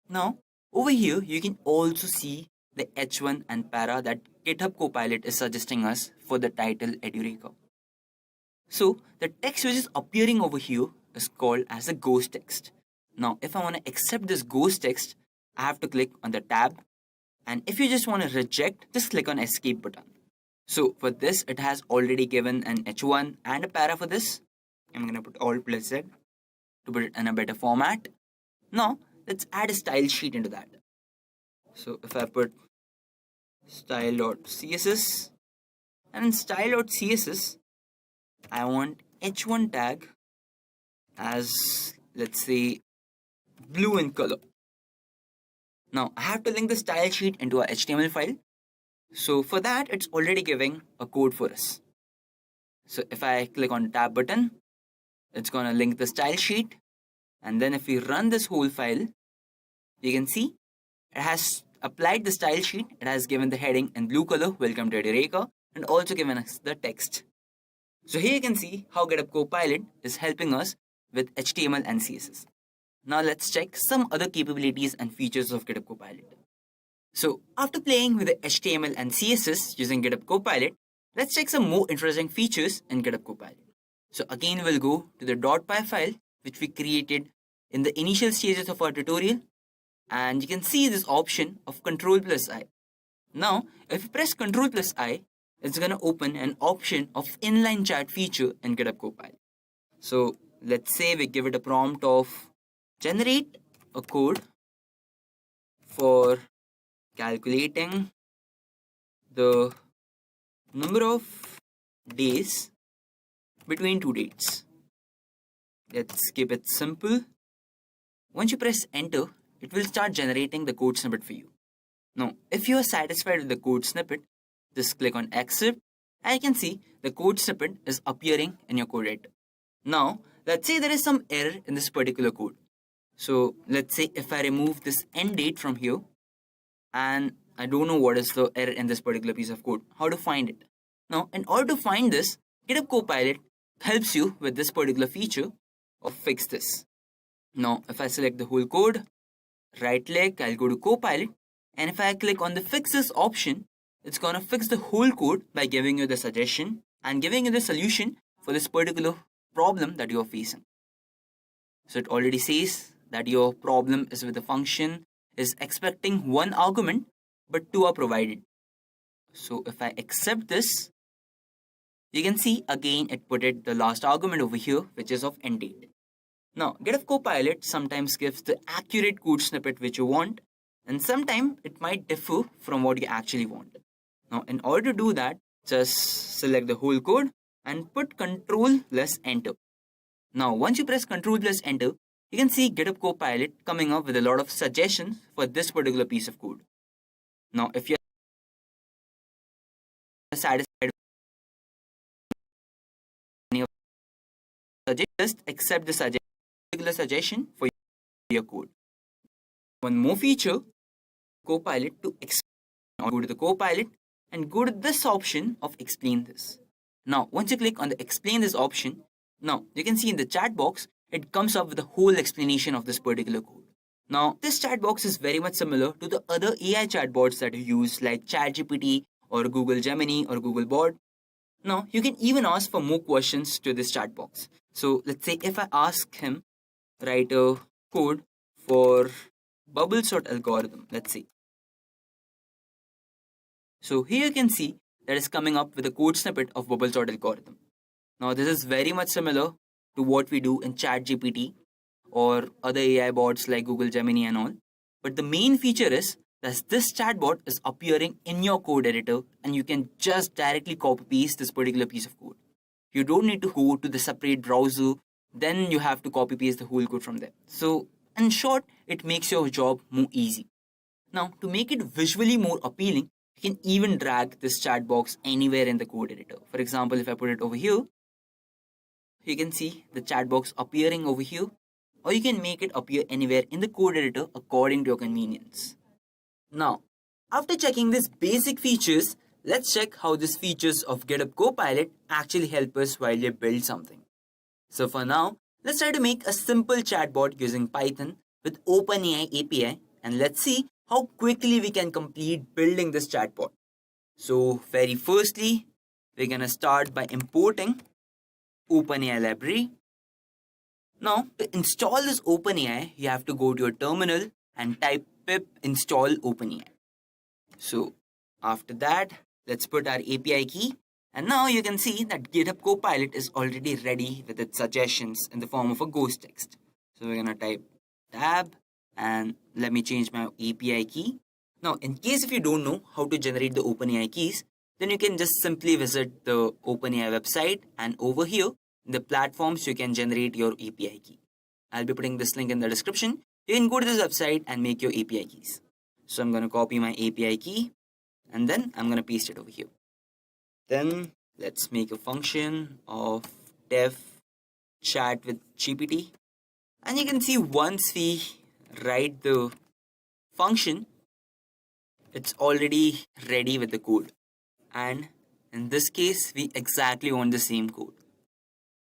Now, over here, you can also see the h1 and para that GitHub Copilot is suggesting us for the title Edureka. So, the text which is appearing over here is called as a ghost text. Now, if I want to accept this ghost text, I have to click on the tab. And if you just want to reject, just click on escape button. So for this, it has already given an h1 and a para for this. I'm going to put Alt plus Z to put it in a better format. Now, let's add a style sheet into that. So if I put style.css, and in style.css, I want h1 tag as, let's say, blue in color. Now, I have to link the style sheet into a HTML file. So for that, it's already giving a code for us. So if I click on the tab button, it's going to link the style sheet. And then if we run this whole file, you can see it has applied the style sheet. It has given the heading in blue color, welcome to Edureka, and also given us the text. So here you can see how GitHub Copilot is helping us with HTML and CSS. Now let's check some other capabilities and features of GitHub Copilot. So after playing with the HTML and CSS using GitHub Copilot, let's check some more interesting features in GitHub Copilot. So again, we'll go to the .py file, which we created in the initial stages of our tutorial. And you can see this option of Ctrl plus I. Now, if you press Ctrl plus I, it's going to open an option of inline chat feature in GitHub Copilot. So let's say we give it a prompt of generate a code for calculating the number of days between two dates. Let's keep it simple. Once you press enter, it will start generating the code snippet for you. Now, if you are satisfied with the code snippet, just click on accept, and you can see the code snippet is appearing in your code editor. Now, let's say there is some error in this particular code. So let's say if I remove this end date from here, and I don't know what is the error in this particular piece of code, how to find it. Now, in order to find this, GitHub Copilot helps you with this particular feature of fix this. Now, if I select the whole code, right click, I'll go to Copilot, and if I click on the fix this option, it's gonna fix the whole code by giving you the suggestion and giving you the solution for this particular problem that you are facing. So it already says that your problem is with the function is expecting one argument, but two are provided. So if I accept this, you can see again it put it the last argument over here, which is of end date. Now, GitHub Copilot sometimes gives the accurate code snippet which you want, and sometimes it might differ from what you actually want. Now, in order to do that, just select the whole code and put Ctrl plus Enter. Now, once you press Ctrl plus Enter, you can see GitHub Copilot coming up with a lot of suggestions for this particular piece of code. Now, if you satisfied with any of the suggestions, just accept the particular suggestion for your code. One more feature, Copilot to explain. Go to the Copilot and go to this option of explain this. Now, once you click on the explain this option, now you can see in the chat box, it comes up with the whole explanation of this particular code. Now, this chat box is very much similar to the other AI chatbots that you use like ChatGPT or Google Gemini or Google Bot. Now, you can even ask for more questions to this chat box. So, let's say if I ask him, write a code for bubble sort algorithm, let's say. So here you can see that is coming up with a code snippet of bubble sort algorithm. Now this is very much similar to what we do in ChatGPT or other AI bots like Google Gemini and all. But the main feature is that this chatbot is appearing in your code editor and you can just directly copy paste this particular piece of code. You don't need to go to the separate browser, then you have to copy paste the whole code from there. So in short, it makes your job more easy. Now to make it visually more appealing, you can even drag this chat box anywhere in the code editor. For example, if I put it over here, you can see the chat box appearing over here, or you can make it appear anywhere in the code editor according to your convenience. Now, after checking these basic features, let's check how these features of GitHub Copilot actually help us while you build something. So for now, let's try to make a simple chatbot using Python with OpenAI API, and let's see how quickly we can complete building this chatbot. So very firstly, we're gonna start by importing OpenAI library. Now to install this OpenAI, you have to go to your terminal and type pip install OpenAI. So after that, let's put our API key. And now you can see that GitHub Copilot is already ready with its suggestions in the form of a ghost text. So we're gonna type tab and let me change my API key. Now, in case if you don't know how to generate the OpenAI keys, then you can just simply visit the OpenAI website and over here in the platforms you can generate your API key. I'll be putting this link in the description. You can go to this website and make your API keys. So I'm gonna copy my API key and then I'm gonna paste it over here. Then let's make a function of def chat with GPT. And you can see once we write the function, it's already ready with the code. And in this case, we exactly want the same code.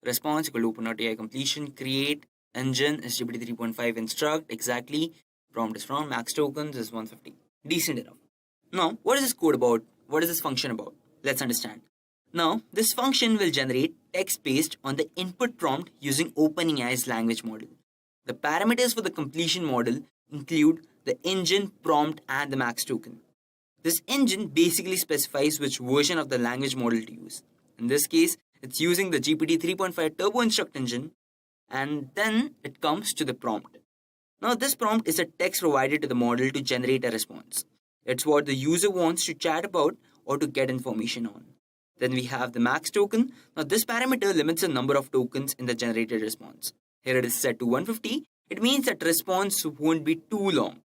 Response equal to OpenAI completion, create, engine is GPT 3.5 instruct, exactly. Prompt is from, max tokens is 150. Decent enough. Now, what is this code about? What is this function about? Let's understand. Now, this function will generate text based on the input prompt using OpenAI's language model. The parameters for the completion model include the engine, prompt, and the max token. This engine basically specifies which version of the language model to use. In this case, it's using the GPT 3.5 Turbo Instruct engine, and then it comes to the prompt. Now, this prompt is a text provided to the model to generate a response. It's what the user wants to chat about or to get information on. Then we have the max token. Now, this parameter limits the number of tokens in the generated response. Here it is set to 150. It means that response won't be too long.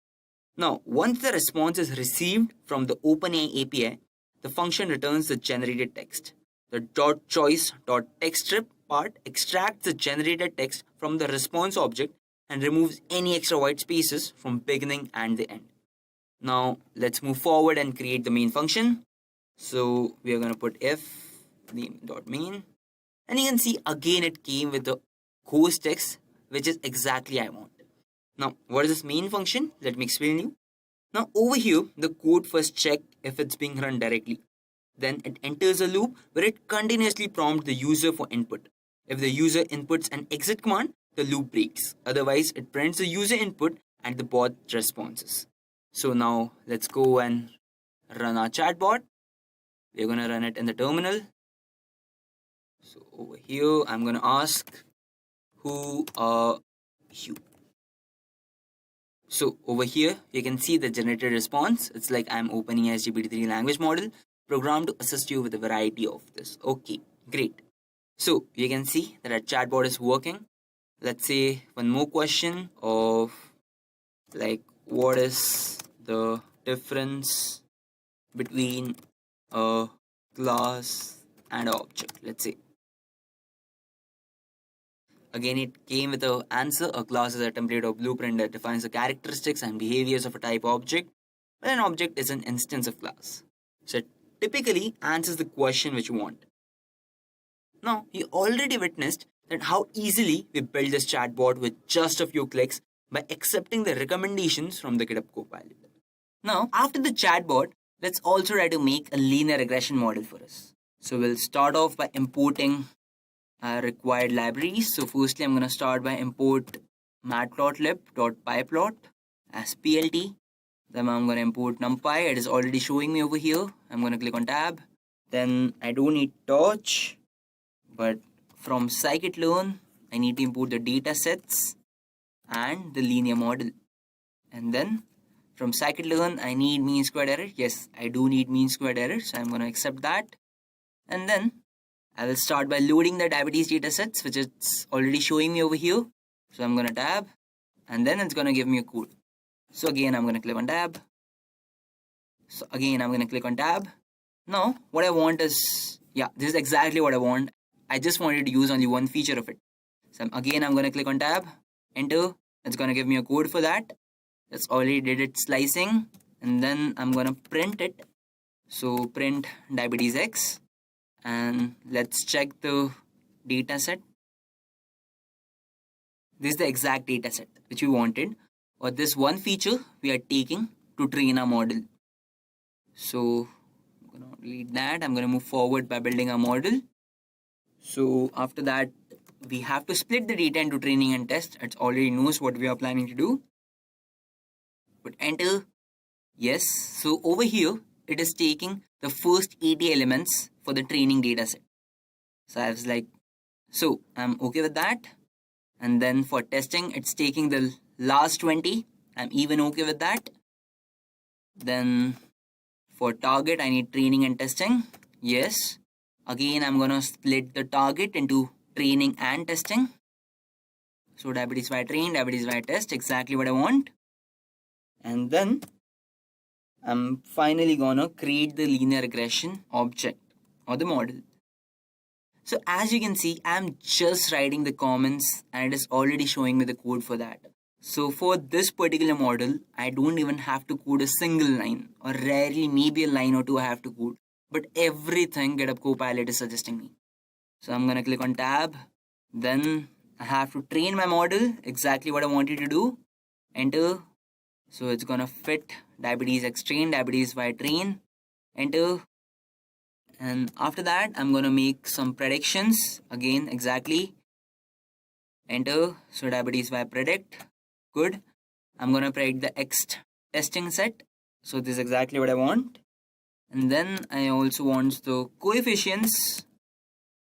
Now, once the response is received from the OpenAI API, the function returns the generated text. The .choice.text strip part extracts the generated text from the response object and removes any extra white spaces from beginning and the end. Now, let's move forward and create the main function. So we are going to put f name.main, and you can see again it came with the ghost text, which is exactly I want. Now, what is this main function? Let me explain you. Now, over here, the code first checks if it's being run directly. Then it enters a loop where it continuously prompts the user for input. If the user inputs an exit command, the loop breaks. Otherwise, it prints the user input and the bot responses. So now let's go and run our chatbot. We're going to run it in the terminal. So over here, I'm going to ask, who are you? So over here, you can see the generated response. It's like I'm opening a GPT-3 language model programmed to assist you with a variety of this. Okay, great. So you can see that our chatbot is working. Let's say one more question of like, what is the difference between a class and object, let's say. Again, it came with an answer. A class is a template or blueprint that defines the characteristics and behaviors of a type object, but an object is an instance of class. So it typically answers the question which you want. Now, you already witnessed that how easily we built this chatbot with just a few clicks by accepting the recommendations from the GitHub Copilot. Now, after the chatbot, let's also try to make a linear regression model for us. So we'll start off by importing our required libraries. So firstly, I'm going to start by import matplotlib.pyplot as PLT. Then I'm going to import NumPy. It is already showing me over here. I'm going to click on tab. Then I don't need torch, but from scikit-learn, I need to import the data sets and the linear model. And then from scikit-learn, I need mean squared error. Yes, I do need mean squared error, so I'm going to accept that. And then I will start by loading the diabetes datasets, which is already showing me over here. So I'm going to tab, and then it's going to give me a code. So again, I'm going to click on tab. So again, I'm going to click on tab. Now, what I want is, this is exactly what I want. I just wanted to use only one feature of it. So again, I'm going to click on tab, enter. It's going to give me a code for that. That's already did it slicing. And then I'm going to print it. So print diabetes X. And let's check the data set. This is the exact data set which we wanted. Or this one feature we are taking to train our model. So I'm going to delete that. I'm going to move forward by building our model. So after that, we have to split the data into training and test. It already knows what we are planning to do. But enter. Yes. So over here, it is taking the first 80 elements for the training data set. So I was like, so I'm okay with that. And then for testing, it's taking the last 20. I'm even okay with that. Then for target, I need training and testing. Yes. Again, I'm going to split the target into training and testing. So diabetes by train, diabetes by test, exactly what I want. And then I'm finally going to create the linear regression object or the model. So as you can see, I'm just writing the comments and it is already showing me the code for that. So for this particular model, I don't even have to code a single line, or rarely maybe a line or two I have to code. But everything GitHub Copilot is suggesting me. So I'm going to click on tab. Then I have to train my model, exactly what I wanted to do. Enter. So it's going to fit diabetes X train, diabetes Y train. Enter. And after that, I'm going to make some predictions. Again, exactly. Enter. So diabetes Y predict. Good. I'm going to predict the X testing set. So this is exactly what I want. And then I also want the coefficients.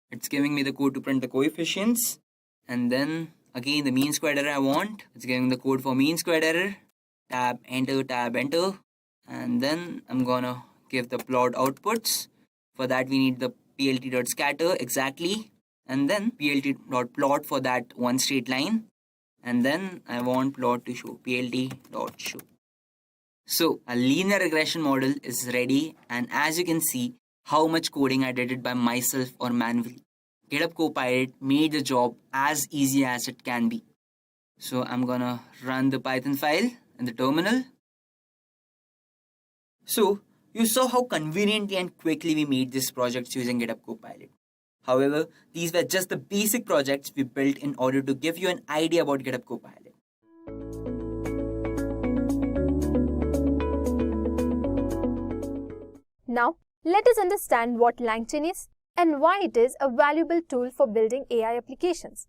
It's giving me the code to print the coefficients. And then again, the mean squared error I want. It's giving the code for mean squared error. Tab, enter, tab, enter. And then I'm gonna give the plot outputs. For that, we need the plt.scatter exactly. And then plt.plot for that one straight line. And then I want plot to show plt.show. So a linear regression model is ready, and as you can see how much coding I did it by myself or manually. GitHub Copilot made the job as easy as it can be. So I'm gonna run the Python file in the terminal. So you saw how conveniently and quickly we made these projects using GitHub Copilot. However, these were just the basic projects we built in order to give you an idea about GitHub Copilot. Now, let us understand what LangChain is and why it is a valuable tool for building AI applications.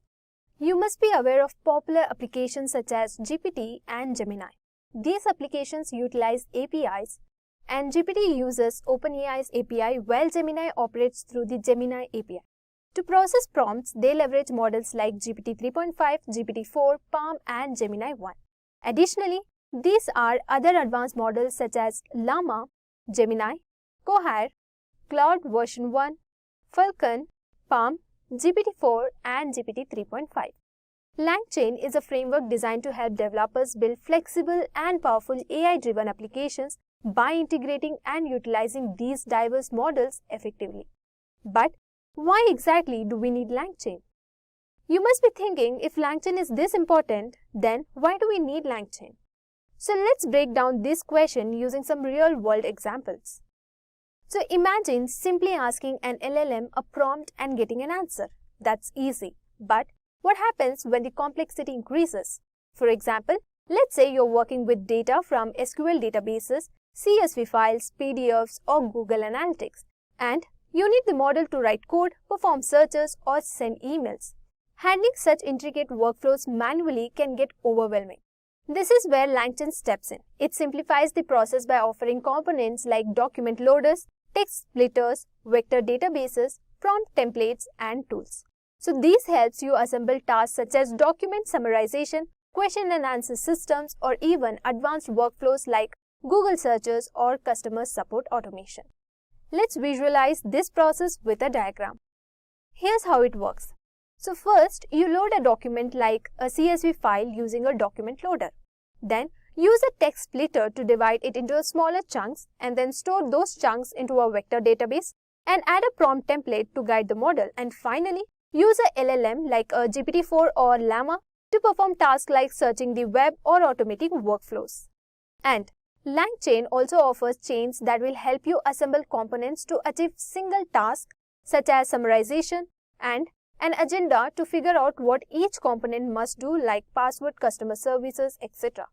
You must be aware of popular applications such as GPT and Gemini. These applications utilize APIs, and GPT uses OpenAI's API while Gemini operates through the Gemini API. To process prompts, they leverage models like GPT 3.5, GPT 4, Palm, and Gemini 1. Additionally, these are other advanced models such as Llama, Gemini, Cohere, Claude version 1, Falcon, Palm, GPT-4 and GPT 3.5. LangChain is a framework designed to help developers build flexible and powerful AI-driven applications by integrating and utilizing these diverse models effectively. But why exactly do we need LangChain? You must be thinking, if LangChain is this important, then why do we need LangChain? So let's break down this question using some real-world examples. So imagine simply asking an LLM a prompt and getting an answer. That's easy. But what happens when the complexity increases? For example, let's say you're working with data from SQL databases, CSV files, PDFs, or Google Analytics, and you need the model to write code, perform searches, or send emails. Handling such intricate workflows manually can get overwhelming. This is where LangChain steps in. It simplifies the process by offering components like document loaders, text splitters, vector databases, prompt templates, and tools. So these helps you assemble tasks such as document summarization, question and answer systems, or even advanced workflows like Google searches or customer support automation. Let's visualize this process with a diagram. Here's how it works. So first, you load a document like a CSV file using a document loader. Then, use a text splitter to divide it into smaller chunks and then store those chunks into a vector database and add a prompt template to guide the model. And finally, use a LLM like a GPT-4 or Llama to perform tasks like searching the web or automating workflows. And LangChain also offers chains that will help you assemble components to achieve single tasks such as summarization and an agenda to figure out what each component must do, like password, customer services, etc.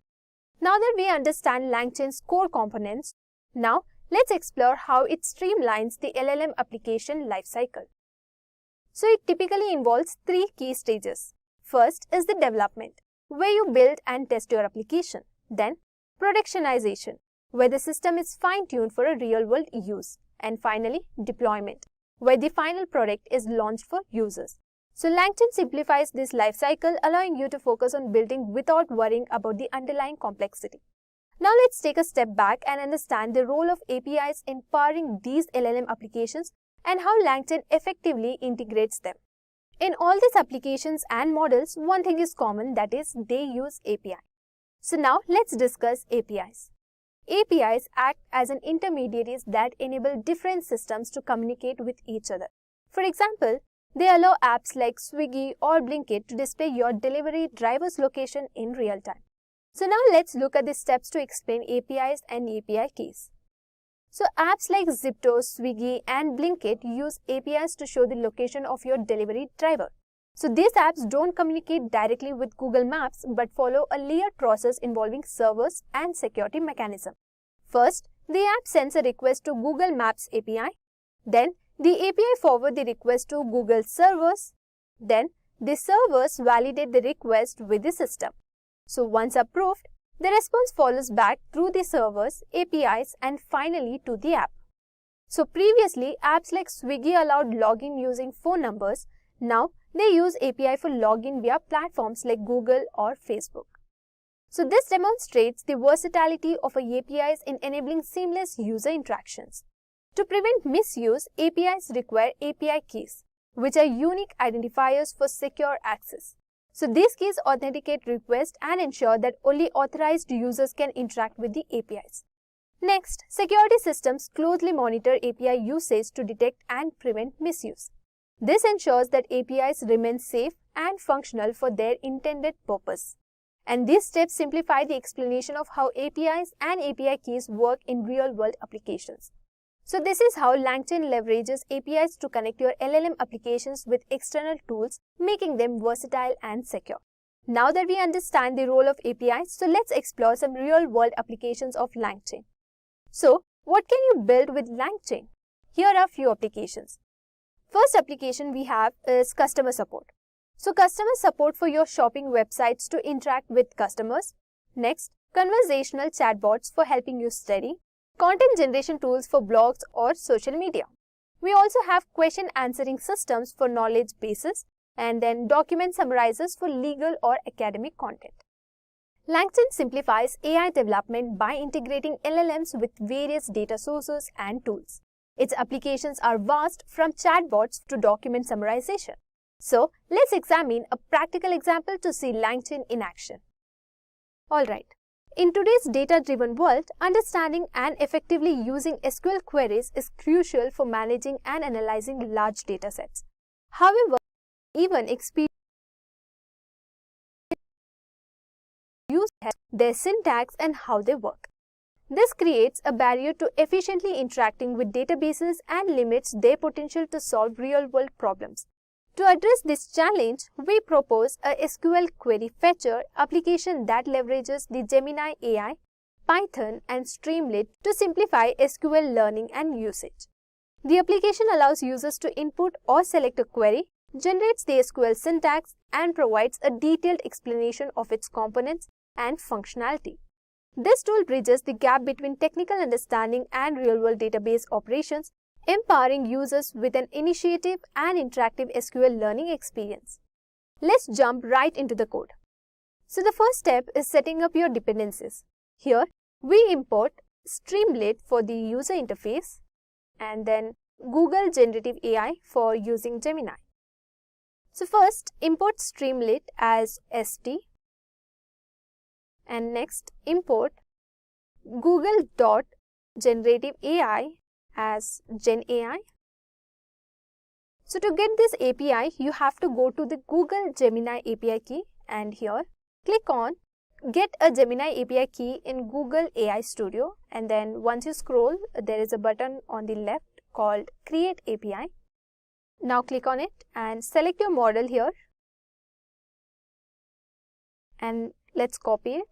Now that we understand LangChain's core components, now let's explore how it streamlines the LLM application lifecycle. So it typically involves three key stages. First is the development, where you build and test your application. Then productionization, where the system is fine-tuned for a real-world use. And finally, deployment, where the final product is launched for users. So LangChain simplifies this lifecycle, allowing you to focus on building without worrying about the underlying complexity. Now let's take a step back and understand the role of APIs in powering these LLM applications and how LangChain effectively integrates them. In all these applications and models, one thing is common, that is, they use API. So now let's discuss APIs. APIs act as an intermediaries that enable different systems to communicate with each other. For example, they allow apps like Swiggy or Blinkit to display your delivery driver's location in real time. So now let's look at the steps to explain APIs and API keys. So apps like Zipto, Swiggy, and Blinkit use APIs to show the location of your delivery driver. So these apps don't communicate directly with Google Maps but follow a layered process involving servers and security mechanism. First, the app sends a request to Google Maps API. Then, the API forwards the request to Google servers. Then, the servers validate the request with the system. So once approved, the response follows back through the servers, APIs, and finally to the app. So previously, apps like Swiggy allowed login using phone numbers. Now, they use API for login via platforms like Google or Facebook. So this demonstrates the versatility of APIs in enabling seamless user interactions. To prevent misuse, APIs require API keys, which are unique identifiers for secure access. So these keys authenticate requests and ensure that only authorized users can interact with the APIs. Next, security systems closely monitor API usage to detect and prevent misuse. This ensures that APIs remain safe and functional for their intended purpose. And these steps simplify the explanation of how APIs and API keys work in real-world applications. So this is how LangChain leverages APIs to connect your LLM applications with external tools, making them versatile and secure. Now that we understand the role of APIs, so let's explore some real-world applications of LangChain. So, what can you build with LangChain? Here are a few applications. First application we have is customer support. So customer support for your shopping websites to interact with customers. Next, conversational chatbots for helping you study. Content generation tools for blogs or social media. We also have question answering systems for knowledge bases and then document summarizers for legal or academic content. LangChain simplifies AI development by integrating LLMs with various data sources and tools. Its applications are vast, from chatbots to document summarization. So let's examine a practical example to see LangChain in action. Alright, in today's data-driven world, understanding and effectively using SQL queries is crucial for managing and analyzing large datasets. However, even experienced users have their syntax and how they work. This creates a barrier to efficiently interacting with databases and limits their potential to solve real-world problems. To address this challenge, we propose a SQL query fetcher application that leverages the Gemini AI, Python, and Streamlit to simplify SQL learning and usage. The application allows users to input or select a query, generates the SQL syntax, and provides a detailed explanation of its components and functionality. This tool bridges the gap between technical understanding and real-world database operations, empowering users with an initiative and interactive SQL learning experience. Let's jump right into the code. So the first step is setting up your dependencies. Here, we import Streamlit for the user interface and then Google Generative AI for using Gemini. So first, import Streamlit as ST and next import Google.Generative AI as GenAI. So to get this API, you have to go to the Google Gemini API key and here click on Get a Gemini API key in Google AI Studio, and then once you scroll, there is a button on the left called Create API. Now click on it and select your model here and let's copy it.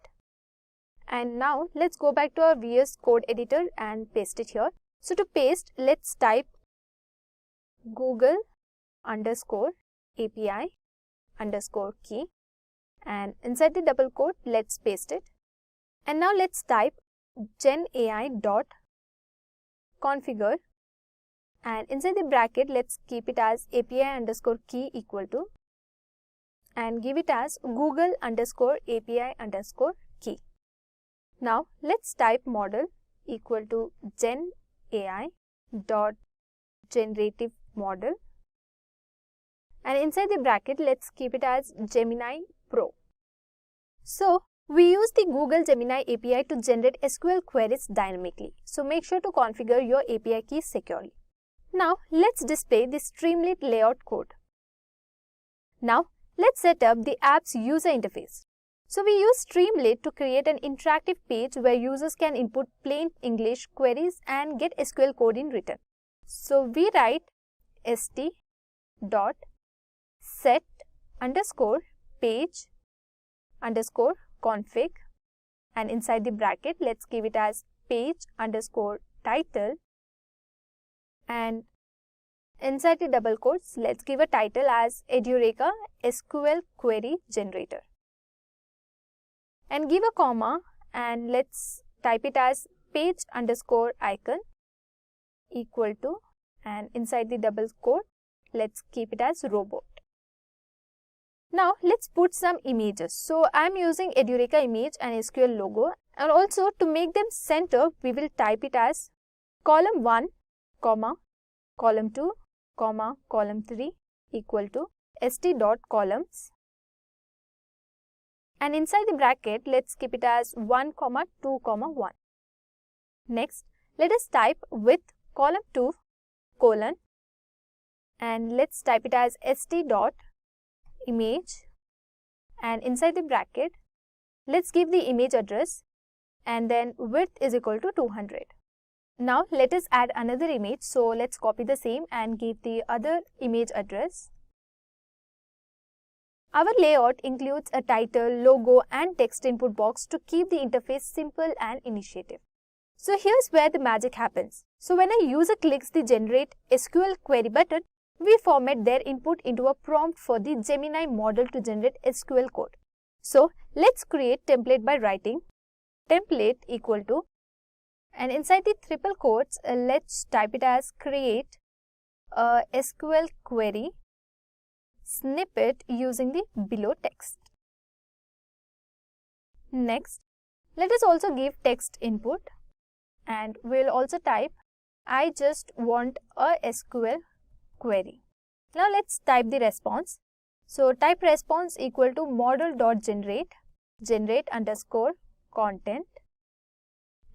And now let's go back to our VS Code editor and paste it here. So to paste, let's type Google_API_key and inside the double quote, let's paste it. And now let's type GenAI.configure and inside the bracket, let's keep it as API_key equal to and give it as Google_API_key. Now let's type model equal to GenAI.generative model and inside the bracket let's keep it as Gemini Pro. So we use the Google Gemini API to generate SQL queries dynamically. So make sure to configure your API keys securely. Now let's display the Streamlit layout code. Now let's set up the app's user interface. So we use Streamlit to create an interactive page where users can input plain English queries and get SQL code in return. So we write st.set_page_config and inside the bracket let's give it as page_title and inside the double quotes let's give a title as Edureka SQL query generator. And give a comma and let's type it as page_icon equal to and inside the double quote let's keep it as robot. Now let's put some images. So I'm using Edureka image and SQL logo, and also to make them center we will type it as column 1, column 2, column 3 equal to st.columns. And inside the bracket, let's keep it as 1, 2, 1. Next, let us type with column 2, colon, and let's type it as st.image. And inside the bracket, let's give the image address and then width is equal to 200. Now, let us add another image. So, let's copy the same and give the other image address. Our layout includes a title, logo and text input box to keep the interface simple and initiative. So here's where the magic happens. So when a user clicks the Generate SQL Query button, we format their input into a prompt for the Gemini model to generate SQL code. So let's create template by writing template equal to, and inside the triple quotes, let's type it as create a SQL query snippet using the below text. Next, let us also give text input and we'll also type I just want a SQL query. Now let's type the response. So type response equal to model.generate, generate underscore content,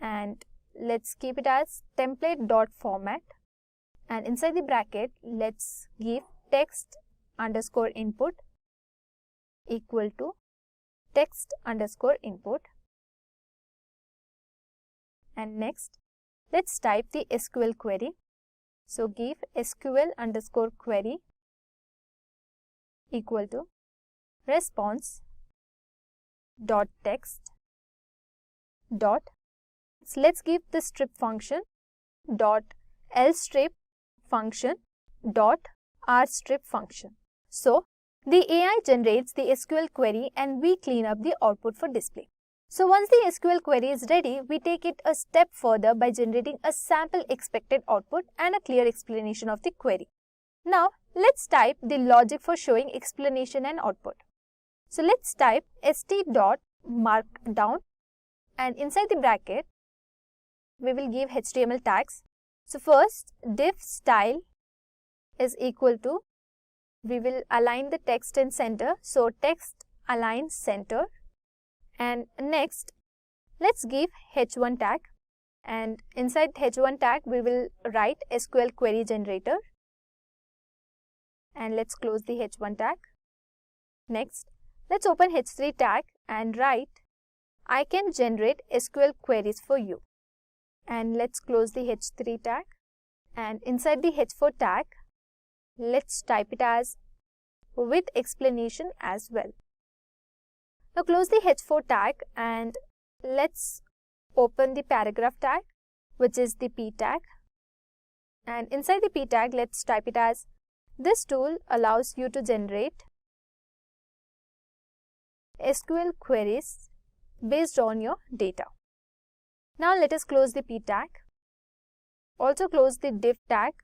and let's keep it as template.format, and inside the bracket let's give text underscore input equal to text underscore input, and next let's type the SQL query. So give SQL underscore query equal to response dot text dot, so let's give the strip function dot lstrip function dot rstrip function. So the AI generates the SQL query and we clean up the output for display. So once the SQL query is ready, we take it a step further by generating a sample expected output and a clear explanation of the query. Now let's type the logic for showing explanation and output. So let's type st.markdown, and inside the bracket we will give HTML tags. So first div style is equal to, we will align the text in center, so text align center, and next let's give h1 tag, and inside h1 tag we will write SQL query generator, and let's close the h1 tag. Next let's open h3 tag and write I can generate SQL queries for you, and let's close the h3 tag, and inside the h4 tag let's type it as with explanation as well. Now close the h4 tag and let's open the paragraph tag, which is the p tag, and inside the p tag let's type it as this tool allows you to generate SQL queries based on your data. Now let us close the p tag, also close the div tag.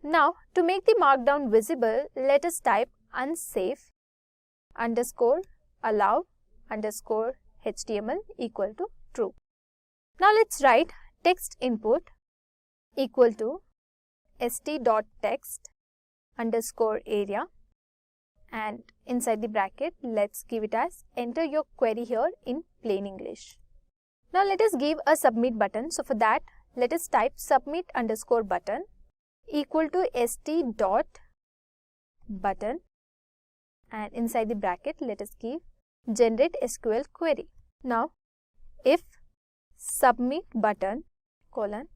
Now to make the markdown visible, let us type unsafe underscore allow underscore HTML equal to true. Now let's write text input equal to st.text underscore area, and inside the bracket let's give it as enter your query here in plain English. Now let us give a submit button. So for that let us type submit underscore button equal to st.button, and inside the bracket let us give generate SQL query. Now if submit button colon,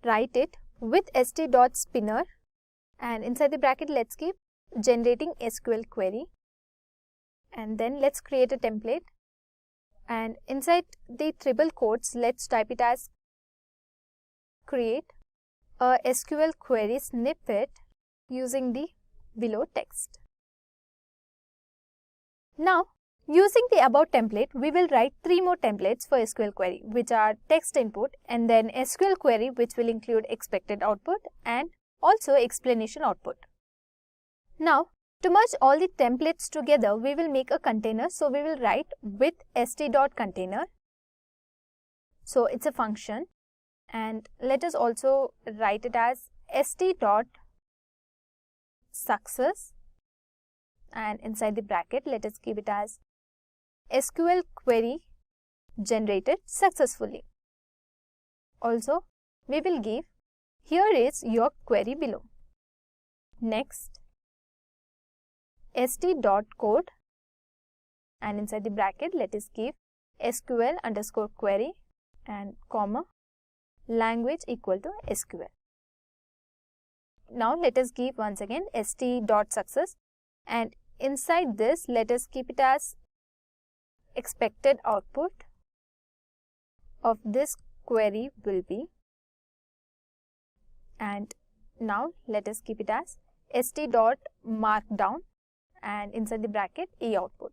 write it with st.spinner, and inside the bracket let's give generating SQL query, and then let's create a template, and inside the triple quotes let's type it as create a SQL query snippet using the below text. Now using the above template we will write 3 more templates for SQL query, which are text input and then SQL query, which will include expected output and also explanation output. Now to merge all the templates together we will make a container, so we will write with st.container, so it's a function, and let us also write it as st.success, and inside the bracket let us give it as SQL query generated successfully. Also we will give here is your query below. Next st.code, and inside the bracket let us give SQL underscore query and comma language equal to SQL. Now let us give once again st.success, and inside this let us keep it as expected output of this query will be, and now let us keep it as st.markdown and inside the bracket e output.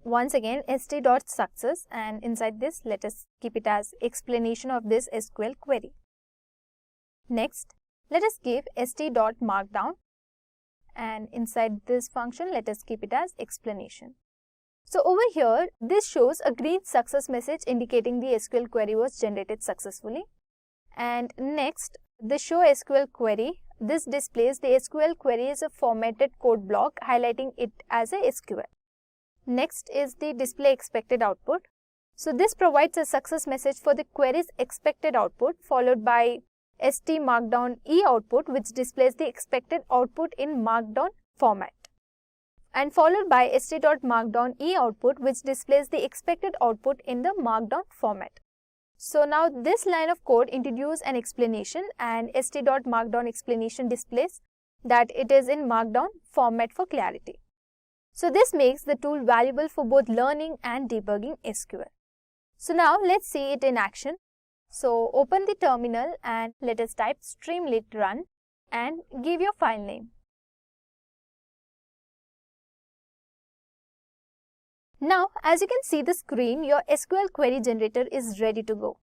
Once again st.success, and inside this let us keep it as explanation of this SQL query. Next let us give st.markdown, and inside this function let us keep it as explanation. So over here this shows a green success message indicating the SQL query was generated successfully, and next the show SQL query this displays the SQL query as a formatted code block, highlighting it as a SQL. Next is the display expected output. So this provides a success message for the query's expected output, followed by st markdown e output, which displays the expected output in markdown format, and followed by st.markdown e output, which displays the expected output in the markdown format. So now this line of code introduces an explanation, and st.markdown explanation displays that it is in markdown format for clarity. So this makes the tool valuable for both learning and debugging SQL. So now let's see it in action. So open the terminal and let us type streamlit run and give your file name. Now, as you can see the screen, your SQL query generator is ready to go.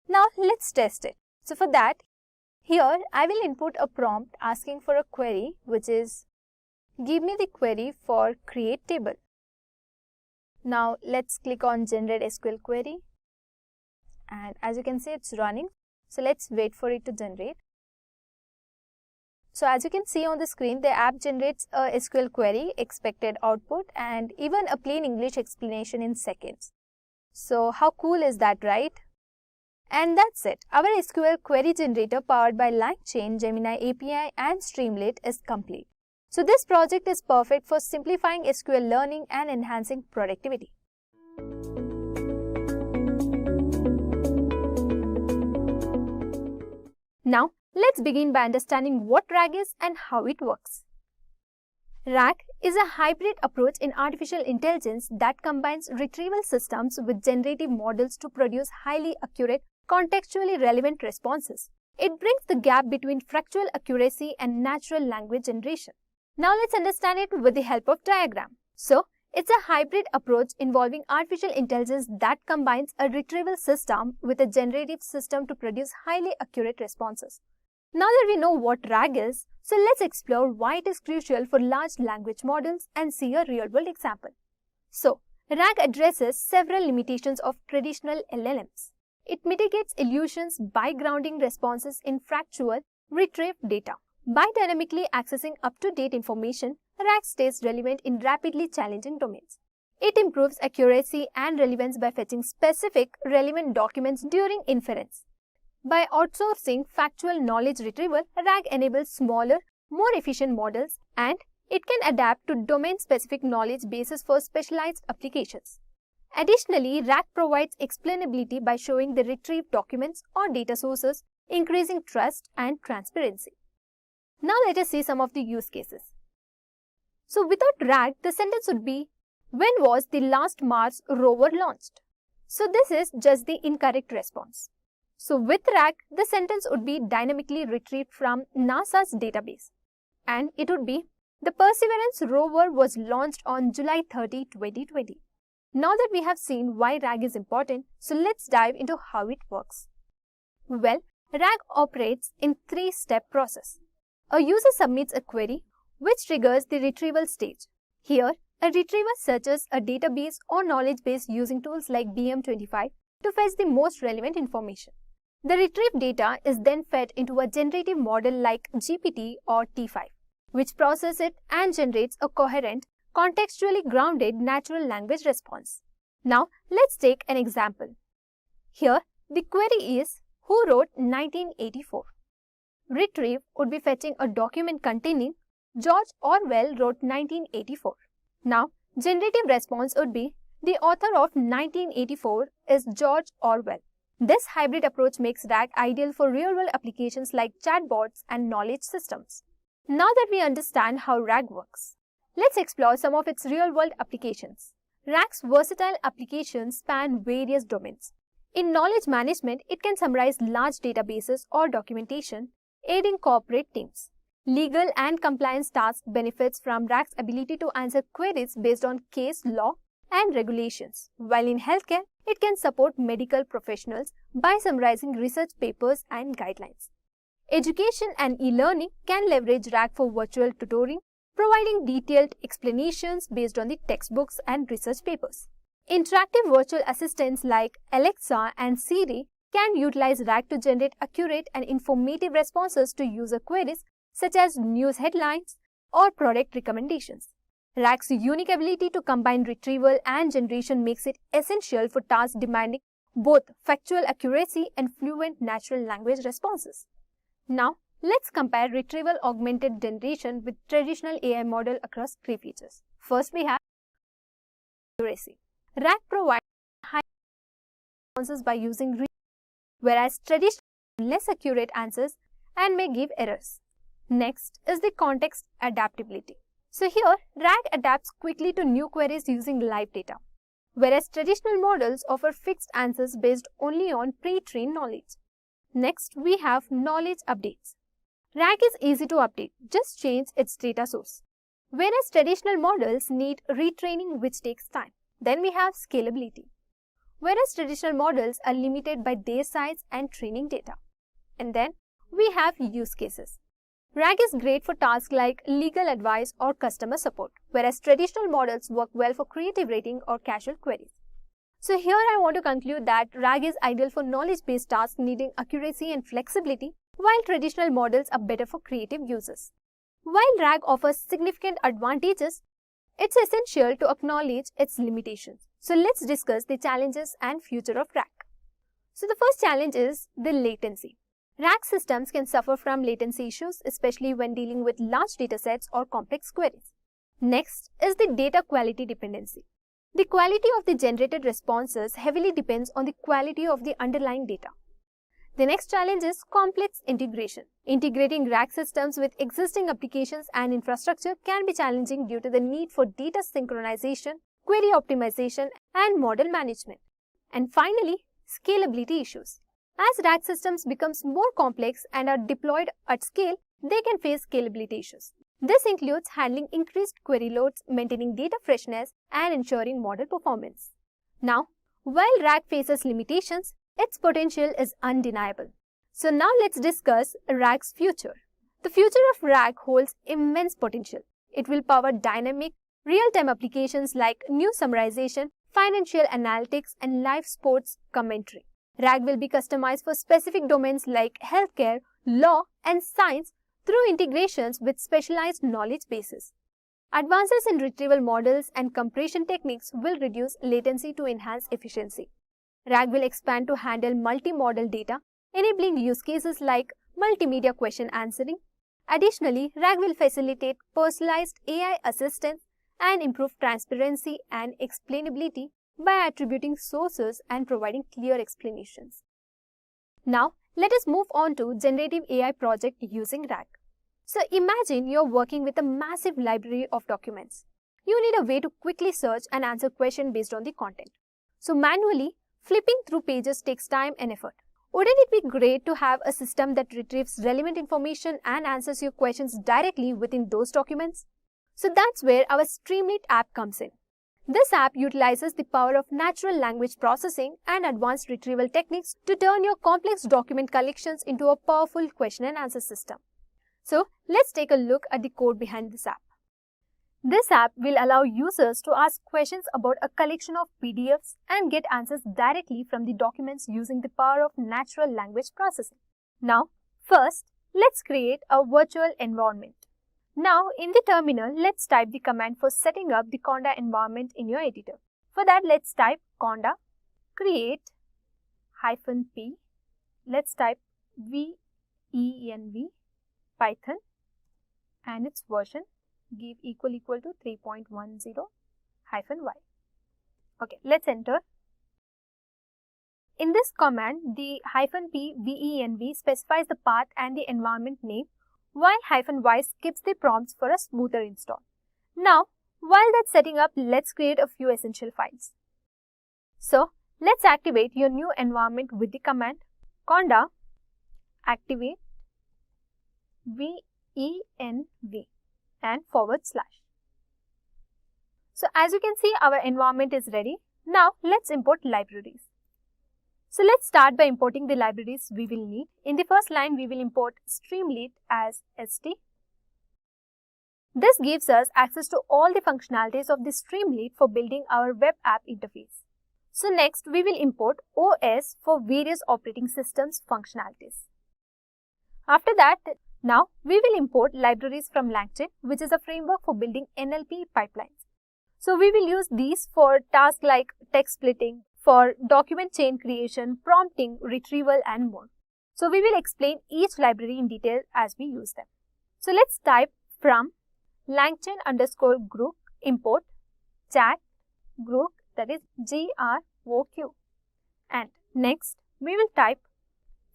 Now, let's test it. So for that, here I will input a prompt asking for a query, which is give me the query for create table. Now, let's click on generate SQL query. And as you can see, it's running. So let's wait for it to generate. So as you can see on the screen, the app generates a SQL query, expected output, and even a plain English explanation in seconds. So how cool is that, right? And that's it. Our SQL query generator powered by LangChain, Gemini API, and Streamlit is complete. So this project is perfect for simplifying SQL learning and enhancing productivity. Now, let's begin by understanding what RAG is and how it works. RAG is a hybrid approach in artificial intelligence that combines retrieval systems with generative models to produce highly accurate, contextually relevant responses. It brings the gap between factual accuracy and natural language generation. Now let's understand it with the help of diagram. So, it's a hybrid approach involving artificial intelligence that combines a retrieval system with a generative system to produce highly accurate responses. Now that we know what RAG is, so let's explore why it is crucial for large language models and see a real-world example. So, RAG addresses several limitations of traditional LLMs. It mitigates illusions by grounding responses in factual, retrieved data. By dynamically accessing up-to-date information, RAG stays relevant in rapidly challenging domains. It improves accuracy and relevance by fetching specific, relevant documents during inference. By outsourcing factual knowledge retrieval, RAG enables smaller, more efficient models, and it can adapt to domain-specific knowledge bases for specialized applications. Additionally, RAG provides explainability by showing the retrieved documents or data sources, increasing trust and transparency. Now let us see some of the use cases. So without RAG, the sentence would be, when was the last Mars rover launched? So this is just the incorrect response. So with RAG, the sentence would be dynamically retrieved from NASA's database. And it would be, the Perseverance rover was launched on July 30, 2020. Now that we have seen why RAG is important, so let's dive into how it works. Well, RAG operates in three-step process. A user submits a query, which triggers the retrieval stage. Here, a retriever searches a database or knowledge base using tools like BM25 to fetch the most relevant information. The retrieved data is then fed into a generative model like GPT or T5, which processes it and generates a coherent, contextually grounded natural language response. Now, let's take an example. Here, the query is, who wrote 1984? Retrieve would be fetching a document containing George Orwell wrote 1984. Now, generative response would be, the author of 1984 is George Orwell. This hybrid approach makes RAG ideal for real-world applications like chatbots and knowledge systems. Now that we understand how RAG works, let's explore some of its real-world applications. RAG's versatile applications span various domains. In knowledge management, it can summarize large databases or documentation, aiding corporate teams. Legal and compliance tasks benefits from RAG's ability to answer queries based on case law and regulations, while in healthcare, it can support medical professionals by summarizing research papers and guidelines. Education and e-learning can leverage RAG for virtual tutoring, providing detailed explanations based on the textbooks and research papers. Interactive virtual assistants like Alexa and Siri can utilize RAG to generate accurate and informative responses to user queries such as news headlines or product recommendations. RAG's unique ability to combine retrieval and generation makes it essential for tasks demanding both factual accuracy and fluent natural language responses. Now, let's compare retrieval augmented generation with traditional AI model across 3 features. First, we have accuracy. RAG provides high responses by using retrieval, whereas traditional less accurate answers and may give errors. Next is the context adaptability. So here, RAG adapts quickly to new queries using live data, whereas traditional models offer fixed answers based only on pre-trained knowledge. Next, we have knowledge updates. RAG is easy to update, just change its data source, whereas traditional models need retraining, which takes time. Then we have scalability, whereas traditional models are limited by their size and training data. And then we have use cases. RAG is great for tasks like legal advice or customer support, whereas traditional models work well for creative writing or casual queries. So here I want to conclude that RAG is ideal for knowledge-based tasks needing accuracy and flexibility, while traditional models are better for creative users. While RAG offers significant advantages, it's essential to acknowledge its limitations. So let's discuss the challenges and future of RAG. So the first challenge is the latency. RAG systems can suffer from latency issues, especially when dealing with large datasets or complex queries. Next is the data quality dependency. The quality of the generated responses heavily depends on the quality of the underlying data. The next challenge is complex integration. Integrating RAG systems with existing applications and infrastructure can be challenging due to the need for data synchronization, query optimization, and model management. And finally, scalability issues. As RAG systems become more complex and are deployed at scale, they can face scalability issues. This includes handling increased query loads, maintaining data freshness, and ensuring model performance. Now, while RAG faces limitations, its potential is undeniable. So now let's discuss RAG's future. The future of RAG holds immense potential. It will power dynamic, real-time applications like news summarization, financial analytics, and live sports commentary. RAG will be customized for specific domains like healthcare, law, and science through integrations with specialized knowledge bases. Advances in retrieval models and compression techniques will reduce latency to enhance efficiency. RAG will expand to handle multi-modal data, enabling use cases like multimedia question answering. Additionally, RAG will facilitate personalized AI assistance and improve transparency and explainability by attributing sources and providing clear explanations. Now, let us move on to generative AI project using RAG. So imagine you're working with a massive library of documents. You need a way to quickly search and answer questions based on the content. So manually, flipping through pages takes time and effort. Wouldn't it be great to have a system that retrieves relevant information and answers your questions directly within those documents? So that's where our Streamlit app comes in. This app utilizes the power of natural language processing and advanced retrieval techniques to turn your complex document collections into a powerful question and answer system. So let's take a look at the code behind this app. This app will allow users to ask questions about a collection of PDFs and get answers directly from the documents using the power of natural language processing. Now, first, let's create a virtual environment. Now, in the terminal, let's type the command for setting up the Conda environment in your editor. For that, let's type Conda create -p. Let's type VENV Python and its version give equal to 3.10-y. Okay, let's enter. In this command, the -p VENV specifies the path and the environment name, while -y skips the prompts for a smoother install. Now, while that's setting up, let's create a few essential files. So, let's activate your new environment with the command conda activate VENV and /. So, as you can see, our environment is ready. Now, let's import libraries. So let's start by importing the libraries we will need. In the first line, we will import Streamlit as st. This gives us access to all the functionalities of the Streamlit for building our web app interface. So next, we will import OS for various operating systems functionalities. After that, Now, we will import libraries from LangChain, which is a framework for building NLP pipelines. So, we will use these for tasks like text splitting, for document chain creation, prompting, retrieval, and more. So, we will explain each library in detail as we use them. So, let's type from LangChain_group import chat group, that is GROQ. And next, we will type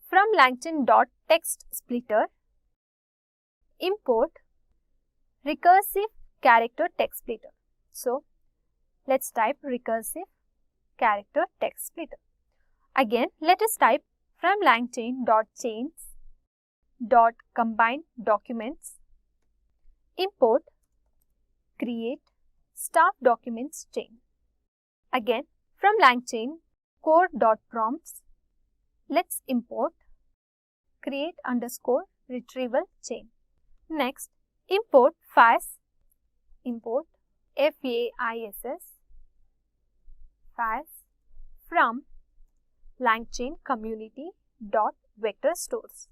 from LangChain.textSplitter import recursive character text splitter. So, let's type recursive character text splitter. Again, let us type from LangChain.chains.combine documents import create staff documents chain. Again, from LangChain core.prompts, let's import create_retrieval chain. Next, import FAEs, import FAEs from LangChain community.vector stores.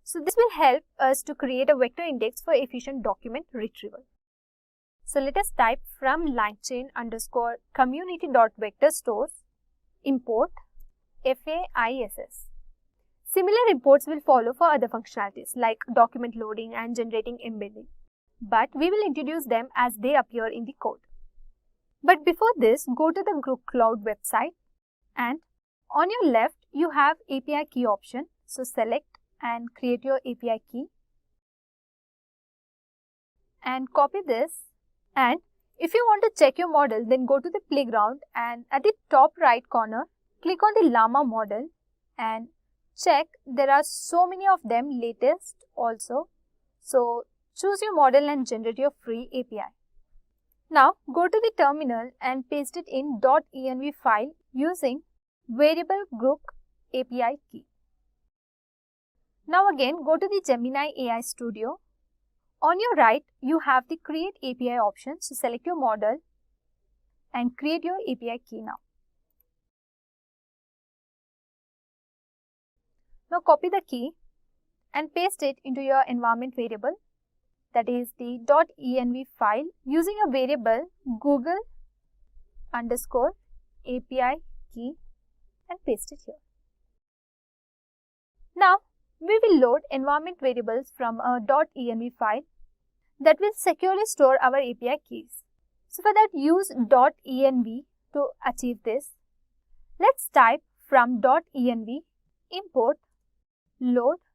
So this will help us to create a vector index for efficient document retrieval. So let us type from LangChain_community.vector stores import FAEs. Similar imports will follow for other functionalities like document loading and generating embedding, but we will introduce them as they appear in the code. But before this, go to the Group Cloud website, and on your left you have API key option. So select and create your API key and copy this. And if you want to check your model, then go to the playground and at the top right corner, click on the Llama model and check. There are so many of them, latest also. So choose your model and generate your free API. Now go to the terminal and paste it in .env file using variable group API key. Now again go to the Gemini AI Studio. On your right, you have the create API option. So select your model and create your API key now. Now copy the key and paste it into your environment variable, that is the .env file, using a variable Google_API key and paste it here. Now we will load environment variables from a .env file that will securely store our API keys. So for that, use .env to achieve this. Let's type from .env import load_.env.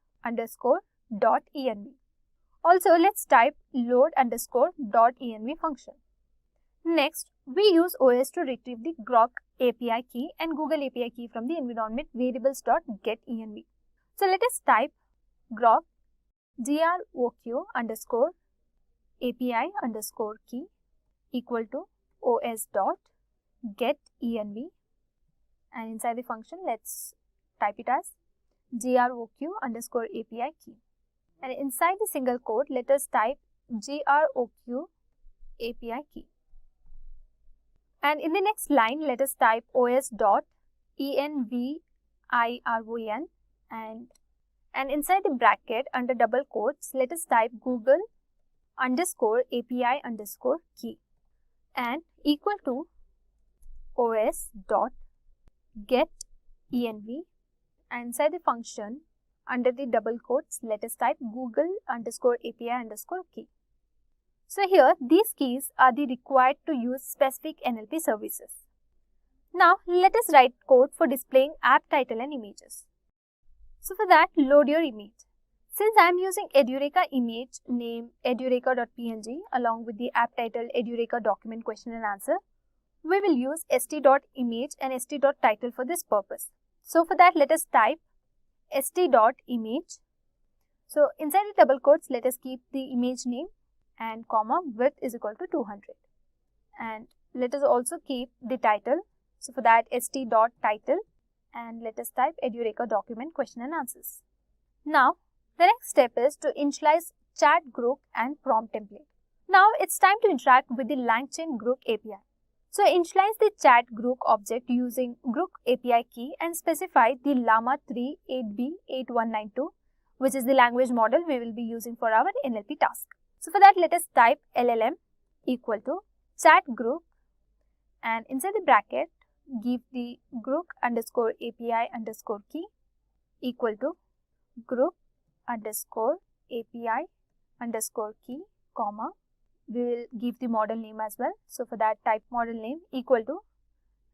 Also, let's type load_.env function. Next, we use OS to retrieve the Grok API key and Google API key from the environment variables.getEnv. So let us type Grok GROQ_API_key equal to os.getEnv, and inside the function let's type it as GROQ_API key, and inside the single quote let us type GROQ API key, and in the next line let us type os.environ, and inside the bracket under double quotes let us type Google_API_key and equal to os.getEnv, and inside the function under the double quotes let us type Google_API_key. So here these keys are the required to use specific NLP services. Now let us write code for displaying app title and images. So for that, load your image. Since I am using Edureka image name edureka.png along with the app title Edureka document question and answer, we will use st.image and st.title for this purpose. So for that, let us type st.image. So inside the double quotes, let us keep the image name and comma width is equal to 200. And let us also keep the title. So for that, st.title, and let us type Edureka document question and answers. Now the next step is to initialize chat group and prompt template. Now it's time to interact with the LangChain group API. So initialize the chat group object using group API key and specify the llama 3 8b8192 which is the language model we will be using for our NLP task. So for that, let us type LLM equal to chat group, and inside the bracket give the group underscore API underscore key equal to group underscore API underscore key, comma. We will give the model name as well. So for that, type model name equal to,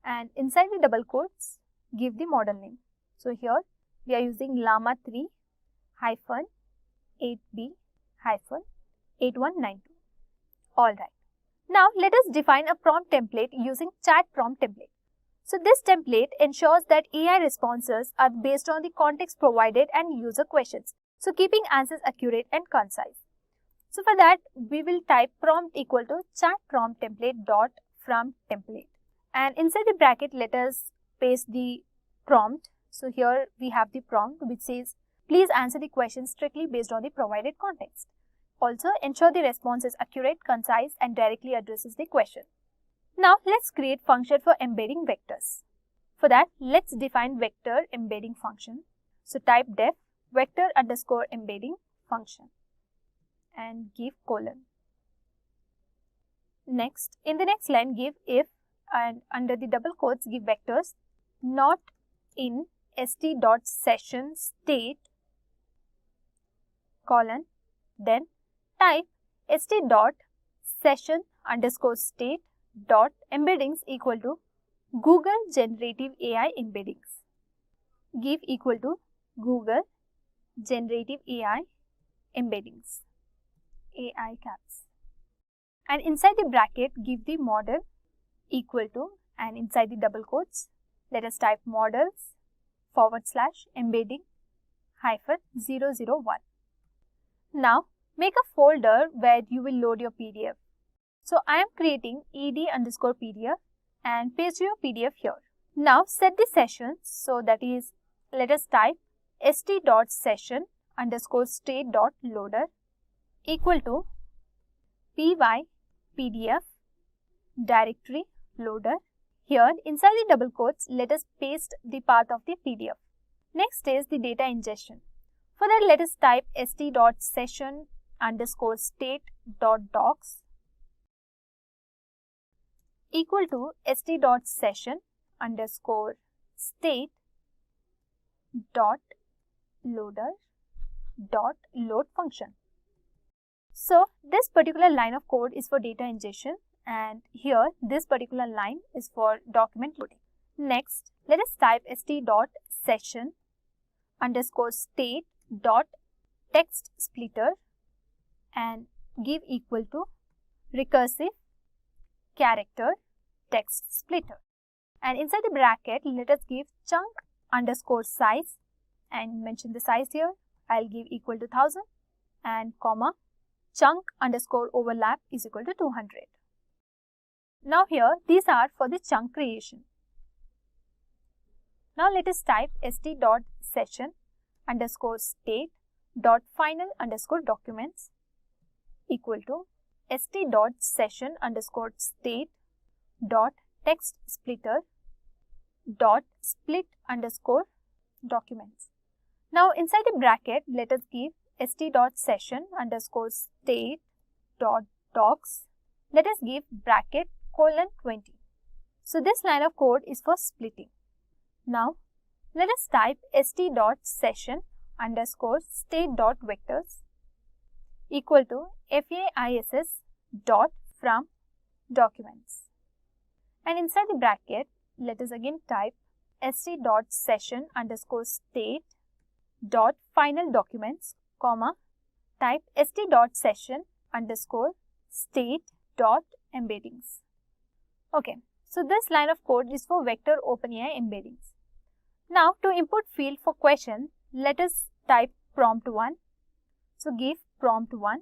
and inside the double quotes give the model name. So here we are using llama 3 hyphen 8b hyphen 8192. Alright. Now let us define a prompt template using chat prompt template. So this template ensures that AI responses are based on the context provided and user questions, so keeping answers accurate and concise. So for that, we will type prompt equal to chat prompt template dot from template, and inside the bracket let us paste the prompt. So here we have the prompt which says, please answer the question strictly based on the provided context. Also ensure the response is accurate, concise and directly addresses the question. Now let's create function for embedding vectors. For that, let's define vector embedding function. So type def vector underscore embedding function and give colon. Next, in the next line give if, and under the double quotes give vectors not in st.session state colon, then type st.session underscore state dot embeddings equal to Google Generative AI embeddings. Give equal to Google Generative AI embeddings, AI caps. And inside the bracket give the model equal to, and inside the double quotes let us type models / embedding hyphen 001. Now make a folder where you will load your PDF. So I am creating ed underscore PDF and paste your PDF here. Now set the sessions, so that is, let us type st.session underscore state dot loader equal to py PDF directory loader. Here inside the double quotes let us paste the path of the PDF. Next is the data ingestion. For that, let us type st.session underscore state dot docs equal to st.session underscore state dot loader dot load function. So this particular line of code is for data ingestion, and here this particular line is for document loading. Next, let us type st.session underscore state dot text splitter and give equal to recursive character text splitter, and inside the bracket let us give chunk underscore size and mention the size here. I'll give equal to 1000 and comma chunk underscore overlap is equal to 200. Now here these are for the chunk creation. Now let us type st.session underscore state dot final underscore documents equal to st.session underscore state dot text splitter dot split underscore documents. Now inside the bracket let us give st.session underscore state dot docs. Let us give bracket colon 20. So this line of code is for splitting. Now let us type st.session underscore state dot vectors equal to VAEs dot from documents, and inside the bracket let us again type st.session underscore state dot final documents, comma type st.session underscore state dot embeddings. Okay, so this line of code is for vector OpenAI embeddings. Now to input field for question, let us type prompt 1. So give prompt 1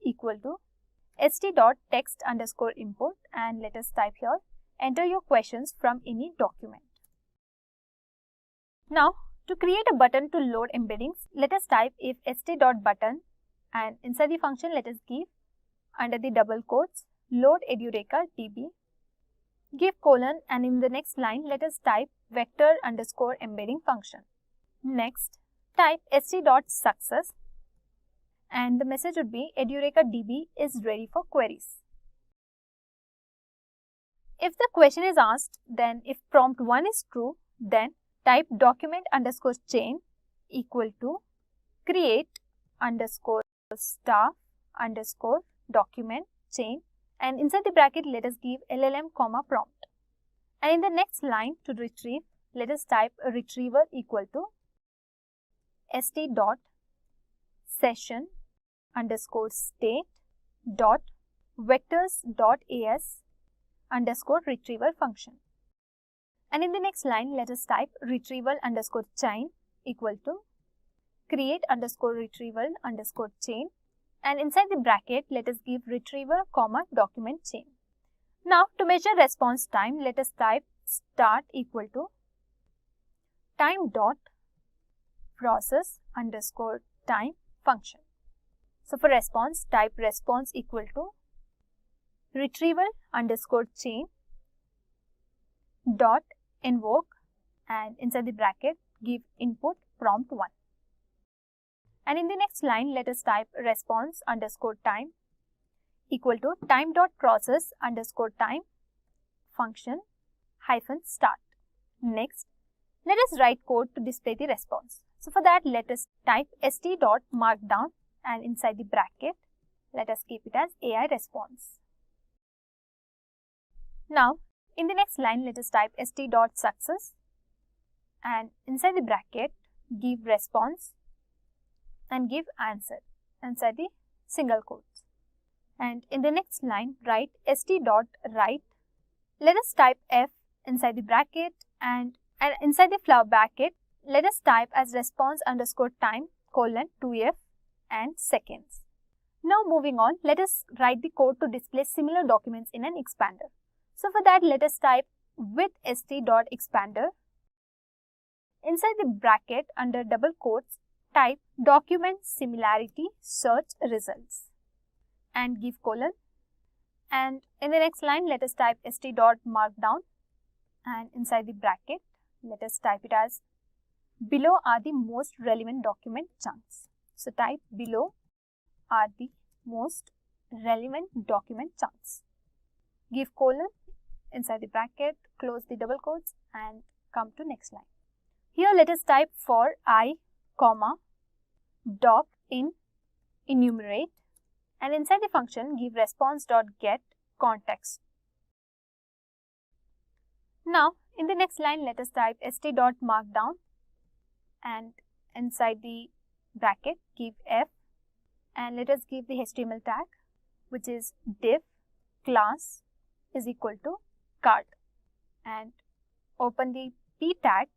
equal to st.text underscore input, and let us type here enter your questions from any document. Now to create a button to load embeddings, let us type if st.button, and inside the function let us give under the double quotes load Edureka db, give colon, and in the next line let us type vector underscore embedding function. Next type st.success and the message would be Edureka DB is ready for queries. If the question is asked, then if prompt 1 is true, then type document underscore chain equal to create underscore staff underscore document chain, and inside the bracket let us give LLM comma prompt. And in the next line to retrieve, let us type a retriever equal to st dot session underscore state dot vectors dot as underscore retriever function. And in the next line, let us type retrieval underscore chain equal to create underscore retrieval underscore chain, and inside the bracket, let us give retriever comma document chain. Now, to measure response time, let us type start equal to time dot process underscore time function. So, for response, type response equal to retrieval underscore chain dot invoke, and inside the bracket give input prompt 1. And in the next line, let us type response underscore time equal to time dot process underscore time function hyphen start. Next, let us write code to display the response. So for that, let us type st dot markdown, and inside the bracket, let us keep it as AI response. Now, in the next line, let us type st.success, and inside the bracket, give response and give answer inside the single quotes. And in the next line, write st.write. Let us type f inside the bracket, and inside the flower bracket, let us type as response underscore time colon 2f and seconds. Now moving on, let us write the code to display similar documents in an expander. So for that, let us type with st.expander. Inside the bracket under double quotes, type document similarity search results and give colon. And in the next line, let us type st.markdown, and inside the bracket, let us type it as below are the most relevant document chunks. So type below are the most relevant document chunks. Give colon inside the bracket, close the double quotes and come to next line. Here let us type for I, comma, doc in enumerate, and inside the function give response.get context. Now in the next line let us type st.markdown, and inside the bracket give f, and let us give the HTML tag which is div class is equal to card, and open the p tag,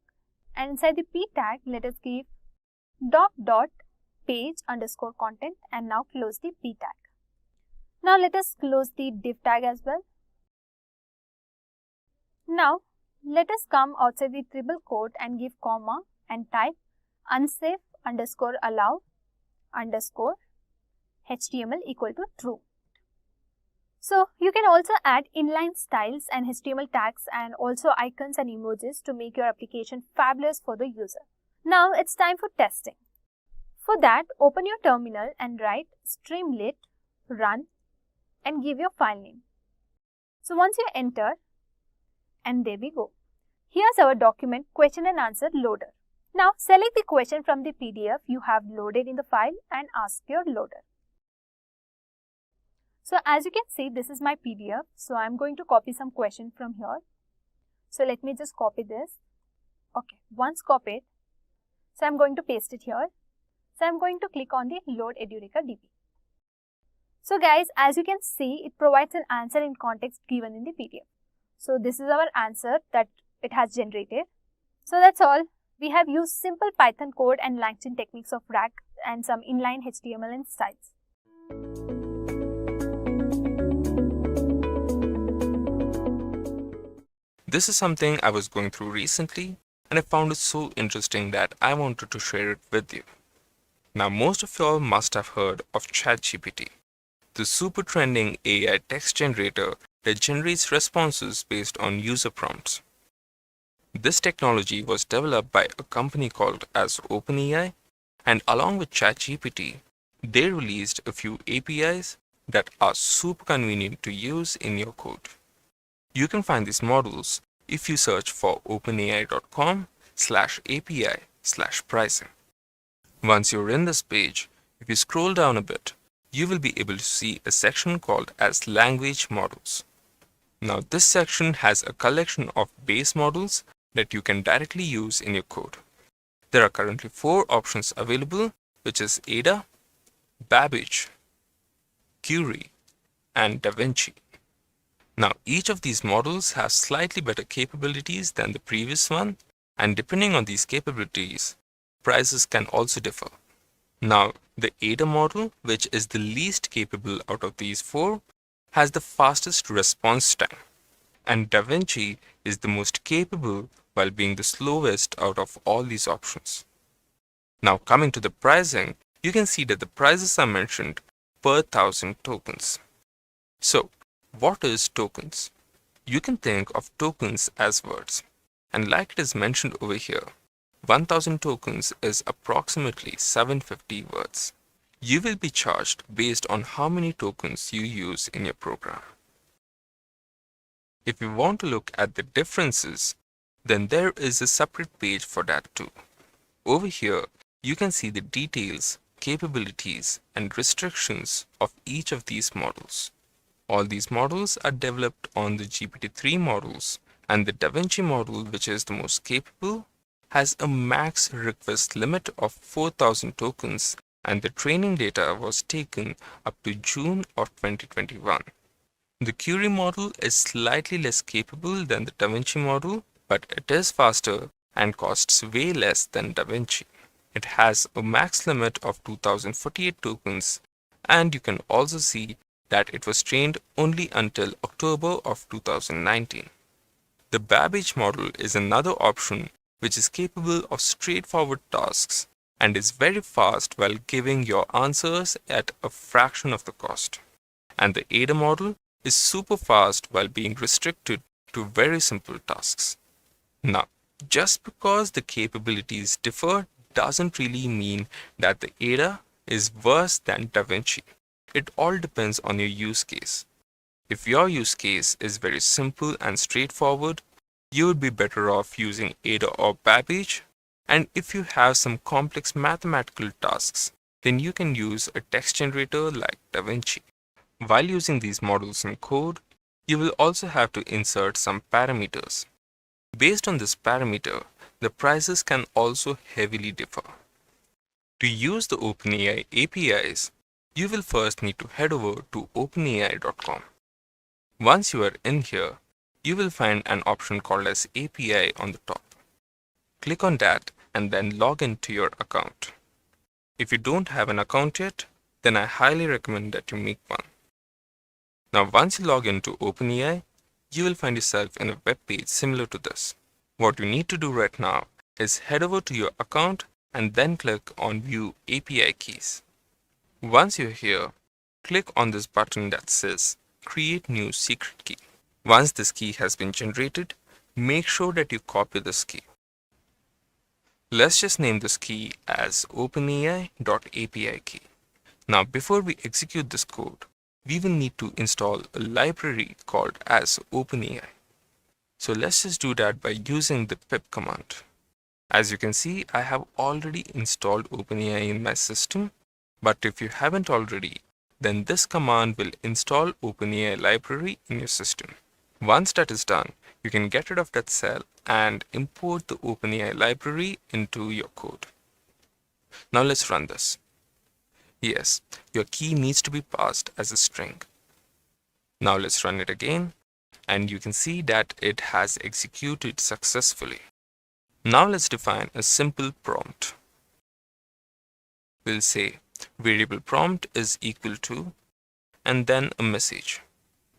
and inside the p tag let us give doc.page underscore content, and now close the p tag. Now let us close the div tag as well. Now let us come outside the triple quote and give comma and type unsafe underscore allow underscore HTML equal to true. So you can also add inline styles and HTML tags and also icons and emojis to make your application fabulous for the user. Now it's time for testing. For that, open your terminal and write streamlit run and give your file name. So once you enter, and there we go. Here's our document question and answer loader. Now select the question from the PDF you have loaded in the file and ask your loader. So as you can see, this is my PDF. So I'm going to copy some question from here. So let me just copy this. Okay, once copied, so I'm going to paste it here. So I'm going to click on the load Edureka DB. So guys, as you can see, it provides an answer in context given in the PDF. So this is our answer that it has generated. So that's all. We have used simple Python code and LangChain techniques of RAG and some inline HTML and styles. This is something I was going through recently and I found it so interesting that I wanted to share it with you. Now most of y'all must have heard of ChatGPT, the super trending AI text generator that generates responses based on user prompts. This technology was developed by a company called as OpenAI And along with ChatGPT, they released a few APIs that are super convenient to use in your code. You can find these models if you search for openai.com/API/pricing. Once you're in this page, if you scroll down a bit, you will be able to see a section called as language models. Now this section has a collection of base models that you can directly use in your code. There are currently 4 options available, which is Ada, Babbage, Curie, and DaVinci. Now each of these models has slightly better capabilities than the previous one, and depending on these capabilities, prices can also differ. Now the Ada model, which is the least capable out of these 4, has the fastest response time, and DaVinci is the most capable while being the slowest out of all these options. Now coming to the pricing, you can see that the prices are mentioned per 1000 tokens. So what is tokens? You can think of tokens as words, and like it is mentioned over here, 1000 tokens is approximately 750 words. You will be charged based on how many tokens you use in your program. If you want to look at the differences, then there is a separate page for that too. Over here, you can see the details, capabilities, and restrictions of each of these models. All these models are developed on the GPT-3 models, and the DaVinci model, which is the most capable, has a max request limit of 4000 tokens, and the training data was taken up to June of 2021. The Curie model is slightly less capable than the DaVinci model, but it is faster and costs way less than DaVinci. It has a max limit of 2048 tokens, and you can also see that it was trained only until October of 2019. The Babbage model is another option which is capable of straightforward tasks and is very fast while giving your answers at a fraction of the cost. And the Ada model is super fast while being restricted to very simple tasks. Now, just because the capabilities differ doesn't really mean that the Ada is worse than DaVinci. It all depends on your use case. If your use case is very simple and straightforward, you would be better off using Ada or Babbage. And if you have some complex mathematical tasks, then you can use a text generator like DaVinci. While using these models in code, you will also have to insert some parameters. Based on this parameter, the prices can also heavily differ. To use the OpenAI APIs, you will first need to head over to openai.com. Once you are in here, you will find an option called as API on the top. Click on that and then log into your account. If you don't have an account yet, then I highly recommend that you make one. Now once you log into OpenAI, you will find yourself in a web page similar to this. What you need to do right now is head over to your account and then click on View API Keys. Once you're here, click on this button that says Create New Secret Key. Once this key has been generated, make sure that you copy this key. Let's just name this key as openai.api key. Now before we execute this code, we will need to install a library called as OpenAI. So let's just do that by using the pip command. As you can see, I have already installed OpenAI in my system, but if you haven't already, then this command will install OpenAI library in your system. Once that is done, you can get rid of that cell and import the OpenAI library into your code. Now let's run this. Yes, your key needs to be passed as a string. Now let's run it again, and you can see that it has executed successfully. Now let's define a simple prompt. We'll say variable prompt is equal to, and then a message.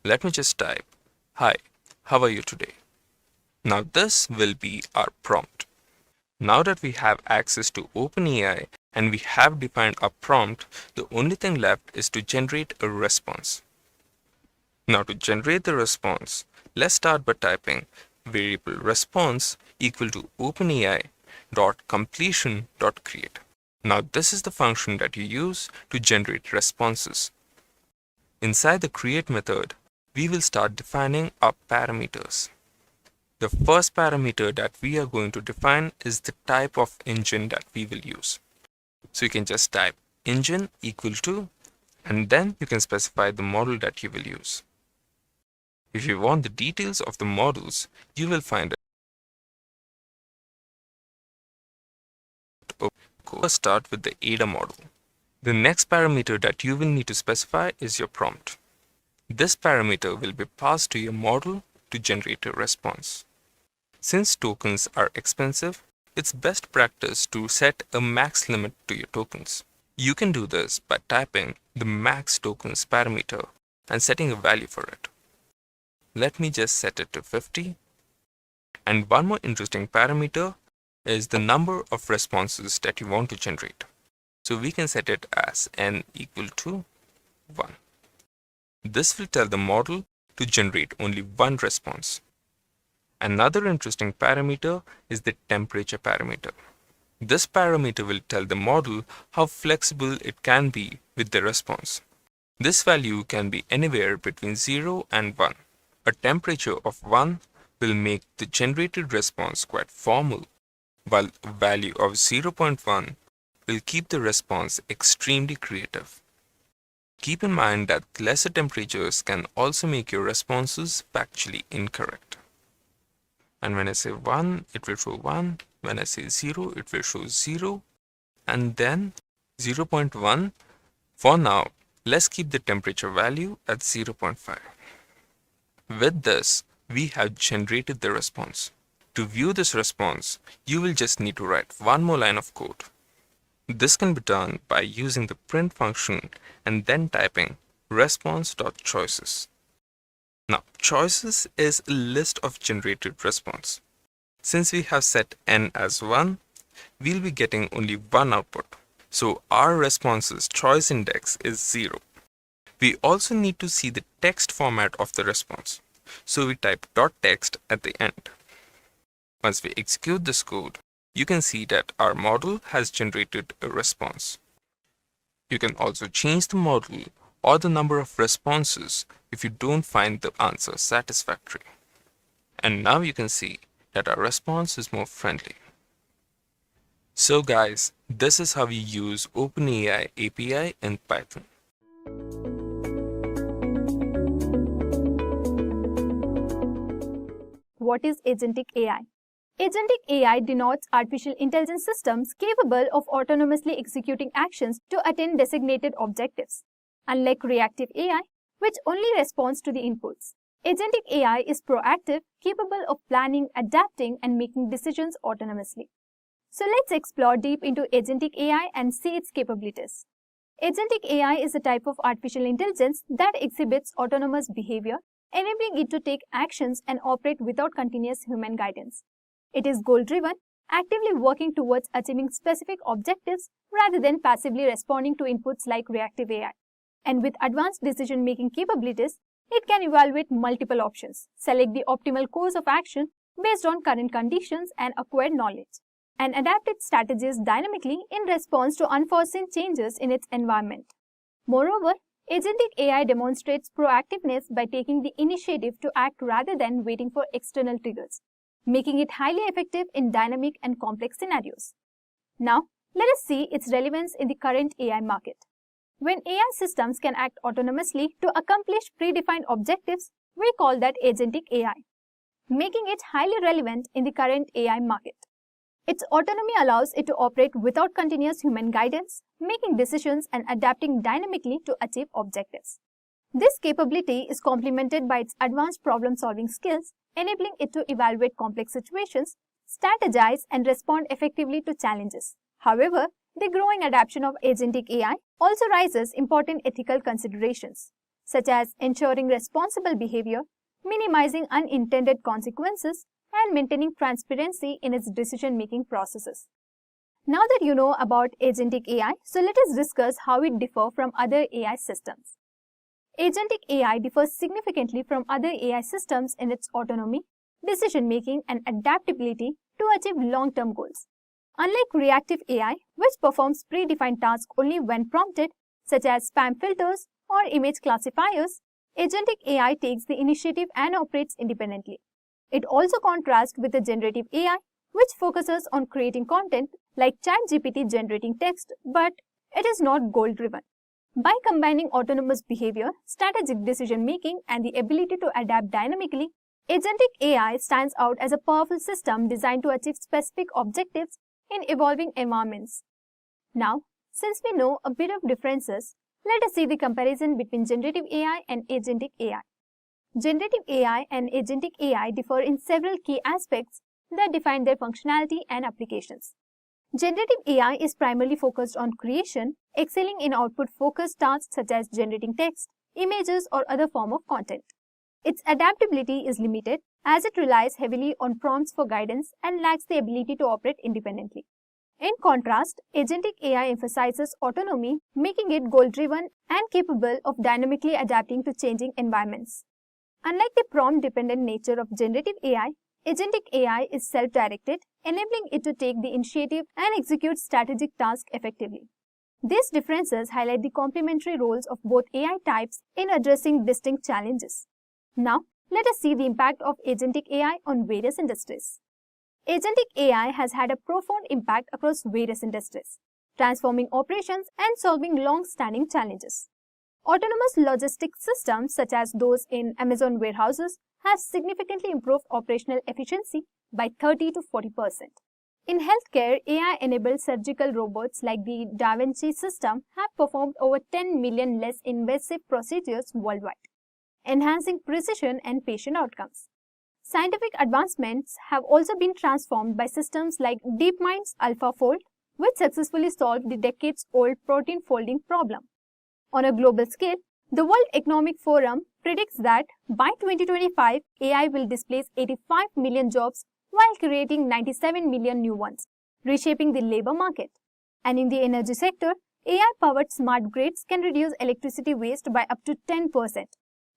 Let me just type, "Hi, how are you today?" Now this will be our prompt. Now that we have access to OpenAI and we have defined our prompt, the only thing left is to generate a response. Now to generate the response, let's start by typing variable response equal to openai.completion.create. Now this is the function that you use to generate responses. Inside the create method, we will start defining our parameters. The first parameter that we are going to define is the type of engine that we will use. So you can just type engine equal to, and then you can specify the model that you will use. If you want the details of the models, you will find it. First start with the ADA model. The next parameter that you will need to specify is your prompt. This parameter will be passed to your model to generate a response. Since tokens are expensive, it's best practice to set a max limit to your tokens. You can do this by typing the max tokens parameter and setting a value for it. Let me just set it to 50. And one more interesting parameter is the number of responses that you want to generate. So we can set it as n equal to 1. This will tell the model to generate only one response. Another interesting parameter is the temperature parameter. This parameter will tell the model how flexible it can be with the response. This value can be anywhere between 0 and 1. A temperature of 1 will make the generated response quite formal, while a value of 0.1 will keep the response extremely creative. Keep in mind that lesser temperatures can also make your responses factually incorrect. And when I say 1, it will show 1. When I say 0, it will show 0. And then 0.1. For now, let's keep the temperature value at 0.5. With this, we have generated the response. To view this response, you will just need to write one more line of code. This can be done by using the print function and then typing response.choices. Now, choices is a list of generated response. Since we have set n as 1, we'll be getting only one output. So our response's choice index is 0. We also need to see the text format of the response. So we type .text at the end. Once we execute this code, you can see that our model has generated a response. You can also change the model or the number of responses if you don't find the answer satisfactory. And now you can see that our response is more friendly. So guys, this is how we use OpenAI API in Python. What is agentic AI? Agentic AI denotes artificial intelligence systems capable of autonomously executing actions to attain designated objectives. Unlike reactive AI, which only responds to the inputs, agentic AI is proactive, capable of planning, adapting, and making decisions autonomously. So let's explore deep into agentic AI and see its capabilities. Agentic AI is a type of artificial intelligence that exhibits autonomous behavior, enabling it to take actions and operate without continuous human guidance. It is goal-driven, actively working towards achieving specific objectives rather than passively responding to inputs like reactive AI. And with advanced decision-making capabilities, it can evaluate multiple options, select the optimal course of action based on current conditions and acquired knowledge, and adapt its strategies dynamically in response to unforeseen changes in its environment. Moreover, agentic AI demonstrates proactiveness by taking the initiative to act rather than waiting for external triggers, making it highly effective in dynamic and complex scenarios. Now, let us see its relevance in the current AI market. When AI systems can act autonomously to accomplish predefined objectives, we call that agentic AI, making it highly relevant in the current AI market. Its autonomy allows it to operate without continuous human guidance, making decisions and adapting dynamically to achieve objectives. This capability is complemented by its advanced problem-solving skills, enabling it to evaluate complex situations, strategize, and respond effectively to challenges. However, the growing adoption of agentic AI also raises important ethical considerations, such as ensuring responsible behavior, minimizing unintended consequences, and maintaining transparency in its decision-making processes. Now that you know about agentic AI, so let us discuss how it differs from other AI systems. Agentic AI differs significantly from other AI systems in its autonomy, decision-making, and adaptability to achieve long-term goals. Unlike reactive AI, which performs predefined tasks only when prompted, such as spam filters or image classifiers, agentic AI takes the initiative and operates independently. It also contrasts with the generative AI, which focuses on creating content like ChatGPT generating text, but it is not goal-driven. By combining autonomous behavior, strategic decision-making, and the ability to adapt dynamically, agentic AI stands out as a powerful system designed to achieve specific objectives in evolving environments. Now, since we know a bit of differences, let us see the comparison between generative AI and agentic AI. Generative AI and agentic AI differ in several key aspects that define their functionality and applications. Generative AI is primarily focused on creation, excelling in output-focused tasks such as generating text, images, or other form of content. Its adaptability is limited as it relies heavily on prompts for guidance and lacks the ability to operate independently. In contrast, agentic AI emphasizes autonomy, making it goal-driven and capable of dynamically adapting to changing environments. Unlike the prompt-dependent nature of generative AI, agentic AI is self-directed, enabling it to take the initiative and execute strategic tasks effectively. These differences highlight the complementary roles of both AI types in addressing distinct challenges. Now, let us see the impact of agentic AI on various industries. Agentic AI has had a profound impact across various industries, transforming operations and solving long-standing challenges. Autonomous logistics systems such as those in Amazon warehouses have significantly improved operational efficiency by 30 to 40%. In healthcare, AI-enabled surgical robots like the Da Vinci system have performed over 10 million less invasive procedures worldwide, enhancing precision and patient outcomes. Scientific advancements have also been transformed by systems like DeepMind's AlphaFold, which successfully solved the decades-old protein folding problem. On a global scale, the World Economic Forum predicts that by 2025, AI will displace 85 million jobs while creating 97 million new ones, reshaping the labor market. And in the energy sector, AI-powered smart grids can reduce electricity waste by up to 10%,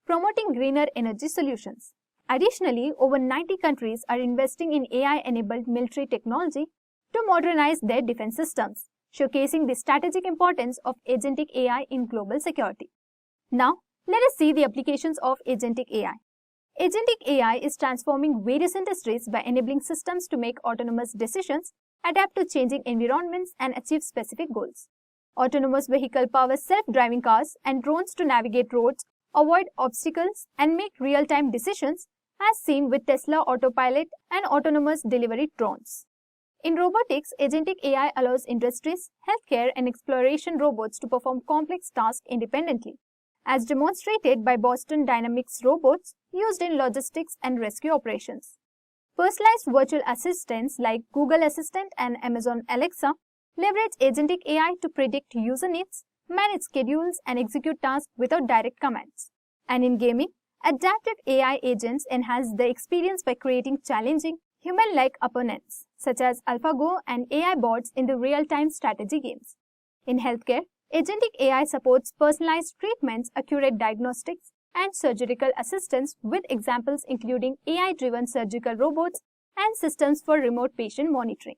promoting greener energy solutions. Additionally, over 90 countries are investing in AI-enabled military technology to modernize their defense systems, showcasing the strategic importance of agentic AI in global security. Now, let us see the applications of agentic AI. Agentic AI is transforming various industries by enabling systems to make autonomous decisions, adapt to changing environments, and achieve specific goals. Autonomous vehicle powers self-driving cars and drones to navigate roads, avoid obstacles, and make real-time decisions, as seen with Tesla Autopilot and autonomous delivery drones. In robotics, agentic AI allows industries, healthcare, and exploration robots to perform complex tasks independently, as demonstrated by Boston Dynamics robots used in logistics and rescue operations. Personalized virtual assistants like Google Assistant and Amazon Alexa leverage agentic AI to predict user needs, manage schedules, and execute tasks without direct commands. And in gaming, adaptive AI agents enhance the experience by creating challenging, human-like opponents, such as AlphaGo and AI bots in the real-time strategy games. In healthcare, agentic AI supports personalized treatments, accurate diagnostics, and surgical assistance with examples including AI-driven surgical robots and systems for remote patient monitoring.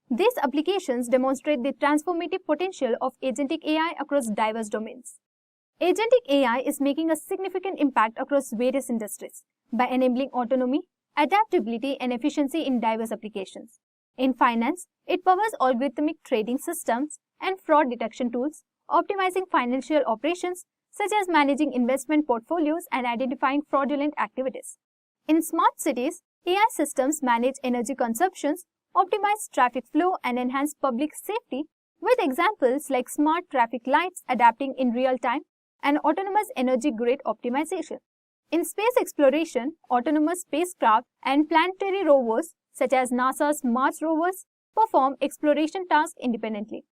These applications demonstrate the transformative potential of agentic AI across diverse domains. Agentic AI is making a significant impact across various industries by enabling autonomy, adaptability, and efficiency in diverse applications. In finance, it powers algorithmic trading systems and fraud detection tools, optimizing financial operations such as managing investment portfolios and identifying fraudulent activities. In smart cities, AI systems manage energy consumptions, optimize traffic flow, and enhance public safety with examples like smart traffic lights adapting in real time and autonomous energy grid optimization. In space exploration, autonomous spacecraft and planetary rovers such as NASA's Mars rovers perform exploration tasks independently.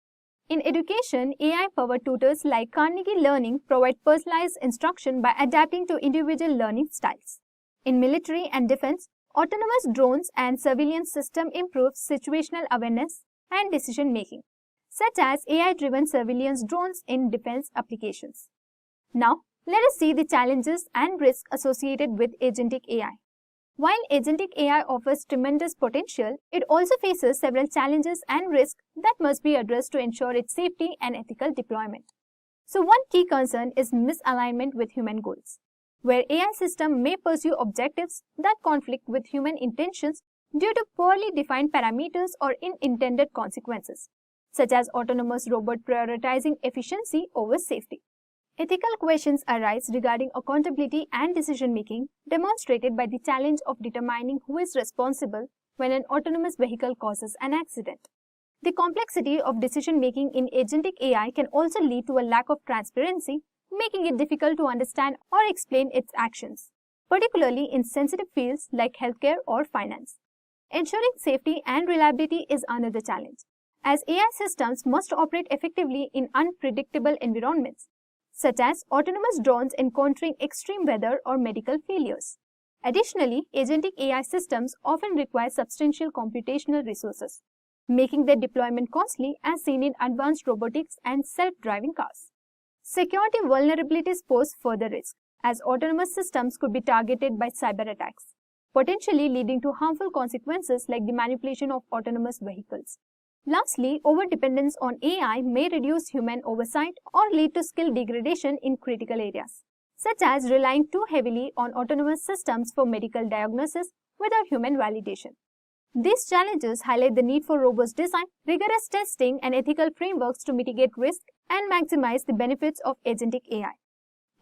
In education, AI-powered tutors like Carnegie Learning provide personalized instruction by adapting to individual learning styles. In military and defense, autonomous drones and surveillance system improve situational awareness and decision-making, such as AI-driven surveillance drones in defense applications. Now, let us see the challenges and risks associated with agentic AI. While agentic AI offers tremendous potential, it also faces several challenges and risks that must be addressed to ensure its safety and ethical deployment. So one key concern is misalignment with human goals, where AI systems may pursue objectives that conflict with human intentions due to poorly defined parameters or unintended consequences, such as autonomous robot prioritizing efficiency over safety. Ethical questions arise regarding accountability and decision-making, demonstrated by the challenge of determining who is responsible when an autonomous vehicle causes an accident. The complexity of decision-making in agentic AI can also lead to a lack of transparency, making it difficult to understand or explain its actions, particularly in sensitive fields like healthcare or finance. Ensuring safety and reliability is another challenge, as AI systems must operate effectively in unpredictable environments, such as autonomous drones encountering extreme weather or medical failures. Additionally, agentic AI systems often require substantial computational resources, making their deployment costly as seen in advanced robotics and self-driving cars. Security vulnerabilities pose further risk, as autonomous systems could be targeted by cyber attacks, potentially leading to harmful consequences like the manipulation of autonomous vehicles. Lastly, overdependence on AI may reduce human oversight or lead to skill degradation in critical areas, such as relying too heavily on autonomous systems for medical diagnosis without human validation. These challenges highlight the need for robust design, rigorous testing, and ethical frameworks to mitigate risk and maximize the benefits of agentic AI.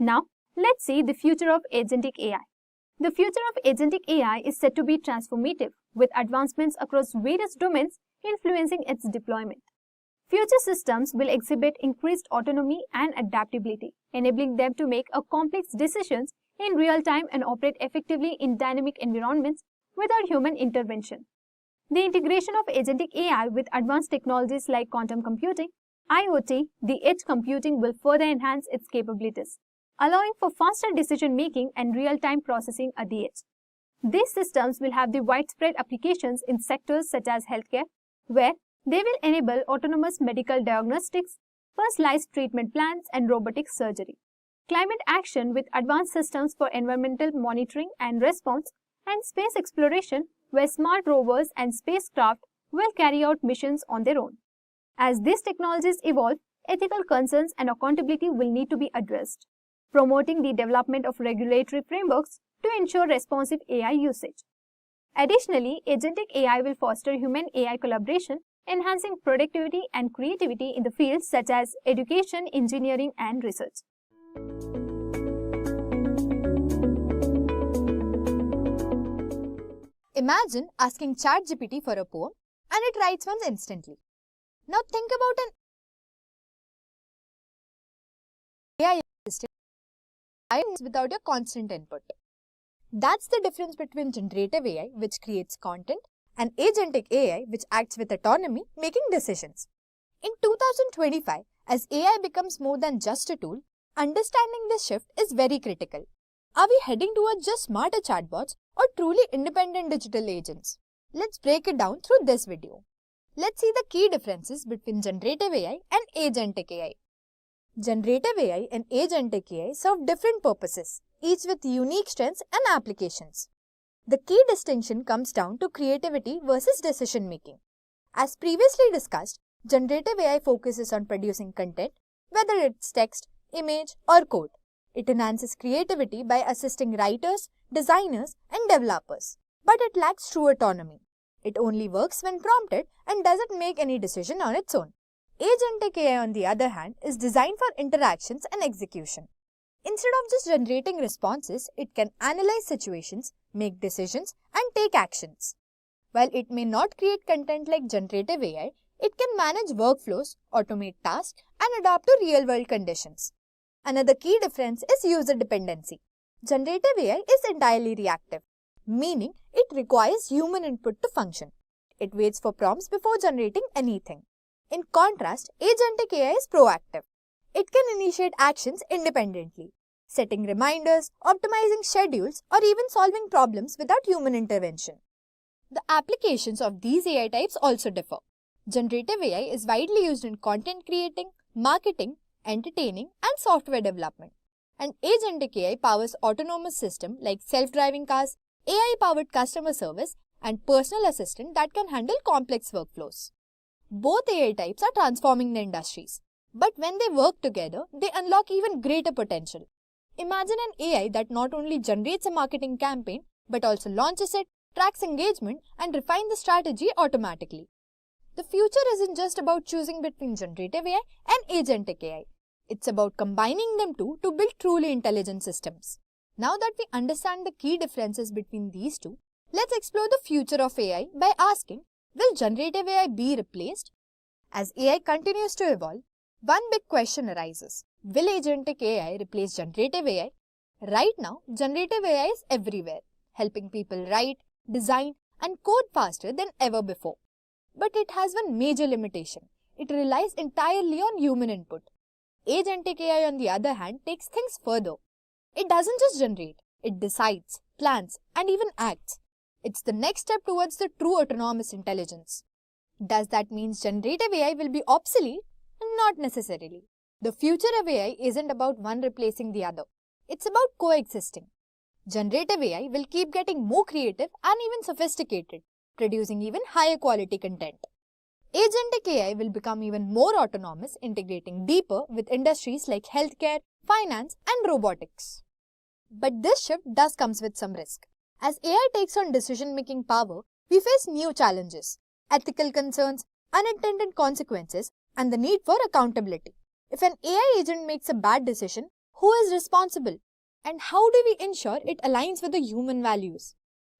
Now, let's see the future of agentic AI. The future of agentic AI is set to be transformative, with advancements across various domains influencing its deployment. Future systems will exhibit increased autonomy and adaptability, enabling them to make complex decisions in real time and operate effectively in dynamic environments without human intervention. The integration of agentic AI with advanced technologies like quantum computing, IoT, the edge computing will further enhance its capabilities, allowing for faster decision-making and real-time processing at the edge. These systems will have the widespread applications in sectors such as healthcare, where they will enable autonomous medical diagnostics, personalized treatment plans, and robotic surgery. Climate action with advanced systems for environmental monitoring and response, and space exploration, where smart rovers and spacecraft will carry out missions on their own. As these technologies evolve, ethical concerns and accountability will need to be addressed, promoting the development of regulatory frameworks to ensure responsive AI usage. Additionally, agentic AI will foster human-AI collaboration, enhancing productivity and creativity in the fields such as education, engineering, and research. Imagine asking ChatGPT for a poem and it writes one instantly. Now think about an AI system without your constant input. That's the difference between generative AI, which creates content, and agentic AI, which acts with autonomy, making decisions. In 2025, as AI becomes more than just a tool, understanding this shift is very critical. Are we heading towards just smarter chatbots or truly independent digital agents? Let's break it down through this video. Let's see the key differences between generative AI and agentic AI. Generative AI and agentic AI serve different purposes, each with unique strengths and applications. The key distinction comes down to creativity versus decision making. As previously discussed, generative AI focuses on producing content, whether it's text, image, or code. It enhances creativity by assisting writers, designers, and developers. But it lacks true autonomy. It only works when prompted and doesn't make any decision on its own. Agentic AI, on the other hand, is designed for interactions and execution. Instead of just generating responses, it can analyze situations, make decisions, and take actions. While it may not create content like generative AI, it can manage workflows, automate tasks, and adapt to real-world conditions. Another key difference is user dependency. Generative AI is entirely reactive, meaning it requires human input to function. It waits for prompts before generating anything. In contrast, agentic AI is proactive. It can initiate actions independently, setting reminders, optimizing schedules, or even solving problems without human intervention. The applications of these AI types also differ. Generative AI is widely used in content creating, marketing, entertaining, and software development. And agentic AI powers autonomous systems like self-driving cars, AI-powered customer service, and personal assistant that can handle complex workflows. Both AI types are transforming the industries, but when they work together, they unlock even greater potential. Imagine an AI that not only generates a marketing campaign, but also launches it, tracks engagement, and refines the strategy automatically. The future isn't just about choosing between generative AI and agentic AI. It's about combining them two to build truly intelligent systems. Now that we understand the key differences between these two, let's explore the future of AI by asking, will generative AI be replaced? As AI continues to evolve, one big question arises. Will agentic AI replace generative AI? Right now, generative AI is everywhere, helping people write, design, and code faster than ever before. But it has one major limitation. It relies entirely on human input. Agentic AI, on the other hand, takes things further. It doesn't just generate, it decides, plans, and even acts. It's the next step towards the true autonomous intelligence. Does that mean generative AI will be obsolete? Not necessarily. The future of AI isn't about one replacing the other. It's about coexisting. Generative AI will keep getting more creative and even sophisticated, producing even higher quality content. Agentic AI will become even more autonomous, integrating deeper with industries like healthcare, finance, and robotics. But this shift does come with some risk. As AI takes on decision-making power, we face new challenges, ethical concerns, unintended consequences, and the need for accountability. If an AI agent makes a bad decision, who is responsible? And how do we ensure it aligns with the human values?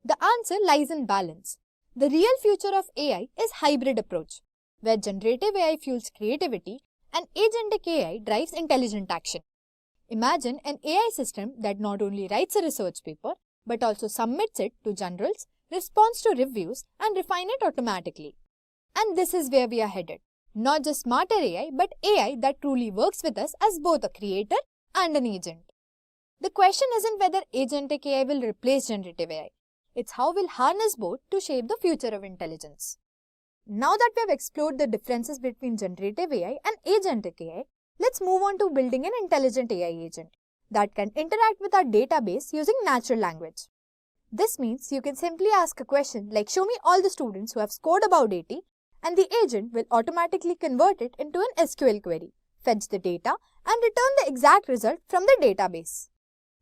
The answer lies in balance. The real future of AI is hybrid approach, where generative AI fuels creativity and agentic AI drives intelligent action. Imagine an AI system that not only writes a research paper, but also submits it to journals, responds to reviews, and refines it automatically. And this is where we are headed. Not just smarter AI, but AI that truly works with us as both a creator and an agent. The question isn't whether agentic AI will replace generative AI. It's how we'll harness both to shape the future of intelligence. Now that we have explored the differences between generative AI and agentic AI, let's move on to building an intelligent AI agent that can interact with our database using natural language. This means you can simply ask a question like, show me all the students who have scored above 80, and the agent will automatically convert it into an SQL query, fetch the data, and return the exact result from the database.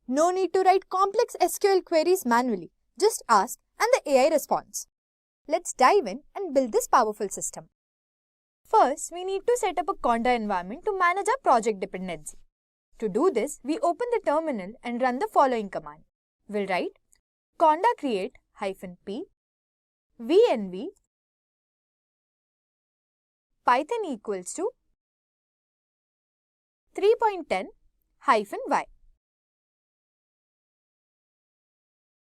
No need to write complex SQL queries manually. Just ask and the AI responds. Let's dive in and build this powerful system. First, we need to set up a Conda environment to manage our project dependency. To do this, we open the terminal and run the following command. We'll write conda create -p vnv python equals to 3.10 -y.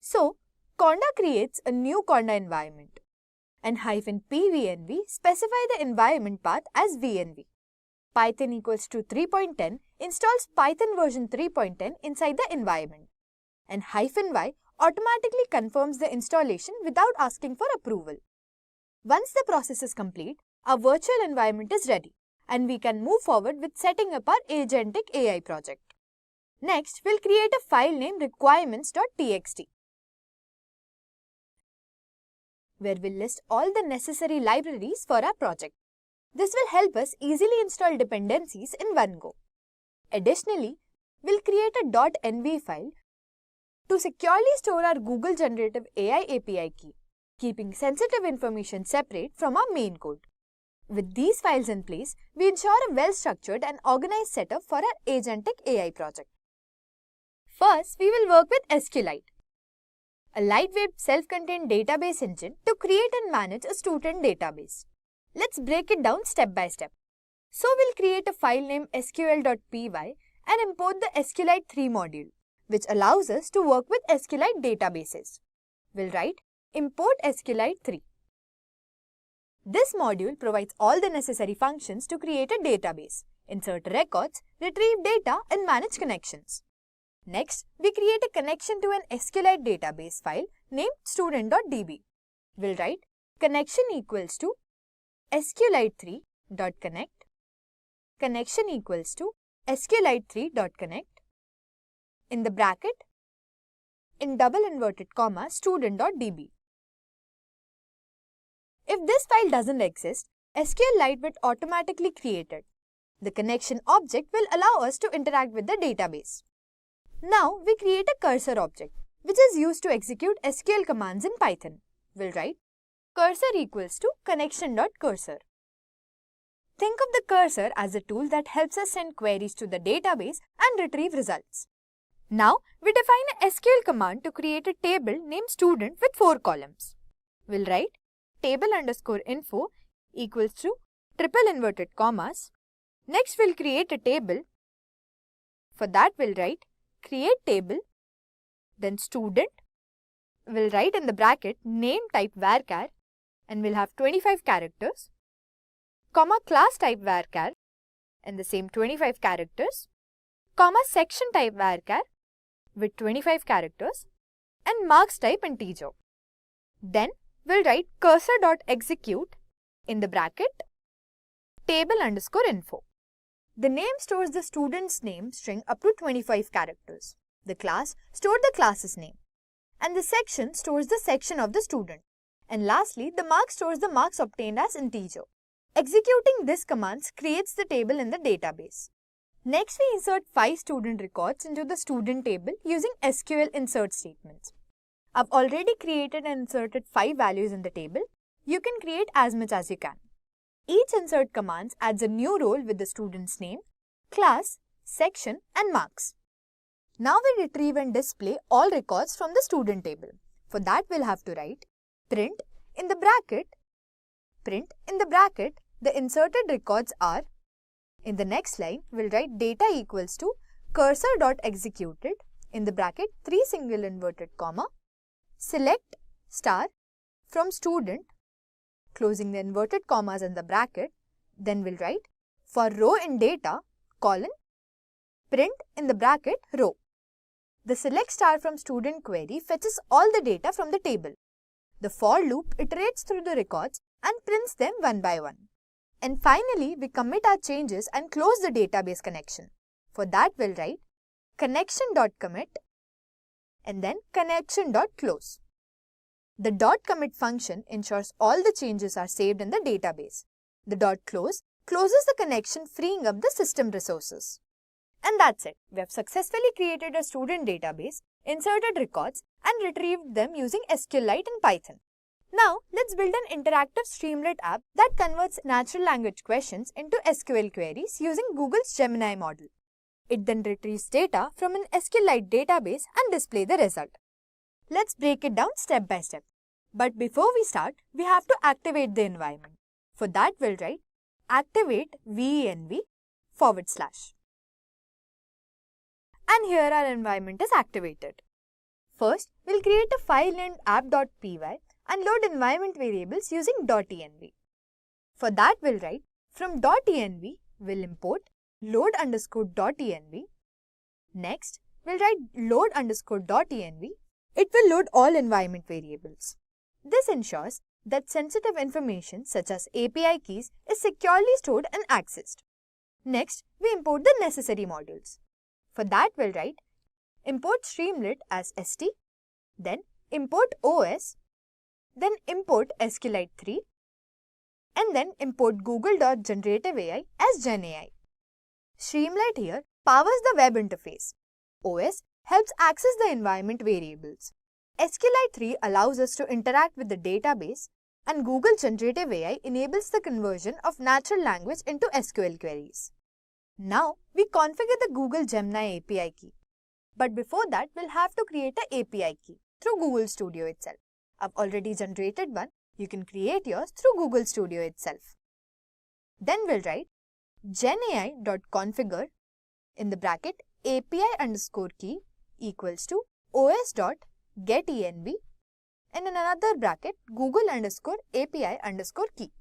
So, Conda creates a new Conda environment, and -pvnv specify the environment path as vnv. Python equals to 3.10 installs Python version 3.10 inside the environment, and -y automatically confirms the installation without asking for approval. Once the process is complete, our virtual environment is ready, and we can move forward with setting up our agentic AI project. Next, we'll create a file named requirements.txt, where we'll list all the necessary libraries for our project. This will help us easily install dependencies in one go. Additionally, we'll create a .env file to securely store our Google Generative AI API key, keeping sensitive information separate from our main code. With these files in place, we ensure a well-structured and organized setup for our agentic AI project. First, we will work with SQLite, a lightweight self-contained database engine to create and manage a student database. Let's break it down step by step. So we'll create a file named sql.py and import the SQLite 3 module, which allows us to work with SQLite databases. We'll write import SQLite 3. This module provides all the necessary functions to create a database, insert records, retrieve data, and manage connections. Next, we create a connection to an SQLite database file named student.db. We'll write connection equals to SQLite3.connect, connection equals to SQLite3.connect, in the bracket, in double inverted comma student.db. If this file doesn't exist, SQLite will automatically create it. The connection object will allow us to interact with the database. Now we create a cursor object, which is used to execute SQL commands in Python. We'll write cursor equals to connection.cursor. Think of the cursor as a tool that helps us send queries to the database and retrieve results. Now we define a SQL command to create a table named student with 4 columns. We'll write table_info equals to triple inverted commas. Next we'll create a table. For that we'll write create table, then student. We'll write in the bracket name type varchar and we'll have 25 characters, comma class type varchar and the same 25 characters, comma section type varchar with 25 characters and marks type integer. Then we'll write cursor.execute in the bracket table_info. The name stores the student's name string up to 25 characters. The class stores the class's name. And the section stores the section of the student. And lastly, the mark stores the marks obtained as integer. Executing this command creates the table in the database. Next, we insert 5 student records into the student table using SQL insert statements. I've already created and inserted 5 values in the table. You can create as much as you can. Each insert command adds a new role with the student's name, class, section and marks. Now we retrieve and display all records from the student table. For that we'll have to write print in the bracket the inserted records are. In the next line we'll write data equals to cursor.executed in the bracket 3 single inverted comma select star from student closing the inverted commas in the bracket. Then we'll write for row in data colon print in the bracket row. The select star from student query fetches all the data from the table. The for loop iterates through the records and prints them one by one. And finally, we commit our changes and close the database connection. For that, we'll write connection.commit and then connection.close. The .commit function ensures all the changes are saved in the database. The .close closes the connection, freeing up the system resources. And that's it. We have successfully created a student database, inserted records, and retrieved them using SQLite and Python. Now, let's build an interactive Streamlit app that converts natural language questions into SQL queries using Google's Gemini model. It then retrieves data from an SQLite database and displays the result. Let's break it down step by step. But before we start, we have to activate the environment. For that, we'll write activate venv /. And here our environment is activated. First, we'll create a file named app.py and load environment variables using .env. For that, we'll write from .env, we'll import load_.env. Next, we'll write load_.env. It will load all environment variables. This ensures that sensitive information such as API keys is securely stored and accessed. Next, we import the necessary modules. For that, we'll write import Streamlit as st, then import OS, then import SQLite 3, and then import google.generative AI as GenAI. Streamlit here powers the web interface. OS helps access the environment variables. SQLite 3 allows us to interact with the database, and Google Generative AI enables the conversion of natural language into SQL queries. Now, we configure the Google Gemini API key. But before that, we'll have to create an API key through Google Studio itself. I've already generated one. You can create yours through Google Studio itself. Then we'll write genai.configure in the bracket API_key equals to os.getEnv and in another bracket Google_API_key.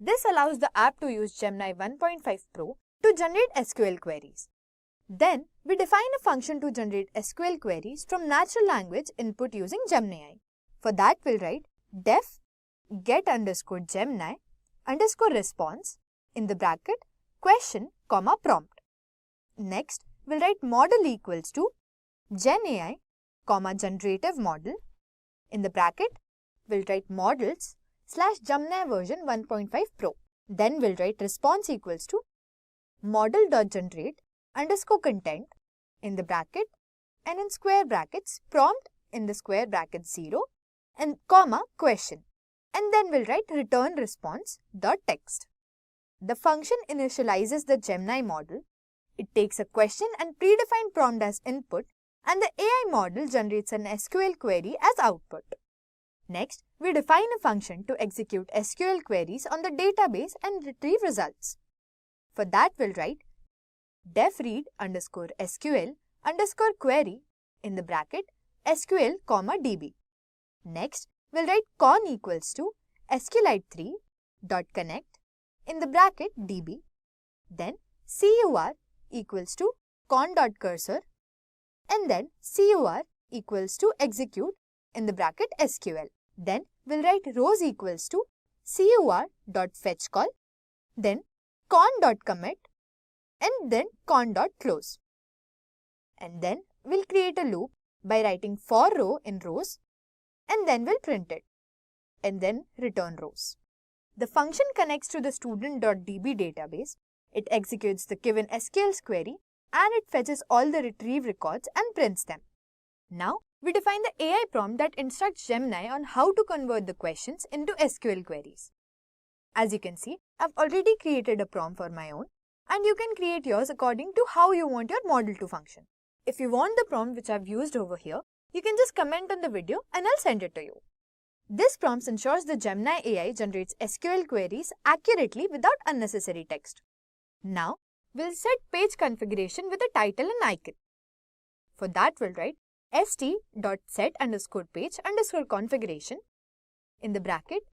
This allows the app to use Gemini 1.5 Pro to generate SQL queries. Then, we define a function to generate SQL queries from natural language input using GenAI. For that, we'll write def get_Gemini_response in the bracket question, prompt. Next, we'll write model equals to GenAI comma generative model. In the bracket, we'll write models / Gemini version 1.5 Pro. Then we'll write response equals to model.generate underscore content in the bracket and in square brackets prompt in the square bracket 0 and comma question. And then we'll write return response dot text. The function initializes the Gemini model. It takes a question and predefined prompt as input, and the AI model generates an SQL query as output. Next, we define a function to execute SQL queries on the database and retrieve results. For that, we'll write def read underscore SQL underscore query in the bracket SQL comma DB. Next, we'll write con equals to SQLite3 dot connect in the bracket DB. Then CUR equals to con dot cursor and then CUR equals to execute in the bracket SQL. Then we'll write rows equals to CUR dot fetch call, then con dot commit and then con dot close. And then we'll create a loop by writing for row in rows and then we'll print it and then return rows. The function connects to the student.db database. It executes the given SQL query and it fetches all the retrieved records and prints them. Now, we define the AI prompt that instructs Gemini on how to convert the questions into SQL queries. As you can see, I've already created a prompt for my own and you can create yours according to how you want your model to function. If you want the prompt which I've used over here, you can just comment on the video and I'll send it to you. This prompt ensures the Gemini AI generates SQL queries accurately without unnecessary text. Now, we'll set page configuration with a title and icon. For that, we'll write st.set_page_configuration in the bracket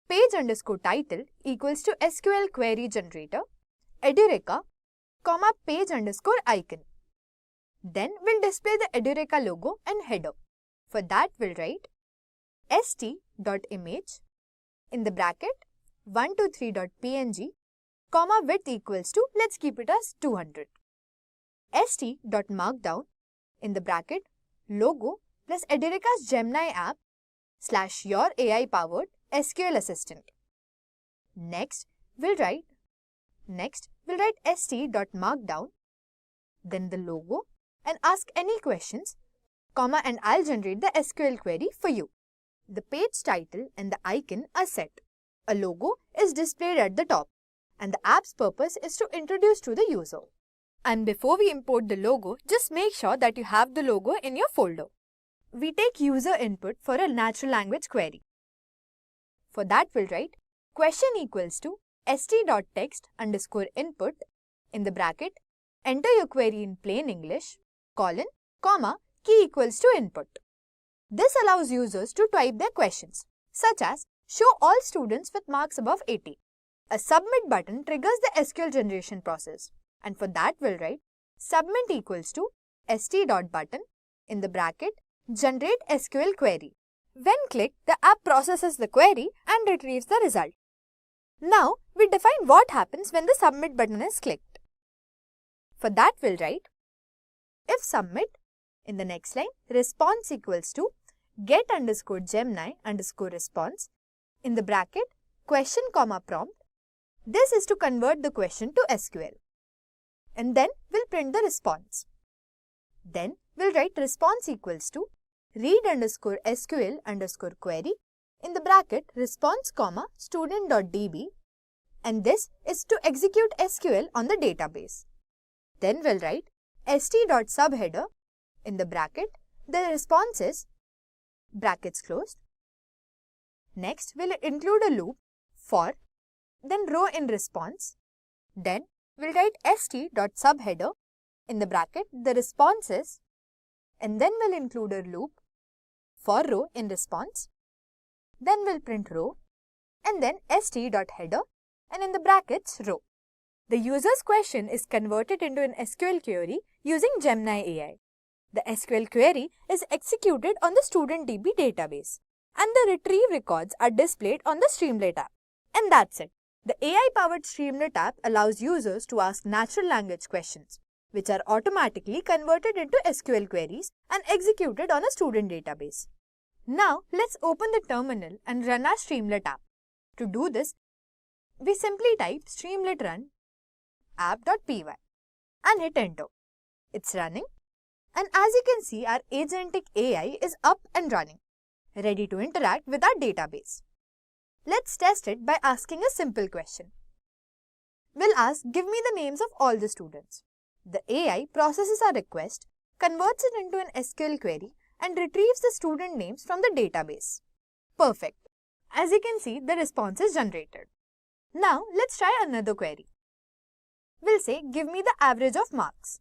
page_title equals to SQL query generator Edureka, comma page_icon. Then we'll display the Edureka logo and header. For that, we'll write st.image in the bracket 123.png, comma width equals to, let's keep it as 200. st.markdown in the bracket logo plus Edureka's Gemini app / your AI powered SQL assistant. Next, we'll write st.markdown, then the logo and ask any questions, comma and I'll generate the SQL query for you. The page title and the icon are set. A logo is displayed at the top and the app's purpose is to introduce to the user. And before we import the logo, just make sure that you have the logo in your folder. We take user input for a natural language query. For that, we'll write question equals to st.text_input in the bracket enter your query in plain English, colon, comma, key equals to input. This allows users to type their questions, such as show all students with marks above 80. A submit button triggers the SQL generation process. And for that, we'll write submit equals to st.button in the bracket generate SQL query. When clicked, the app processes the query and retrieves the result. Now, we define what happens when the submit button is clicked. For that, we'll write if submit in the next line response equals to get_Gemini_response in the bracket question comma prompt. This is to convert the question to SQL. And then we'll print the response. Then we'll write response equals to read_SQL_query in the bracket response comma student.db, and this is to execute SQL on the database. Then we'll write st.subheader in the bracket the response is brackets closed. Next, we'll include a loop for then row in response. Then we'll write st.subheader in the bracket the response is, and then we'll include a loop for row in response. Then we'll print row and then st.header and in the brackets row. The user's question is converted into an SQL query using Gemini AI. The SQL query is executed on the StudentDB database and the retrieve records are displayed on the Streamlit app. And that's it. The AI-powered Streamlit app allows users to ask natural language questions. which are automatically converted into SQL queries and executed on a student database. Now, let's open the terminal and run our Streamlit app. To do this, we simply type Streamlit run app.py and hit enter. It's running, and as you can see, our agentic AI is up and running, ready to interact with our database. Let's test it by asking a simple question. We'll ask, give me the names of all the students. The AI processes our request, converts it into an SQL query, and retrieves the student names from the database. Perfect. As you can see, the response is generated. Now, let's try another query. We'll say, give me the average of marks.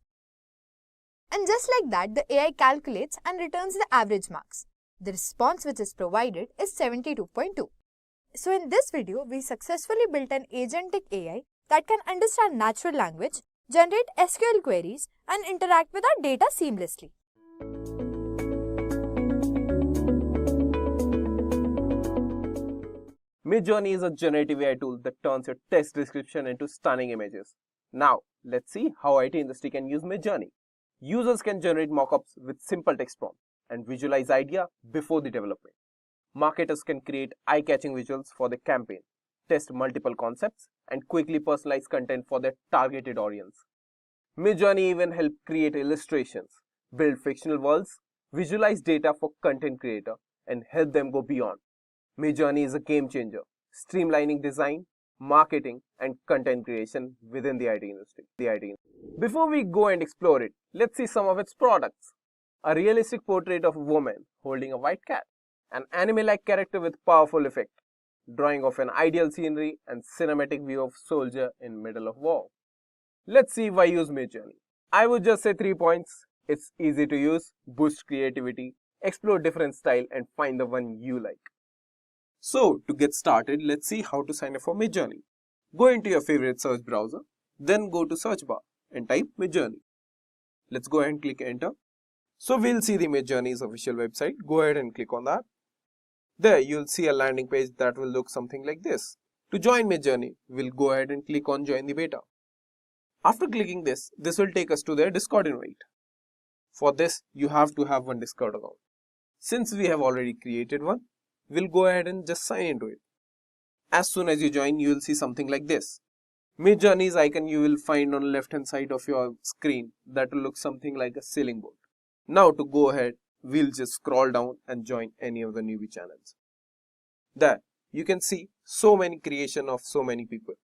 And just like that, the AI calculates and returns the average marks. The response which is provided is 72.2. So in this video, we successfully built an agentic AI that can understand natural language, generate SQL queries, and interact with our data seamlessly. Midjourney is a generative AI tool that turns your text description into stunning images. Now, let's see how IT industry can use Midjourney. Users can generate mockups with simple text prompts and visualize idea before the development. Marketers can create eye-catching visuals for their campaign, test multiple concepts, and quickly personalize content for their targeted audience. Midjourney even help create illustrations, build fictional worlds, visualize data for content creator, and help them go beyond. Midjourney is a game changer, streamlining design, marketing, and content creation within the IT industry. Before we go and explore it, let's see some of its products. A realistic portrait of a woman holding a white cat, an anime-like character with powerful effect, drawing of an ideal scenery and cinematic view of soldier in middle of war. Let's see why use Midjourney. I would just say 3 points. It's easy to use, boost creativity, explore different style, and find the one you like. So, to get started, let's see how to sign up for Midjourney. Go into your favorite search browser, then go to search bar and type Midjourney. Let's go ahead and click enter. So, we'll see the Midjourney's official website. Go ahead and click on that. There, you'll see a landing page that will look something like this. To join Midjourney, we'll go ahead and click on join the beta. After clicking this will take us to their Discord invite. For this, you have to have one Discord account. Since we have already created one, we'll go ahead and just sign into it. As soon as you join, you will see something like this. Midjourney's icon you will find on the left hand side of your screen that will look something like a sailing boat. Now to go ahead, we'll just scroll down and join any of the newbie channels. There, you can see so many creation of so many people.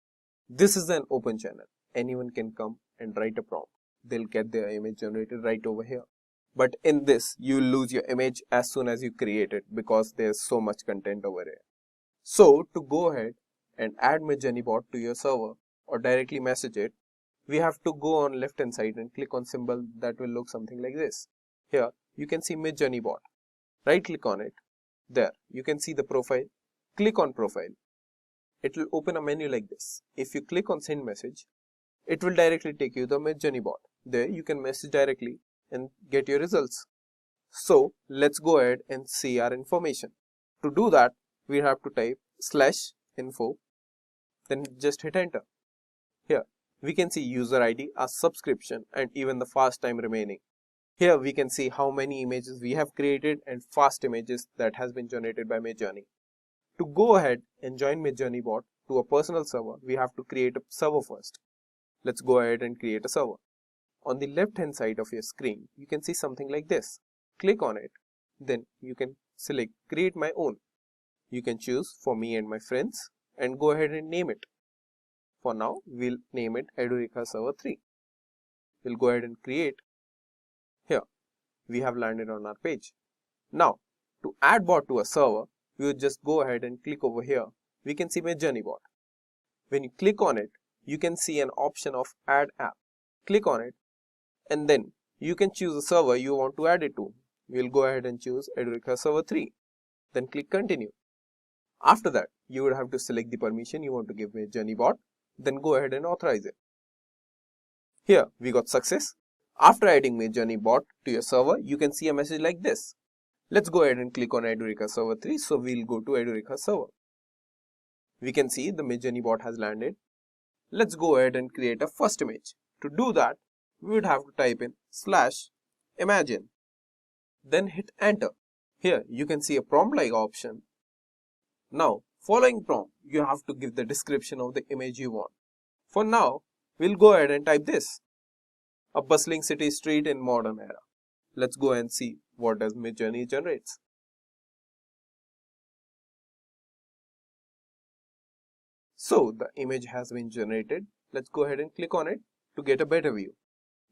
This is an open channel. Anyone can come and write a prompt. They'll get their image generated right over here. But in this, you will lose your image as soon as you create it because there's so much content over here. So to go ahead and add Midjourney bot to your server or directly message it, we have to go on left hand side and click on symbol that will look something like this. Here you can see Midjourney bot. Right click on it. There you can see the profile. Click on profile. It will open a menu like this. If you click on send message, it will directly take you to the Midjourney bot. There you can message directly and get your results. So let's go ahead and see our information. To do that, we have to type /info, then just hit enter. Here we can see user ID, our subscription, and even the fast time remaining. Here we can see how many images we have created and fast images that has been generated by Midjourney. To go ahead and join Midjourney bot to a personal server, we have to create a server first. Let's go ahead and create a server. On the left hand side of your screen, you can see something like this. Click on it. Then you can select create my own. You can choose for me and my friends and go ahead and name it. For now, we'll name it Edureka server 3. We'll go ahead and create. Here, we have landed on our page. Now, to add bot to a server, we would just go ahead and click over here. We can see Midjourney bot. When you click on it, you can see an option of add app. Click on it. And then you can choose a server you want to add it to. We'll go ahead and choose Edureka server 3. Then click continue. After that, you would have to select the permission you want to give Midjourney bot. Then go ahead and authorize it. Here we got success. After adding Midjourney bot to your server, you can see a message like this. Let's go ahead and click on Edureka server 3. So we'll go to Edureka server. We can see the Midjourney bot has landed. Let's go ahead and create a first image. To do that, we would have to type in /imagine, then hit enter. Here you can see a prompt like option. Now, following prompt, you have to give the description of the image you want. For now, we'll go ahead and type this: a bustling city street in modern era. Let's go and see what does Midjourney generates. So the image has been generated. Let's go ahead and click on it to get a better view.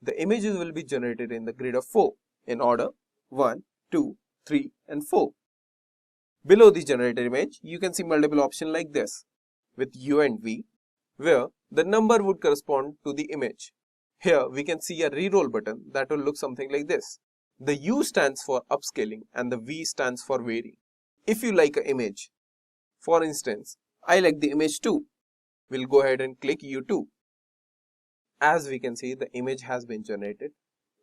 The images will be generated in the grid of 4 in order 1, 2, 3 and 4. Below the generated image, you can see multiple options like this with U and V, where the number would correspond to the image. Here we can see a reroll button that will look something like this. The U stands for upscaling and the V stands for vary. If you like an image, for instance, I like the image 2, we'll go ahead and click U2. As we can see, the image has been generated.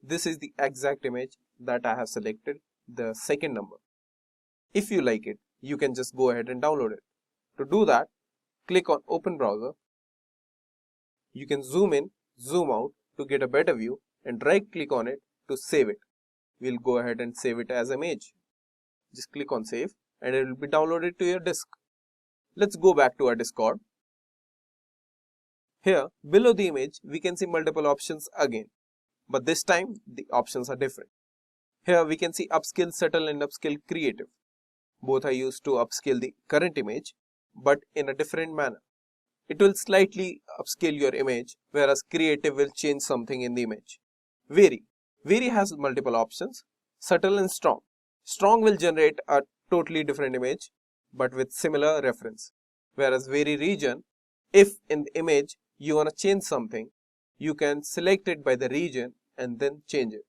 This is the exact image that I have selected, the second number. If you like it, you can just go ahead and download it. To do that, click on Open Browser. You can zoom in, zoom out to get a better view and right click on it to save it. We'll go ahead and save it as image. Just click on save and it will be downloaded to your disk. Let's go back to our Discord. Here, below the image, we can see multiple options again, but this time the options are different. Here we can see upscale subtle and upscale creative. Both are used to upscale the current image, but in a different manner. It will slightly upscale your image, whereas creative will change something in the image. Vary. Vary has multiple options, subtle and strong. Strong will generate a totally different image, but with similar reference. Whereas vary region, if in the image you want to change something, you can select it by the region and then change it.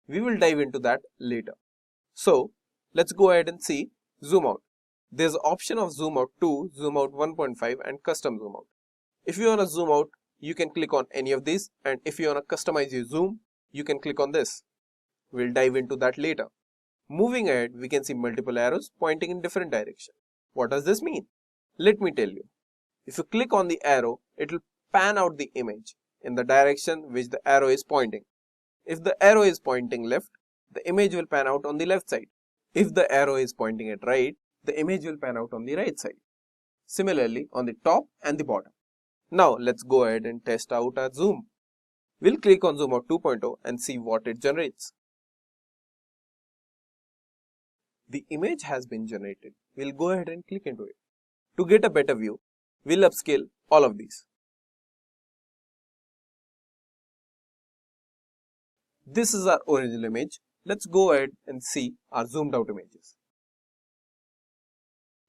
We will dive into that later. So let's go ahead and see zoom out. There's an option of zoom out 2, zoom out 1.5 and custom zoom out. If you want to zoom out, you can click on any of these, and if you want to customize your zoom, you can click on this. We'll dive into that later. Moving ahead, we can see multiple arrows pointing in different directions. What does this mean? Let me tell you. If you click on the arrow, it will pan out the image in the direction which the arrow is pointing. If the arrow is pointing left, the image will pan out on the left side. If the arrow is pointing at right, the image will pan out on the right side. Similarly, on the top and the bottom. Now, let's go ahead and test out our zoom. We'll click on Zoom Out 2.0 and see what it generates. The image has been generated. We'll go ahead and click into it. To get a better view, we'll upscale all of these. This is our original image. Let's go ahead and see our zoomed out images.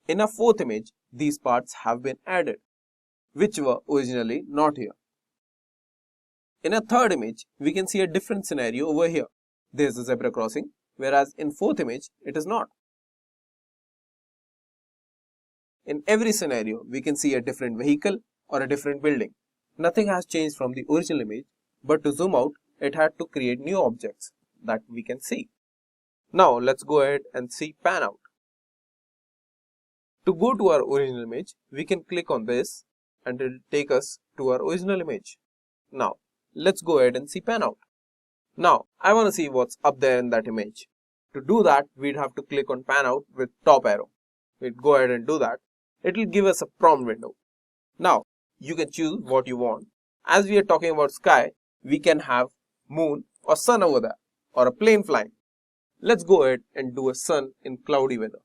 In our fourth image, these parts have been added, which were originally not here. In a third image, we can see a different scenario over here. There's a zebra crossing, whereas in fourth image, it is not. In every scenario, we can see a different vehicle or a different building. Nothing has changed from the original image, but to zoom out, it had to create new objects that we can see. Now, let's go ahead and see pan out. To go to our original image, we can click on this and it will take us to our original image. Now, let's go ahead and see pan out. Now, I want to see what's up there in that image. To do that, we'd have to click on pan out with top arrow. We'll go ahead and do that. It will give us a prompt window. Now, you can choose what you want. As we are talking about sky, we can have moon or sun over there or a plane flying. Let's go ahead and do a sun in cloudy weather.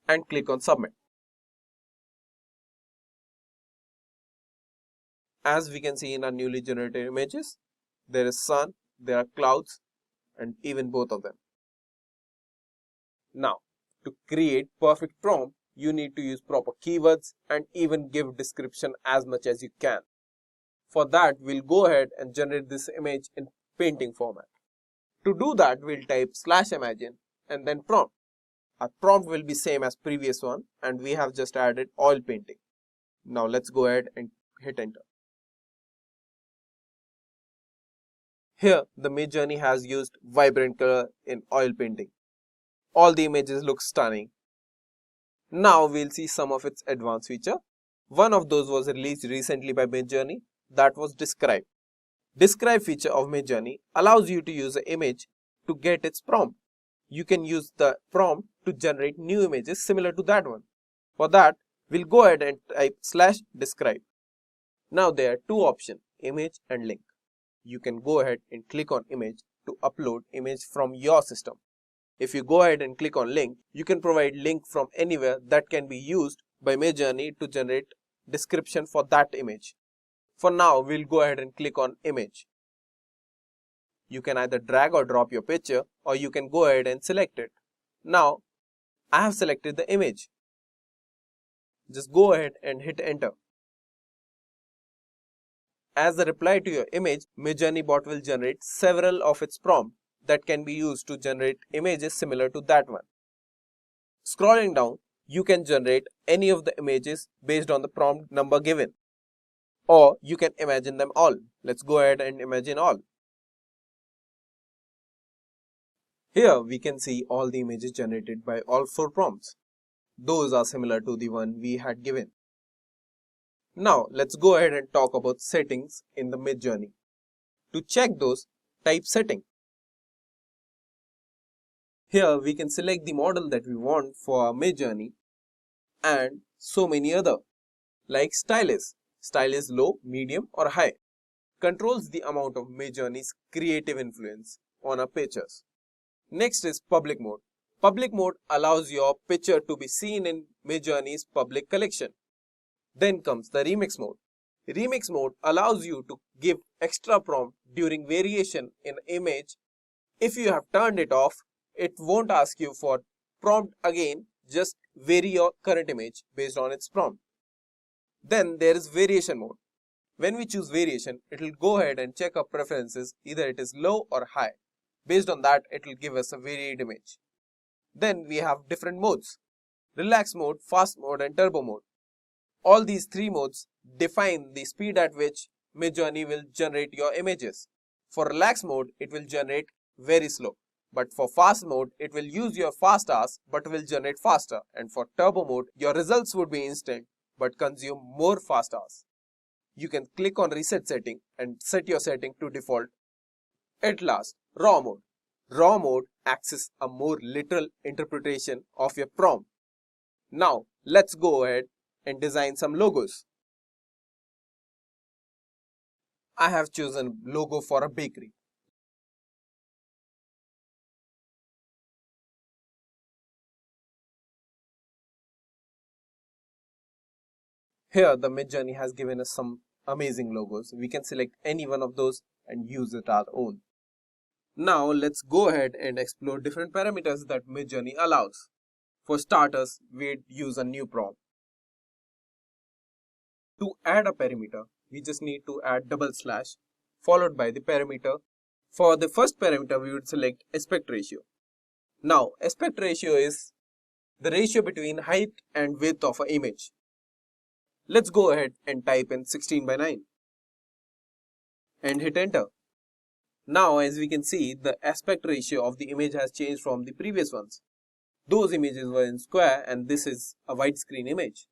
And click on submit. As we can see in our newly generated images, there is sun, there are clouds, and even both of them. Now, to create perfect prompt, you need to use proper keywords and even give description as much as you can. For that, we'll go ahead and generate this image in painting format. To do that, we'll type /imagine and then prompt. Our prompt will be same as previous one, and we have just added oil painting. Now let's go ahead and hit enter. Here, the Midjourney has used vibrant color in oil painting. All the images look stunning. Now we'll see some of its advanced feature. One of those was released recently by Midjourney, that was describe. Describe feature of Midjourney allows you to use an image to get its prompt. You can use the prompt to generate new images similar to that one. For that, we'll go ahead and type /describe. Now there are two options, image and link. You can go ahead and click on image to upload image from your system. If you go ahead and click on link, you can provide link from anywhere that can be used by Midjourney to generate description for that image. For now, we'll go ahead and click on image. You can either drag or drop your picture, or you can go ahead and select it. Now, I have selected the image. Just go ahead and hit enter. As a reply to your image, Midjourney bot will generate several of its prompts that can be used to generate images similar to that one. Scrolling down, you can generate any of the images based on the prompt number given. Or you can imagine them all. Let's go ahead and imagine all. Here we can see all the images generated by all 4 prompts. Those are similar to the one we had given. Now let's go ahead and talk about settings in the Midjourney. To check those, type setting. Here we can select the model that we want for our Midjourney and so many other, like stylus. Stylus low, medium or high. Controls the amount of Midjourney's creative influence on our pictures. Next is public mode. Public mode allows your picture to be seen in Midjourney's public collection. Then comes the remix mode. Remix mode allows you to give extra prompt during variation in image. If you have turned it off, it won't ask you for prompt again, just vary your current image based on its prompt. Then there is variation mode. When we choose variation, it will go ahead and check our preferences, either it is low or high. Based on that, it will give us a varied image. Then we have different modes: relax mode, fast mode and turbo mode. All these 3 modes define the speed at which Midjourney will generate your images. For relax mode, it will generate very slow. But for fast mode, it will use your fast hours but will generate faster. And for turbo mode, your results would be instant but consume more fast hours. You can click on reset setting and set your setting to default. At last, raw mode. Raw mode access a more literal interpretation of your prompt. Now, let's go ahead and design some logos. I have chosen logo for a bakery. Here, the Midjourney has given us some amazing logos. We can select any one of those and use it our own. Now, let's go ahead and explore different parameters that Midjourney allows. For starters, we'd use a new prompt. To add a parameter, we just need to add / followed by the parameter. For the first parameter, we would select aspect ratio. Now, aspect ratio is the ratio between height and width of an image. Let's go ahead and type in 16:9 and hit enter. Now, as we can see, the aspect ratio of the image has changed from the previous ones. Those images were in square and this is a widescreen image.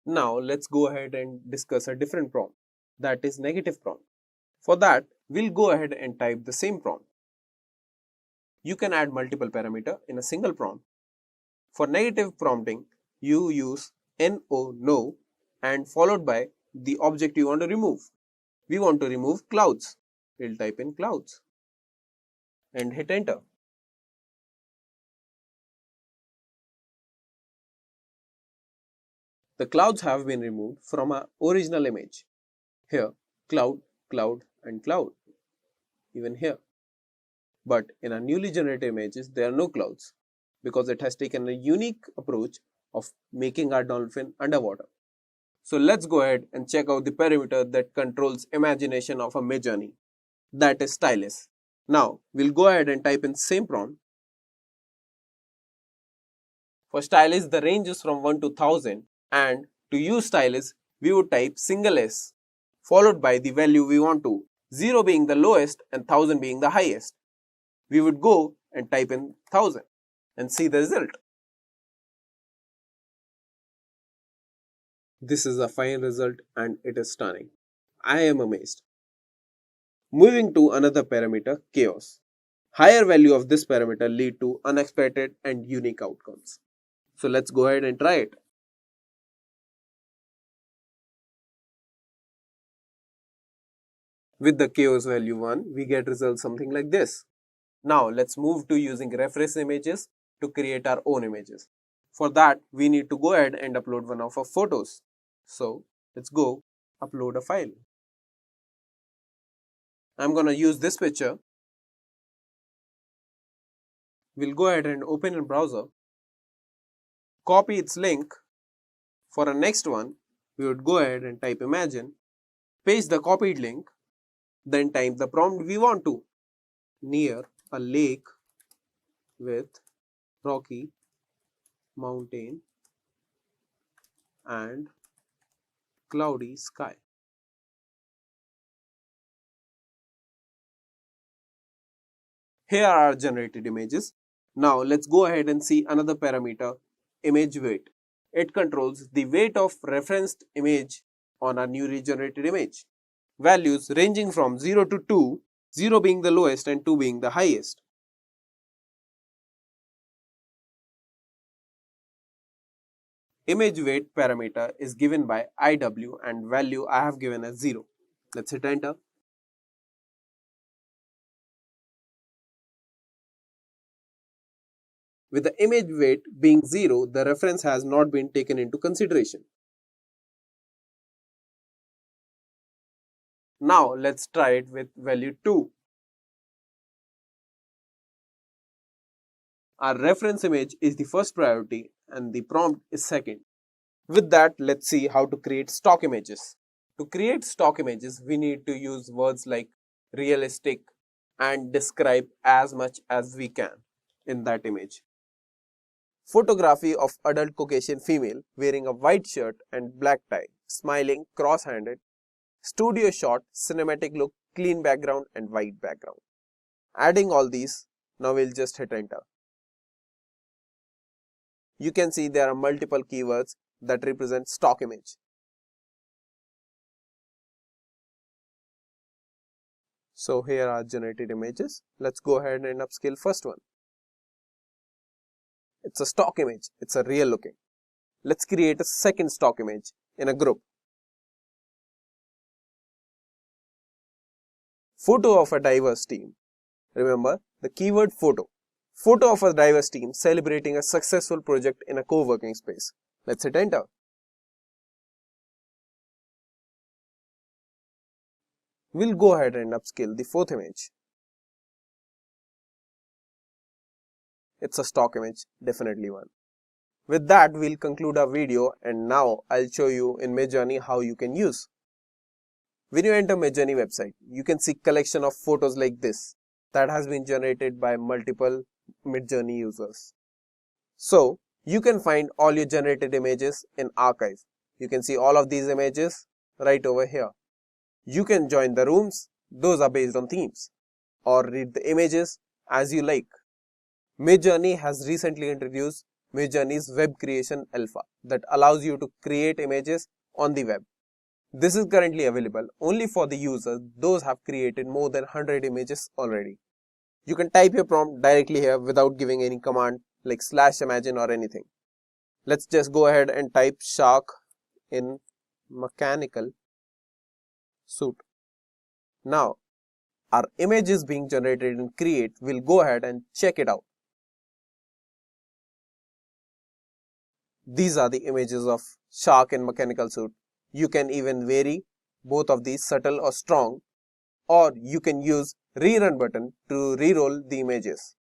Now, let's go ahead and discuss a different prompt, that is negative prompt. For that, we'll go ahead and type the same prompt. You can add multiple parameters in a single prompt. For negative prompting, you use no and followed by the object you want to remove. We want to remove clouds. We'll type in clouds and hit enter. The clouds have been removed from our original image. Here, cloud, cloud and cloud. Even here. But in our newly generated images, there are no clouds because it has taken a unique approach of making our dolphin underwater. So let's go ahead and check out the parameter that controls imagination of a Midjourney. That is stylus. Now, we'll go ahead and type in same prompt. For stylus, the range is from 1 to 1000. And to use stylus, we would type S followed by the value we want to, 0 being the lowest and 1000 being the highest. We would go and type in 1000 and see the result. This is a fine result and it is stunning. I am amazed. Moving to another parameter, chaos. Higher value of this parameter lead to unexpected and unique outcomes. So let's go ahead and try it. With the chaos value 1, we get results something like this. Now let's move to using reference images to create our own images. For that, we need to go ahead and upload one of our photos. So let's go upload a file. I'm going to use this picture. We'll go ahead and open a browser, copy its link. For our next one, we would go ahead and type imagine, paste the copied link, then type the prompt we want to. Near a lake with rocky mountain and cloudy sky. Here are our generated images. Now let's go ahead and see another parameter, image weight. It controls the weight of referenced image on our newly generated image. Values ranging from 0 to 2, 0 being the lowest and 2 being the highest. Image weight parameter is given by IW and value I have given as 0. Let's hit enter. With the image weight being 0, the reference has not been taken into consideration. Now let's try it with value 2. Our reference image is the first priority and the prompt is second. With that, let's see how to create stock images. To create stock images, we need to use words like realistic and describe as much as we can in that image. Photography of adult Caucasian female wearing a white shirt and black tie, smiling cross-handed. Studio shot, cinematic look, clean background and white background. Adding all these, now we'll just hit enter. You can see there are multiple keywords that represent stock image. So here are generated images. Let's go ahead and upscale first one. It's a stock image. It's a real looking. Let's create a second stock image in a group. Photo of a diverse team. Remember the keyword photo. Photo of a diverse team celebrating a successful project in a co-working space. Let's hit enter. We'll go ahead and upscale the fourth image. It's a stock image, definitely one. With that, we'll conclude our video and now I'll show you in Midjourney how you can use. When you enter Midjourney website, you can see collection of photos like this that has been generated by multiple Midjourney users. So, you can find all your generated images in archive. You can see all of these images right over here. You can join the rooms, those are based on themes, or read the images as you like. Midjourney has recently introduced Midjourney's Web Creation Alpha that allows you to create images on the web. This is currently available only for the users, those have created more than 100 images already. You can type your prompt directly here without giving any command like /imagine or anything. Let's just go ahead and type shark in mechanical suit. Now, our image is being generated in Create. We'll go ahead and check it out. These are the images of shark in mechanical suit. You can even vary both of these, subtle or strong, or you can use rerun button to re-roll the images.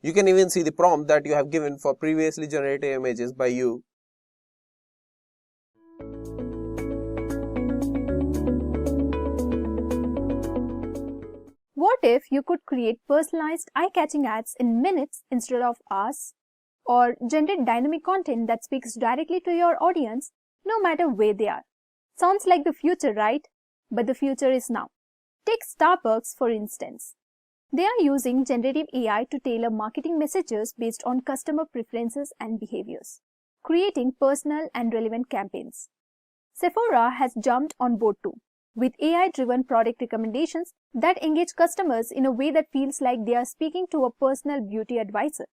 You can even see the prompt that you have given for previously generated images by you. What if you could create personalized, eye-catching ads in minutes instead of hours? Or generate dynamic content that speaks directly to your audience no matter where they are? Sounds like the future, right? But the future is now. Take Starbucks for instance. They are using generative AI to tailor marketing messages based on customer preferences and behaviors, creating personal and relevant campaigns. Sephora has jumped on board too. with AI-driven product recommendations that engage customers in a way that feels like they are speaking to a personal beauty advisor.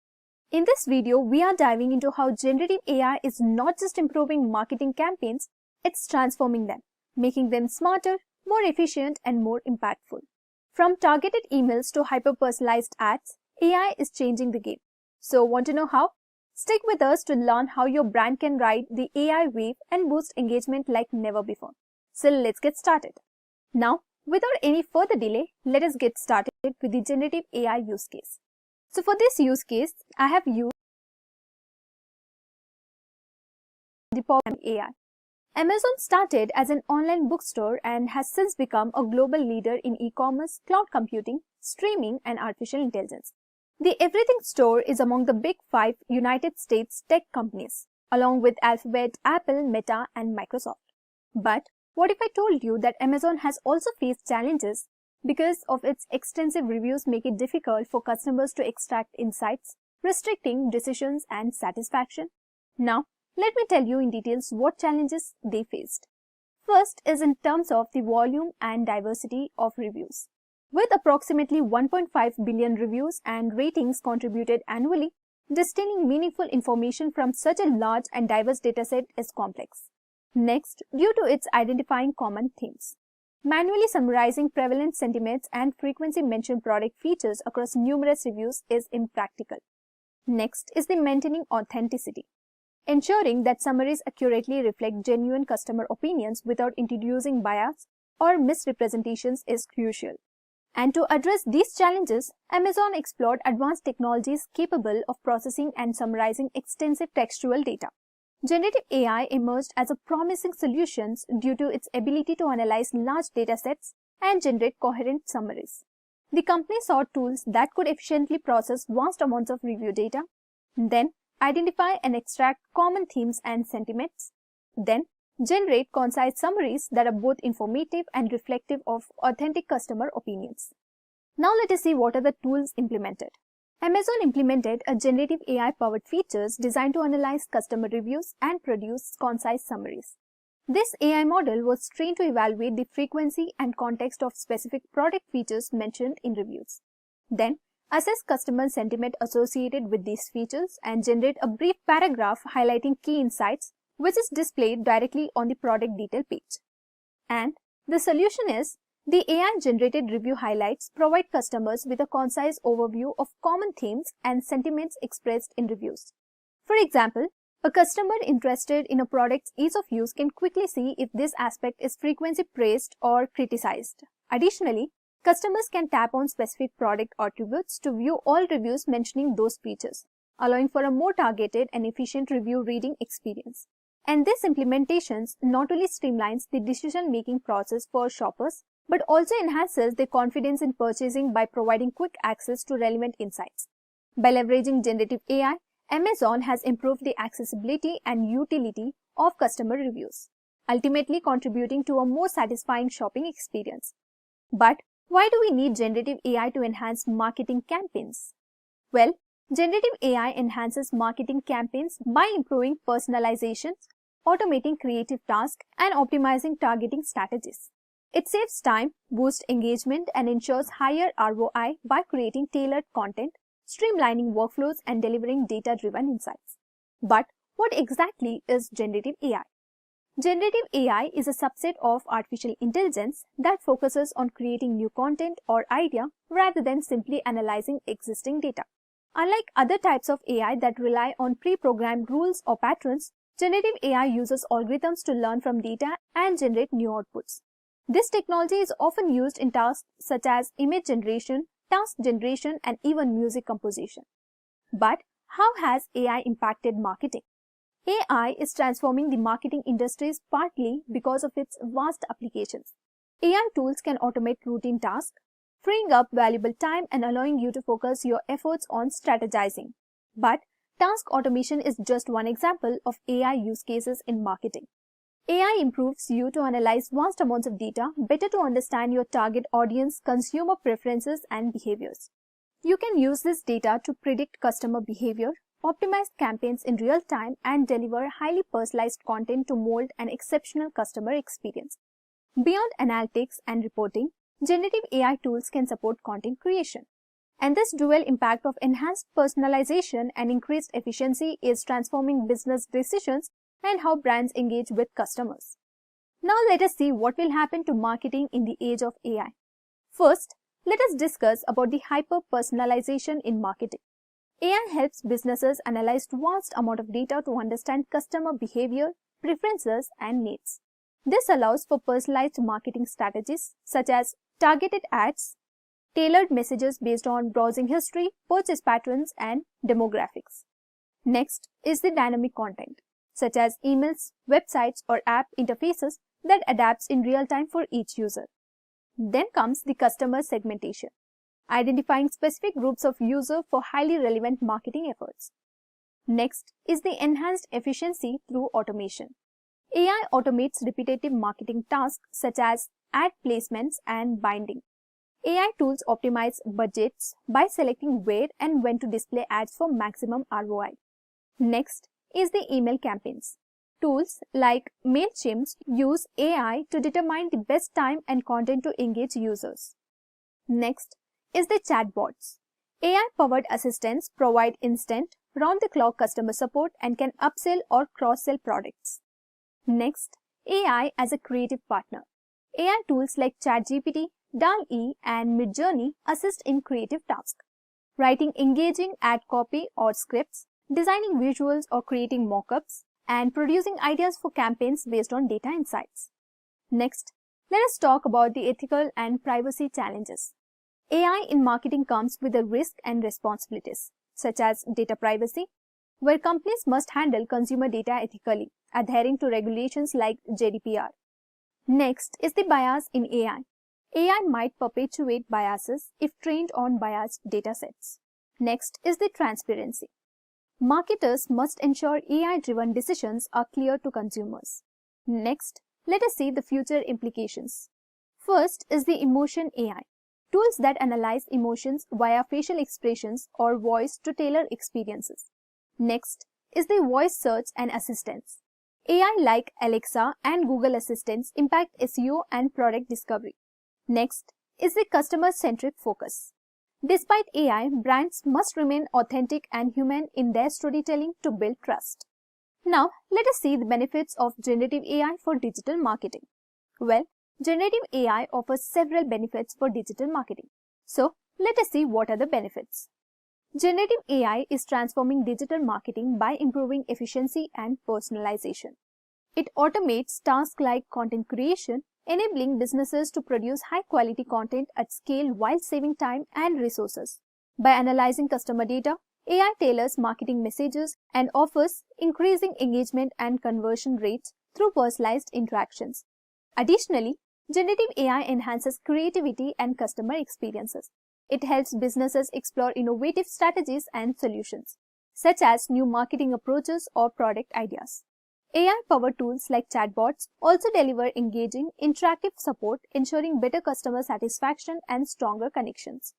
In this video, we are diving into how generative AI is not just improving marketing campaigns, it's transforming them, making them smarter, more efficient, and more impactful. From targeted emails to hyper-personalized ads, AI is changing the game. So, want to know how? Stick with us to learn how your brand can ride the AI wave and boost engagement like never before. So, let's get started. Now, without any further delay, let us get started with the generative AI use case. So, for this use case, I have used the Power AI. Amazon started as an online bookstore and has since become a global leader in e-commerce, cloud computing, streaming, and artificial intelligence. The Everything Store is among the big 5 United States tech companies, along with Alphabet, Apple, Meta, and Microsoft. But what if I told you that Amazon has also faced challenges because of its extensive reviews make it difficult for customers to extract insights, restricting decisions and satisfaction? Now, let me tell you in details what challenges they faced. First is in terms of the volume and diversity of reviews. With approximately 1.5 billion reviews and ratings contributed annually, distilling meaningful information from such a large and diverse dataset is complex. Next, due to its identifying common themes. Manually summarizing prevalent sentiments and frequency mentioned product features across numerous reviews is impractical. Next is the maintaining authenticity. Ensuring that summaries accurately reflect genuine customer opinions without introducing bias or misrepresentations is crucial. And to address these challenges, Amazon explored advanced technologies capable of processing and summarizing extensive textual data. Generative AI emerged as a promising solution due to its ability to analyze large datasets and generate coherent summaries. The company sought tools that could efficiently process vast amounts of review data, then identify and extract common themes and sentiments, then generate concise summaries that are both informative and reflective of authentic customer opinions. Now let us see what are the tools implemented. Amazon implemented a generative AI-powered features designed to analyze customer reviews and produce concise summaries. This AI model was trained to evaluate the frequency and context of specific product features mentioned in reviews. Then, assess customer sentiment associated with these features and generate a brief paragraph highlighting key insights, which is displayed directly on the product detail page. And the solution is, the AI-generated review highlights provide customers with a concise overview of common themes and sentiments expressed in reviews. For example, a customer interested in a product's ease of use can quickly see if this aspect is frequently praised or criticized. Additionally, customers can tap on specific product attributes to view all reviews mentioning those features, allowing for a more targeted and efficient review reading experience. And this implementation not only streamlines the decision-making process for shoppers, but also enhances their confidence in purchasing by providing quick access to relevant insights. By leveraging generative AI, Amazon has improved the accessibility and utility of customer reviews, ultimately contributing to a more satisfying shopping experience. But why do we need generative AI to enhance marketing campaigns? Well, generative AI enhances marketing campaigns by improving personalization, automating creative tasks, and optimizing targeting strategies. It saves time, boosts engagement, and ensures higher ROI by creating tailored content, streamlining workflows, and delivering data-driven insights. But what exactly is generative AI? Generative AI is a subset of artificial intelligence that focuses on creating new content or idea rather than simply analyzing existing data. Unlike other types of AI that rely on pre-programmed rules or patterns, generative AI uses algorithms to learn from data and generate new outputs. This technology is often used in tasks such as image generation, task generation, and even music composition. But how has AI impacted marketing? AI is transforming the marketing industries partly because of its vast applications. AI tools can automate routine tasks, freeing up valuable time and allowing you to focus your efforts on strategizing. But task automation is just one example of AI use cases in marketing. AI improves you to analyze vast amounts of data, better to understand your target audience, consumer preferences, and behaviors. You can use this data to predict customer behavior, optimize campaigns in real time, and deliver highly personalized content to mold an exceptional customer experience. Beyond analytics and reporting, generative AI tools can support content creation. And this dual impact of enhanced personalization and increased efficiency is transforming business decisions and how brands engage with customers. Now let us see what will happen to marketing in the age of AI. First, let us discuss about the hyper-personalization in marketing. AI helps businesses analyze vast amount of data to understand customer behavior, preferences, and needs. This allows for personalized marketing strategies such as targeted ads, tailored messages based on browsing history, purchase patterns, and demographics. Next is the dynamic content, such as emails, websites, or app interfaces that adapts in real time for each user. Then comes the customer segmentation, identifying specific groups of users for highly relevant marketing efforts. Next is the enhanced efficiency through automation. AI automates repetitive marketing tasks such as ad placements and binding. AI tools optimize budgets by selecting where and when to display ads for maximum ROI. Next is the email campaigns. Tools like MailChimp use AI to determine the best time and content to engage users. Next is the chatbots. AI-powered assistants provide instant, round-the-clock customer support and can upsell or cross-sell products. Next, AI as a creative partner. AI tools like ChatGPT, DALL-E, and Midjourney assist in creative tasks, writing engaging ad copy or scripts, designing visuals or creating mockups, and producing ideas for campaigns based on data insights. Next, let us talk about the ethical and privacy challenges. AI in marketing comes with a risk and responsibilities, such as data privacy, where companies must handle consumer data ethically, adhering to regulations like GDPR. Next is the bias in AI. AI might perpetuate biases if trained on biased datasets. Next is the transparency. Marketers must ensure AI-driven decisions are clear to consumers. Next, let us see the future implications. First is the emotion AI. Tools that analyze emotions via facial expressions or voice to tailor experiences. Next is the voice search and assistance. AI like Alexa and Google Assistants impact SEO and product discovery. Next is the customer-centric focus. Despite AI, brands must remain authentic and human in their storytelling to build trust. Now, let us see the benefits of generative AI for digital marketing. Well, generative AI offers several benefits for digital marketing. So, let us see what are the benefits. Generative AI is transforming digital marketing by improving efficiency and personalization. It automates tasks like content creation, enabling businesses to produce high-quality content at scale while saving time and resources. By analyzing customer data, AI tailors marketing messages and offers increasing engagement and conversion rates through personalized interactions. Additionally, generative AI enhances creativity and customer experiences. It helps businesses explore innovative strategies and solutions, such as new marketing approaches or product ideas. AI-powered tools like chatbots also deliver engaging, interactive support, ensuring better customer satisfaction and stronger connections.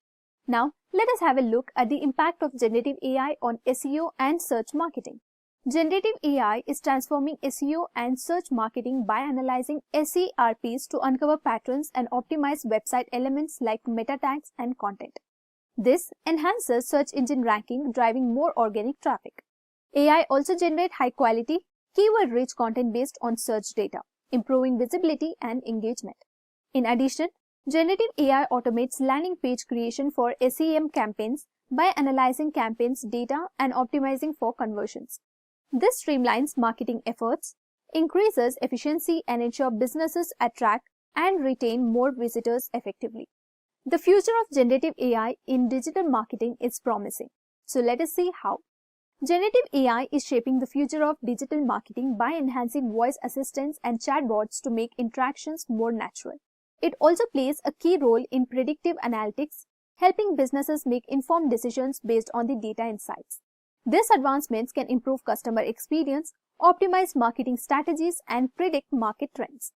Now, let us have a look at the impact of generative AI on SEO and search marketing. Generative AI is transforming SEO and search marketing by analyzing SERPs to uncover patterns and optimize website elements like meta tags and content. This enhances search engine ranking, driving more organic traffic. AI also generates high-quality, keyword-rich content based on search data, improving visibility and engagement. In addition, generative AI automates landing page creation for SEM campaigns by analyzing campaigns data and optimizing for conversions. This streamlines marketing efforts, increases efficiency, and ensures businesses attract and retain more visitors effectively. The future of generative AI in digital marketing is promising. So let us see how. Generative AI is shaping the future of digital marketing by enhancing voice assistants and chatbots to make interactions more natural. It also plays a key role in predictive analytics, helping businesses make informed decisions based on the data insights. These advancements can improve customer experience, optimize marketing strategies, and predict market trends.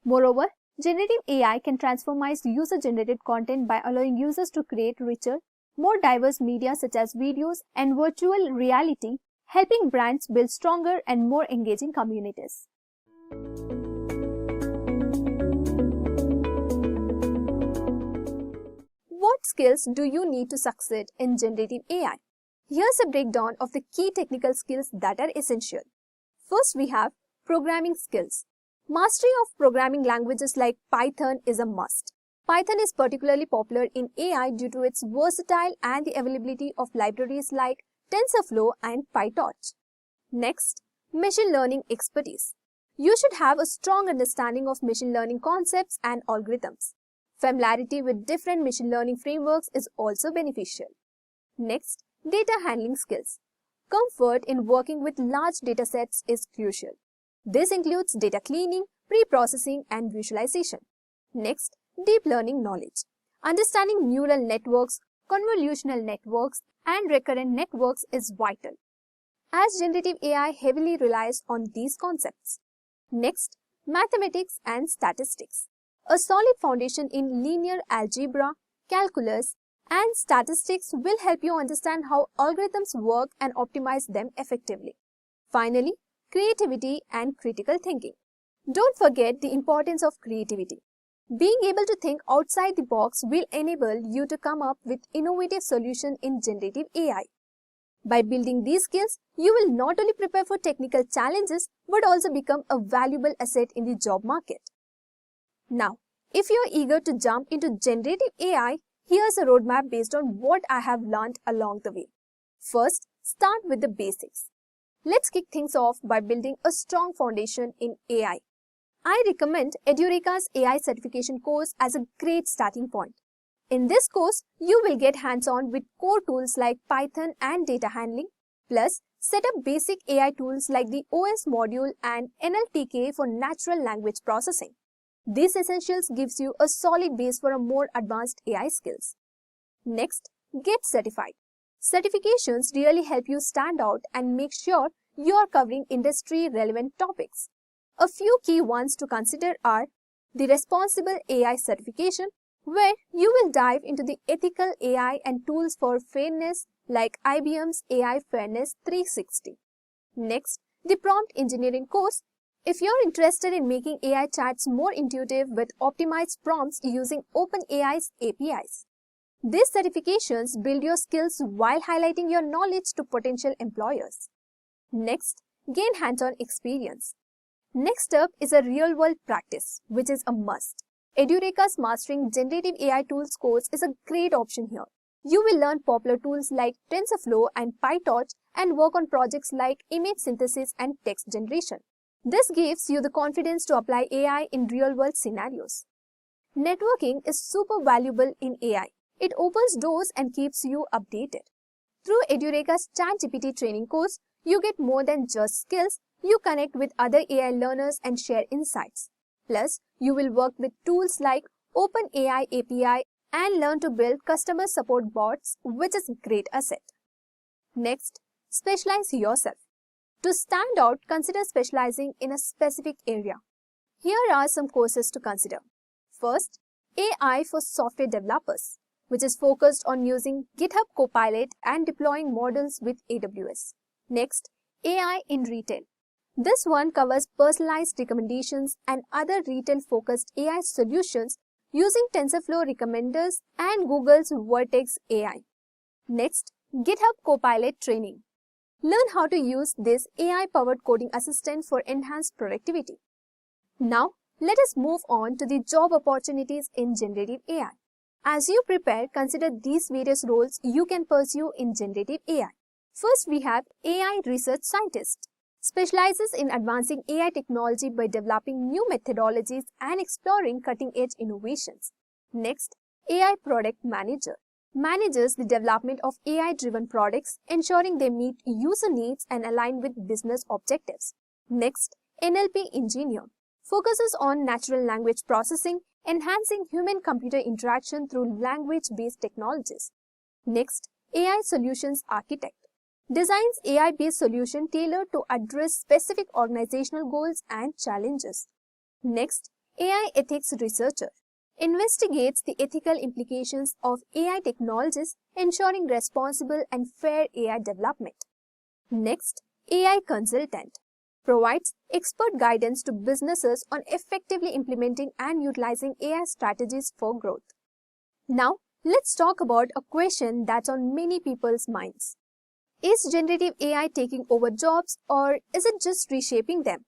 Moreover, generative AI can transform user-generated content by allowing users to create richer, more diverse media such as videos and virtual reality, helping brands build stronger and more engaging communities. What skills do you need to succeed in generative AI? Here's a breakdown of the key technical skills that are essential. First, we have programming skills. Mastery of programming languages like Python is a must. Python is particularly popular in AI due to its versatile and the availability of libraries like TensorFlow and PyTorch. Next, machine learning expertise. You should have a strong understanding of machine learning concepts and algorithms. Familiarity with different machine learning frameworks is also beneficial. Next, data handling skills. Comfort in working with large datasets is crucial. This includes data cleaning, pre-processing, and visualization. Next, deep learning knowledge. Understanding neural networks, convolutional networks, and recurrent networks is vital, as generative AI heavily relies on these concepts. Next, mathematics and statistics. A solid foundation in linear algebra, calculus, and statistics will help you understand how algorithms work and optimize them effectively. Finally, creativity and critical thinking. Don't forget the importance of creativity. Being able to think outside the box will enable you to come up with innovative solutions in generative AI. By building these skills, you will not only prepare for technical challenges but also become a valuable asset in the job market. Now, if you are eager to jump into generative AI, here's a roadmap based on what I have learned along the way. First, start with the basics. Let's kick things off by building a strong foundation in AI. I recommend Edureka's AI certification course as a great starting point. In this course, you will get hands-on with core tools like Python and data handling, plus set up basic AI tools like the OS module and NLTK for natural language processing. These essentials gives you a solid base for a more advanced AI skills. Next, get certified. Certifications really help you stand out and make sure you are covering industry-relevant topics. A few key ones to consider are the Responsible AI certification, where you will dive into the ethical AI and tools for fairness like IBM's AI Fairness 360. Next, the Prompt Engineering course. If you're interested in making AI chats more intuitive with optimized prompts using OpenAI's APIs. These certifications build your skills while highlighting your knowledge to potential employers. Next, gain hands-on experience. Next up is a real-world practice, which is a must. Edureka's Mastering Generative AI Tools course is a great option here. You will learn popular tools like TensorFlow and PyTorch and work on projects like image synthesis and text generation. This gives you the confidence to apply AI in real-world scenarios. Networking is super valuable in AI. It opens doors and keeps you updated. Through Edureka's ChatGPT training course, you get more than just skills. You connect with other AI learners and share insights. Plus, you will work with tools like OpenAI API and learn to build customer support bots, which is a great asset. Next, specialize yourself. To stand out, consider specializing in a specific area. Here are some courses to consider. First, AI for software developers, which is focused on using GitHub Copilot and deploying models with AWS. Next, AI in retail. This one covers personalized recommendations and other retail-focused AI solutions using TensorFlow recommenders and Google's Vertex AI. Next, GitHub Copilot training. Learn how to use this AI-powered coding assistant for enhanced productivity. Now, let us move on to the job opportunities in generative AI. As you prepare, consider these various roles you can pursue in generative AI. First, we have AI research scientist. Specializes in advancing AI technology by developing new methodologies and exploring cutting-edge innovations. Next, AI product manager. Manages the development of AI-driven products, ensuring they meet user needs and align with business objectives. Next, NLP engineer. Focuses on natural language processing, enhancing human-computer interaction through language-based technologies. Next, AI solutions architect. Designs AI-based solutions tailored to address specific organizational goals and challenges. Next, AI ethics researcher. Investigates the ethical implications of AI technologies, ensuring responsible and fair AI development. Next, AI consultant. Provides expert guidance to businesses on effectively implementing and utilizing AI strategies for growth. Now, let's talk about a question that's on many people's minds. Is generative AI taking over jobs or is it just reshaping them?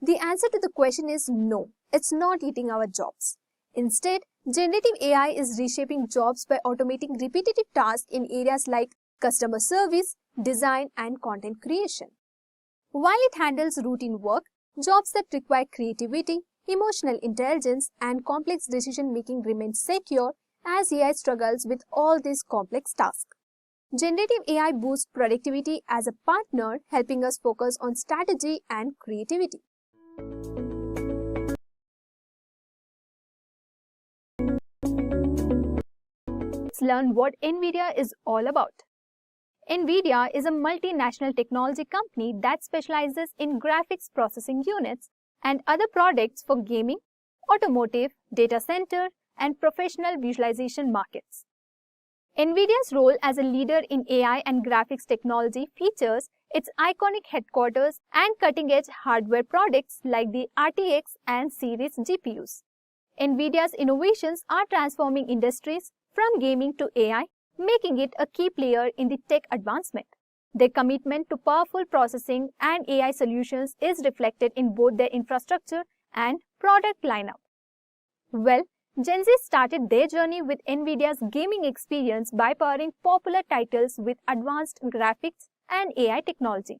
The answer to the question is no, it's not eating our jobs. Instead, generative AI is reshaping jobs by automating repetitive tasks in areas like customer service, design, and content creation. While it handles routine work, jobs that require creativity, emotional intelligence, and complex decision-making remain secure as AI struggles with all these complex tasks. Generative AI boosts productivity as a partner, helping us focus on strategy and creativity. Let's learn what NVIDIA is all about. NVIDIA is a multinational technology company that specializes in graphics processing units and other products for gaming, automotive, data center, and professional visualization markets. NVIDIA's role as a leader in AI and graphics technology features its iconic headquarters and cutting-edge hardware products like the RTX and series GPUs. NVIDIA's innovations are transforming industries from gaming to AI, making it a key player in the tech advancement. Their commitment to powerful processing and AI solutions is reflected in both their infrastructure and product lineup. Well, Gen Z started their journey with NVIDIA's gaming experience by powering popular titles with advanced graphics and AI technology.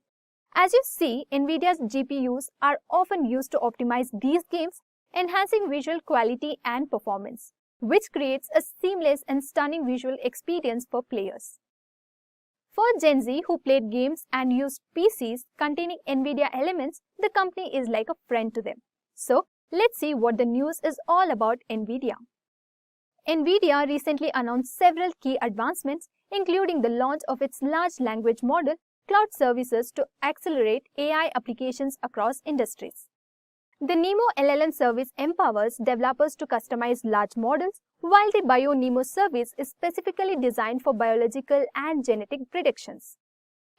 As you see, NVIDIA's GPUs are often used to optimize these games, enhancing visual quality and performance, which creates a seamless and stunning visual experience for players. For Gen Z who played games and used PCs containing NVIDIA elements, the company is like a friend to them. So, let's see what the news is all about NVIDIA. NVIDIA recently announced several key advancements, including the launch of its large language model cloud services to accelerate AI applications across industries. The NeMo LLM service empowers developers to customize large models, while the BioNeMo service is specifically designed for biological and genetic predictions.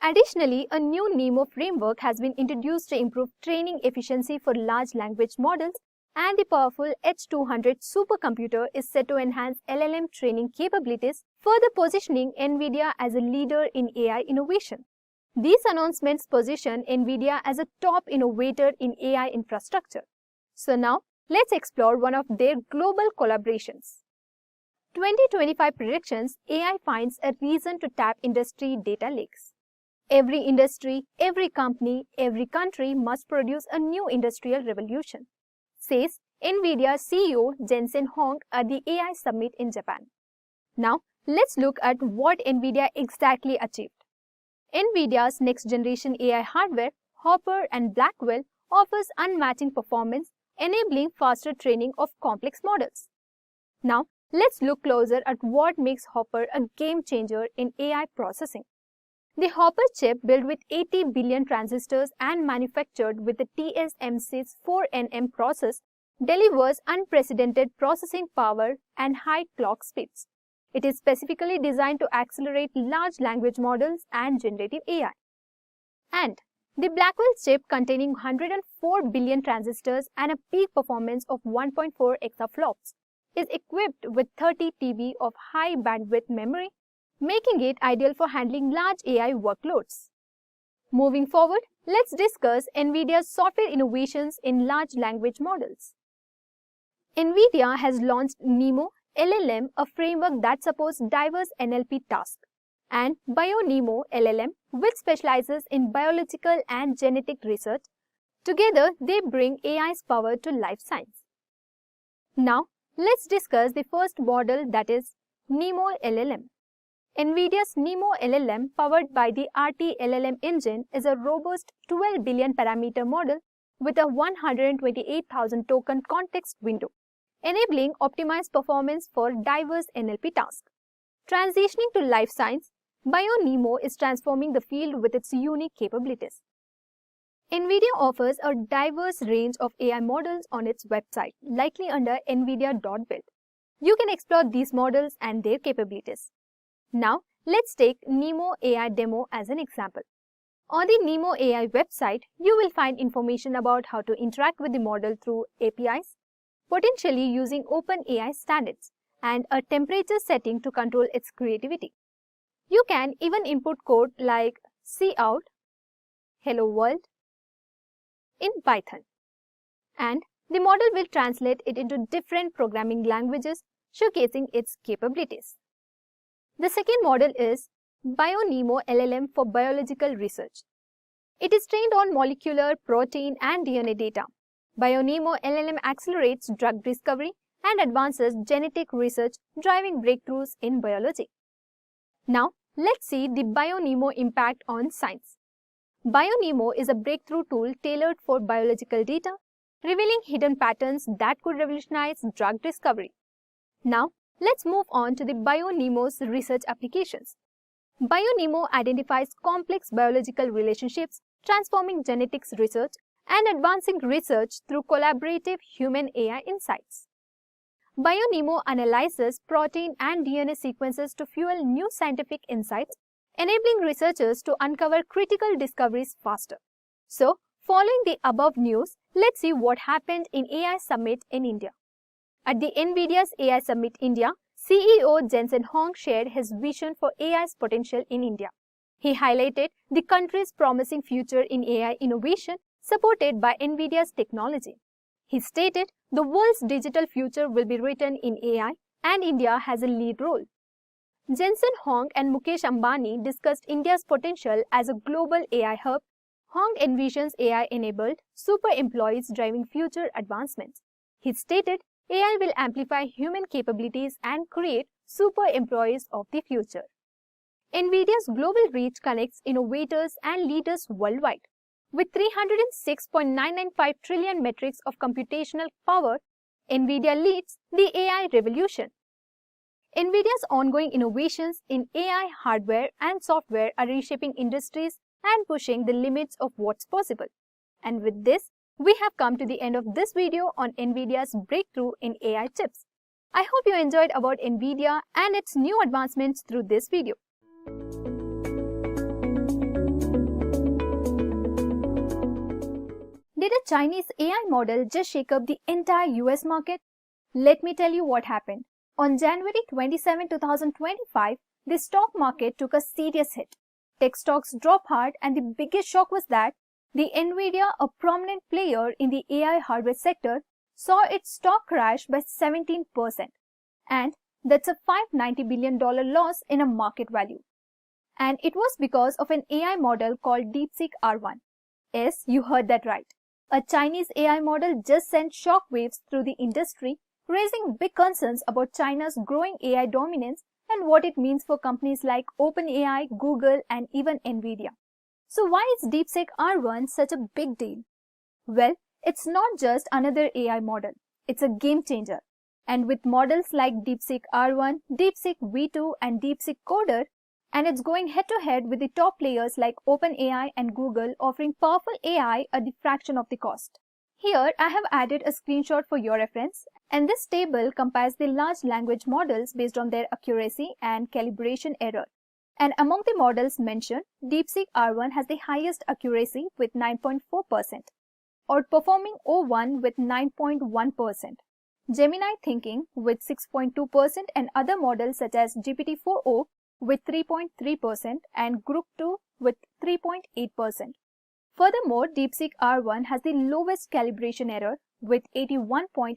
Additionally, a new NeMo framework has been introduced to improve training efficiency for large language models, and the powerful H200 supercomputer is set to enhance LLM training capabilities, further positioning NVIDIA as a leader in AI innovation. These announcements position NVIDIA as a top innovator in AI infrastructure. So now, let's explore one of their global collaborations. 2025 predictions, AI finds a reason to tap industry data lakes. Every industry, every company, every country must produce a new industrial revolution, says NVIDIA CEO Jensen Huang at the AI Summit in Japan. Now, let's look at what NVIDIA exactly achieved. NVIDIA's next-generation AI hardware, Hopper and Blackwell, offers unmatched performance, enabling faster training of complex models. Now, let's look closer at what makes Hopper a game-changer in AI processing. The Hopper chip, built with 80 billion transistors and manufactured with the TSMC's 4nm process, delivers unprecedented processing power and high clock speeds. It is specifically designed to accelerate large language models and generative AI. And the Blackwell chip, containing 104 billion transistors and a peak performance of 1.4 exaflops, is equipped with 30 TB of high bandwidth memory, making it ideal for handling large AI workloads. Moving forward, let's discuss NVIDIA's software innovations in large language models. NVIDIA has launched NeMo LLM, a framework that supports diverse NLP tasks, and BioNeMo LLM, which specializes in biological and genetic research. Together, they bring AI's power to life science. Now, let's discuss the first model, that is NeMo LLM. NVIDIA's NeMo LLM, powered by the RT-LLM engine, is a robust 12 billion parameter model with a 128,000 token context window, enabling optimized performance for diverse NLP tasks. Transitioning to life science, BioNeMo is transforming the field with its unique capabilities. NVIDIA offers a diverse range of AI models on its website, likely under nvidia.build. You can explore these models and their capabilities. Now, let's take NeMo AI demo as an example. On the NeMo AI website, you will find information about how to interact with the model through APIs, potentially using OpenAI standards, and a temperature setting to control its creativity. You can even input code like cout, hello world in Python, and the model will translate it into different programming languages, showcasing its capabilities. The second model is BioNemo LLM for biological research. It is trained on molecular, protein, and DNA data. BioNemo LLM accelerates drug discovery and advances genetic research, driving breakthroughs in biology. Now, let's see the BioNemo impact on science. BioNemo is a breakthrough tool tailored for biological data, revealing hidden patterns that could revolutionize drug discovery. Now, let's move on to the BioNemo's research applications. BioNemo identifies complex biological relationships, transforming genetics research and advancing research through collaborative human-AI insights. BioNemo analyzes protein and DNA sequences to fuel new scientific insights, enabling researchers to uncover critical discoveries faster. So, following the above news, let's see what happened in AI Summit in India. At the NVIDIA's AI Summit India, CEO Jensen Huang shared his vision for AI's potential in India. He highlighted the country's promising future in AI innovation supported by NVIDIA's technology. He stated the world's digital future will be written in AI and India has a lead role. Jensen Huang and Mukesh Ambani discussed India's potential as a global AI hub. Huang envisions AI-enabled super employees driving future advancements. He stated AI will amplify human capabilities and create super employees of the future. NVIDIA's global reach connects innovators and leaders worldwide. With 306.995 trillion metrics of computational power, NVIDIA leads the AI revolution. NVIDIA's ongoing innovations in AI hardware and software are reshaping industries and pushing the limits of what's possible. And with this, we have come to the end of this video on NVIDIA's breakthrough in AI chips. I hope you enjoyed about NVIDIA and its new advancements through this video. Did a Chinese AI model just shake up the entire US market? Let me tell you what happened. On January 27, 2025, the stock market took a serious hit. Tech stocks dropped hard, and the biggest shock was that the NVIDIA, a prominent player in the AI hardware sector, saw its stock crash by 17%. And that's a $590 billion loss in a market value. And it was because of an AI model called DeepSeek R1. Yes, you heard that right. A Chinese AI model just sent shockwaves through the industry, raising big concerns about China's growing AI dominance and what it means for companies like OpenAI, Google, and even NVIDIA. So why is DeepSeek R1 such a big deal? Well, it's not just another AI model. It's a game changer. And with models like DeepSeek R1, DeepSeek V2, and DeepSeek Coder, and it's going head-to-head with the top players like OpenAI and Google, offering powerful AI at the fraction of the cost. Here, I have added a screenshot for your reference, and this table compares the large language models based on their accuracy and calibration error. And among the models mentioned, DeepSeek R1 has the highest accuracy with 9.4%, outperforming O1 with 9.1%, Gemini Thinking with 6.2%, and other models such as GPT-4o with 3.3% and Group 2 with 3.8%. Furthermore, DeepSeek R1 has the lowest calibration error with 81.8%,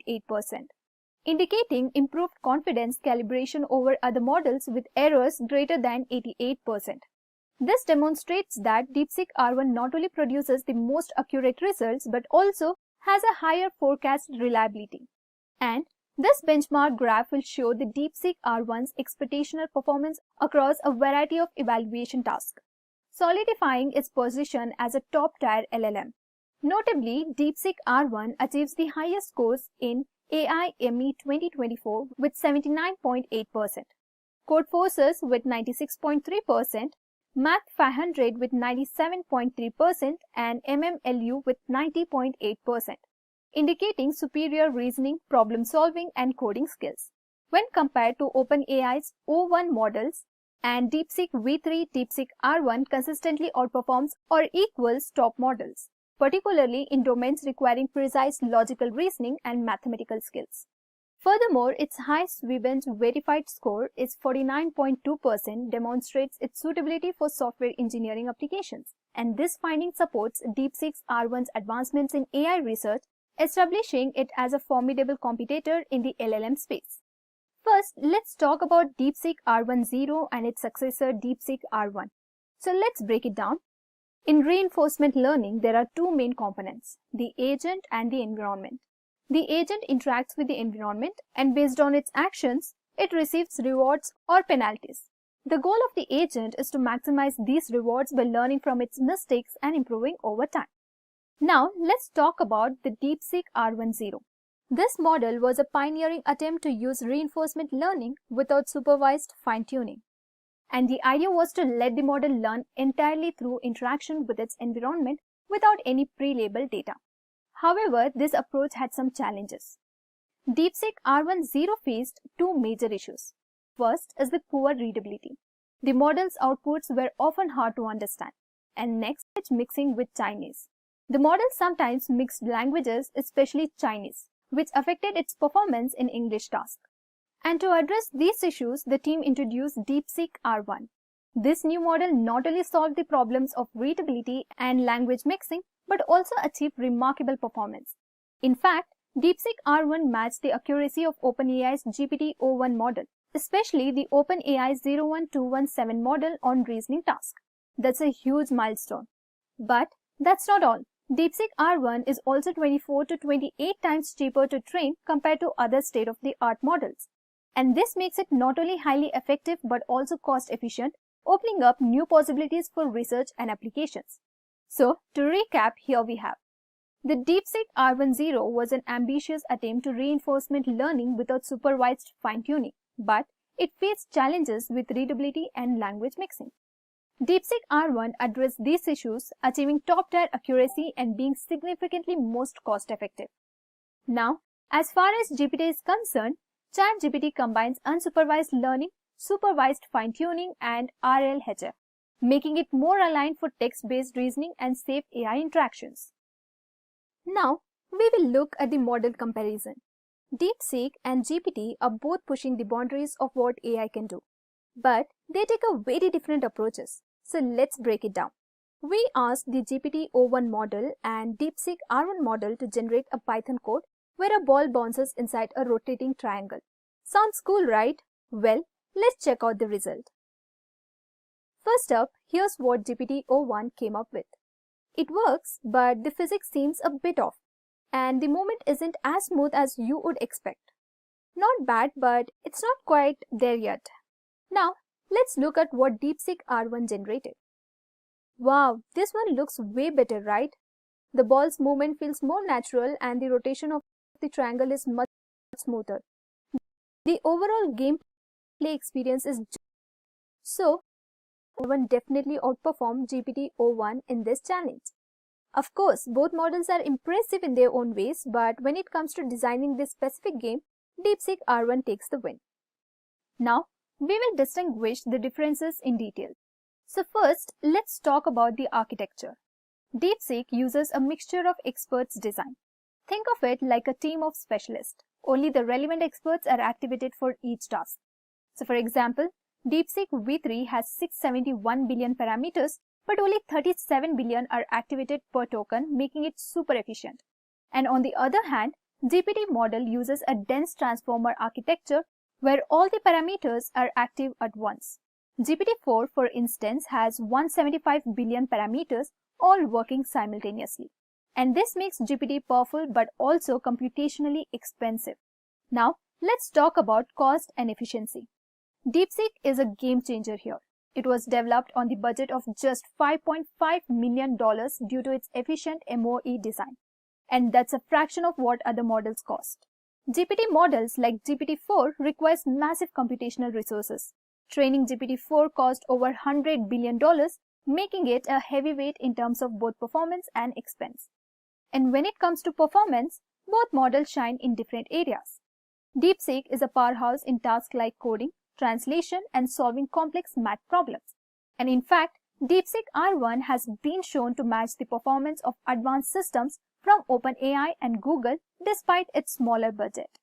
indicating improved confidence calibration over other models with errors greater than 88%. This demonstrates that DeepSeek R1 not only produces the most accurate results but also has a higher forecast reliability. And this benchmark graph will show the DeepSeek R1's expectational performance across a variety of evaluation tasks, solidifying its position as a top-tier LLM. Notably, DeepSeek R1 achieves the highest scores in AI ME 2024 with 79.8%, Codeforces with 96.3%, Math 500 with 97.3%, and MMLU with 90.8%. indicating superior reasoning, problem solving, and coding skills. When compared to OpenAI's O1 models and DeepSeek V3, DeepSeek R1 consistently outperforms or equals top models, particularly in domains requiring precise logical reasoning and mathematical skills. Furthermore, its high Swebent verified score is 49.2% demonstrates its suitability for software engineering applications. And this finding supports DeepSeek's R1's advancements in AI research, establishing it as a formidable competitor in the LLM space. First, let's talk about DeepSeek R10 and its successor DeepSeek R1. So let's break it down. In reinforcement learning, there are two main components, the agent and the environment. The agent interacts with the environment and based on its actions, it receives rewards or penalties. The goal of the agent is to maximize these rewards by learning from its mistakes and improving over time. Now, let's talk about the DeepSeek R10. This model was a pioneering attempt to use reinforcement learning without supervised fine-tuning. And the idea was to let the model learn entirely through interaction with its environment without any pre-labeled data. However, this approach had some challenges. DeepSeek R10 faced two major issues. First is the poor readability. The model's outputs were often hard to understand. And next, it's mixing with Chinese. The model sometimes mixed languages, especially Chinese, which affected its performance in English tasks. And to address these issues, the team introduced DeepSeek R1. This new model not only solved the problems of readability and language mixing, but also achieved remarkable performance. In fact, DeepSeek R1 matched the accuracy of OpenAI's GPT-o1 model, especially the OpenAI 01217 model on reasoning tasks. That's a huge milestone. But that's not all. DeepSeek R1 is also 24 to 28 times cheaper to train compared to other state-of-the-art models. And this makes it not only highly effective but also cost-efficient, opening up new possibilities for research and applications. So, to recap, here we have. The DeepSeek R10 was an ambitious attempt to reinforcement learning without supervised fine-tuning, but it faced challenges with readability and language mixing. DeepSeek R1 addressed these issues, achieving top-tier accuracy and being significantly most cost-effective. Now, as far as GPT is concerned, ChatGPT combines unsupervised learning, supervised fine-tuning, and RLHF, making it more aligned for text-based reasoning and safe AI interactions. Now, we will look at the model comparison. DeepSeek and GPT are both pushing the boundaries of what AI can do, but they take a very different approaches. So let's break it down. We asked the GPT-o1 model and DeepSeek R1 model to generate a Python code where a ball bounces inside a rotating triangle. Sounds cool, right? Well, let's check out the result. First up, here's what GPT-o1 came up with. It works, but the physics seems a bit off, and the movement isn't as smooth as you would expect. Not bad, but it's not quite there yet. Now, let's look at what DeepSeek R1 generated. Wow, this one looks way better, right? The ball's movement feels more natural and the rotation of the triangle is much smoother. The overall gameplay experience is so R1 definitely outperformed GPT-o1 in this challenge. Of course, both models are impressive in their own ways, but when it comes to designing this specific game, DeepSeek R1 takes the win. Now, we will distinguish the differences in detail. So first, let's talk about the architecture. DeepSeek uses a mixture of experts design. Think of it like a team of specialists. Only the relevant experts are activated for each task. So for example, DeepSeek V3 has 671 billion parameters, but only 37 billion are activated per token, making it super efficient. And on the other hand, GPT model uses a dense transformer architecture where all the parameters are active at once. GPT-4, for instance, has 175 billion parameters all working simultaneously. And this makes GPT powerful but also computationally expensive. Now, let's talk about cost and efficiency. DeepSeek is a game changer here. It was developed on the budget of just $5.5 million due to its efficient MOE design. And that's a fraction of what other models cost. GPT models like GPT-4 requires massive computational resources. Training GPT-4 cost over $100 billion, making it a heavyweight in terms of both performance and expense. And when it comes to performance, both models shine in different areas. DeepSeek is a powerhouse in tasks like coding, translation, and solving complex math problems. And in fact, DeepSeek R1 has been shown to match the performance of advanced systems from OpenAI and Google despite its smaller budget.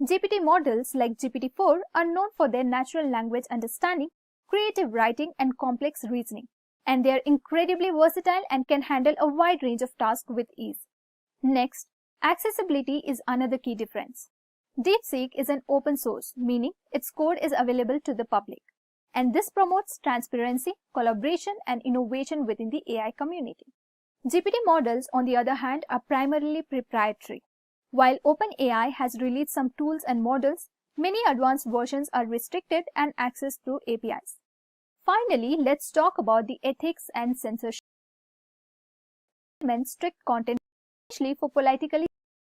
GPT models like GPT-4 are known for their natural language understanding, creative writing, and complex reasoning, and they are incredibly versatile and can handle a wide range of tasks with ease. Next, accessibility is another key difference. DeepSeek is an open source, meaning its code is available to the public, and this promotes transparency, collaboration, and innovation within the AI community. GPT models, on the other hand, are primarily proprietary. While OpenAI has released some tools and models, many advanced versions are restricted and accessed through APIs. Finally, let's talk about the ethics and censorship. Strict content, especially for politically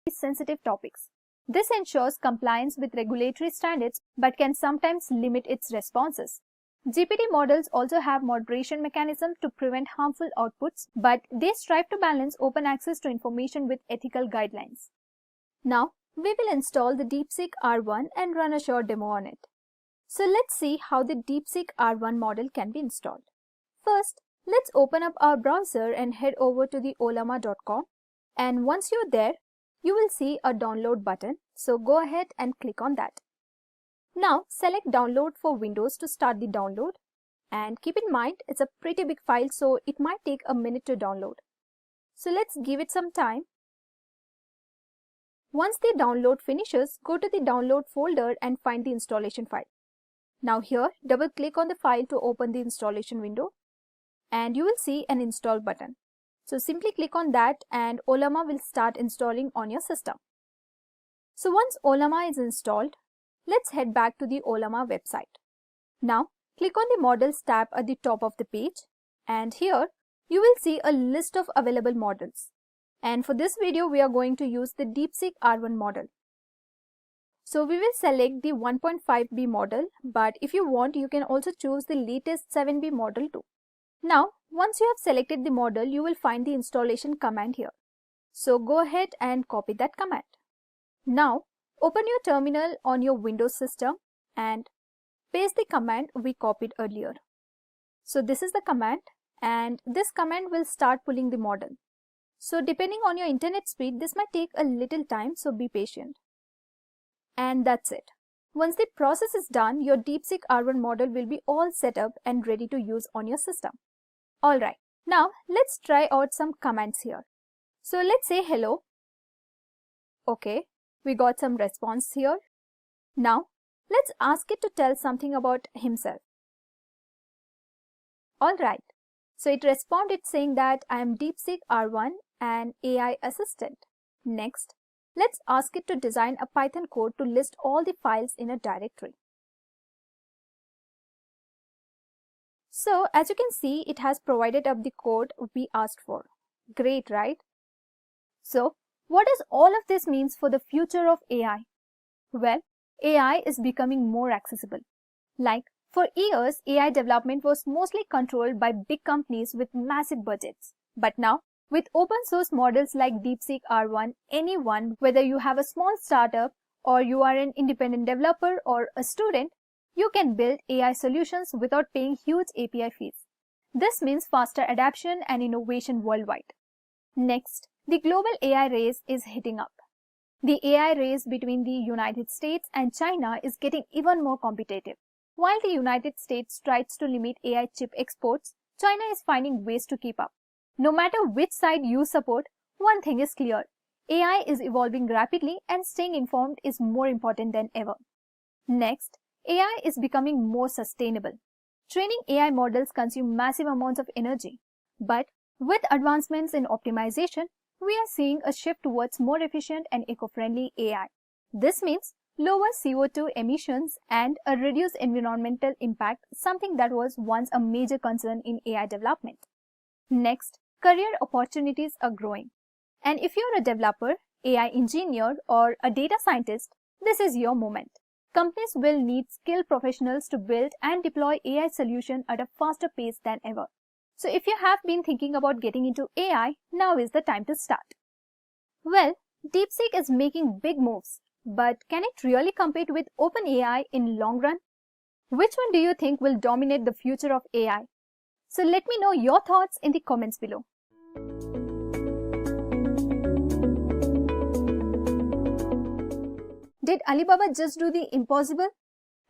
sensitive topics. This ensures compliance with regulatory standards but can sometimes limit its responses. GPT models also have moderation mechanisms to prevent harmful outputs, but they strive to balance open access to information with ethical guidelines. Now, we will install the DeepSeek R1 and run a short demo on it. So let's see how the DeepSeek R1 model can be installed. First, let's open up our browser and head over to the ollama.com, and once you're there, you will see a download button, so go ahead and click on that. Now, select download for Windows to start the download, and keep in mind it's a pretty big file, so it might take a minute to download. So let's give it some time. Once the download finishes, go to the download folder and find the installation file. Now here, double click on the file to open the installation window, and you will see an install button. So simply click on that and Ollama will start installing on your system. So once Ollama is installed, let's head back to the Ollama website. Now click on the models tab at the top of the page, and here you will see a list of available models. And for this video, we are going to use the DeepSeek R1 model. So we will select the 1.5B model, but if you want, you can also choose the latest 7B model too. Now, once you have selected the model, you will find the installation command here. So go ahead and copy that command. Now, open your terminal on your Windows system and paste the command we copied earlier. So this is the command, and this command will start pulling the model. So depending on your internet speed, this might take a little time, so be patient. And that's it. Once the process is done, your DeepSeek R1 model will be all set up and ready to use on your system. Alright, now let's try out some commands here. So let's say hello. Okay, we got some response here. Now let's ask it to tell something about himself. Alright, so it responded saying that I am DeepSeek R1 and AI assistant. Next, let's ask it to design a Python code to list all the files in a directory. So as you can see, it has provided up the code we asked for. Great, right? So what does all of this means for the future of AI? Well, AI is becoming more accessible. Like, for years, AI development was mostly controlled by big companies with massive budgets. But now, with open source models like DeepSeek R1, anyone, whether you have a small startup or you are an independent developer or a student, you can build AI solutions without paying huge API fees. This means faster adoption and innovation worldwide. Next, the global AI race is heating up. The AI race between the United States and China is getting even more competitive. While the United States tries to limit AI chip exports, China is finding ways to keep up. No matter which side you support, one thing is clear. AI is evolving rapidly and staying informed is more important than ever. Next, AI is becoming more sustainable. Training AI models consume massive amounts of energy. But with advancements in optimization, we are seeing a shift towards more efficient and eco-friendly AI. This means lower CO2 emissions and a reduced environmental impact, something that was once a major concern in AI development. Next, career opportunities are growing. And if you're a developer, AI engineer, or a data scientist, this is your moment. Companies will need skilled professionals to build and deploy AI solutions at a faster pace than ever. So if you have been thinking about getting into AI, now is the time to start. Well, DeepSeek is making big moves, but can it really compete with OpenAI in long run? Which one do you think will dominate the future of AI? So let me know your thoughts in the comments below. Did Alibaba just do the impossible?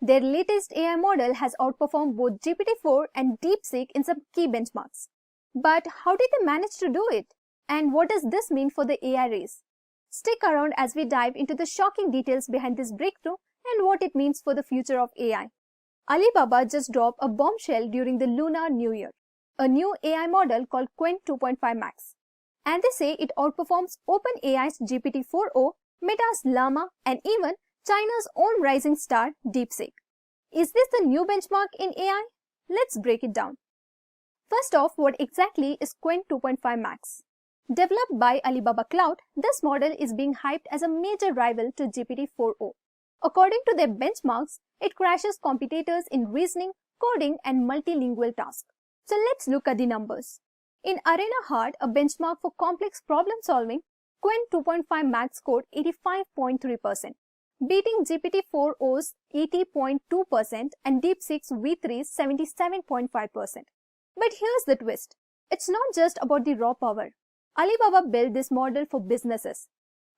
Their latest AI model has outperformed both GPT-4 and DeepSeek in some key benchmarks. But how did they manage to do it? And what does this mean for the AI race? Stick around as we dive into the shocking details behind this breakthrough and what it means for the future of AI. Alibaba just dropped a bombshell during the Lunar New Year, a new AI model called Qwen 2.5 Max. And they say it outperforms OpenAI's GPT-4o, Meta's Llama, and even China's own rising star, DeepSeek. Is this the new benchmark in AI? Let's break it down. First off, what exactly is Qwen 2.5 Max? Developed by Alibaba Cloud, this model is being hyped as a major rival to GPT-4o. According to their benchmarks, it crashes competitors in reasoning, coding, and multilingual tasks. So let's look at the numbers. In Arena Hard, a benchmark for complex problem solving, Qwen 2.5 Max scored 85.3%, beating GPT-4o's 80.2% and DeepSeek's V3's 77.5%. But here's the twist. It's not just about the raw power. Alibaba built this model for businesses.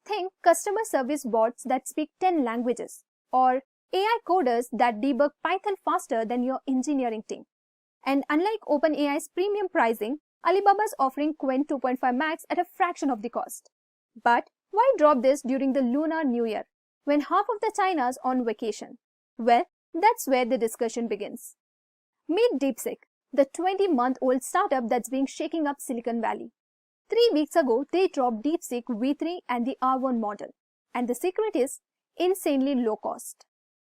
Think customer service bots that speak 10 languages, or AI coders that debug Python faster than your engineering team. And unlike OpenAI's premium pricing, Alibaba's offering Qwen 2.5 Max at a fraction of the cost. But why drop this during the Lunar New Year, when half of the China's on vacation? Well, that's where the discussion begins. Meet DeepSeek, the 20-month-old startup that's been shaking up Silicon Valley. 3 weeks ago, they dropped DeepSeek V3 and the R1 model. And the secret is insanely low cost.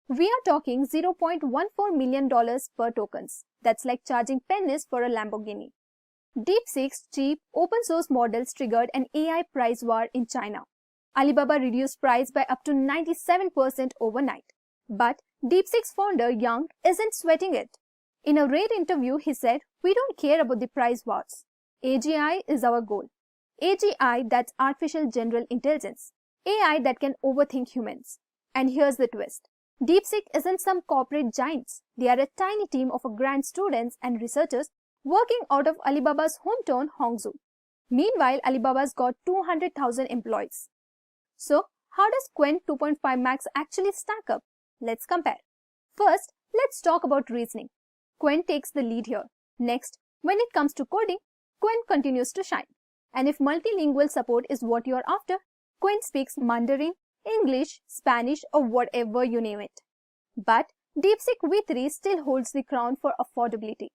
We are talking $0.14 million per tokens. That's like charging pennies for a Lamborghini. DeepSeek's cheap open source models triggered an AI price war in China. Alibaba reduced price by up to 97% overnight. But DeepSeek's founder Yang isn't sweating it. In a rare interview, he said, "We don't care about the price wars. AGI is our goal. AGI, that's artificial general intelligence. AI that can overthink humans." And here's the twist. DeepSeek isn't some corporate giants. They are a tiny team of grad students and researchers working out of Alibaba's hometown, Hangzhou. Meanwhile, Alibaba's got 200,000 employees. So, how does Qwen 2.5 Max actually stack up? Let's compare. First, let's talk about reasoning. Qwen takes the lead here. Next, when it comes to coding, Qwen continues to shine. And if multilingual support is what you're after, Qwen speaks Mandarin, English, Spanish, or whatever you name it. But DeepSeek V3 still holds the crown for affordability.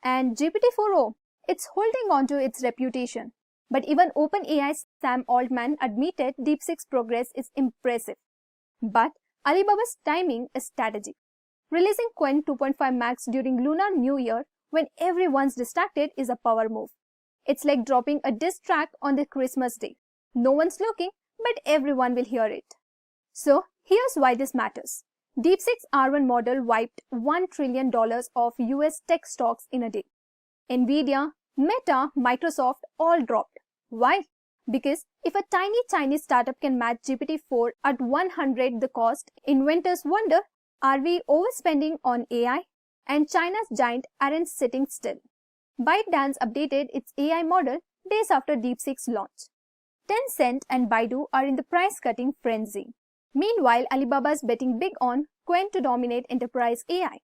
And GPT-4o, it's holding on to its reputation. But even OpenAI's Sam Altman admitted DeepSeek's progress is impressive. But Alibaba's timing is strategic. Releasing Qwen 2.5 Max during Lunar New Year when everyone's distracted is a power move. It's like dropping a diss track on the Christmas day. No one's looking, but everyone will hear it. So, here's why this matters. DeepSeek's R1 model wiped $1 trillion off US tech stocks in a day. Nvidia, Meta, Microsoft all dropped. Why? Because if a tiny Chinese startup can match GPT-4 at 100 the cost, inventors wonder, are we overspending on AI? And China's giant aren't sitting still. ByteDance updated its AI model days after DeepSeek's launch. Tencent and Baidu are in the price-cutting frenzy. Meanwhile, Alibaba's betting big on Qwen to dominate enterprise AI.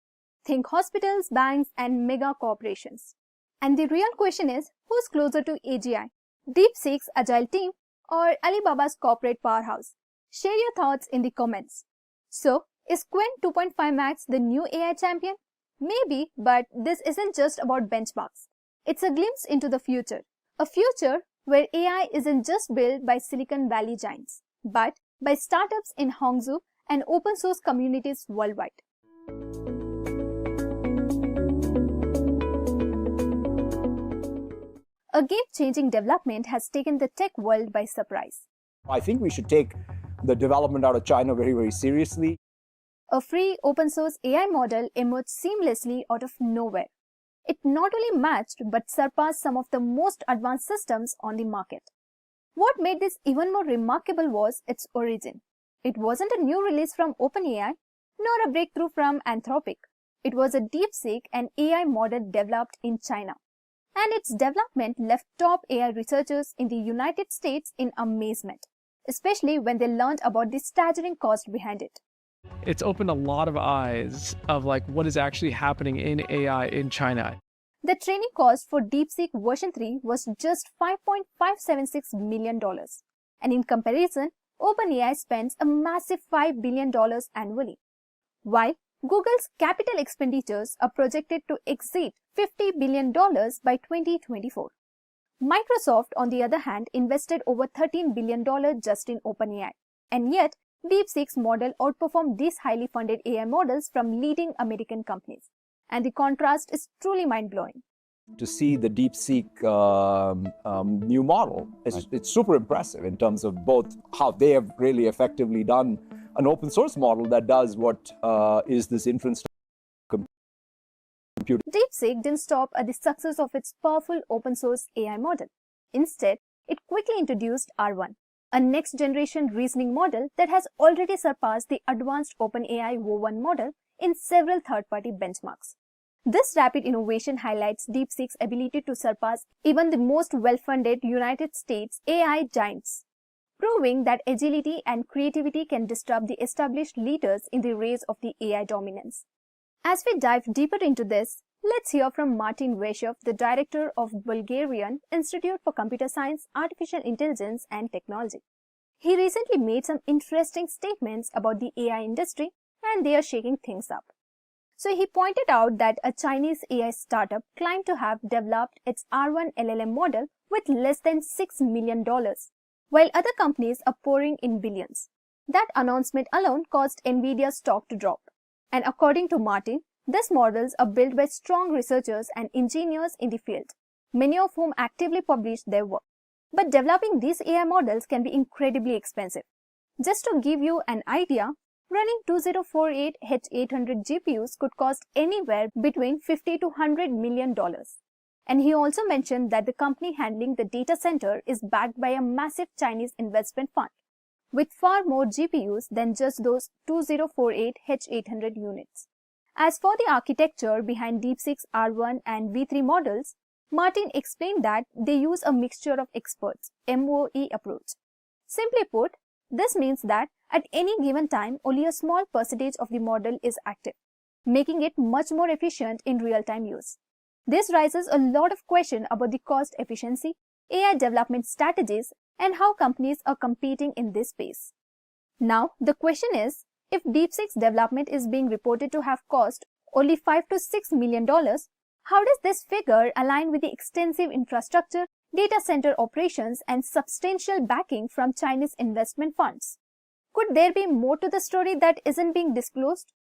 Think hospitals, banks, and mega corporations. And the real question is, who's closer to AGI? DeepSeek's agile team or Alibaba's corporate powerhouse? Share your thoughts in the comments. So, is Qwen 2.5 Max the new AI champion? Maybe, but this isn't just about benchmarks. It's a glimpse into the future. A future where AI isn't just built by Silicon Valley giants, but by startups in Hangzhou and open source communities worldwide. A game-changing development has taken the tech world by surprise. I think we should take the development out of China very, very seriously. A free open source AI model emerged seamlessly out of nowhere. It not only matched but surpassed some of the most advanced systems on the market. What made this even more remarkable was its origin. It wasn't a new release from OpenAI, nor a breakthrough from Anthropic. It was a DeepSeek and AI model developed in China. And its development left top AI researchers in the United States in amazement. especially when they learned about the staggering cost behind it. It's opened a lot of eyes of like what is actually happening in AI in China. The training cost for DeepSeek version 3 was just $5.576 million. And in comparison, OpenAI spends a massive $5 billion annually. While Google's capital expenditures are projected to exceed $50 billion by 2024. Microsoft, on the other hand, invested over $13 billion just in OpenAI. And yet, DeepSeek's model outperformed these highly funded AI models from leading American companies. And the contrast is truly mind-blowing. To see the DeepSeek new model, it's super impressive in terms of both how they have really effectively done an open source model that does what is this inference computing. DeepSeek didn't stop at the success of its powerful open source AI model. Instead, it quickly introduced R1, a next-generation reasoning model that has already surpassed the advanced OpenAI V1 model in several third-party benchmarks. This rapid innovation highlights DeepSeek's ability to surpass even the most well-funded United States AI giants, proving that agility and creativity can disrupt the established leaders in the race of the AI dominance. As we dive deeper into this, let's hear from Martin Veshev, the director of Bulgarian Institute for Computer Science, Artificial Intelligence and Technology. He recently made some interesting statements about the AI industry, and they are shaking things up. So he pointed out that a Chinese AI startup claimed to have developed its R1 LLM model with less than $6 million, while other companies are pouring in billions. That announcement alone caused Nvidia's stock to drop. And according to Martin, these models are built by strong researchers and engineers in the field, many of whom actively publish their work. But developing these AI models can be incredibly expensive. Just to give you an idea, running 2048 H800 GPUs could cost anywhere between $50 to $100 million. And he also mentioned that the company handling the data center is backed by a massive Chinese investment fund, with far more GPUs than just those 2048 H800 units. As for the architecture behind DeepSeek's R1 and V3 models, Martin explained that they use a mixture of experts, MOE approach. Simply put, this means that at any given time, only a small percentage of the model is active, making it much more efficient in real-time use. This raises a lot of questions about the cost efficiency, AI development strategies, and how companies are competing in this space. Now, the question is, if DeepSeek's development is being reported to have cost only $5 to $6 million, how does this figure align with the extensive infrastructure, data center operations, and substantial backing from Chinese investment funds? Could there be more to the story that isn't being disclosed?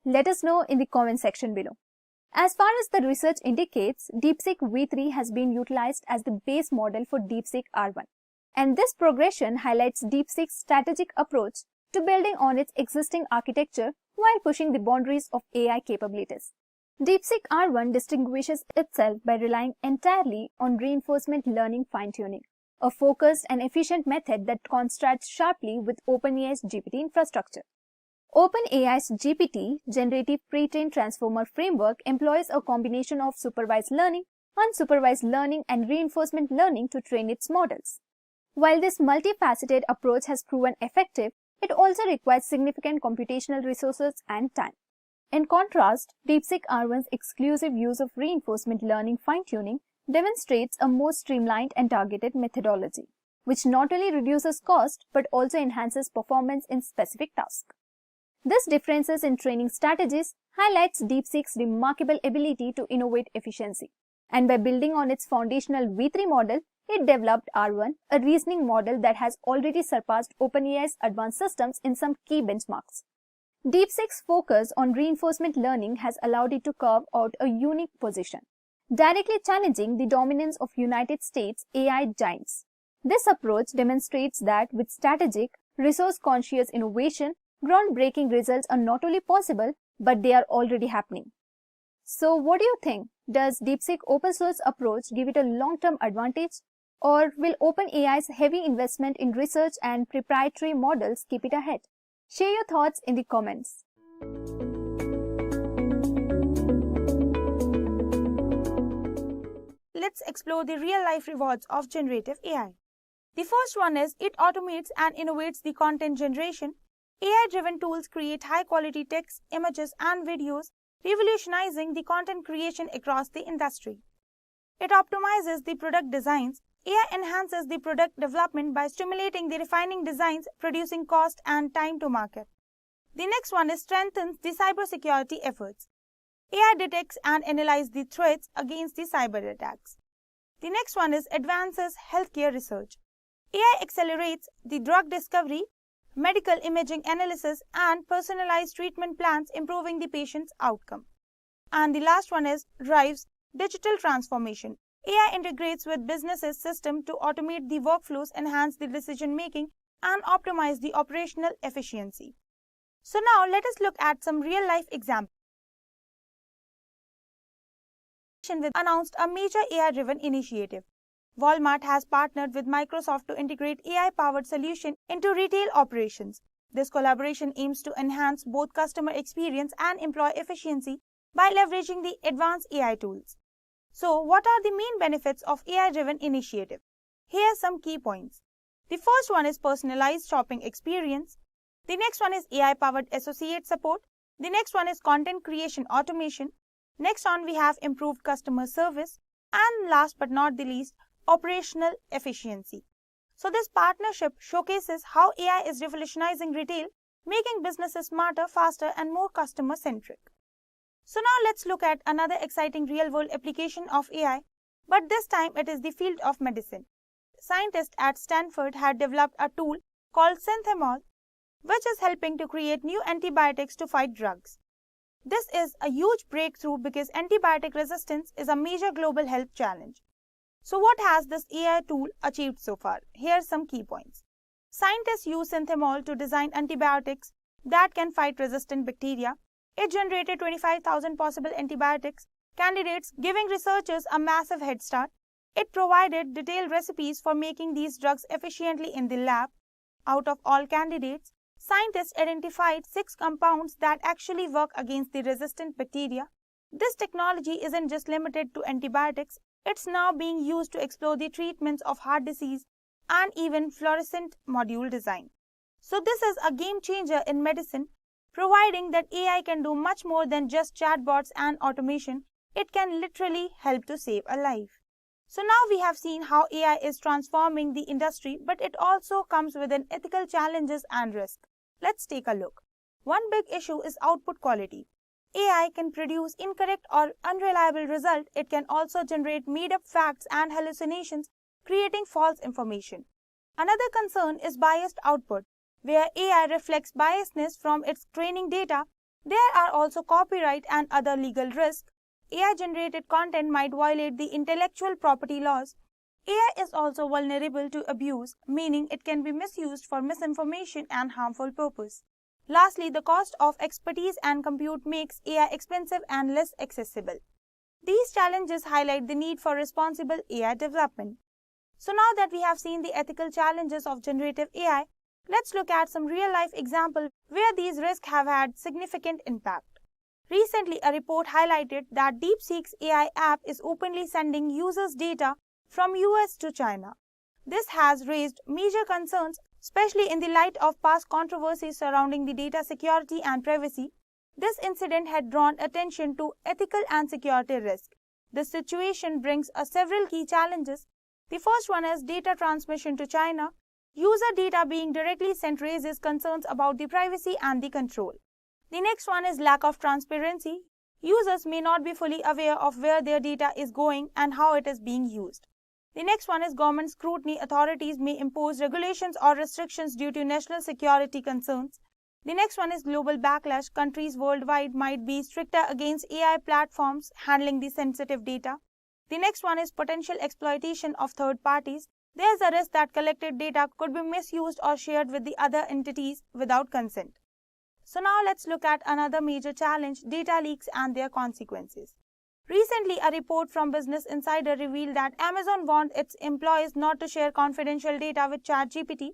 Let us know in the comment section below. As far as the research indicates, DeepSeek V3 has been utilized as the base model for DeepSeek R1. And this progression highlights DeepSeek's strategic approach to building on its existing architecture while pushing the boundaries of AI capabilities. DeepSeek R1 distinguishes itself by relying entirely on reinforcement learning fine-tuning, a focused and efficient method that contrasts sharply with OpenAI's GPT infrastructure. OpenAI's GPT, Generative Pre-trained Transformer Framework, employs a combination of supervised learning, unsupervised learning, and reinforcement learning to train its models. While this multifaceted approach has proven effective, it also requires significant computational resources and time. In contrast, DeepSeek R1's exclusive use of reinforcement learning fine-tuning demonstrates a more streamlined and targeted methodology, which not only reduces cost but also enhances performance in specific tasks. This differences in training strategies highlights DeepSeek's remarkable ability to innovate efficiency. And by building on its foundational V3 model, it developed R1, a reasoning model that has already surpassed OpenAI's advanced systems in some key benchmarks. DeepSeek's focus on reinforcement learning has allowed it to carve out a unique position, directly challenging the dominance of United States AI giants. This approach demonstrates that with strategic, resource-conscious innovation, groundbreaking results are not only possible, but they are already happening. So what do you think? Does DeepSeek open source approach give it a long-term advantage? Or will OpenAI's heavy investment in research and proprietary models keep it ahead? Share your thoughts in the comments. Let's explore the real-life rewards of generative AI. The first one is it automates and innovates the content generation. AI-driven tools create high-quality text, images, and videos, revolutionizing the content creation across the industry. It optimizes the product designs. AI enhances the product development by stimulating the refining designs, reducing cost and time to market. The next one is strengthens the cybersecurity efforts. AI detects and analyzes the threats against the cyber attacks. The next one is advances healthcare research. AI accelerates the drug discovery, medical imaging analysis, and personalized treatment plans, improving the patient's outcome. And the last one is drives digital transformation. AI integrates with businesses' systems to automate the workflows, enhance the decision making, and optimize the operational efficiency. So now let us look at some real-life examples. Announced a major AI-driven initiative. Walmart has partnered with Microsoft to integrate AI-powered solutions into retail operations. This collaboration aims to enhance both customer experience and employee efficiency by leveraging the advanced AI tools. So, what are the main benefits of AI-driven initiative? Here are some key points. The first one is personalized shopping experience. The next one is AI-powered associate support. The next one is content creation automation. Next on we have improved customer service. And last but not the least, operational efficiency. So this partnership showcases how AI is revolutionizing retail, making businesses smarter, faster, and more customer-centric. So now let's look at another exciting real-world application of AI, but this time it is the field of medicine. Scientists at Stanford had developed a tool called Synthemol, which is helping to create new antibiotics to fight drugs. This is a huge breakthrough because antibiotic resistance is a major global health challenge. So what has this AI tool achieved so far? Here are some key points. Scientists use Synthemol to design antibiotics that can fight resistant bacteria. It generated 25,000 possible antibiotics candidates, giving researchers a massive head start. It provided detailed recipes for making these drugs efficiently in the lab. Out of all candidates, scientists identified 6 compounds that actually work against the resistant bacteria. This technology isn't just limited to antibiotics, it's now being used to explore the treatments of heart disease and even fluorescent module design. So this is a game changer in medicine, providing that AI can do much more than just chatbots and automation. It can literally help to save a life. So now we have seen how AI is transforming the industry, but it also comes with an ethical challenges and risk. Let's take a look. One big issue is output quality. AI can produce incorrect or unreliable results. It can also generate made-up facts and hallucinations, creating false information. Another concern is biased output, where AI reflects biasness from its training data. There are also copyright and other legal risks. AI-generated content might violate the intellectual property laws. AI is also vulnerable to abuse, meaning it can be misused for misinformation and harmful purpose. Lastly, the cost of expertise and compute makes AI expensive and less accessible. These challenges highlight the need for responsible AI development. So now that we have seen the ethical challenges of generative AI, let's look at some real-life examples where these risks have had significant impact. Recently, a report highlighted that DeepSeek's AI app is openly sending users' data from US to China. This has raised major concerns, especially in the light of past controversies surrounding the data security and privacy. This incident had drawn attention to ethical and security risks. This situation brings us several key challenges. The first one is data transmission to China. User data being directly sent raises concerns about the privacy and the control. The next one is lack of transparency. Users may not be fully aware of where their data is going and how it is being used. The next one is government scrutiny. Authorities may impose regulations or restrictions due to national security concerns. The next one is global backlash. Countries worldwide might be stricter against AI platforms handling the sensitive data. The next one is potential exploitation of third parties. There is a risk that collected data could be misused or shared with the other entities without consent. So now let's look at another major challenge, data leaks and their consequences. Recently, a report from Business Insider revealed that Amazon warned its employees not to share confidential data with ChatGPT.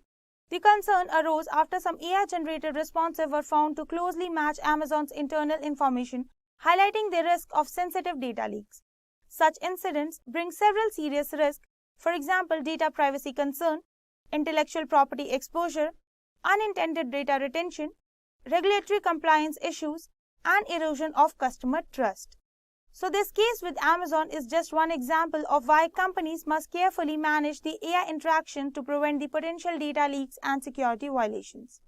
The concern arose after some AI-generated responses were found to closely match Amazon's internal information, highlighting the risk of sensitive data leaks. Such incidents bring several serious risks. For example, data privacy concern. intellectual property exposure, unintended data retention, regulatory compliance issues, and erosion of customer trust. So this case with Amazon is just one example of why companies must carefully manage the AI interaction to prevent the potential data leaks and security violations.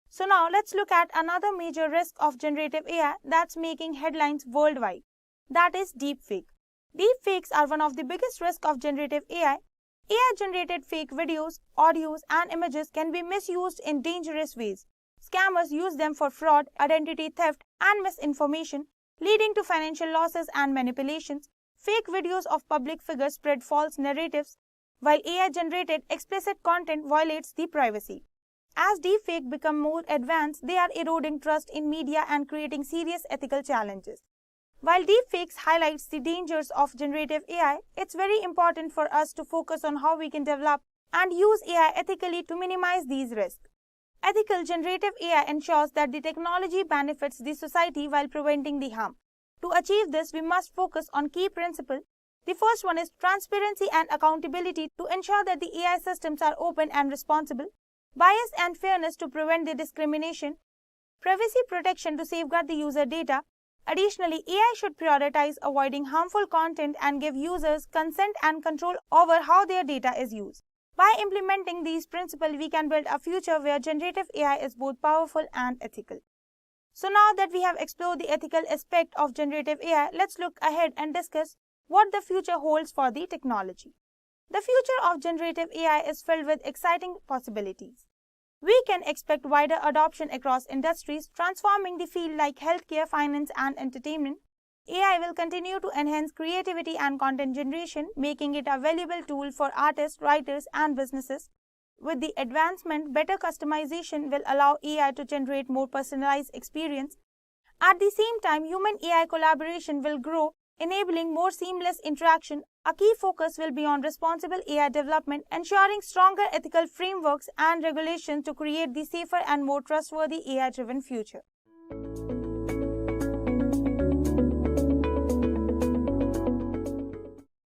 So now let's look at another major risk of generative AI that's making headlines worldwide. That is deepfake. Deepfakes are one of the biggest risks of generative AI. AI-generated fake videos, audios, and images can be misused in dangerous ways. Scammers use them for fraud, identity theft, and misinformation, leading to financial losses and manipulations. Fake videos of public figures spread false narratives, while AI-generated explicit content violates the privacy. As deepfakes become more advanced, they are eroding trust in media and creating serious ethical challenges. While deepfakes highlights the dangers of generative AI, it's very important for us to focus on how we can develop and use AI ethically to minimize these risks. Ethical generative AI ensures that the technology benefits the society while preventing the harm. To achieve this, we must focus on key principles. The first one is transparency and accountability to ensure that the AI systems are open and responsible, bias and fairness to prevent the discrimination, privacy protection to safeguard the user data. Additionally, AI should prioritize avoiding harmful content and give users consent and control over how their data is used. By implementing these principles, we can build a future where generative AI is both powerful and ethical. So now that we have explored the ethical aspect of generative AI, let's look ahead and discuss what the future holds for the technology. The future of generative AI is filled with exciting possibilities. We can expect wider adoption across industries, transforming the field like healthcare, finance, and entertainment. AI will continue to enhance creativity and content generation, making it a valuable tool for artists, writers, and businesses. With the advancement, better customization will allow AI to generate more personalized experience. At the same time, human-AI collaboration will grow, enabling more seamless interaction. A key focus will be on responsible AI development, ensuring stronger ethical frameworks and regulations to create the safer and more trustworthy AI-driven future.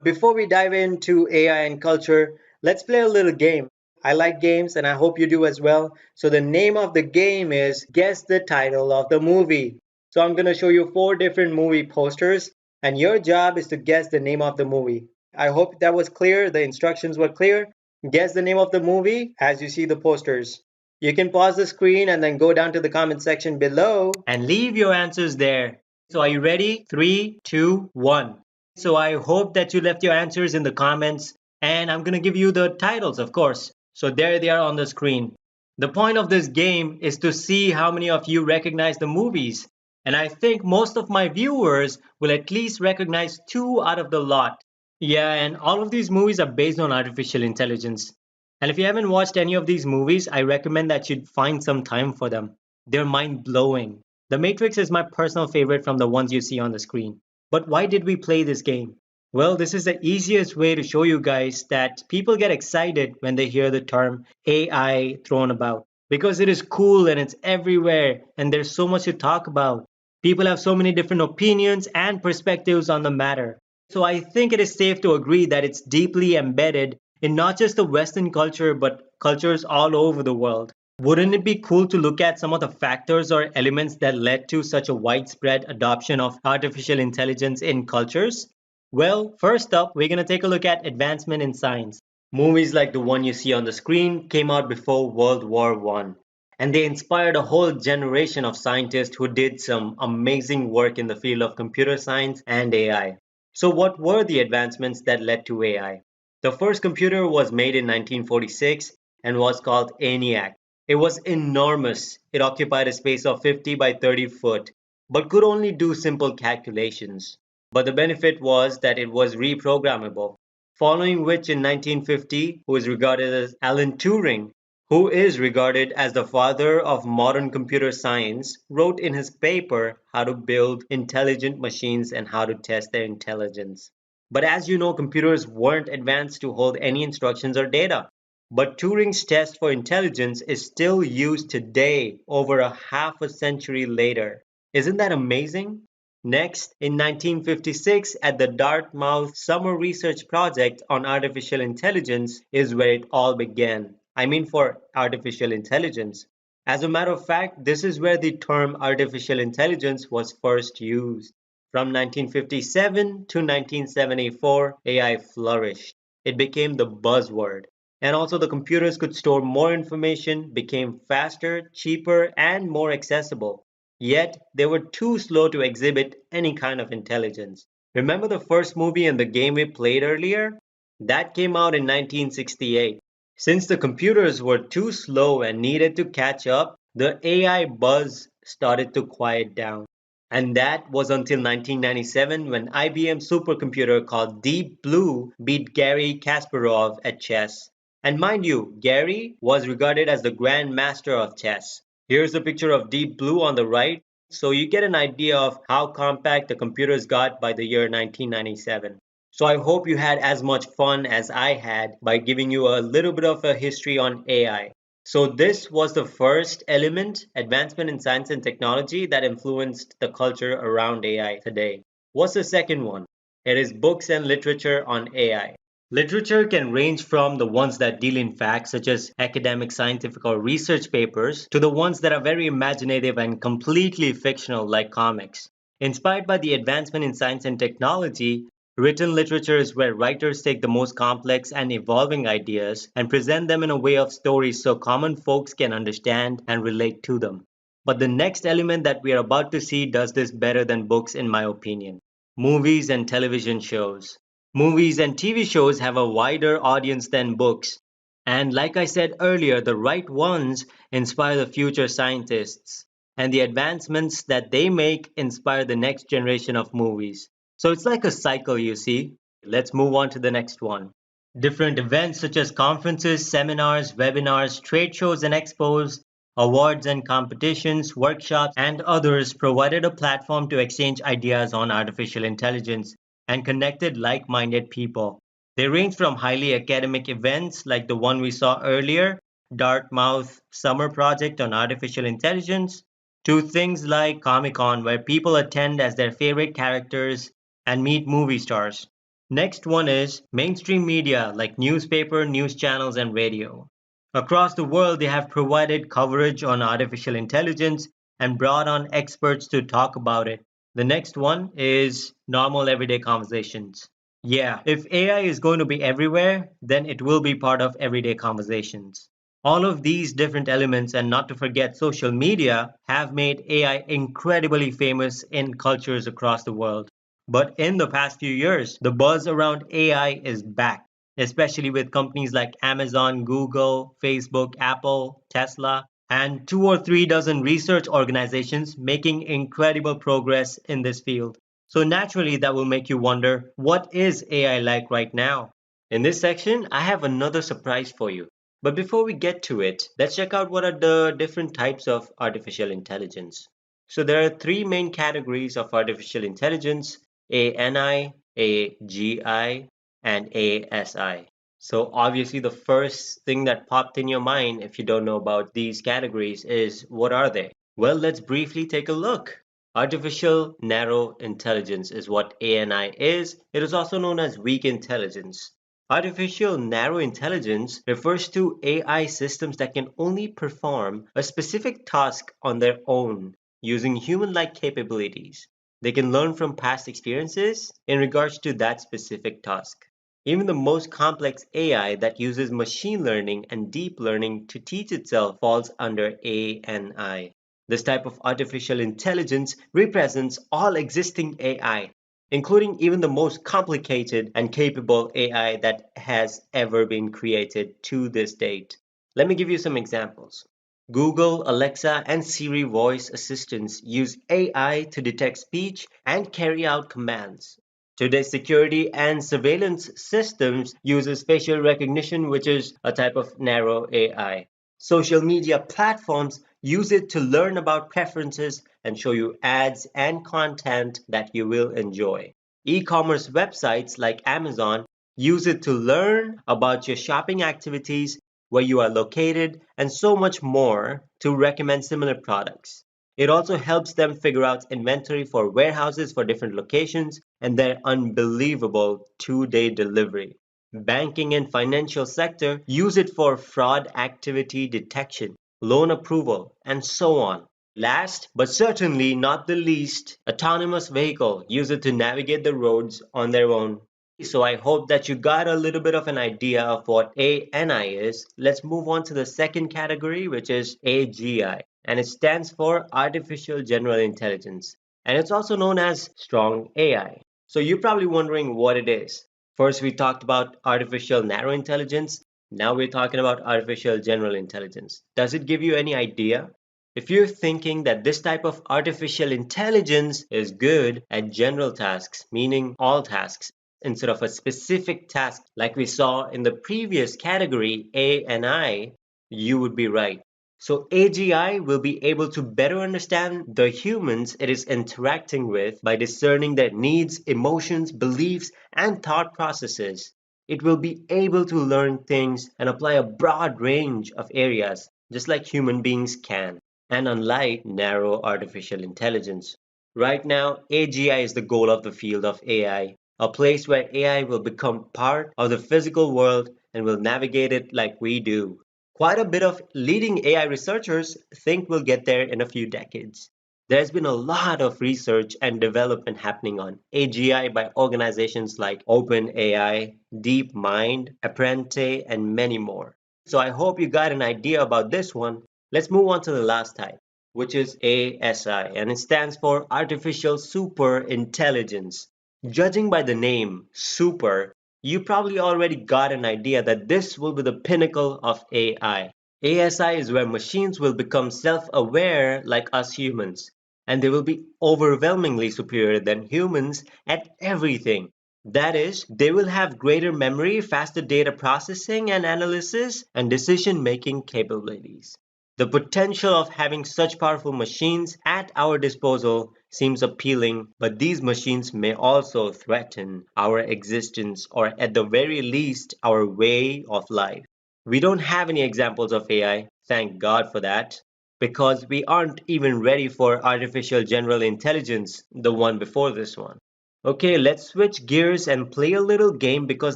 Before we dive into AI and culture, let's play a little game. I like games and I hope you do as well. So the name of the game is Guess the Title of the Movie. So I'm going to show you 4 different movie posters and your job is to guess the name of the movie. I hope that was clear, the instructions were clear. Guess the name of the movie as you see the posters. You can pause the screen and then go down to the comment section below and leave your answers there. So are you ready? 3, 2, 1. So I hope that you left your answers in the comments and I'm going to give you the titles, of course. So there they are on the screen. The point of this game is to see how many of you recognize the movies. And I think most of my viewers will at least recognize 2 out of the lot. Yeah, and all of these movies are based on artificial intelligence. And if you haven't watched any of these movies, I recommend that you find some time for them. They're mind-blowing. The Matrix is my personal favorite from the ones you see on the screen. But why did we play this game? Well, this is the easiest way to show you guys that people get excited when they hear the term AI thrown about. Because it is cool and it's everywhere and there's so much to talk about. People have so many different opinions and perspectives on the matter. So I think it is safe to agree that it's deeply embedded in not just the Western culture but cultures all over the world. Wouldn't it be cool to look at some of the factors or elements that led to such a widespread adoption of artificial intelligence in cultures? Well, first up, we're going to take a look at advancement in science. Movies like the one you see on the screen came out before World War I, and they inspired a whole generation of scientists who did some amazing work in the field of computer science and AI. So what were the advancements that led to AI? The first computer was made in 1946 and was called ENIAC. It was enormous. It occupied a space of 50 by 30 foot, but could only do simple calculations. But the benefit was that it was reprogrammable. Following which in 1950, who is regarded as Alan Turing, who is regarded as the father of modern computer science, wrote in his paper how to build intelligent machines and how to test their intelligence. But as you know, computers weren't advanced to hold any instructions or data. But Turing's test for intelligence is still used today, over a half a century later. Isn't that amazing? Next, in 1956, at the Dartmouth Summer Research Project on Artificial Intelligence is where it all began. I mean for artificial intelligence. As a matter of fact, this is where the term artificial intelligence was first used. From 1957 to 1974, AI flourished. It became the buzzword. And also the computers could store more information, became faster, cheaper, and more accessible. Yet, they were too slow to exhibit any kind of intelligence. Remember the first movie and the game we played earlier? That came out in 1968. Since the computers were too slow and needed to catch up, the AI buzz started to quiet down. And that was until 1997 when IBM's supercomputer called Deep Blue beat Garry Kasparov at chess. And mind you, Gary was regarded as the grand master of chess. Here's a picture of Deep Blue on the right, so you get an idea of how compact the computers got by the year 1997. So I hope you had as much fun as I had by giving you a little bit of a history on AI. So this was the first element, advancement in science and technology that influenced the culture around AI today. What's the second one? It is books and literature on AI. Literature can range from the ones that deal in facts, such as academic, scientific, or research papers, to the ones that are very imaginative and completely fictional, like comics. Inspired by the advancement in science and technology, written literature is where writers take the most complex and evolving ideas and present them in a way of stories so common folks can understand and relate to them. But the next element that we are about to see does this better than books, in my opinion: movies and television shows. Movies and TV shows have a wider audience than books. And like I said earlier, the right ones inspire the future scientists. And the advancements that they make inspire the next generation of movies. So it's like a cycle, you see. Let's move on to the next one. Different events such as conferences, seminars, webinars, trade shows and expos, awards and competitions, workshops, and others provided a platform to exchange ideas on artificial intelligence and connected like-minded people. They range from highly academic events like the one we saw earlier, Dartmouth Summer Project on Artificial Intelligence, to things like Comic-Con where people attend as their favorite characters and meet movie stars. Next one is mainstream media like newspaper, news channels, and radio. Across the world, they have provided coverage on artificial intelligence and brought on experts to talk about it. The next one is normal everyday conversations. Yeah, if AI is going to be everywhere, then it will be part of everyday conversations. All of these different elements, and not to forget social media, have made AI incredibly famous in cultures across the world. But in the past few years, the buzz around AI is back, especially with companies like Amazon, Google, Facebook, Apple, Tesla, and 2 or 3 dozen research organizations making incredible progress in this field. So naturally, that will make you wonder, what is AI like right now? In this section, I have another surprise for you. But before we get to it, let's check out what are the different types of artificial intelligence. So there are three main categories of artificial intelligence: ANI, AGI, and ASI. So obviously the first thing that popped in your mind if you don't know about these categories is, what are they? Well, let's briefly take a look. Artificial Narrow Intelligence is what ANI is. It is also known as weak intelligence. Artificial Narrow Intelligence refers to AI systems that can only perform a specific task on their own using human-like capabilities. They can learn from past experiences in regards to that specific task. Even the most complex AI that uses machine learning and deep learning to teach itself falls under ANI. This type of artificial intelligence represents all existing AI, including even the most complicated and capable AI that has ever been created to this date. Let me give you some examples. Google, Alexa, and Siri voice assistants use AI to detect speech and carry out commands. Today's security and surveillance systems uses facial recognition, which is a type of narrow AI. Social media platforms use it to learn about preferences and show you ads and content that you will enjoy. E-commerce websites like Amazon use it to learn about your shopping activities, where you are located, and so much more to recommend similar products. It also helps them figure out inventory for warehouses for different locations and their unbelievable 2-day delivery. Banking and financial sector use it for fraud activity detection, loan approval, and so on. Last, but certainly not the least, autonomous vehicle use it to navigate the roads on their own. So I hope that you got a little bit of an idea of what ANI is. Let's move on to the second category, which is AGI, and it stands for Artificial General Intelligence, and it's also known as Strong AI. So you're probably wondering what it is. First, we talked about artificial narrow intelligence. Now we're talking about artificial general intelligence. Does it give you any idea? If you're thinking that this type of artificial intelligence is good at general tasks, meaning all tasks, instead of a specific task like we saw in the previous category, A and I, you would be right. So AGI will be able to better understand the humans it is interacting with by discerning their needs, emotions, beliefs, and thought processes. It will be able to learn things and apply a broad range of areas, just like human beings can, and unlike narrow artificial intelligence. Right now, AGI is the goal of the field of AI, a place where AI will become part of the physical world and will navigate it like we do. Quite a bit of leading AI researchers think we'll get there in a few decades. There's been a lot of research and development happening on AGI by organizations like OpenAI, DeepMind, Apprente, and many more. So I hope you got an idea about this one. Let's move on to the last type, which is ASI, and it stands for Artificial Super Intelligence. Judging by the name, super, you probably already got an idea that this will be the pinnacle of AI. ASI is where machines will become self-aware like us humans, and they will be overwhelmingly superior than humans at everything. That is, they will have greater memory, faster data processing and analysis, and decision-making capabilities. The potential of having such powerful machines at our disposal seems appealing, but these machines may also threaten our existence or at the very least our way of life. We don't have any examples of AI, thank God for that, because we aren't even ready for artificial general intelligence, the one before this one. Okay, let's switch gears and play a little game because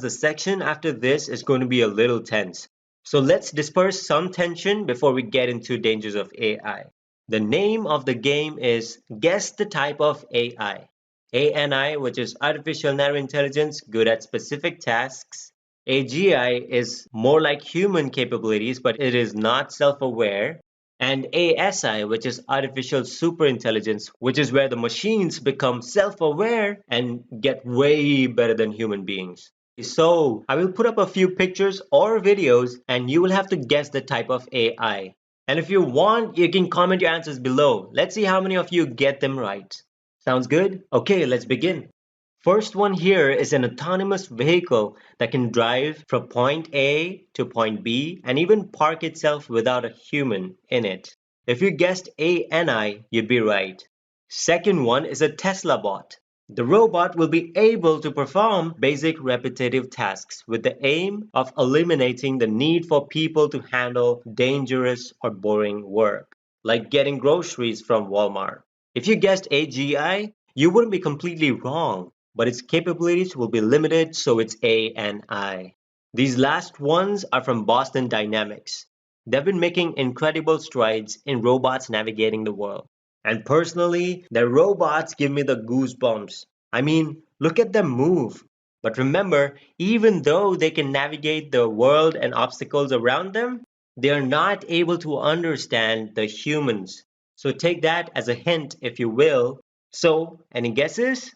the section after this is going to be a little tense. So let's disperse some tension before we get into dangers of AI. The name of the game is Guess the Type of AI. ANI, which is Artificial Narrow Intelligence, good at specific tasks. AGI is more like human capabilities, but it is not self-aware. And ASI, which is Artificial Superintelligence, which is where the machines become self-aware and get way better than human beings. So I will put up a few pictures or videos and you will have to guess the type of AI. And if you want, you can comment your answers below. Let's see how many of you get them right. Sounds good? Okay, let's begin. First one here is an autonomous vehicle that can drive from point A to point B and even park itself without a human in it. If you guessed ANI, you'd be right. Second one is a Tesla bot. The robot will be able to perform basic repetitive tasks with the aim of eliminating the need for people to handle dangerous or boring work, like getting groceries from Walmart. If you guessed AGI, you wouldn't be completely wrong, but its capabilities will be limited, so it's ANI. These last ones are from Boston Dynamics. They've been making incredible strides in robots navigating the world. And personally, their robots give me the goosebumps. I mean, look at them move. But remember, even though they can navigate the world and obstacles around them, they are not able to understand the humans. So take that as a hint, if you will. So, any guesses?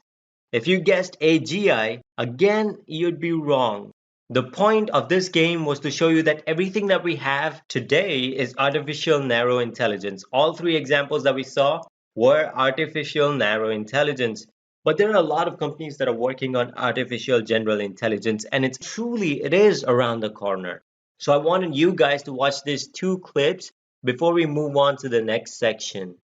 If you guessed AGI, again, you'd be wrong. The point of this game was to show you that everything that we have today is artificial narrow intelligence. All three examples that we saw were artificial narrow intelligence. But there are a lot of companies that are working on artificial general intelligence, and it is around the corner. So I wanted you guys to watch these two clips before we move on to the next section.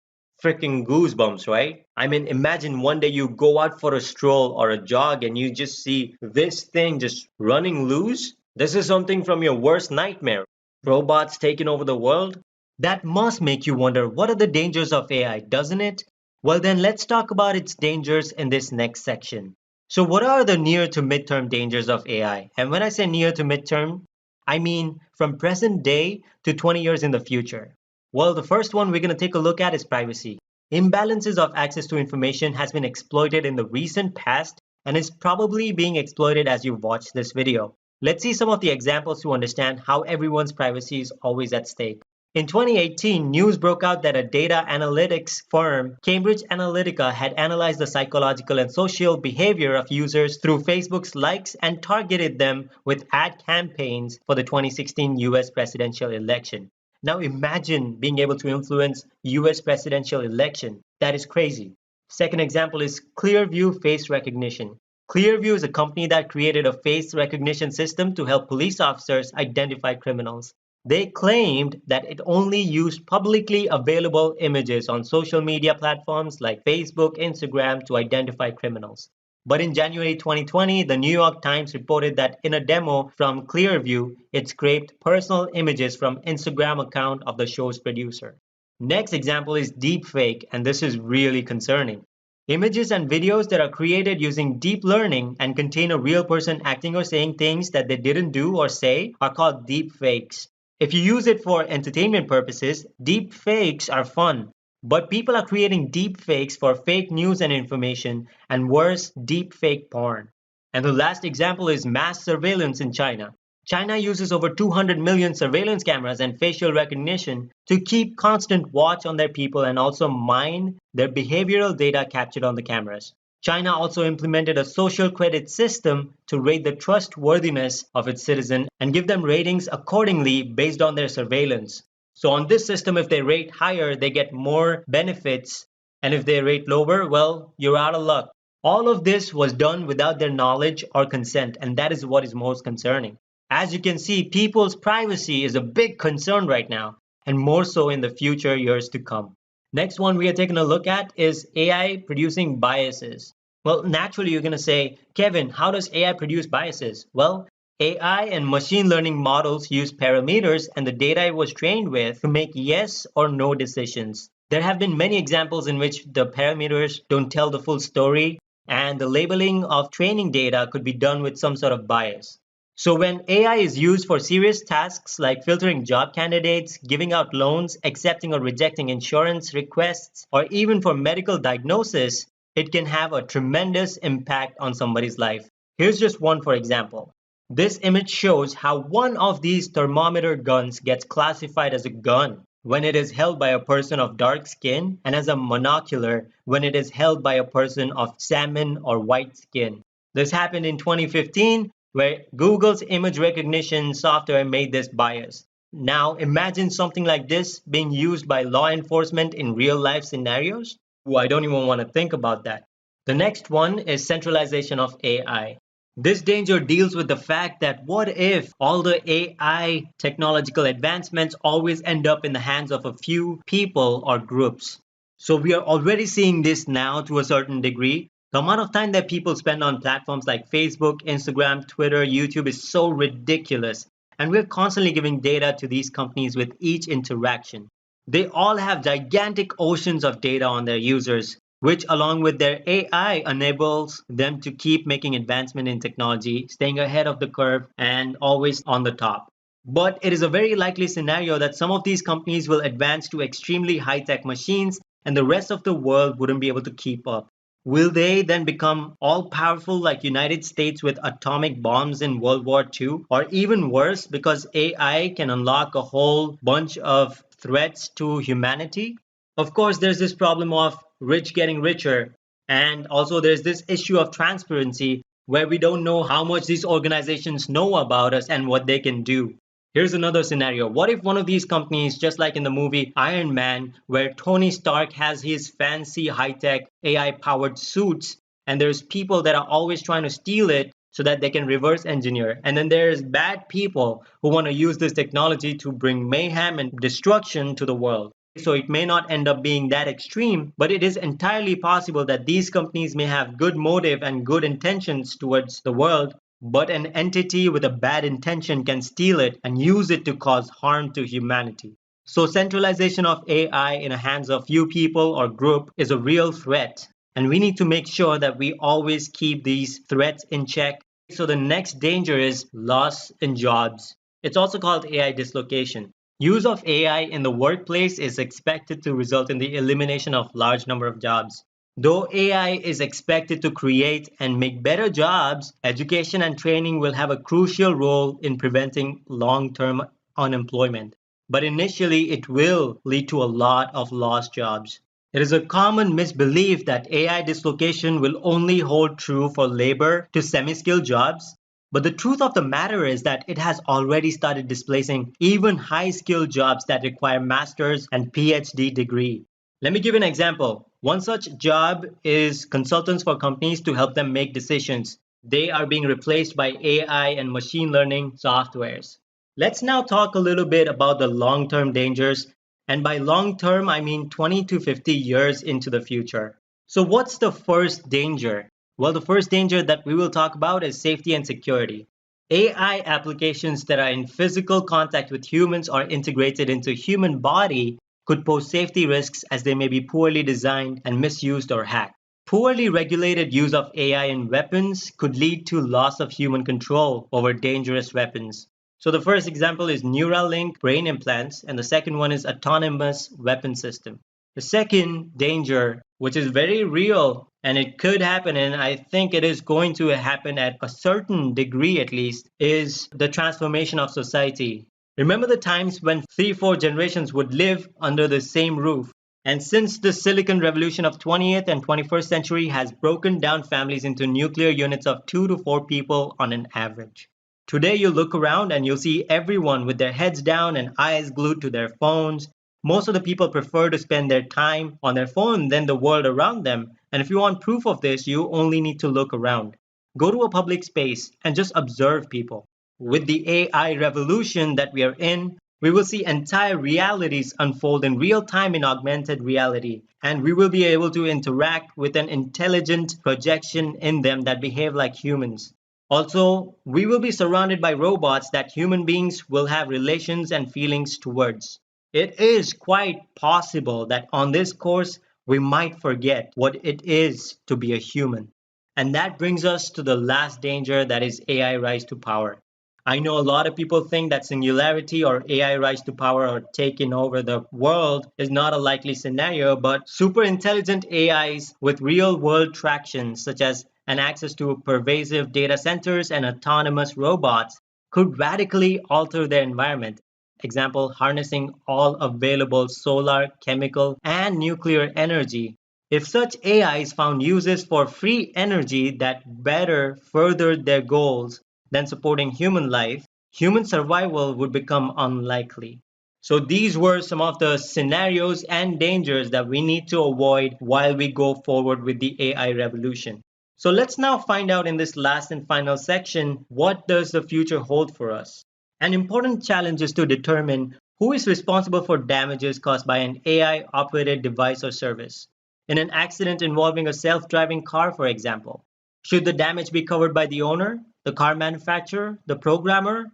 Freaking goosebumps, right? I mean, imagine one day you go out for a stroll or a jog and you just see this thing just running loose. This is something from your worst nightmare. Robots taking over the world. That must make you wonder, what are the dangers of AI, doesn't it? Well then, let's talk about its dangers in this next section. So what are the near to midterm dangers of AI? And when I say near to midterm, I mean from present day to 20 years in the future. Well, the first one we're going to take a look at is privacy. Imbalances of access to information has been exploited in the recent past and is probably being exploited as you watch this video. Let's see some of the examples to understand how everyone's privacy is always at stake. In 2018, news broke out that a data analytics firm, Cambridge Analytica, had analyzed the psychological and social behavior of users through Facebook's likes and targeted them with ad campaigns for the 2016 US presidential election. Now imagine being able to influence US presidential election. That is crazy. Second example is Clearview Face Recognition. Clearview is a company that created a face recognition system to help police officers identify criminals. They claimed that it only used publicly available images on social media platforms like Facebook, Instagram to identify criminals. But in January 2020, the New York Times reported that in a demo from Clearview, it scraped personal images from Instagram account of the show's producer. Next example is deepfake, and this is really concerning. Images and videos that are created using deep learning and contain a real person acting or saying things that they didn't do or say are called deepfakes. If you use it for entertainment purposes, deep fakes are fun. But people are creating deep fakes for fake news and information, and worse, deep fake porn. And the last example is mass surveillance in China. China uses over 200 million surveillance cameras and facial recognition to keep constant watch on their people and also mine their behavioral data captured on the cameras. China also implemented a social credit system to rate the trustworthiness of its citizens and give them ratings accordingly based on their surveillance. So on this system, if they rate higher, they get more benefits, and if they rate lower, well, you're out of luck. All of this was done without their knowledge or consent, and that is what is most concerning. As you can see, people's privacy is a big concern right now, and more so in the future years to come. Next one we are taking a look at is AI producing biases. Well, naturally you're going to say, Kevin, how does AI produce biases? Well, AI and machine learning models use parameters and the data it was trained with to make yes or no decisions. There have been many examples in which the parameters don't tell the full story, and the labeling of training data could be done with some sort of bias. So when AI is used for serious tasks like filtering job candidates, giving out loans, accepting or rejecting insurance requests, or even for medical diagnosis, it can have a tremendous impact on somebody's life. Here's just one for example. This image shows how one of these thermometer guns gets classified as a gun when it is held by a person of dark skin, and as a monocular when it is held by a person of salmon or white skin. This happened in 2015, where Google's image recognition software made this bias. Now imagine something like this being used by law enforcement in real life scenarios. Ooh, I don't even want to think about that. The next one is centralization of AI. This danger deals with the fact that what if all the AI technological advancements always end up in the hands of a few people or groups? So we are already seeing this now to a certain degree. The amount of time that people spend on platforms like Facebook, Instagram, Twitter, YouTube is so ridiculous. And we're constantly giving data to these companies with each interaction. They all have gigantic oceans of data on their users, which along with their AI enables them to keep making advancement in technology, staying ahead of the curve and always on the top. But it is a very likely scenario that some of these companies will advance to extremely high-tech machines and the rest of the world wouldn't be able to keep up. Will they then become all-powerful like United States with atomic bombs in World War II? Or even worse, because AI can unlock a whole bunch of threats to humanity? Of course, there's this problem of rich getting richer. And also there's this issue of transparency where we don't know how much these organizations know about us and what they can do. Here's another scenario. What if one of these companies, just like in the movie Iron Man, where Tony Stark has his fancy high-tech AI-powered suits, and there's people that are always trying to steal it so that they can reverse engineer. And then there's bad people who want to use this technology to bring mayhem and destruction to the world. So it may not end up being that extreme, but it is entirely possible that these companies may have good motive and good intentions towards the world, but an entity with a bad intention can steal it and use it to cause harm to humanity. So centralization of AI in the hands of few people or group is a real threat. And we need to make sure that we always keep these threats in check. So the next danger is loss in jobs. It's also called AI dislocation. Use of AI in the workplace is expected to result in the elimination of large number of jobs. Though AI is expected to create and make better jobs, education and training will have a crucial role in preventing long-term unemployment. But initially, it will lead to a lot of lost jobs. It is a common misbelief that AI dislocation will only hold true for labor to semi-skilled jobs, but the truth of the matter is that it has already started displacing even high-skilled jobs that require master's and PhD degree. Let me give an example. One such job is consultants for companies to help them make decisions. They are being replaced by AI and machine learning softwares. Let's now talk a little bit about the long-term dangers. And by long-term, I mean 20 to 50 years into the future. So what's the first danger? Well, the first danger that we will talk about is safety and security. AI applications that are in physical contact with humans or integrated into human body could pose safety risks as they may be poorly designed and misused or hacked. Poorly regulated use of AI in weapons could lead to loss of human control over dangerous weapons. So the first example is Neuralink brain implants, and the second one is autonomous weapon system. The second danger, which is very real and it could happen, and I think it is going to happen at a certain degree at least, is the transformation of society. Remember the times when 3-4 generations would live under the same roof? And since the Silicon Revolution of 20th and 21st century has broken down families into nuclear units of 2 to 4 people on an average. Today you look around and you'll see everyone with their heads down and eyes glued to their phones. Most of the people prefer to spend their time on their phone than the world around them. And if you want proof of this, you only need to look around. Go to a public space and just observe people. With the AI revolution that we are in, we will see entire realities unfold in real time in augmented reality, and we will be able to interact with an intelligent projection in them that behave like humans. Also, we will be surrounded by robots that human beings will have relations and feelings towards. It is quite possible that on this course, we might forget what it is to be a human. And that brings us to the last danger, that is AI rise to power. I know a lot of people think that singularity or AI rise to power or taking over the world is not a likely scenario, but super intelligent AIs with real world traction, such as an access to pervasive data centers and autonomous robots, could radically alter their environment. Example, harnessing all available solar, chemical, and nuclear energy. If such AIs found uses for free energy that better furthered their goals than supporting human life, human survival would become unlikely. So these were some of the scenarios and dangers that we need to avoid while we go forward with the AI revolution. So let's now find out in this last and final section, what does the future hold for us? An important challenge is to determine who is responsible for damages caused by an AI-operated device or service. In an accident involving a self-driving car, for example, should the damage be covered by the owner, the car manufacturer, the programmer,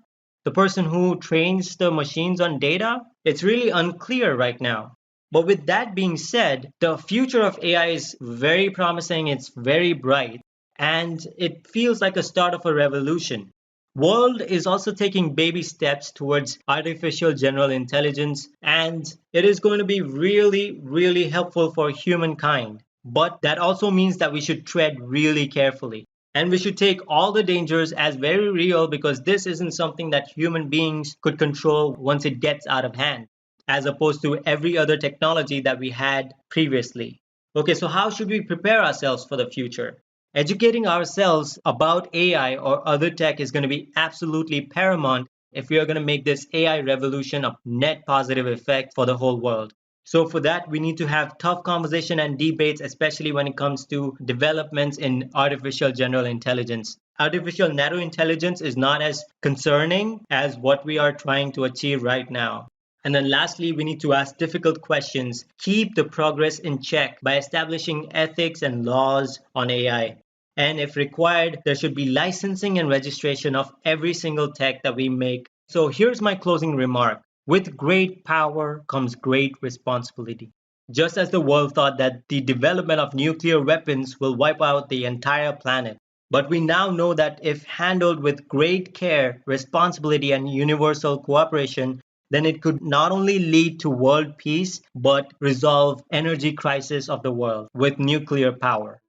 the person who trains the machines on data? It's really unclear right now. But with that being said, the future of AI is very promising, it's very bright, and it feels like a start of a revolution. World is also taking baby steps towards artificial general intelligence, and it is going to be really, really helpful for humankind. But that also means that we should tread really carefully. And we should take all the dangers as very real, because this isn't something that human beings could control once it gets out of hand, as opposed to every other technology that we had previously. Okay, so how should we prepare ourselves for the future? Educating ourselves about AI or other tech is going to be absolutely paramount if we are going to make this AI revolution a net positive effect for the whole world. So for that, we need to have tough conversation and debates, especially when it comes to developments in artificial general intelligence. Artificial narrow intelligence is not as concerning as what we are trying to achieve right now. And then lastly, we need to ask difficult questions, keep the progress in check by establishing ethics and laws on AI. And if required, there should be licensing and registration of every single tech that we make. So here's my closing remark. With great power comes great responsibility. Just as the world thought that the development of nuclear weapons will wipe out the entire planet. But we now know that if handled with great care, responsibility, and universal cooperation, then it could not only lead to world peace, but resolve energy crisis of the world with nuclear power.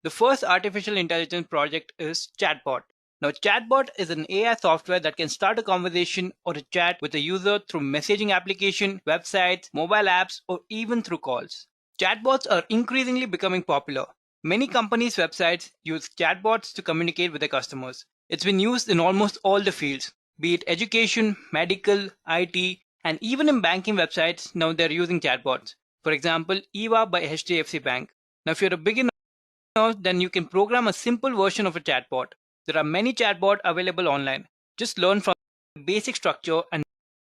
The first artificial intelligence project is Chatbot. Now, Chatbot is an AI software that can start a conversation or a chat with a user through messaging application, websites, mobile apps, or even through calls. Chatbots are increasingly becoming popular. Many companies' websites use chatbots to communicate with their customers. It's been used in almost all the fields, be it education, medical, IT, and even in banking websites, now they're using chatbots. For example, EVA by HDFC Bank. Now, if you're a beginner, then you can program a simple version of a chatbot. There are many chatbots available online. Just learn from the basic structure and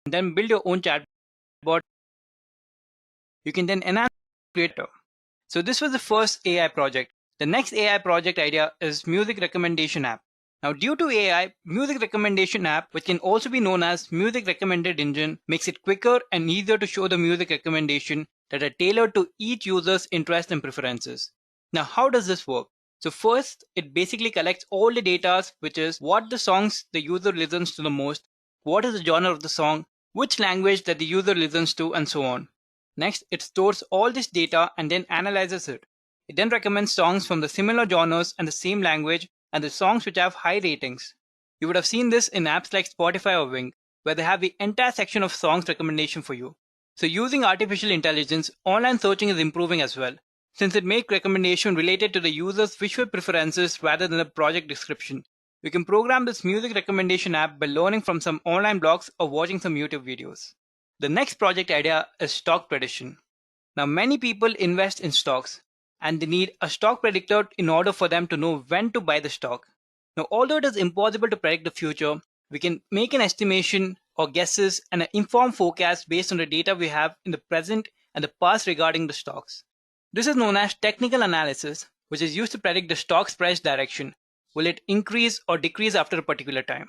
then build your own chatbot. You can then enhance creator. So this was the first AI project. The next AI project idea is music recommendation app. Now, due to AI, music recommendation app, which can also be known as music recommended engine, makes it quicker and easier to show the music recommendation that are tailored to each user's interests and preferences. Now, how does this work? So first, it basically collects all the data, which is what the songs the user listens to the most, what is the genre of the song, which language that the user listens to, and so on. Next, it stores all this data and then analyzes it. It then recommends songs from the similar genres and the same language and the songs which have high ratings. You would have seen this in apps like Spotify or Wing, where they have the entire section of songs recommendation for you. So using artificial intelligence, online searching is improving as well, since it makes recommendation related to the user's visual preferences rather than a project description. You can program this music recommendation app by learning from some online blogs or watching some YouTube videos. The next project idea is stock prediction. Now, many people invest in stocks and they need a stock predictor in order for them to know when to buy the stock. Now, although it is impossible to predict the future, we can make an estimation or guesses and an informed forecast based on the data we have in the present and the past regarding the stocks. This is known as technical analysis, which is used to predict the stock's price direction. Will it increase or decrease after a particular time?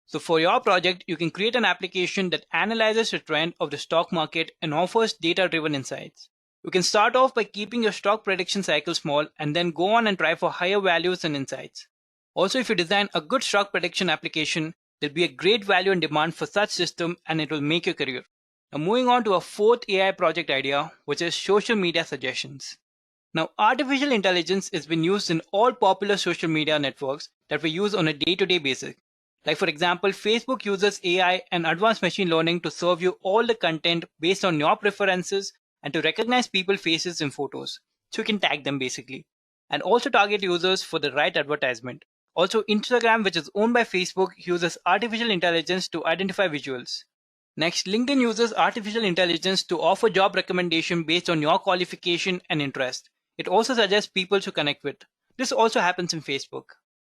So for your project, you can create an application that analyzes the trend of the stock market and offers data-driven insights. You can start off by keeping your stock prediction cycle small and then go on and try for higher values and insights. Also, if you design a good stock prediction application, there'll be a great value and demand for such system and it will make your career. Now moving on to a fourth AI project idea, which is social media suggestions. Now, artificial intelligence has been used in all popular social media networks that we use on a day-to-day basis. Like for example, Facebook uses AI and advanced machine learning to serve you all the content based on your preferences and to recognize people's faces in photos. So you can tag them basically. And also target users for the right advertisement. Also, Instagram, which is owned by Facebook, uses artificial intelligence to identify visuals. Next, LinkedIn uses artificial intelligence to offer job recommendation based on your qualification and interest. It also suggests people to connect with. This also happens in Facebook.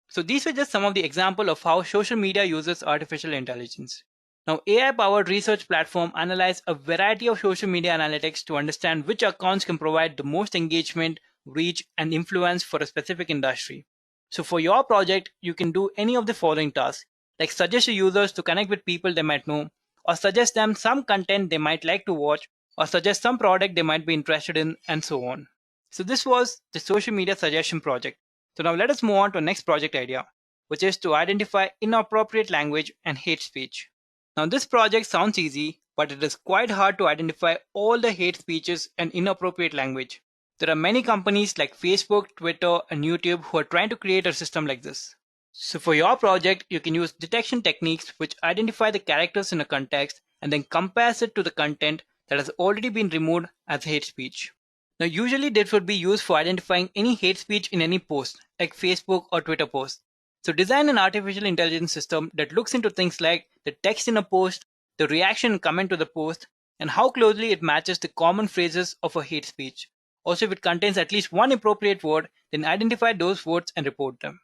So these were just some of the examples of how social media uses artificial intelligence. Now, AI-powered research platform analyze a variety of social media analytics to understand which accounts can provide the most engagement, reach, and influence for a specific industry. So for your project, you can do any of the following tasks, like suggest your users to connect with people they might know, or suggest them some content they might like to watch, or suggest some product they might be interested in, and so on. So this was the social media suggestion project. So now let us move on to the next project idea, which is to identify inappropriate language and hate speech. Now this project sounds easy, but it is quite hard to identify all the hate speeches and inappropriate language. There are many companies like Facebook, Twitter, and YouTube who are trying to create a system like this. So for your project, you can use detection techniques which identify the characters in a context and then compares it to the content that has already been removed as hate speech. Now usually this would be used for identifying any hate speech in any post, like Facebook or Twitter post. So design an artificial intelligence system that looks into things like the text in a post, the reaction and comment to the post, and how closely it matches the common phrases of a hate speech. Also, if it contains at least one appropriate word, then identify those words and report them.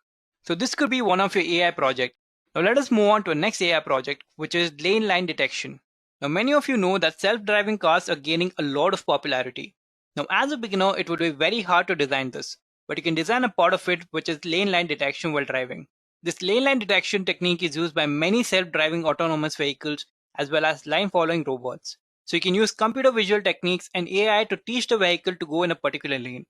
So this could be one of your AI project. Now let us move on to the next AI project, which is lane line detection. Now many of you know that self-driving cars are gaining a lot of popularity. Now as a beginner, it would be very hard to design this. but you can design a part of it which is lane line detection while driving. This lane line detection technique is used by many self-driving autonomous vehicles as well as line following robots. So you can use computer visual techniques and AI to teach the vehicle to go in a particular lane.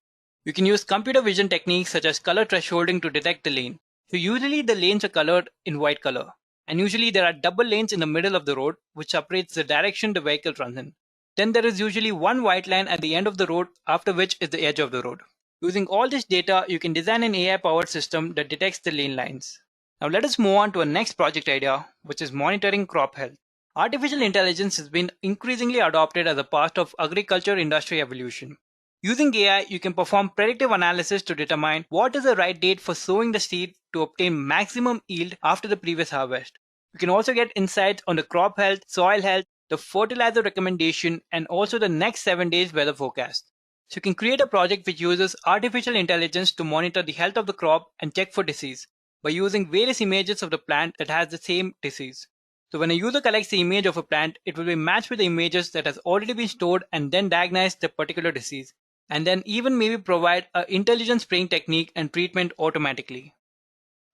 You can use computer vision techniques such as color thresholding to detect the lane. So usually the lanes are colored in white color, and usually there are double lanes in the middle of the road which separates the direction the vehicle runs in. Then there is usually one white line at the end of the road, after which is the edge of the road. Using all this data, you can design an AI-powered system that detects the lane lines. Now let us move on to our next project idea, which is monitoring crop health. Artificial intelligence has been increasingly adopted as a part of agriculture industry evolution. Using AI, you can perform predictive analysis to determine what is the right date for sowing the seed to obtain maximum yield after the previous harvest. You can also get insights on the crop health, soil health, the fertilizer recommendation, and also the next 7 days weather forecast. So you can create a project which uses artificial intelligence to monitor the health of the crop and check for disease by using various images of the plant that has the same disease. So when a user collects the image of a plant, it will be matched with the images that has already been stored and then diagnose the particular disease, and then even maybe provide an intelligent spraying technique and treatment automatically.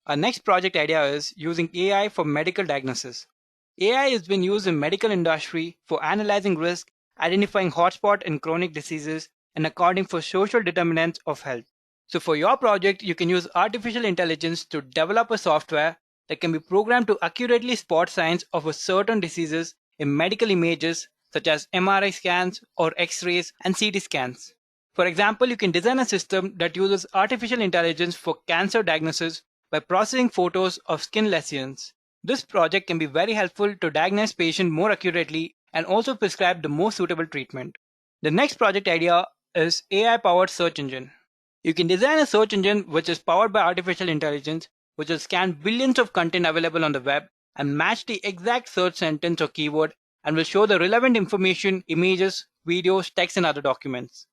Our next project idea is using AI for medical diagnosis. AI has been used in medical industry for analyzing risk, identifying hotspot and chronic diseases, and accounting for social determinants of health. So for your project, you can use artificial intelligence to develop a software that can be programmed to accurately spot signs of a certain diseases in medical images such as MRI scans or X-rays and CT scans. For example, you can design a system that uses artificial intelligence for cancer diagnosis by processing photos of skin lesions. This project can be very helpful to diagnose patients more accurately and also prescribe the most suitable treatment. The next project idea is AI-powered search engine. You can design a search engine which is powered by artificial intelligence, which will scan billions of content available on the web and match the exact search sentence or keyword and will show the relevant information, images, videos, text, and other documents.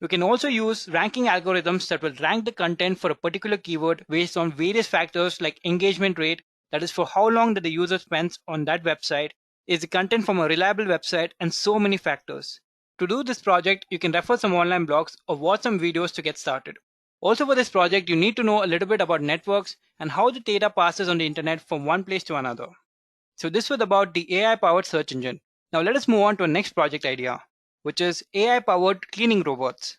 You can also use ranking algorithms that will rank the content for a particular keyword based on various factors like engagement rate, that is for how long that the user spends on that website, is the content from a reliable website, and so many factors. To do this project, you can refer some online blogs or watch some videos to get started. Also for this project, you need to know a little bit about networks and how the data passes on the internet from one place to another. So this was about the AI-powered search engine. Now let us move on to our next project idea, which is AI-powered cleaning robots.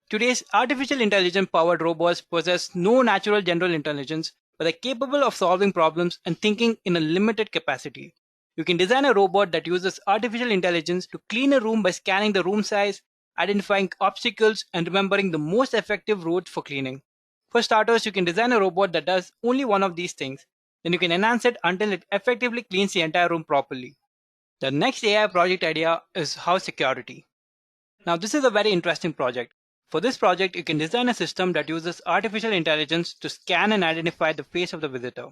Today's artificial intelligence-powered robots possess no natural general intelligence, but are capable of solving problems and thinking in a limited capacity. You can design a robot that uses artificial intelligence to clean a room by scanning the room size, identifying obstacles, and remembering the most effective routes for cleaning. For starters, you can design a robot that does only one of these things. Then you can enhance it until it effectively cleans the entire room properly. The next AI project idea is house security. Now, this is a very interesting project. For this project, you can design a system that uses artificial intelligence to scan and identify the face of the visitor.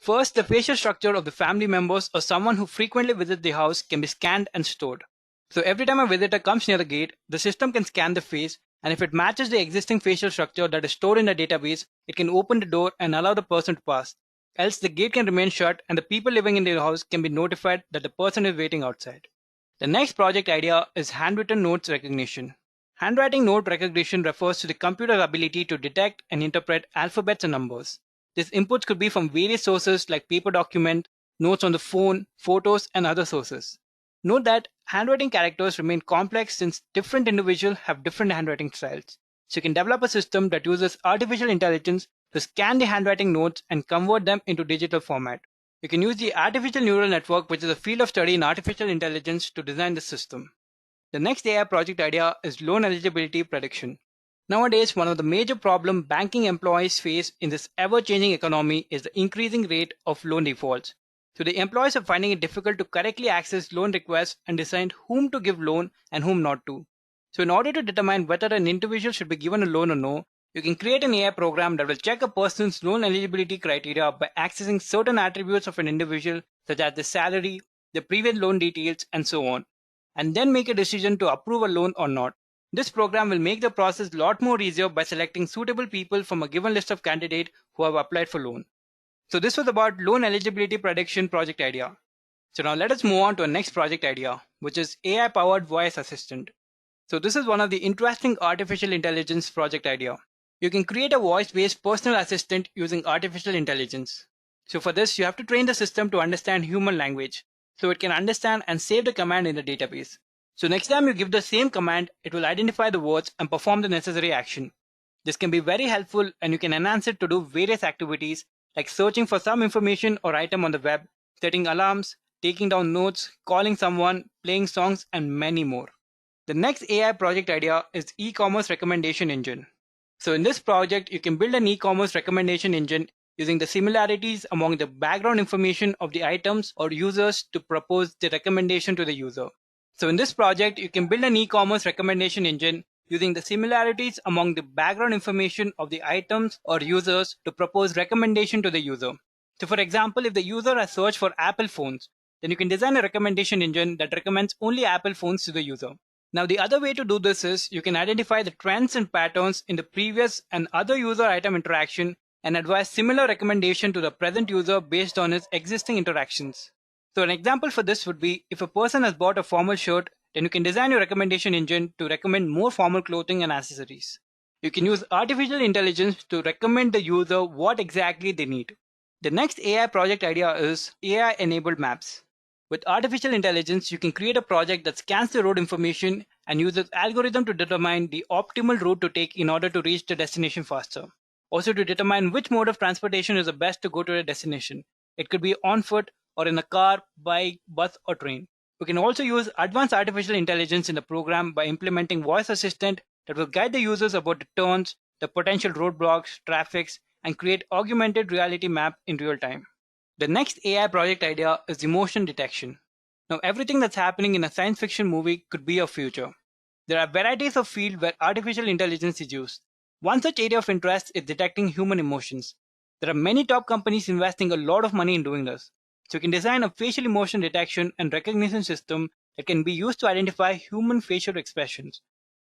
First, the facial structure of the family members or someone who frequently visits the house can be scanned and stored. So every time a visitor comes near the gate, the system can scan the face, and if it matches the existing facial structure that is stored in the database, it can open the door and allow the person to pass. Else, the gate can remain shut and the people living in the house can be notified that the person is waiting outside. The next project idea is handwritten notes recognition. Handwriting note recognition refers to the computer's ability to detect and interpret alphabets and numbers. These inputs could be from various sources like paper document, notes on the phone, photos, and other sources. Note that handwriting characters remain complex since different individuals have different handwriting styles. So you can develop a system that uses artificial intelligence to scan the handwriting notes and convert them into digital format. You can use the artificial neural network, which is a field of study in artificial intelligence, to design this system. The next AI project idea is loan eligibility prediction. Nowadays, one of the major problems banking employees face in this ever-changing economy is the increasing rate of loan defaults. So the employees are finding it difficult to correctly access loan requests and decide whom to give loan and whom not to. So in order to determine whether an individual should be given a loan or no, you can create an AI program that will check a person's loan eligibility criteria by accessing certain attributes of an individual such as the salary, the previous loan details, and so on, and then make a decision to approve a loan or not. This program will make the process a lot more easier by selecting suitable people from a given list of candidates who have applied for loan. So this was about loan eligibility prediction project idea. So now let us move on to our next project idea, which is AI-powered voice assistant. So this is one of the interesting artificial intelligence project idea. You can create a voice-based personal assistant using artificial intelligence. So for this, you have to train the system to understand human language, so it can understand and save the command in the database. So next time you give the same command, it will identify the words and perform the necessary action. This can be very helpful, and you can enhance it to do various activities like searching for some information or item on the web, setting alarms, taking down notes, calling someone, playing songs, and many more. The next AI project idea is e-commerce recommendation engine. So in this project, you can build an e-commerce recommendation engine using the similarities among the background information of the items or users to propose the recommendation to the user. So in this project, you can build an e-commerce recommendation engine using the similarities among the background information of the items or users to propose recommendation to the user. So for example, if the user has searched for Apple phones, then you can design a recommendation engine that recommends only Apple phones to the user. Now, the other way to do this is you can identify the trends and patterns in the previous and other user item interaction and advise similar recommendation to the present user based on his existing interactions. So an example for this would be if a person has bought a formal shirt, then you can design your recommendation engine to recommend more formal clothing and accessories. You can use artificial intelligence to recommend the user what exactly they need. The next AI project idea is AI-enabled maps. With artificial intelligence, you can create a project that scans the road information and uses algorithm to determine the optimal route to take in order to reach the destination faster. Also to determine which mode of transportation is the best to go to a destination. It could be on foot or in a car, bike, bus or train. We can also use advanced artificial intelligence in the program by implementing voice assistant that will guide the users about the turns, the potential roadblocks, traffics, and create augmented reality map in real time. The next AI project idea is emotion detection. Now, everything that's happening in a science fiction movie could be a future. There are varieties of fields where artificial intelligence is used. One such area of interest is detecting human emotions. There are many top companies investing a lot of money in doing this. So you can design a facial emotion detection and recognition system that can be used to identify human facial expressions.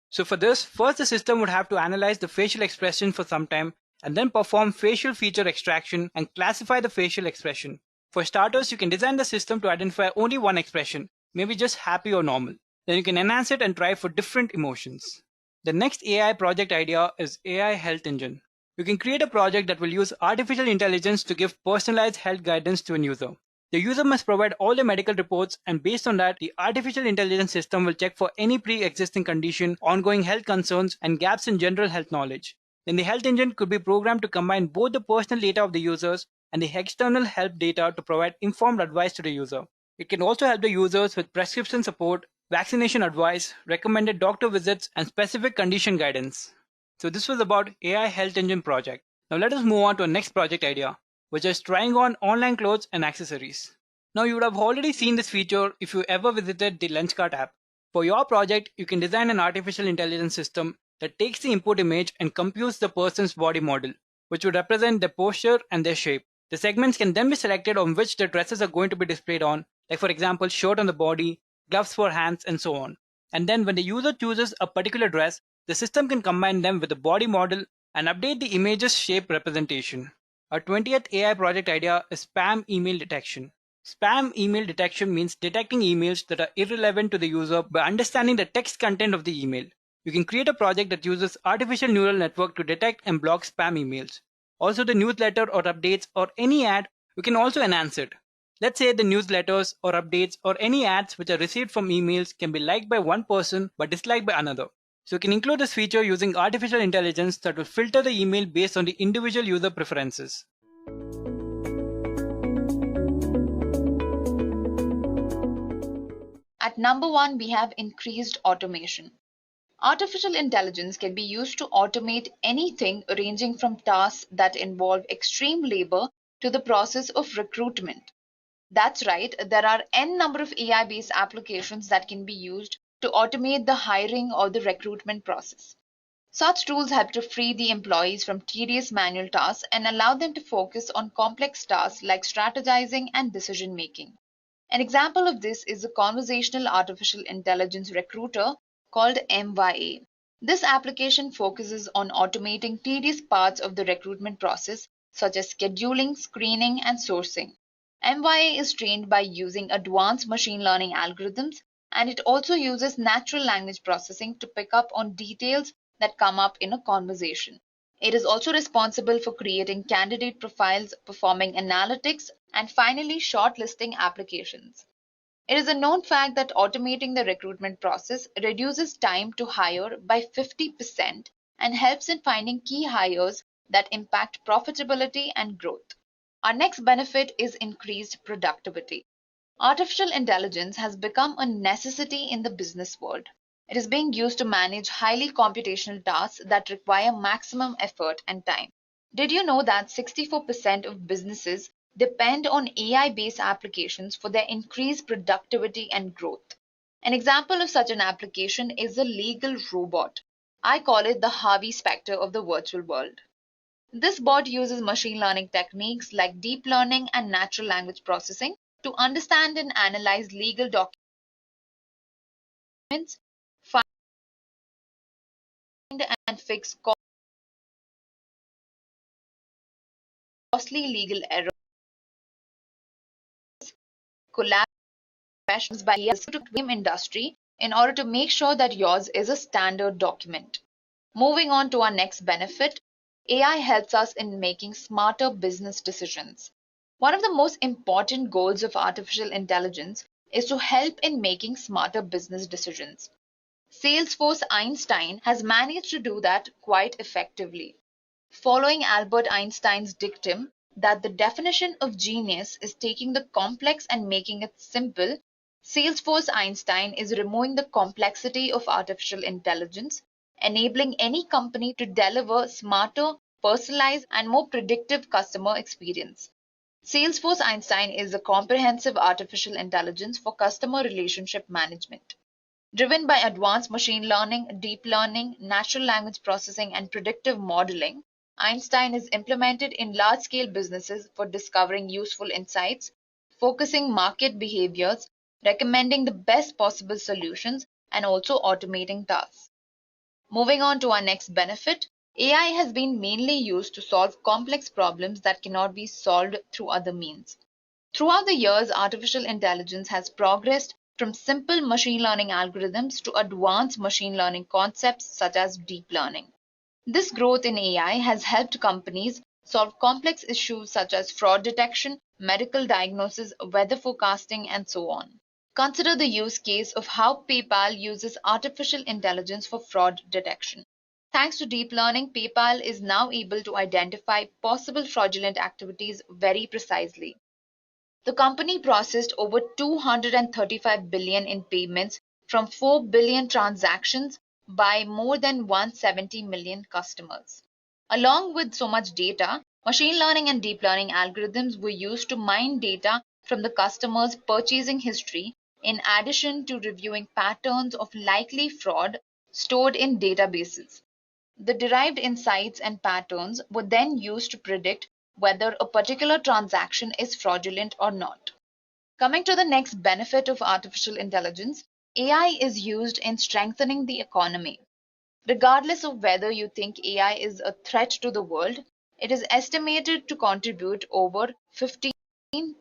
So for this, first the system would have to analyze the facial expression for some time and then perform facial feature extraction and classify the facial expression. For starters, you can design the system to identify only one expression, maybe just happy or normal. Then you can enhance it and try for different emotions. The next AI project idea is AI Health Engine. You can create a project that will use artificial intelligence to give personalized health guidance to a user. The user must provide all the medical reports, and based on that, the artificial intelligence system will check for any pre-existing condition, ongoing health concerns, and gaps in general health knowledge. Then the health engine could be programmed to combine both the personal data of the users and the external health data to provide informed advice to the user. It can also help the users with prescription support, vaccination advice, recommended doctor visits, and specific condition guidance. So this was about AI Health Engine project. Now let us move on to our next project idea, which is trying on online clothes and accessories. Now you would have already seen this feature if you ever visited the Lenskart app. For your project, you can design an artificial intelligence system that takes the input image and computes the person's body model, which would represent their posture and their shape. The segments can then be selected on which the dresses are going to be displayed on, like for example, shirt on the body, gloves for hands, and so on. And then when the user chooses a particular dress, the system can combine them with the body model and update the image's shape representation. Our 20th AI project idea is spam email detection. Spam email detection means detecting emails that are irrelevant to the user by understanding the text content of the email. You can create a project that uses artificial neural network to detect and block spam emails. Also, the newsletter or updates or any ad, we can also enhance it. Let's say the newsletters or updates or any ads which are received from emails can be liked by one person but disliked by another. So you can include this feature using artificial intelligence that will filter the email based on the individual user preferences. At number 1, we have increased automation. Artificial intelligence can be used to automate anything ranging from tasks that involve extreme labor to the process of recruitment. That's right, there are n number of AI-based applications that can be used to automate the hiring or the recruitment process. Such tools help to free the employees from tedious manual tasks and allow them to focus on complex tasks like strategizing and decision making. An example of this is a conversational artificial intelligence recruiter called MYA. This application focuses on automating tedious parts of the recruitment process, such as scheduling, screening, and sourcing. MYA is trained by using advanced machine learning algorithms, and it also uses natural language processing to pick up on details that come up in a conversation. It is also responsible for creating candidate profiles, performing analytics, and finally shortlisting applications. It is a known fact that automating the recruitment process reduces time to hire by 50% and helps in finding key hires that impact profitability and growth. Our next benefit is increased productivity. Artificial intelligence has become a necessity in the business world. It is being used to manage highly computational tasks that require maximum effort and time. Did you know that 64% of businesses depend on AI-based applications for their increased productivity and growth? An example of such an application is a legal robot. I call it the Harvey Specter of the virtual world. This bot uses machine learning techniques like deep learning and natural language processing to understand and analyze legal documents, find and fix costly legal errors, collaborate professions by AI to claim industry in order to make sure that yours is a standard document. Moving on to our next benefit, AI helps us in making smarter business decisions. One of the most important goals of artificial intelligence is to help in making smarter business decisions. Salesforce Einstein has managed to do that quite effectively. Following Albert Einstein's dictum that the definition of genius is taking the complex and making it simple, Salesforce Einstein is removing the complexity of artificial intelligence, enabling any company to deliver smarter, personalized, and more predictive customer experience. Salesforce Einstein is a comprehensive artificial intelligence for customer relationship management. Driven by advanced machine learning, deep learning, natural language processing, and predictive modeling, Einstein is implemented in large-scale businesses for discovering useful insights, focusing market behaviors, recommending the best possible solutions, and also automating tasks. Moving on to our next benefit, AI has been mainly used to solve complex problems that cannot be solved through other means. Throughout the years, artificial intelligence has progressed from simple machine learning algorithms to advanced machine learning concepts such as deep learning. This growth in AI has helped companies solve complex issues such as fraud detection, medical diagnosis, weather forecasting, and so on. Consider the use case of how PayPal uses artificial intelligence for fraud detection. Thanks to deep learning, PayPal is now able to identify possible fraudulent activities very precisely. The company processed over 235 billion in payments from 4 billion transactions by more than 170 million customers. Along with so much data, machine learning and deep learning algorithms were used to mine data from the customer's purchasing history in addition to reviewing patterns of likely fraud stored in databases. The derived insights and patterns were then used to predict whether a particular transaction is fraudulent or not. Coming to the next benefit of artificial intelligence, AI is used in strengthening the economy. Regardless of whether you think AI is a threat to the world, it is estimated to contribute over $15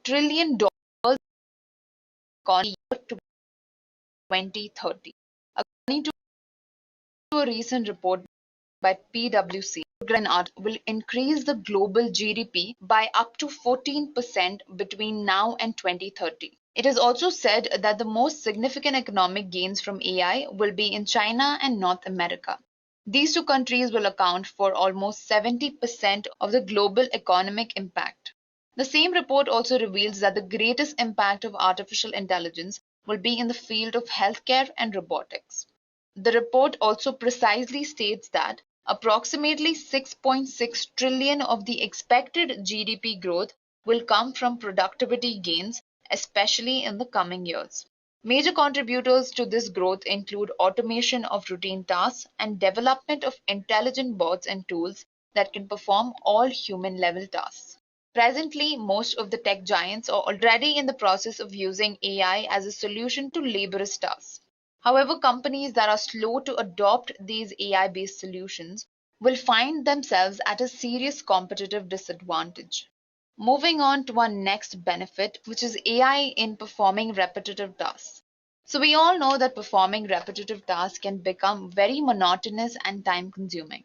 trillion economy to 2030. According to a recent report by PwC, art will increase the global GDP by up to 14% between now and 2030. It is also said that the most significant economic gains from AI will be in China and North America. These two countries will account for almost 70% of the global economic impact. The same report also reveals that the greatest impact of artificial intelligence will be in the field of healthcare and robotics. The report also precisely states that approximately 6.6 trillion of the expected GDP growth will come from productivity gains, especially in the coming years. Major contributors to this growth include automation of routine tasks and development of intelligent bots and tools that can perform all human-level tasks. Presently, most of the tech giants are already in the process of using AI as a solution to laborious tasks. However, companies that are slow to adopt these AI-based solutions will find themselves at a serious competitive disadvantage. Moving on to our next benefit, which is AI in performing repetitive tasks. So we all know that performing repetitive tasks can become very monotonous and time-consuming.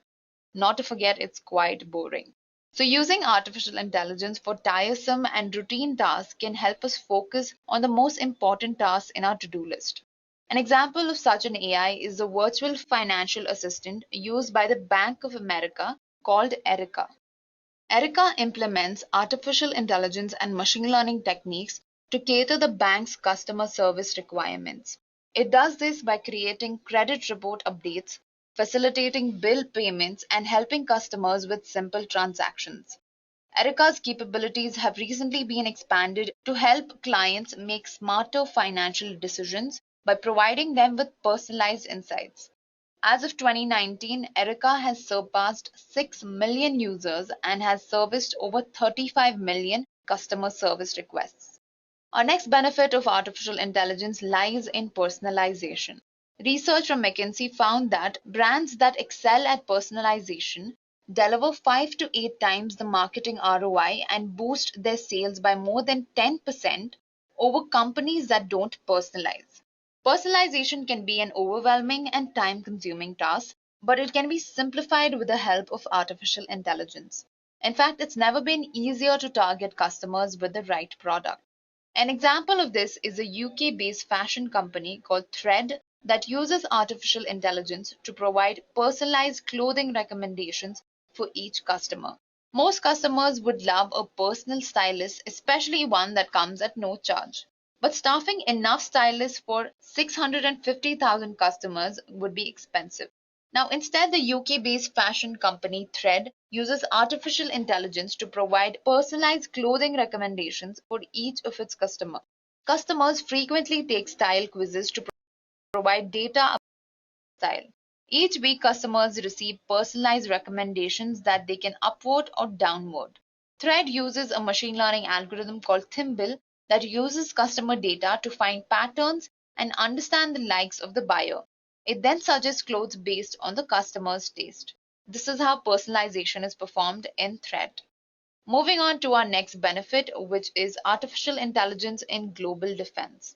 Not to forget, it's quite boring. So using artificial intelligence for tiresome and routine tasks can help us focus on the most important tasks in our to-do list. An example of such an AI is the virtual financial assistant used by the Bank of America called Edureka. Edureka implements artificial intelligence and machine learning techniques to cater the bank's customer service requirements. It does this by creating credit report updates, facilitating bill payments, and helping customers with simple transactions. Edureka's capabilities have recently been expanded to help clients make smarter financial decisions by providing them with personalized insights. As of 2019, Edureka has surpassed 6 million users and has serviced over 35 million customer service requests. Our next benefit of artificial intelligence lies in personalization. Research from McKinsey found that brands that excel at personalization deliver 5 to 8 times the marketing ROI and boost their sales by more than 10% over companies that don't personalize. Personalization can be an overwhelming and time consuming task, but it can be simplified with the help of artificial intelligence. In fact, it's never been easier to target customers with the right product. An example of this is a UK based fashion company called Thread that uses artificial intelligence to provide personalized clothing recommendations for each customer. Most customers would love a personal stylist, especially one that comes at no charge. But staffing enough stylists for 650,000 customers would be expensive. Now, instead, the UK-based fashion company Thread uses artificial intelligence to provide personalized clothing recommendations for each of its customers. Customers frequently take style quizzes to provide data about style. Each week, customers receive personalized recommendations that they can upvote or downvote. Thread uses a machine learning algorithm called Thimble that uses customer data to find patterns and understand the likes of the buyer. It then suggests clothes based on the customer's taste. This is how personalization is performed in Thread. Moving on to our next benefit, which is artificial intelligence in global defense.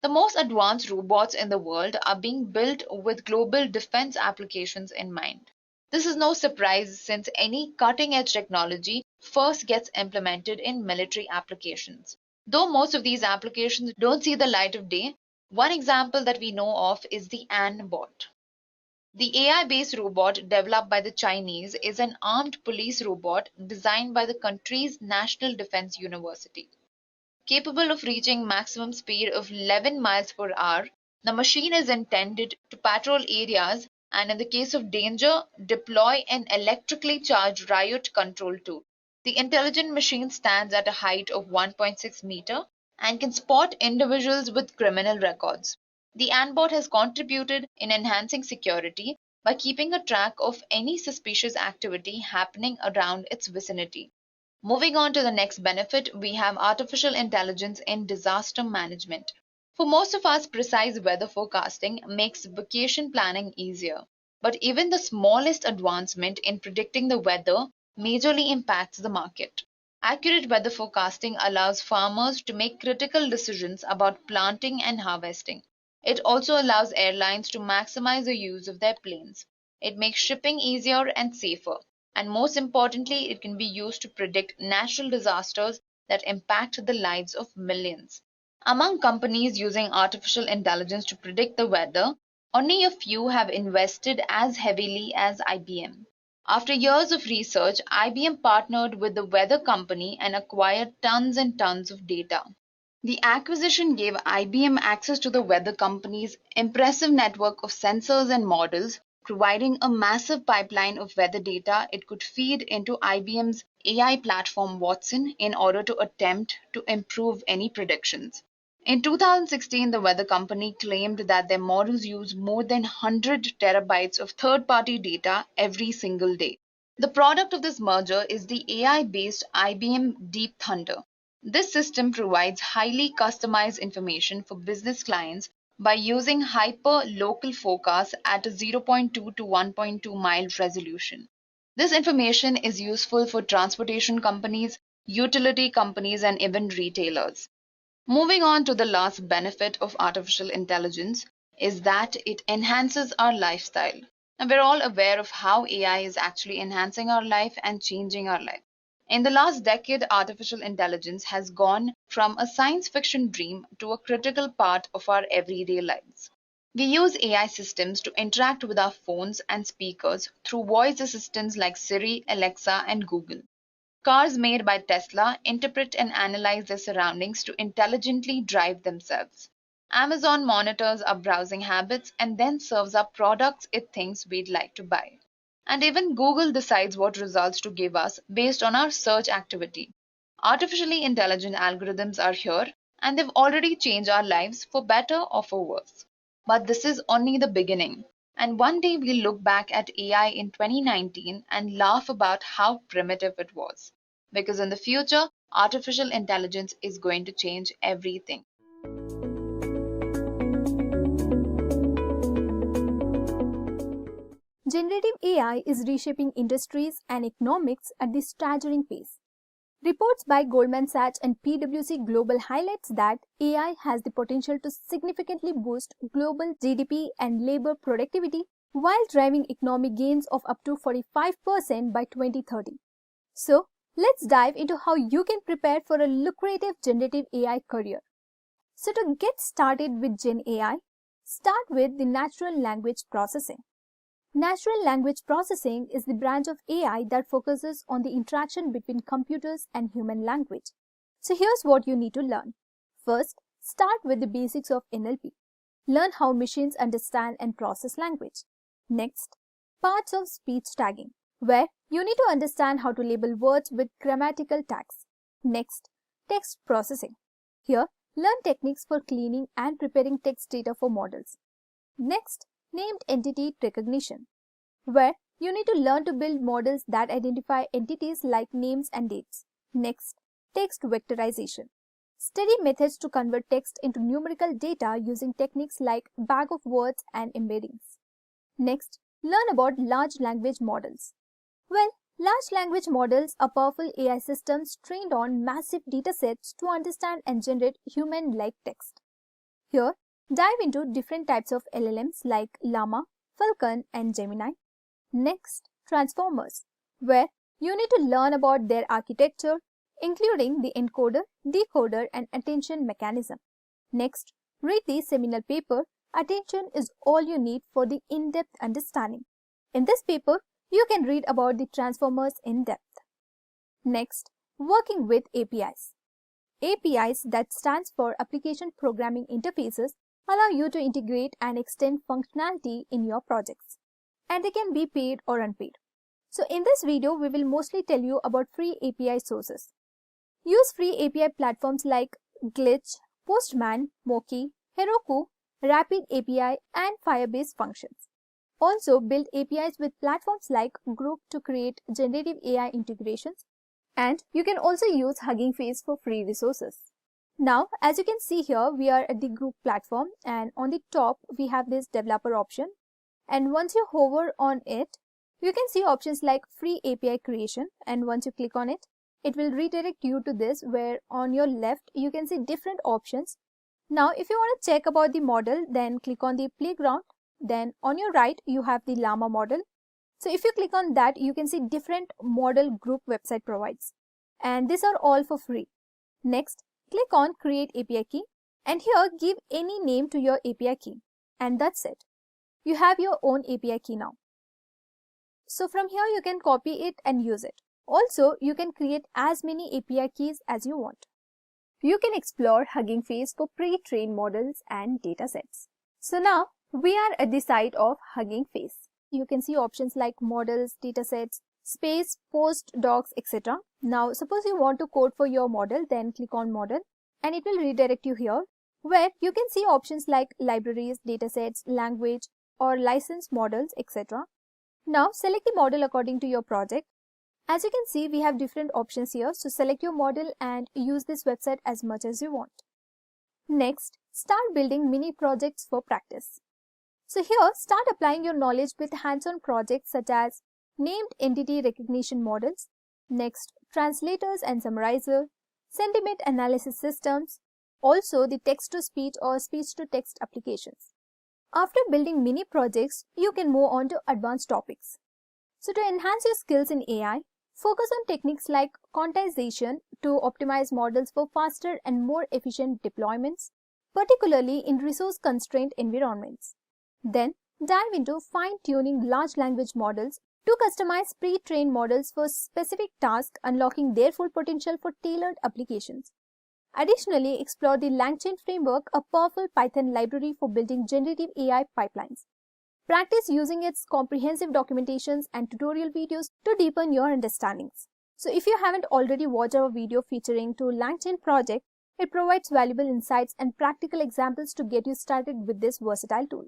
The most advanced robots in the world are being built with global defense applications in mind. This is no surprise since any cutting-edge technology first gets implemented in military applications. Though most of these applications don't see the light of day, one example that we know of is the Ant bot. The AI-based robot developed by the Chinese is an armed police robot designed by the country's National Defense University. Capable of reaching maximum speed of 11 miles per hour, the machine is intended to patrol areas and, in the case of danger, deploy an electrically charged riot control tool. The intelligent machine stands at a height of 1.6 meter and can spot individuals with criminal records. The Antbot has contributed in enhancing security by keeping a track of any suspicious activity happening around its vicinity. Moving on to the next benefit, we have artificial intelligence in disaster management. For most of us, precise weather forecasting makes vacation planning easier. But even the smallest advancement in predicting the weather majorly impacts the market. Accurate weather forecasting allows farmers to make critical decisions about planting and harvesting. It also allows airlines to maximize the use of their planes. It makes shipping easier and safer. And most importantly, it can be used to predict natural disasters that impact the lives of millions. Among companies using artificial intelligence to predict the weather, only a few have invested as heavily as IBM. After years of research, IBM partnered with the weather company and acquired tons and tons of data. The acquisition gave IBM access to the weather company's impressive network of sensors and models, providing a massive pipeline of weather data it could feed into IBM's AI platform Watson in order to attempt to improve any predictions. In 2016, the weather company claimed that their models use more than 100 terabytes of third-party data every single day. The product of this merger is the AI-based IBM Deep Thunder. This system provides highly customized information for business clients by using hyper-local forecasts at a 0.2 to 1.2 mile resolution. This information is useful for transportation companies, utility companies, and even retailers. Moving on to the last benefit of artificial intelligence is that it enhances our lifestyle. And we're all aware of how AI is actually enhancing our life and changing our life. In the last decade, artificial intelligence has gone from a science fiction dream to a critical part of our everyday lives. We use AI systems to interact with our phones and speakers through voice assistants like Siri, Alexa, and Google. Cars made by Tesla interpret and analyze their surroundings to intelligently drive themselves. Amazon monitors our browsing habits and then serves up products it thinks we'd like to buy. And even Google decides what results to give us based on our search activity. Artificially intelligent algorithms are here, and they've already changed our lives for better or for worse. But this is only the beginning. And one day we'll look back at AI in 2019 and laugh about how primitive it was. Because in the future, artificial intelligence is going to change everything. Generative AI is reshaping industries and economics at this staggering pace. Reports by Goldman Sachs and PwC Global highlights that AI has the potential to significantly boost global GDP and labor productivity while driving economic gains of up to 45% by 2030. So, let's dive into how you can prepare for a lucrative generative AI career. So, to get started with GenAI, start with the natural language processing. Natural language processing is the branch of AI that focuses on the interaction between computers and human language. So here's what you need to learn. First, start with the basics of NLP. Learn how machines understand and process language. Next, parts of speech tagging, where you need to understand how to label words with grammatical tags. Next, text processing. Here, learn techniques for cleaning and preparing text data for models. Next, named entity recognition, where you need to learn to build models that identify entities like names and dates. Next, text vectorization. Study methods to convert text into numerical data using techniques like bag of words and embeddings. Next, learn about large language models. Well, large language models are powerful AI systems trained on massive datasets to understand and generate human-like text. Here, dive into different types of LLMs like Llama, Falcon, and Gemini. Next, transformers, where you need to learn about their architecture, including the encoder, decoder, and attention mechanism. Next, read the seminal paper, Attention is All You Need for the In-Depth Understanding. In this paper, you can read about the transformers in depth. Next, working with APIs. APIs, that stands for Application Programming Interfaces, allow you to integrate and extend functionality in your projects. And they can be paid or unpaid. So in this video, we will mostly tell you about free API sources. Use free API platforms like Glitch, Postman, Moki, Heroku, Rapid API, and Firebase functions. Also build APIs with platforms like Group to create generative AI integrations. And you can also use Hugging Face for free resources. Now, as you can see here, we are at the Group platform, and on the top, we have this developer option. And once you hover on it, you can see options like free API creation, and once you click on it, it will redirect you to this, where on your left you can see different options. Now if you want to check about the model, then click on the playground. Then on your right you have the Llama model. So if you click on that, you can see different model Group website provides, and these are all for free. Next, click on create API key, and here give any name to your API key, and that's it. You have your own API key now. So from here you can copy it and use it. Also, you can create as many API keys as you want. You can explore Hugging Face for pre-trained models and datasets. So now we are at the site of Hugging Face. You can see options like models, datasets, space, post, docs, etc. Now suppose you want to code for your model, then click on model and it will redirect you here, where you can see options like libraries, datasets, language, or licensed models, etc. Now select the model according to your project. As you can see, we have different options here, so select your model and use this website as much as you want. Next, start building mini projects for practice. So here, start applying your knowledge with hands-on projects such as named entity recognition models, next translators and summarizer, sentiment analysis systems, also the text-to-speech or speech-to-text applications. After building mini projects, you can move on to advanced topics. So to enhance your skills in AI, focus on techniques like quantization to optimize models for faster and more efficient deployments, particularly in resource-constrained environments. Then, dive into fine-tuning large language models to customize pre-trained models for specific tasks, unlocking their full potential for tailored applications. Additionally, explore the LangChain framework, a powerful Python library for building generative AI pipelines. Practice using its comprehensive documentations and tutorial videos to deepen your understandings. So if you haven't already watched our video featuring to LangChain project, it provides valuable insights and practical examples to get you started with this versatile tool.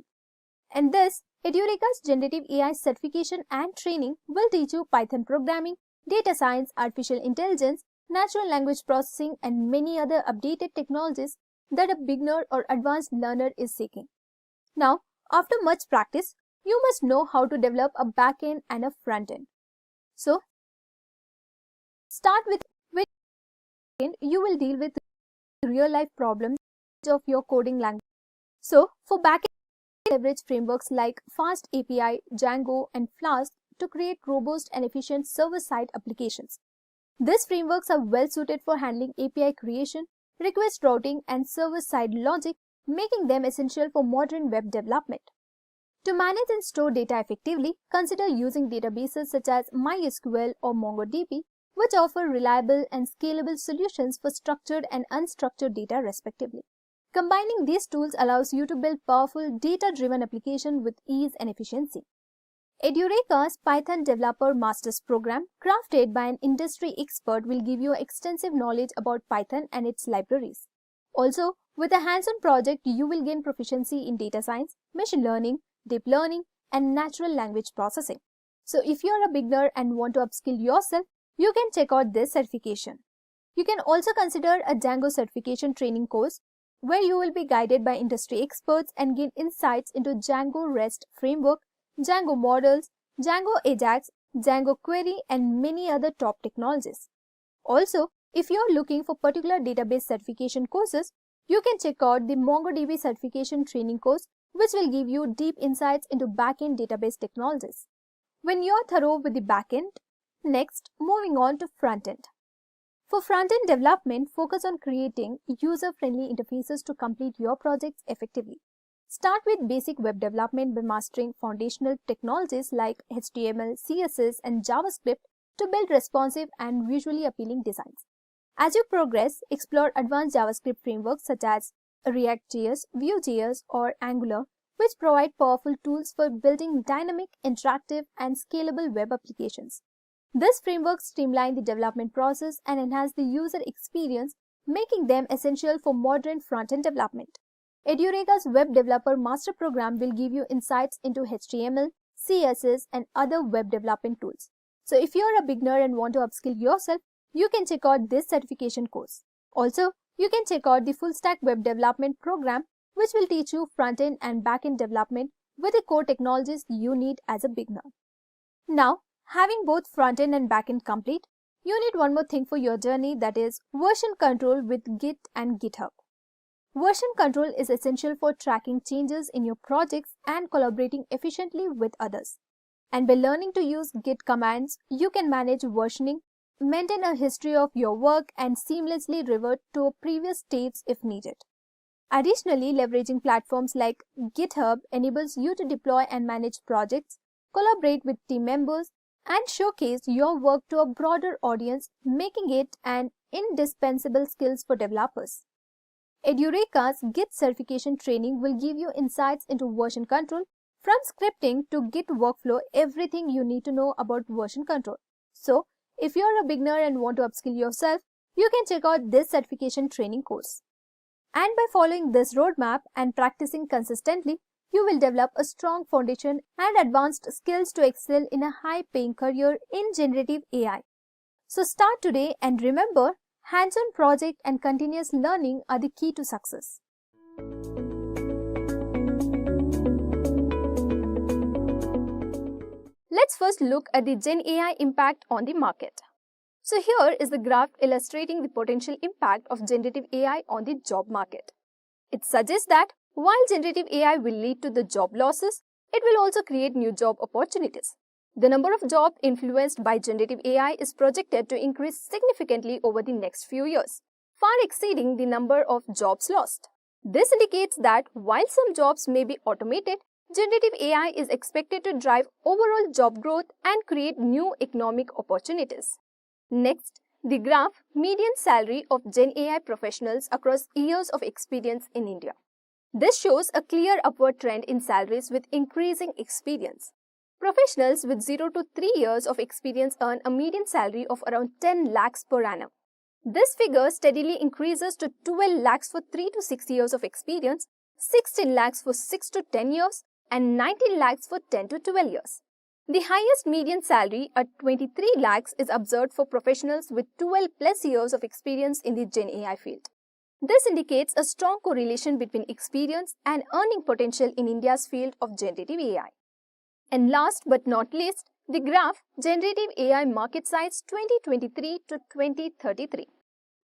And this, Edureka's Generative AI certification and training will teach you Python programming, data science, artificial intelligence, natural language processing, and many other updated technologies that a beginner or advanced learner is seeking. Now, after much practice, you must know how to develop a backend and a frontend. So, start with you will deal with real-life problems of your coding language. So, for backend, leverage frameworks like Fast API, Django, and Flask to create robust and efficient server-side applications. These frameworks are well suited for handling API creation, request routing, and server-side logic, making them essential for modern web development. To manage and store data effectively, consider using databases such as MySQL or MongoDB, which offer reliable and scalable solutions for structured and unstructured data respectively. Combining these tools allows you to build powerful data-driven applications with ease and efficiency. Edureka's Python Developer Masters program, crafted by an industry expert, will give you extensive knowledge about Python and its libraries. Also, with a hands-on project, you will gain proficiency in data science, machine learning, deep learning, and natural language processing. So if you are a beginner and want to upskill yourself, you can check out this certification. You can also consider a Django certification training course, where you will be guided by industry experts and gain insights into Django REST framework, Django models, Django Ajax, Django Query, and many other top technologies. Also, if you are looking for particular database certification courses, you can check out the MongoDB certification training course, which will give you deep insights into backend database technologies. When you are thorough with the backend, next, moving on to frontend. For front-end development, focus on creating user-friendly interfaces to complete your projects effectively. Start with basic web development by mastering foundational technologies like HTML, CSS, and JavaScript to build responsive and visually appealing designs. As you progress, explore advanced JavaScript frameworks such as React.js, Vue.js, or Angular, which provide powerful tools for building dynamic, interactive, and scalable web applications. These frameworks streamline the development process and enhance the user experience, making them essential for modern front-end development. Edureka's Web Developer Master Program will give you insights into HTML, CSS, and other web development tools. So if you are a beginner and want to upskill yourself, you can check out this certification course. Also, you can check out the Full Stack Web Development Program, which will teach you front-end and back-end development with the core technologies you need as a beginner. Now, having both front-end and back-end complete, you need one more thing for your journey, that is version control with Git and GitHub. Version control is essential for tracking changes in your projects and collaborating efficiently with others. And by learning to use Git commands, you can manage versioning, maintain a history of your work, and seamlessly revert to previous states if needed. Additionally, leveraging platforms like GitHub enables you to deploy and manage projects, collaborate with team members, and showcase your work to a broader audience, making it an indispensable skill for developers. Edureka's Git certification training will give you insights into version control, from scripting to Git workflow, everything you need to know about version control. So, if you are a beginner and want to upskill yourself, you can check out this certification training course. And by following this roadmap and practicing consistently, you will develop a strong foundation and advanced skills to excel in a high-paying career in generative AI. So start today, and remember, hands-on project and continuous learning are the key to success. Let's first look at the GenAI impact on the market. So here is the graph illustrating the potential impact of generative AI on the job market. It suggests that While generative AI will lead to the job losses, it will also create new job opportunities. The number of jobs influenced by generative AI is projected to increase significantly over the next few years, far exceeding the number of jobs lost. This indicates that while some jobs may be automated, generative AI is expected to drive overall job growth and create new economic opportunities. Next, the graph median salary of GenAI professionals across years of experience in India. This shows a clear upward trend in salaries with increasing experience. Professionals with 0 to 3 years of experience earn a median salary of around 10 lakhs per annum. This figure steadily increases to 12 lakhs for 3 to 6 years of experience, 16 lakhs for 6 to 10 years, and 19 lakhs for 10 to 12 years. The highest median salary at 23 lakhs is observed for professionals with 12 plus years of experience in the GenAI field. This indicates a strong correlation between experience and earning potential in India's field of generative AI. And last but not least, the graph Generative AI Market Size 2023 to 2033.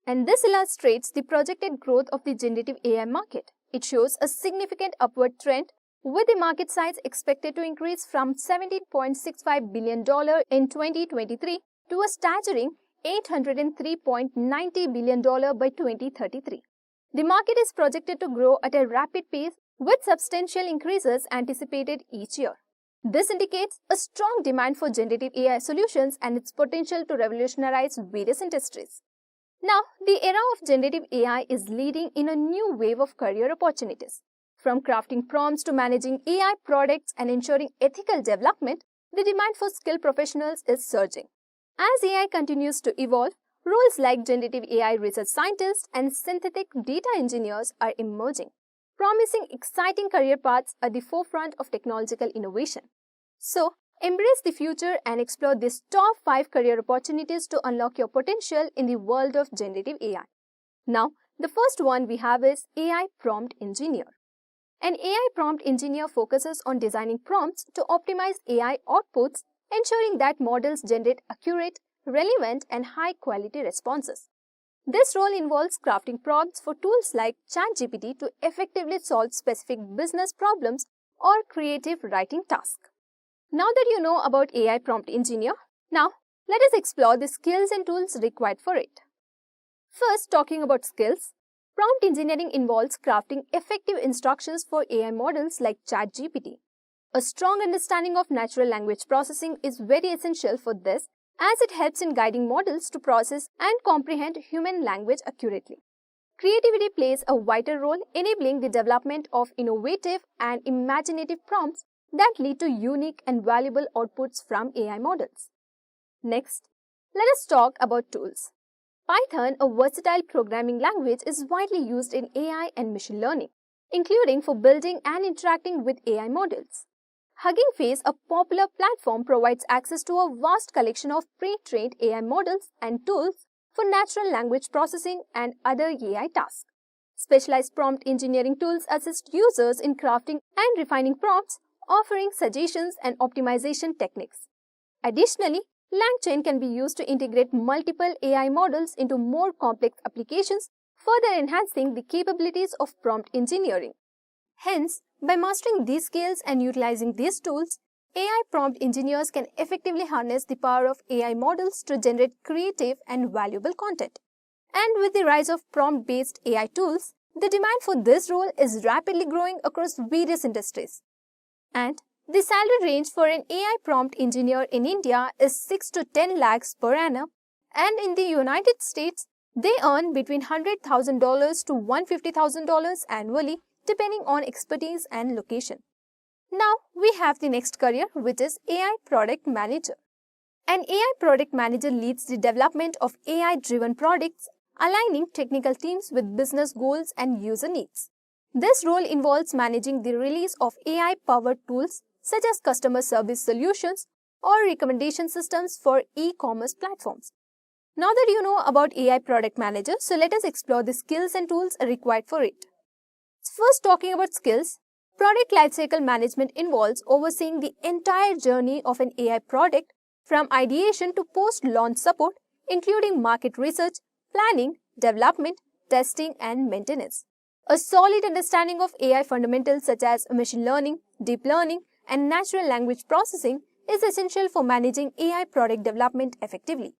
And this illustrates the projected growth of the generative AI market. It shows a significant upward trend, with the market size expected to increase from $17.65 billion in 2023 to a staggering $803.90 billion by 2033. The market is projected to grow at a rapid pace, with substantial increases anticipated each year. This indicates a strong demand for generative AI solutions and its potential to revolutionize various industries. Now, the era of generative AI is leading in a new wave of career opportunities. From crafting prompts to managing AI products and ensuring ethical development, the demand for skilled professionals is surging. As AI continues to evolve, roles like generative AI research scientists and synthetic data engineers are emerging, promising exciting career paths at the forefront of technological innovation. So, embrace the future and explore these top 5 career opportunities to unlock your potential in the world of generative AI. Now, the first one we have is AI prompt engineer. An AI prompt engineer focuses on designing prompts to optimize AI outputs, ensuring that models generate accurate, relevant, and high-quality responses. This role involves crafting prompts for tools like ChatGPT to effectively solve specific business problems or creative writing tasks. Now that you know about AI prompt engineer, now let us explore the skills and tools required for it. First, talking about skills, prompt engineering involves crafting effective instructions for AI models like ChatGPT. A strong understanding of natural language processing is very essential for this, as it helps in guiding models to process and comprehend human language accurately. Creativity plays a vital role, enabling the development of innovative and imaginative prompts that lead to unique and valuable outputs from AI models. Next, let us talk about tools. Python, a versatile programming language, is widely used in AI and machine learning, including for building and interacting with AI models. Hugging Face, a popular platform, provides access to a vast collection of pre-trained AI models and tools for natural language processing and other AI tasks. Specialized prompt engineering tools assist users in crafting and refining prompts, offering suggestions and optimization techniques. Additionally, LangChain can be used to integrate multiple AI models into more complex applications, further enhancing the capabilities of prompt engineering. Hence, by mastering these skills and utilizing these tools, AI prompt engineers can effectively harness the power of AI models to generate creative and valuable content. And with the rise of prompt-based AI tools, the demand for this role is rapidly growing across various industries. And the salary range for an AI prompt engineer in India is 6 to 10 lakhs per annum, and in the United States, they earn between $100,000 to $150,000 annually, depending on expertise and location. Now, we have the next career, which is AI Product Manager. An AI Product Manager leads the development of AI-driven products, aligning technical teams with business goals and user needs. This role involves managing the release of AI-powered tools such as customer service solutions or recommendation systems for e-commerce platforms. Now that you know about AI Product Manager, so let us explore the skills and tools required for it. First, talking about skills, product lifecycle management involves overseeing the entire journey of an AI product from ideation to post-launch support, including market research, planning, development, testing, and maintenance. A solid understanding of AI fundamentals such as machine learning, deep learning, and natural language processing is essential for managing AI product development effectively.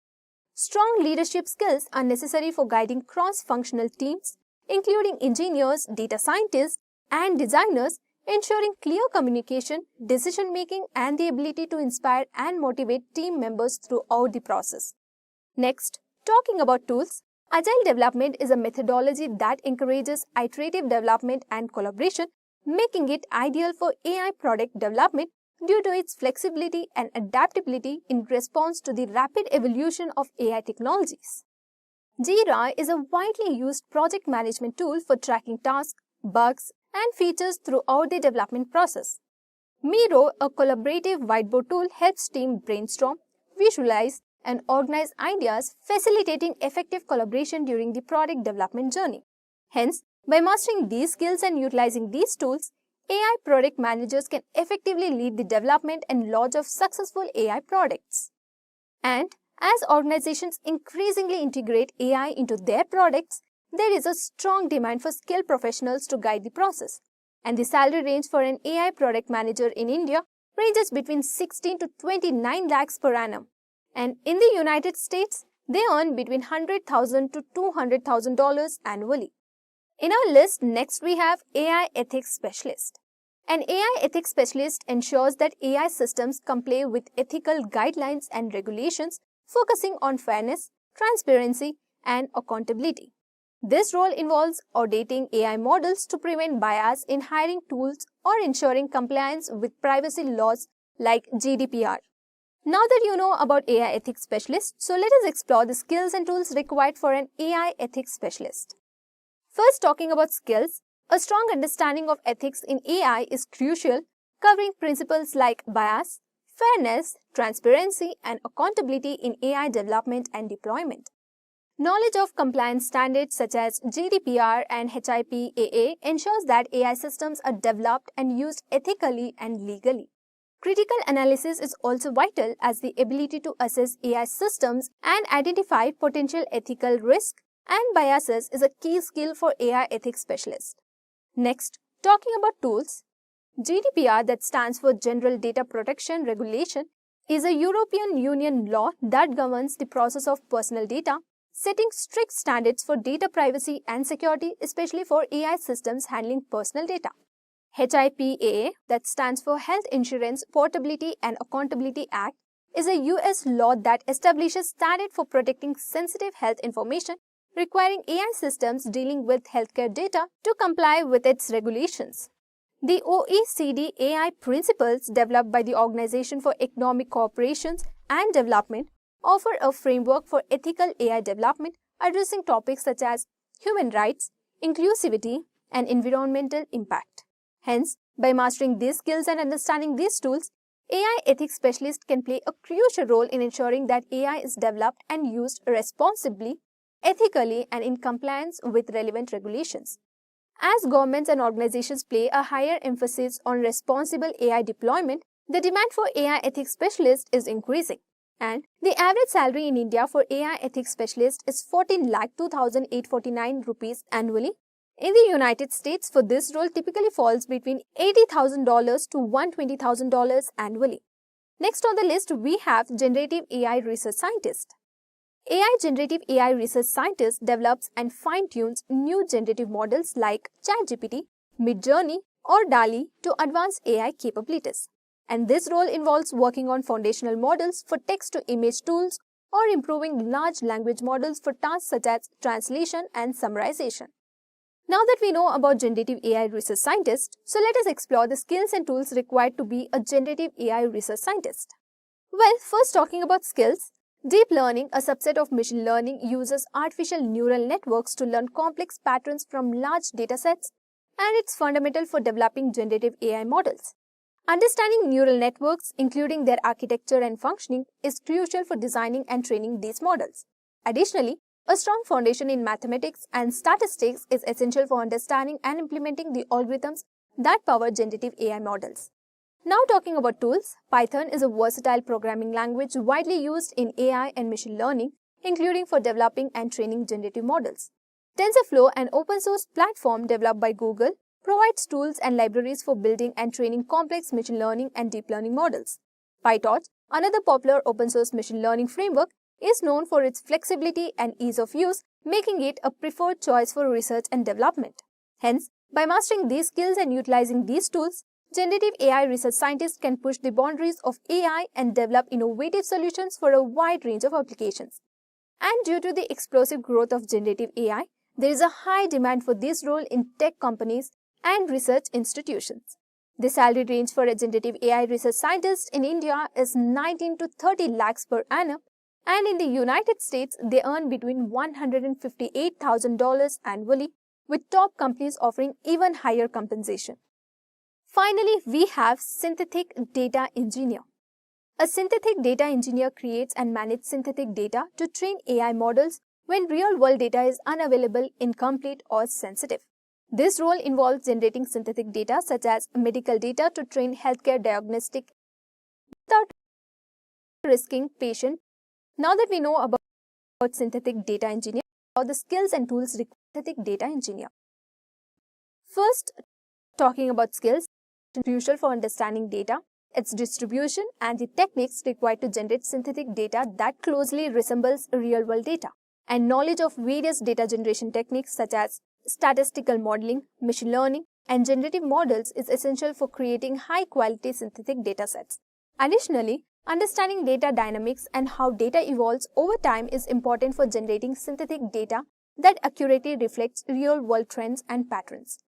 Strong leadership skills are necessary for guiding cross-functional teams, including engineers, data scientists, and designers, ensuring clear communication, decision-making, and the ability to inspire and motivate team members throughout the process. Next, talking about tools, Agile development is a methodology that encourages iterative development and collaboration, making it ideal for AI product development due to its flexibility and adaptability in response to the rapid evolution of AI technologies. Jira is a widely used project management tool for tracking tasks, bugs, and features throughout the development process. Miro, a collaborative whiteboard tool, helps teams brainstorm, visualize, and organize ideas, facilitating effective collaboration during the product development journey. Hence, by mastering these skills and utilizing these tools, AI product managers can effectively lead the development and launch of successful AI products. And as organizations increasingly integrate AI into their products, there is a strong demand for skilled professionals to guide the process. And the salary range for an AI product manager in India ranges between 16 to 29 lakhs per annum. And in the United States, they earn between $100,000 to $200,000 annually. In our list, next we have AI Ethics Specialist. An AI Ethics Specialist ensures that AI systems comply with ethical guidelines and regulations, focusing on fairness, transparency, and accountability. This role involves auditing AI models to prevent bias in hiring tools or ensuring compliance with privacy laws like GDPR. Now that you know about AI Ethics Specialist, so let us explore the skills and tools required for an AI Ethics Specialist. First, talking about skills, a strong understanding of ethics in AI is crucial, covering principles like bias, fairness, transparency, and accountability in AI development and deployment. Knowledge of compliance standards such as GDPR and HIPAA ensures that AI systems are developed and used ethically and legally. Critical analysis is also vital, as the ability to assess AI systems and identify potential ethical risks and biases is a key skill for AI ethics specialists. Next, talking about tools, GDPR, that stands for General Data Protection Regulation, is a European Union law that governs the process of personal data, setting strict standards for data privacy and security, especially for AI systems handling personal data. HIPAA, that stands for Health Insurance Portability and Accountability Act, is a US law that establishes standards for protecting sensitive health information, requiring AI systems dealing with healthcare data to comply with its regulations. The OECD AI principles, developed by the Organization for Economic Cooperation and Development, offer a framework for ethical AI development, addressing topics such as human rights, inclusivity, and environmental impact. Hence, by mastering these skills and understanding these tools, AI ethics specialists can play a crucial role in ensuring that AI is developed and used responsibly, ethically, and in compliance with relevant regulations. As governments and organizations place a higher emphasis on responsible AI deployment, the demand for AI ethics specialists is increasing. And the average salary in India for AI ethics specialists is 14,02,849 rupees annually. In the United States, for this role typically falls between $80,000 to $120,000 annually. Next on the list, we have Generative AI Research Scientist. AI Generative AI Research Scientist develops and fine-tunes new generative models like ChatGPT, Midjourney, or DALL-E to advance AI capabilities. And this role involves working on foundational models for text-to-image tools or improving large language models for tasks such as translation and summarization. Now that we know about Generative AI Research Scientist, so let us explore the skills and tools required to be a Generative AI Research Scientist. Well, first talking about skills, deep learning, a subset of machine learning, uses artificial neural networks to learn complex patterns from large datasets, and it's fundamental for developing generative AI models. Understanding neural networks, including their architecture and functioning, is crucial for designing and training these models. Additionally, a strong foundation in mathematics and statistics is essential for understanding and implementing the algorithms that power generative AI models. Now talking about tools, Python is a versatile programming language widely used in AI and machine learning, including for developing and training generative models. TensorFlow, an open source platform developed by Google, provides tools and libraries for building and training complex machine learning and deep learning models. PyTorch, another popular open source machine learning framework, is known for its flexibility and ease of use, making it a preferred choice for research and development. Hence, by mastering these skills and utilizing these tools, generative AI research scientists can push the boundaries of AI and develop innovative solutions for a wide range of applications. And due to the explosive growth of generative AI, there is a high demand for this role in tech companies and research institutions. The salary range for a generative AI research scientist in India is 19 to 30 lakhs per annum, and in the United States, they earn between $158,000 annually, with top companies offering even higher compensation. Finally, we have synthetic data engineer. A synthetic data engineer creates and manages synthetic data to train AI models when real-world data is unavailable, incomplete, or sensitive. This role involves generating synthetic data such as medical data to train healthcare diagnostic without risking patient. Now that we know about synthetic data engineer, about the skills and tools required for synthetic data engineer. First, talking about skills, crucial for understanding data, its distribution, and the techniques required to generate synthetic data that closely resembles real-world data, and knowledge of various data generation techniques such as statistical modeling, machine learning, and generative models is essential for creating high-quality synthetic data sets. Additionally, understanding data dynamics and how data evolves over time is important for generating synthetic data that accurately reflects real-world trends and patterns.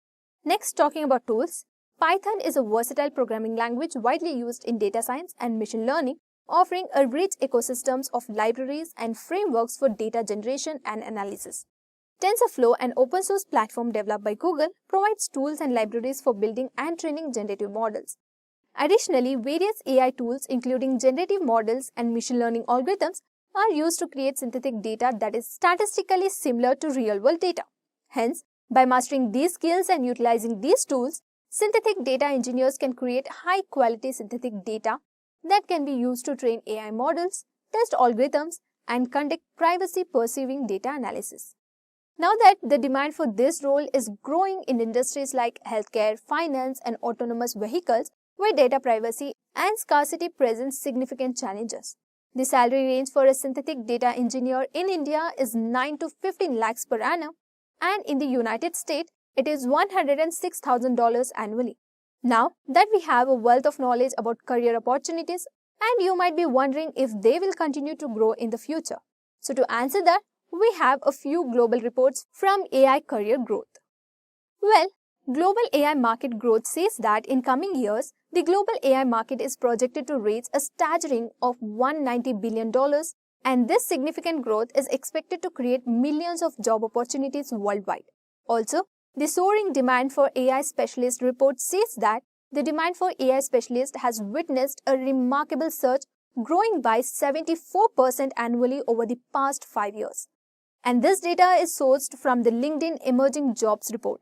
Next, talking about tools, Python is a versatile programming language widely used in data science and machine learning, offering a rich ecosystem of libraries and frameworks for data generation and analysis. TensorFlow, an open source platform developed by Google, provides tools and libraries for building and training generative models. Additionally, various AI tools, including generative models and machine learning algorithms, are used to create synthetic data that is statistically similar to real-world data. Hence, by mastering these skills and utilizing these tools, synthetic data engineers can create high-quality synthetic data that can be used to train AI models, test algorithms, and conduct privacy-preserving data analysis. Now that the demand for this role is growing in industries like healthcare, finance, and autonomous vehicles, where data privacy and scarcity present significant challenges. The salary range for a synthetic data engineer in India is 9 to 15 lakhs per annum, and in the United States, it is $106,000 annually. Now that we have a wealth of knowledge about career opportunities, and you might be wondering if they will continue to grow in the future. So to answer that, we have a few global reports from AI career growth. Well, global AI market growth says that in coming years, the global AI market is projected to reach a staggering of $190 billion, and this significant growth is expected to create millions of job opportunities worldwide. Also, the soaring demand for AI specialist report says that the demand for AI specialists has witnessed a remarkable surge, growing by 74% annually over the past 5 years. And this data is sourced from the LinkedIn Emerging Jobs report.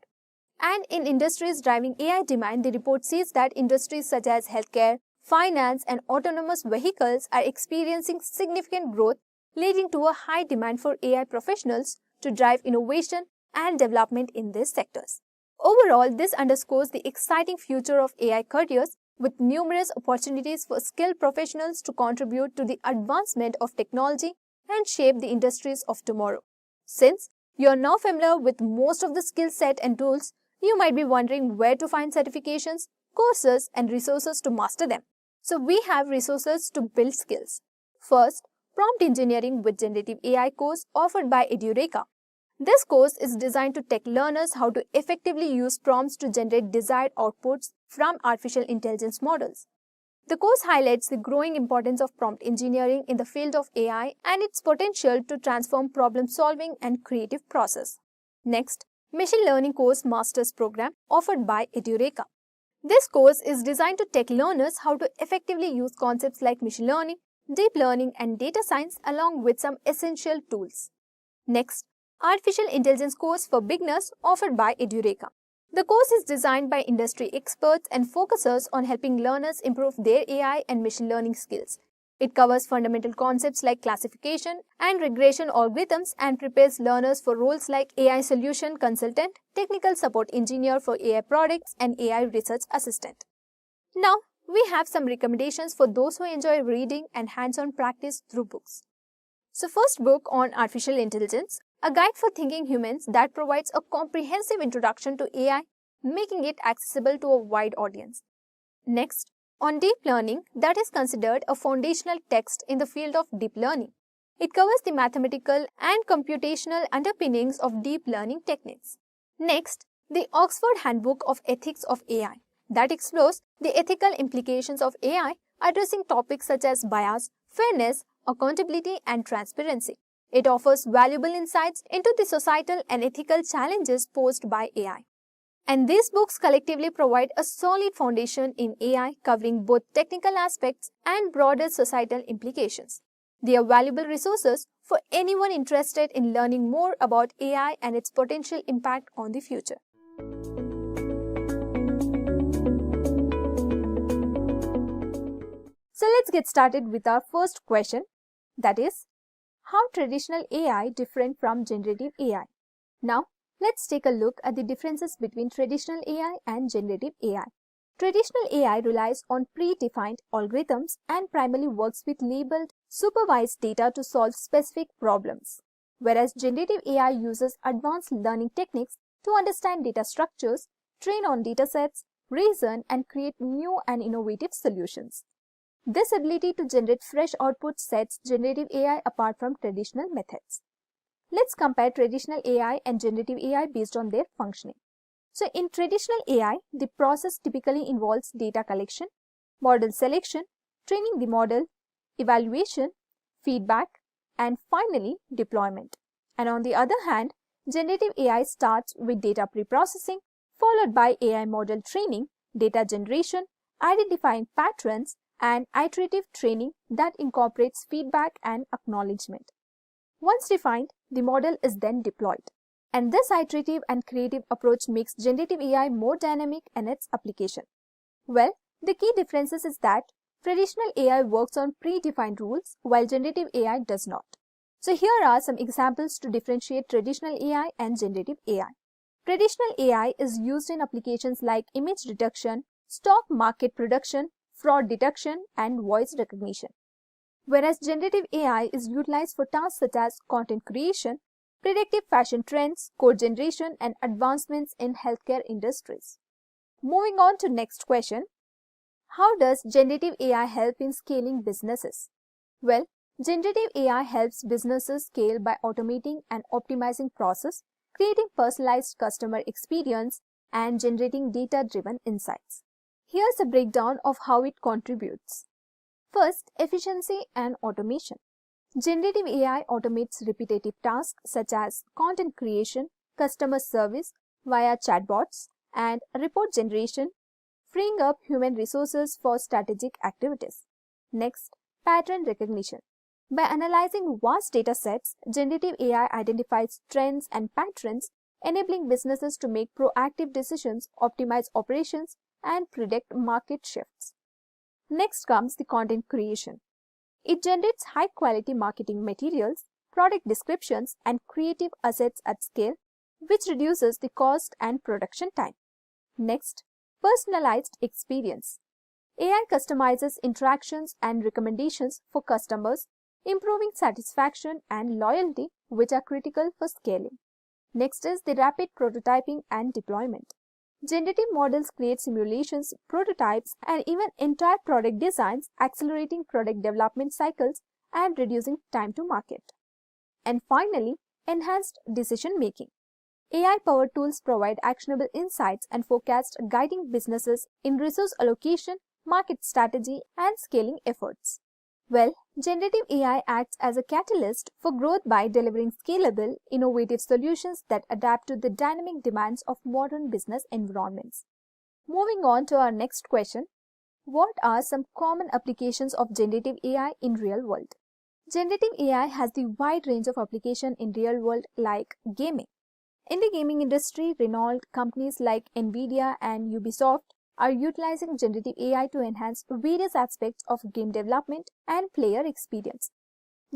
And in industries driving AI demand, the report says that industries such as healthcare, finance, and autonomous vehicles are experiencing significant growth, leading to a high demand for AI professionals to drive innovation and development in these sectors. Overall, this underscores the exciting future of AI careers, with numerous opportunities for skilled professionals to contribute to the advancement of technology and shape the industries of tomorrow. Since you are now familiar with most of the skill set and tools, you might be wondering where to find certifications, courses, and resources to master them. So we have resources to build skills. First, Prompt Engineering with Generative AI course offered by Edureka. This course is designed to teach learners how to effectively use prompts to generate desired outputs from artificial intelligence models. The course highlights the growing importance of prompt engineering in the field of AI and its potential to transform problem-solving and creative process. Next, Machine Learning Course Master's Program offered by Edureka. This course is designed to teach learners how to effectively use concepts like machine learning, deep learning, and data science along with some essential tools. Next, Artificial Intelligence Course for Beginners offered by Edureka. The course is designed by industry experts and focuses on helping learners improve their AI and machine learning skills. It covers fundamental concepts like classification and regression algorithms and prepares learners for roles like AI solution consultant, technical support engineer for AI products, and AI research assistant. Now, we have some recommendations for those who enjoy reading and hands-on practice through books. So first book on artificial intelligence, a guide for thinking humans that provides a comprehensive introduction to AI, making it accessible to a wide audience. Next, on deep learning, that is considered a foundational text in the field of deep learning. It covers the mathematical and computational underpinnings of deep learning techniques. Next, the Oxford Handbook of Ethics of AI, that explores the ethical implications of AI, addressing topics such as bias, fairness, accountability, and transparency. It offers valuable insights into the societal and ethical challenges posed by AI. And these books collectively provide a solid foundation in AI, covering both technical aspects and broader societal implications. They are valuable resources for anyone interested in learning more about AI and its potential impact on the future. So let's get started with our first question, that is, how traditional AI different from generative AI? Now, let's take a look at the differences between traditional AI and generative AI. Traditional AI relies on predefined algorithms and primarily works with labeled, supervised data to solve specific problems, whereas generative AI uses advanced learning techniques to understand data structures, train on datasets, reason, and create new and innovative solutions. This ability to generate fresh output sets generative AI apart from traditional methods. Let's compare traditional AI and generative AI based on their functioning. So in traditional AI, the process typically involves data collection, model selection, training the model, evaluation, feedback, and finally deployment. And on the other hand, generative AI starts with data preprocessing, followed by AI model training, data generation, identifying patterns, and iterative training that incorporates feedback and acknowledgement. Once defined, the model is then deployed. And this iterative and creative approach makes generative AI more dynamic in its application. Well, the key differences is that traditional AI works on predefined rules while generative AI does not. So here are some examples to differentiate traditional AI and generative AI. Traditional AI is used in applications like image detection, stock market prediction, fraud detection, and voice recognition. Whereas generative AI is utilized for tasks such as content creation, predictive fashion trends, code generation, and advancements in healthcare industries. Moving on to next question. How does generative AI help in scaling businesses? Well, generative AI helps businesses scale by automating and optimizing process, creating personalized customer experience, and generating data-driven insights. Here's a breakdown of how it contributes. First, efficiency and automation. Generative AI automates repetitive tasks such as content creation, customer service via chatbots, and report generation, freeing up human resources for strategic activities. Next, pattern recognition. By analyzing vast data sets, generative AI identifies trends and patterns, enabling businesses to make proactive decisions, optimize operations, and predict market shifts. Next comes the content creation. It generates high-quality marketing materials, product descriptions, and creative assets at scale, which reduces the cost and production time. Next, personalized experience. AI customizes interactions and recommendations for customers, improving satisfaction and loyalty, which are critical for scaling. Next is the rapid prototyping and deployment. Generative models create simulations, prototypes, and even entire product designs, accelerating product development cycles and reducing time to market. And finally, enhanced decision making. AI-powered tools provide actionable insights and forecasts, guiding businesses in resource allocation, market strategy, and scaling efforts. Well, generative AI acts as a catalyst for growth by delivering scalable, innovative solutions that adapt to the dynamic demands of modern business environments. Moving on to our next question. What are some common applications of generative AI in real world? Generative AI has the wide range of application in real world like gaming. In the gaming industry, renowned companies like Nvidia and Ubisoft are utilizing generative AI to enhance various aspects of game development and player experience.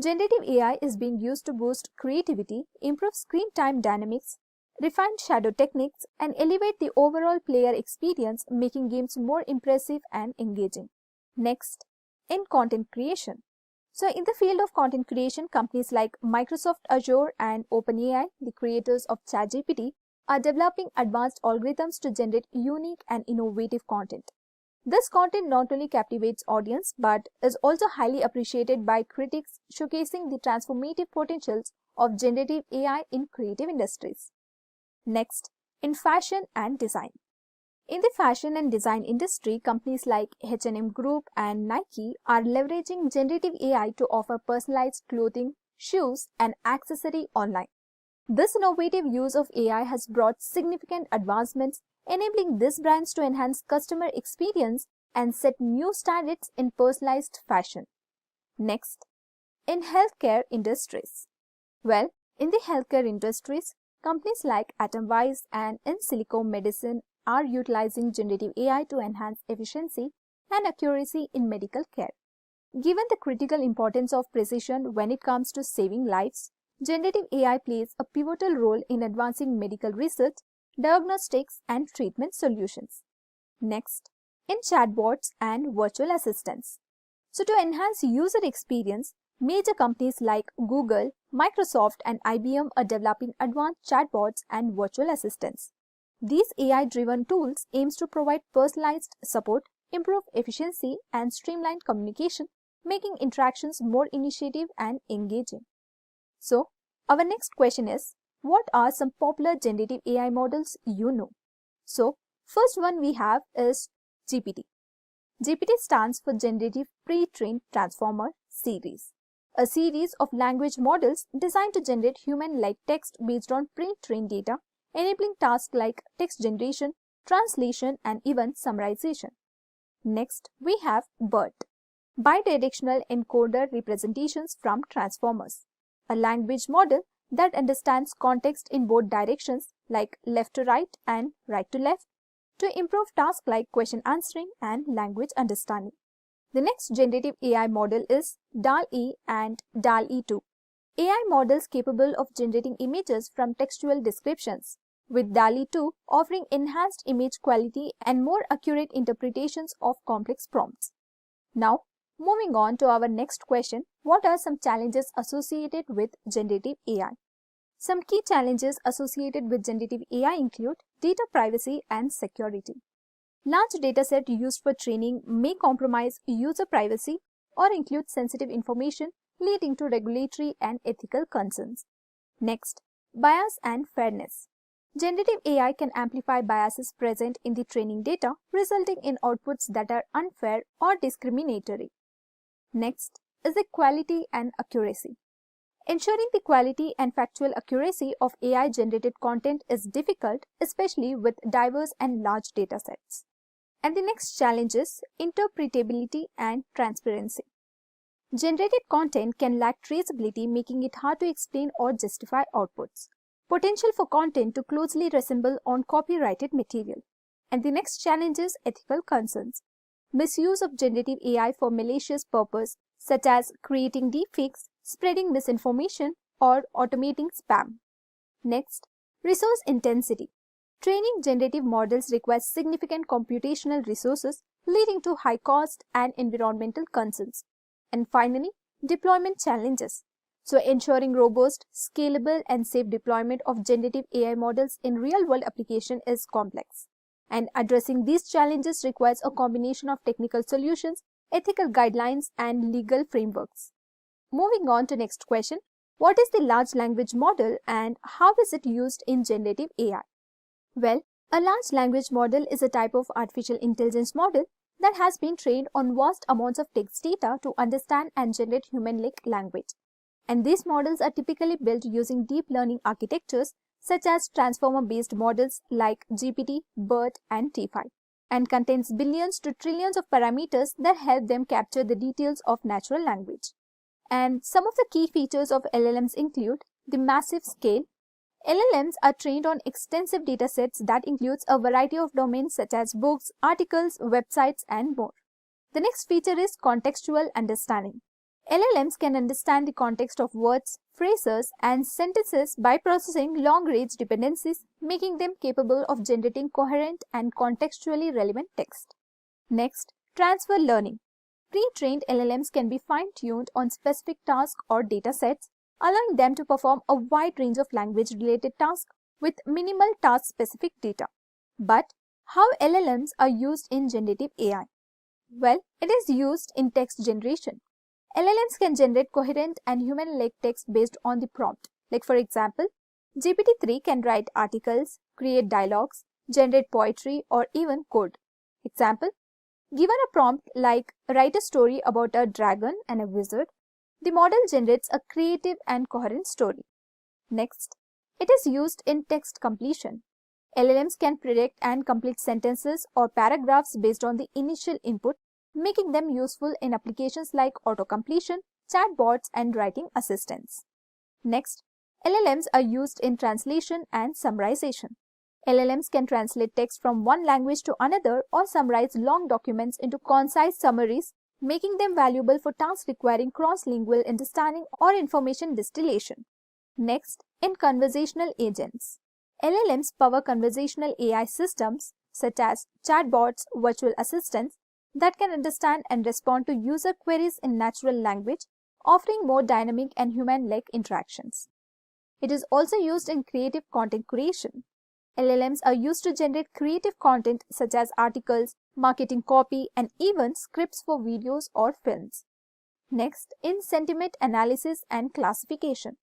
Generative AI is being used to boost creativity, improve screen time dynamics, refine shadow techniques, and elevate the overall player experience, making games more impressive and engaging. Next, in content creation. So in the field of content creation, companies like Microsoft Azure and OpenAI, the creators of ChatGPT, are developing advanced algorithms to generate unique and innovative content. This content not only captivates audience but is also highly appreciated by critics, showcasing the transformative potentials of generative AI in creative industries. Next, in fashion and design. In the fashion and design industry, companies like H&M Group and Nike are leveraging generative AI to offer personalized clothing, shoes, and accessory online. This innovative use of AI has brought significant advancements, enabling these brands to enhance customer experience and set new standards in personalized fashion. Next, in healthcare industries. Well, in the healthcare industries, companies like Atomwise and In Silico Medicine are utilizing generative AI to enhance efficiency and accuracy in medical care. Given the critical importance of precision when it comes to saving lives, generative AI plays a pivotal role in advancing medical research, diagnostics, and treatment solutions. Next, in chatbots and virtual assistants. So to enhance user experience, major companies like Google, Microsoft, and IBM are developing advanced chatbots and virtual assistants. These AI-driven tools aims to provide personalized support, improve efficiency, and streamline communication, making interactions more initiative and engaging. So, our next question is, what are some popular generative AI models you know? So, first one we have is GPT. GPT stands for Generative Pre-trained Transformer Series, a series of language models designed to generate human-like text based on pre-trained data, enabling tasks like text generation, translation, and even summarization. Next, we have BERT, Bidirectional Encoder Representations from Transformers, a language model that understands context in both directions like left to right and right to left to improve tasks like question answering and language understanding. The next generative AI model is DAL-E and DAL-E 2, AI models capable of generating images from textual descriptions, with DAL-E 2 offering enhanced image quality and more accurate interpretations of complex prompts. Now, moving on to our next question, what are some challenges associated with generative AI? Some key challenges associated with generative AI include data privacy and security. Large dataset used for training may compromise user privacy or include sensitive information, leading to regulatory and ethical concerns. Next, bias and fairness. Generative AI can amplify biases present in the training data, resulting in outputs that are unfair or discriminatory. Next is equality and accuracy. Ensuring the quality and factual accuracy of AI-generated content is difficult, especially with diverse and large datasets. And the next challenge is interpretability and transparency. Generated content can lack traceability, making it hard to explain or justify outputs. Potential for content to closely resemble on copyrighted material. And the next challenge is ethical concerns. Misuse of generative AI for malicious purpose, such as creating deepfakes, spreading misinformation, or automating spam. Next, resource intensity. Training generative models requires significant computational resources, leading to high cost and environmental concerns. And finally, deployment challenges. So ensuring robust, scalable, and safe deployment of generative AI models in real-world application is complex. And addressing these challenges requires a combination of technical solutions, ethical guidelines, and legal frameworks. Moving on to next question, what is the large language model and how is it used in generative AI? Well, a large language model is a type of artificial intelligence model that has been trained on vast amounts of text data to understand and generate human-like language. And these models are typically built using deep learning architectures such as transformer-based models like GPT, BERT, and T5, and contains billions to trillions of parameters that help them capture the details of natural language. And some of the key features of LLMs include the massive scale, LLMs are trained on extensive datasets that includes a variety of domains such as books, articles, websites, and more. The next feature is contextual understanding. LLMs can understand the context of words, phrases, and sentences by processing long-range dependencies, making them capable of generating coherent and contextually relevant text. Next, transfer learning. Pre-trained LLMs can be fine-tuned on specific tasks or datasets, allowing them to perform a wide range of language-related tasks with minimal task-specific data. But how LLMs are used in generative AI? Well, it is used in text generation. LLMs can generate coherent and human-like text based on the prompt. Like for example, GPT-3 can write articles, create dialogues, generate poetry, or even code. Example, given a prompt like write a story about a dragon and a wizard, the model generates a creative and coherent story. Next, it is used in text completion. LLMs can predict and complete sentences or paragraphs based on the initial input, making them useful in applications like autocompletion, chatbots, and writing assistants. Next, LLMs are used in translation and summarization. LLMs can translate text from one language to another or summarize long documents into concise summaries, making them valuable for tasks requiring cross-lingual understanding or information distillation. Next, in conversational agents. LLMs power conversational AI systems such as chatbots, virtual assistants that can understand and respond to user queries in natural language, offering more dynamic and human-like interactions. It is also used in creative content creation. LLMs are used to generate creative content such as articles, marketing copy, and even scripts for videos or films. Next, in sentiment analysis and classification.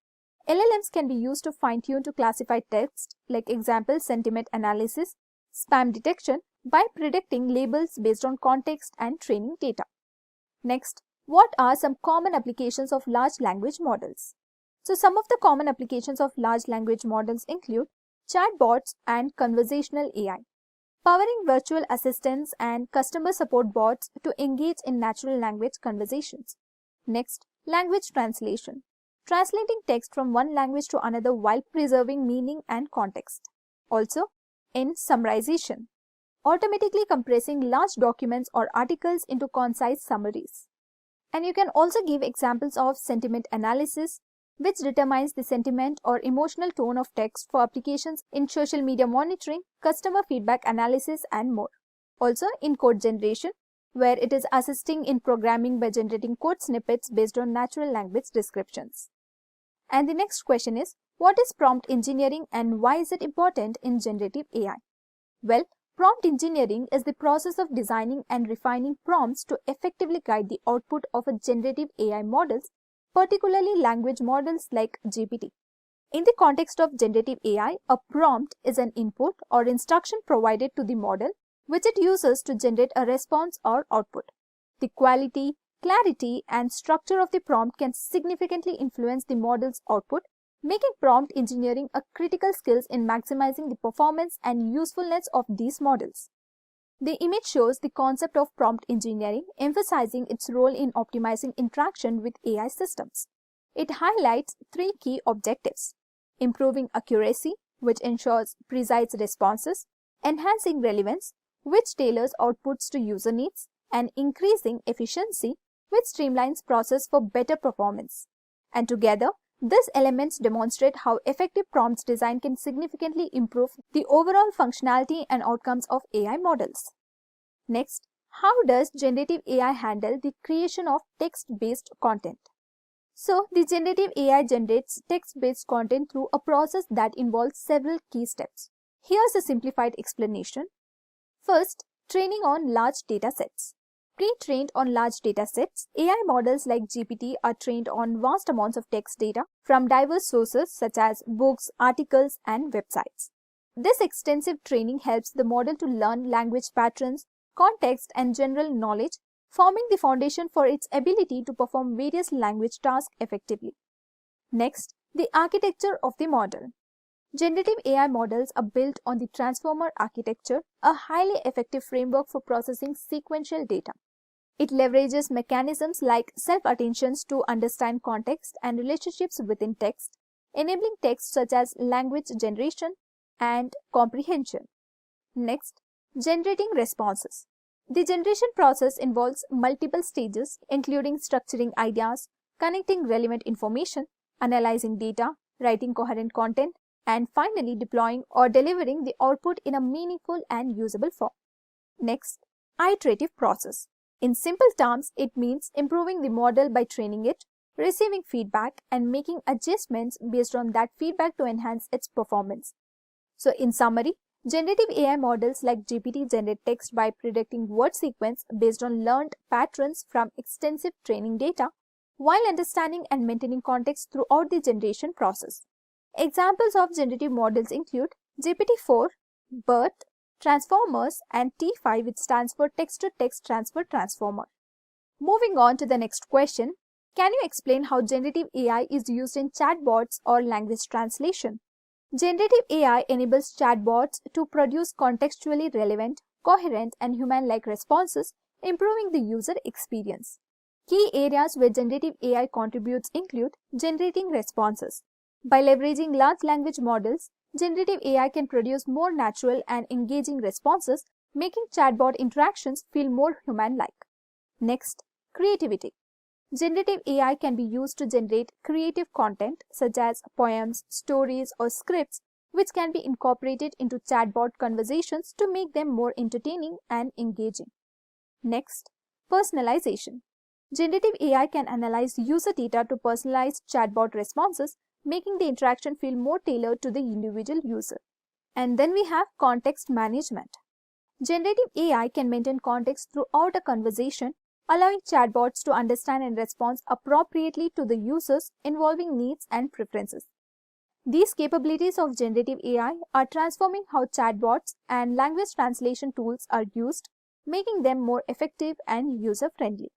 LLMs can be used to fine-tune to classify text, like example sentiment analysis, spam detection, by predicting labels based on context and training data. Next, what are some common applications of large language models? So some of the common applications of large language models include chatbots and conversational AI, powering virtual assistants and customer support bots to engage in natural language conversations. Next, language translation, translating text from one language to another while preserving meaning and context. Also, in summarization, automatically compressing large documents or articles into concise summaries. And you can also give examples of sentiment analysis, which determines the sentiment or emotional tone of text for applications in social media monitoring, customer feedback analysis, and more. Also in code generation, where it is assisting in programming by generating code snippets based on natural language descriptions. And the next question is, what is prompt engineering and why is it important in generative AI? Well, prompt engineering is the process of designing and refining prompts to effectively guide the output of a generative AI models, particularly language models like GPT. In the context of generative AI, a prompt is an input or instruction provided to the model, which it uses to generate a response or output. The quality, clarity, and structure of the prompt can significantly influence the model's output, making prompt engineering a critical skill in maximizing the performance and usefulness of these models. The image shows the concept of prompt engineering, emphasizing its role in optimizing interaction with AI systems. It highlights three key objectives: improving accuracy, which ensures precise responses, enhancing relevance, which tailors outputs to user needs, and increasing efficiency, which streamlines process for better performance. And together, these elements demonstrate how effective prompts design can significantly improve the overall functionality and outcomes of AI models. Next, how does generative AI handle the creation of text-based content? So, the generative AI generates text-based content through a process that involves several key steps. Here's a simplified explanation. First, training on large data sets. Pre-trained on large data sets, AI models like GPT are trained on vast amounts of text data from diverse sources such as books, articles, and websites. This extensive training helps the model to learn language patterns, context, and general knowledge, forming the foundation for its ability to perform various language tasks effectively. Next, the architecture of the model. Generative AI models are built on the transformer architecture, a highly effective framework for processing sequential data. It leverages mechanisms like self-attentions to understand context and relationships within text, enabling text such as language generation and comprehension. Next, generating responses. The generation process involves multiple stages, including structuring ideas, connecting relevant information, analyzing data, writing coherent content, and finally deploying or delivering the output in a meaningful and usable form. Next, iterative process. In simple terms, it means improving the model by training it, receiving feedback, and making adjustments based on that feedback to enhance its performance. So in summary, generative AI models like GPT generate text by predicting word sequence based on learned patterns from extensive training data, while understanding and maintaining context throughout the generation process. Examples of generative models include GPT-4, BERT, Transformers, and T5, which stands for Text-to-Text Transfer Transformer. Moving on to the next question, can you explain how generative AI is used in chatbots or language translation? Generative AI enables chatbots to produce contextually relevant, coherent, and human-like responses, improving the user experience. Key areas where generative AI contributes include generating responses. By leveraging large language models, generative AI can produce more natural and engaging responses, making chatbot interactions feel more human-like. Next, creativity. Generative AI can be used to generate creative content such as poems, stories, or scripts, which can be incorporated into chatbot conversations to make them more entertaining and engaging. Next, personalization. Generative AI can analyze user data to personalize chatbot responses, making the interaction feel more tailored to the individual user. And then we have context management. Generative AI can maintain context throughout a conversation, allowing chatbots to understand and respond appropriately to the user's evolving needs and preferences. These capabilities of generative AI are transforming how chatbots and language translation tools are used, making them more effective and user-friendly.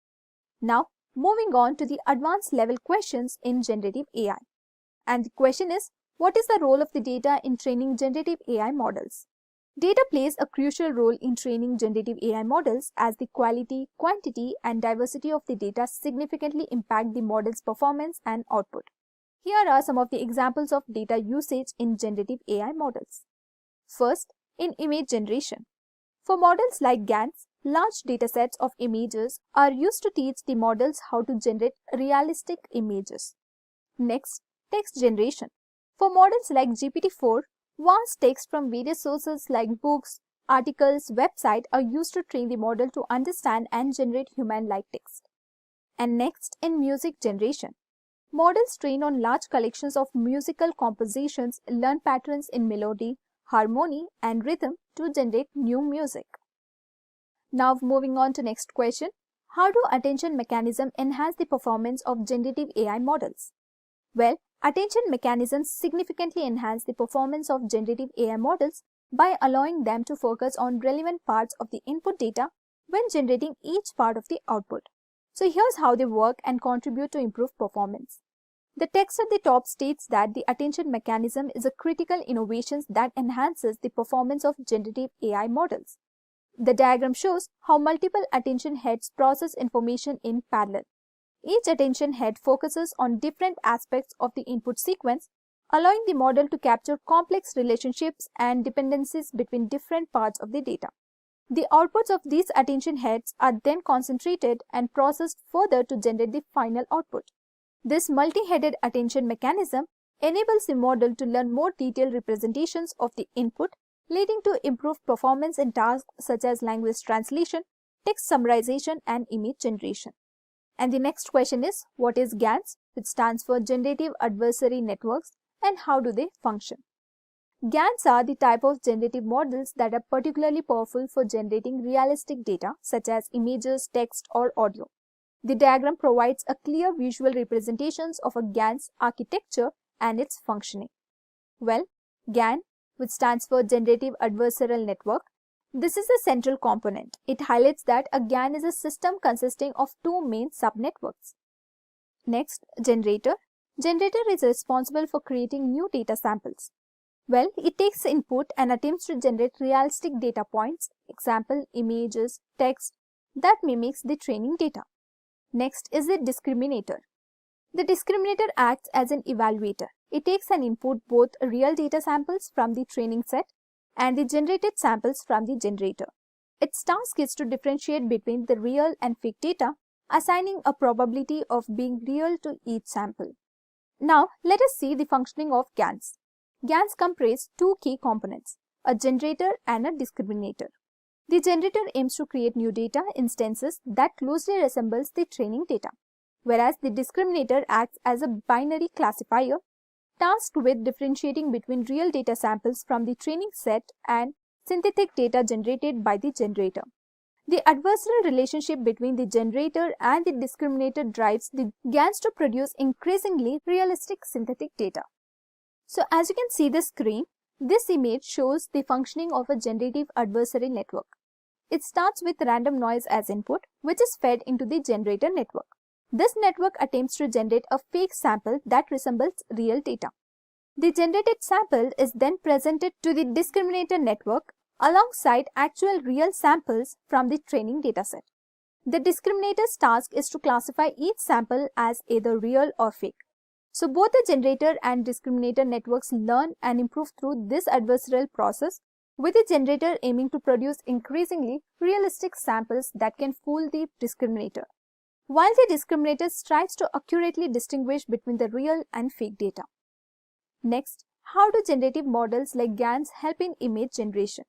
Now, moving on to the advanced level questions in generative AI. And the question is, what is the role of the data in training generative AI models? Data plays a crucial role in training generative AI models as the quality, quantity, and diversity of the data significantly impact the model's performance and output. Here are some of the examples of data usage in generative AI models. First, in image generation. For models like GANs, large datasets of images are used to teach the models how to generate realistic images. Next, text generation. For models like GPT-4, vast text from various sources like books, articles, websites are used to train the model to understand and generate human-like text. And next, in music generation. Models trained on large collections of musical compositions learn patterns in melody, harmony, and rhythm to generate new music. Now moving on to next question. How do attention mechanisms enhance the performance of generative AI models? Well, attention mechanisms significantly enhance the performance of generative AI models by allowing them to focus on relevant parts of the input data when generating each part of the output. So here's how they work and contribute to improved performance. The text at the top states that the attention mechanism is a critical innovation that enhances the performance of generative AI models. The diagram shows how multiple attention heads process information in parallel. Each attention head focuses on different aspects of the input sequence, allowing the model to capture complex relationships and dependencies between different parts of the data. The outputs of these attention heads are then concentrated and processed further to generate the final output. This multi-headed attention mechanism enables the model to learn more detailed representations of the input, leading to improved performance in tasks such as language translation, text summarization, and image generation. And the next question is, what is GANs, which stands for Generative Adversary Networks, and how do they function? GANs are the type of generative models that are particularly powerful for generating realistic data, such as images, text, or audio. The diagram provides a clear visual representation of a GANs architecture and its functioning. Well, GAN, which stands for Generative Adversarial Network, this is the central component. It highlights that a GAN is a system consisting of two main subnetworks. Next, generator. Generator is responsible for creating new data samples. Well, it takes input and attempts to generate realistic data points, example, images, text, that mimics the training data. Next is the discriminator. The discriminator acts as an evaluator. it takes an input both real data samples from the training set and the generated samples from the generator. Its task is to differentiate between the real and fake data, assigning a probability of being real to each sample. Now, let us see the functioning of GANs. GANs comprise two key components, a generator and a discriminator. The generator aims to create new data instances that closely resembles the training data, whereas the discriminator acts as a binary classifier tasked with differentiating between real data samples from the training set and synthetic data generated by the generator. The adversarial relationship between the generator and the discriminator drives the GANs to produce increasingly realistic synthetic data. So as you can see the screen, this image shows the functioning of a generative adversarial network. It starts with random noise as input, which is fed into the generator network. This network attempts to generate a fake sample that resembles real data. The generated sample is then presented to the discriminator network alongside actual real samples from the training dataset. The discriminator's task is to classify each sample as either real or fake. So both the generator and discriminator networks learn and improve through this adversarial process, with the generator aiming to produce increasingly realistic samples that can fool the discriminator, while the discriminator strives to accurately distinguish between the real and fake data. Next, how do generative models like GANs help in image generation?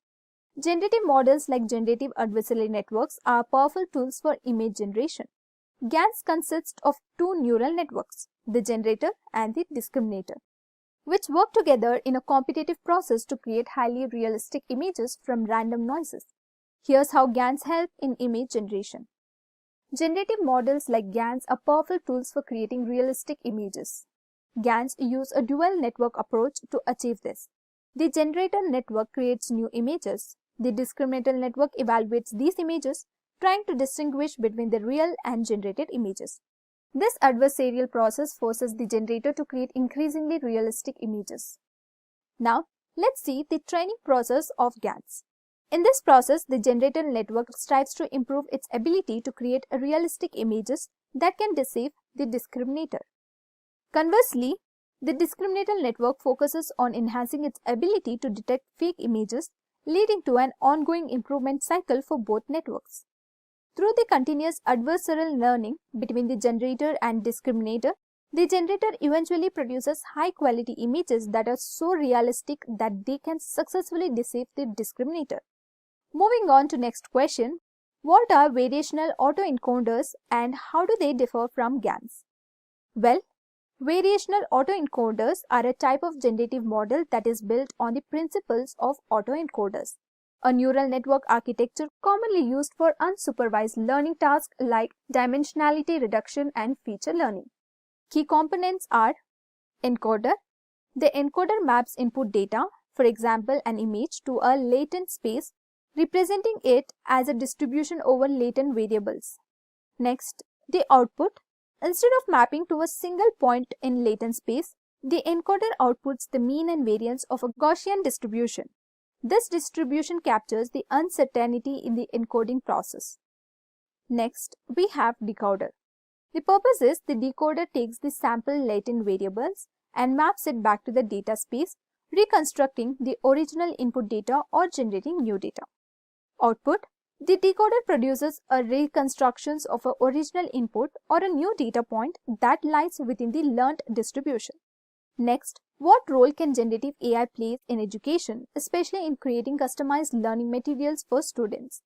Generative models like generative adversarial networks are powerful tools for image generation. GANs consist of two neural networks, the generator and the discriminator, which work together in a competitive process to create highly realistic images from random noises. Here's how GANs help in image generation. Generative models like GANs are powerful tools for creating realistic images. GANs use a dual network approach to achieve this. The generator network creates new images. The discriminator network evaluates these images, trying to distinguish between the real and generated images. This adversarial process forces the generator to create increasingly realistic images. Now, let's see the training process of GANs. In this process, the generator network strives to improve its ability to create realistic images that can deceive the discriminator. Conversely, the discriminator network focuses on enhancing its ability to detect fake images, leading to an ongoing improvement cycle for both networks. Through the continuous adversarial learning between the generator and discriminator, the generator eventually produces high-quality images that are so realistic that they can successfully deceive the discriminator. Moving on to next question, what are variational autoencoders and how do they differ from GANs? Well, variational autoencoders are a type of generative model that is built on the principles of autoencoders, a neural network architecture commonly used for unsupervised learning tasks like dimensionality reduction and feature learning. Key components are encoder. The encoder maps input data, for example an image, to a latent space, representing it as a distribution over latent variables. Next, the output. Instead of mapping to a single point in latent space, the encoder outputs the mean and variance of a Gaussian distribution. This distribution captures the uncertainty in the encoding process. Next, we have decoder. The purpose is the decoder takes the sample latent variables and maps it back to the data space, reconstructing the original input data or generating new data. Output. The decoder produces a reconstructions of an original input or a new data point that lies within the learned distribution. Next, what role can generative AI play in education, especially in creating customized learning materials for students?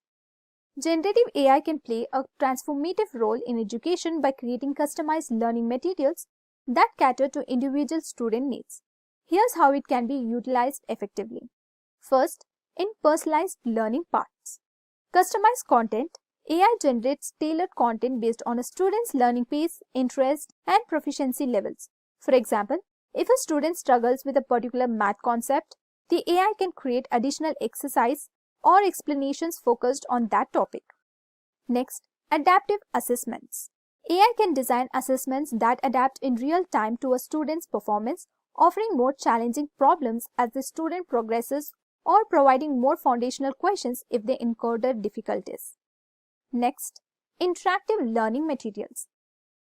Generative AI can play a transformative role in education by creating customized learning materials that cater to individual student needs. Here's how it can be utilized effectively. First, in personalized learning paths. Customized content. AI generates tailored content based on a student's learning pace, interest, and proficiency levels. For example, if a student struggles with a particular math concept, the AI can create additional exercise or explanations focused on that topic. Next, adaptive assessments. AI can design assessments that adapt in real time to a student's performance, offering more challenging problems as the student progresses or providing more foundational questions if they encounter difficulties. Next, interactive learning materials.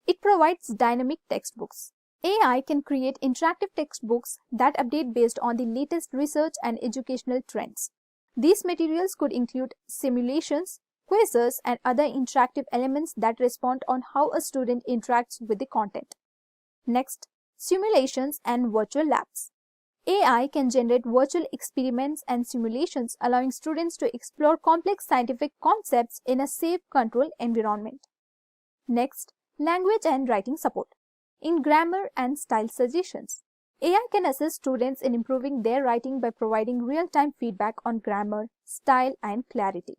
It provides dynamic textbooks, AI can create interactive textbooks that update based on the latest research and educational trends. These materials could include simulations, quizzes, and other interactive elements that respond on how a student interacts with the content. Next, simulations and virtual labs. AI can generate virtual experiments and simulations, allowing students to explore complex scientific concepts in a safe, controlled environment. Next, language and writing support. In grammar and style suggestions, AI can assist students in improving their writing by providing real-time feedback on grammar, style, and clarity.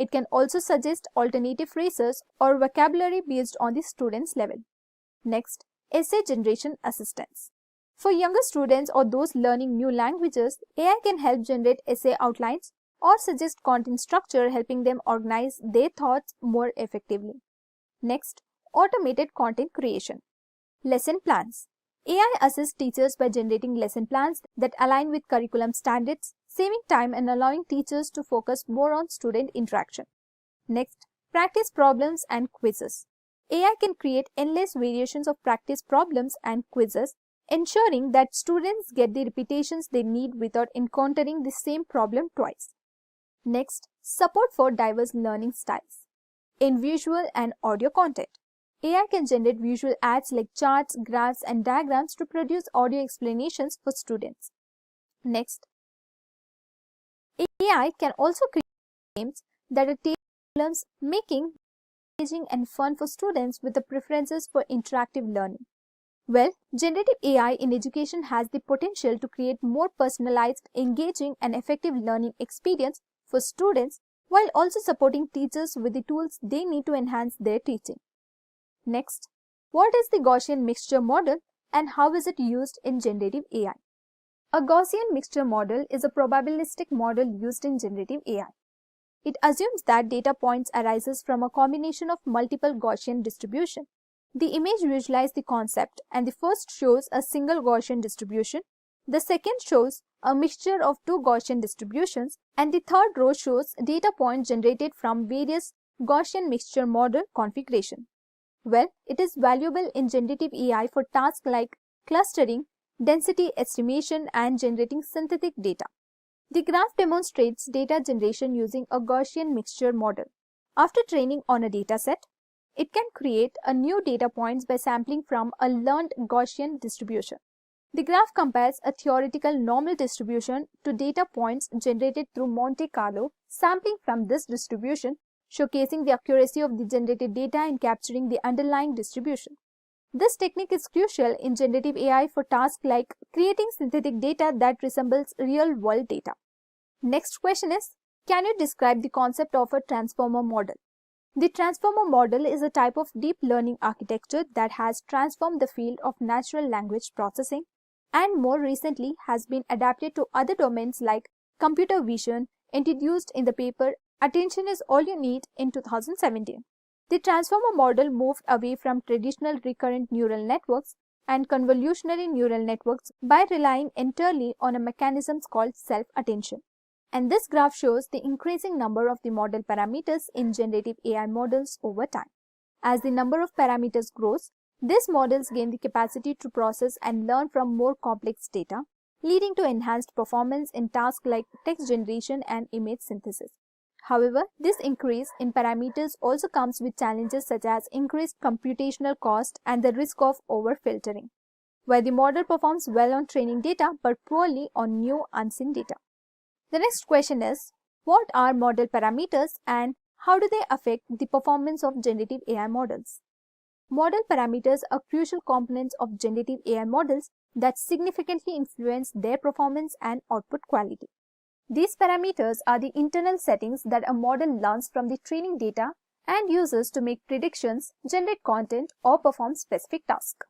It can also suggest alternative phrases or vocabulary based on the student's level. Next, essay generation assistance. For younger students or those learning new languages, AI can help generate essay outlines or suggest content structure, helping them organize their thoughts more effectively. Next, automated content creation. Lesson plans. AI assists teachers by generating lesson plans that align with curriculum standards, saving time and allowing teachers to focus more on student interaction. Next, practice problems and quizzes. AI can create endless variations of practice problems and quizzes, ensuring that students get the repetitions they need without encountering the same problem twice. Next, support for diverse learning styles. In visual and audio content, AI can generate visual ads like charts, graphs, and diagrams to produce audio explanations for students. Next, AI can also create games that are tailored to problems, making engaging and fun for students with the preferences for interactive learning. Well, generative AI in education has the potential to create more personalized, engaging, and effective learning experience for students while also supporting teachers with the tools they need to enhance their teaching. Next, what is the Gaussian mixture model and how is it used in generative AI? A Gaussian mixture model is a probabilistic model used in generative AI. It assumes that data points arises from a combination of multiple Gaussian distribution. The image visualizes the concept, and the first shows a single Gaussian distribution, the second shows a mixture of two Gaussian distributions, and the third row shows data points generated from various Gaussian mixture model configuration. Well, it is valuable in generative AI for tasks like clustering, density estimation, and generating synthetic data. The graph demonstrates data generation using a Gaussian mixture model. After training on a dataset, it can create a new data points by sampling from a learned Gaussian distribution. The graph compares a theoretical normal distribution to data points generated through Monte Carlo sampling from this distribution, showcasing the accuracy of the generated data in capturing the underlying distribution. This technique is crucial in generative AI for tasks like creating synthetic data that resembles real-world data. Next question is, can you describe the concept of a transformer model? The transformer model is a type of deep learning architecture that has transformed the field of natural language processing and more recently has been adapted to other domains like computer vision, introduced in the paper Attention is All You Need in 2017. The transformer model moved away from traditional recurrent neural networks and convolutional neural networks by relying entirely on a mechanism called self-attention. And this graph shows the increasing number of the model parameters in generative AI models over time. As the number of parameters grows, these models gain the capacity to process and learn from more complex data, leading to enhanced performance in tasks like text generation and image synthesis. However, this increase in parameters also comes with challenges such as increased computational cost and the risk of overfiltering, where the model performs well on training data but poorly on new unseen data. The next question is, what are model parameters and how do they affect the performance of generative AI models? Model parameters are crucial components of generative AI models that significantly influence their performance and output quality. These parameters are the internal settings that a model learns from the training data and uses to make predictions, generate content, or perform specific tasks.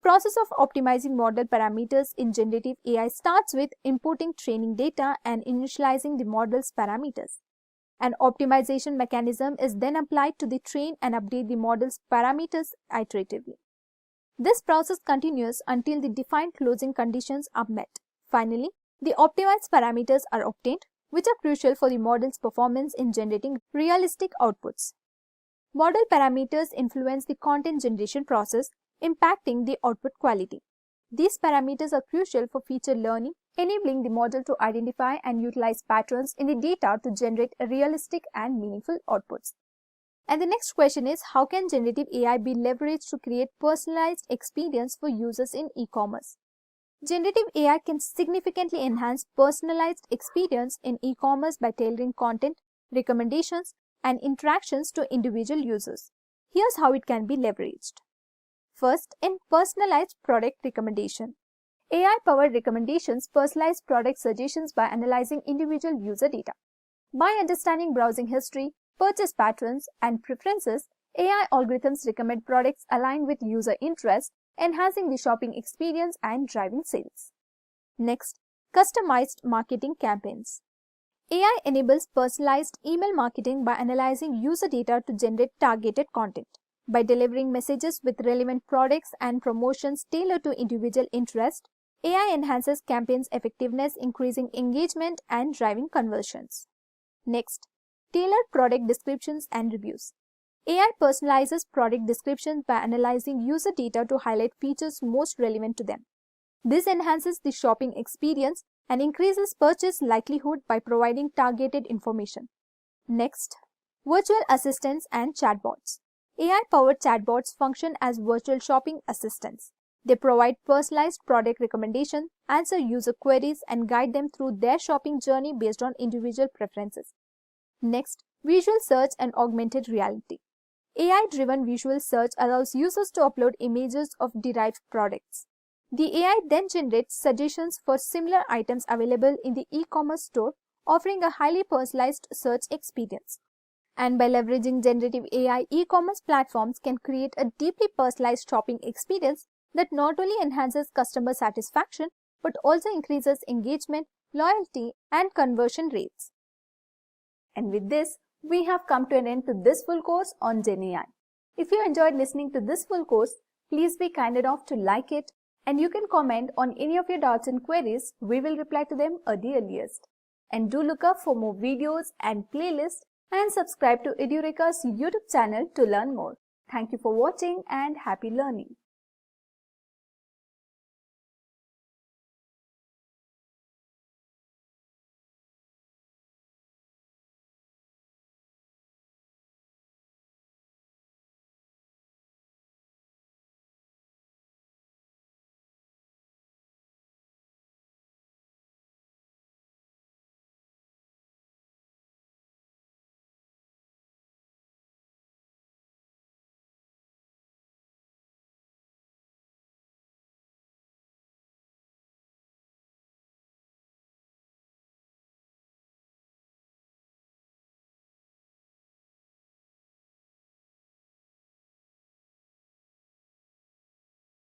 Process of optimizing model parameters in generative AI starts with inputting training data and initializing the model's parameters. An optimization mechanism is then applied to the train and update the model's parameters iteratively. This process continues until the defined closing conditions are met. Finally, the optimized parameters are obtained, which are crucial for the model's performance in generating realistic outputs. Model parameters influence the content generation process, impacting the output quality. These parameters are crucial for feature learning, enabling the model to identify and utilize patterns in the data to generate realistic and meaningful outputs. And the next question is, how can generative AI be leveraged to create personalized experience for users in e-commerce? Generative AI can significantly enhance personalized experience in e-commerce by tailoring content, recommendations, and interactions to individual users. Here's how it can be leveraged. First, in personalized product recommendation. AI-powered recommendations personalize product suggestions by analyzing individual user data. By understanding browsing history, purchase patterns, and preferences, AI algorithms recommend products aligned with user interests, enhancing the shopping experience and driving sales. Next, customized marketing campaigns. AI enables personalized email marketing by analyzing user data to generate targeted content. By delivering messages with relevant products and promotions tailored to individual interest, AI enhances campaigns' effectiveness, increasing engagement and driving conversions. Next, tailored product descriptions and reviews. AI personalizes product descriptions by analyzing user data to highlight features most relevant to them. This enhances the shopping experience and increases purchase likelihood by providing targeted information. Next, virtual assistants and chatbots. AI-powered chatbots function as virtual shopping assistants. They provide personalized product recommendations, answer user queries, and guide them through their shopping journey based on individual preferences. Next, visual search and augmented reality. AI-driven visual search allows users to upload images of derived products. The AI then generates suggestions for similar items available in the e-commerce store, offering a highly personalized search experience. And by leveraging generative AI, e-commerce platforms can create a deeply personalized shopping experience that not only enhances customer satisfaction but also increases engagement, loyalty, and conversion rates. And with this, we have come to an end to this full course on GenAI. If you enjoyed listening to this full course, please be kind enough to like it, and you can comment on any of your doubts and queries. We will reply to them at the earliest. And do look up for more videos and playlists and subscribe to Edureka's YouTube channel to learn more. Thank you for watching and happy learning.